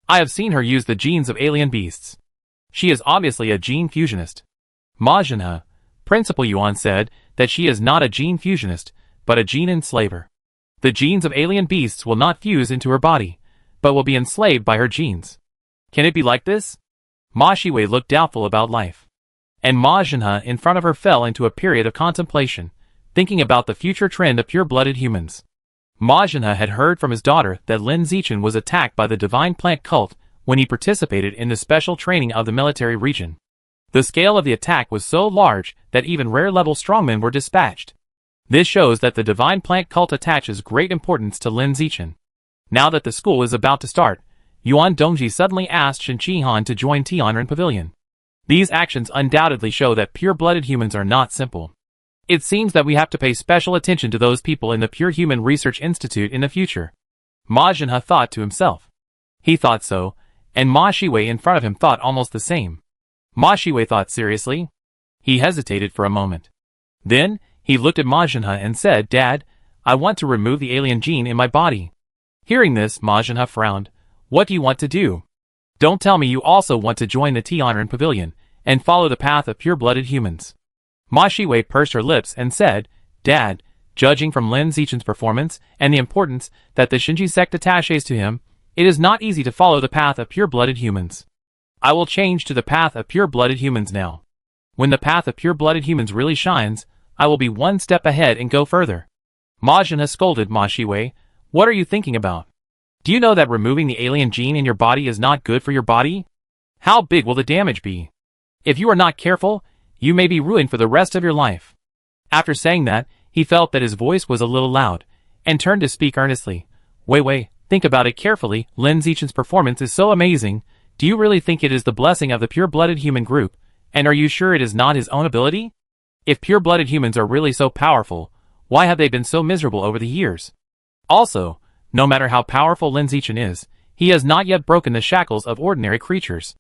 Speaker 1: I have seen her use the genes of alien beasts. She is obviously a gene fusionist. Ma Zhenhe, Principal Yuan said that she is not a gene fusionist, but a gene enslaver. The genes of alien beasts will not fuse into her body, but will be enslaved by her genes. Can it be like this? Ma Shiwei looked doubtful about life. And Ma Zhenhe in front of her fell into a period of contemplation, thinking about the future trend of pure-blooded humans. Ma Zhenhe had heard from his daughter that Lin Zichin was attacked by the divine plant cult when he participated in the special training of the military region. The scale of the attack was so large that even rare-level strongmen were dispatched. This shows that the divine plant cult attaches great importance to Lin Zichin. Now that the school is about to start, Yuan Dongji suddenly asked Shen Qinghan to join Tianren Pavilion. These actions undoubtedly show that pure-blooded humans are not simple. It seems that we have to pay special attention to those people in the Pure Human Research Institute in the future. Ma Zhenhe thought to himself. He thought so, and Ma Shiwei in front of him thought almost the same. Ma Shiwei thought seriously. He hesitated for a moment. Then, he looked at Ma Zhenhe and said, Dad, I want to remove the alien gene in my body. Hearing this, Ma Zhenhe frowned. What do you want to do? Don't tell me you also want to join the Tianren Pavilion and follow the path of pure-blooded humans. Ma Shiwei pursed her lips and said, Dad, judging from Lin Zichin's performance and the importance that the Shinji sect attaches to him, it is not easy to follow the path of pure-blooded humans. I will change to the path of pure-blooded humans now. When the path of pure-blooded humans really shines, I will be one step ahead and go further. Ma Zhenhe scolded Ma Shiwei. What are you thinking about? Do you know that removing the alien gene in your body is not good for your body? How big will the damage be? If you are not careful, you may be ruined for the rest of your life. After saying that, he felt that his voice was a little loud, and turned to speak earnestly. Wei, think about it carefully. Lin Zichin's performance is so amazing. Do you really think it is the blessing of the pure-blooded human group, and are you sure it is not his own ability? If pure-blooded humans are really so powerful, why have they been so miserable over the years? Also, no matter how powerful Lin Zichin is, he has not yet broken the shackles of ordinary creatures.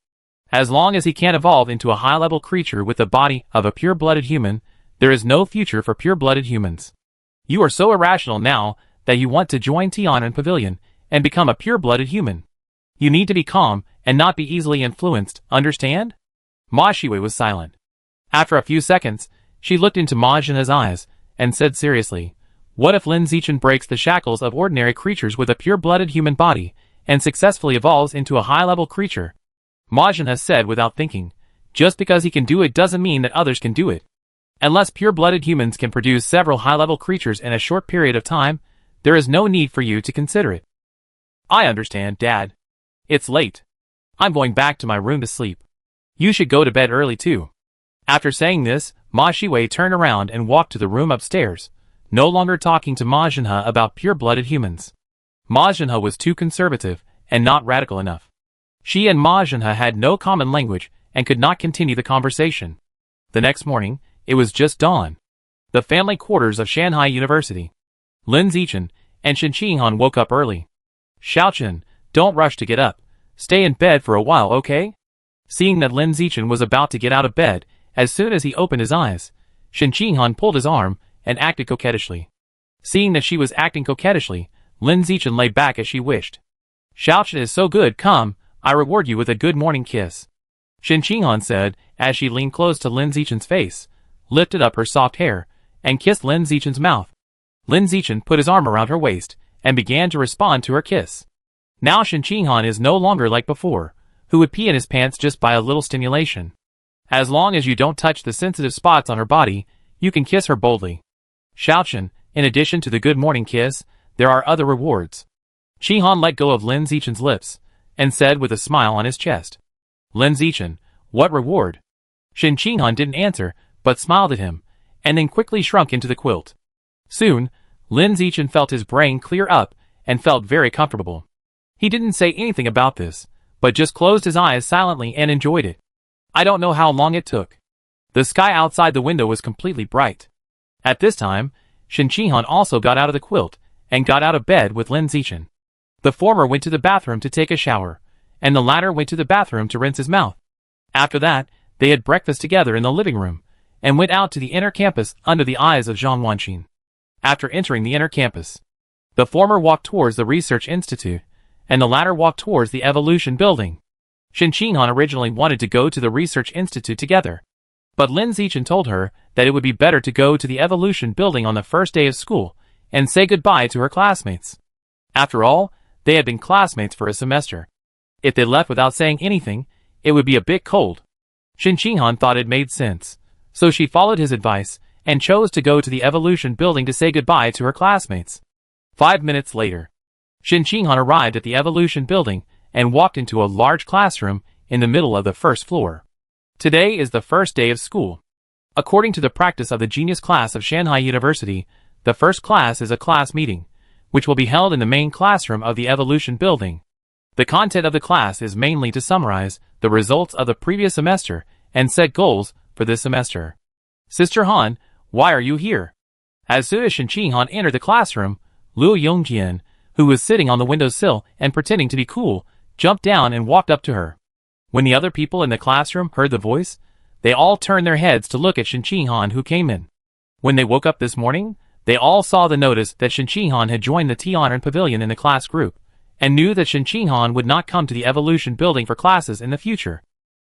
Speaker 1: As long as he can't evolve into a high-level creature with the body of a pure-blooded human, there is no future for pure-blooded humans. You are so irrational now that you want to join Tianren Pavilion and become a pure-blooded human. You need to be calm and not be easily influenced, understand? Ma Shiwei was silent. After a few seconds, she looked into Ma Zhenhe's eyes and said seriously, what if Lin Zichin breaks the shackles of ordinary creatures with a pure-blooded human body and successfully evolves into a high-level creature? Ma Zhenhe said without thinking, just because he can do it doesn't mean that others can do it. Unless pure-blooded humans can produce several high-level creatures in a short period of time, there is no need for you to consider it. I understand, Dad. It's late. I'm going back to my room to sleep. You should go to bed early too. After saying this, Ma Shiwei turned around and walked to the room upstairs, no longer talking to Ma Zhenhe about pure-blooded humans. Ma Zhenhe was too conservative and not radical enough. She and Ma Zhenhe had no common language and could not continue the conversation. The next morning, it was just dawn. The family quarters of Shanghai University. Lin Zichin and Shen Qinghan woke up early. Xiaochen, don't rush to get up. Stay in bed for a while, okay? Seeing that Lin Zichin was about to get out of bed, as soon as he opened his eyes, Shen Qinghan pulled his arm and acted coquettishly. Seeing that she was acting coquettishly, Lin Zichin lay back as she wished. Xiaochen is so good, come, I reward you with a good morning kiss. Shen Qinghan said, as she leaned close to Lin Zichin's face, lifted up her soft hair, and kissed Lin Zichin's mouth. Lin Zichin put his arm around her waist, and began to respond to her kiss. Now Shen Qinghan is no longer like before, who would pee in his pants just by a little stimulation. As long as you don't touch the sensitive spots on her body, you can kiss her boldly. Xiaochen, in addition to the good morning kiss, there are other rewards. Qinghan let go of Lin Zichin's lips, and said with a smile on his chest. Lin Zichin, what reward? Shen Qinghan didn't answer, but smiled at him, and then quickly shrunk into the quilt. Soon, Lin Zichin felt his brain clear up, and felt very comfortable. He didn't say anything about this, but just closed his eyes silently and enjoyed it. I don't know how long it took. The sky outside the window was completely bright. At this time, Shen Qinghan also got out of the quilt, and got out of bed with Lin Zichin. The former went to the bathroom to take a shower, and the latter went to the bathroom to rinse his mouth. After that, they had breakfast together in the living room, and went out to the inner campus under the eyes of Zhang Wanqin. After entering the inner campus, the former walked towards the research institute, and the latter walked towards the evolution building. Shen Qinghan originally wanted to go to the research institute together, but Lin Zichin told her that it would be better to go to the evolution building on the first day of school, and say goodbye to her classmates. After all, they had been classmates for a semester. If they left without saying anything, it would be a bit cold. Shen Qinghan thought it made sense, so she followed his advice, and chose to go to the evolution building to say goodbye to her classmates. 5 minutes later, Shen Qinghan arrived at the evolution building, and walked into a large classroom in the middle of the first floor. Today is the first day of school. According to the practice of the genius class of Shanghai University, the first class is a class meeting, which will be held in the main classroom of the evolution building. The content of the class is mainly to summarize the results of the previous semester and set goals for this semester. Sister Han, why are you here? As soon as Shen Qinghan entered the classroom, Liu Yongjian, who was sitting on the windowsill and pretending to be cool, jumped down and walked up to her. When the other people in the classroom heard the voice, they all turned their heads to look at Shen Qinghan, who came in. When they woke up this morning, they all saw the notice that Shen Qinghan had joined the Tianren Pavilion in the class group, and knew that Shen Qinghan would not come to the evolution building for classes in the future.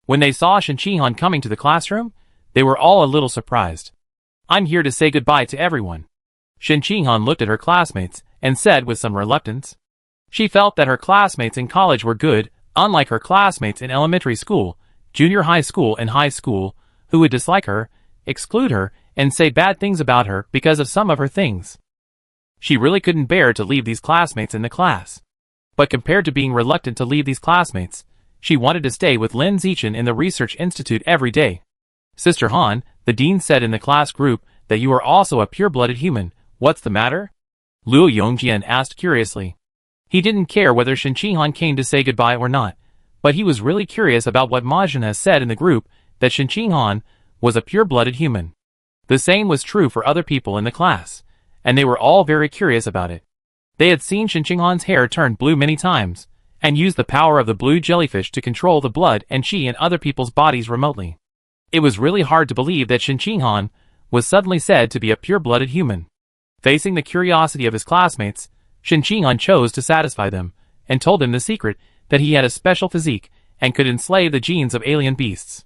Speaker 1: When they saw Shen Qinghan coming to the classroom, they were all a little surprised. I'm here to say goodbye to everyone. Shen Qinghan looked at her classmates and said with some reluctance. She felt that her classmates in college were good, unlike her classmates in elementary school, junior high school and high school, who would dislike her, exclude her, and say bad things about her because of some of her things. She really couldn't bear to leave these classmates in the class. But compared to being reluctant to leave these classmates, she wanted to stay with Lin Zichin in the research institute every day. Sister Han, the dean said in the class group that you are also a pure-blooded human. What's the matter? Liu Yongjian asked curiously. He didn't care whether Shen Qinghan came to say goodbye or not, but he was really curious about what Ma Zhen has said in the group, that Shen Qinghan was a pure-blooded human. The same was true for other people in the class, and they were all very curious about it. They had seen Shen Qinghan's hair turn blue many times, and used the power of the blue jellyfish to control the blood and qi in other people's bodies remotely. It was really hard to believe that Shen Qinghan was suddenly said to be a pure-blooded human. Facing the curiosity of his classmates, Shen Qinghan chose to satisfy them, and told them the secret that he had a special physique and could enslave the genes of alien beasts.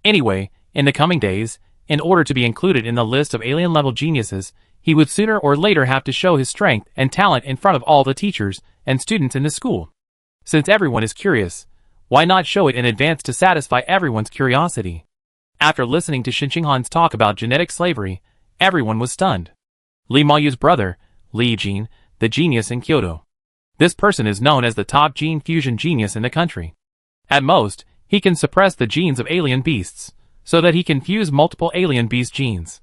Speaker 1: Anyway, in the coming days, in order to be included in the list of alien-level geniuses, he would sooner or later have to show his strength and talent in front of all the teachers and students in the school. Since everyone is curious, why not show it in advance to satisfy everyone's curiosity? After listening to Shen Qinghan's talk about genetic slavery, everyone was stunned. Li Mayu's brother, Li Jin, the genius in Kyoto. This person is known as the top gene fusion genius in the country. At most, he can suppress the genes of alien beasts, so that he can fuse multiple alien beast genes.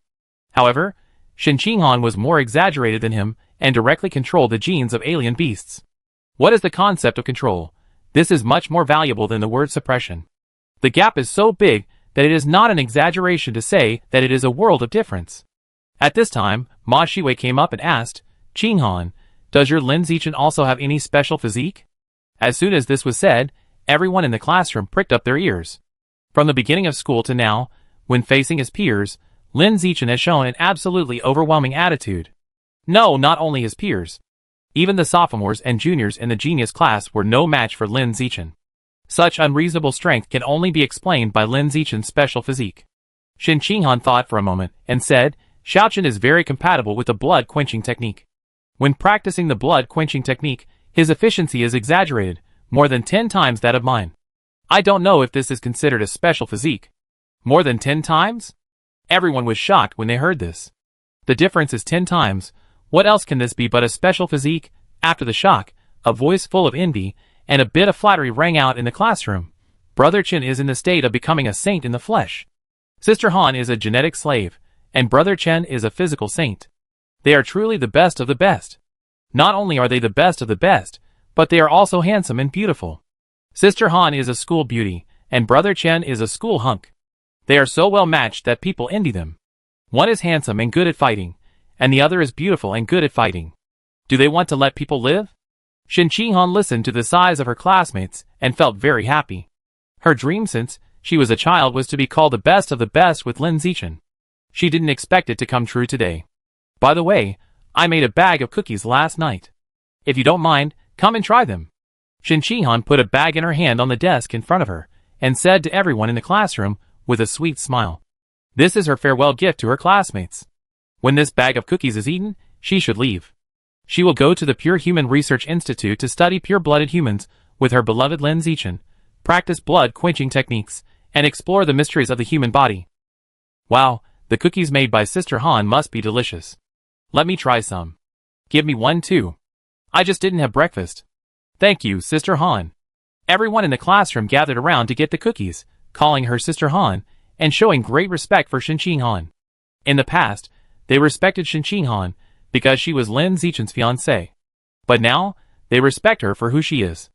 Speaker 1: However, Shen Qinghan was more exaggerated than him and directly controlled the genes of alien beasts. What is the concept of control? This is much more valuable than the word suppression. The gap is so big that it is not an exaggeration to say that it is a world of difference. At this time, Ma Shiwei came up and asked, Qinghan, does your Lin Zichin also have any special physique? As soon as this was said, everyone in the classroom pricked up their ears. From the beginning of school to now, when facing his peers, Lin Zichin has shown an absolutely overwhelming attitude. No, not only his peers. Even the sophomores and juniors in the genius class were no match for Lin Zichin. Such unreasonable strength can only be explained by Lin Zichin's special physique. Shen Qinghan thought for a moment and said, Xiaochen is very compatible with the blood-quenching technique. When practicing the blood-quenching technique, his efficiency is exaggerated, more than 10 times that of mine. I don't know if this is considered a special physique. More than 10 times? Everyone was shocked when they heard this. The difference is 10 times. What else can this be but a special physique? After the shock, a voice full of envy and a bit of flattery rang out in the classroom. Brother Chen is in the state of becoming a saint in the flesh. Sister Han is a genetic slave, and Brother Chen is a physical saint. They are truly the best of the best. Not only are they the best of the best, but they are also handsome and beautiful. Sister Han is a school beauty, and Brother Chen is a school hunk. They are so well matched that people envy them. One is handsome and good at fighting, and the other is beautiful and good at fighting. Do they want to let people live? Shen Qinghan listened to the sighs of her classmates and felt very happy. Her dream since she was a child was to be called the best of the best with Lin Zichin. She didn't expect it to come true today. By the way, I made a bag of cookies last night. If you don't mind, come and try them. Shen Qinghan put a bag in her hand on the desk in front of her and said to everyone in the classroom with a sweet smile. This is her farewell gift to her classmates. When this bag of cookies is eaten, she should leave. She will go to the Pure Human Research Institute to study pure-blooded humans with her beloved Lin Zichin, practice blood-quenching techniques, and explore the mysteries of the human body. Wow, the cookies made by Sister Han must be delicious. Let me try some. Give me one too. I just didn't have breakfast. Thank you, Sister Han. Everyone in the classroom gathered around to get the cookies, calling her Sister Han, and showing great respect for Shen Qinghan. In the past, they respected Shen Qinghan because she was Lin Zichin's fiancée. But now, they respect her for who she is.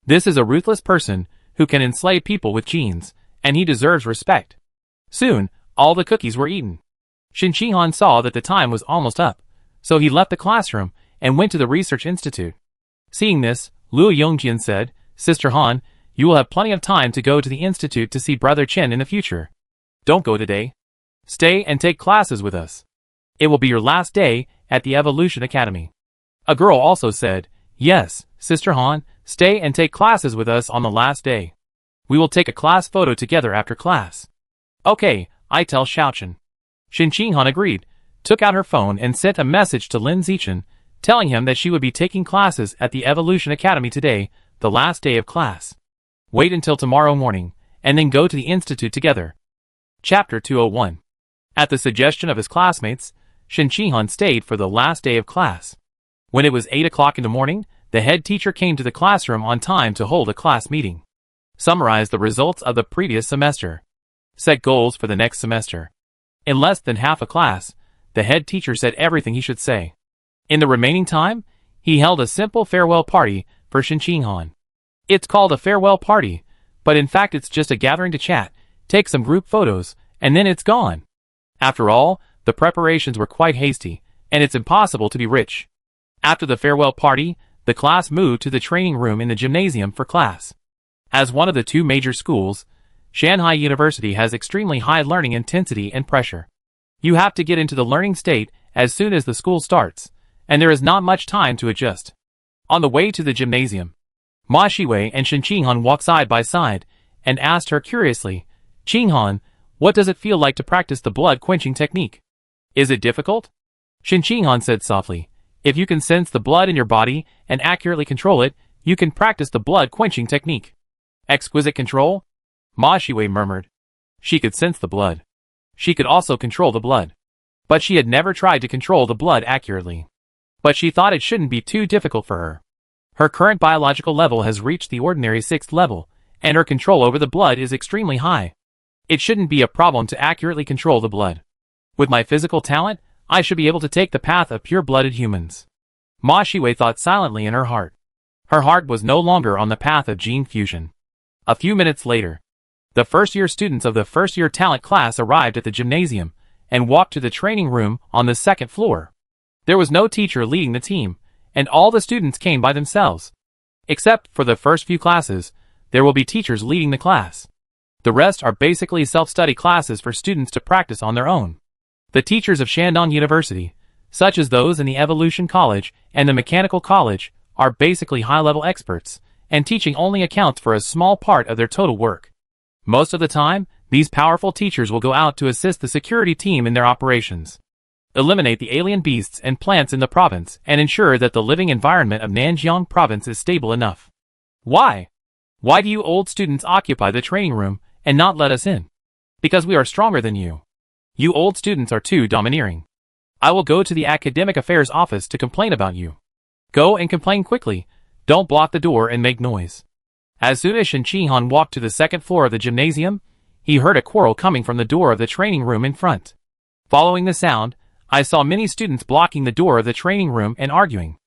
Speaker 1: This is a ruthless person who can enslave people with genes, and he deserves respect. Soon, all the cookies were eaten. Shen Qinghan saw that the time was almost up, so he left the classroom and went to the research institute. Seeing this, Liu Yongjian said, Sister Han, you will have plenty of time to go to the institute to see Brother Chen in the future. Don't go today. Stay and take classes with us. It will be your last day at the Evolution Academy. A girl also said, Yes, Sister Han, stay and take classes with us on the last day. We will take a class photo together after class. Okay, I tell Xiaochen. Shen Qinghan agreed, took out her phone and sent a message to Lin Zichin, telling him that she would be taking classes at the Evolution Academy today, the last day of class. Wait until tomorrow morning, and then go to the institute together. Chapter 201. At the suggestion of his classmates, Shen Qinghan stayed for the last day of class. When it was 8 o'clock in the morning, the head teacher came to the classroom on time to hold a class meeting. Summarize the results of the previous semester. Set goals for the next semester. In less than half a class, the head teacher said everything he should say. In the remaining time, he held a simple farewell party for Shen Qinghan. It's called a farewell party, but in fact it's just a gathering to chat, take some group photos, and then it's gone. After all, the preparations were quite hasty, and it's impossible to be rich. After the farewell party, the class moved to the training room in the gymnasium for class. As one of the two major schools, Shanghai University has extremely high learning intensity and pressure. You have to get into the learning state as soon as the school starts, and there is not much time to adjust. On the way to the gymnasium, Ma Shiwei and Shen Qinghan walked side by side and asked her curiously, Qinghan, what does it feel like to practice the blood-quenching technique? Is it difficult? Shen Qinghan said softly, if you can sense the blood in your body and accurately control it, you can practice the blood-quenching technique. Exquisite control? Ma Shiwei murmured. She could sense the blood. She could also control the blood. But she had never tried to control the blood accurately. But she thought it shouldn't be too difficult for her. Her current biological level has reached the ordinary 6th level, and her control over the blood is extremely high. It shouldn't be a problem to accurately control the blood. With my physical talent, I should be able to take the path of pure-blooded humans. Ma Shiwei thought silently in her heart. Her heart was no longer on the path of gene fusion. A few minutes later, the first-year students of the first-year talent class arrived at the gymnasium and walked to the training room on the 2nd floor. There was no teacher leading the team, and all the students came by themselves. Except for the first few classes, there will be teachers leading the class. The rest are basically self-study classes for students to practice on their own. The teachers of Shandong University, such as those in the Evolution College and the Mechanical College, are basically high-level experts, and teaching only accounts for a small part of their total work. Most of the time, these powerful teachers will go out to assist the security team in their operations, eliminate the alien beasts and plants in the province, and ensure that the living environment of Nanjiang province is stable enough. Why? Why do you old students occupy the training room and not let us in? Because we are stronger than you. You old students are too domineering. I will go to the Academic Affairs office to complain about you. Go and complain quickly. Don't block the door and make noise. As soon as Shen Qinghan walked to the 2nd floor of the gymnasium, he heard a quarrel coming from the door of the training room in front. Following the sound, I saw many students blocking the door of the training room and arguing.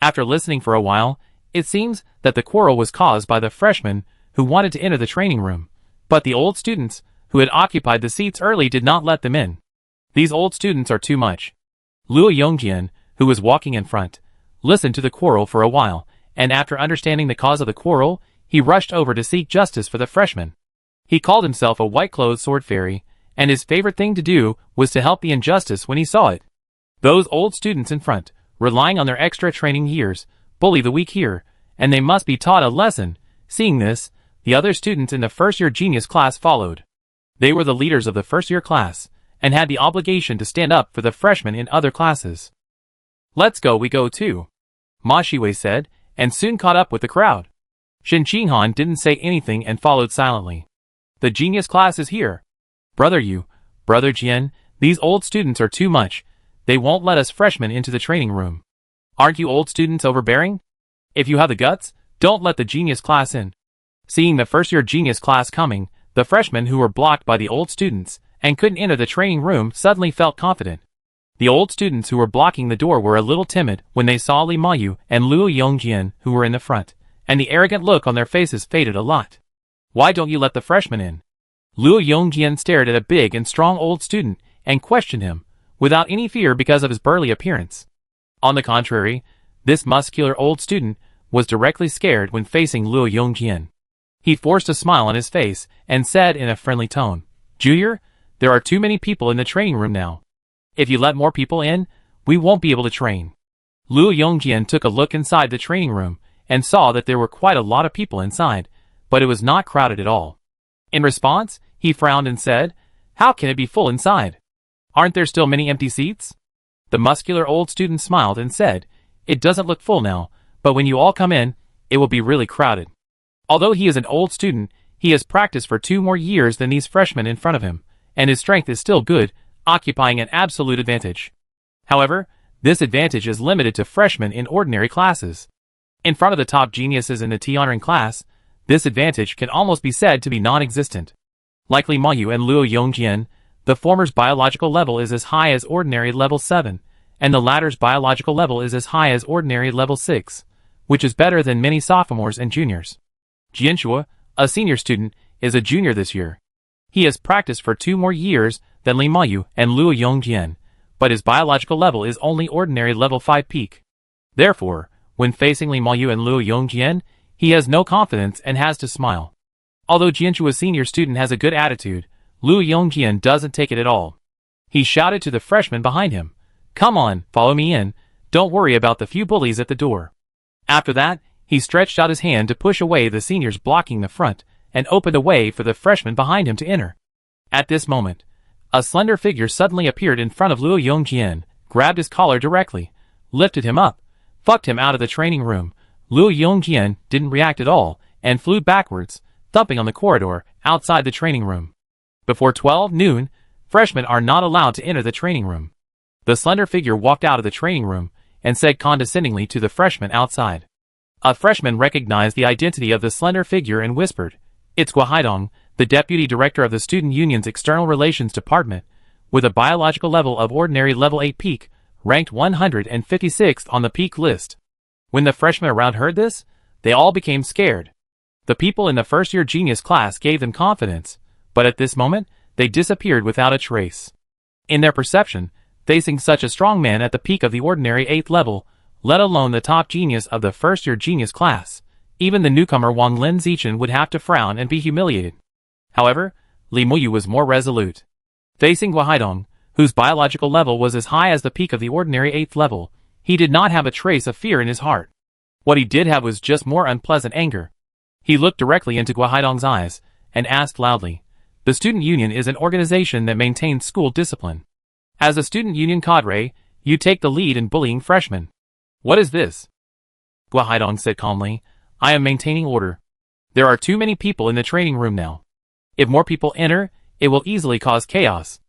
Speaker 1: After listening for a while, it seems that the quarrel was caused by the freshmen who wanted to enter the training room, but the old students who had occupied the seats early did not let them in. These old students are too much. Luo Yongjian, who was walking in front, listened to the quarrel for a while, and after understanding the cause of the quarrel, he rushed over to seek justice for the freshmen. He called himself a white-clothed sword fairy, and his favorite thing to do was to help the injustice when he saw it. Those old students in front, relying on their extra training years, bully the weak here, and they must be taught a lesson. Seeing this, the other students in the first-year genius class followed. They were the leaders of the first-year class, and had the obligation to stand up for the freshmen in other classes. "Let's go, we go too," Ma Shiwei said, and soon caught up with the crowd. Shen Qinghan didn't say anything and followed silently. "The genius class is here. Brother Jian, these old students are too much. They won't let us freshmen into the training room. Aren't you old students overbearing? If you have the guts, don't let the genius class in." Seeing the first-year genius class coming, the freshmen who were blocked by the old students and couldn't enter the training room suddenly felt confident. The old students who were blocking the door were a little timid when they saw Li Mayu and Luo Yongjian who were in the front, and the arrogant look on their faces faded a lot. "Why don't you let the freshmen in?" Luo Yongjian stared at a big and strong old student and questioned him, without any fear because of his burly appearance. On the contrary, this muscular old student was directly scared when facing Luo Yongjian. He forced a smile on his face and said in a friendly tone, "Junior, there are too many people in the training room now. If you let more people in, we won't be able to train." Luo Yongjian took a look inside the training room and saw that there were quite a lot of people inside, but it was not crowded at all. In response, he frowned and said, "How can it be full inside? Aren't there still many empty seats?" The muscular old student smiled and said, "It doesn't look full now, but when you all come in, it will be really crowded." Although he is an old student, he has practiced for 2 more years than these freshmen in front of him, and his strength is still good, occupying an absolute advantage. However, this advantage is limited to freshmen in ordinary classes. In front of the top geniuses in the T-honoring class, this advantage can almost be said to be non-existent. Like Li Mayu and Luo Yongjian, the former's biological level is as high as ordinary level 7, and the latter's biological level is as high as ordinary level 6, which is better than many sophomores and juniors. Jianshua, a senior student, is a junior this year. He has practiced for 2 more years than Li Mayu and Luo Yongjian, but his biological level is only ordinary level 5 peak. Therefore, when facing Li Mayu and Luo Yongjian, he has no confidence and has to smile. Although Jianshua's senior student has a good attitude, Luo Yongjian doesn't take it at all. He shouted to the freshman behind him, "Come on, follow me in, don't worry about the few bullies at the door." After that, he stretched out his hand to push away the seniors blocking the front, and opened a way for the freshman behind him to enter. At this moment, a slender figure suddenly appeared in front of Luo Yongjian, grabbed his collar directly, lifted him up, fucked him out of the training room. Luo Yongjian didn't react at all, and flew backwards, thumping on the corridor outside the training room. Before 12 noon, freshmen are not allowed to enter the training room. The slender figure walked out of the training room, and said condescendingly to the freshman outside. A freshman recognized the identity of the slender figure and whispered, "It's Gua Haidong, the deputy director of the Student Union's External Relations Department, with a biological level of ordinary level 8 peak, ranked 156th on the peak list." When the freshmen around heard this, they all became scared. The people in the first-year genius class gave them confidence, but at this moment, they disappeared without a trace. In their perception, facing such a strong man at the peak of the ordinary 8th level, let alone the top genius of the first-year genius class, even the newcomer Lin Zichin would have to frown and be humiliated. However, Li Muyu was more resolute. Facing Gua Haidong, whose biological level was as high as the peak of the ordinary 8th level, he did not have a trace of fear in his heart. What he did have was just more unpleasant anger. He looked directly into Gua Haidong's eyes, and asked loudly, "The Student Union is an organization that maintains school discipline. As a Student Union cadre, you take the lead in bullying freshmen. What is this?" Gua Haidong said calmly, "I am maintaining order. There are too many people in the training room now. If more people enter, it will easily cause chaos.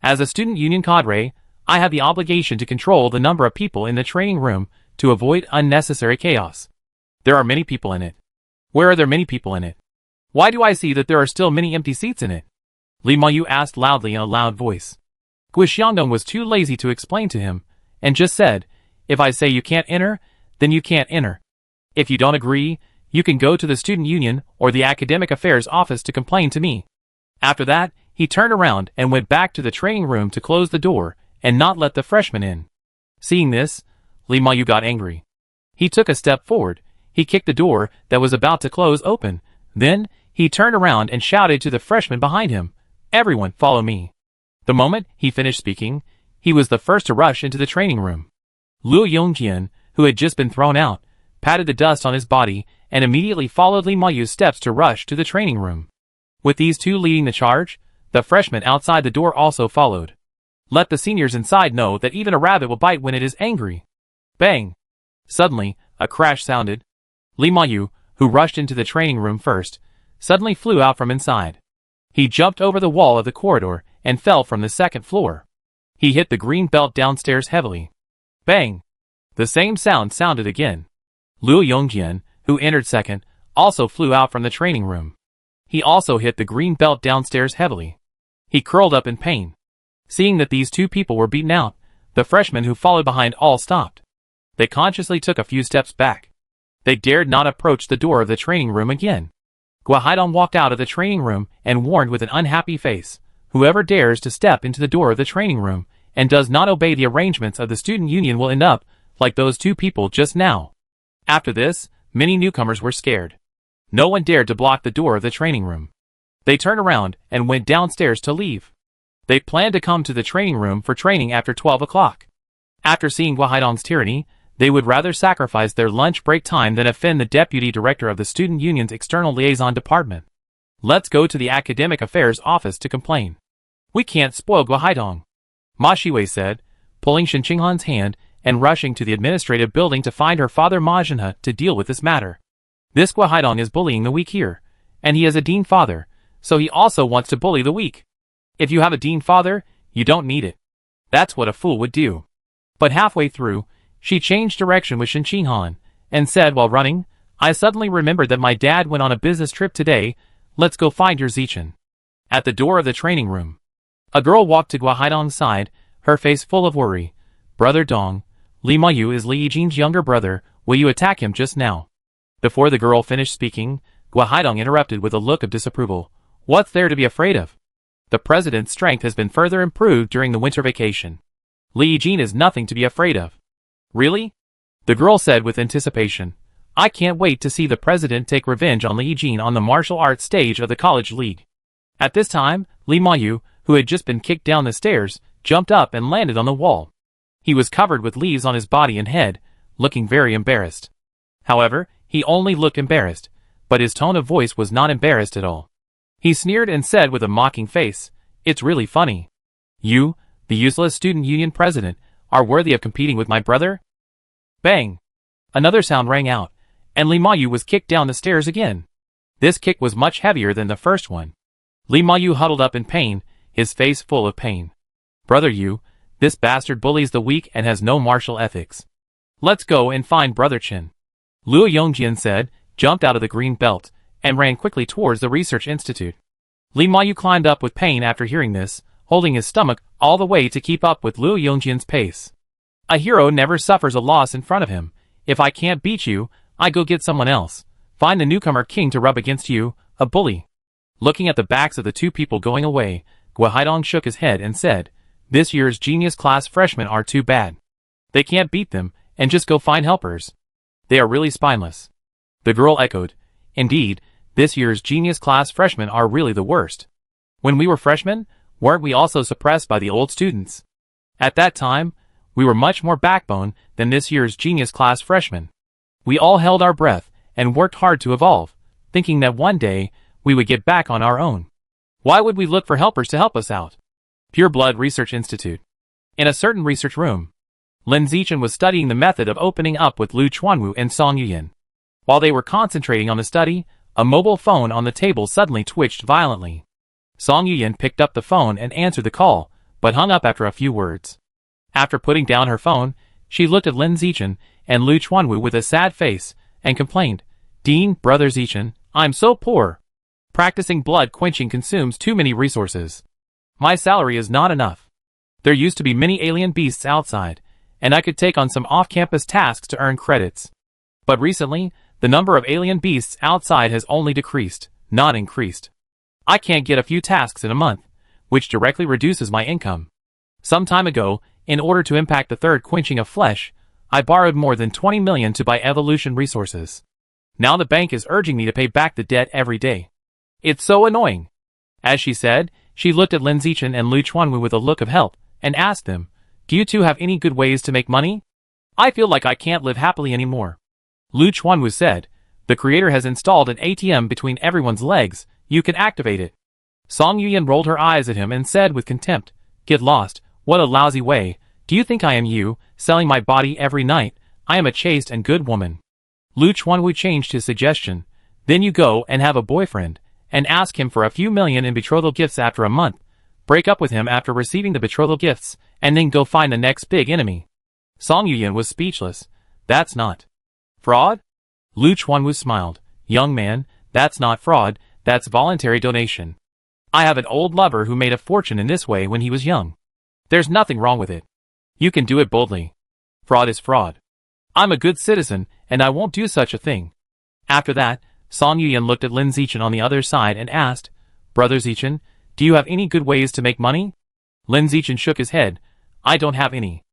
Speaker 1: As a Student Union cadre, I have the obligation to control the number of people in the training room to avoid unnecessary chaos. There are many people in it. Where are there many people in it? Why do I see that there are still many empty seats in it? Li Mayu asked loudly in a loud voice. Gui Xiangdong was too lazy to explain to him, and just said, "If I say you can't enter, then you can't enter. If you don't agree, you can go to the student union or the academic affairs office to complain to me." After that, he turned around and went back to the training room to close the door and not let the freshmen in. Seeing this, Li Mayu got angry. He took a step forward, he kicked the door that was about to close open, then he turned around and shouted to the freshmen behind him, "Everyone follow me." The moment he finished speaking, he was the first to rush into the training room. Lu Yongjian, who had just been thrown out, patted the dust on his body and immediately followed Li Mayu's steps to rush to the training room. With these two leading the charge, the freshmen outside the door also followed. Let the seniors inside know that even a rabbit will bite when it is angry. Bang! Suddenly, a crash sounded. Li Mayu, who rushed into the training room first, suddenly flew out from inside. He jumped over the wall of the corridor and fell from the second floor. He hit the green belt downstairs heavily. Bang! The same sound sounded again. Lu Yongjian, who entered second, also flew out from the training room. He also hit the green belt downstairs heavily. He curled up in pain. Seeing that these two people were beaten out, the freshmen who followed behind all stopped. They consciously took a few steps back. They dared not approach the door of the training room again. Gua Haidong walked out of the training room and warned with an unhappy face, "Whoever dares to step into the door of the training room and does not obey the arrangements of the student union will end up like those two people just now." After this, many newcomers were scared. No one dared to block the door of the training room. They turned around and went downstairs to leave. They planned to come to the training room for training after 12 o'clock. After seeing Gua Haidong's tyranny, they would rather sacrifice their lunch break time than offend the deputy director of the student union's external liaison department. "Let's go to the academic affairs office to complain. We can't spoil Gua Haidong," Ma Shiwei said, pulling Shen Qinghan's hand and rushing to the administrative building to find her father Ma Zhenhe to deal with this matter. This Gua Haidong is bullying the weak here, and he is a dean father, so he also wants to bully the weak. If you have a dean father, you don't need it. That's what a fool would do. But halfway through, she changed direction with Shen Qinghan, and said while running, "I suddenly remembered that my dad went on a business trip today. Let's go find your Zichin." At the door of the training room, a girl walked to Gua Haidong's side, her face full of worry. "Brother Dong, Li Mayu is Li Yijin's younger brother, will you attack him just now?" Before the girl finished speaking, Gua Haidong interrupted with a look of disapproval. "What's there to be afraid of? The president's strength has been further improved during the winter vacation. Li Yijin is nothing to be afraid of." "Really?" the girl said with anticipation. "I can't wait to see the president take revenge on Li Yijin on the martial arts stage of the college league." At this time, Li Mayu, who had just been kicked down the stairs, jumped up and landed on the wall. He was covered with leaves on his body and head, looking very embarrassed. However, he only looked embarrassed, but his tone of voice was not embarrassed at all. He sneered and said with a mocking face, "It's really funny. You, the useless student union president, are worthy of competing with my brother?" Bang! Another sound rang out, and Li Mayu was kicked down the stairs again. This kick was much heavier than the first one. Li Mayu huddled up in pain, his face full of pain. "Brother Yu, this bastard bullies the weak and has no martial ethics. Let's go and find Brother Chen." Lu Yongjian said, jumped out of the green belt, and ran quickly towards the research institute. Li Mayu climbed up with pain after hearing this, holding his stomach all the way to keep up with Lu Yongjian's pace. A hero never suffers a loss in front of him. If I can't beat you, I go get someone else. Find the newcomer king to rub against you, a bully. Looking at the backs of the two people going away, Gua Haidong shook his head and said, "This year's genius class freshmen are too bad. They can't beat them, and just go find helpers. They are really spineless." The girl echoed, "Indeed, this year's genius class freshmen are really the worst. When we were freshmen, weren't we also suppressed by the old students? At that time, we were much more backbone than this year's genius class freshmen. We all held our breath and worked hard to evolve, thinking that one day we would get back on our own. Why would we look for helpers to help us out?" Pure Blood Research Institute. In a certain research room, Lin Zichin was studying the method of opening up with Lu Chuanwu and Song Yuyan. While they were concentrating on the study, a mobile phone on the table suddenly twitched violently. Song Yuyan picked up the phone and answered the call, but hung up after a few words. After putting down her phone, she looked at Lin Zichin and Lu Chuanwu with a sad face, and complained, "Dean, Brother Zichin, I'm so poor. Practicing blood quenching consumes too many resources. My salary is not enough. There used to be many alien beasts outside, and I could take on some off-campus tasks to earn credits. But recently, the number of alien beasts outside has only decreased, not increased. I can't get a few tasks in a month, which directly reduces my income. Some time ago, in order to impact the third quenching of flesh, I borrowed more than 20 million to buy evolution resources. Now the bank is urging me to pay back the debt every day. It's so annoying. As she said, she looked at Lin Zichin and Lu Chuanwu with a look of help, and asked them, "Do you two have any good ways to make money? I feel like I can't live happily anymore." Lu Chuanwu said, "The creator has installed an ATM between everyone's legs, you can activate it." Song Yuyan rolled her eyes at him and said with contempt, "Get lost, what a lousy way, do you think I am you, selling my body every night? I am a chaste and good woman." Lu Chuanwu changed his suggestion, "Then you go and have a boyfriend, and ask him for a few million in betrothal gifts after a month, break up with him after receiving the betrothal gifts, and then go find the next big enemy." Song Yuyan was speechless. "That's not fraud?" Lu Chuanwu smiled. "Young man, that's not fraud, that's voluntary donation. I have an old lover who made a fortune in this way when he was young. There's nothing wrong with it. You can do it boldly. Fraud is fraud. I'm a good citizen, and I won't do such a thing." After that, Song Yuyan looked at Lin Zichin on the other side and asked, "Brother Zichin, do you have any good ways to make money?" Lin Zichin shook his head. "I don't have any."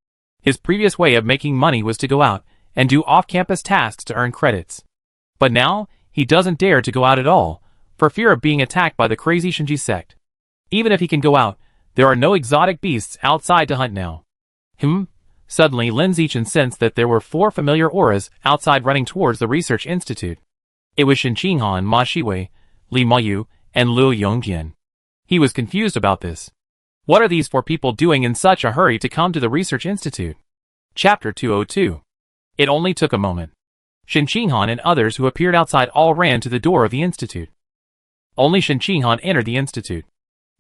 Speaker 1: His previous way of making money was to go out and do off-campus tasks to earn credits. But now, he doesn't dare to go out at all, for fear of being attacked by the crazy Shinji sect. Even if he can go out, there are no exotic beasts outside to hunt now. Suddenly Lin Zichin sensed that there were 4 familiar auras outside running towards the research institute. It was Shen Qinghan, Ma Shiwei, Li Mayu, and Liu Yongjian. He was confused about this. What are these 4 people doing in such a hurry to come to the research institute? Chapter 202. It only took a moment. Shen Qinghan and others who appeared outside all ran to the door of the institute. Only Shen Qinghan entered the institute.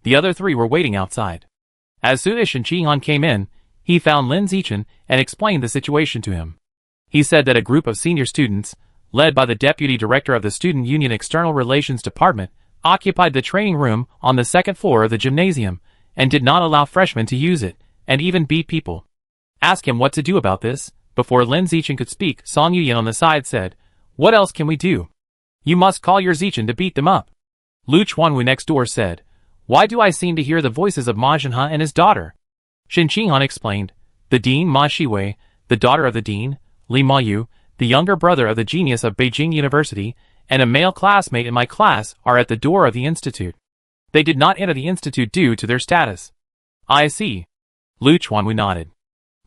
Speaker 1: The other 3 were waiting outside. As soon as Shen Qinghan came in, he found Lin Zichin and explained the situation to him. He said that a group of senior students, led by the deputy director of the Student Union External Relations Department, occupied the training room on the 2nd floor of the gymnasium, and did not allow freshmen to use it, and even beat people. Ask him what to do about this. Before Lin Zichin could speak, Song Yuyan on the side said, "What else can we do? You must call your Zichin to beat them up." Lu Chuanwu next door said, "Why do I seem to hear the voices of Ma Zhenhe and his daughter?" Shen Qinghan explained, "The dean Ma Shiwei, the daughter of the dean, Li Mayu, the younger brother of the genius of Beijing University, and a male classmate in my class are at the door of the institute. They did not enter the institute due to their status." "I see." Lu Chuanwu nodded.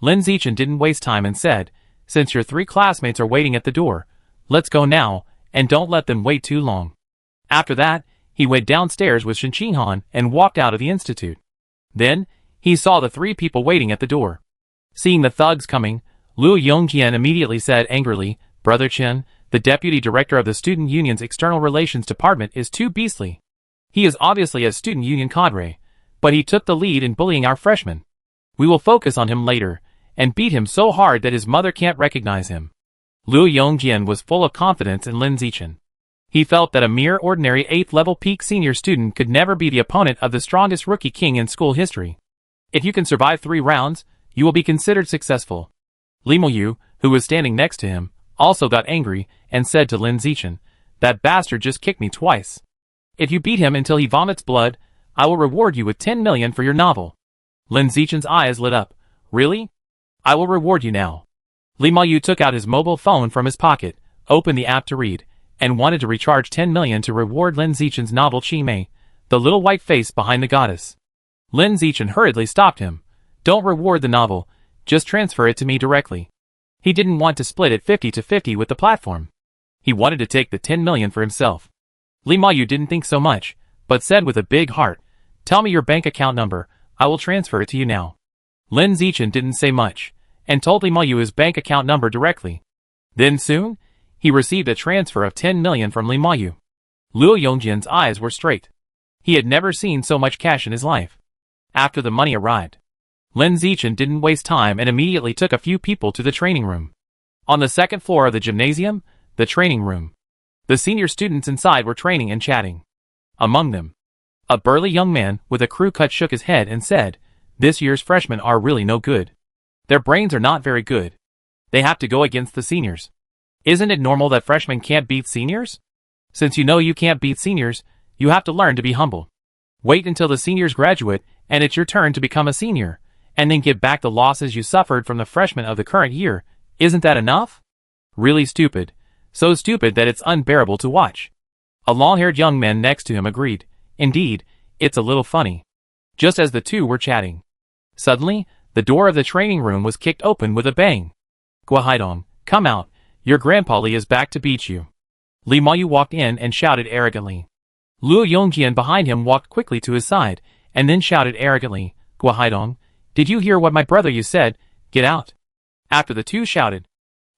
Speaker 1: Lin Zichin didn't waste time and said, "Since your 3 classmates are waiting at the door, let's go now, and don't let them wait too long." After that, he went downstairs with Shen Qinghan and walked out of the institute. Then, he saw the 3 people waiting at the door. Seeing the thugs coming, Liu Yongjian immediately said angrily, "Brother Chen, the deputy director of the Student Union's External Relations Department is too beastly. He is obviously a student union cadre, but he took the lead in bullying our freshmen. We will focus on him later, and beat him so hard that his mother can't recognize him." Liu Yongjian was full of confidence in Lin Zichin. He felt that a mere ordinary 8th-level peak senior student could never be the opponent of the strongest rookie king in school history. If you can survive 3 rounds, you will be considered successful. Li Mayu, who was standing next to him, also got angry and said to Lin Zichin, "That bastard just kicked me twice. If you beat him until he vomits blood, I will reward you with 10 million for your novel." Lin Zichin's eyes lit up. "Really? I will reward you now." Li Mayu took out his mobile phone from his pocket, opened the app to read, and wanted to recharge 10 million to reward Lin Zichin's novel Chi Mei, the little white face behind the goddess. Lin Zichin hurriedly stopped him. "Don't reward the novel, just transfer it to me directly." He didn't want to split it 50-50 with the platform. He wanted to take the 10 million for himself. Li Mayu didn't think so much, but said with a big heart, "Tell me your bank account number, I will transfer it to you now." Lin Zichin didn't say much, and told Li Mayu his bank account number directly. Then soon, he received a transfer of 10 million from Li Mayu. Liu Yongjian's eyes were straight. He had never seen so much cash in his life. After the money arrived, Lin Zichin didn't waste time and immediately took a few people to the training room. On the 2nd floor of the gymnasium, the training room. The senior students inside were training and chatting. Among them, a burly young man with a crew cut shook his head and said, "This year's freshmen are really no good. Their brains are not very good. They have to go against the seniors. Isn't it normal that freshmen can't beat seniors? Since you know you can't beat seniors, you have to learn to be humble. Wait until the seniors graduate and it's your turn to become a senior, and then give back the losses you suffered from the freshmen of the current year. Isn't that enough?" Really stupid. So stupid that it's unbearable to watch. A long-haired young man next to him agreed. Indeed, it's a little funny. Just as the two were chatting, suddenly, the door of the training room was kicked open with a bang. "Guahaidong, come out. Your grandpa Li is back to beat you." Li Mayu walked in and shouted arrogantly. Luo Yongjian behind him walked quickly to his side, and then shouted arrogantly, "Guahaidong, did you hear what my brother you said? Get out." After the two shouted,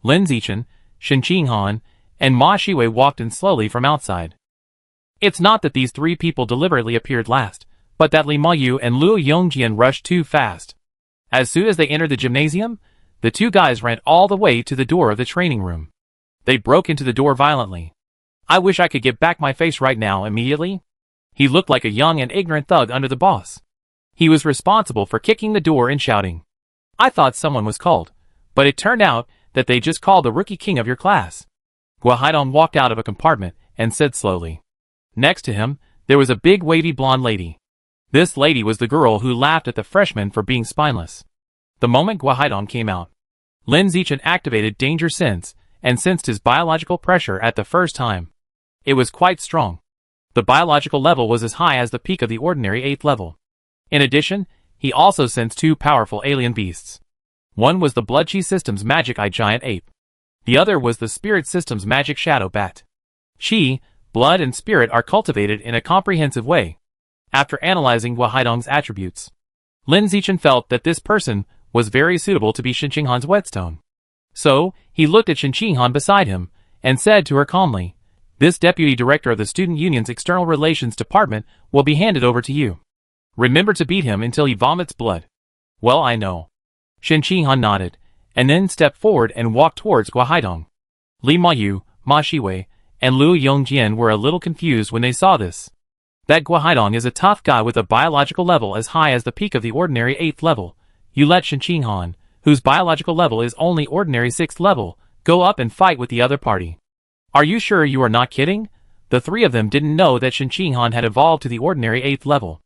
Speaker 1: Lin Zichin, Shen Qinghan, and Ma Shiwei walked in slowly from outside. It's not that these three people deliberately appeared last, but that Li Mayu and Luo Yongjian rushed too fast. As soon as they entered the gymnasium, the two guys ran all the way to the door of the training room. They broke into the door violently. I wish I could get back my face right now immediately. He looked like a young and ignorant thug under the boss. He was responsible for kicking the door and shouting. I thought someone was called, but it turned out that they just called the rookie king of your class. Guahaidong walked out of a compartment and said slowly. Next to him, there was a big wavy blonde lady. This lady was the girl who laughed at the freshmen for being spineless. The moment Guahaidong came out, Lin Zichin activated danger sense and sensed his biological pressure at the first time. It was quite strong. The biological level was as high as the peak of the ordinary 8th level. In addition, he also sensed two powerful alien beasts. One was the Blood Chi System's Magic Eye Giant Ape. The other was the Spirit System's Magic Shadow Bat. Chi, blood and spirit are cultivated in a comprehensive way. After analyzing Guahaidong's attributes, Lin Zichin felt that this person was very suitable to be Shen Qinghan's whetstone. So, he looked at Shen Qinghan beside him, and said to her calmly, "This deputy director of the Student Union's External Relations Department will be handed over to you. Remember to beat him until he vomits blood." "Well, I know." Shen Qinghan nodded, and then stepped forward and walked towards Guahaidong. Li Mayu, Ma Shiwei, and Luo Yongjian were a little confused when they saw this. That Guahaidong is a tough guy with a biological level as high as the peak of the ordinary 8th level. You let Shen Qinghan, whose biological level is only ordinary 6th level, go up and fight with the other party. Are you sure you are not kidding? The three of them didn't know that Shen Qinghan had evolved to the ordinary 8th level.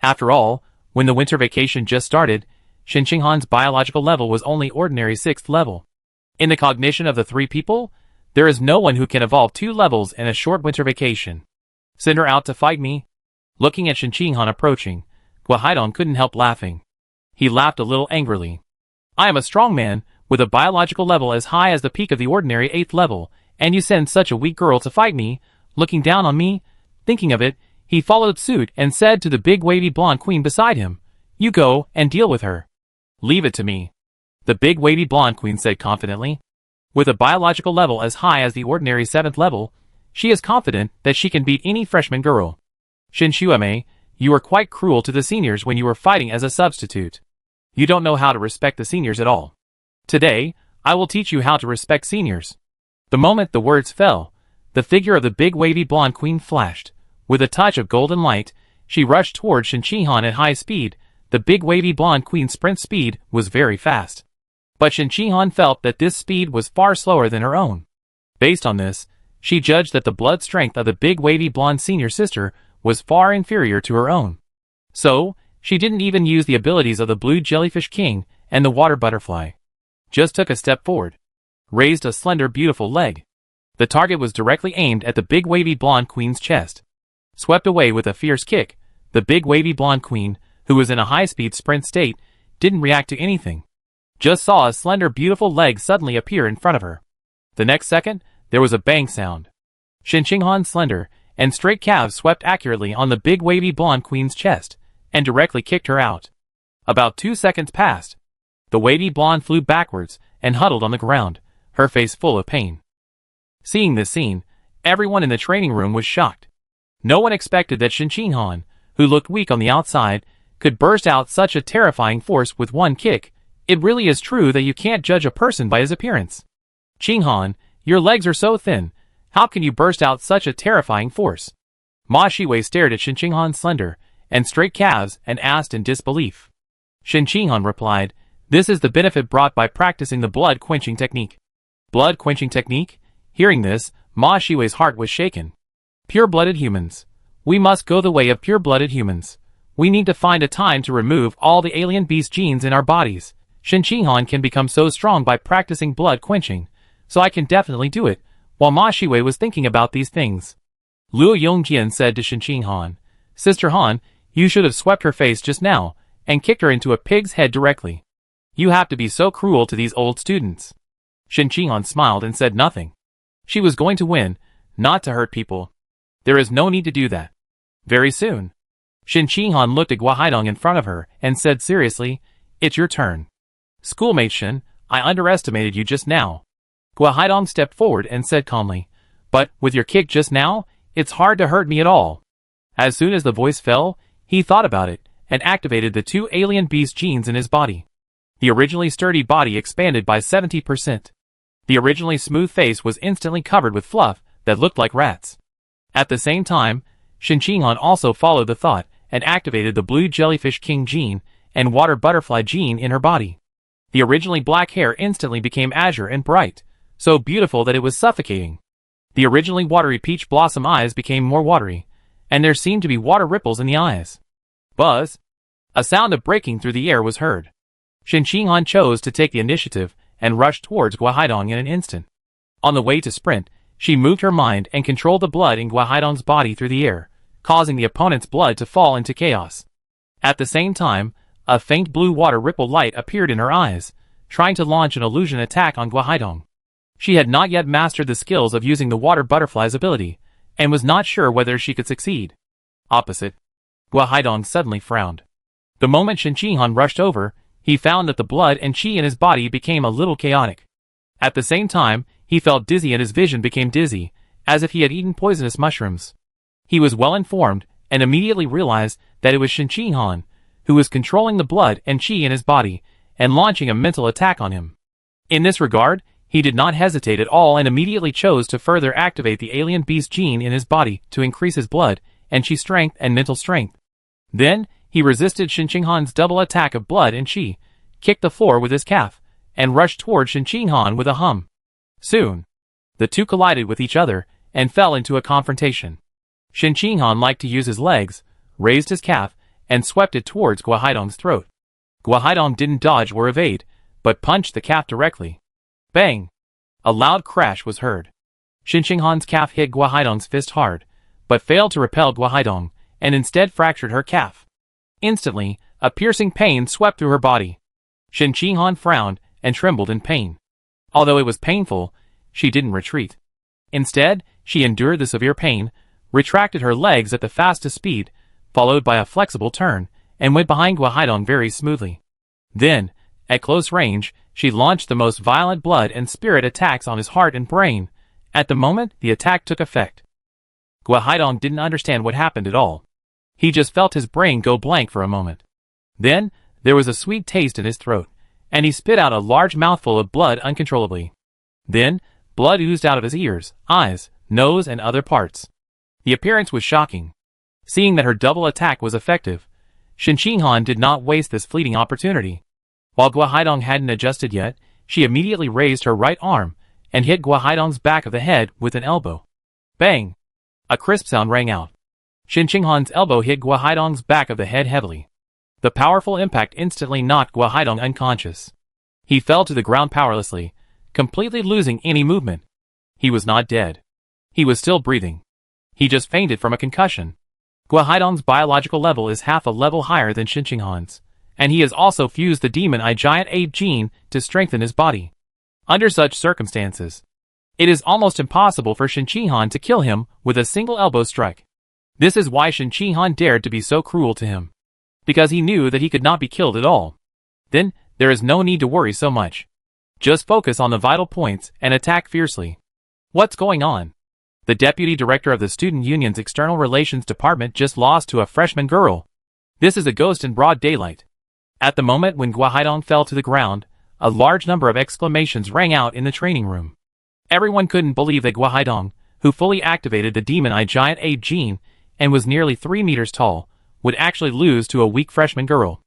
Speaker 1: After all, when the winter vacation just started, Shen Qinghan's biological level was only ordinary 6th level. In the cognition of the three people, there is no one who can evolve 2 levels in a short winter vacation. Send her out to fight me? Looking at Shen Qinghan approaching, Guahaidong couldn't help laughing. He laughed a little angrily. I am a strong man, with a biological level as high as the peak of the ordinary 8th level, and you send such a weak girl to fight me, looking down on me? Thinking of it, he followed suit and said to the big wavy blonde queen beside him, "You go and deal with her." "Leave it to me," the big wavy blonde queen said confidently. With a biological level as high as the ordinary 7th level, she is confident that she can beat any freshman girl. Shen Xuemei, you were quite cruel to the seniors when you were fighting as a substitute. You don't know how to respect the seniors at all. Today, I will teach you how to respect seniors. The moment the words fell, the figure of the big wavy blonde queen flashed. With a touch of golden light, she rushed towards Shen Qinghan at high speed. The big wavy blonde queen's sprint speed was very fast. But Shen Qinghan felt that this speed was far slower than her own. Based on this, she judged that the blood strength of the big wavy blonde senior sister was far inferior to her own. So, she didn't even use the abilities of the blue jellyfish king and the water butterfly. Just took a step forward. Raised a slender beautiful leg. The target was directly aimed at the big wavy blonde queen's chest. Swept away with a fierce kick, the big wavy blonde queen, who was in a high-speed sprint state, didn't react to anything. Just saw a slender beautiful leg suddenly appear in front of her. The next second, there was a bang sound. Shen Qinghan's slender and straight calves swept accurately on the big wavy blonde queen's chest, and directly kicked her out. About 2 seconds passed. The wavy blonde flew backwards and huddled on the ground, her face full of pain. Seeing this scene, everyone in the training room was shocked. No one expected that Shen Qinghan, who looked weak on the outside, could burst out such a terrifying force with one kick. It really is true that you can't judge a person by his appearance. Qinghan, your legs are so thin, how can you burst out such a terrifying force? Ma Shiwei stared at Shen Qinghan's slender and straight calves and asked in disbelief. Shen Qinghan replied, "This is the benefit brought by practicing the blood-quenching technique." Blood-quenching technique? Hearing this, Ma Shiwei's heart was shaken. Pure-blooded humans. We must go the way of pure-blooded humans. We need to find a time to remove all the alien beast genes in our bodies. Shen Qinghan can become so strong by practicing blood-quenching, so I can definitely do it. While Ma Shiwei was thinking about these things, Luo Yongjian said to Shen Qinghan, "Sister Han, you should have swept her face just now, and kicked her into a pig's head directly. You have to be so cruel to these old students." Shen Qinghan smiled and said nothing. She was going to win, not to hurt people. There is no need to do that. Very soon. Shen Qinghan looked at Gua Haidong in front of her and said seriously, "It's your turn." "Schoolmate Shen, I underestimated you just now." Gua Haidong stepped forward and said calmly, "But, with your kick just now, it's hard to hurt me at all." As soon as the voice fell, he thought about it, and activated the 2 alien beast genes in his body. The originally sturdy body expanded by 70%. The originally smooth face was instantly covered with fluff that looked like rats. At the same time, Shen Qinghan also followed the thought and activated the blue jellyfish king gene and water butterfly gene in her body. The originally black hair instantly became azure and bright, so beautiful that it was suffocating. The originally watery peach blossom eyes became more watery, and there seemed to be water ripples in the eyes. Buzz! A sound of breaking through the air was heard. Shen Qinghan chose to take the initiative and rushed towards Gua Haidong in an instant. On the way to sprint, she moved her mind and controlled the blood in Gua Haidong's body through the air, causing the opponent's blood to fall into chaos. At the same time, a faint blue water ripple light appeared in her eyes, trying to launch an illusion attack on Gua Haidong. She had not yet mastered the skills of using the water butterfly's ability, and was not sure whether she could succeed. Opposite. Gua Haidong suddenly frowned. The moment Shen Qinghan rushed over, he found that the blood and qi in his body became a little chaotic. At the same time, he felt dizzy and his vision became dizzy, as if he had eaten poisonous mushrooms. He was well informed, and immediately realized that it was Shen Qinghan, who was controlling the blood and qi in his body, and launching a mental attack on him. In this regard, he did not hesitate at all and immediately chose to further activate the alien beast gene in his body to increase his blood and qi strength and mental strength. Then, he resisted Shen Qinghan's double attack of blood and qi, kicked the floor with his calf, and rushed toward Shen Qinghan with a hum. Soon, the two collided with each other and fell into a confrontation. Shen Qinghan liked to use his legs, raised his calf, and swept it towards Gua Haidong's throat. Gua Haidong didn't dodge or evade, but punched the calf directly. Bang! A loud crash was heard. Shen Qinghan's calf hit Gua Haidong's fist hard, but failed to repel Gua Haidong, and instead fractured her calf. Instantly, a piercing pain swept through her body. Shen Qinghan frowned and trembled in pain. Although it was painful, she didn't retreat. Instead, she endured the severe pain, retracted her legs at the fastest speed, followed by a flexible turn, and went behind Gua Haidong very smoothly. Then, at close range, she launched the most violent blood and spirit attacks on his heart and brain. At the moment the attack took effect, Gua Haidong didn't understand what happened at all. He just felt his brain go blank for a moment. Then, there was a sweet taste in his throat, and he spit out a large mouthful of blood uncontrollably. Then, blood oozed out of his ears, eyes, nose, and other parts. The appearance was shocking. Seeing that her double attack was effective, Shen Qinghan did not waste this fleeting opportunity. While Gua Haidong hadn't adjusted yet, she immediately raised her right arm and hit Gua Haidong's back of the head with an elbow. Bang! A crisp sound rang out. Shen Qinghan's elbow hit Gua Haidong's back of the head heavily. The powerful impact instantly knocked Gua Haidong unconscious. He fell to the ground powerlessly, completely losing any movement. He was not dead. He was still breathing. He just fainted from a concussion. Gua Haidong's biological level is half a level higher than Shen Qinghan's, and he has also fused the Demon Eye Giant Ape gene to strengthen his body. Under such circumstances, it is almost impossible for Shen Qinghan to kill him with a single elbow strike. This is why Shen Qinghan dared to be so cruel to him. Because he knew that he could not be killed at all. Then, there is no need to worry so much. Just focus on the vital points and attack fiercely. What's going on? The deputy director of the student union's external relations department just lost to a freshman girl. This is a ghost in broad daylight. At the moment when Gua Haidong fell to the ground, a large number of exclamations rang out in the training room. Everyone couldn't believe that Gua Haidong, who fully activated the Demon Eye Giant Ape gene, and was nearly 3 meters tall, would actually lose to a weak freshman girl.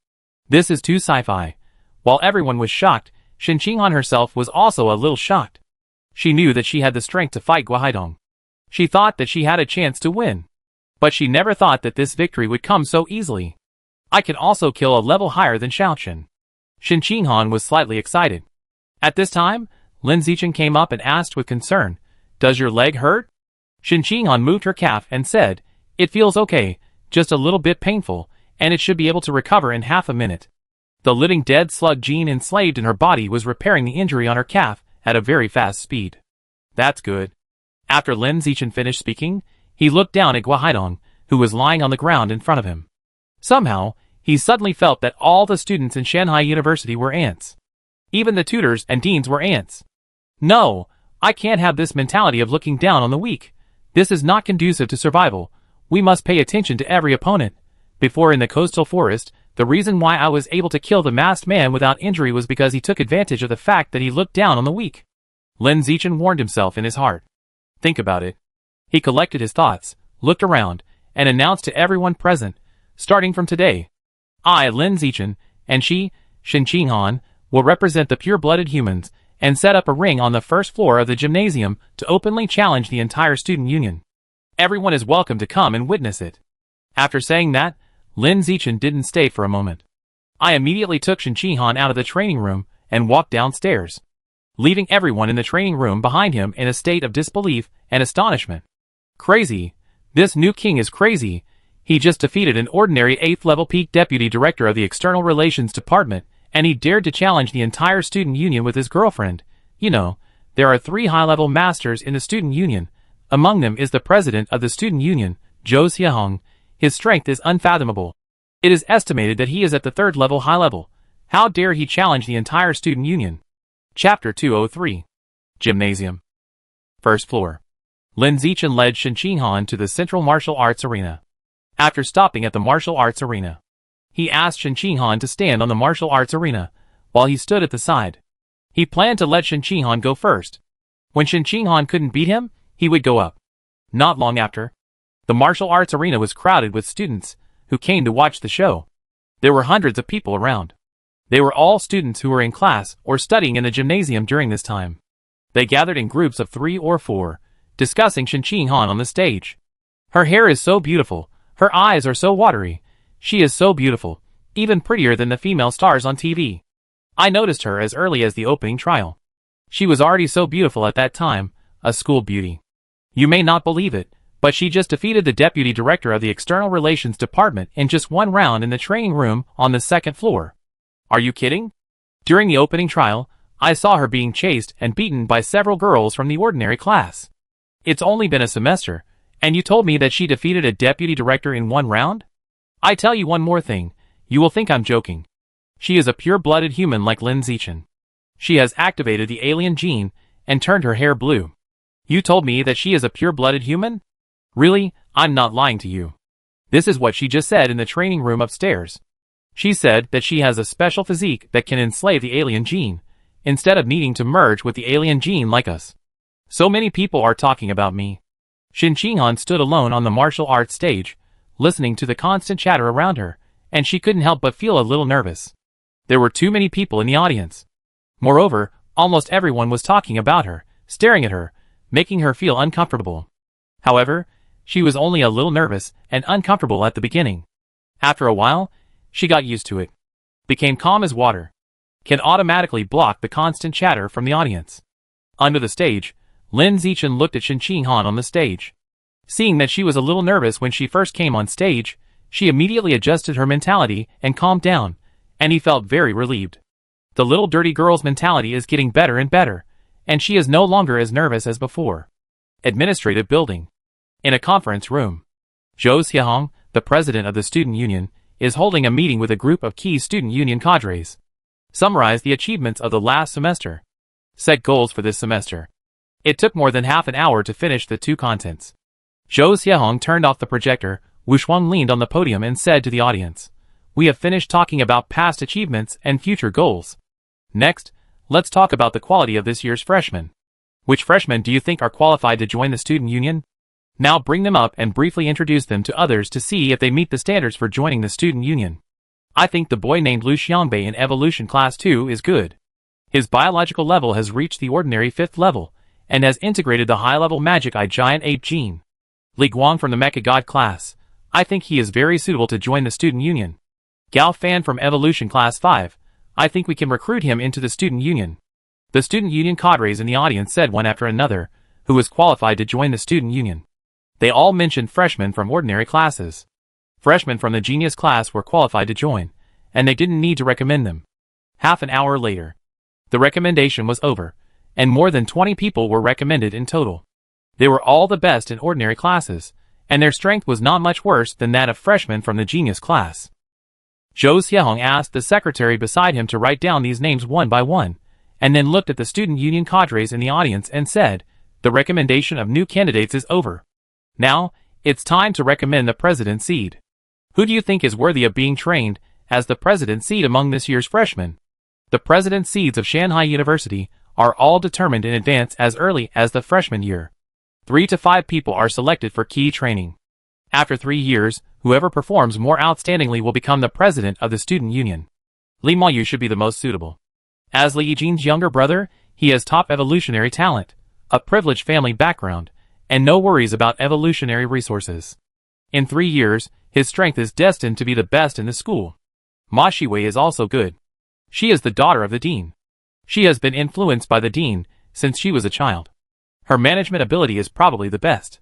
Speaker 1: This is too sci-fi. While everyone was shocked, Shen Qinghan herself was also a little shocked. She knew that she had the strength to fight Guohaidong. She thought that she had a chance to win. But she never thought that this victory would come so easily. I can also kill a level higher than Xiaochen. Shen Qinghan was slightly excited. At this time, Lin Zichin came up and asked with concern, "Does your leg hurt?" Shen Qinghan moved her calf and said, "It feels okay, just a little bit painful, and it should be able to recover in half a minute." The living dead slug gene enslaved in her body was repairing the injury on her calf at a very fast speed. That's good. After Lin Zichin finished speaking, he looked down at Guohaidong, who was lying on the ground in front of him. Somehow, he suddenly felt that all the students in Shanghai University were ants. Even the tutors and deans were ants. No, I can't have this mentality of looking down on the weak. This is not conducive to survival. We must pay attention to every opponent. Before in the coastal forest, the reason why I was able to kill the masked man without injury was because he took advantage of the fact that he looked down on the weak. Lin Zichin warned himself in his heart. Think about it. He collected his thoughts, looked around, and announced to everyone present, starting from today, I, Lin Zichin, and she, Shen Qinghan, will represent the pure-blooded humans, and set up a ring on the first floor of the gymnasium to openly challenge the entire student union. Everyone is welcome to come and witness it. After saying that, Lin Zichin didn't stay for a moment. I immediately took Shen Qinghan out of the training room and walked downstairs, leaving everyone in the training room behind him in a state of disbelief and astonishment. Crazy. This new king is crazy. He just defeated an ordinary 8th-level peak deputy director of the External Relations Department, and he dared to challenge the entire student union with his girlfriend. You know, there are 3 high-level masters in the student union. Among them is the president of the student union, Zhou Xiahong. His strength is unfathomable. It is estimated that he is at the 3rd level high level. How dare he challenge the entire student union? Chapter 203. Gymnasium. First floor. Lin Zichin led Shen Qinghan to the Central Martial Arts Arena. After stopping at the martial arts arena, he asked Shen Qinghan to stand on the martial arts arena, while he stood at the side. He planned to let Shen Qinghan go first. When Shen Qinghan couldn't beat him, he would go up. Not long after, the martial arts arena was crowded with students who came to watch the show. There were hundreds of people around. They were all students who were in class or studying in the gymnasium during this time. They gathered in groups of 3 or 4, discussing Shen Qinghan on the stage. Her hair is so beautiful. Her eyes are so watery. She is so beautiful, even prettier than the female stars on TV. I noticed her as early as the opening trial. She was already so beautiful at that time, a school beauty. You may not believe it, but she just defeated the deputy director of the External Relations Department in just 1 round in the training room on the 2nd floor. Are you kidding? During the opening trial, I saw her being chased and beaten by several girls from the ordinary class. It's only been a semester, and you told me that she defeated a deputy director in 1 round? I tell you one more thing, you will think I'm joking. She is a pure-blooded human like Lin Zichin. She has activated the alien gene and turned her hair blue. You told me that she is a pure-blooded human? Really, I'm not lying to you. This is what she just said in the training room upstairs. She said that she has a special physique that can enslave the alien gene, instead of needing to merge with the alien gene like us. So many people are talking about me. Shen Qinghan stood alone on the martial arts stage, listening to the constant chatter around her, and she couldn't help but feel a little nervous. There were too many people in the audience. Moreover, almost everyone was talking about her, staring at her, making her feel uncomfortable. However, she was only a little nervous and uncomfortable at the beginning. After a while, she got used to it. Became calm as water. Can automatically block the constant chatter from the audience. Under the stage, Lin Zichin looked at Shen Qinghan on the stage. Seeing that she was a little nervous when she first came on stage, she immediately adjusted her mentality and calmed down, and he felt very relieved. The little dirty girl's mentality is getting better and better, and she is no longer as nervous as before. Administrative building. In a conference room, Zhou Xiahong, the president of the student union, is holding a meeting with a group of key student union cadres. Summarize the achievements of the last semester. Set goals for this semester. It took more than half an hour to finish the 2 contents. Zhou Xiahong turned off the projector. Wu Shuang leaned on the podium and said to the audience, "We have finished talking about past achievements and future goals. Next, let's talk about the quality of this year's freshmen. Which freshmen do you think are qualified to join the student union?" Now bring them up and briefly introduce them to others to see if they meet the standards for joining the student union. I think the boy named Lu Xiangbei in Evolution Class 2 is good. His biological level has reached the ordinary 5th level, and has integrated the high-level Magic Eye Giant Ape gene. Li Guang from the Mecha God class. I think he is very suitable to join the student union. Gao Fan from Evolution Class 5. I think we can recruit him into the student union. The student union cadres in the audience said one after another, who was qualified to join the student union. They all mentioned freshmen from ordinary classes. Freshmen from the genius class were qualified to join, and they didn't need to recommend them. Half an hour later, the recommendation was over, and more than 20 people were recommended in total. They were all the best in ordinary classes, and their strength was not much worse than that of freshmen from the genius class. Zhou Xiahong asked the secretary beside him to write down these names one by one, and then looked at the student union cadres in the audience and said, "The recommendation of new candidates is over. Now, it's time to recommend the president seed. Who do you think is worthy of being trained as the president seed among this year's freshmen?" The president seeds of Shanghai University are all determined in advance as early as the freshman year. 3 to 5 people are selected for key training. After 3 years, whoever performs more outstandingly will become the president of the student union. Li Mayu should be the most suitable. As Li Yijin's younger brother, he has top evolutionary talent, a privileged family background, and no worries about evolutionary resources. In 3 years, his strength is destined to be the best in the school. Ma Shiwei is also good. She is the daughter of the dean. She has been influenced by the dean since she was a child. Her management ability is probably the best.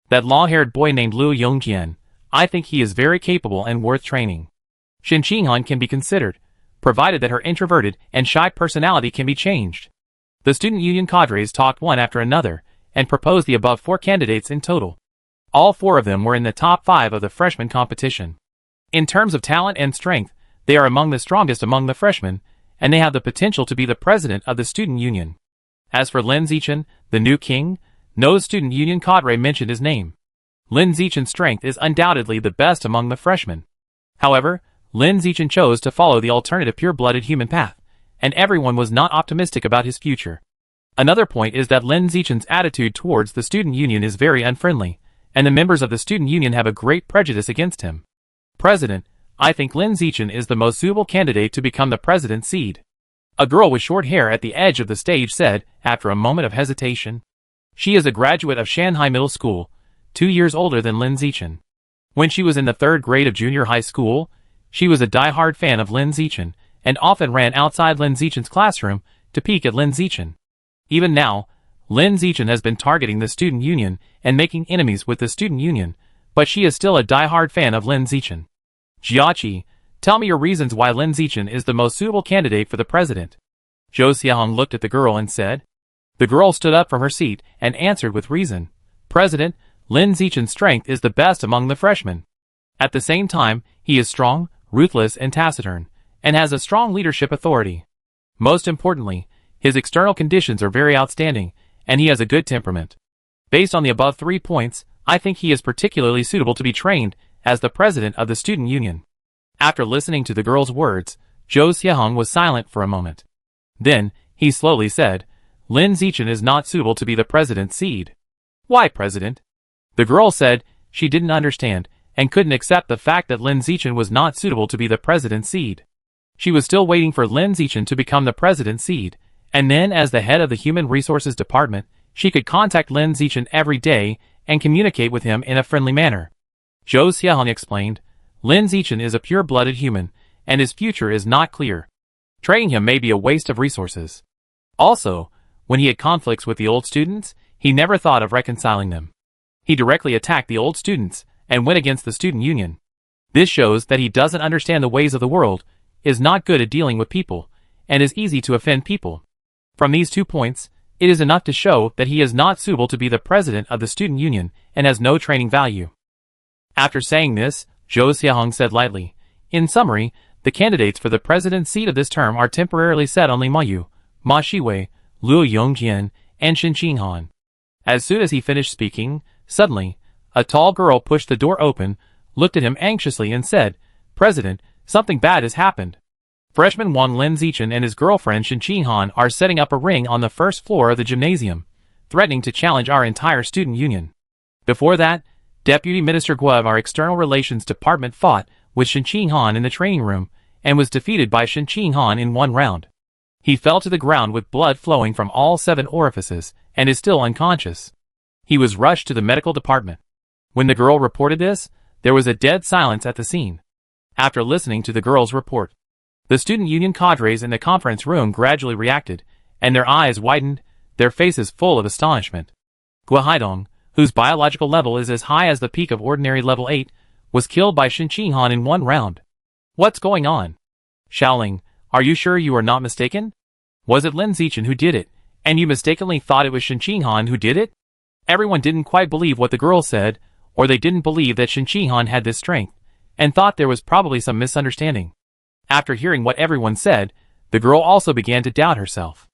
Speaker 1: That long-haired boy named Liu Yongjian, I think he is very capable and worth training. Shen Qinghan can be considered, provided that her introverted and shy personality can be changed. The student union cadres talked one after another, and proposed the above 4 candidates in total. All 4 of them were in the top 5 of the freshman competition. In terms of talent and strength, they are among the strongest among the freshmen, and they have the potential to be the president of the student union. As for Lin Zichin, the new king, no student union cadre mentioned his name. Lin Zichin's strength is undoubtedly the best among the freshmen. However, Lin Zichin chose to follow the alternative pure-blooded human path, and everyone was not optimistic about his future. Another point is that Lin Zichin's attitude towards the student union is very unfriendly, and the members of the student union have a great prejudice against him. President, I think Lin Zichin is the most suitable candidate to become the president seed. A girl with short hair at the edge of the stage said, after a moment of hesitation. She is a graduate of Shanghai Middle School, 2 years older than Lin Zichin. When she was in the 3rd grade of junior high school, she was a die-hard fan of Lin Zichin, and often ran outside Lin Zichin's classroom to peek at Lin Zichin. Even now, Lin Zichin has been targeting the student union and making enemies with the student union, but she is still a die-hard fan of Lin Zichin. Jiaqi, tell me your reasons why Lin Zichin is the most suitable candidate for the president. Zhou Xiahong looked at the girl and said. The girl stood up from her seat and answered with reason. President, Lin Zichin's strength is the best among the freshmen. At the same time, he is strong, ruthless and taciturn, and has a strong leadership authority. Most importantly, his external conditions are very outstanding, and he has a good temperament. Based on the above 3 points, I think he is particularly suitable to be trained as the president of the student union. After listening to the girl's words, Zhou Xiahong was silent for a moment. Then, he slowly said, Lin Zichin is not suitable to be the president seed. Why, president? The girl said she didn't understand and couldn't accept the fact that Lin Zichin was not suitable to be the president seed. She was still waiting for Lin Zichin to become the president seed, and then as the head of the Human Resources Department, she could contact Lin Zichin every day and communicate with him in a friendly manner. Zhou Xiahong explained, Lin Zichin is a pure-blooded human, and his future is not clear. Training him may be a waste of resources. Also, when he had conflicts with the old students, he never thought of reconciling them. He directly attacked the old students and went against the student union. This shows that he doesn't understand the ways of the world, is not good at dealing with people, and is easy to offend people. From these 2 points, it is enough to show that he is not suitable to be the president of the student union and has no training value. After saying this, Zhou Xiahong said lightly, in summary, the candidates for the president's seat of this term are temporarily set on Li Mayu, Ma Shiwei, Liu Yongjian, and Shen Qinghan. As soon as he finished speaking, suddenly, a tall girl pushed the door open, looked at him anxiously and said, President, something bad has happened. Freshman Wang Lin Zichin and his girlfriend Shen Qinghan are setting up a ring on the 1st floor of the gymnasium, threatening to challenge our entire student union. Before that, Deputy Minister Guo of our External Relations Department fought with Shen Qinghan in the training room and was defeated by Shen Qinghan in one round. He fell to the ground with blood flowing from all 7 orifices and is still unconscious. He was rushed to the medical department. When the girl reported this, there was a dead silence at the scene. After listening to the girl's report, the student union cadres in the conference room gradually reacted, and their eyes widened, their faces full of astonishment. Guo Haidong, whose biological level is as high as the peak of ordinary level 8, was killed by Shen Qinghan in one round. What's going on? Xiaoling, are you sure you are not mistaken? Was it Lin Zichin who did it, and you mistakenly thought it was Shen Qinghan who did it? Everyone didn't quite believe what the girl said, or they didn't believe that Shen Qinghan had this strength, and thought there was probably some misunderstanding. After hearing what everyone said, the girl also began to doubt herself.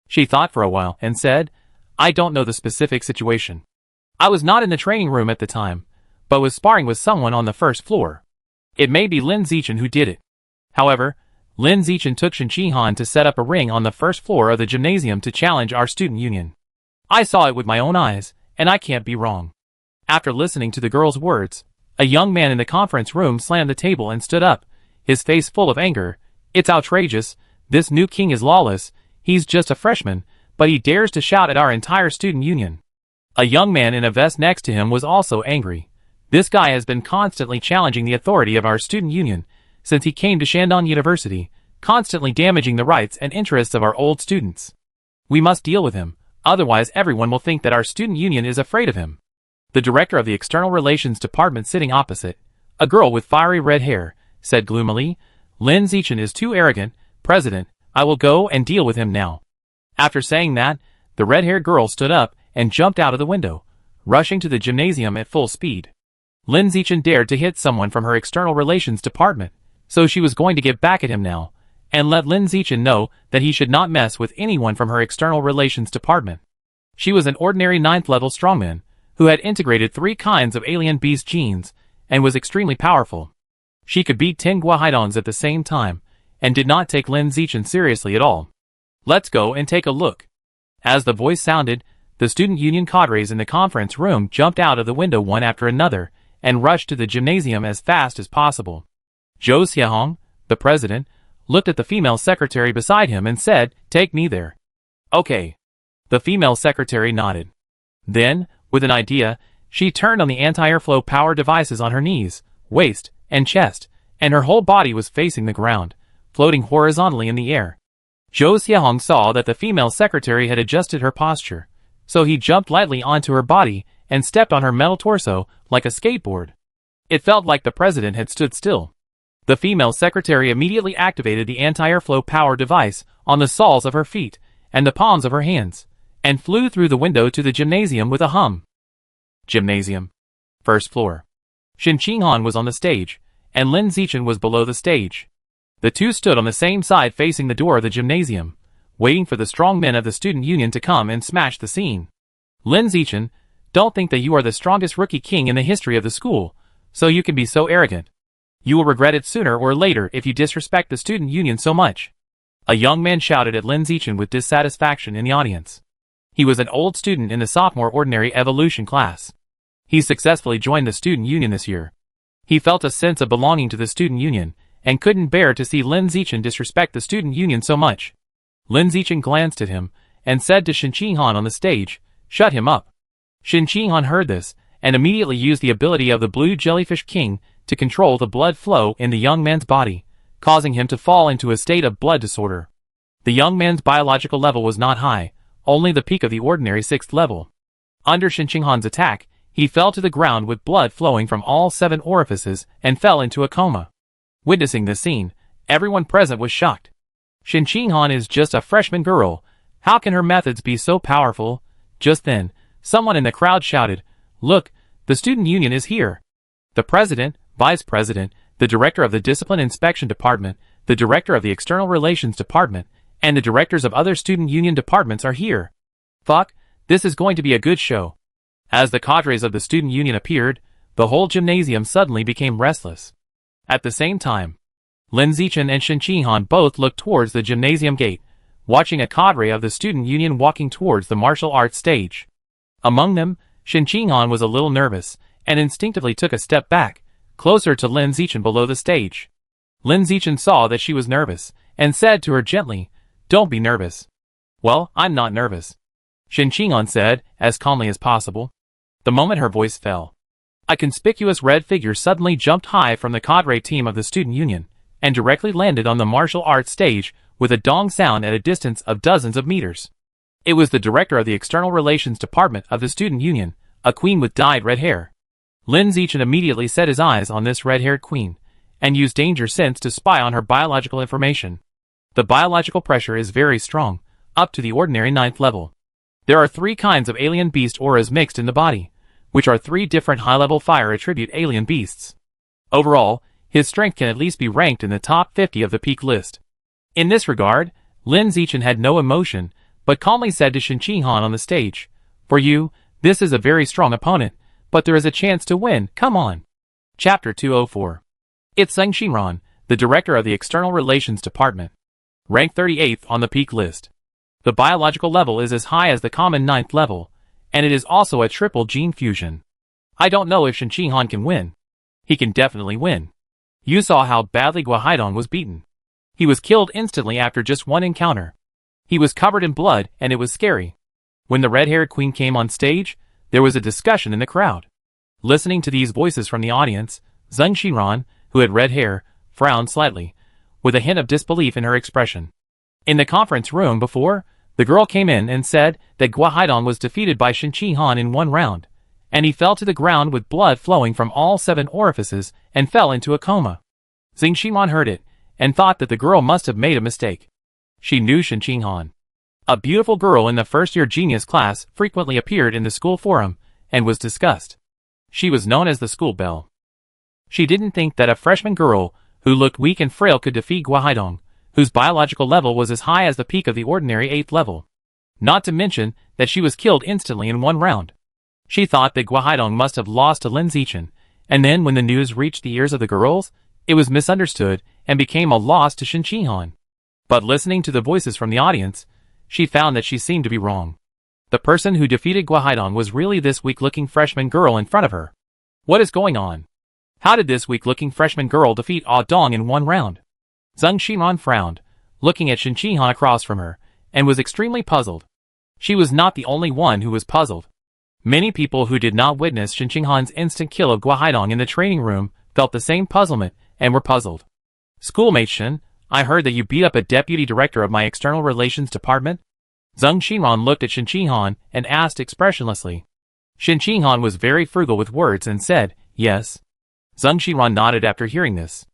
Speaker 1: She thought for a while and said, I don't know the specific situation. I was not in the training room at the time, but was sparring with someone on the first floor. It may be Lin Zichin who did it. However, Lin Zichin took Shen Qinghan to set up a ring on the first floor of the gymnasium to challenge our student union. I saw it with my own eyes, and I can't be wrong. After listening to the girl's words, a young man in the conference room slammed the table and stood up, his face full of anger. It's outrageous. This new king is lawless. He's just a freshman, but he dares to shout at our entire student union. A young man in a vest next to him was also angry. This guy has been constantly challenging the authority of our student union since he came to Shandong University, constantly damaging the rights and interests of our old students. We must deal with him, otherwise everyone will think that our student union is afraid of him. The director of the External Relations Department sitting opposite, a girl with fiery red hair, said gloomily, Lin Zichin is too arrogant, President, I will go and deal with him now. After saying that, the red-haired girl stood up and jumped out of the window, rushing to the gymnasium at full speed. Lin Zichin dared to hit someone from her External Relations Department, so she was going to get back at him now, and let Lin Zichin know that he should not mess with anyone from her External Relations Department. She was an ordinary 9th-level strongman, who had integrated 3 kinds of alien beast genes, and was extremely powerful. She could beat 10 Guo Haidongs at the same time, and did not take Lin Zichin seriously at all. Let's go and take a look. As the voice sounded, the student union cadres in the conference room jumped out of the window one after another, and rushed to the gymnasium as fast as possible. Zhou Xiahong, the president, looked at the female secretary beside him and said, Take me there. Okay. The female secretary nodded. Then, with an idea, she turned on the anti-airflow power devices on her knees, waist, and chest, and her whole body was facing the ground, floating horizontally in the air. Zhou Xiahong saw that the female secretary had adjusted her posture, so he jumped lightly onto her body and stepped on her metal torso like a skateboard. It felt like the president had stood still. The female secretary immediately activated the anti-airflow power device on the soles of her feet and the palms of her hands, and flew through the window to the gymnasium with a hum. Gymnasium. First floor. Shen Qinghan was on the stage, and Lin Zichin was below the stage. The two stood on the same side facing the door of the gymnasium, waiting for the strong men of the student union to come and smash the scene. Lin Zichin, don't think that you are the strongest rookie king in the history of the school, so you can be so arrogant. You will regret it sooner or later if you disrespect the student union so much. A young man shouted at Lin Zichin with dissatisfaction in the audience. He was an old student in the sophomore ordinary evolution class. He successfully joined the student union this year. He felt a sense of belonging to the student union, and couldn't bear to see Lin Zichin disrespect the student union so much. Lin Zichin glanced at him, and said to Shen Qinghan on the stage, Shut him up. Shen Qinghan heard this, and immediately used the ability of the Blue Jellyfish King to control the blood flow in the young man's body, causing him to fall into a state of blood disorder. The young man's biological level was not high, only the peak of the ordinary 6th level. Under Shen Qinghan's attack, he fell to the ground with blood flowing from all 7 orifices and fell into a coma. Witnessing this scene, everyone present was shocked. Shen Qinghan is just a freshman girl. How can her methods be so powerful? Just then, someone in the crowd shouted, Look, the student union is here. The president, vice president, the director of the Discipline Inspection Department, the director of the External Relations Department, and the directors of other student union departments are here. Fuck, this is going to be a good show. As the cadres of the student union appeared, the whole gymnasium suddenly became restless. At the same time, Lin Zichin and Shen Qinghan both looked towards the gymnasium gate, watching a cadre of the student union walking towards the martial arts stage. Among them, Shen Qinghan was a little nervous, and instinctively took a step back, closer to Lin Zichin below the stage. Lin Zichin saw that she was nervous, and said to her gently, "Don't be nervous." "Well, I'm not nervous," Shen Qinghan said, as calmly as possible. The moment her voice fell, a conspicuous red figure suddenly jumped high from the cadre team of the student union, and directly landed on the martial arts stage with a dong sound at a distance of dozens of meters. It was the director of the External Relations Department of the student union, a queen with dyed red hair. Lin Zichin immediately set his eyes on this red-haired queen, and used danger sense to spy on her biological information. The biological pressure is very strong, up to the ordinary 9th level. There are 3 kinds of alien beast auras mixed in the body, which are 3 different high-level fire attribute alien beasts. Overall, his strength can at least be ranked in the top 50 of the peak list. In this regard, Lin Zichin had no emotion, but calmly said to Shen Qinghan on the stage, "For you, this is a very strong opponent, but there is a chance to win, come on." Chapter 204. It's Zeng Xinran, the director of the External Relations Department. Ranked 38th on the peak list. The biological level is as high as the common 9th level, and it is also a triple gene fusion. I don't know if Shen Qinghan can win. He can definitely win. You saw how badly Guahaidong was beaten. He was killed instantly after just one encounter. He was covered in blood, and it was scary. When the red-haired queen came on stage, there was a discussion in the crowd. Listening to these voices from the audience, Zeng Xinran, who had red hair, frowned slightly, with a hint of disbelief in her expression. In the conference room before, the girl came in and said that Guahaidong was defeated by Shen Qinghan in 1 round, and he fell to the ground with blood flowing from all 7 orifices and fell into a coma. Zeng Xinran heard it, and thought that the girl must have made a mistake. She knew Shen Qinghan. A beautiful girl in the first-year genius class frequently appeared in the school forum, and was discussed. She was known as the school belle. She didn't think that a freshman girl, who looked weak and frail, could defeat Guahaidong, whose biological level was as high as the peak of the ordinary 8th level. Not to mention that she was killed instantly in 1 round. She thought that Guahaidong must have lost to Lin Zichin, and then when the news reached the ears of the girls, it was misunderstood and became a loss to Shen Qinghan. But listening to the voices from the audience, she found that she seemed to be wrong. The person who defeated Guahaidong was really this weak-looking freshman girl in front of her. What is going on? How did this weak-looking freshman girl defeat Ah Dong in 1 round? Zeng Xinran frowned, looking at Shen Qinghan across from her, and was extremely puzzled. She was not the only one who was puzzled. Many people who did not witness Shen Qinghan's instant kill of Guahaidong in the training room felt the same puzzlement and were puzzled. "Schoolmate Shen, I heard that you beat up a deputy director of my external relations department?" Zeng Xinran looked at Shen Qinghan and asked expressionlessly. Shen Qinghan was very frugal with words and said, "Yes." Zeng Xinran nodded after hearing this.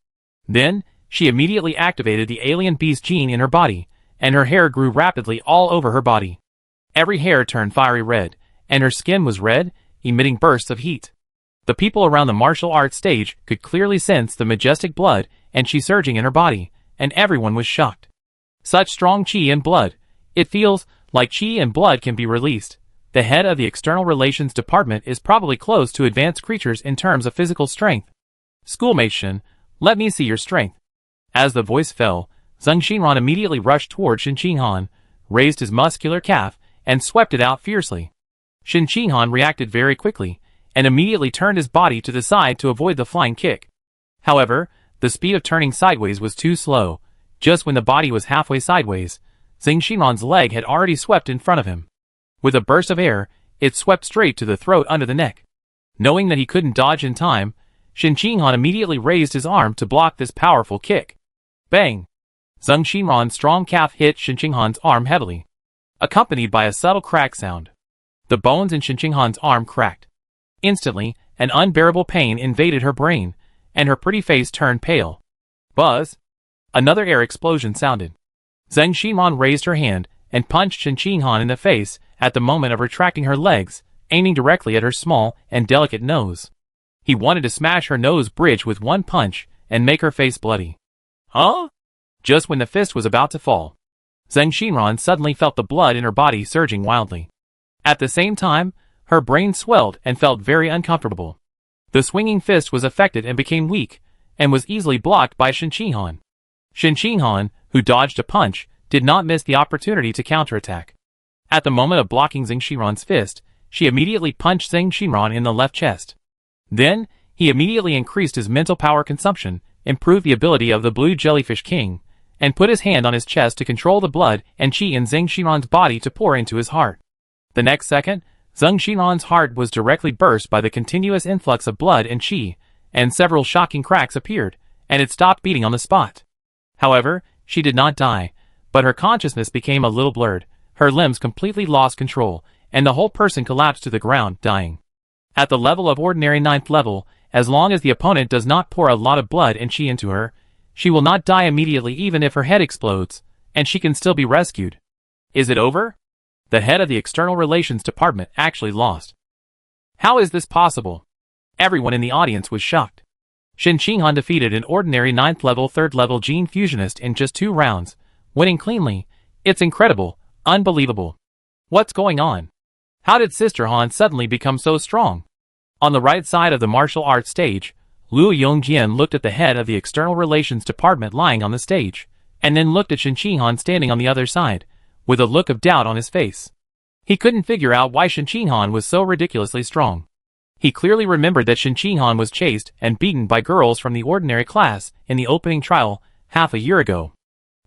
Speaker 1: Then, she immediately activated the alien beast gene in her body, and her hair grew rapidly all over her body. Every hair turned fiery red, and her skin was red, emitting bursts of heat. The people around the martial arts stage could clearly sense the majestic blood and chi surging in her body, and everyone was shocked. Such strong chi and blood. It feels like chi and blood can be released. The head of the External Relations Department is probably close to advanced creatures in terms of physical strength. "Schoolmate Shen, let me see your strength." As the voice fell, Zeng Xinran immediately rushed toward Shen Qinghan, raised his muscular calf, and swept it out fiercely. Shen Qinghan reacted very quickly, and immediately turned his body to the side to avoid the flying kick. However, the speed of turning sideways was too slow. Just when the body was halfway sideways, Zeng Xinran's leg had already swept in front of him. With a burst of air, it swept straight to the throat under the neck. Knowing that he couldn't dodge in time, Shen Qinghan immediately raised his arm to block this powerful kick. Bang! Zeng Xinran's strong calf hit Shen Qinghan's arm heavily, accompanied by a subtle crack sound. The bones in Shen Qinghan's arm cracked. Instantly, an unbearable pain invaded her brain, and her pretty face turned pale. Buzz! Another air explosion sounded. Zeng Xinran raised her hand and punched Shen Qinghan in the face at the moment of retracting her legs, aiming directly at her small and delicate nose. He wanted to smash her nose bridge with one punch and make her face bloody. Huh? Just when the fist was about to fall, Zeng Xinran suddenly felt the blood in her body surging wildly. At the same time, her brain swelled and felt very uncomfortable. The swinging fist was affected and became weak, and was easily blocked by Shen Qinghan. Shen Qinghan, who dodged a punch, did not miss the opportunity to counterattack. At the moment of blocking Zeng Xinran's fist, She immediately punched Zhang Xinran in the left chest. Then, he immediately increased his mental power consumption, improved the ability of the Blue Jellyfish King, and put his hand on his chest to control the blood and qi in Zhang Xinran's body to pour into his heart. The next second, Zhang Xinran's heart was directly burst by the continuous influx of blood and qi, and several shocking cracks appeared, and it stopped beating on the spot. However, she did not die, but her consciousness became a little blurred, her limbs completely lost control, and the whole person collapsed to the ground, dying. At the level of ordinary 9th level, as long as the opponent does not pour a lot of blood and qi into her, she will not die immediately even if her head explodes, and she can still be rescued. Is it over? The head of the External Relations Department actually lost. How is this possible? Everyone in the audience was shocked. Shen Qinghan defeated an ordinary 9th level 3rd level gene fusionist in just 2 rounds, winning cleanly. It's incredible, unbelievable. What's going on? How did Sister Han suddenly become so strong? On the right side of the martial arts stage, Liu Yongjian looked at the head of the External Relations Department lying on the stage, and then looked at Shen Qinghan standing on the other side, with a look of doubt on his face. He couldn't figure out why Shen Qinghan was so ridiculously strong. He clearly remembered that Shen Qinghan was chased and beaten by girls from the ordinary class in the opening trial half a year ago.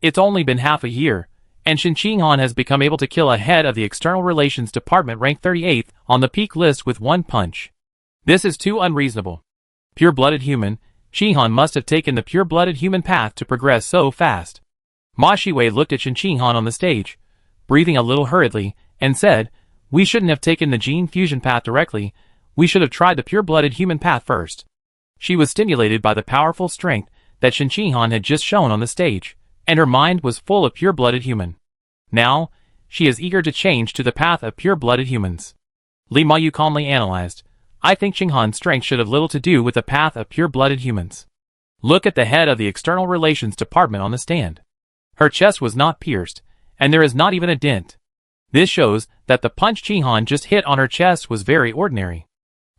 Speaker 1: It's only been half a year, and Shen Qinghan has become able to kill a head of the External Relations Department ranked 38th on the peak list with 1 punch. This is too unreasonable. Pure-blooded human, Qinghan must have taken the pure-blooded human path to progress so fast. Ma Shiwei looked at Shen Qinghan on the stage, breathing a little hurriedly, and said, "We shouldn't have taken the gene fusion path directly, we should have tried the pure-blooded human path first." She was stimulated by the powerful strength that Shen Qinghan had just shown on the stage, and her mind was full of pure-blooded human. Now, she is eager to change to the path of pure-blooded humans. Li Mayu calmly analyzed, "I think Qinghan's strength should have little to do with the path of pure-blooded humans. Look at the head of the External Relations Department on the stand. Her chest was not pierced, and there is not even a dent. This shows that the punch Qinghan just hit on her chest was very ordinary.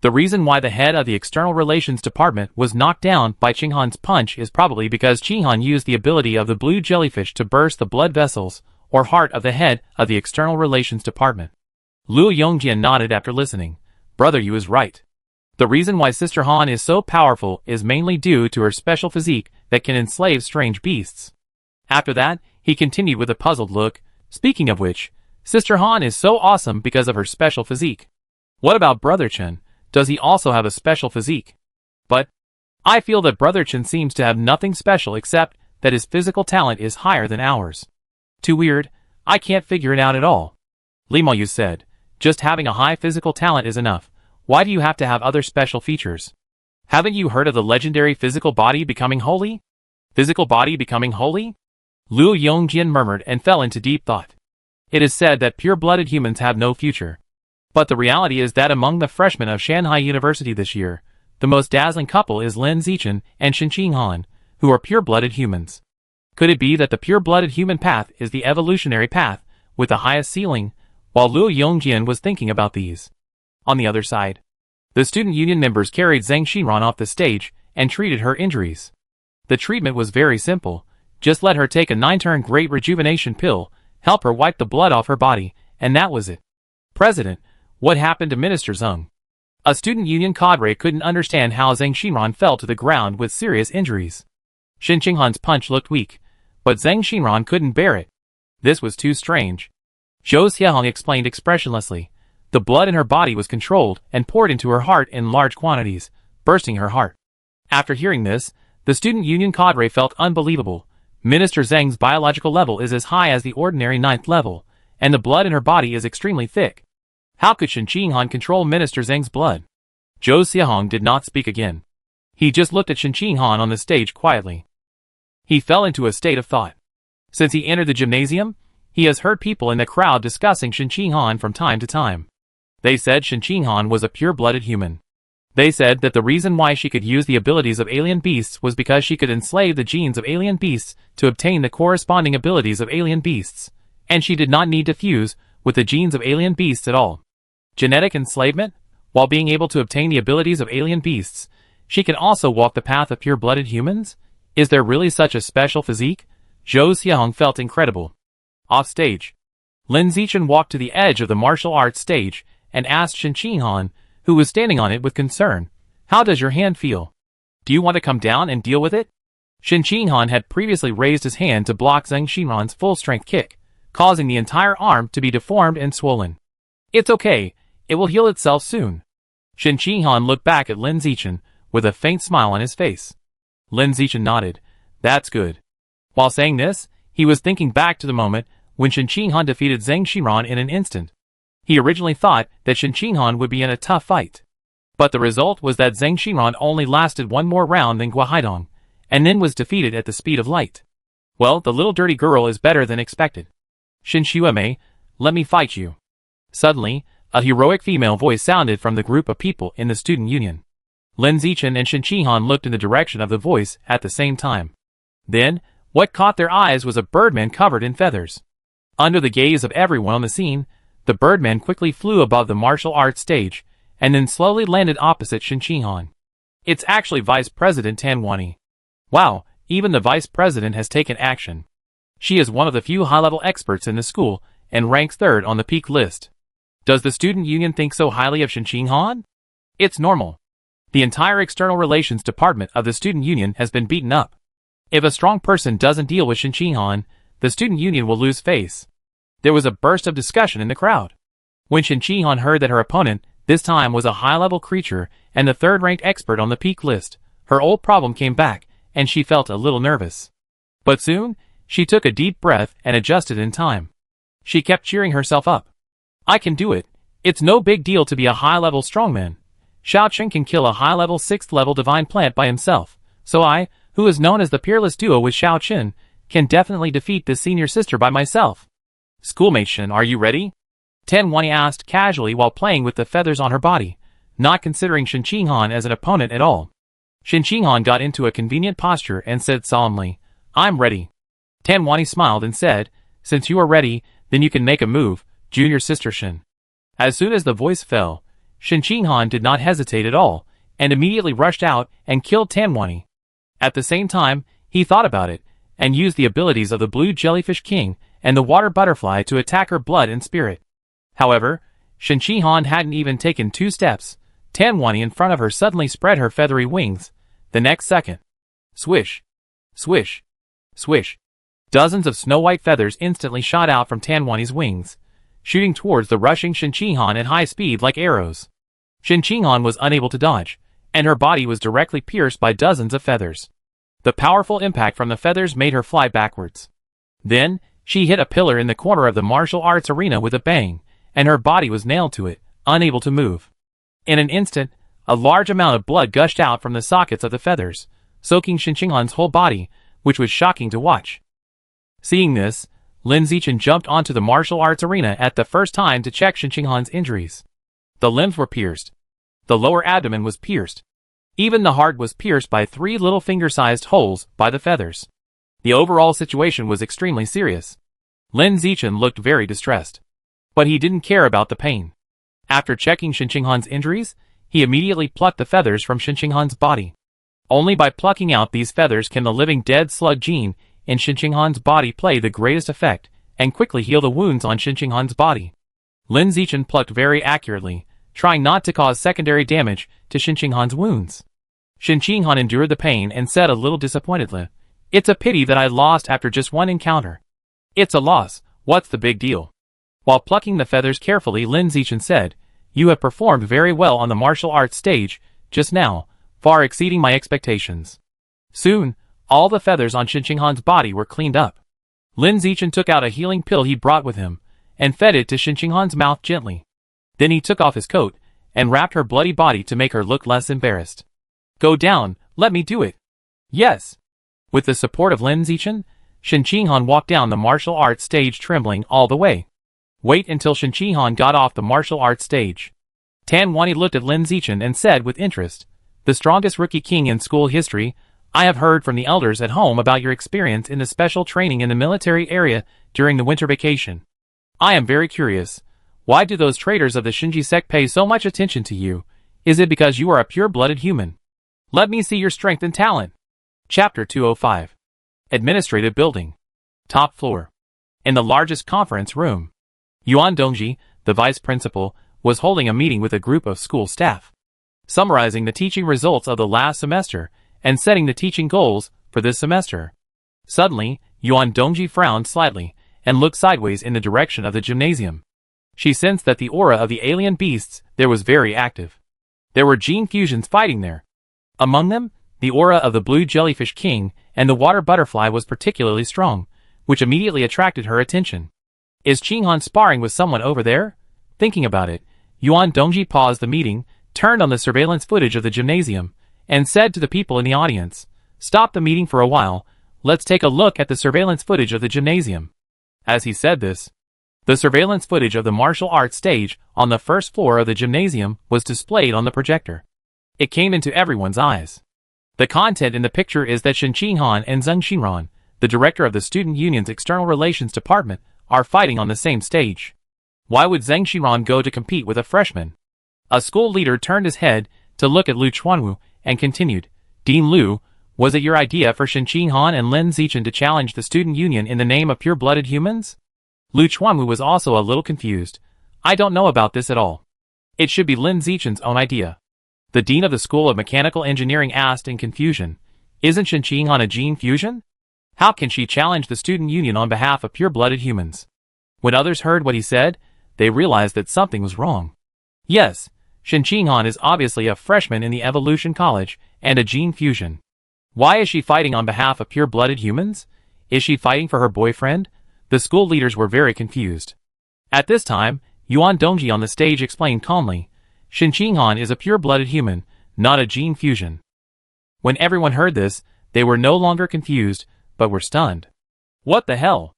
Speaker 1: The reason why the head of the External Relations Department was knocked down by Qinghan's punch is probably because Qinghan used the ability of the blue jellyfish to burst the blood vessels, or heart of the head of the External Relations Department." Liu Yongjian nodded after listening. "Brother Yu is right. The reason why Sister Han is so powerful is mainly due to her special physique that can enslave strange beasts." After that, he continued with a puzzled look, "Speaking of which, Sister Han is so awesome because of her special physique. What about Brother Chen? Does he also have a special physique? But I feel that Brother Chen seems to have nothing special except that his physical talent is higher than ours. Too weird, I can't figure it out at all." Li Mayu said, "Just having a high physical talent is enough. Why do you have to have other special features? Haven't you heard of the legendary physical body becoming holy? Physical body becoming holy?" Liu Yongjian murmured and fell into deep thought. It is said that pure-blooded humans have no future. But the reality is that among the freshmen of Shanghai University this year, the most dazzling couple is Lin Zichin and Shen Qinghan, who are pure-blooded humans. Could it be that the pure-blooded human path is the evolutionary path, with the highest ceiling, while Liu Yongjian was thinking about these? On the other side, the student union members carried Zhang Xinran off the stage and treated her injuries. The treatment was very simple. Just let her take a 9-turn Great Rejuvenation pill, help her wipe the blood off her body, and that was it. "President, what happened to Minister Zheng?" A student union cadre couldn't understand how Zhang Xinran fell to the ground with serious injuries. Shen Qinghan's punch looked weak, but Zhang Xinran couldn't bear it. This was too strange. Zhou Xiahong explained expressionlessly. The blood in her body was controlled and poured into her heart in large quantities, bursting her heart. After hearing this, the student union cadre felt unbelievable. Minister Zheng's biological level is as high as the ordinary 9th level, and the blood in her body is extremely thick. How could Shen Qinghan control Minister Zheng's blood? Zhou Xiahong did not speak again. He just looked at Shen Qinghan on the stage quietly. He fell into a state of thought. Since he entered the gymnasium, he has heard people in the crowd discussing Shen Qinghan from time to time. They said Shen Qinghan was a pure-blooded human. They said that the reason why she could use the abilities of alien beasts was because she could enslave the genes of alien beasts to obtain the corresponding abilities of alien beasts, and she did not need to fuse with the genes of alien beasts at all. Genetic enslavement? While being able to obtain the abilities of alien beasts, she can also walk the path of pure-blooded humans? Is there really such a special physique? Zhou Xiahong felt incredible. Off stage, Lin Zichin walked to the edge of the martial arts stage and asked Shen Qinghan, who was standing on it with concern, "How does your hand feel? Do you want to come down and deal with it?" Shen Qinghan had previously raised his hand to block Zhang Xinran's full-strength kick, causing the entire arm to be deformed and swollen. "It's okay, it will heal itself soon." Shen Qinghan looked back at Lin Zichin with a faint smile on his face. Lin Zichin nodded. "That's good." While saying this, he was thinking back to the moment when Shen Qinghan defeated Zhang Xinran in an instant. He originally thought that Shen Qinghan would be in a tough fight. But the result was that Zhang Xinran only lasted one more round than Guahaidong, and then was defeated at the speed of light. Well, the little dirty girl is better than expected. "Shen Xuemei, let me fight you." Suddenly, a heroic female voice sounded from the group of people in the student union. Lin Zichin and Shen Qinghan looked in the direction of the voice at the same time. Then, what caught their eyes was a birdman covered in feathers. Under the gaze of everyone on the scene, the birdman quickly flew above the martial arts stage, and then slowly landed opposite Shen Qinghan. It's actually Vice President Tan Wani. Wow, even the Vice President has taken action. She is one of the few high-level experts in the school, and ranks third on the peak list. Does the student union think so highly of Shen Qinghan? It's normal. The entire external relations department of the student union has been beaten up. If a strong person doesn't deal with Shen Qinghan, the student union will lose face. There was a burst of discussion in the crowd. When Shen Qinghan heard that her opponent this time was a high-level creature and the third-ranked expert on the peak list, her old problem came back, and she felt a little nervous. But soon, she took a deep breath and adjusted in time. She kept cheering herself up. "I can do it. It's no big deal to be a high-level strongman. Xiao Chen can kill a high-level 6th-level divine plant by himself, so I, who is known as the peerless duo with Xiao Chen, can definitely defeat this senior sister by myself." "Schoolmate Shen, are you ready?" Tan Wani asked casually while playing with the feathers on her body, not considering Shen Qinghan as an opponent at all. Shen Qinghan got into a convenient posture and said solemnly, "I'm ready." Tan Wani smiled and said, "Since you are ready, then you can make a move, junior sister Shen." As soon as the voice fell, Shen Qinghan did not hesitate at all, and immediately rushed out and killed Tan Wani. At the same time, he thought about it, and used the abilities of the Blue Jellyfish King and the Water Butterfly to attack her blood and spirit. However, Shen Qinghan hadn't even taken 2 steps. Tan Wani in front of her suddenly spread her feathery wings. The next second, swish, swish, swish. Dozens of snow-white feathers instantly shot out from Tan Wani's wings, shooting towards the rushing Shen Qinghan at high speed like arrows. Shen Qinghan was unable to dodge, and her body was directly pierced by dozens of feathers. The powerful impact from the feathers made her fly backwards. Then, she hit a pillar in the corner of the martial arts arena with a bang, and her body was nailed to it, unable to move. In an instant, a large amount of blood gushed out from the sockets of the feathers, soaking Shen Qinghan's whole body, which was shocking to watch. Seeing this, Lin Zichin jumped onto the martial arts arena at the first time to check Shen Qinghan's injuries. The limbs were pierced. The lower abdomen was pierced. Even the heart was pierced by 3 little finger-sized holes by the feathers. The overall situation was extremely serious. Lin Zichin looked very distressed. But he didn't care about the pain. After checking Shen Qinghan's injuries, he immediately plucked the feathers from Shen Qinghan's body. Only by plucking out these feathers can the living dead slug gene in Shen Qinghan's body play the greatest effect, and quickly heal the wounds on Shen Qinghan's body. Lin Zichin plucked very accurately, trying not to cause secondary damage to Shen Qinghan's wounds. Shen Qinghan endured the pain and said a little disappointedly, "It's a pity that I lost after just one encounter." "It's a loss, what's the big deal?" While plucking the feathers carefully, Lin Zichin said, "You have performed very well on the martial arts stage, just now, far exceeding my expectations." Soon, all the feathers on Shen Qinghan's body were cleaned up. Lin Zichin took out a healing pill he brought with him, and fed it to Shen Qinghan's mouth gently. Then he took off his coat, and wrapped her bloody body to make her look less embarrassed. "Go down, let me do it." "Yes." With the support of Lin Zichin, Shen Qinghan walked down the martial arts stage trembling all the way. Wait until Shen Qinghan got off the martial arts stage. Tan Wani looked at Lin Zichin and said with interest, "The strongest rookie king in school history, I have heard from the elders at home about your experience in the special training in the military area during the winter vacation. I am very curious. Why do those traitors of the Shinji sect pay so much attention to you? Is it because you are a pure-blooded human? Let me see your strength and talent." Chapter 205. Administrative Building. Top floor. In the largest conference room, Yuan Dongji, the vice principal, was holding a meeting with a group of school staff, summarizing the teaching results of the last semester and setting the teaching goals for this semester. Suddenly, Yuan Dongji frowned slightly and looked sideways in the direction of the gymnasium. She sensed that the aura of the alien beasts there was very active. There were gene fusions fighting there. Among them, the aura of the blue jellyfish king and the water butterfly was particularly strong, which immediately attracted her attention. Is Qinghan sparring with someone over there? Thinking about it, Yuan Dongji paused the meeting, turned on the surveillance footage of the gymnasium, and said to the people in the audience, "Stop the meeting for a while, let's take a look at the surveillance footage of the gymnasium." As he said this, the surveillance footage of the martial arts stage on the first floor of the gymnasium was displayed on the projector. It came into everyone's eyes. The content in the picture is that Shen Qinghan and Zeng Xinran, the director of the Student Union's External Relations Department, are fighting on the same stage. Why would Zeng Xinran go to compete with a freshman? A school leader turned his head to look at Lu Chuanwu and continued, "Dean Lu, was it your idea for Shen Qinghan and Lin Zichin to challenge the Student Union in the name of pure-blooded humans?" Lu Chuanwu was also a little confused. "I don't know about this at all. It should be Lin Zichin's own idea." The dean of the School of Mechanical Engineering asked in confusion, "Isn't Shen Qinghan a gene fusion? How can she challenge the Student Union on behalf of pure-blooded humans?" When others heard what he said, they realized that something was wrong. Yes, Shen Qinghan is obviously a freshman in the Evolution College and a gene fusion. Why is she fighting on behalf of pure-blooded humans? Is she fighting for her boyfriend? The school leaders were very confused. At this time, Yuan Dongji on the stage explained calmly, "Shen Qinghan is a pure-blooded human, not a gene fusion." When everyone heard this, they were no longer confused, but were stunned. What the hell?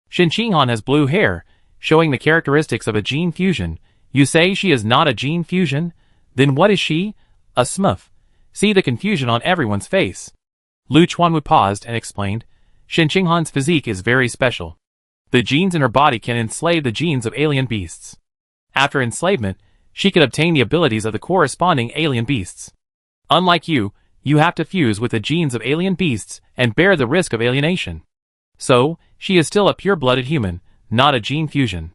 Speaker 1: Shen Qinghan has blue hair, showing the characteristics of a gene fusion. You say she is not a gene fusion? Then what is she? A smurf. See the confusion on everyone's face. Lu Chuanwu paused and explained, "Shen Qinghan's physique is very special. The genes in her body can enslave the genes of alien beasts. After enslavement, she could obtain the abilities of the corresponding alien beasts. Unlike you, you have to fuse with the genes of alien beasts and bear the risk of alienation. So, she is still a pure-blooded human, not a gene fusion.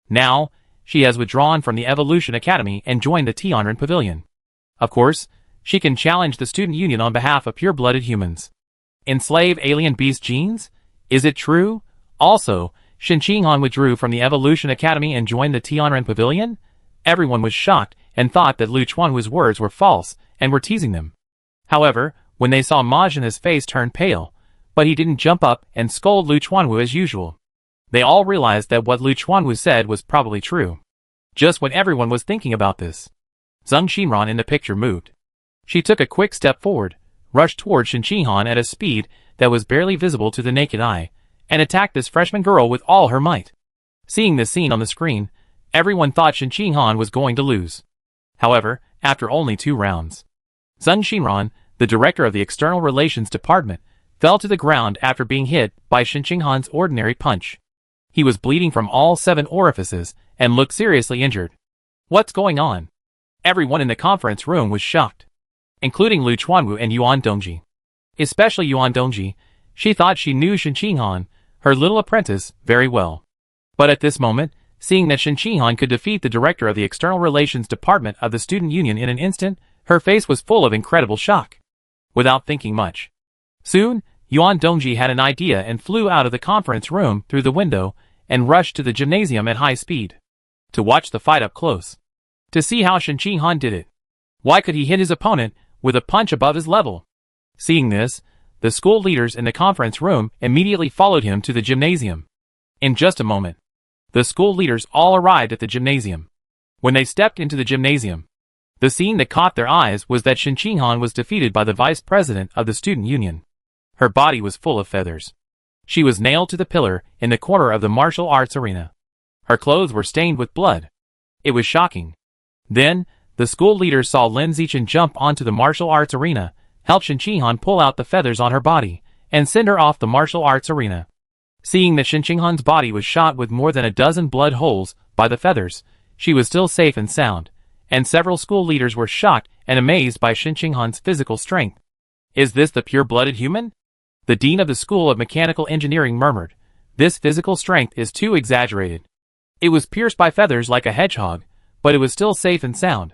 Speaker 1: Now, she has withdrawn from the Evolution Academy and joined the Tianren Pavilion. Of course, she can challenge the Student Union on behalf of pure-blooded humans. Enslave alien beast genes? Is it true? Also, Shen Qinghan withdrew from the Evolution Academy and joined the Tianren Pavilion?" Everyone was shocked and thought that Lu Chuanwu's words were false and were teasing them. However, when they saw Majin, his face turned pale, but he didn't jump up and scold Lu Chuanwu as usual. They all realized that what Lu Chuanwu said was probably true. Just when everyone was thinking about this, Zeng Xinran in the picture moved. She took a quick step forward, rushed toward Shen Qinghan at a speed that was barely visible to the naked eye, and attacked this freshman girl with all her might. Seeing this scene on the screen, everyone thought Shen Qinghan was going to lose. However, after only 2 rounds, Zeng Xinran, the director of the External Relations Department, fell to the ground after being hit by Shen Qinghan's ordinary punch. He was bleeding from all 7 orifices and looked seriously injured. What's going on? Everyone in the conference room was shocked, including Lu Chuanwu and Yuan Dongji. Especially Yuan Dongji. She thought she knew Shen Qinghan, her little apprentice, very well. But at this moment, seeing that Shen Qinghan could defeat the director of the External Relations Department of the Student Union in an instant, her face was full of incredible shock. Without thinking much, soon, Yuan Dongji had an idea and flew out of the conference room through the window and rushed to the gymnasium at high speed to watch the fight up close, to see how Shen Qinghan did it. Why could he hit his opponent with a punch above his level? Seeing this, the school leaders in the conference room immediately followed him to the gymnasium. In just a moment, the school leaders all arrived at the gymnasium. When they stepped into the gymnasium, the scene that caught their eyes was that Shen Qinghan was defeated by the vice president of the Student Union. Her body was full of feathers. She was nailed to the pillar in the corner of the martial arts arena. Her clothes were stained with blood. It was shocking. Then, the school leaders saw Lin Zichin jump onto the martial arts arena, help Shen Qinghan pull out the feathers on her body, and send her off the martial arts arena. Seeing that Shen Qinghan's body was shot with more than a dozen blood holes by the feathers, she was still safe and sound, and several school leaders were shocked and amazed by Shen Qinghan's physical strength. Is this the pure-blooded human? The dean of the School of Mechanical Engineering murmured, "This physical strength is too exaggerated. It was pierced by feathers like a hedgehog, but it was still safe and sound.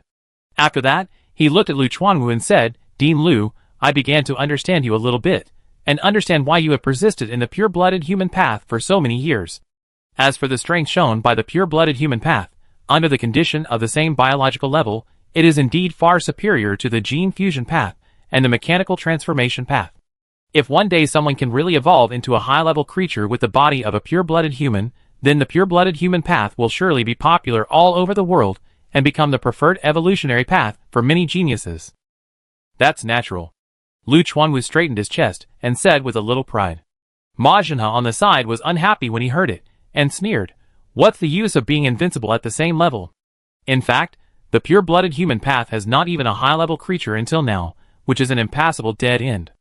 Speaker 1: After that, he looked at Lu Chuanwu and said, Dean Lu, I began to understand you a little bit, and understand why you have persisted in the pure-blooded human path for so many years. As for the strength shown by the pure-blooded human path, under the condition of the same biological level, it is indeed far superior to the gene fusion path and the mechanical transformation path. If one day someone can really evolve into a high-level creature with the body of a pure-blooded human, then the pure-blooded human path will surely be popular all over the world and become the preferred evolutionary path for many geniuses. That's natural. Lu Chuanwu straightened his chest and said with a little pride. Ma Zhenhe on the side was unhappy when he heard it, and sneered, What's the use of being invincible at the same level? In fact, the pure-blooded human path has not even a high-level creature until now, which is an impassable dead end.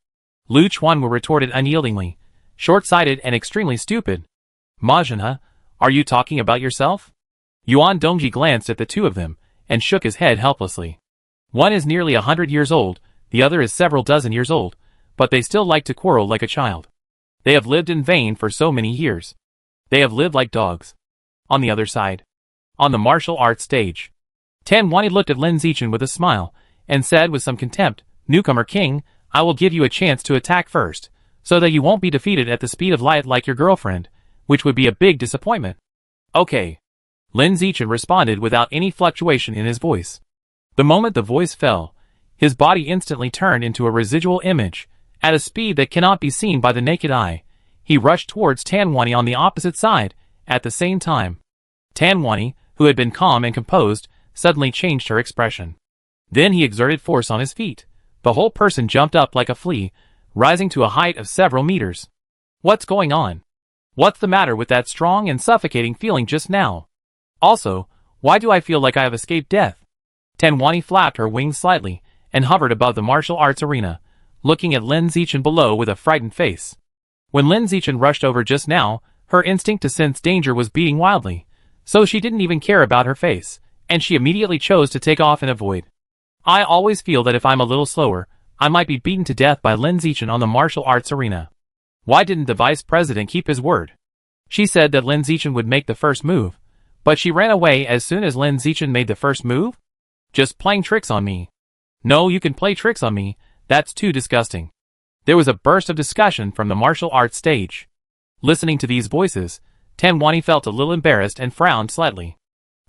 Speaker 1: Lu Chuanwu retorted unyieldingly, short-sighted and extremely stupid. Ma Zhenhe, are you talking about yourself? Yuan Dongji glanced at the two of them, and shook his head helplessly. One is nearly 100 years old, the other is several dozen years old, but they still like to quarrel like a child. They have lived in vain for so many years. They have lived like dogs. On the other side, on the martial arts stage, Tan Wani looked at Lin Zichin with a smile, and said with some contempt, Newcomer King, I will give you a chance to attack first, so that you won't be defeated at the speed of light like your girlfriend, which would be a big disappointment. Okay. Lin Zichin responded without any fluctuation in his voice. The moment the voice fell, his body instantly turned into a residual image, at a speed that cannot be seen by the naked eye. He rushed towards Tan Wani on the opposite side, at the same time. Tan Wani, who had been calm and composed, suddenly changed her expression. Then he exerted force on his feet. The whole person jumped up like a flea, rising to a height of several meters. What's going on? What's the matter with that strong and suffocating feeling just now? Also, why do I feel like I have escaped death? Tan Wani flapped her wings slightly, and hovered above the martial arts arena, looking at Lin Zichin below with a frightened face. When Lin Zichin rushed over just now, her instinct to sense danger was beating wildly, so she didn't even care about her face, and she immediately chose to take off and avoid. I always feel that if I'm a little slower, I might be beaten to death by Lin Zichin on the martial arts arena. Why didn't the vice president keep his word? She said that Lin Zichin would make the first move, but she ran away as soon as Lin Zichin made the first move? Just playing tricks on me. No, you can play tricks on me, that's too disgusting. There was a burst of discussion from the martial arts stage. Listening to these voices, Tan Wani felt a little embarrassed and frowned slightly.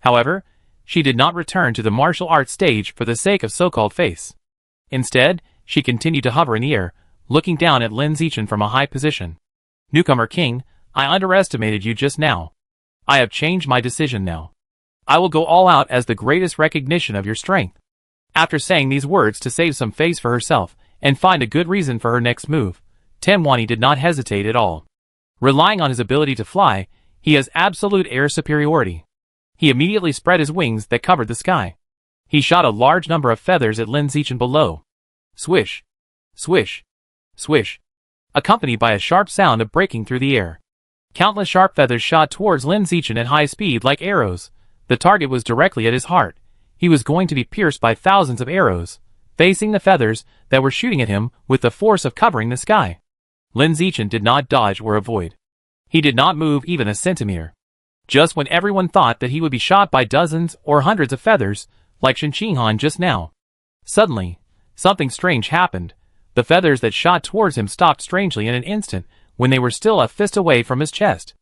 Speaker 1: However, she did not return to the martial arts stage for the sake of so-called face. Instead, she continued to hover in the air, looking down at Lin Zichin from a high position. Newcomer King, I underestimated you just now. I have changed my decision now. I will go all out as the greatest recognition of your strength. After saying these words to save some face for herself and find a good reason for her next move, Tan Wani did not hesitate at all. Relying on his ability to fly, he has absolute air superiority. He immediately spread his wings that covered the sky. He shot a large number of feathers at Lin Zichin below. Swish, swish, swish, accompanied by a sharp sound of breaking through the air. Countless sharp feathers shot towards Lin Zichin at high speed like arrows. The target was directly at his heart. He was going to be pierced by thousands of arrows, facing the feathers that were shooting at him with the force of covering the sky. Lin Zichin did not dodge or avoid. He did not move even a centimeter. Just when everyone thought that he would be shot by dozens or hundreds of feathers, like Shen Qinghan just now, suddenly, something strange happened. The feathers that shot towards him stopped strangely in an instant when they were still a fist away from his chest.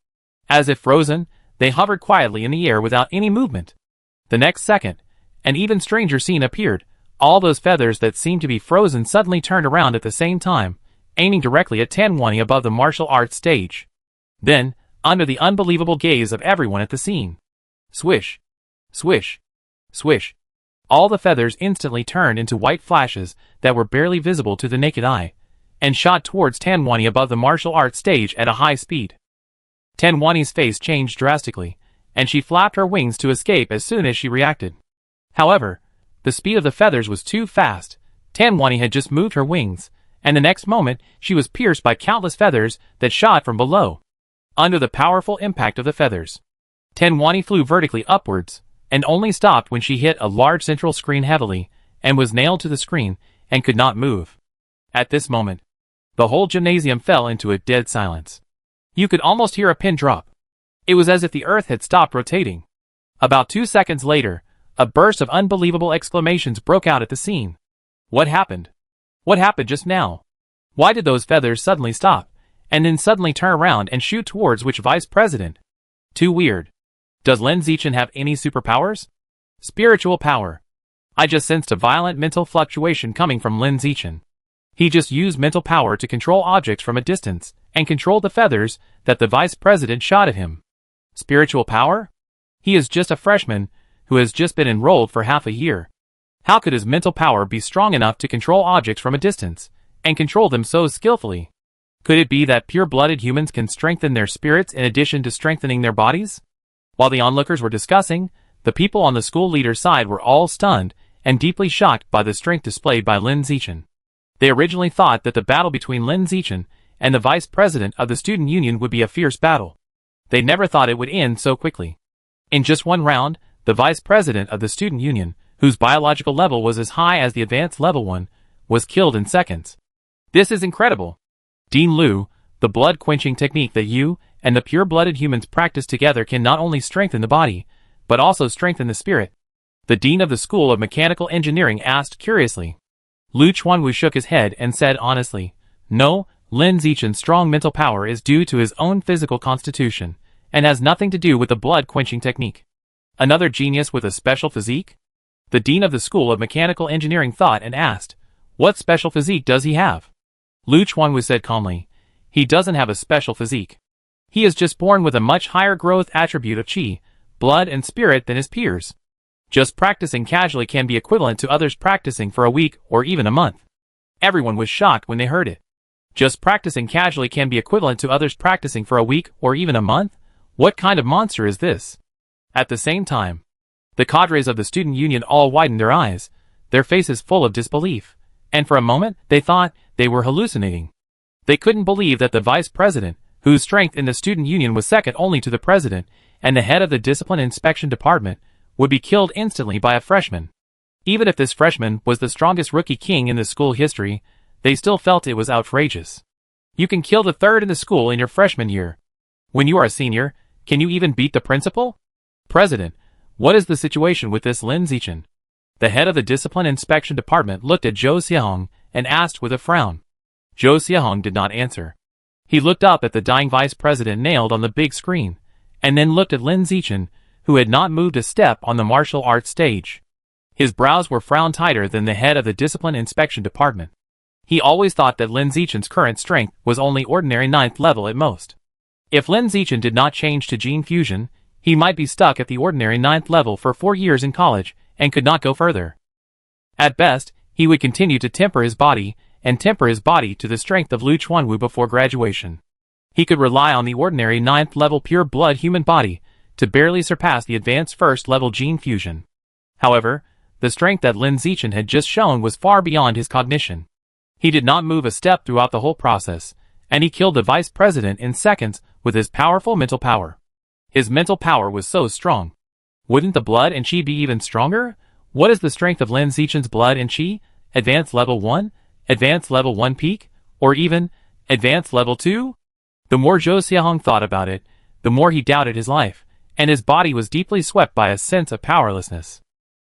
Speaker 1: As if frozen, they hovered quietly in the air without any movement. The next second, an even stranger scene appeared. All those feathers that seemed to be frozen suddenly turned around at the same time, aiming directly at Tan Wani above the martial arts stage. Then, under the unbelievable gaze of everyone at the scene, swish, swish, swish, all the feathers instantly turned into white flashes that were barely visible to the naked eye, and shot towards Tan Wani above the martial arts stage at a high speed. Tan Wani's face changed drastically, and she flapped her wings to escape as soon as she reacted. However, the speed of the feathers was too fast. Tan Wani had just moved her wings, and the next moment she was pierced by countless feathers that shot from below. Under the powerful impact of the feathers, Tan Wani flew vertically upwards, and only stopped when she hit a large central screen heavily, and was nailed to the screen, and could not move. At this moment, the whole gymnasium fell into a dead silence. You could almost hear a pin drop. It was as if the earth had stopped rotating. About 2 seconds later, A burst of unbelievable exclamations broke out at the scene. What happened? What happened just now? Why did those feathers suddenly stop, and then suddenly turn around and shoot towards which vice president? Too weird. Does Lin Zichin have any superpowers? Spiritual power. I just sensed a violent mental fluctuation coming from Lin Zichin. He just used mental power to control objects from a distance, and control the feathers that the vice president shot at him. Spiritual power? He is just a freshman, who has just been enrolled for half a year. How could his mental power be strong enough to control objects from a distance, and control them so skillfully? Could it be that pure-blooded humans can strengthen their spirits in addition to strengthening their bodies? While the onlookers were discussing, the people on the school leader's side were all stunned and deeply shocked by the strength displayed by Lin Zichin. They originally thought that the battle between Lin Zichin and the vice president of the student union would be a fierce battle. They never thought it would end so quickly. In just one round, the vice president of the student union, whose biological level was as high as the advanced level 1, was killed in seconds. This is incredible. Dean Liu, the blood-quenching technique that you and the pure-blooded humans practice together can not only strengthen the body, but also strengthen the spirit. The dean of the School of Mechanical Engineering asked curiously. Lu Chuanwu shook his head and said honestly, no, Lin Zichin's strong mental power is due to his own physical constitution, and has nothing to do with the blood-quenching technique. Another genius with a special physique? The dean of the School of Mechanical Engineering thought and asked, what special physique does he have? Lu Chuanwu said calmly, he doesn't have a special physique. He is just born with a much higher growth attribute of qi, blood and spirit than his peers. Just practicing casually can be equivalent to others practicing for a week or even a month. Everyone was shocked when they heard it. Just practicing casually can be equivalent to others practicing for a week or even a month? What kind of monster is this? At the same time, the cadres of the student union all widened their eyes, their faces full of disbelief, and for a moment they thought they were hallucinating. They couldn't believe that the vice president, whose strength in the student union was second only to the president and the head of the discipline inspection department, would be killed instantly by a freshman. Even if this freshman was the strongest rookie king in the school history, they still felt it was outrageous. You can kill the third in the school in your freshman year. When you are a senior, can you even beat the principal? President, what is the situation with this Lin Zichin? The head of the discipline inspection department looked at Zhou Xiahong and asked with a frown. Zhou Xiahong did not answer. He looked up at the dying vice president nailed on the big screen, and then looked at Lin Zichin, who had not moved a step on the martial arts stage. His brows were frowned tighter than the head of the discipline inspection department. He always thought that Lin Zichin's current strength was only ordinary 9th level at most. If Lin Zichin did not change to gene fusion, he might be stuck at the ordinary 9th level for 4 years in college and could not go further. At best, he would continue to temper his body to the strength of Lu Chuanwu before graduation. He could rely on the ordinary 9th level pure blood human body to barely surpass the advanced 1st level gene fusion. However, the strength that Lin Zichin had just shown was far beyond his cognition. He did not move a step throughout the whole process, and he killed the vice president in seconds with his powerful mental power. His mental power was so strong. Wouldn't the blood and qi be even stronger? What is the strength of Lin Zichin's blood and qi? Advanced level 1? Advanced level 1 peak? Or even advanced level 2? The more Zhou Xiahong thought about it, the more he doubted his life, and his body was deeply swept by a sense of powerlessness.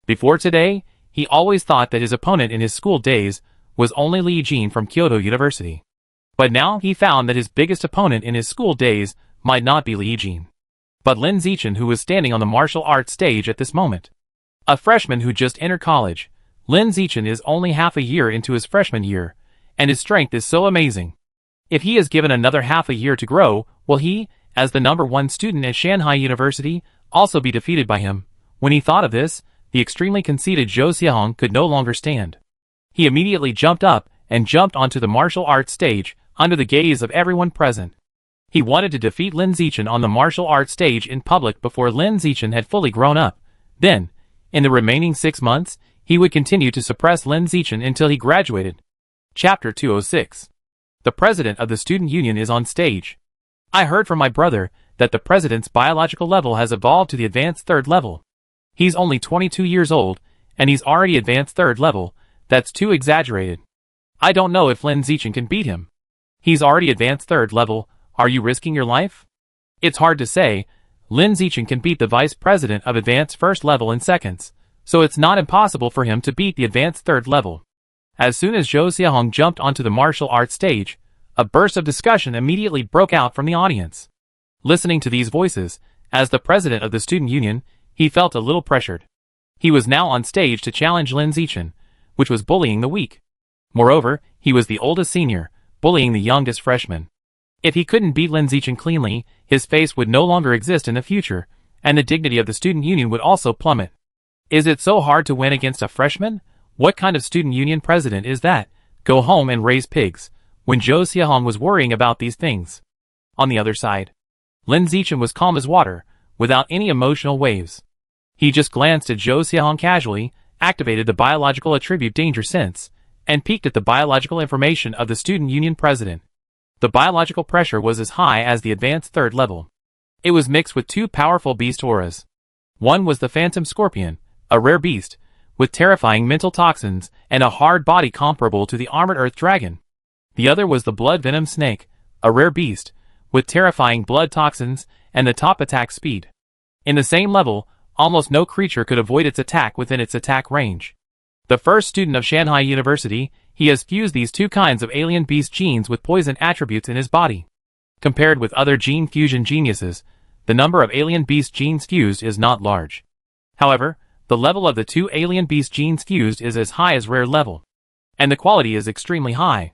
Speaker 1: Before today, he always thought that his opponent in his school days was only Li Jin from Kyoto University. But now he found that his biggest opponent in his school days might not be Li Jin, but Lin Zichin, who was standing on the martial arts stage at this moment. A freshman who just entered college, Lin Zichin is only half a year into his freshman year, and his strength is so amazing. If he is given another half a year to grow, will he, as the #1 student at Shanghai University, also be defeated by him? When he thought of this, the extremely conceited Zhou Xiahong could no longer stand. He immediately jumped up and jumped onto the martial arts stage under the gaze of everyone present. He wanted to defeat Lin Zichin on the martial arts stage in public before Lin Zichin had fully grown up. Then, in the remaining 6 months, he would continue to suppress Lin Zichin until he graduated. Chapter 206. The president of the student union is on stage. I heard from my brother that the president's biological level has evolved to the advanced 3rd level. He's only 22 years old, and he's already advanced 3rd level. That's too exaggerated. I don't know if Lin Zichin can beat him. He's already advanced 3rd level. Are you risking your life? It's hard to say. Lin Zichin can beat the vice president of advanced 1st level in seconds, so it's not impossible for him to beat the advanced third level. As soon as Zhou Xiaohong jumped onto the martial arts stage, a burst of discussion immediately broke out from the audience. Listening to these voices, as the president of the student union, he felt a little pressured. He was now on stage to challenge Lin Zichin, which was bullying the weak. Moreover, he was the oldest senior, bullying the youngest freshman. If he couldn't beat Lin Zichin cleanly, his face would no longer exist in the future, and the dignity of the student union would also plummet. Is it so hard to win against a freshman? What kind of student union president is that? Go home and raise pigs. When Zhou Xiaohong was worrying about these things. On the other side, Lin Zichin was calm as water, without any emotional waves. He just glanced at Zhou Xiaohong casually, activated the biological attribute danger sense, and peeked at the biological information of the student union president. The biological pressure was as high as the advanced third level. It was mixed with two powerful beast auras. One was the phantom scorpion, a rare beast, with terrifying mental toxins and a hard body comparable to the armored earth dragon. The other was the blood venom snake, a rare beast, with terrifying blood toxins and the top attack speed. In the same level, almost no creature could avoid its attack within its attack range. The first student of Shanghai University, he has fused these two kinds of alien beast genes with poison attributes in his body. Compared with other gene fusion geniuses, the number of alien beast genes fused is not large. However, the level of the two alien beast genes fused is as high as rare level. And the quality is extremely high.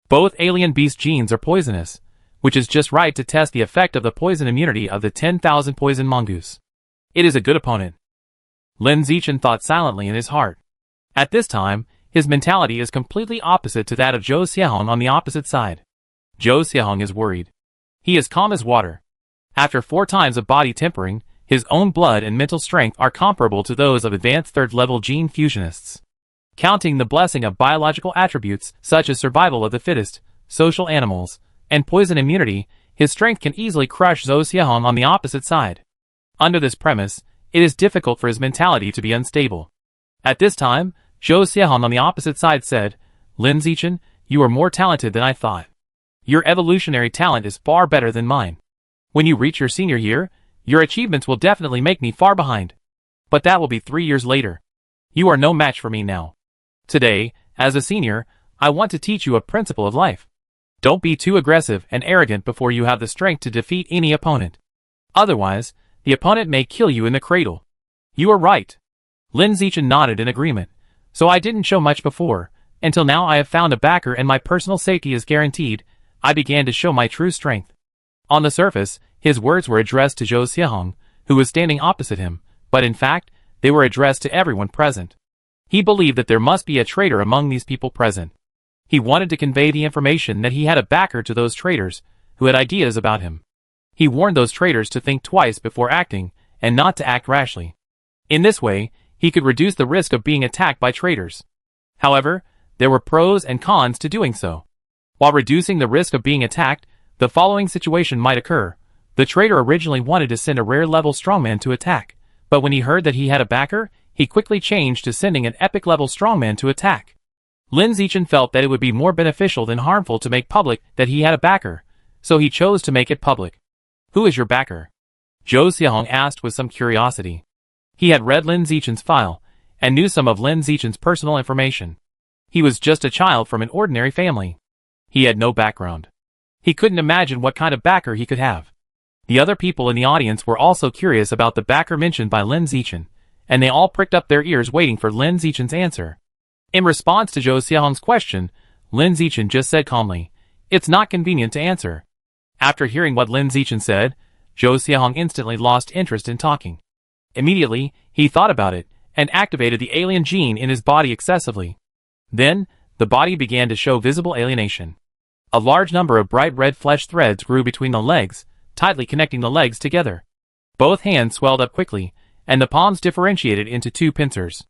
Speaker 1: Both alien beast genes are poisonous, which is just right to test the effect of the poison immunity of the 10,000 poison mongoose. It is a good opponent. Lin Zichin thought silently in his heart. At this time, his mentality is completely opposite to that of Zhou Xiaohong on the opposite side. Zhou Xiaohong is worried. He is calm as water. After 4 times of body tempering, his own blood and mental strength are comparable to those of advanced third-level gene fusionists. Counting the blessing of biological attributes such as survival of the fittest, social animals, and poison immunity, his strength can easily crush Zhou Xiaohong on the opposite side. Under this premise, it is difficult for his mentality to be unstable. At this time, Zhou Xiaohong on the opposite side said, Lin Zichin, you are more talented than I thought. Your evolutionary talent is far better than mine. When you reach your senior year, your achievements will definitely make me far behind. But that will be 3 years later. You are no match for me now. Today, as a senior, I want to teach you a principle of life. Don't be too aggressive and arrogant before you have the strength to defeat any opponent. Otherwise, the opponent may kill you in the cradle. You are right. Lin Zichin nodded in agreement. So I didn't show much before. Until now I have found a backer and my personal safety is guaranteed. I began to show my true strength. On the surface, his words were addressed to Zhou Xiaohong, who was standing opposite him, but in fact, they were addressed to everyone present. He believed that there must be a traitor among these people present. He wanted to convey the information that he had a backer to those traitors, who had ideas about him. He warned those traitors to think twice before acting, and not to act rashly. In this way, he could reduce the risk of being attacked by traitors. However, there were pros and cons to doing so. While reducing the risk of being attacked, the following situation might occur. The traitor originally wanted to send a rare-level strongman to attack, but when he heard that he had a backer, he quickly changed to sending an epic-level strongman to attack. Lin Zichin felt that it would be more beneficial than harmful to make public that he had a backer, so he chose to make it public. Who is your backer? Zhou Xiaohong asked with some curiosity. He had read Lin Zichin's file, and knew some of Lin Zichin's personal information. He was just a child from an ordinary family. He had no background. He couldn't imagine what kind of backer he could have. The other people in the audience were also curious about the backer mentioned by Lin Zichin, and they all pricked up their ears waiting for Lin Zichin's answer. In response to Zhou Xiaohong's question, Lin Zichin just said calmly, "It's not convenient to answer." After hearing what Lin Zichin said, Zhou Xiaohong instantly lost interest in talking. Immediately, he thought about it, and activated the alien gene in his body excessively. Then, the body began to show visible alienation. A large number of bright red flesh threads grew between the legs, tightly connecting the legs together. Both hands swelled up quickly, and the palms differentiated into 2 pincers.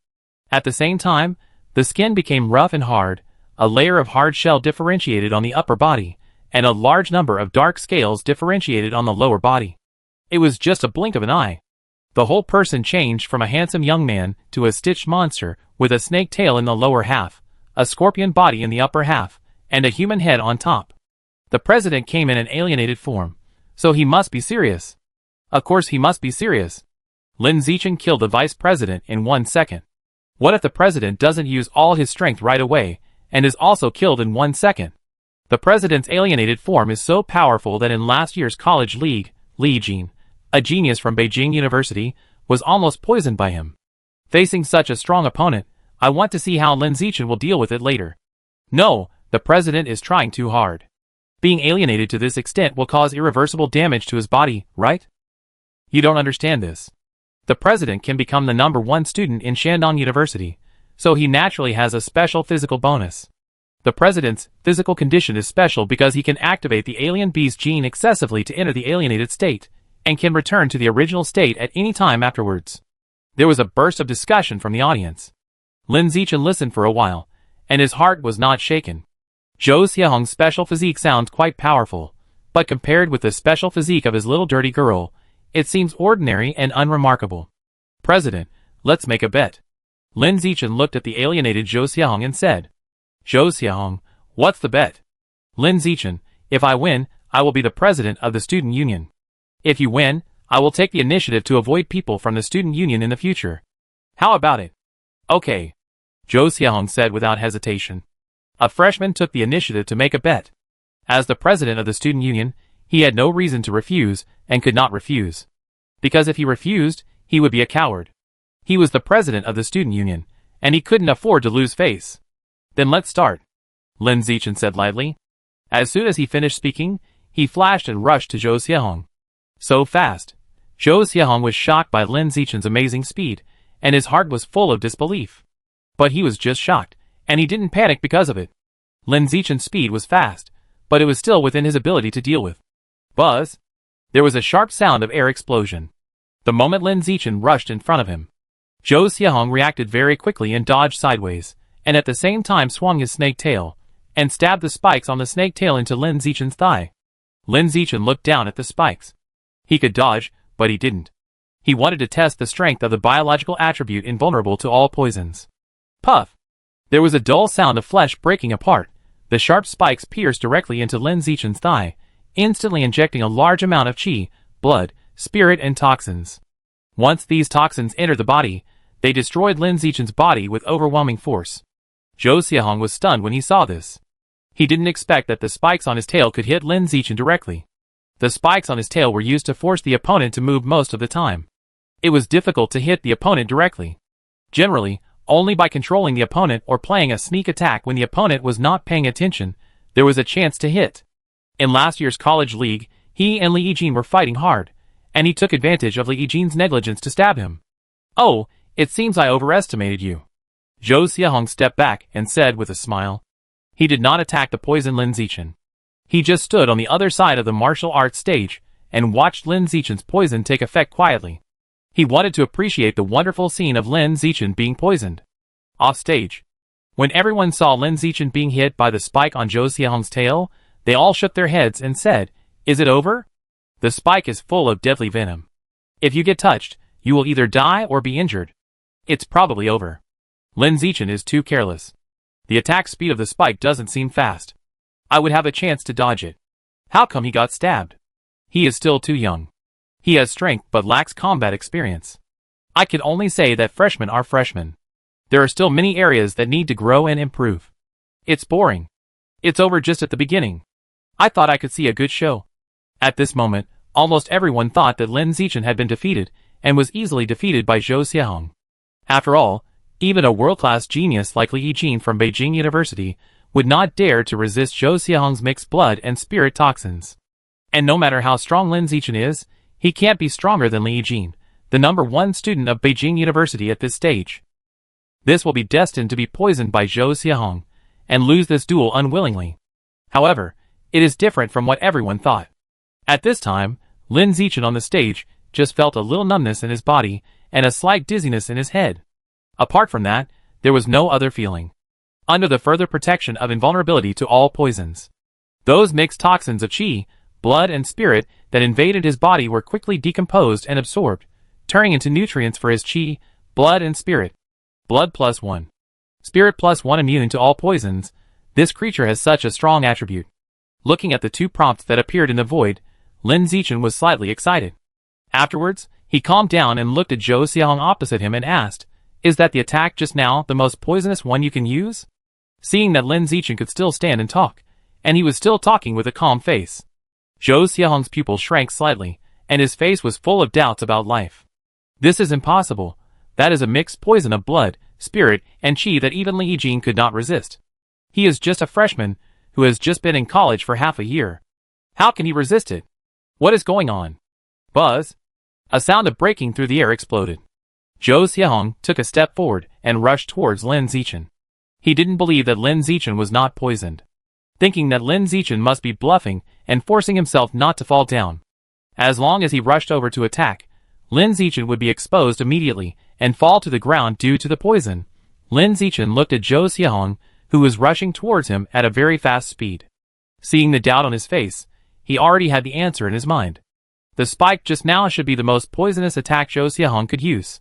Speaker 1: At the same time, the skin became rough and hard, a layer of hard shell differentiated on the upper body, and a large number of dark scales differentiated on the lower body. It was just a blink of an eye. The whole person changed from a handsome young man to a stitched monster with a snake tail in the lower half, a scorpion body in the upper half, and a human head on top. The president came in an alienated form, so he must be serious. Of course he must be serious. Lin Zichin killed the vice president in 1 second. What if the president doesn't use all his strength right away, and is also killed in 1 second? The president's alienated form is so powerful that in last year's college league, Lin Zichin, a genius from Beijing University, was almost poisoned by him. Facing such a strong opponent, I want to see how Lin Zichin will deal with it later. No, the president is trying too hard. Being alienated to this extent will cause irreversible damage to his body, right? You don't understand this. The president can become the #1 student in Shandong University, so he naturally has a special physical bonus. The president's physical condition is special because he can activate the alien beast gene excessively to enter the alienated state, and can return to the original state at any time afterwards. There was a burst of discussion from the audience. Lin Zichin listened for a while, and his heart was not shaken. Zhou Xiaohong's special physique sounds quite powerful, but compared with the special physique of his little dirty girl, it seems ordinary and unremarkable. President, let's make a bet. Lin Zichin looked at the alienated Zhou Xiaohong and said, Zhou Xiaohong, what's the bet? Lin Zichin, if I win, I will be the president of the student union. If you win, I will take the initiative to avoid people from the student union in the future. How about it? Okay. Zhou Xiaohong said without hesitation. A freshman took the initiative to make a bet. As the president of the student union, he had no reason to refuse, and could not refuse. Because if he refused, he would be a coward. He was the president of the student union, and he couldn't afford to lose face. Then let's start, Lin Zichin said lightly. As soon as he finished speaking, he flashed and rushed to Zhou Xiaohong. So fast. Zhou Xiaohong was shocked by Lin Zichin's amazing speed, and his heart was full of disbelief. But he was just shocked, and he didn't panic because of it. Lin Zichin's speed was fast, but it was still within his ability to deal with. Buzz! There was a sharp sound of air explosion. The moment Lin Zichin rushed in front of him, Zhou Xiaohong reacted very quickly and dodged sideways, and at the same time swung his snake tail, and stabbed the spikes on the snake tail into Lin Zichin's thigh. Lin Zichin looked down at the spikes. He could dodge, but he didn't. He wanted to test the strength of the biological attribute invulnerable to all poisons. Puff! There was a dull sound of flesh breaking apart. The sharp spikes pierced directly into Lin Zichin's thigh, instantly injecting a large amount of qi, blood, spirit and toxins. Once these toxins entered the body, they destroyed Lin Zichin's body with overwhelming force. Zhou Xiaohong was stunned when he saw this. He didn't expect that the spikes on his tail could hit Lin Zichin directly. The spikes on his tail were used to force the opponent to move most of the time. It was difficult to hit the opponent directly. Generally, only by controlling the opponent or playing a sneak attack when the opponent was not paying attention, there was a chance to hit. In last year's college league, he and Lin Zichin were fighting hard, and he took advantage of Lin Zichin's negligence to stab him. Oh, it seems I overestimated you. Zhou Xiaohong stepped back and said with a smile. He did not attack the poisoned Lin Zichin. He just stood on the other side of the martial arts stage and watched Lin Zichin's poison take effect quietly. He wanted to appreciate the wonderful scene of Lin Zichin being poisoned. Off stage, when everyone saw Lin Zichin being hit by the spike on Zhou Xiaohong's tail, they all shook their heads and said, "Is it over? The spike is full of deadly venom. If you get touched, you will either die or be injured. It's probably over. Lin Zichin is too careless. The attack speed of the spike doesn't seem fast. I would have a chance to dodge it. How come he got stabbed? He is still too young. He has strength but lacks combat experience. I can only say that freshmen are freshmen. There are still many areas that need to grow and improve. It's boring. It's over just at the beginning. I thought I could see a good show." At this moment, almost everyone thought that Lin Zichin had been defeated, and was easily defeated by Zhou Xiaohong. After all, even a world-class genius like Lin Zichin from Beijing University would not dare to resist Zhou Xiaohong's mixed blood and spirit toxins. And no matter how strong Lin Zichin is, he can't be stronger than Lin Zichin, the #1 student of Beijing University at this stage. This will be destined to be poisoned by Zhou Xiaohong, and lose this duel unwillingly. However, it is different from what everyone thought. At this time, Lin Zichin on the stage just felt a little numbness in his body and a slight dizziness in his head. Apart from that, there was no other feeling. Under the further protection of invulnerability to all poisons, those mixed toxins of qi, blood and spirit that invaded his body were quickly decomposed and absorbed, turning into nutrients for his qi, blood and spirit. Blood +1. Spirit +1 immune to all poisons. This creature has such a strong attribute. Looking at the two prompts that appeared in the void, Lin Zichin was slightly excited. Afterwards, he calmed down and looked at Zhou Xiaohong opposite him and asked, Is that the attack just now the most poisonous one you can use? Seeing that Lin Zichin could still stand and talk, and he was still talking with a calm face, Zhou Xiahong's pupil shrank slightly, and his face was full of doubts about life. This is impossible. That is a mixed poison of blood, spirit, and qi that even Li Yijing could not resist. He is just a freshman, who has just been in college for half a year. How can he resist it? What is going on? Buzz! A sound of breaking through the air exploded. Zhou Xiahong took a step forward and rushed towards Lin Zichin. He didn't believe that Lin Zichin was not poisoned, thinking that Lin Zichin must be bluffing and forcing himself not to fall down. As long as he rushed over to attack, Lin Zichin would be exposed immediately and fall to the ground due to the poison. Lin Zichin looked at Zhou Xiahong, who was rushing towards him at a very fast speed. Seeing the doubt on his face, he already had the answer in his mind. The spike just now should be the most poisonous attack Zhou Xiahong could use.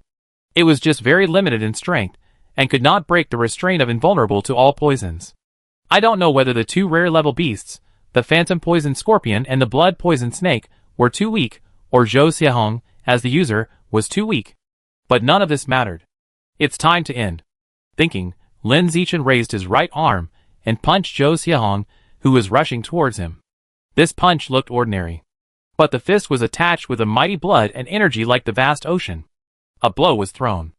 Speaker 1: It was just very limited in strength, and could not break the restraint of invulnerable to all poisons. I don't know whether the two rare level beasts, the phantom poison scorpion and the blood poison snake, were too weak, or Zhou Xiahong, as the user, was too weak. But none of this mattered. It's time to end. Thinking, Lin Zichin raised his right arm and punched Zhou Xiahong, who was rushing towards him. This punch looked ordinary, but the fist was attached with a mighty blood and energy like the vast ocean. A blow was thrown.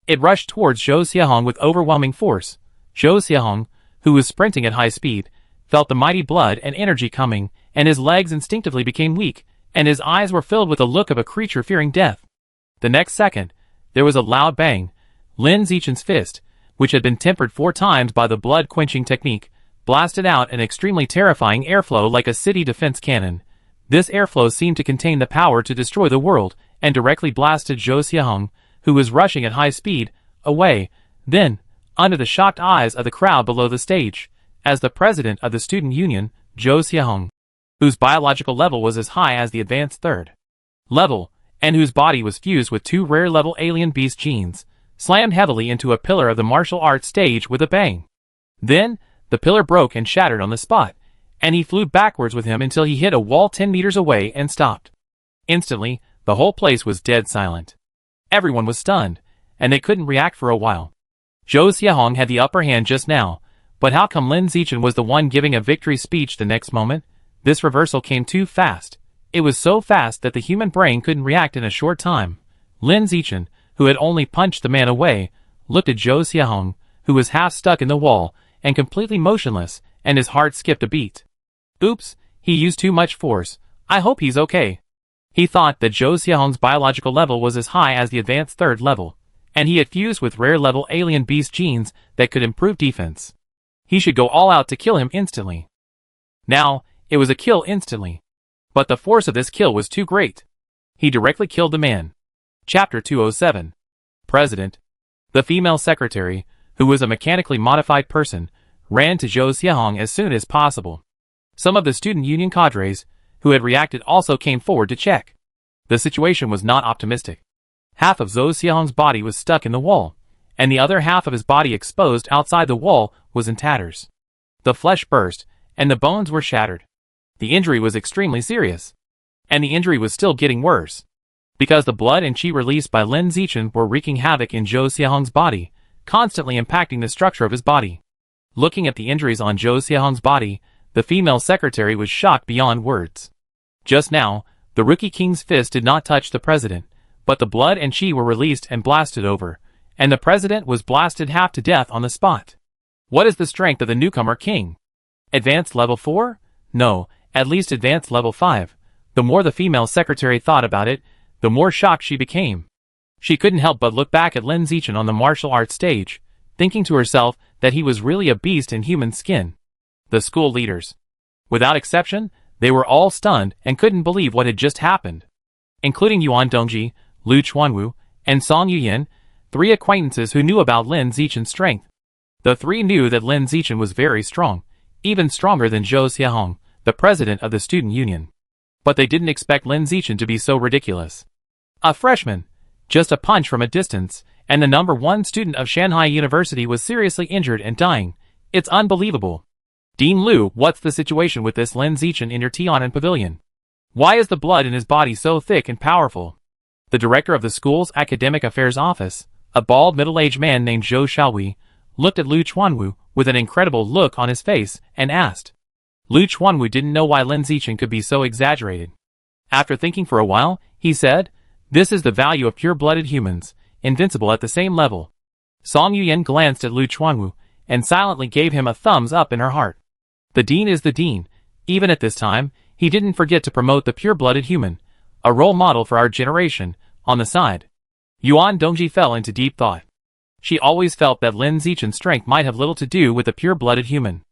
Speaker 1: It rushed towards Zhou Xiahong with overwhelming force. Zhou Xiahong, who was sprinting at high speed, felt the mighty blood and energy coming, and his legs instinctively became weak, and his eyes were filled with the look of a creature fearing death. The next second, there was a loud bang. Lin Zichin's fist, which had been tempered 4 times by the blood-quenching technique, blasted out an extremely terrifying airflow like a city defense cannon. This airflow seemed to contain the power to destroy the world, and directly blasted Zhou Xiahong, who was rushing at high speed, away. Then, under the shocked eyes of the crowd below the stage, as the president of the student union, Zhou Xiahong, whose biological level was as high as the advanced 3rd level, and whose body was fused with 2 rare-level alien beast genes, slammed heavily into a pillar of the martial arts stage with a bang. Then, the pillar broke and shattered on the spot, and he flew backwards with him until he hit a wall 10 meters away and stopped. Instantly, the whole place was dead silent. Everyone was stunned, and they couldn't react for a while. Zhou Xiahong had the upper hand just now, but how come Lin Zichin was the one giving a victory speech the next moment? This reversal came too fast. It was so fast that the human brain couldn't react in a short time. Lin Zichin, who had only punched the man away, looked at Zhou Xiahong, who was half stuck in the wall, and completely motionless, and his heart skipped a beat. Oops, he used too much force. I hope he's okay. He thought that Zhou Xiahong's biological level was as high as the advanced 3rd level, and he had fused with rare-level alien beast genes that could improve defense. He should go all out to kill him instantly. Now, it was a kill instantly. But the force of this kill was too great. He directly killed the man. Chapter 207. President. The female secretary, who was a mechanically modified person, ran to Zhou Xiahong as soon as possible. Some of the student union cadres, who had reacted, also came forward to check. The situation was not optimistic. Half of Zhou Xiahong's body was stuck in the wall, and the other half of his body exposed outside the wall was in tatters. The flesh burst, and the bones were shattered. The injury was extremely serious. And the injury was still getting worse, because the blood and qi released by Lin Zichin were wreaking havoc in Zhou Xiahong's body, constantly impacting the structure of his body. Looking at the injuries on Zhou Xiahong's body, the female secretary was shocked beyond words. Just now, the Rookie King's fist did not touch the president, but the blood and qi were released and blasted over, and the president was blasted half to death on the spot. What is the strength of the newcomer king? Advanced level 4? No, at least advanced level 5. The more the female secretary thought about it, the more shocked she became. She couldn't help but look back at Lin Zichin on the martial arts stage, thinking to herself that he was really a beast in human skin. The school leaders, without exception, they were all stunned and couldn't believe what had just happened, including Yuan Dongji, Lu Chuanwu, and Song Yuyan, 3 acquaintances who knew about Lin Zichin's strength. The 3 knew that Lin Zichin was very strong, even stronger than Zhou Xiahong, the president of the student union. But they didn't expect Lin Zichin to be so ridiculous. A freshman, just a punch from a distance, and the #1 student of Shanghai University was seriously injured and dying. It's unbelievable. Dean Liu, what's the situation with this Lin Zichin in your Tian'an pavilion? Why is the blood in his body so thick and powerful? The director of the school's academic affairs office, A bald middle-aged man named Zhou Xiaowei looked at Lu Chuanwu with an incredible look on his face and asked. Lu Chuanwu didn't know why Lin Zichin could be so exaggerated. After thinking for a while, he said, "This is the value of pure-blooded humans, invincible at the same level." Song Yuyan glanced at Lu Chuanwu and silently gave him a thumbs up in her heart. The dean is the dean. Even at this time, he didn't forget to promote the pure-blooded human, a role model for our generation, on the side. Yuan Dongji fell into deep thought. She always felt that Lin Zichin's strength might have little to do with the pure-blooded human.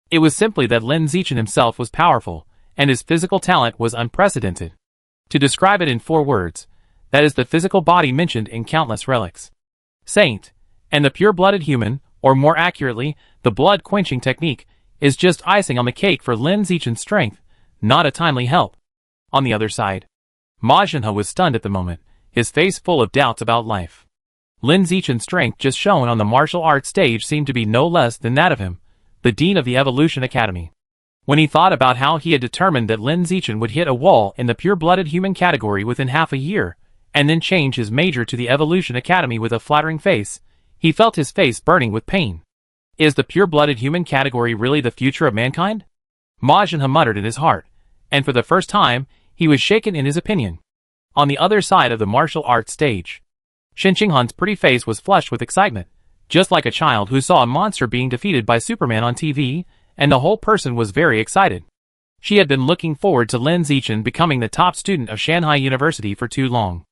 Speaker 1: It was simply that Lin Zichin himself was powerful, and his physical talent was unprecedented. To describe it in 4 words, that is the physical body mentioned in countless relics. Saint, and the pure-blooded human, or more accurately, the blood-quenching technique, is just icing on the cake for Lin Zichin's strength, not a timely help. On the other side, Ma Zhenhe was stunned at the moment, his face full of doubts about life. Lin Zichin's strength just shown on the martial arts stage seemed to be no less than that of him, the dean of the Evolution Academy. When he thought about how he had determined that Lin Zichin would hit a wall in the pure-blooded human category within half a year, and then change his major to the Evolution Academy with a flattering face, he felt his face burning with pain. Is the pure-blooded human category really the future of mankind? Ma Zhenhe muttered in his heart, and for the first time, he was shaken in his opinion. On the other side of the martial arts stage, Shen Qinghan's pretty face was flushed with excitement, just like a child who saw a monster being defeated by Superman on TV, and the whole person was very excited. She had been looking forward to Lin Zichin becoming the top student of Shanghai University for too long.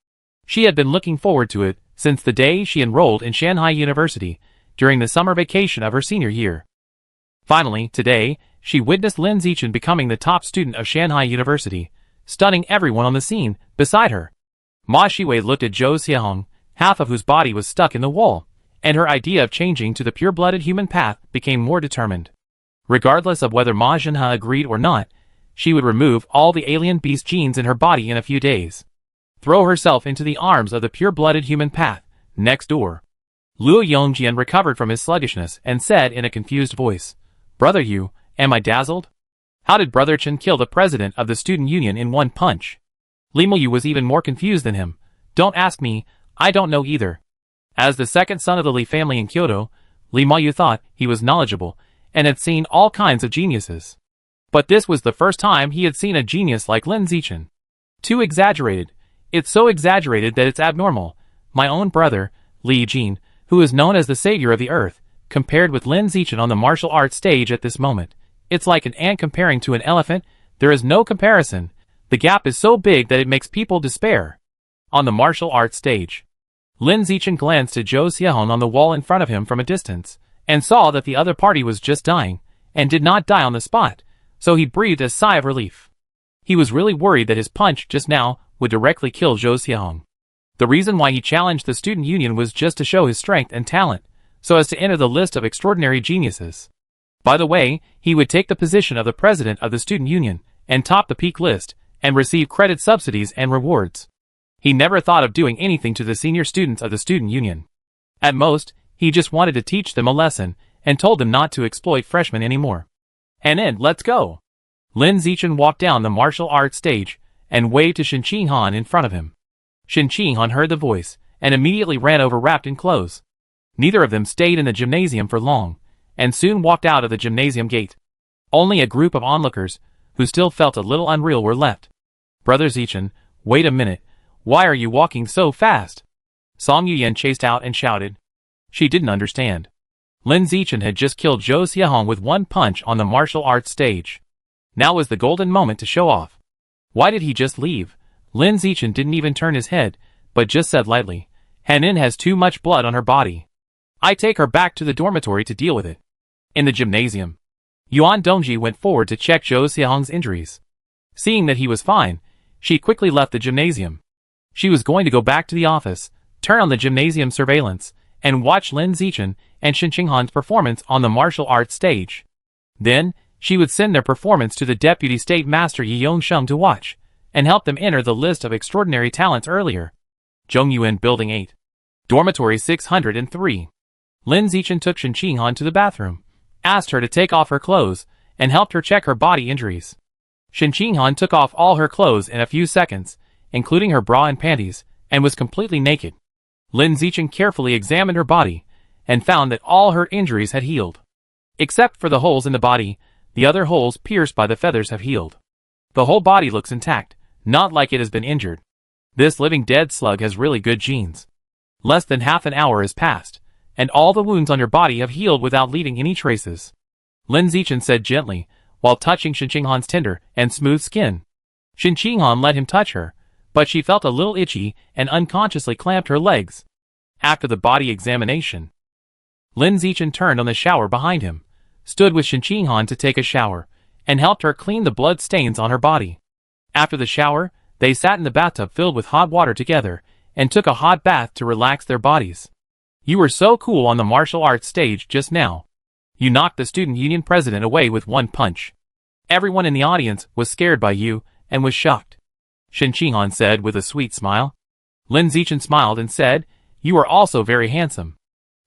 Speaker 1: She had been looking forward to it since the day she enrolled in Shanghai University during the summer vacation of her senior year. Finally, today, she witnessed Lin Zichin becoming the top student of Shanghai University, stunning everyone on the scene beside her. Ma Shiwei looked at Zhou Xiahong, half of whose body was stuck in the wall, and her idea of changing to the pure-blooded human path became more determined. Regardless of whether Ma Zhenhe agreed or not, she would remove all the alien beast genes in her body in a few days. Throw herself into the arms of the pure-blooded human path, next door. Luo Yongjian recovered from his sluggishness and said in a confused voice, "Brother Yu, am I dazzled? How did Brother Chen kill the president of the student union in one punch?" Li Moyu was even more confused than him. "Don't ask me, I don't know either." As the second son of the Li family in Kyoto, Li Moyu thought he was knowledgeable, and had seen all kinds of geniuses. But this was the first time he had seen a genius like Lin Zichin. Too exaggerated. It's so exaggerated that it's abnormal. My own brother, Li Jin, who is known as the savior of the earth, compared with Lin Zichin on the martial arts stage at this moment. It's like an ant comparing to an elephant. There is no comparison. The gap is so big that it makes people despair. On the martial arts stage, Lin Zichin glanced at Zhou Xiahong on the wall in front of him from a distance, and saw that the other party was just dying, and did not die on the spot, so he breathed a sigh of relief. He was really worried that his punch just now would directly kill Zhou Xiahong. The reason why he challenged the student union was just to show his strength and talent, so as to enter the list of extraordinary geniuses. By the way, he would take the position of the president of the student union, and top the peak list, and receive credit subsidies and rewards. He never thought of doing anything to the senior students of the student union. At most, he just wanted to teach them a lesson, and told them not to exploit freshmen anymore. And then, let's go! Lin Zichin walked down the martial arts stage, and waved to Shen Qinghan in front of him. Shen Qinghan heard the voice, and immediately ran over wrapped in clothes. Neither of them stayed in the gymnasium for long, and soon walked out of the gymnasium gate. Only a group of onlookers, who still felt a little unreal, were left. "Brother Zichin, wait a minute, why are you walking so fast?" Song Yuyan chased out and shouted. She didn't understand. Lin Zichin had just killed Zhou Xiahong with one punch on the martial arts stage. Now was the golden moment to show off. Why did he just leave? Lin Zichin didn't even turn his head, but just said lightly, "Hanin has too much blood on her body. I take her back to the dormitory to deal with it." In the gymnasium, Yuan Dongji went forward to check Zhou Xiahong's injuries. Seeing that he was fine, she quickly left the gymnasium. She was going to go back to the office, turn on the gymnasium surveillance, and watch Lin Zichin and Shen Qinghan's performance on the martial arts stage. Then, she would send their performance to the Deputy State Master Yi Yongsheng to watch, and help them enter the list of extraordinary talents earlier. Zhongyuan Building 8. Dormitory 603. Lin Zichin took Shen Qinghan to the bathroom, asked her to take off her clothes, and helped her check her body injuries. Shen Qinghan took off all her clothes in a few seconds, including her bra and panties, and was completely naked. Lin Zichin carefully examined her body, and found that all her injuries had healed. Except for the holes in the body, the other holes pierced by the feathers have healed. The whole body looks intact, not like it has been injured. This living dead slug has really good genes. Less than half an hour has passed, and all the wounds on your body have healed without leaving any traces. Lin Zichin said gently, while touching Shen Qinghan's tender and smooth skin. Shen Qinghan let him touch her, but she felt a little itchy and unconsciously clamped her legs. After the body examination, Lin Zichin turned on the shower behind him, stood with Shen Qinghan to take a shower, and helped her clean the blood stains on her body. After the shower, they sat in the bathtub filled with hot water together, and took a hot bath to relax their bodies. You were so cool on the martial arts stage just now. You knocked the student union president away with one punch. Everyone in the audience was scared by you, and was shocked. Shen Qinghan said with a sweet smile. Lin Zichin smiled and said, you are also very handsome.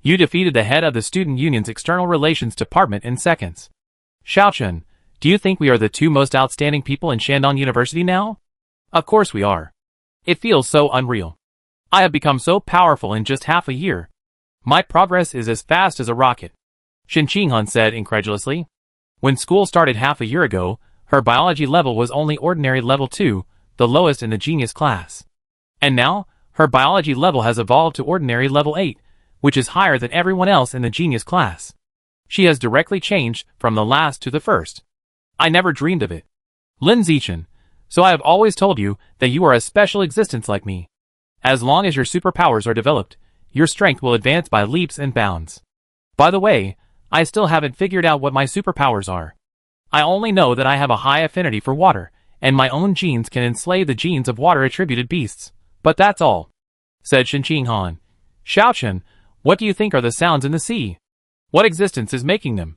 Speaker 1: You defeated the head of the student union's external relations department in seconds. Xiaochun, do you think we are the two most outstanding people in Shandong University now? Of course we are. It feels so unreal. I have become so powerful in just half a year. My progress is as fast as a rocket. Shen Qinghan said incredulously. When school started half a year ago, her biology level was only ordinary level 2, the lowest in the genius class. And now, her biology level has evolved to ordinary level 8, which is higher than everyone else in the genius class. She has directly changed from the last to the first. I never dreamed of it. Lin Zichin, so I have always told you that you are a special existence like me. As long as your superpowers are developed, your strength will advance by leaps and bounds. By the way, I still haven't figured out what my superpowers are. I only know that I have a high affinity for water, and my own genes can enslave the genes of water-attributed beasts. But that's all, said Shen Qinghan. Xiaochun, what do you think are the sounds in the sea? What existence is making them?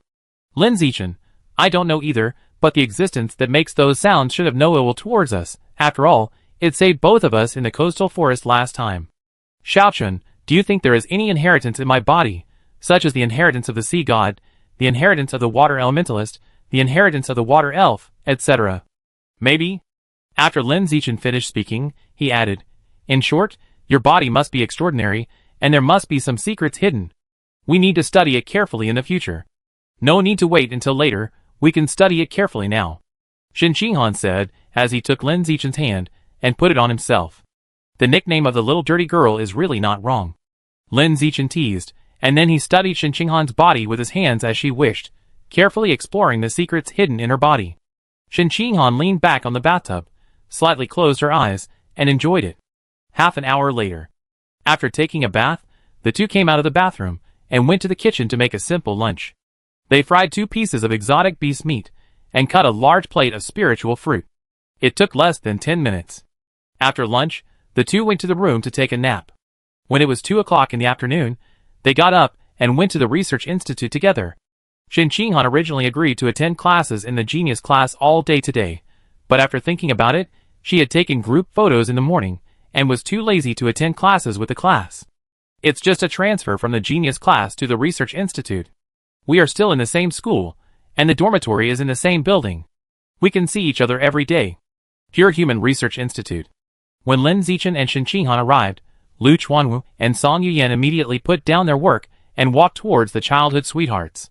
Speaker 1: Lin Zichin, I don't know either, but the existence that makes those sounds should have no ill will towards us. After all, it saved both of us in the coastal forest last time. Xiaochun, do you think there is any inheritance in my body, such as the inheritance of the sea god, the inheritance of the water elementalist, the inheritance of the water elf, etc.? Maybe? After Lin Zichin finished speaking, he added, in short, your body must be extraordinary, and there must be some secrets hidden. We need to study it carefully in the future. No need to wait until later, we can study it carefully now. Shen Qinghan said, as he took Lin Zichin's hand, and put it on himself. The nickname of the little dirty girl is really not wrong. Lin Zichin teased, and then he studied Shen Qinghan's body with his hands as she wished, carefully exploring the secrets hidden in her body. Shen Qinghan leaned back on the bathtub, slightly closed her eyes, and enjoyed it. Half an hour later, after taking a bath, the two came out of the bathroom, and went to the kitchen to make a simple lunch. They fried 2 pieces of exotic beast meat, and cut a large plate of spiritual fruit. It took less than 10 minutes. After lunch, the two went to the room to take a nap. When it was 2 o'clock in the afternoon, they got up and went to the research institute together. Shen Qinghan originally agreed to attend classes in the genius class all day today, but after thinking about it, she had taken group photos in the morning, and was too lazy to attend classes with the class. It's just a transfer from the genius class to the research institute. We are still in the same school, and the dormitory is in the same building. We can see each other every day. Pure Human Research Institute. When Lin Zichin and Shen Qinghan arrived, Lu Chuanwu and Song Yuyan immediately put down their work and walked towards the childhood sweethearts.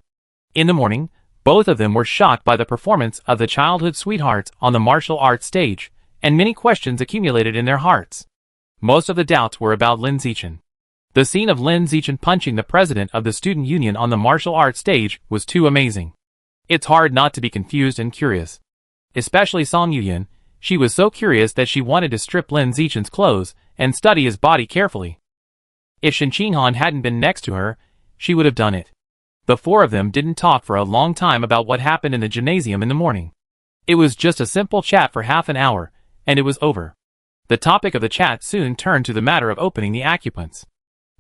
Speaker 1: In the morning, both of them were shocked by the performance of the childhood sweethearts on the martial arts stage, and many questions accumulated in their hearts. Most of the doubts were about Lin Zichin. The scene of Lin Zichin punching the president of the student union on the martial arts stage was too amazing. It's hard not to be confused and curious. Especially Song Yuyan, she was so curious that she wanted to strip Lin Zichin's clothes and study his body carefully. If Shen Qinghan hadn't been next to her, she would have done it. The four of them didn't talk for a long time about what happened in the gymnasium in the morning. It was just a simple chat for half an hour, and it was over. The topic of the chat soon turned to the matter of opening the acupoints.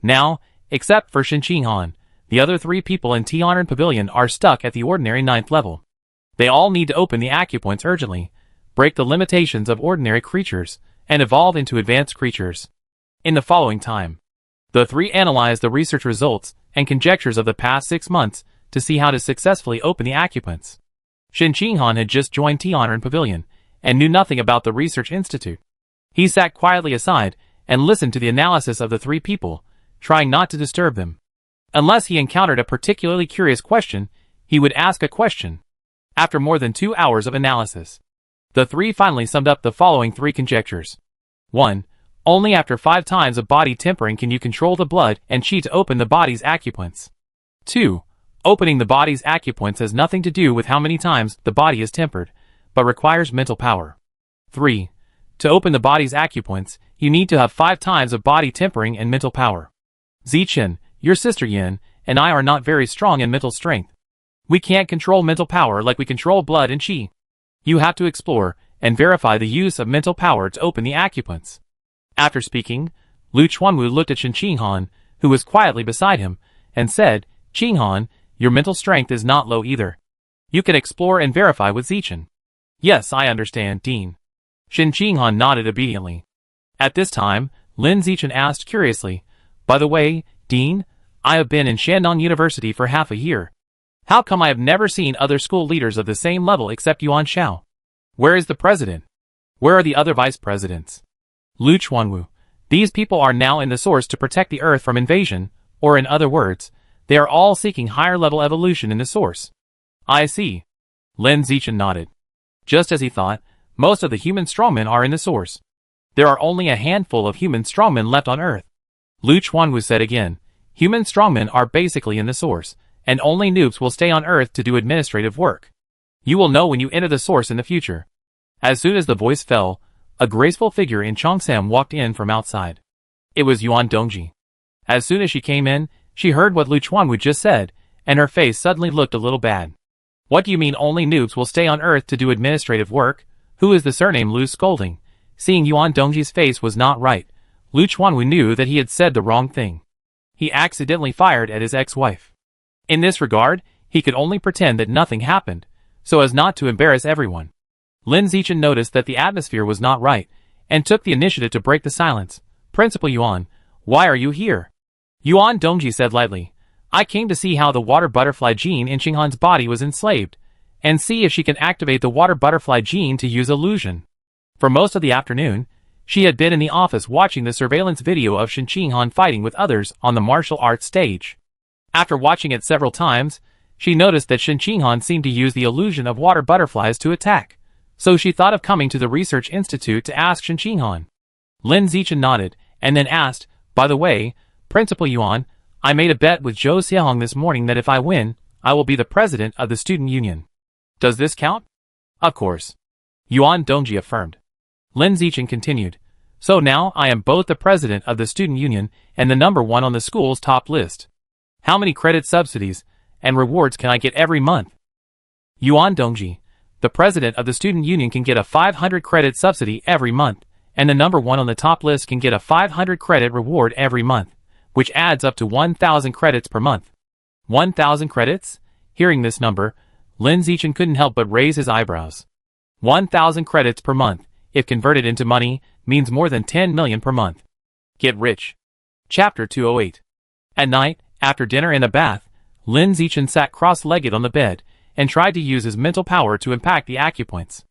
Speaker 1: Now, except for Shen Qinghan, the other 3 people in Tianren Pavilion are stuck at the ordinary 9th level. They all need to open the acupoints urgently, break the limitations of ordinary creatures, and evolve into advanced creatures. In the following time, the 3 analyzed the research results and conjectures of the past 6 months to see how to successfully open the acupoints. Shen Qinghan had just joined Tianren Pavilion and knew nothing about the research institute. He sat quietly aside and listened to the analysis of the 3 people, trying not to disturb them. Unless he encountered a particularly curious question, he would ask a question. After more than 2 hours of analysis, the three finally summed up the following 3 conjectures. 1. Only after 5 times of body tempering can you control the blood and chi to open the body's acupoints. 2. Opening the body's acupoints has nothing to do with how many times the body is tempered, but requires mental power. 3. To open the body's acupoints, you need to have 5 times of body tempering and mental power. Zichin, your sister Yin, and I are not very strong in mental strength. We can't control mental power like we control blood and chi. You have to explore and verify the use of mental power to open the acupoints. After speaking, Lu Chuanwu looked at Shen Qinghan, who was quietly beside him, and said, Qinghan, your mental strength is not low either. You can explore and verify with Zichin. Yes, I understand, Dean. Shen Qinghan nodded obediently. At this time, Lin Zichin asked curiously, By the way, Dean, I have been in Shandong University for half a year. How come I have never seen other school leaders of the same level except Yuan Shao? Where is the president? Where are the other vice presidents? Lu Chuanwu. These people are now in the source to protect the earth from invasion, or in other words, they are all seeking higher level evolution in the source. I see. Lin Zichin nodded. Just as he thought, most of the human strongmen are in the source. There are only a handful of human strongmen left on Earth. Lu Chuanwu said again, human strongmen are basically in the source, and only noobs will stay on Earth to do administrative work. You will know when you enter the source in the future. As soon as the voice fell, a graceful figure in Cheongsam walked in from outside. It was Yuan Dongji. As soon as she came in, she heard what Lu Chuanwu just said, and her face suddenly looked a little bad. What do you mean only noobs will stay on Earth to do administrative work? Who is the surname Lu scolding? Seeing Yuan Dongji's face was not right, Lu Chuanwu knew that he had said the wrong thing. He accidentally fired at his ex-wife. In this regard, he could only pretend that nothing happened, so as not to embarrass everyone. Lin Zichin noticed that the atmosphere was not right, and took the initiative to break the silence. Principal Yuan, why are you here? Yuan Dongji said lightly, I came to see how the water butterfly gene in Qinghan's body was enslaved, and see if she can activate the water butterfly gene to use illusion. For most of the afternoon, she had been in the office watching the surveillance video of Shen Qinghan fighting with others on the martial arts stage. After watching it several times, she noticed that Shen Qinghan seemed to use the illusion of water butterflies to attack, so she thought of coming to the research institute to ask Shen Qinghan. Lin Zichin nodded, and then asked, By the way, Principal Yuan, I made a bet with Zhou Xiaohong this morning that if I win, I will be the president of the student union. Does this count? Of course. Yuan Dongji affirmed. Lin Zichin continued, So now I am both the president of the student union and the number 1 on the school's top list. How many credit subsidies and rewards can I get every month? Yuan Dongji, the president of the student union can get a 500 credit subsidy every month, and the number 1 on the top list can get a 500 credit reward every month, which adds up to 1,000 credits per month. 1,000 credits? Hearing this number, Lin Zichin couldn't help but raise his eyebrows. 1,000 credits per month, if converted into money, means more than 10 million per month. Get rich. Chapter 208. At night, after dinner and a bath, Lin Zichin sat cross-legged on the bed and tried to use his mental power to impact the acupoints.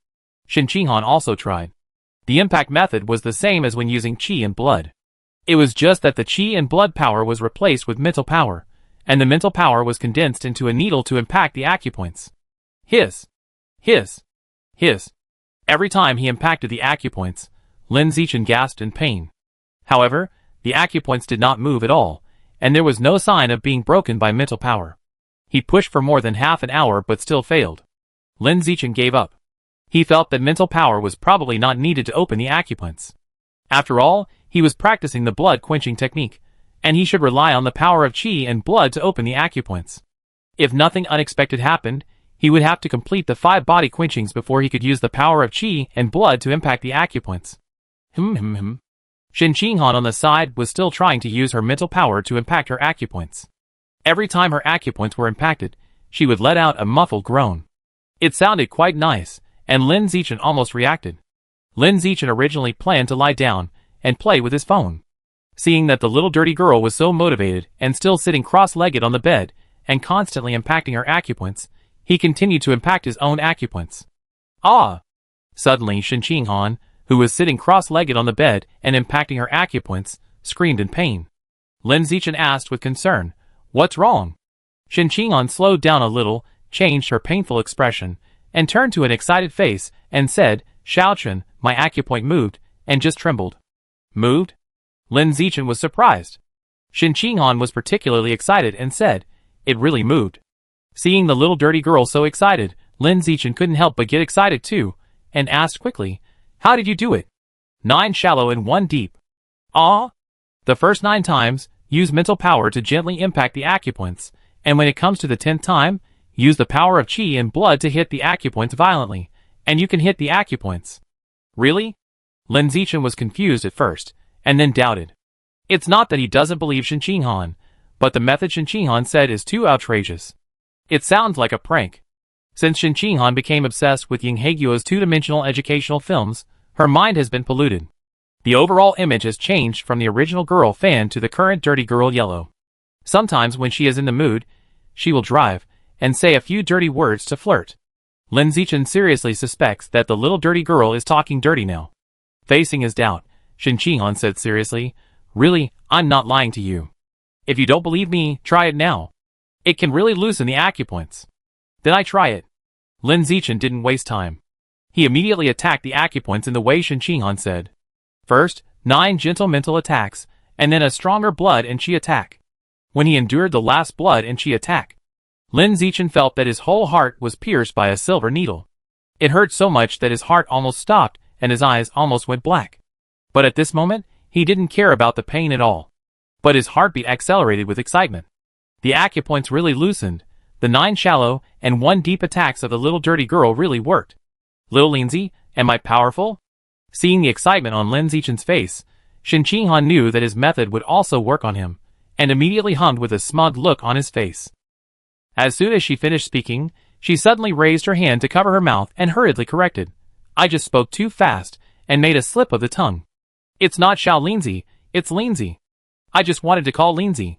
Speaker 1: Shen Qinghan also tried. The impact method was the same as when using qi and blood. It was just that the qi and blood power was replaced with mental power, and the mental power was condensed into a needle to impact the acupoints. Hiss! Hiss! Hiss! Every time he impacted the acupoints, Lin Zichin gasped in pain. However, the acupoints did not move at all, and there was no sign of being broken by mental power. He pushed for more than half an hour but still failed. Lin Zichin gave up. He felt that mental power was probably not needed to open the acupoints. After all, he was practicing the blood-quenching technique, and he should rely on the power of qi and blood to open the acupoints. If nothing unexpected happened, he would have to complete the 5 body quenchings before he could use the power of qi and blood to impact the acupoints. Shen Qinghan on the side was still trying to use her mental power to impact her acupoints. Every time her acupoints were impacted, she would let out a muffled groan. It sounded quite nice, and Lin Zichin almost reacted. Lin Zichin originally planned to lie down and play with his phone. Seeing that the little dirty girl was so motivated and still sitting cross-legged on the bed and constantly impacting her acupoints, he continued to impact his own acupoints. Ah! Suddenly Shen Qinghan, who was sitting cross-legged on the bed and impacting her acupoints, screamed in pain. Lin Zichin asked with concern. What's wrong? Shen Qinghan slowed down a little, changed her painful expression, and turned to an excited face, and said, Xiaochen, my acupoint moved, and just trembled. Moved? Lin Zichin was surprised. Shen Qinghan was particularly excited and said, It really moved. Seeing the little dirty girl so excited, Lin Zichin couldn't help but get excited too, and asked quickly, How did you do it? 9 shallow and 1 deep. Ah? The first 9 times, use mental power to gently impact the acupoints, and when it comes to the 10th time, use the power of qi and blood to hit the acupoints violently, and you can hit the acupoints. Really? Lin Zichin was confused at first, and then doubted. It's not that he doesn't believe Shen Qinghan, but the method Shen Qinghan said is too outrageous. It sounds like a prank. Since Shen Qinghan became obsessed with Ying Heiguo's two-dimensional educational films, her mind has been polluted. The overall image has changed from the original girl fan to the current dirty girl yellow. Sometimes when she is in the mood, she will drive and say a few dirty words to flirt. Lin Zichin seriously suspects that the little dirty girl is talking dirty now. Facing his doubt, Shen Qinghan said seriously, Really, I'm not lying to you. If you don't believe me, try it now. It can really loosen the acupoints. Then I try it. Lin Zichin didn't waste time. He immediately attacked the acupoints in the way Shen Qinghan said. First, 9 gentle mental attacks, and then a stronger blood and qi attack. When he endured the last blood and qi attack, Lin Zichin felt that his whole heart was pierced by a silver needle. It hurt so much that his heart almost stopped and his eyes almost went black. But at this moment, he didn't care about the pain at all. But his heartbeat accelerated with excitement. The acupoints really loosened. The 9 shallow and 1 deep attacks of the little dirty girl really worked. Lil Lindsay, am I powerful? Seeing the excitement on Lin Zichin's face, Shen Qinghan knew that his method would also work on him, and immediately hummed with a smug look on his face. As soon as she finished speaking, she suddenly raised her hand to cover her mouth and hurriedly corrected. I just spoke too fast, and made a slip of the tongue. It's not Xiao Lindsay, it's Lindsay. I just wanted to call Lindsay.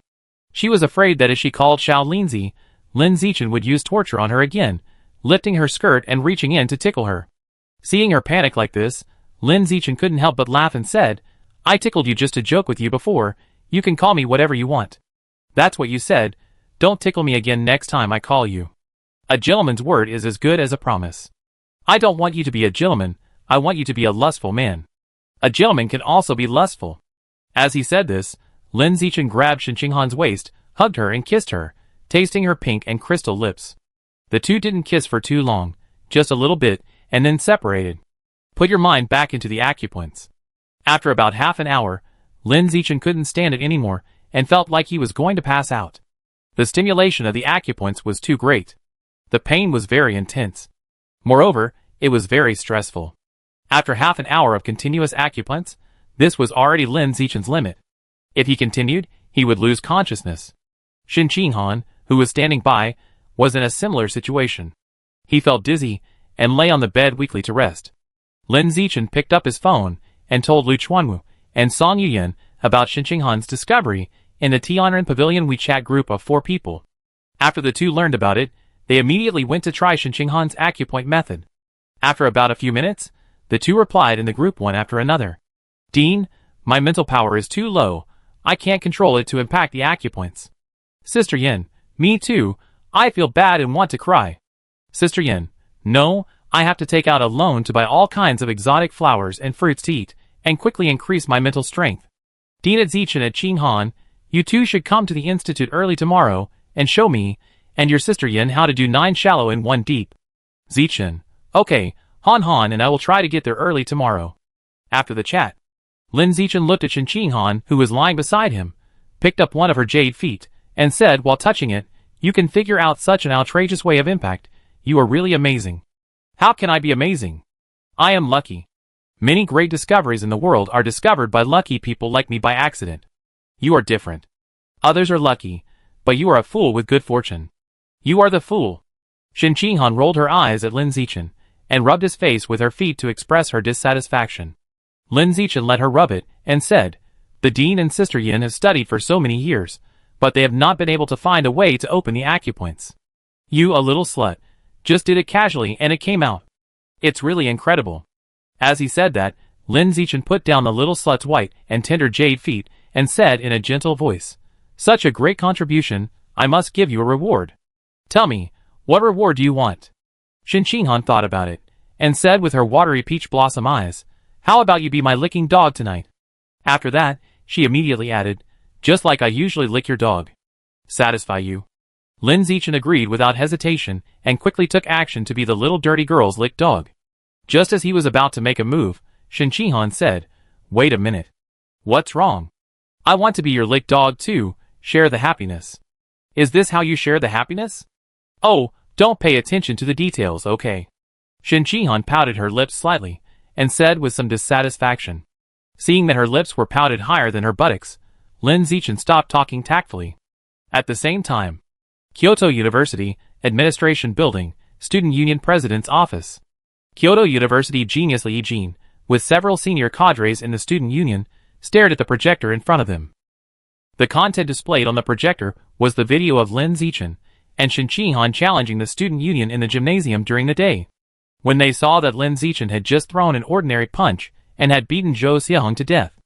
Speaker 1: She was afraid that if she called Xiao Lindsay, Lin Zichin would use torture on her again, lifting her skirt and reaching in to tickle her. Seeing her panic like this, Lin Zichin couldn't help but laugh and said, I tickled you just to joke with you before, you can call me whatever you want. That's what you said, don't tickle me again next time I call you. A gentleman's word is as good as a promise. I don't want you to be a gentleman, I want you to be a lustful man. A gentleman can also be lustful. As he said this, Lin Zichin grabbed Shen Qinghan's waist, hugged her and kissed her, tasting her pink and crystal lips. The two didn't kiss for too long, just a little bit, and then separated. Put your mind back into the acupoints. After about half an hour, Lin Zichin couldn't stand it anymore, and felt like he was going to pass out. The stimulation of the acupoints was too great. The pain was very intense. Moreover, it was very stressful. After half an hour of continuous acupoints, this was already Lin Zichin's limit. If he continued, he would lose consciousness. Shen Qinghan, who was standing by, was in a similar situation. He felt dizzy, and lay on the bed weakly to rest. Lin Zichin picked up his phone, and told Lu Chuanwu and Song Yuyan about Shen Qinghan's discovery in the Tianren Pavilion WeChat group of 4 people. After the two learned about it, they immediately went to try Shen Qinghan's acupoint method. After about a few minutes, the two replied in the group one after another. Dean, my mental power is too low, I can't control it to impact the acupoints. Sister Yin, me too, I feel bad and want to cry. Sister Yin, no, I have to take out a loan to buy all kinds of exotic flowers and fruits to eat, and quickly increase my mental strength. Dean at Zichin at Qinghan, you two should come to the institute early tomorrow, and show me, and your sister Yin how to do 9 shallow and 1 deep. Zichin, okay, Han and I will try to get there early tomorrow. After the chat, Lin Zichin looked at Shen Qinghan who was lying beside him, picked up one of her jade feet, and said while touching it, you can figure out such an outrageous way of impact, you are really amazing. How can I be amazing? I am lucky. Many great discoveries in the world are discovered by lucky people like me by accident. You are different. Others are lucky, but you are a fool with good fortune. You are the fool. Shen Qinghan rolled her eyes at Lin Zichin, and rubbed his face with her feet to express her dissatisfaction. Lin Zichin let her rub it, and said, the Dean and Sister Yin have studied for so many years, but they have not been able to find a way to open the acupoints. You, a little slut, just did it casually and it came out. It's really incredible. As he said that, Lin Zichin put down the little slut's white and tender jade feet and said in a gentle voice, "Such a great contribution, I must give you a reward. Tell me, what reward do you want?" Shen Qinghan thought about it, and said with her watery peach blossom eyes, "How about you be my licking dog tonight?" After that, she immediately added, "Just like I usually lick your dog. Satisfy you?" Lin Zichin agreed without hesitation and quickly took action to be the little dirty girl's lick dog. Just as he was about to make a move, Shen Qinghan said, "Wait a minute. What's wrong? I want to be your lick dog too, share the happiness." "Is this how you share the happiness?" "Oh, don't pay attention to the details, okay?" Shen Qinghan pouted her lips slightly, and said with some dissatisfaction. Seeing that her lips were pouted higher than her buttocks, Lin Zichin stopped talking tactfully. At the same time, Kyoto University, Administration Building, Student Union President's Office. Kyoto University genius Li Zichin, with several senior cadres in the Student Union, stared at the projector in front of them. The content displayed on the projector was the video of Lin Zichin and Shen Qinghan challenging the Student Union in the gymnasium during the day. When they saw that Lin Zichin had just thrown an ordinary punch and had beaten Zhou Xiahong to death,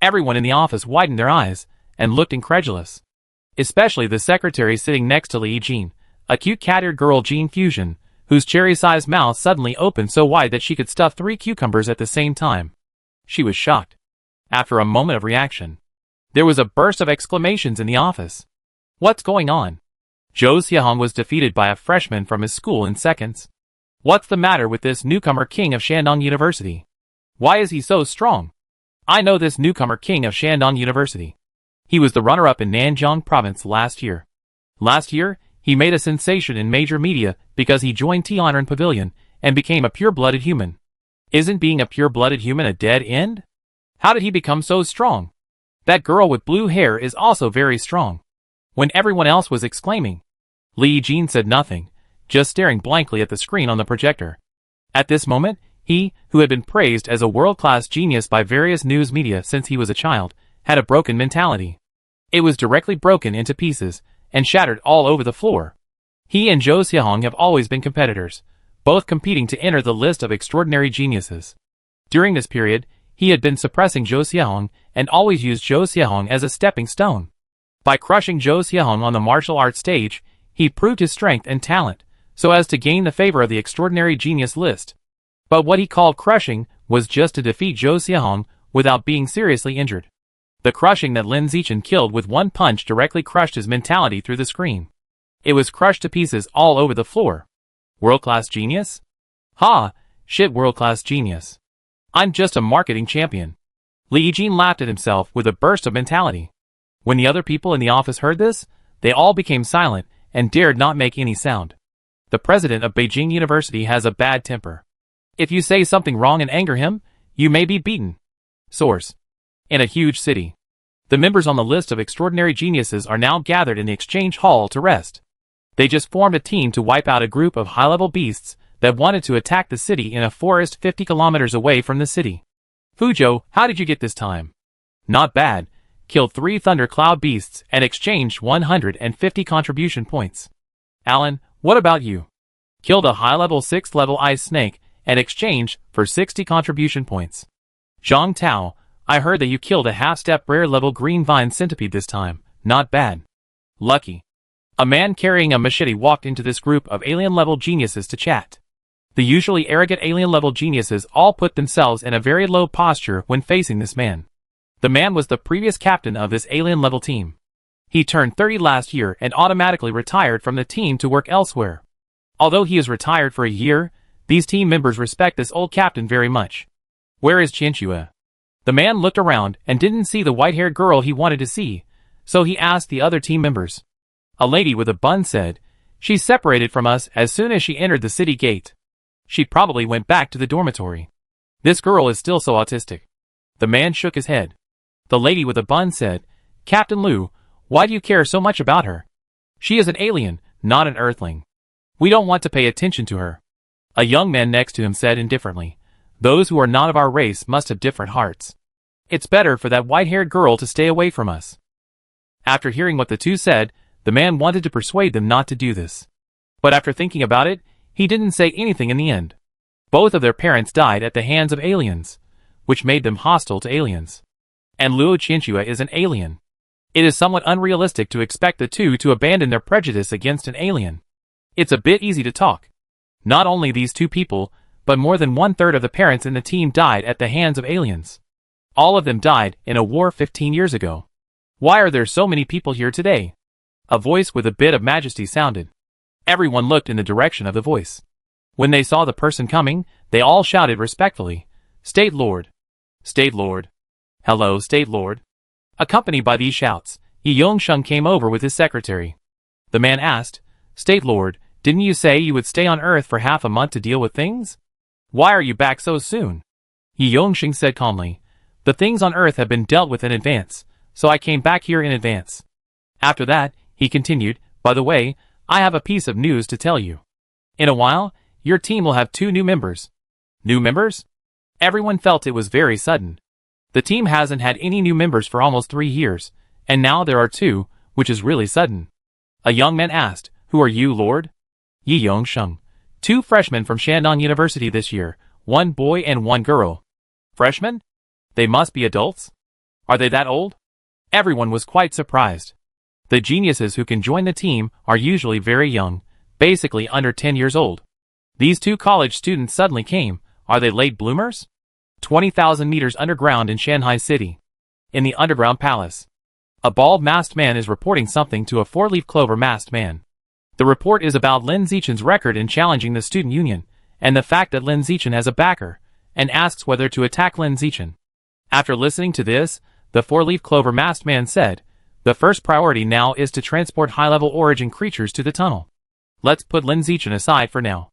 Speaker 1: everyone in the office widened their eyes and looked incredulous. Especially the secretary sitting next to Li Zichin, a cute cat-eared girl Jean Fusion, whose cherry-sized mouth suddenly opened so wide that she could stuff 3 cucumbers at the same time. She was shocked. After a moment of reaction, there was a burst of exclamations in the office. "What's going on?" Zhou Xiahong was defeated by a freshman from his school in seconds. "What's the matter with this newcomer king of Shandong University? Why is he so strong? I know this newcomer king of Shandong University. He was the runner-up in Nanjiang province last year. Last year, he made a sensation in major media because he joined Tianren Pavilion and became a pure-blooded human. Isn't being a pure-blooded human a dead end? How did he become so strong? That girl with blue hair is also very strong." When everyone else was exclaiming, Li Zichin said nothing, just staring blankly at the screen on the projector. At this moment, he, who had been praised as a world-class genius by various news media since he was a child, had a broken mentality. It was directly broken into pieces and shattered all over the floor. He and Zhou Xiahong have always been competitors, both competing to enter the list of extraordinary geniuses. During this period, he had been suppressing Zhou Xiahong and always used Zhou Xiahong as a stepping stone. By crushing Zhou Xiahong on the martial arts stage, he proved his strength and talent, so as to gain the favor of the extraordinary genius list. But what he called crushing was just to defeat Zhou Xiahong without being seriously injured. The crushing that Lin Zichin killed with one punch directly crushed his mentality through the screen. It was crushed to pieces all over the floor. World-class genius? Ha! Shit, world-class genius. I'm just a marketing champion. Li Zichin laughed at himself with a burst of mentality. When the other people in the office heard this, they all became silent and dared not make any sound. The president of Beijing University has a bad temper. If you say something wrong and anger him, you may be beaten. Source: in a huge city. The members on the list of extraordinary geniuses are now gathered in the exchange hall to rest. They just formed a team to wipe out a group of high-level beasts that wanted to attack the city in a forest 50 kilometers away from the city. Fuzhou, how did you get this time? Not bad. Killed 3 thundercloud beasts and exchanged 150 contribution points. Alan, what about you? Killed a high-level 6th level ice snake and exchanged for 60 contribution points. Zhang Tao, I heard that you killed a half-step rare level green vine centipede this time. Not bad. Lucky. A man carrying a machete walked into this group of alien-level geniuses to chat. The usually arrogant alien-level geniuses all put themselves in a very low posture when facing this man. The man was the previous captain of this alien-level team. He turned 30 last year and automatically retired from the team to work elsewhere. Although he is retired for a year, these team members respect this old captain very much. Where is Qianxue? The man looked around and didn't see the white-haired girl he wanted to see, so he asked the other team members. A lady with a bun said, "She separated from us as soon as she entered the city gate. She probably went back to the dormitory. This girl is still so autistic." The man shook his head. The lady with a bun said, "Captain Liu, why do you care so much about her? She is an alien, not an earthling. We don't want to pay attention to her." A young man next to him said indifferently, "Those who are not of our race must have different hearts. It's better for that white-haired girl to stay away from us." After hearing what the two said, the man wanted to persuade them not to do this. But after thinking about it, he didn't say anything in the end. Both of their parents died at the hands of aliens, which made them hostile to aliens. and Luo Qianxue is an alien. It is somewhat unrealistic to expect the two to abandon their prejudice against an alien. It's a bit easy to talk. Not only these two people, but more than 1/3 of the parents in the team died at the hands of aliens. All of them died in a war 15 years ago. Why are there so many people here today? A voice with a bit of majesty sounded. Everyone looked in the direction of the voice. When they saw the person coming, they all shouted respectfully, "State Lord! State Lord! Hello, State Lord!" Accompanied by these shouts, Yi Yongsheng came over with his secretary. The man asked, "State Lord, didn't you say you would stay on Earth for half a month to deal with things? Why are you back so soon?" Yi Yongsheng said calmly, "The things on Earth have been dealt with in advance, so I came back here in advance." After that, he continued, "By the way, I have a piece of news to tell you. In a while, your team will have 2 new members." New members? Everyone felt it was very sudden. The team hasn't had any new members for almost 3 years, and now there are 2, which is really sudden. A young man asked, "Who are you, Lord?" Yi Yongsheng. 2 freshmen from Shandong University this year, 1 boy and 1 girl. Freshmen? They must be adults? Are they that old? Everyone was quite surprised. The geniuses who can join the team are usually very young, basically under 10 years old. These 2 college students suddenly came. Are they late bloomers? 20,000 meters underground in Shanghai City. In the underground palace. A bald masked man is reporting something to a 4-leaf clover masked man. The report is about Lin Zichin's record in challenging the student union, and the fact that Lin Zichin has a backer, and asks whether to attack Lin Zichin. After listening to this, the 4-leaf clover masked man said, "The first priority now is to transport high-level origin creatures to the tunnel. Let's put Lin Zichin aside for now.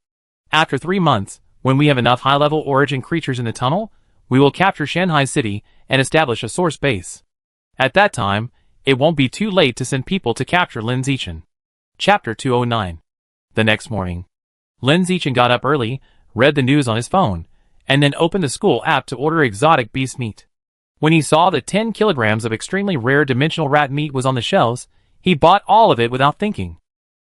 Speaker 1: After 3 months, when we have enough high-level origin creatures in the tunnel, we will capture Shanghai City and establish a source base. At that time, it won't be too late to send people to capture Lin Zichin." Chapter 209. The next morning, Lin Zichin got up early, read the news on his phone, and then opened the school app to order exotic beast meat. When he saw that 10 kilograms of extremely rare dimensional rat meat was on the shelves, he bought all of it without thinking.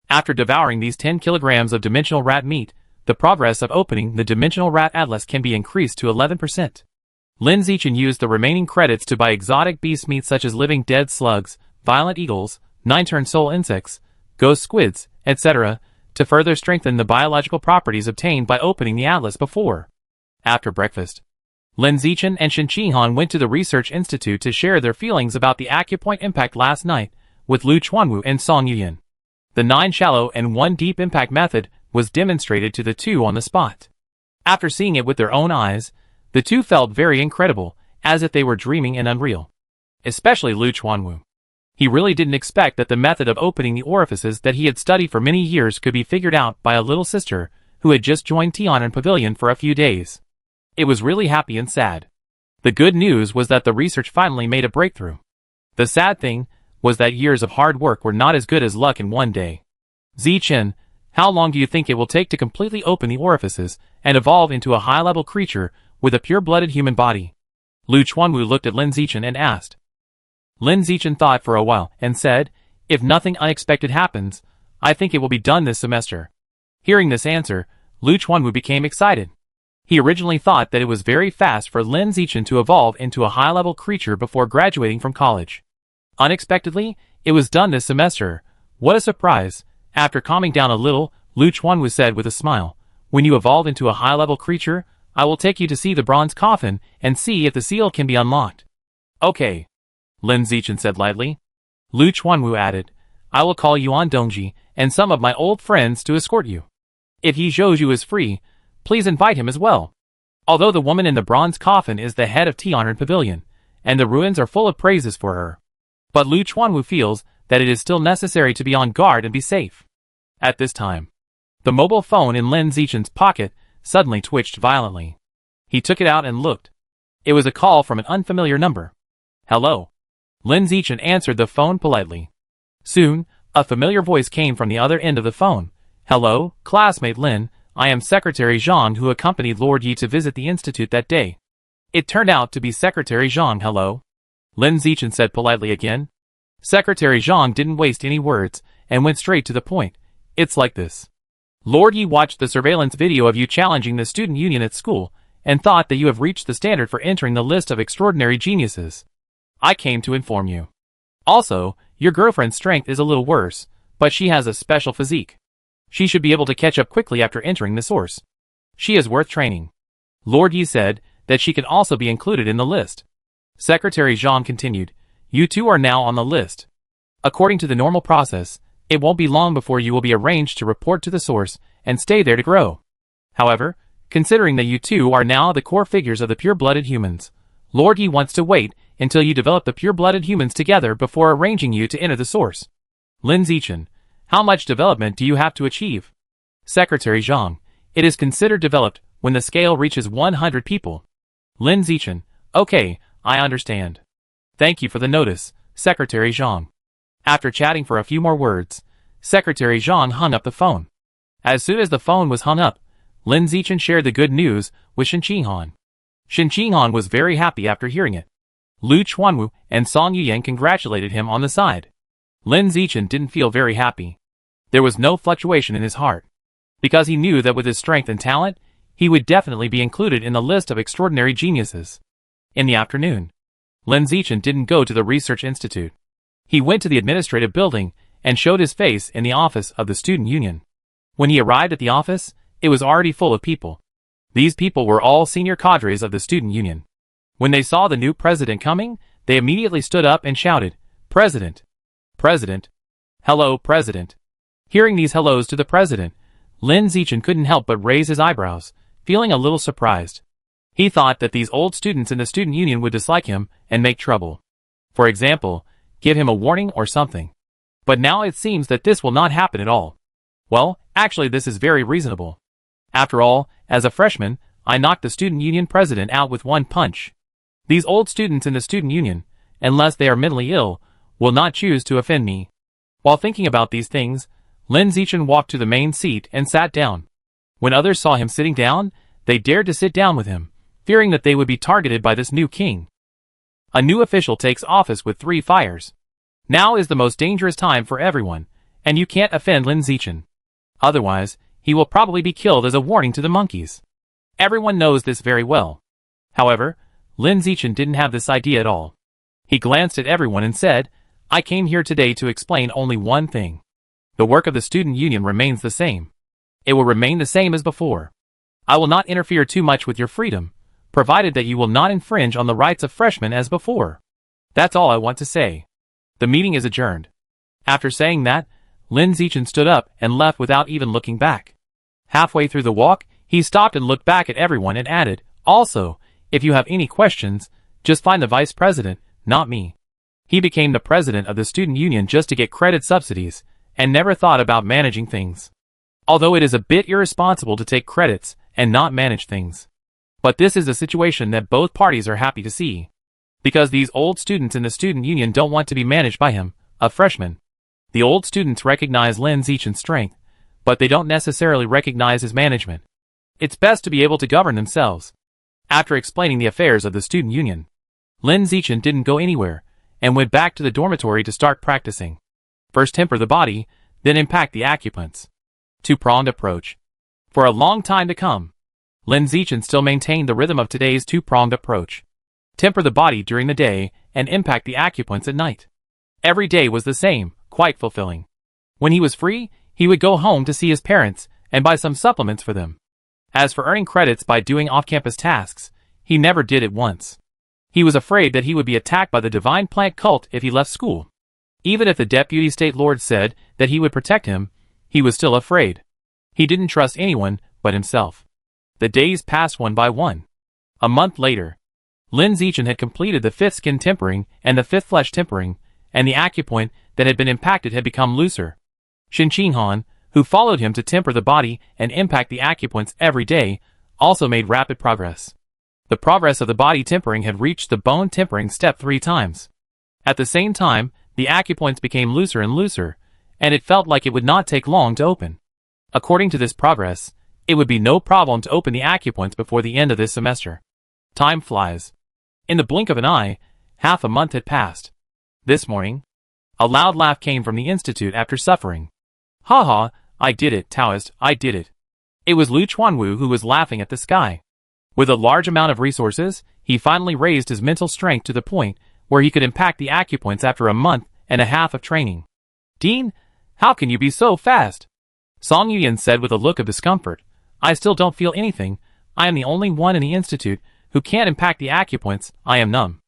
Speaker 1: After devouring these 10 kilograms of dimensional rat meat, the progress of opening the dimensional rat atlas can be increased to 11%. Lin Zichin used the remaining credits to buy exotic beast meat such as living dead slugs, violent eagles, 9-turn soul insects, ghost squids, etc., to further strengthen the biological properties obtained by opening the atlas before. After breakfast, Lin Zichin and Shen Qihan went to the Research Institute to share their feelings about the acupoint impact last night with Lu Chuanwu and Song Yuyan. The 9 shallow and 1 deep impact method was demonstrated to the 2 on the spot. After seeing it with their own eyes, the 2 felt very incredible, as if they were dreaming and unreal. Especially Lu Chuanwu. He really didn't expect that the method of opening the orifices that he had studied for many years could be figured out by a little sister who had just joined Tian'an Pavilion for a few days. It was really happy and sad. The good news was that the research finally made a breakthrough. The sad thing was that years of hard work were not as good as luck in one day. Zichin, how long do you think it will take to completely open the orifices and evolve into a high-level creature with a pure-blooded human body? Lu Chuanwu looked at Lin Zichin and asked. Lin Zichin thought for a while and said, "If nothing unexpected happens, I think it will be done this semester." Hearing this answer, Lu Chuanwu became excited. He originally thought that it was very fast for Lin Zichin to evolve into a high-level creature before graduating from college. Unexpectedly, it was done this semester. What a surprise! After calming down a little, Lu Chuanwu said with a smile, "When you evolve into a high-level creature, I will take you to see the bronze coffin and see if the seal can be unlocked." "Okay," Lin Zichin said lightly. Lu Chuanwu added, "I will call Yuan Dongji and some of my old friends to escort you. If he shows you is free, please invite him as well." Although the woman in the bronze coffin is the head of Tian'an Pavilion, and the ruins are full of praises for her, but Lu Chuanwu feels that it is still necessary to be on guard and be safe. At this time, the mobile phone in Lin Zichin's pocket suddenly twitched violently. He took it out and looked. It was a call from an unfamiliar number. "Hello." Lin Zichin answered the phone politely. Soon, a familiar voice came from the other end of the phone. "Hello, classmate Lin. I am Secretary Zhang who accompanied Lord Yi to visit the institute that day." It turned out to be Secretary Zhang. "Hello," Lin Zichin said politely again. Secretary Zhang didn't waste any words and went straight to the point. "It's like this. Lord Yi watched the surveillance video of you challenging the student union at school and thought that you have reached the standard for entering the list of extraordinary geniuses. I came to inform you. Also, your girlfriend's strength is a little worse, but she has a special physique. She should be able to catch up quickly after entering the source. She is worth training. Lord Yi said that she can also be included in the list. Secretary Zhang continued, you two are now on the list. According to the normal process, it won't be long before you will be arranged to report to the source and stay there to grow. However, considering that you two are now the core figures of the pure-blooded humans, Lord Yi wants to wait until you develop the pure-blooded humans together before arranging you to enter the source. Lin Zichin, how much development do you have to achieve? Secretary Zhang, it is considered developed when the scale reaches 100 people. Lin Zichin, okay, I understand. Thank you for the notice, Secretary Zhang. After chatting for a few more words, Secretary Zhang hung up the phone. As soon as the phone was hung up, Lin Zichin shared the good news with Shen Qinghan. Shen Qinghan was very happy after hearing it. Lu Chuanwu and Song Yuyang congratulated him on the side. Lin Zichin didn't feel very happy. There was no fluctuation in his heart, because he knew that with his strength and talent, he would definitely be included in the list of extraordinary geniuses. In the afternoon, Lin Zichin didn't go to the research institute. He went to the administrative building and showed his face in the office of the student union. When he arrived at the office, it was already full of people. These people were all senior cadres of the student union. When they saw the new president coming, they immediately stood up and shouted, President! President! Hello, President! Hearing these hellos to the president, Lin Zichin couldn't help but raise his eyebrows, feeling a little surprised. He thought that these old students in the student union would dislike him and make trouble. For example, give him a warning or something. But now it seems that this will not happen at all. Well, actually this is very reasonable. After all, as a freshman, I knocked the student union president out with one punch. These old students in the student union, unless they are mentally ill, will not choose to offend me. While thinking about these things, Lin Zichin walked to the main seat and sat down. When others saw him sitting down, they dared to sit down with him, fearing that they would be targeted by this new king. A new official takes office with 3 fires. Now is the most dangerous time for everyone, and you can't offend Lin Zichin. Otherwise, he will probably be killed as a warning to the monkeys. Everyone knows this very well. However, Lin Zichin didn't have this idea at all. He glanced at everyone and said, I came here today to explain only one thing. The work of the student union remains the same. It will remain the same as before. I will not interfere too much with your freedom, provided that you will not infringe on the rights of freshmen as before. That's all I want to say. The meeting is adjourned. After saying that, Lin Zichin stood up and left without even looking back. Halfway through the walk, he stopped and looked back at everyone and added, also, if you have any questions, just find the vice president, not me. He became the president of the student union just to get credit subsidies, and never thought about managing things. Although it is a bit irresponsible to take credits and not manage things. But this is a situation that both parties are happy to see. Because these old students in the student union don't want to be managed by him, a freshman. The old students recognize Lin Zichin's strength, but they don't necessarily recognize his management. It's best to be able to govern themselves. After explaining the affairs of the student union, Lin Zichin didn't go anywhere, and went back to the dormitory to start practicing. First temper the body, then impact the acupuncts. Two-pronged approach. For a long time to come, Lin Zichin still maintained the rhythm of today's two-pronged approach. Temper the body during the day, and impact the acupoints at night. Every day was the same, quite fulfilling. When he was free, he would go home to see his parents, and buy some supplements for them. As for earning credits by doing off-campus tasks, he never did it once. He was afraid that he would be attacked by the divine plant cult if he left school. Even if the deputy state lord said that he would protect him, he was still afraid. He didn't trust anyone but himself. The days passed one by one. A month later, Lin Zichin had completed the 5th skin tempering and the 5th flesh tempering, and the acupoint that had been impacted had become looser. Shen Qinghan, who followed him to temper the body and impact the acupoints every day, also made rapid progress. The progress of the body tempering had reached the bone tempering step 3 times. At the same time, the acupoints became looser and looser, and it felt like it would not take long to open. According to this progress, it would be no problem to open the acupoints before the end of this semester. Time flies. In the blink of an eye, half a month had passed. This morning, a loud laugh came from the institute after suffering. Ha ha, I did it, Taoist, I did it. It was Lu Chuanwu who was laughing at the sky. With a large amount of resources, he finally raised his mental strength to the point where he could impact the acupoints after a month and a half of training. Dean, how can you be so fast? Song Yuyan said with a look of discomfort. I still don't feel anything. I am the only one in the institute who can't impact the acupoints. I am numb.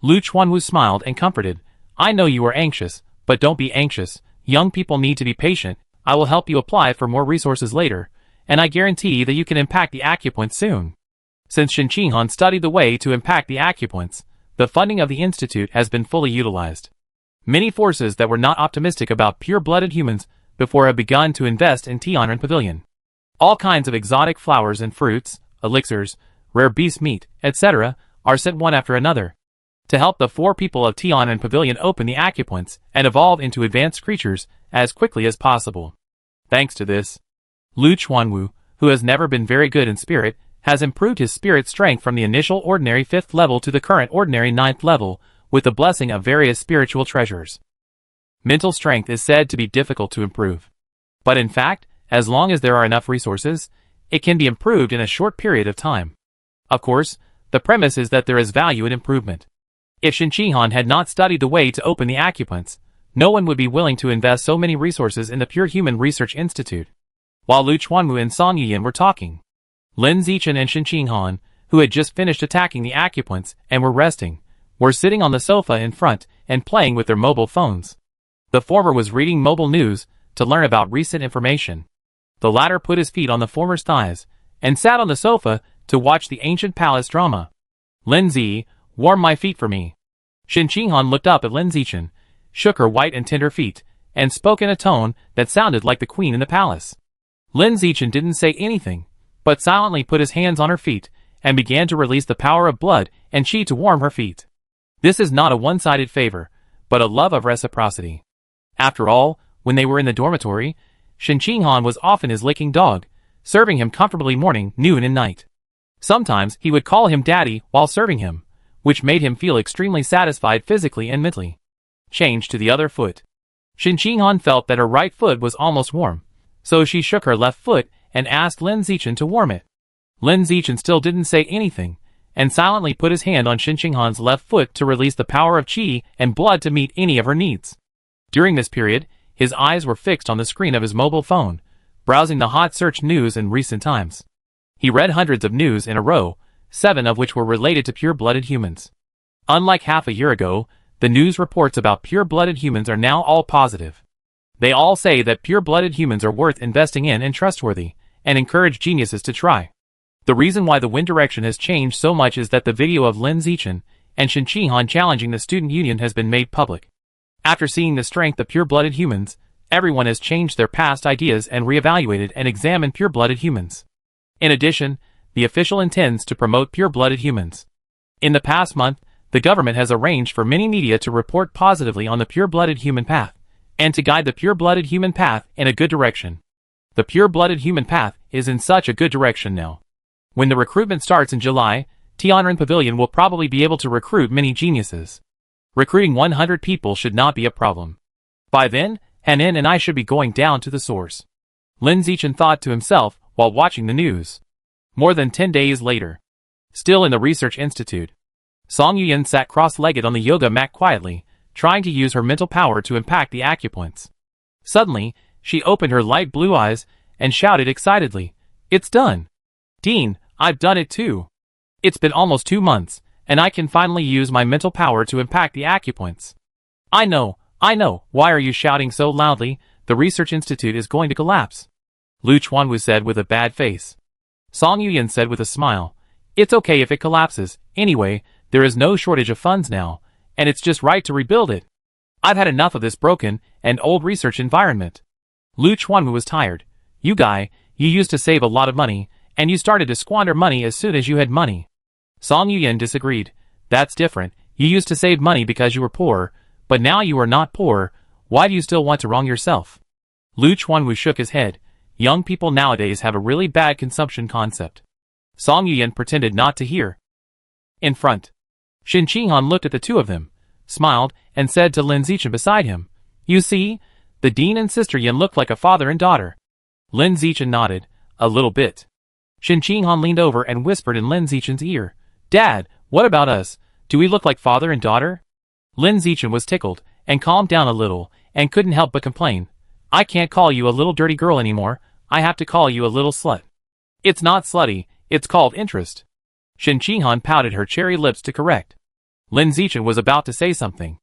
Speaker 1: Lu Chuanwu smiled and comforted. I know you are anxious, but don't be anxious. Young people need to be patient. I will help you apply for more resources later, and I guarantee that you can impact the acupoints soon. Since Shen Qinghan studied the way to impact the acupoints, the funding of the institute has been fully utilized. Many forces that were not optimistic about pure-blooded humans before have begun to invest in Tianren Pavilion. All kinds of exotic flowers and fruits, elixirs, rare beast meat, etc., are sent one after another to help the 4 people of Tianren Pavilion open the acupoints and evolve into advanced creatures as quickly as possible. Thanks to this, Lu Chuanwu, who has never been very good in spirit, has improved his spirit strength from the initial ordinary 5th level to the current ordinary 9th level, with the blessing of various spiritual treasures. Mental strength is said to be difficult to improve. But in fact, as long as there are enough resources, it can be improved in a short period of time. Of course, the premise is that there is value in improvement. If Shen Qinghan had not studied the way to open the acupoints, no one would be willing to invest so many resources in the Pure Human Research Institute. While Lu Chuanwu and Song Yuyan were talking, Lin Zichin and Shen Qinghan, who had just finished attacking the acupoints and were resting, were sitting on the sofa in front and playing with their mobile phones. The former was reading mobile news to learn about recent information. The latter put his feet on the former's thighs and sat on the sofa to watch the ancient palace drama. Lin Zi, warm my feet for me. Shen Qinghan looked up at Lin Zichin, shook her white and tender feet, and spoke in a tone that sounded like the queen in the palace. Lin Zichin didn't say anything, but silently put his hands on her feet and began to release the power of blood and qi to warm her feet. This is not a one-sided favor, but a love of reciprocity. After all, when they were in the dormitory, Shen Qinghan was often his licking dog, serving him comfortably morning, noon and night. Sometimes he would call him daddy while serving him, which made him feel extremely satisfied physically and mentally. Change to the other foot. Shen Qinghan felt that her right foot was almost warm, so she shook her left foot and asked Lin Zichin to warm it. Lin Zichin still didn't say anything, and silently put his hand on Shen Qinghan's left foot to release the power of qi and blood to meet any of her needs. During this period, his eyes were fixed on the screen of his mobile phone, browsing the hot search news in recent times. He read hundreds of news in a row, 7 of which were related to pure-blooded humans. Unlike half a year ago, the news reports about pure-blooded humans are now all positive. They all say that pure-blooded humans are worth investing in and trustworthy, and encourage geniuses to try. The reason why the wind direction has changed so much is that the video of Lin Zichin and Shen Qinghan challenging the student union has been made public. After seeing the strength of pure-blooded humans, everyone has changed their past ideas and reevaluated and examined pure-blooded humans. In addition, the official intends to promote pure-blooded humans. In the past month, the government has arranged for many media to report positively on the pure-blooded human path, and to guide the pure-blooded human path in a good direction. The pure-blooded human path is in such a good direction now. When the recruitment starts in July, Tianren Pavilion will probably be able to recruit many geniuses. Recruiting 100 people should not be a problem. By then, Hanin and I should be going down to the source. Lin Zichin thought to himself while watching the news. More than 10 days later. Still in the research institute. Song Yuyan sat cross-legged on the yoga mat quietly, trying to use her mental power to impact the acupoints. Suddenly, she opened her light blue eyes and shouted excitedly, "It's done! Dean, I've done it too! It's been almost 2 months, and I can finally use my mental power to impact the acupoints." I know, why are you shouting so loudly? The research institute is going to collapse. Lu Chuanwu said with a bad face. Song Yuyan said with a smile, "It's okay if it collapses, anyway, there is no shortage of funds now, and it's just right to rebuild it. I've had enough of this broken and old research environment." Lu Chuanwu was tired. You used to save a lot of money, and you started to squander money as soon as you had money. Song Yuyan disagreed. That's different. You used to save money because you were poor, but now you are not poor. Why do you still want to wrong yourself? Lu Chuanwu shook his head. Young people nowadays have a really bad consumption concept. Song Yuyan pretended not to hear. In front, Shen Qinghan looked at the two of them, smiled, and said to Lin Zichin beside him, "You see, the dean and Sister Yin look like a father and daughter." Lin Zichin nodded, "A little bit." Shen Qinghan leaned over and whispered in Lin Zichin's ear, "Dad, what about us? Do we look like father and daughter?" Lin Zichin was tickled, and calmed down a little, and couldn't help but complain. I can't call you a little dirty girl anymore, I have to call you a little slut. It's not slutty, it's called interest. Shen Qinghan pouted her cherry lips to correct. Lin Zichin was about to say something.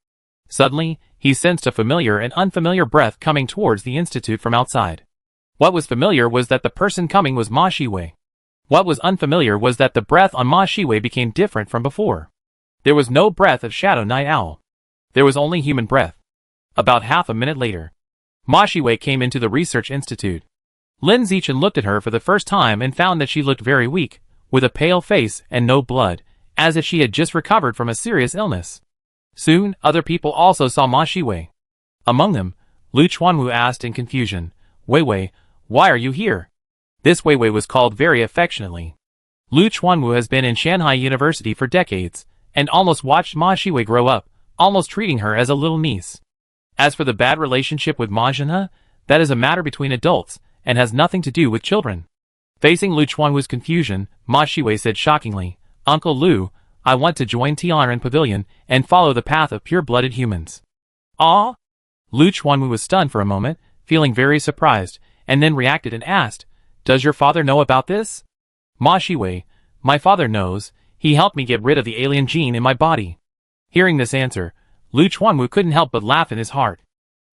Speaker 1: Suddenly, he sensed a familiar and unfamiliar breath coming towards the institute from outside. What was familiar was that the person coming was Ma Shiwei. What was unfamiliar was that the breath on Ma Shiwei became different from before. There was no breath of Shadow Night Owl. There was only human breath. About half a minute later, Ma Shiwei came into the research institute. Lin Zichin looked at her for the first time and found that she looked very weak, with a pale face and no blood, as if she had just recovered from a serious illness. Soon, other people also saw Ma Shiwei. Among them, Lu Chuanwu asked in confusion, Wei Wei, why are you here? This Wei Wei was called very affectionately. Lu Chuanwu has been in Shanghai University for decades, and almost watched Ma Shiwei grow up, almost treating her as a little niece. As for the bad relationship with Ma Zhenhe, that is a matter between adults, and has nothing to do with children. Facing Lu Chuanwu's confusion, Ma Shiwei said shockingly, Uncle Lu, I want to join Tianren Pavilion and follow the path of pure-blooded humans. Ah? Lu Chuanwu was stunned for a moment, feeling very surprised, and then reacted and asked, Does your father know about this? Ma Shiwei, my father knows, he helped me get rid of the alien gene in my body. Hearing this answer, Lu Chuanwu couldn't help but laugh in his heart.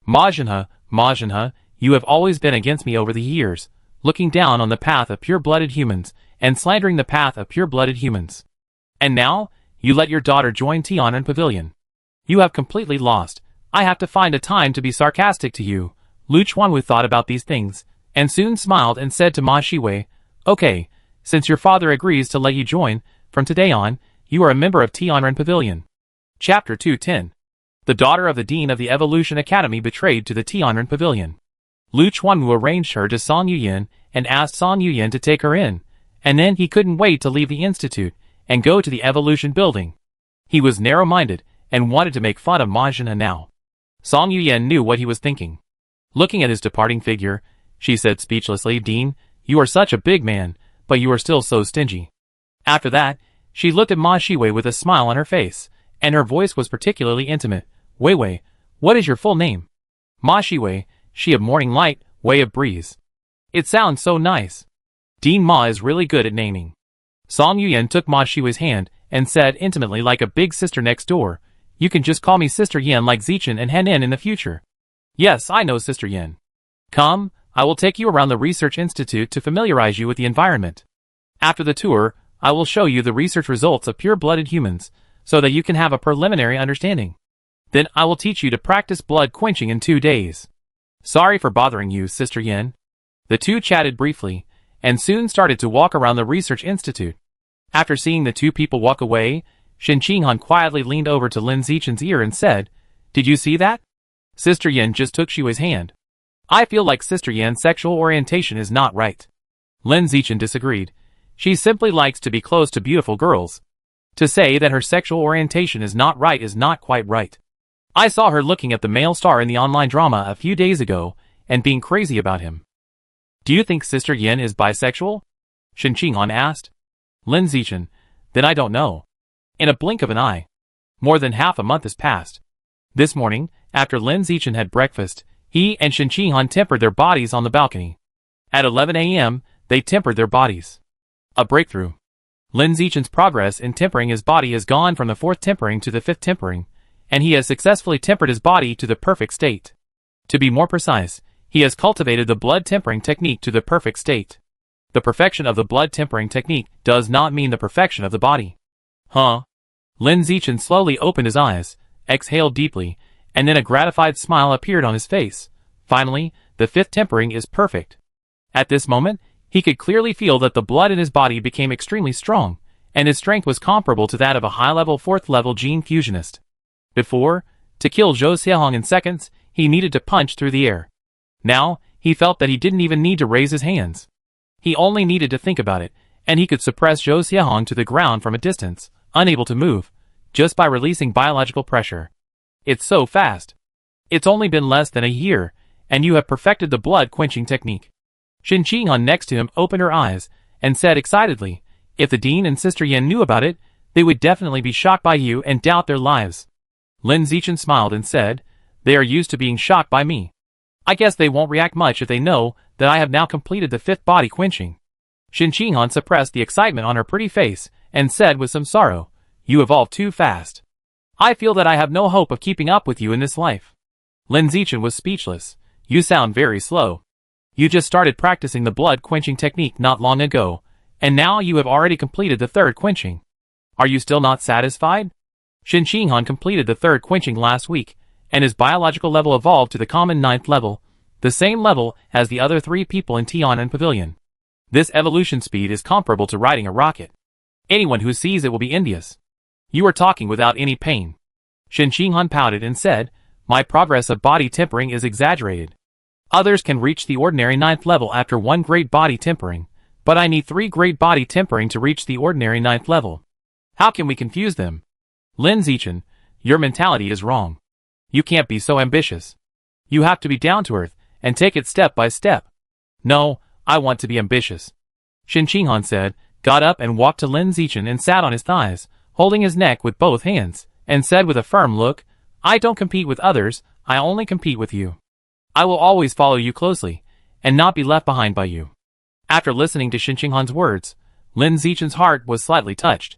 Speaker 1: Ma Zhenhe, you have always been against me over the years, looking down on the path of pure-blooded humans, and slandering the path of pure-blooded humans. And now, you let your daughter join Tianren Pavilion. You have completely lost. I have to find a time to be sarcastic to you. Lu Chuanwu thought about these things, and soon smiled and said to Ma Shiwei, Okay, since your father agrees to let you join, from today on, you are a member of Tianren Pavilion. Chapter 210. The daughter of the Dean of the Evolution Academy betrayed to the Tianren Pavilion. Lu Chuanwu arranged her to Song Yuyan and asked Song Yuyan to take her in, and then he couldn't wait to leave the institute and go to the evolution building. He was narrow-minded and wanted to make fun of Ma Zhenhe now. Song Yuyan knew what he was thinking. Looking at his departing figure, she said speechlessly, Dean, you are such a big man, but you are still so stingy. After that, she looked at Ma Shiwei with a smile on her face, and her voice was particularly intimate. Wei Wei, what is your full name? Ma Shiwei, she of morning light, Wei of breeze. It sounds so nice. Dean Ma is really good at naming. Song Yuyan took Ma Shiwei's hand and said intimately like a big sister next door, You can just call me Sister Yan like Zichin and Henin in the future. Yes, I know Sister Yan. Come, I will take you around the research institute to familiarize you with the environment. After the tour, I will show you the research results of pure-blooded humans, so that you can have a preliminary understanding. Then I will teach you to practice blood quenching in 2 days. Sorry for bothering you, Sister Yan. The two chatted briefly, and soon started to walk around the research institute. After seeing the two people walk away, Shen Qinghan quietly leaned over to Lin Zichin's ear and said, Did you see that? Sister Yan just took Shiwei's hand. I feel like Sister Yan's sexual orientation is not right. Lin Zichin disagreed. She simply likes to be close to beautiful girls. To say that her sexual orientation is not right is not quite right. I saw her looking at the male star in the online drama a few days ago, and being crazy about him. Do you think Sister Yan is bisexual? Shen Qinghan asked. Lin Zichin, then I don't know. In a blink of an eye. More than half a month has passed. This morning, after Lin Zichin had breakfast, he and Shen Qinghan tempered their bodies on the balcony. At 11 a.m., they tempered their bodies. A breakthrough. Lin Zichin's progress in tempering his body has gone from the 4th tempering to the 5th tempering, and he has successfully tempered his body to the perfect state. To be more precise, he has cultivated the blood tempering technique to the perfect state. The perfection of the blood tempering technique does not mean the perfection of the body. Huh? Lin Zichin slowly opened his eyes, exhaled deeply, and then a gratified smile appeared on his face. Finally, the 5th tempering is perfect. At this moment, he could clearly feel that the blood in his body became extremely strong, and his strength was comparable to that of a high-level 4th-level gene fusionist. Before, to kill Zhou Xiahong in seconds, he needed to punch through the air. Now, he felt that he didn't even need to raise his hands. He only needed to think about it, and he could suppress Zhou Xiahong to the ground from a distance, unable to move, just by releasing biological pressure. It's so fast. It's only been less than a year, and you have perfected the blood-quenching technique. Shen Qinghan next to him opened her eyes, and said excitedly, If the Dean and Sister Yan knew about it, they would definitely be shocked by you and doubt their lives. Lin Zichin smiled and said, "They are used to being shocked by me. I guess they won't react much if they know that I have now completed the 5th body quenching." Shen Qinghan suppressed the excitement on her pretty face and said with some sorrow, "You evolved too fast. I feel that I have no hope of keeping up with you in this life." Lin Zichin was speechless. "You sound very slow. You just started practicing the blood quenching technique not long ago, and now you have already completed the 3rd quenching. Are you still not satisfied?" Shen Qinghan completed the 3rd quenching last week, and his biological level evolved to the common 9th level, the same level as the other 3 people in Tian'an Pavilion. This evolution speed is comparable to riding a rocket. Anyone who sees it will be envious. You are talking without any pain. Shen Qinghan pouted and said, "My progress of body tempering is exaggerated. Others can reach the ordinary 9th level after 1 great body tempering, but I need 3 great body tempering to reach the ordinary 9th level. How can we confuse them?" Lin Zichin, your mentality is wrong. You can't be so ambitious. You have to be down to earth and take it step by step. "No, I want to be ambitious," Shen Qinghan said, got up and walked to Lin Zichin and sat on his thighs, holding his neck with both hands, and said with a firm look, "I don't compete with others, I only compete with you. I will always follow you closely, and not be left behind by you." After listening to Shen Qinghan's words, Lin Zichin's heart was slightly touched.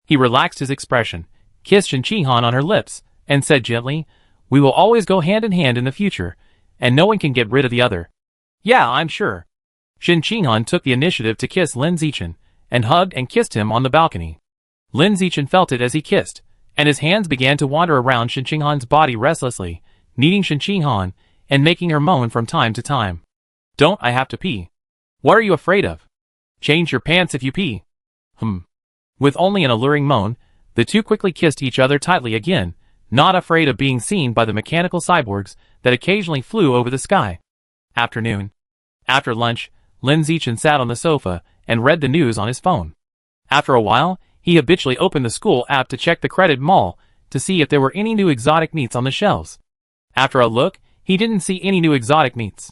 Speaker 1: He relaxed his expression, kissed Shen Qinghan on her lips, and said gently, "We will always go hand in hand in the future, and no one can get rid of the other." "Yeah, I'm sure." Shen Qinghan took the initiative to kiss Lin Zichin, and hugged and kissed him on the balcony. Lin Zichin felt it as he kissed, and his hands began to wander around Shen Qinghan's body restlessly, kneading Shen Qinghan, and making her moan from time to time. "Don't I have to pee? What are you afraid of? Change your pants if you pee." With only an alluring moan, the two quickly kissed each other tightly again, not afraid of being seen by the mechanical cyborgs that occasionally flew over the sky. Afternoon. After lunch, Lin Zichin sat on the sofa and read the news on his phone. After a while, he habitually opened the school app to check the credit mall to see if there were any new exotic meats on the shelves. After a look, he didn't see any new exotic meats.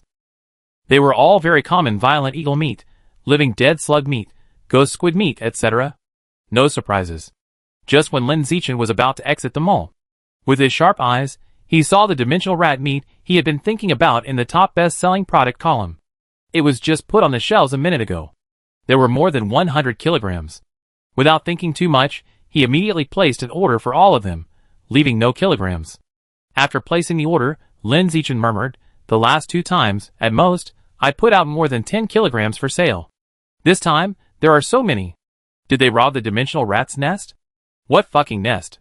Speaker 1: They were all very common violent eagle meat, living dead slug meat, ghost squid meat, etc. No surprises. Just when Lin Zichin was about to exit the mall, with his sharp eyes, he saw the dimensional rat meat he had been thinking about in the top best-selling product column. It was just put on the shelves a minute ago. There were more than 100 kilograms. Without thinking too much, he immediately placed an order for all of them, leaving no kilograms. After placing the order, Lin Zichin murmured, "The last 2 times, at most, I put out more than 10 kilograms for sale. This time, there are so many. Did they rob the dimensional rat's nest?" "What fucking nest?"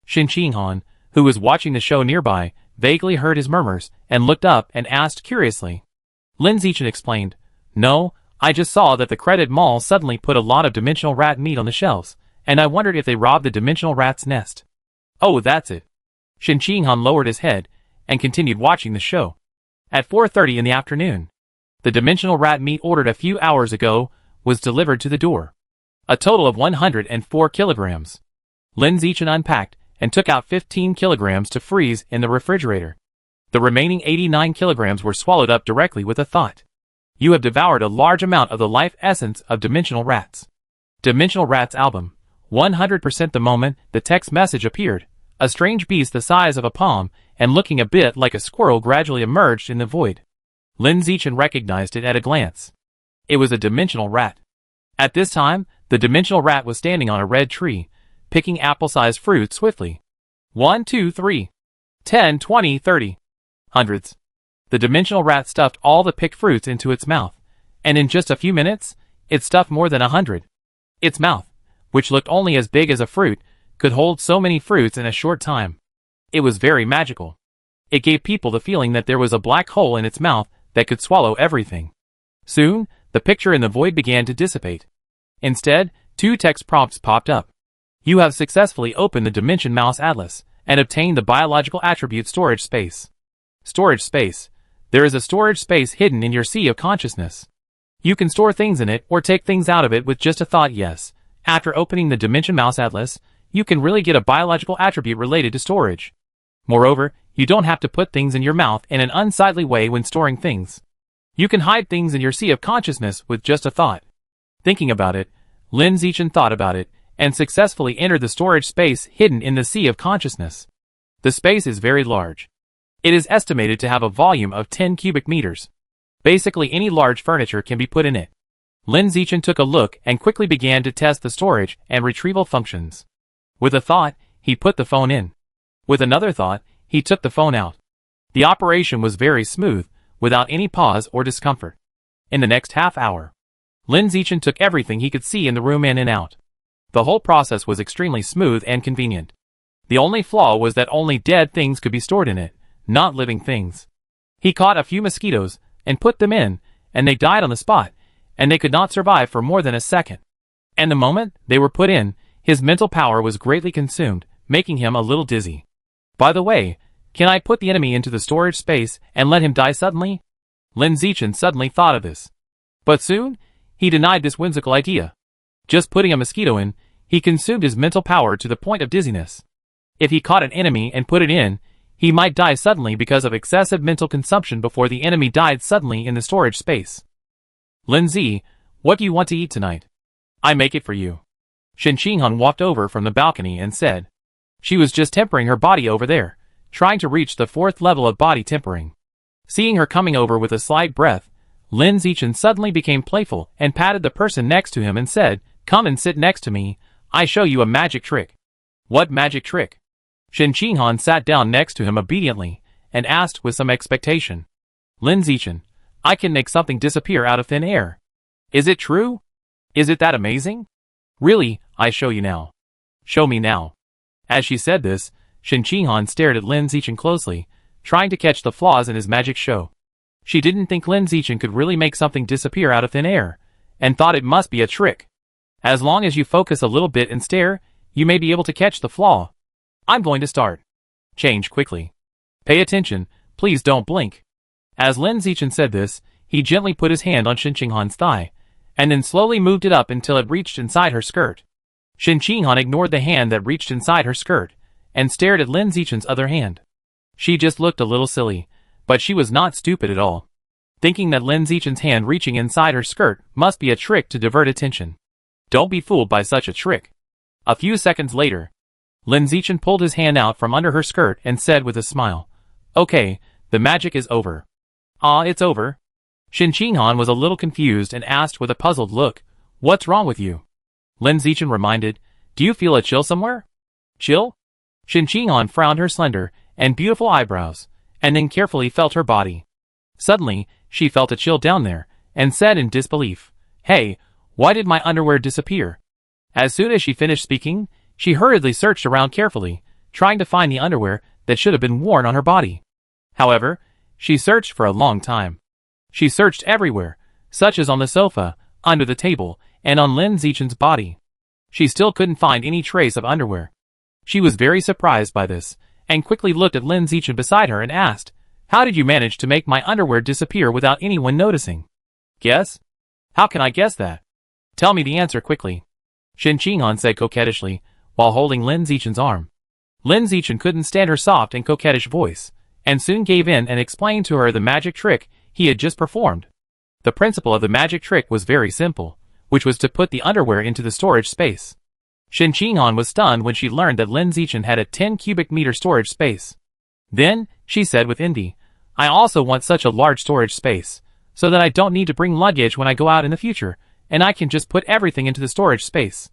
Speaker 1: Shen Qinghan, who was watching the show nearby, vaguely heard his murmurs and looked up and asked curiously. Lin Zichin explained, "No, I just saw that the credit mall suddenly put a lot of dimensional rat meat on the shelves, and I wondered if they robbed the dimensional rat's nest." "Oh, that's it." Shen Qinghan lowered his head and continued watching the show. At 4:30 in the afternoon, the dimensional rat meat ordered a few hours ago was delivered to the door. A total of 104 kilograms. Lin Zichin unpacked and took out 15 kilograms to freeze in the refrigerator. The remaining 89 kilograms were swallowed up directly with a thought. "You have devoured a large amount of the life essence of Dimensional Rats." Dimensional Rats album. 100% the moment the text message appeared, a strange beast the size of a palm and looking a bit like a squirrel gradually emerged in the void. Lin Zichin recognized it at a glance. It was a dimensional rat. At this time, the dimensional rat was standing on a red tree, picking apple-sized fruit swiftly. 1, 2, 3. 10, 20, 30. Hundreds. The dimensional rat stuffed all the picked fruits into its mouth, and in just a few minutes, it stuffed more than 100. Its mouth, which looked only as big as a fruit, could hold so many fruits in a short time. It was very magical. It gave people the feeling that there was a black hole in its mouth that could swallow everything. Soon, the picture in the void began to dissipate. Instead, 2 text prompts popped up. "You have successfully opened the Dimension Mouse Atlas and obtained the biological attribute storage space." Storage space. There is a storage space hidden in your sea of consciousness. You can store things in it or take things out of it with just a thought. Yes. After opening the Dimension Mouse Atlas, you can really get a biological attribute related to storage. Moreover, you don't have to put things in your mouth in an unsightly way when storing things. You can hide things in your sea of consciousness with just a thought. Thinking about it, Lin Zichin thought about it, and successfully entered the storage space hidden in the sea of consciousness. The space is very large. It is estimated to have a volume of 10 cubic meters. Basically any large furniture can be put in it. Lin Zichin took a look and quickly began to test the storage and retrieval functions. With a thought, he put the phone in. With another thought, he took the phone out. The operation was very smooth, without any pause or discomfort. In the next half hour, Lin Zichin took everything he could see in the room in and out. The whole process was extremely smooth and convenient. The only flaw was that only dead things could be stored in it, not living things. He caught a few mosquitoes and put them in, and they died on the spot, and they could not survive for more than a second. And the moment they were put in, his mental power was greatly consumed, making him a little dizzy. By the way, can I put the enemy into the storage space and let him die suddenly? Lin Zichin suddenly thought of this. But soon, he denied this whimsical idea. Just putting a mosquito in, he consumed his mental power to the point of dizziness. If he caught an enemy and put it in, he might die suddenly because of excessive mental consumption before the enemy died suddenly in the storage space. Lin Z, what do you want to eat tonight? I make it for you. Shen Qinghan walked over from the balcony and said. She was just tempering her body over there, trying to reach the 4th level of body tempering. Seeing her coming over with a slight breath, Lin Zichin suddenly became playful and patted the person next to him and said, Come and sit next to me, I show you a magic trick. What magic trick? Shen Qinghan sat down next to him obediently, and asked with some expectation. Lin Zichin, I can make something disappear out of thin air. Is it true? Is it that amazing? Really, I show you now. Show me now. As she said this, Shen Qinghan stared at Lin Zichin closely, trying to catch the flaws in his magic show. She didn't think Lin Zichin could really make something disappear out of thin air, and thought it must be a trick. As long as you focus a little bit and stare, you may be able to catch the flaw. I'm going to start. Change quickly. Pay attention, please don't blink. As Lin Zichin said this, he gently put his hand on Shen Qinghan's thigh, and then slowly moved it up until it reached inside her skirt. Shen Qinghan ignored the hand that reached inside her skirt, and stared at Lin Zichin's other hand. She just looked a little silly, but she was not stupid at all, thinking that Lin Zichin's hand reaching inside her skirt must be a trick to divert attention. Don't be fooled by such a trick. A few seconds later, Lin Zichin pulled his hand out from under her skirt and said with a smile, Okay, the magic is over. Ah, it's over? Shen Qinghan was a little confused and asked with a puzzled look, What's wrong with you? Lin Zichin reminded, Do you feel a chill somewhere? Chill? Shen Qinghan frowned her slender and beautiful eyebrows, and then carefully felt her body. Suddenly, she felt a chill down there, and said in disbelief, Hey, why did my underwear disappear? As soon as she finished speaking, she hurriedly searched around carefully, trying to find the underwear that should have been worn on her body. However, she searched for a long time. She searched everywhere, such as on the sofa, under the table, and on Lin Zichin's body. She still couldn't find any trace of underwear. She was very surprised by this, and quickly looked at Lin Zichin beside her and asked, How did you manage to make my underwear disappear without anyone noticing? Guess? How can I guess that? Tell me the answer quickly. Shen Qinghan said coquettishly, while holding Lin Zichin's arm. Lin Zichin couldn't stand her soft and coquettish voice, and soon gave in and explained to her the magic trick he had just performed. The principle of the magic trick was very simple, which was to put the underwear into the storage space. Shen Qinghan was stunned when she learned that Lin Zichin had a 10 cubic meter storage space. Then, she said with envy, I also want such a large storage space, so that I don't need to bring luggage when I go out in the future, and I can just put everything into the storage space.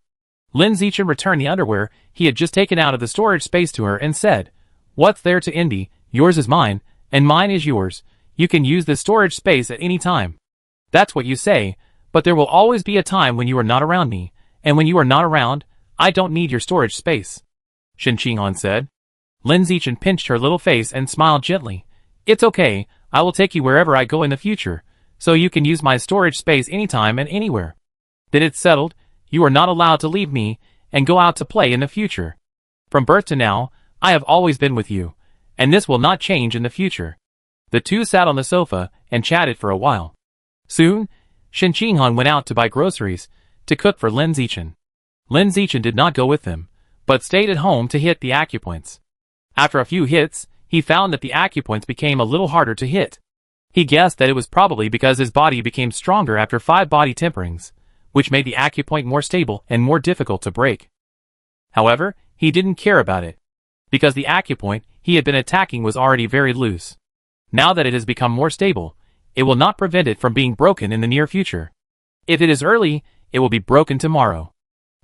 Speaker 1: Lin Zichin returned the underwear he had just taken out of the storage space to her and said, What's there to envy? Yours is mine, and mine is yours. You can use this storage space at any time. That's what you say, but there will always be a time when you are not around me, and when you are not around, I don't need your storage space. Shen Qinghan said. Lin Zichin pinched her little face and smiled gently. It's okay, I will take you wherever I go in the future, so you can use my storage space anytime and anywhere. Then it's settled, you are not allowed to leave me and go out to play in the future. From birth to now, I have always been with you, and this will not change in the future. The two sat on the sofa and chatted for a while. Soon, Shen Qinghan went out to buy groceries to cook for Lin Zichin. Lin Zichin did not go with them, but stayed at home to hit the acupoints. After a few hits, he found that the acupoints became a little harder to hit. He guessed that it was probably because his body became stronger after 5 body temperings, which made the acupoint more stable and more difficult to break. However, he didn't care about it. Because the acupoint he had been attacking was already very loose. Now that it has become more stable, it will not prevent it from being broken in the near future. If it is early, it will be broken tomorrow.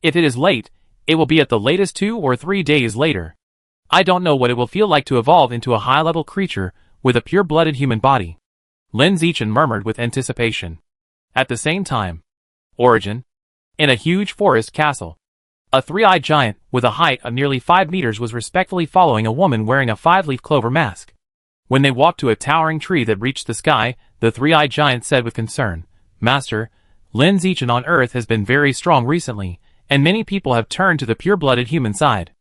Speaker 1: If it is late, it will be at the latest 2 or 3 days later. I don't know what it will feel like to evolve into a high-level creature with a pure-blooded human body. Lin Zichin murmured with anticipation. At the same time, origin. In a huge forest castle. A three-eyed giant with a height of nearly 5 meters was respectfully following a woman wearing a 5-leaf clover mask. When they walked to a towering tree that reached the sky, the three-eyed giant said with concern, "Master, Lin Zichin on Earth has been very strong recently, and many people have turned to the pure-blooded human side.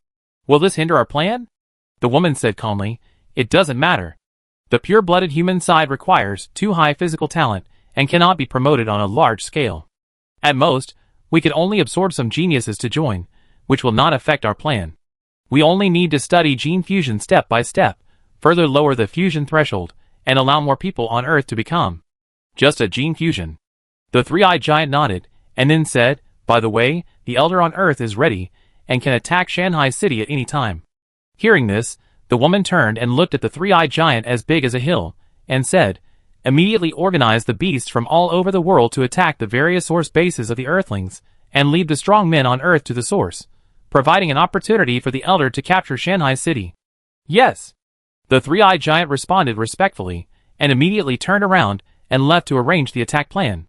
Speaker 1: Will this hinder our plan?" The woman said calmly, "It doesn't matter. The pure-blooded human side requires too high physical talent and cannot be promoted on a large scale. At most, we can only absorb some geniuses to join, which will not affect our plan. We only need to study gene fusion step by step, further lower the fusion threshold, and allow more people on Earth to become just a gene fusion." The three-eyed giant nodded, and then said, "By the way, the Elder on Earth is ready, and can attack Shanghai City at any time." Hearing this, the woman turned and looked at the three-eyed giant as big as a hill, and said, "Immediately organize the beasts from all over the world to attack the various source bases of the Earthlings, and lead the strong men on Earth to the source, providing an opportunity for the Elder to capture Shanghai City." "Yes." The three-eyed giant responded respectfully, and immediately turned around and left to arrange the attack plan.